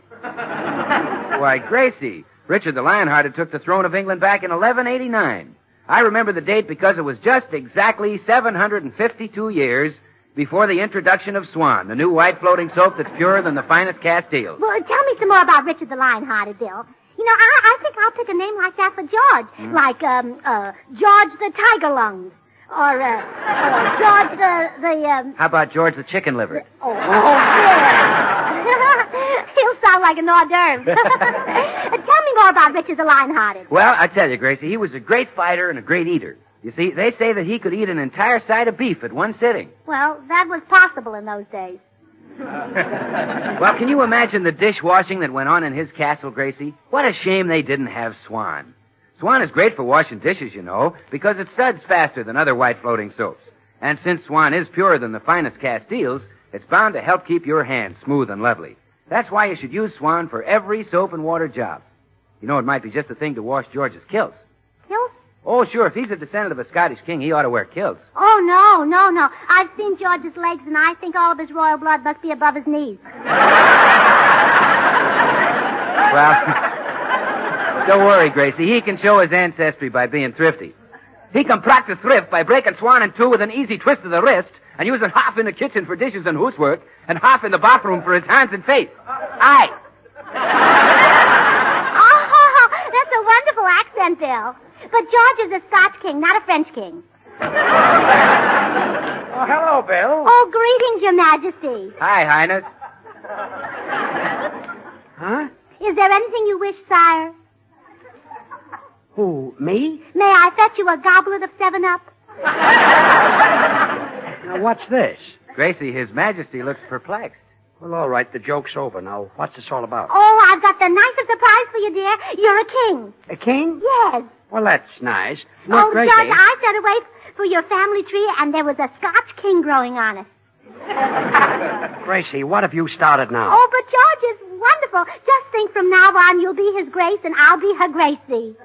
Why, Gracie, Richard the Lion-Hearted took the throne of England back in 1189. I remember the date because it was just exactly 752 years before the introduction of Swan, the new white floating soap that's purer than the finest Castiles. Well, tell me some more about Richard the Lion-Hearted, Bill. You know, I think I'll pick a name like that for George. Like, George the Tiger Lungs. Or, George the How about George the Chicken Liver? He'll sound like an hors d'oeuvre. Tell me more about Richard the Lion-Hearted. Well, I tell you, Gracie, he was a great fighter and a great eater. You see, they say that he could eat an entire side of beef at one sitting. Well, that was possible in those days. Well, can you imagine the dishwashing that went on in his castle, Gracie? What a shame they didn't have Swan. Swan is great for washing dishes, you know, because it suds faster than other white floating soaps. And since Swan is purer than the finest Castiles, it's bound to help keep your hands smooth and lovely. That's why you should use Swan for every soap and water job. You know, it might be just the thing to wash George's kilts. Kilts? Oh, sure. If he's a descendant of a Scottish king, he ought to wear kilts. Oh, no. I've seen George's legs, and I think all of his royal blood must be above his knees. Well, don't worry, Gracie. He can show his ancestry by being thrifty. He can practice thrift by breaking Swan in two with an easy twist of the wrist and using half in the kitchen for dishes and housework and half in the bathroom for his hands and face. Aye. Oh, that's a wonderful accent, Bill. But George is a Scotch king, not a French king. Oh, hello, Bill. Oh, greetings, Your Majesty. Hi, Highness. Huh? Is there anything you wish, sire? Who, me? May I fetch you a goblet of 7-Up? Now, what's this? Gracie, His Majesty looks perplexed. Well, all right, the joke's over now. What's this all about? Oh, I've got the nicest surprise for you, dear. You're a king. A king? Yes. Well, that's nice. Look, Gracie. Judge, I set away for your family tree, and there was a Scotch king growing on it. Gracie, what have you started now? Oh, but George is wonderful. Just think from now on, you'll be his grace, and I'll be her Gracie.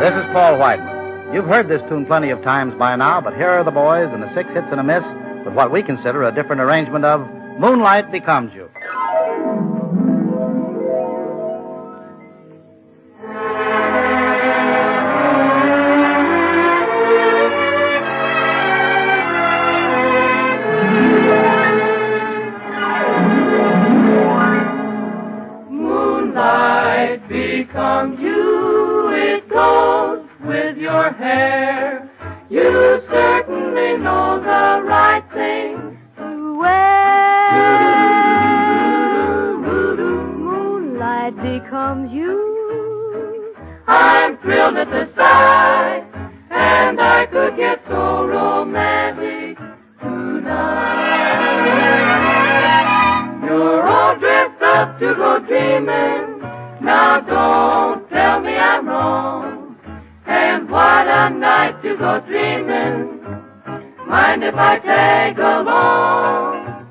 This is Paul Whiteman. You've heard this tune plenty of times by now, but here are the boys and the 6 hits and a miss with what we consider a different arrangement of Moonlight Becomes You. Moonlight becomes you, it goes with your hair. You certainly know the right thing to wear. Moonlight becomes you. I'm thrilled at the sight, and I could get so romantic tonight. You're all dressed up to go dreaming. Now don't tell me I'm wrong. And what a night to go dreaming. Mind if I tag along?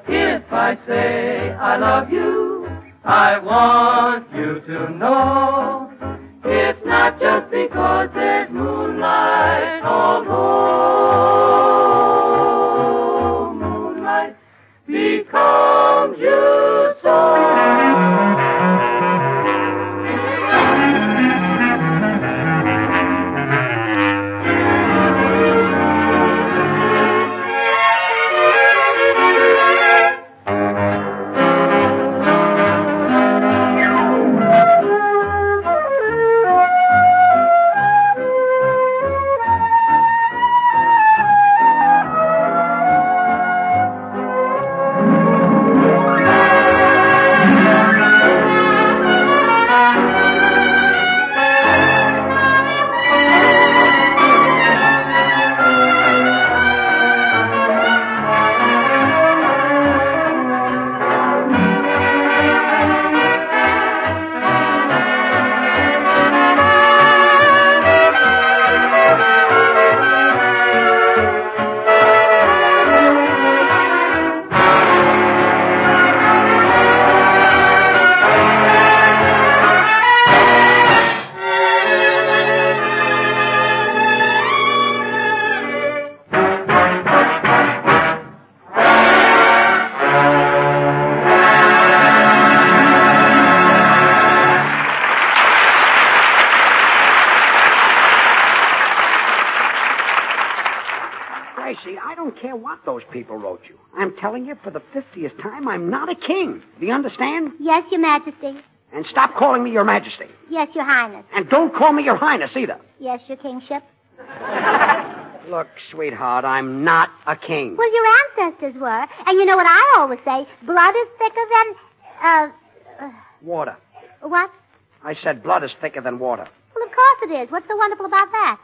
If I say I love you, I want you to know it's not just because there's moonlight, although moonlight becomes you so. Gracie, I don't care what those people wrote you. I'm telling you for the 50th time, I'm not a king. Do you understand? Yes, Your Majesty. And stop calling me Your Majesty. Yes, Your Highness. And don't call me Your Highness either. Yes, Your Kingship. Look, sweetheart, I'm not a king. Well, your ancestors were. And you know what I always say? Blood is thicker than, Water. what? I said blood is thicker than water. Well, of course it is. What's so wonderful about that?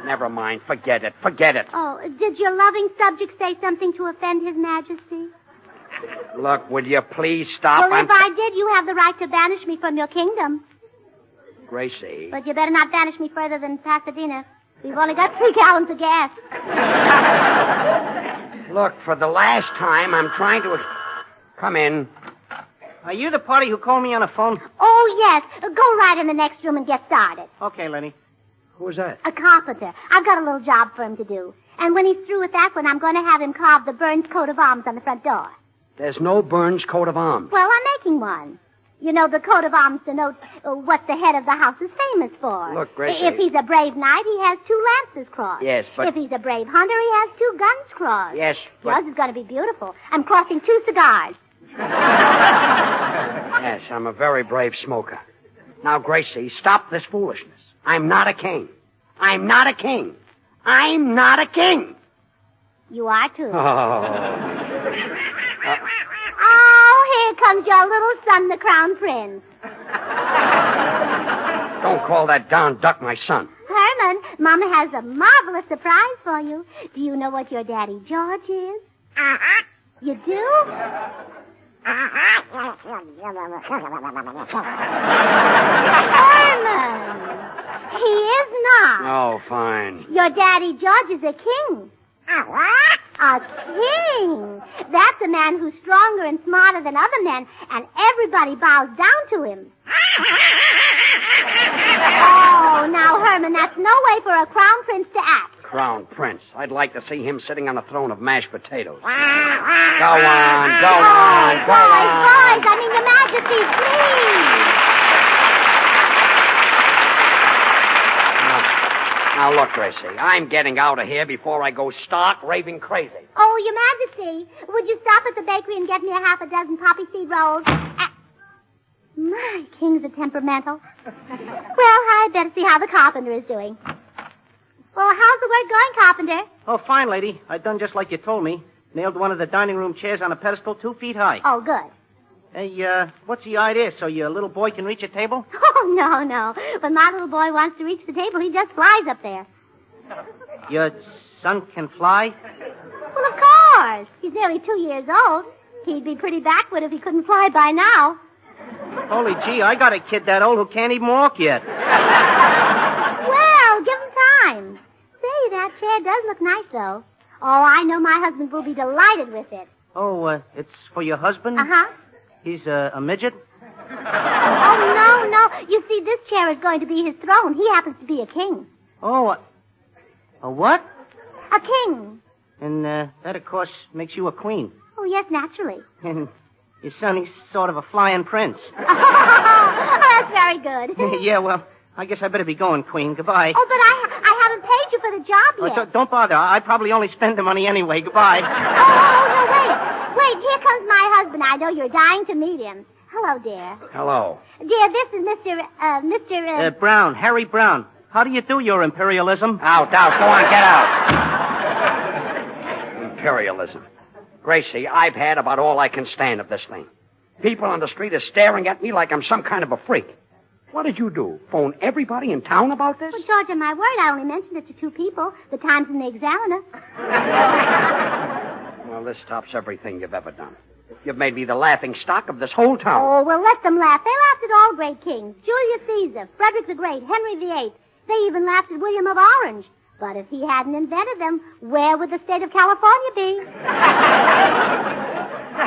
Never mind. Forget it. Forget it. Oh, did your loving subject say something to offend His Majesty? Look, will you please stop? Well, if I did, you have the right to banish me from your kingdom. Gracie. But you better not banish me further than Pasadena. We've only got 3 gallons of gas. Look, for the last time, I'm trying to... Come in. Are you the party who called me on the phone? Oh, yes. Go right in the next room and get started. Okay, Lenny. Who's that? A carpenter. I've got a little job for him to do. And when he's through with that one, I'm going to have him carve the Burns coat of arms on the front door. There's no Burns coat of arms. Well, I'm making one. You know, the coat of arms denotes what the head of the house is famous for. Look, Gracie. If he's a brave knight, he has 2 lances crossed. Yes, but... If he's a brave hunter, he has 2 guns crossed. Yes, but... Yours is going to be beautiful. I'm crossing 2 cigars. Yes, I'm a very brave smoker. Now, Gracie, stop this foolishness. I'm not a king. I'm not a king. I'm not a king. You are, too. Oh, here comes your little son, the Crown Prince. Don't call that darn duck my son. Herman, Mama has a marvelous surprise for you. Do you know what your Daddy George is? You do? Herman, he is not. Oh, fine. Your Daddy George is a king. A king. That's a man who's stronger and smarter than other men, and everybody bows down to him. Oh, now, Herman, that's no way for a crown prince to act. Crown Prince. I'd like to see him sitting on a throne of mashed potatoes. Go on, go on, go on. Boys, I mean, Your Majesty, please. Now, look, Gracie, I'm getting out of here before I go stark raving crazy. Oh, Your Majesty, would you stop at the bakery and get me a half a dozen poppy seed rolls? My kings are temperamental. Well, I'd better see how the carpenter is doing. Well, how's the work going, carpenter? Oh, fine, lady. I done just like you told me. Nailed one of the dining room chairs on a pedestal 2 feet high. Oh, good. Hey, what's the idea? So your little boy can reach a table? Oh, no. When my little boy wants to reach the table, he just flies up there. Your son can fly? Well, of course. He's nearly 2 years old. He'd be pretty backward if he couldn't fly by now. Holy gee, I got a kid that old who can't even walk yet. Well, give him time. Say, that chair does look nice, though. Oh, I know my husband will be delighted with it. Oh, it's for your husband? Uh-huh. He's a midget? Oh, no. You see, this chair is going to be his throne. He happens to be a king. Oh, a what? A king. And that, of course, makes you a queen. Oh, yes, naturally. And your son, he's sort of a flying prince. That's very good. Yeah, well, I guess I better be going, Queen. Goodbye. Oh, but I haven't paid you for the job yet. Don't bother. I probably only spend the money anyway. Goodbye. Oh, no, wait, here comes my husband. I know you're dying to meet him. Hello, dear. Hello. Dear, this is Mr. Brown, Harry Brown. How do you do, your imperialism? Out. Go on, get out. Imperialism. Gracie, I've had about all I can stand of this thing. People on the street are staring at me like I'm some kind of a freak. What did you do? Phone everybody in town about this? Well, George, on my word, I only mentioned it to 2 people, the Times and the Examiner. Well, this tops everything you've ever done. You've made me the laughing stock of this whole town. Oh, well, let them laugh. They laughed at all great kings. Julius Caesar, Frederick the Great, Henry VIII. They even laughed at William of Orange. But if he hadn't invented them, where would the state of California be?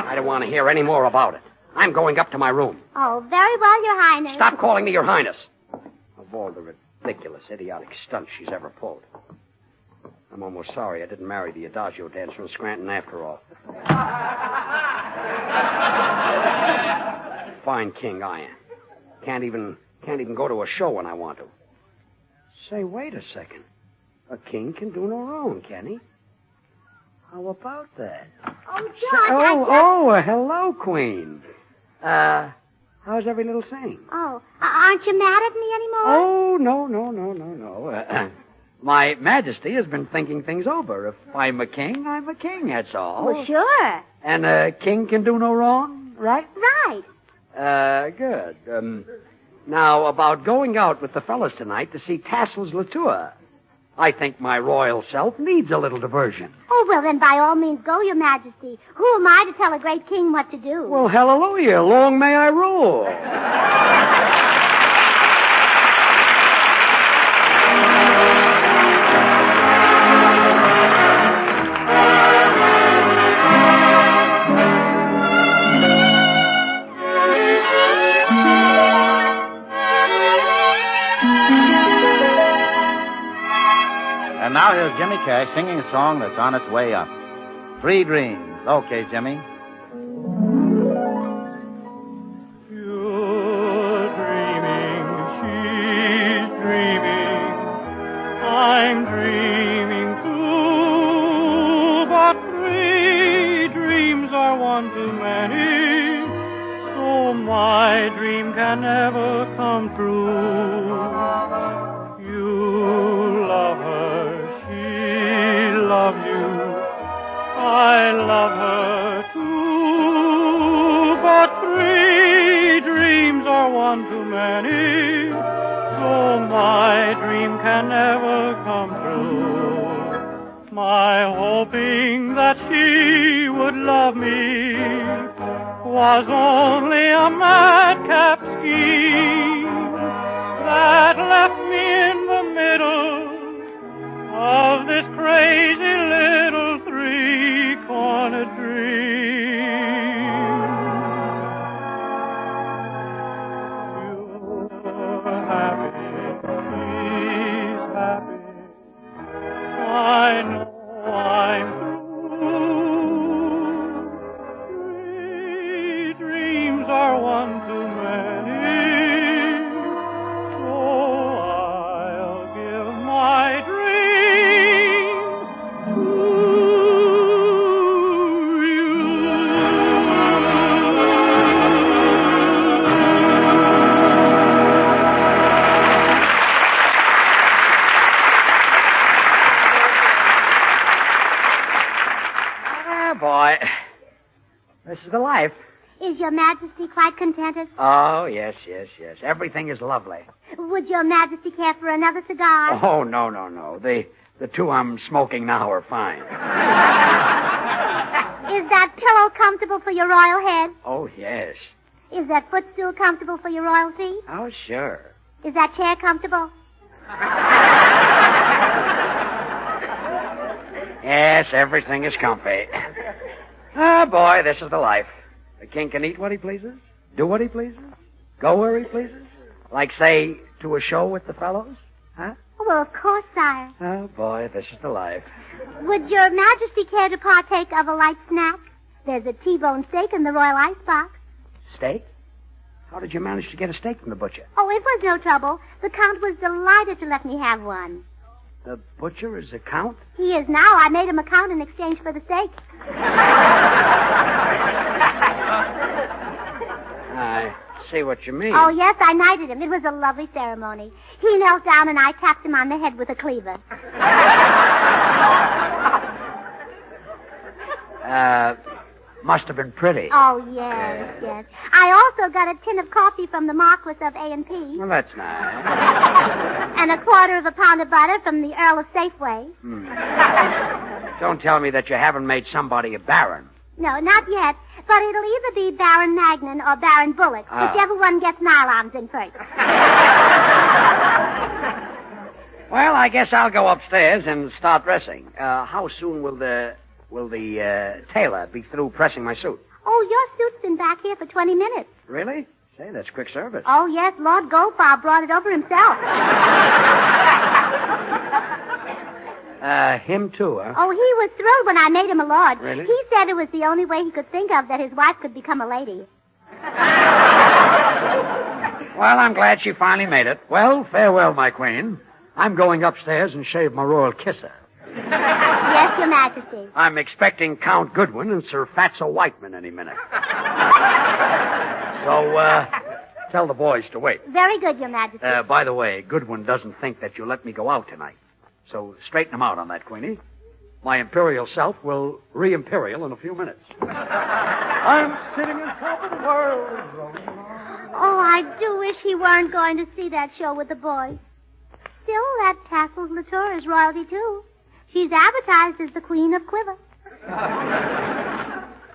I don't want to hear any more about it. I'm going up to my room. Oh, very well, Your Highness. Stop calling me Your Highness. Of all the ridiculous, idiotic stunts she's ever pulled. I'm almost sorry I didn't marry the Adagio dancer from Scranton after all. Fine king I am. Can't even go to a show when I want to. Say, wait a second. A king can do no wrong, can he? How about that? Oh, George, hello, Queen. How's every little thing? Oh, aren't you mad at me anymore? Oh, no. My Majesty has been thinking things over. If I'm a king, I'm a king, that's all. Well, sure. And a king can do no wrong, right? Right. Good. Now, about going out with the fellas tonight to see Tassel's Latour. I think my royal self needs a little diversion. Oh, well, then by all means go, Your Majesty. Who am I to tell a great king what to do? Well, hallelujah. Long may I rule. And now here's Jimmy Cash singing a song that's on its way up. 3 Dreams. Okay, Jimmy. You're dreaming, she's dreaming, I'm dreaming too, but 3 dreams are one too many, so my dream can never come true. You love her, she loves you, I love her too, but 3 dreams are one too many, so my dream can never come true. My hoping that she would love me was only a madcap scheme that left me in the middle of this crazy little 3-cornered dream. You're life. Is Your Majesty quite contented? Oh, yes. Everything is lovely. Would Your Majesty care for another cigar? Oh, no. The two I'm smoking now are fine. Is that pillow comfortable for your royal head? Oh, yes. Is that footstool comfortable for your royal feet? Oh, sure. Is that chair comfortable? Yes, everything is comfy. Oh, boy, this is the life. The king can eat what he pleases, do what he pleases, go where he pleases. Like, say, to a show with the fellows. Huh? Well, of course, sire. Oh, boy, this is the life. Would Your Majesty care to partake of a light snack? There's a T-bone steak in the royal icebox. Steak? How did you manage to get a steak from the butcher? Oh, it was no trouble. The Count was delighted to let me have one. The butcher is a count? He is now. I made him a count in exchange for the steak. I see what you mean. Oh, yes, I knighted him. It was a lovely ceremony. He knelt down and I tapped him on the head with a cleaver. Must have been pretty. Oh, yes. I also got a tin of coffee from the Marquis of A&P. Well, that's nice. And a quarter of a pound of butter from the Earl of Safeway. Don't tell me that you haven't made somebody a baron. No, not yet. But it'll either be Baron Magnan or Baron Bullock, whichever one gets nylons in first. Well, I guess I'll go upstairs and start dressing. How soon will the tailor be through pressing my suit? Oh, your suit's been back here for 20 minutes. Really? Say, that's quick service. Oh, yes, Lord Goldfarb brought it over himself. Him too, huh? Oh, he was thrilled when I made him a lord. Really? He said it was the only way he could think of that his wife could become a lady. Well, I'm glad she finally made it. Well, farewell, my queen. I'm going upstairs and shave my royal kisser. Yes, Your Majesty. I'm expecting Count Goodwin and Sir Fatso Whiteman any minute. So, tell the boys to wait. Very good, Your Majesty. By the way, Goodwin doesn't think that you'll let me go out tonight. So straighten him out on that, Queenie. My imperial self will re-imperial in a few minutes. I'm sitting on top of the world. Oh, I do wish he weren't going to see that show with the boys. Still, that Tassels Latour is royalty, too. She's advertised as the Queen of Quiver.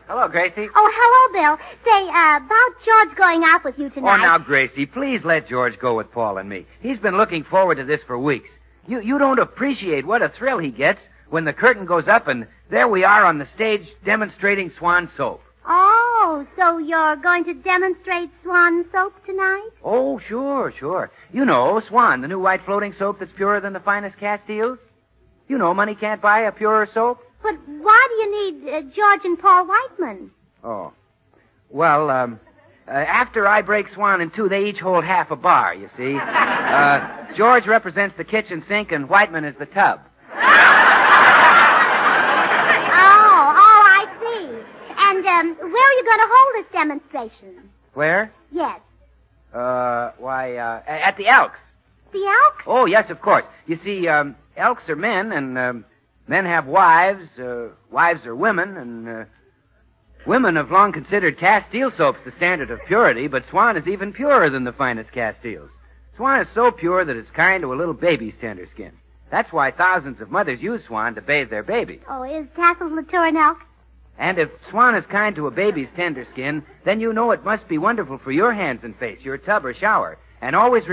Hello, Gracie. Oh, hello, Bill. Say, about George going out with you tonight. Oh, now, Gracie, please let George go with Paul and me. He's been looking forward to this for weeks. You don't appreciate what a thrill he gets when the curtain goes up and there we are on the stage demonstrating Swan soap. Oh, so you're going to demonstrate Swan soap tonight? Oh, sure. You know, Swan, the new white floating soap that's purer than the finest Castiles. You know, money can't buy a purer soap. But why do you need George and Paul Whiteman? Oh. Well, after I break Swan in two, they each hold half a bar, you see. George represents the kitchen sink and Whiteman is the tub. Oh, I see. And where are you going to hold this demonstration? Where? Yes. At the Elks. The Elks? Oh, yes, of course. You see, Elks are men, and men have wives. Wives are women, and women have long considered Castile soaps the standard of purity, but Swan is even purer than the finest Castiles. Swan is so pure that it's kind to a little baby's tender skin. That's why thousands of mothers use Swan to bathe their babies. Oh, is Tassels Latour an elk? And if Swan is kind to a baby's tender skin, then you know it must be wonderful for your hands and face, your tub or shower. And always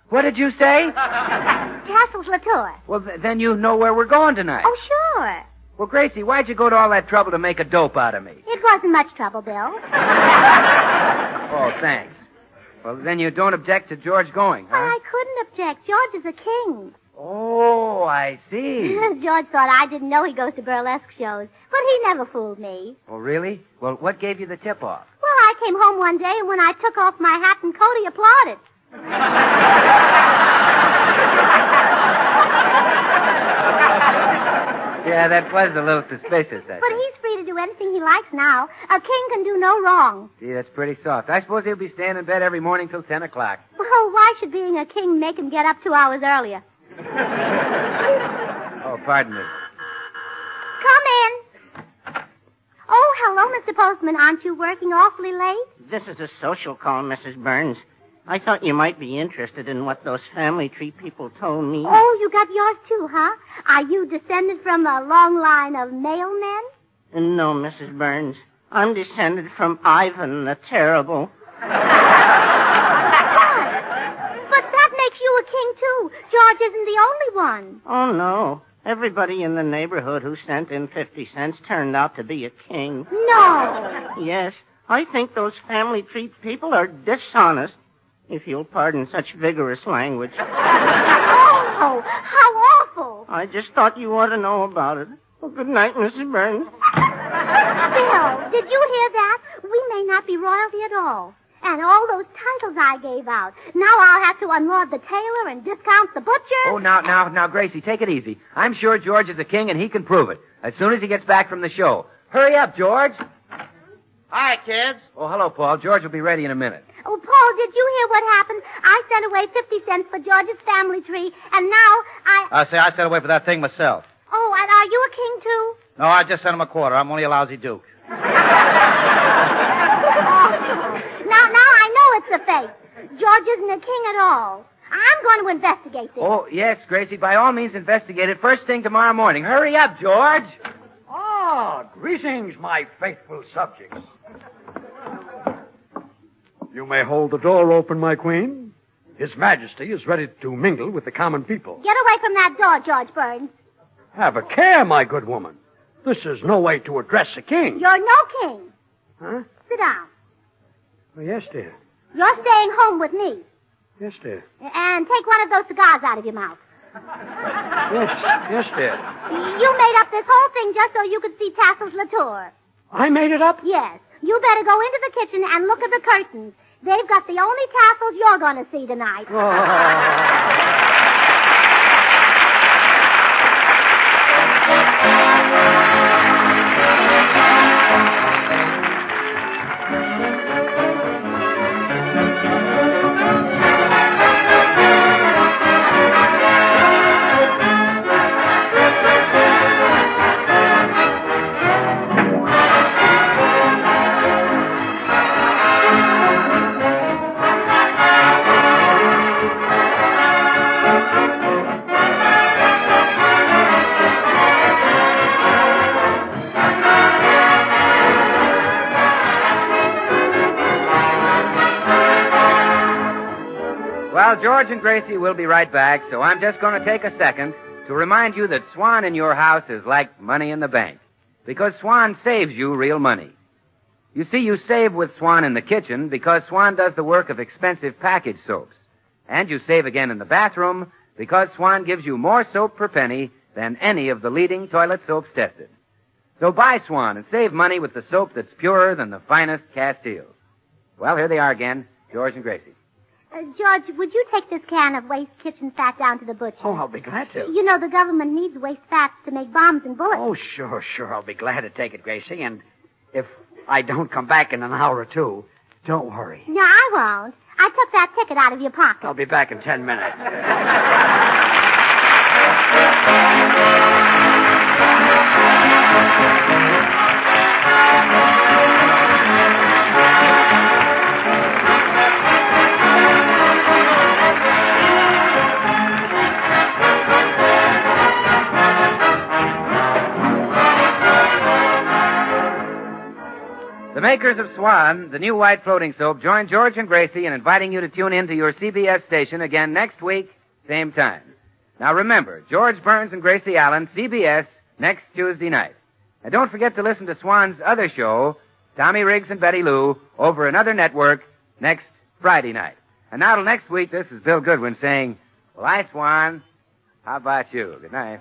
What did you say? Tassels Latour. Well, then you know where we're going tonight. Oh, sure. Well, Gracie, why'd you go to all that trouble to make a dope out of me? It wasn't much trouble, Bill. Oh, thanks. Well, then you don't object to George going, huh? But I couldn't object. George is a king. Oh, I see. George thought I didn't know he goes to burlesque shows, but he never fooled me. Oh, really? Well, what gave you the tip-off? Well, I came home one day, and when I took off my hat and coat, he applauded. Yeah, that was a little suspicious, But he's free to do anything he likes now. A king can do no wrong. Gee, that's pretty soft. I suppose he'll be staying in bed every morning till 10 o'clock. Well, why should being a king make him get up 2 hours earlier? Oh, pardon me. Come in. Oh, hello, Well, Mr. Postman, aren't you working awfully late? This is a social call, Mrs. Burns. I thought you might be interested in what those family tree people told me. Oh, you got yours too, huh? Are you descended from a long line of mailmen? No, Mrs. Burns. I'm descended from Ivan the Terrible. But that makes you a king, too. George isn't the only one. Oh, no. Everybody in the neighborhood who sent in 50 cents turned out to be a king. No. Yes, I think those family tree people are dishonest, if you'll pardon such vigorous language. Oh, how awful. I just thought you ought to know about it. Well, good night, Mrs. Burns. Bill, did you hear that? We may not be royalty at all. And all those titles I gave out. Now I'll have to unlord the tailor and discount the butcher. Oh, now, Gracie, take it easy. I'm sure George is a king, and he can prove it as soon as he gets back from the show. Hurry up, George. Hi, kids. Oh, hello, Paul. George will be ready in a minute. Oh, Paul, did you hear what happened? I sent away 50 cents for George's family tree, and now I sent away for that thing myself. Oh, and are you a king, too? No, I just sent him a quarter. I'm only a lousy duke. Now I know it's a fake. George isn't a king at all. I'm going to investigate this. Oh, yes, Gracie, by all means investigate it first thing tomorrow morning. Hurry up, George. Greetings, my faithful subjects. You may hold the door open, my queen. His Majesty is ready to mingle with the common people. Get away from that door, George Burns. Have a care, my good woman. This is no way to address a king. You're no king. Huh? Sit down. Oh, yes, dear. You're staying home with me. Yes, dear. And take one of those cigars out of your mouth. Yes, dear. You made up this whole thing just so you could see Tassel's Latour. I made it up? Yes. You better go into the kitchen and look at the curtains. They've got the only tassels you're going to see tonight. Well, George and Gracie will be right back, so I'm just going to take a second to remind you that Swan in your house is like money in the bank, because Swan saves you real money. You see, you save with Swan in the kitchen because Swan does the work of expensive package soaps. And you save again in the bathroom because Swan gives you more soap per penny than any of the leading toilet soaps tested. So buy Swan and save money with the soap that's purer than the finest Castiles. Well, here they are again, George and Gracie. George, would you take this can of waste kitchen fat down to the butcher? Oh, I'll be glad to. You know, the government needs waste fats to make bombs and bullets. Oh, sure. I'll be glad to take it, Gracie. And if I don't come back in an hour or two, don't worry. No, I won't. I took that ticket out of your pocket. I'll be back in 10 minutes. The makers of Swan, the new white floating soap, join George and Gracie in inviting you to tune in to your CBS station again next week, same time. Now remember, George Burns and Gracie Allen, CBS, next Tuesday night. And don't forget to listen to Swan's other show, Tommy Riggs and Betty Lou, over another network, next Friday night. And now till next week, this is Bill Goodwin saying, well, Swan, how about you? Good night.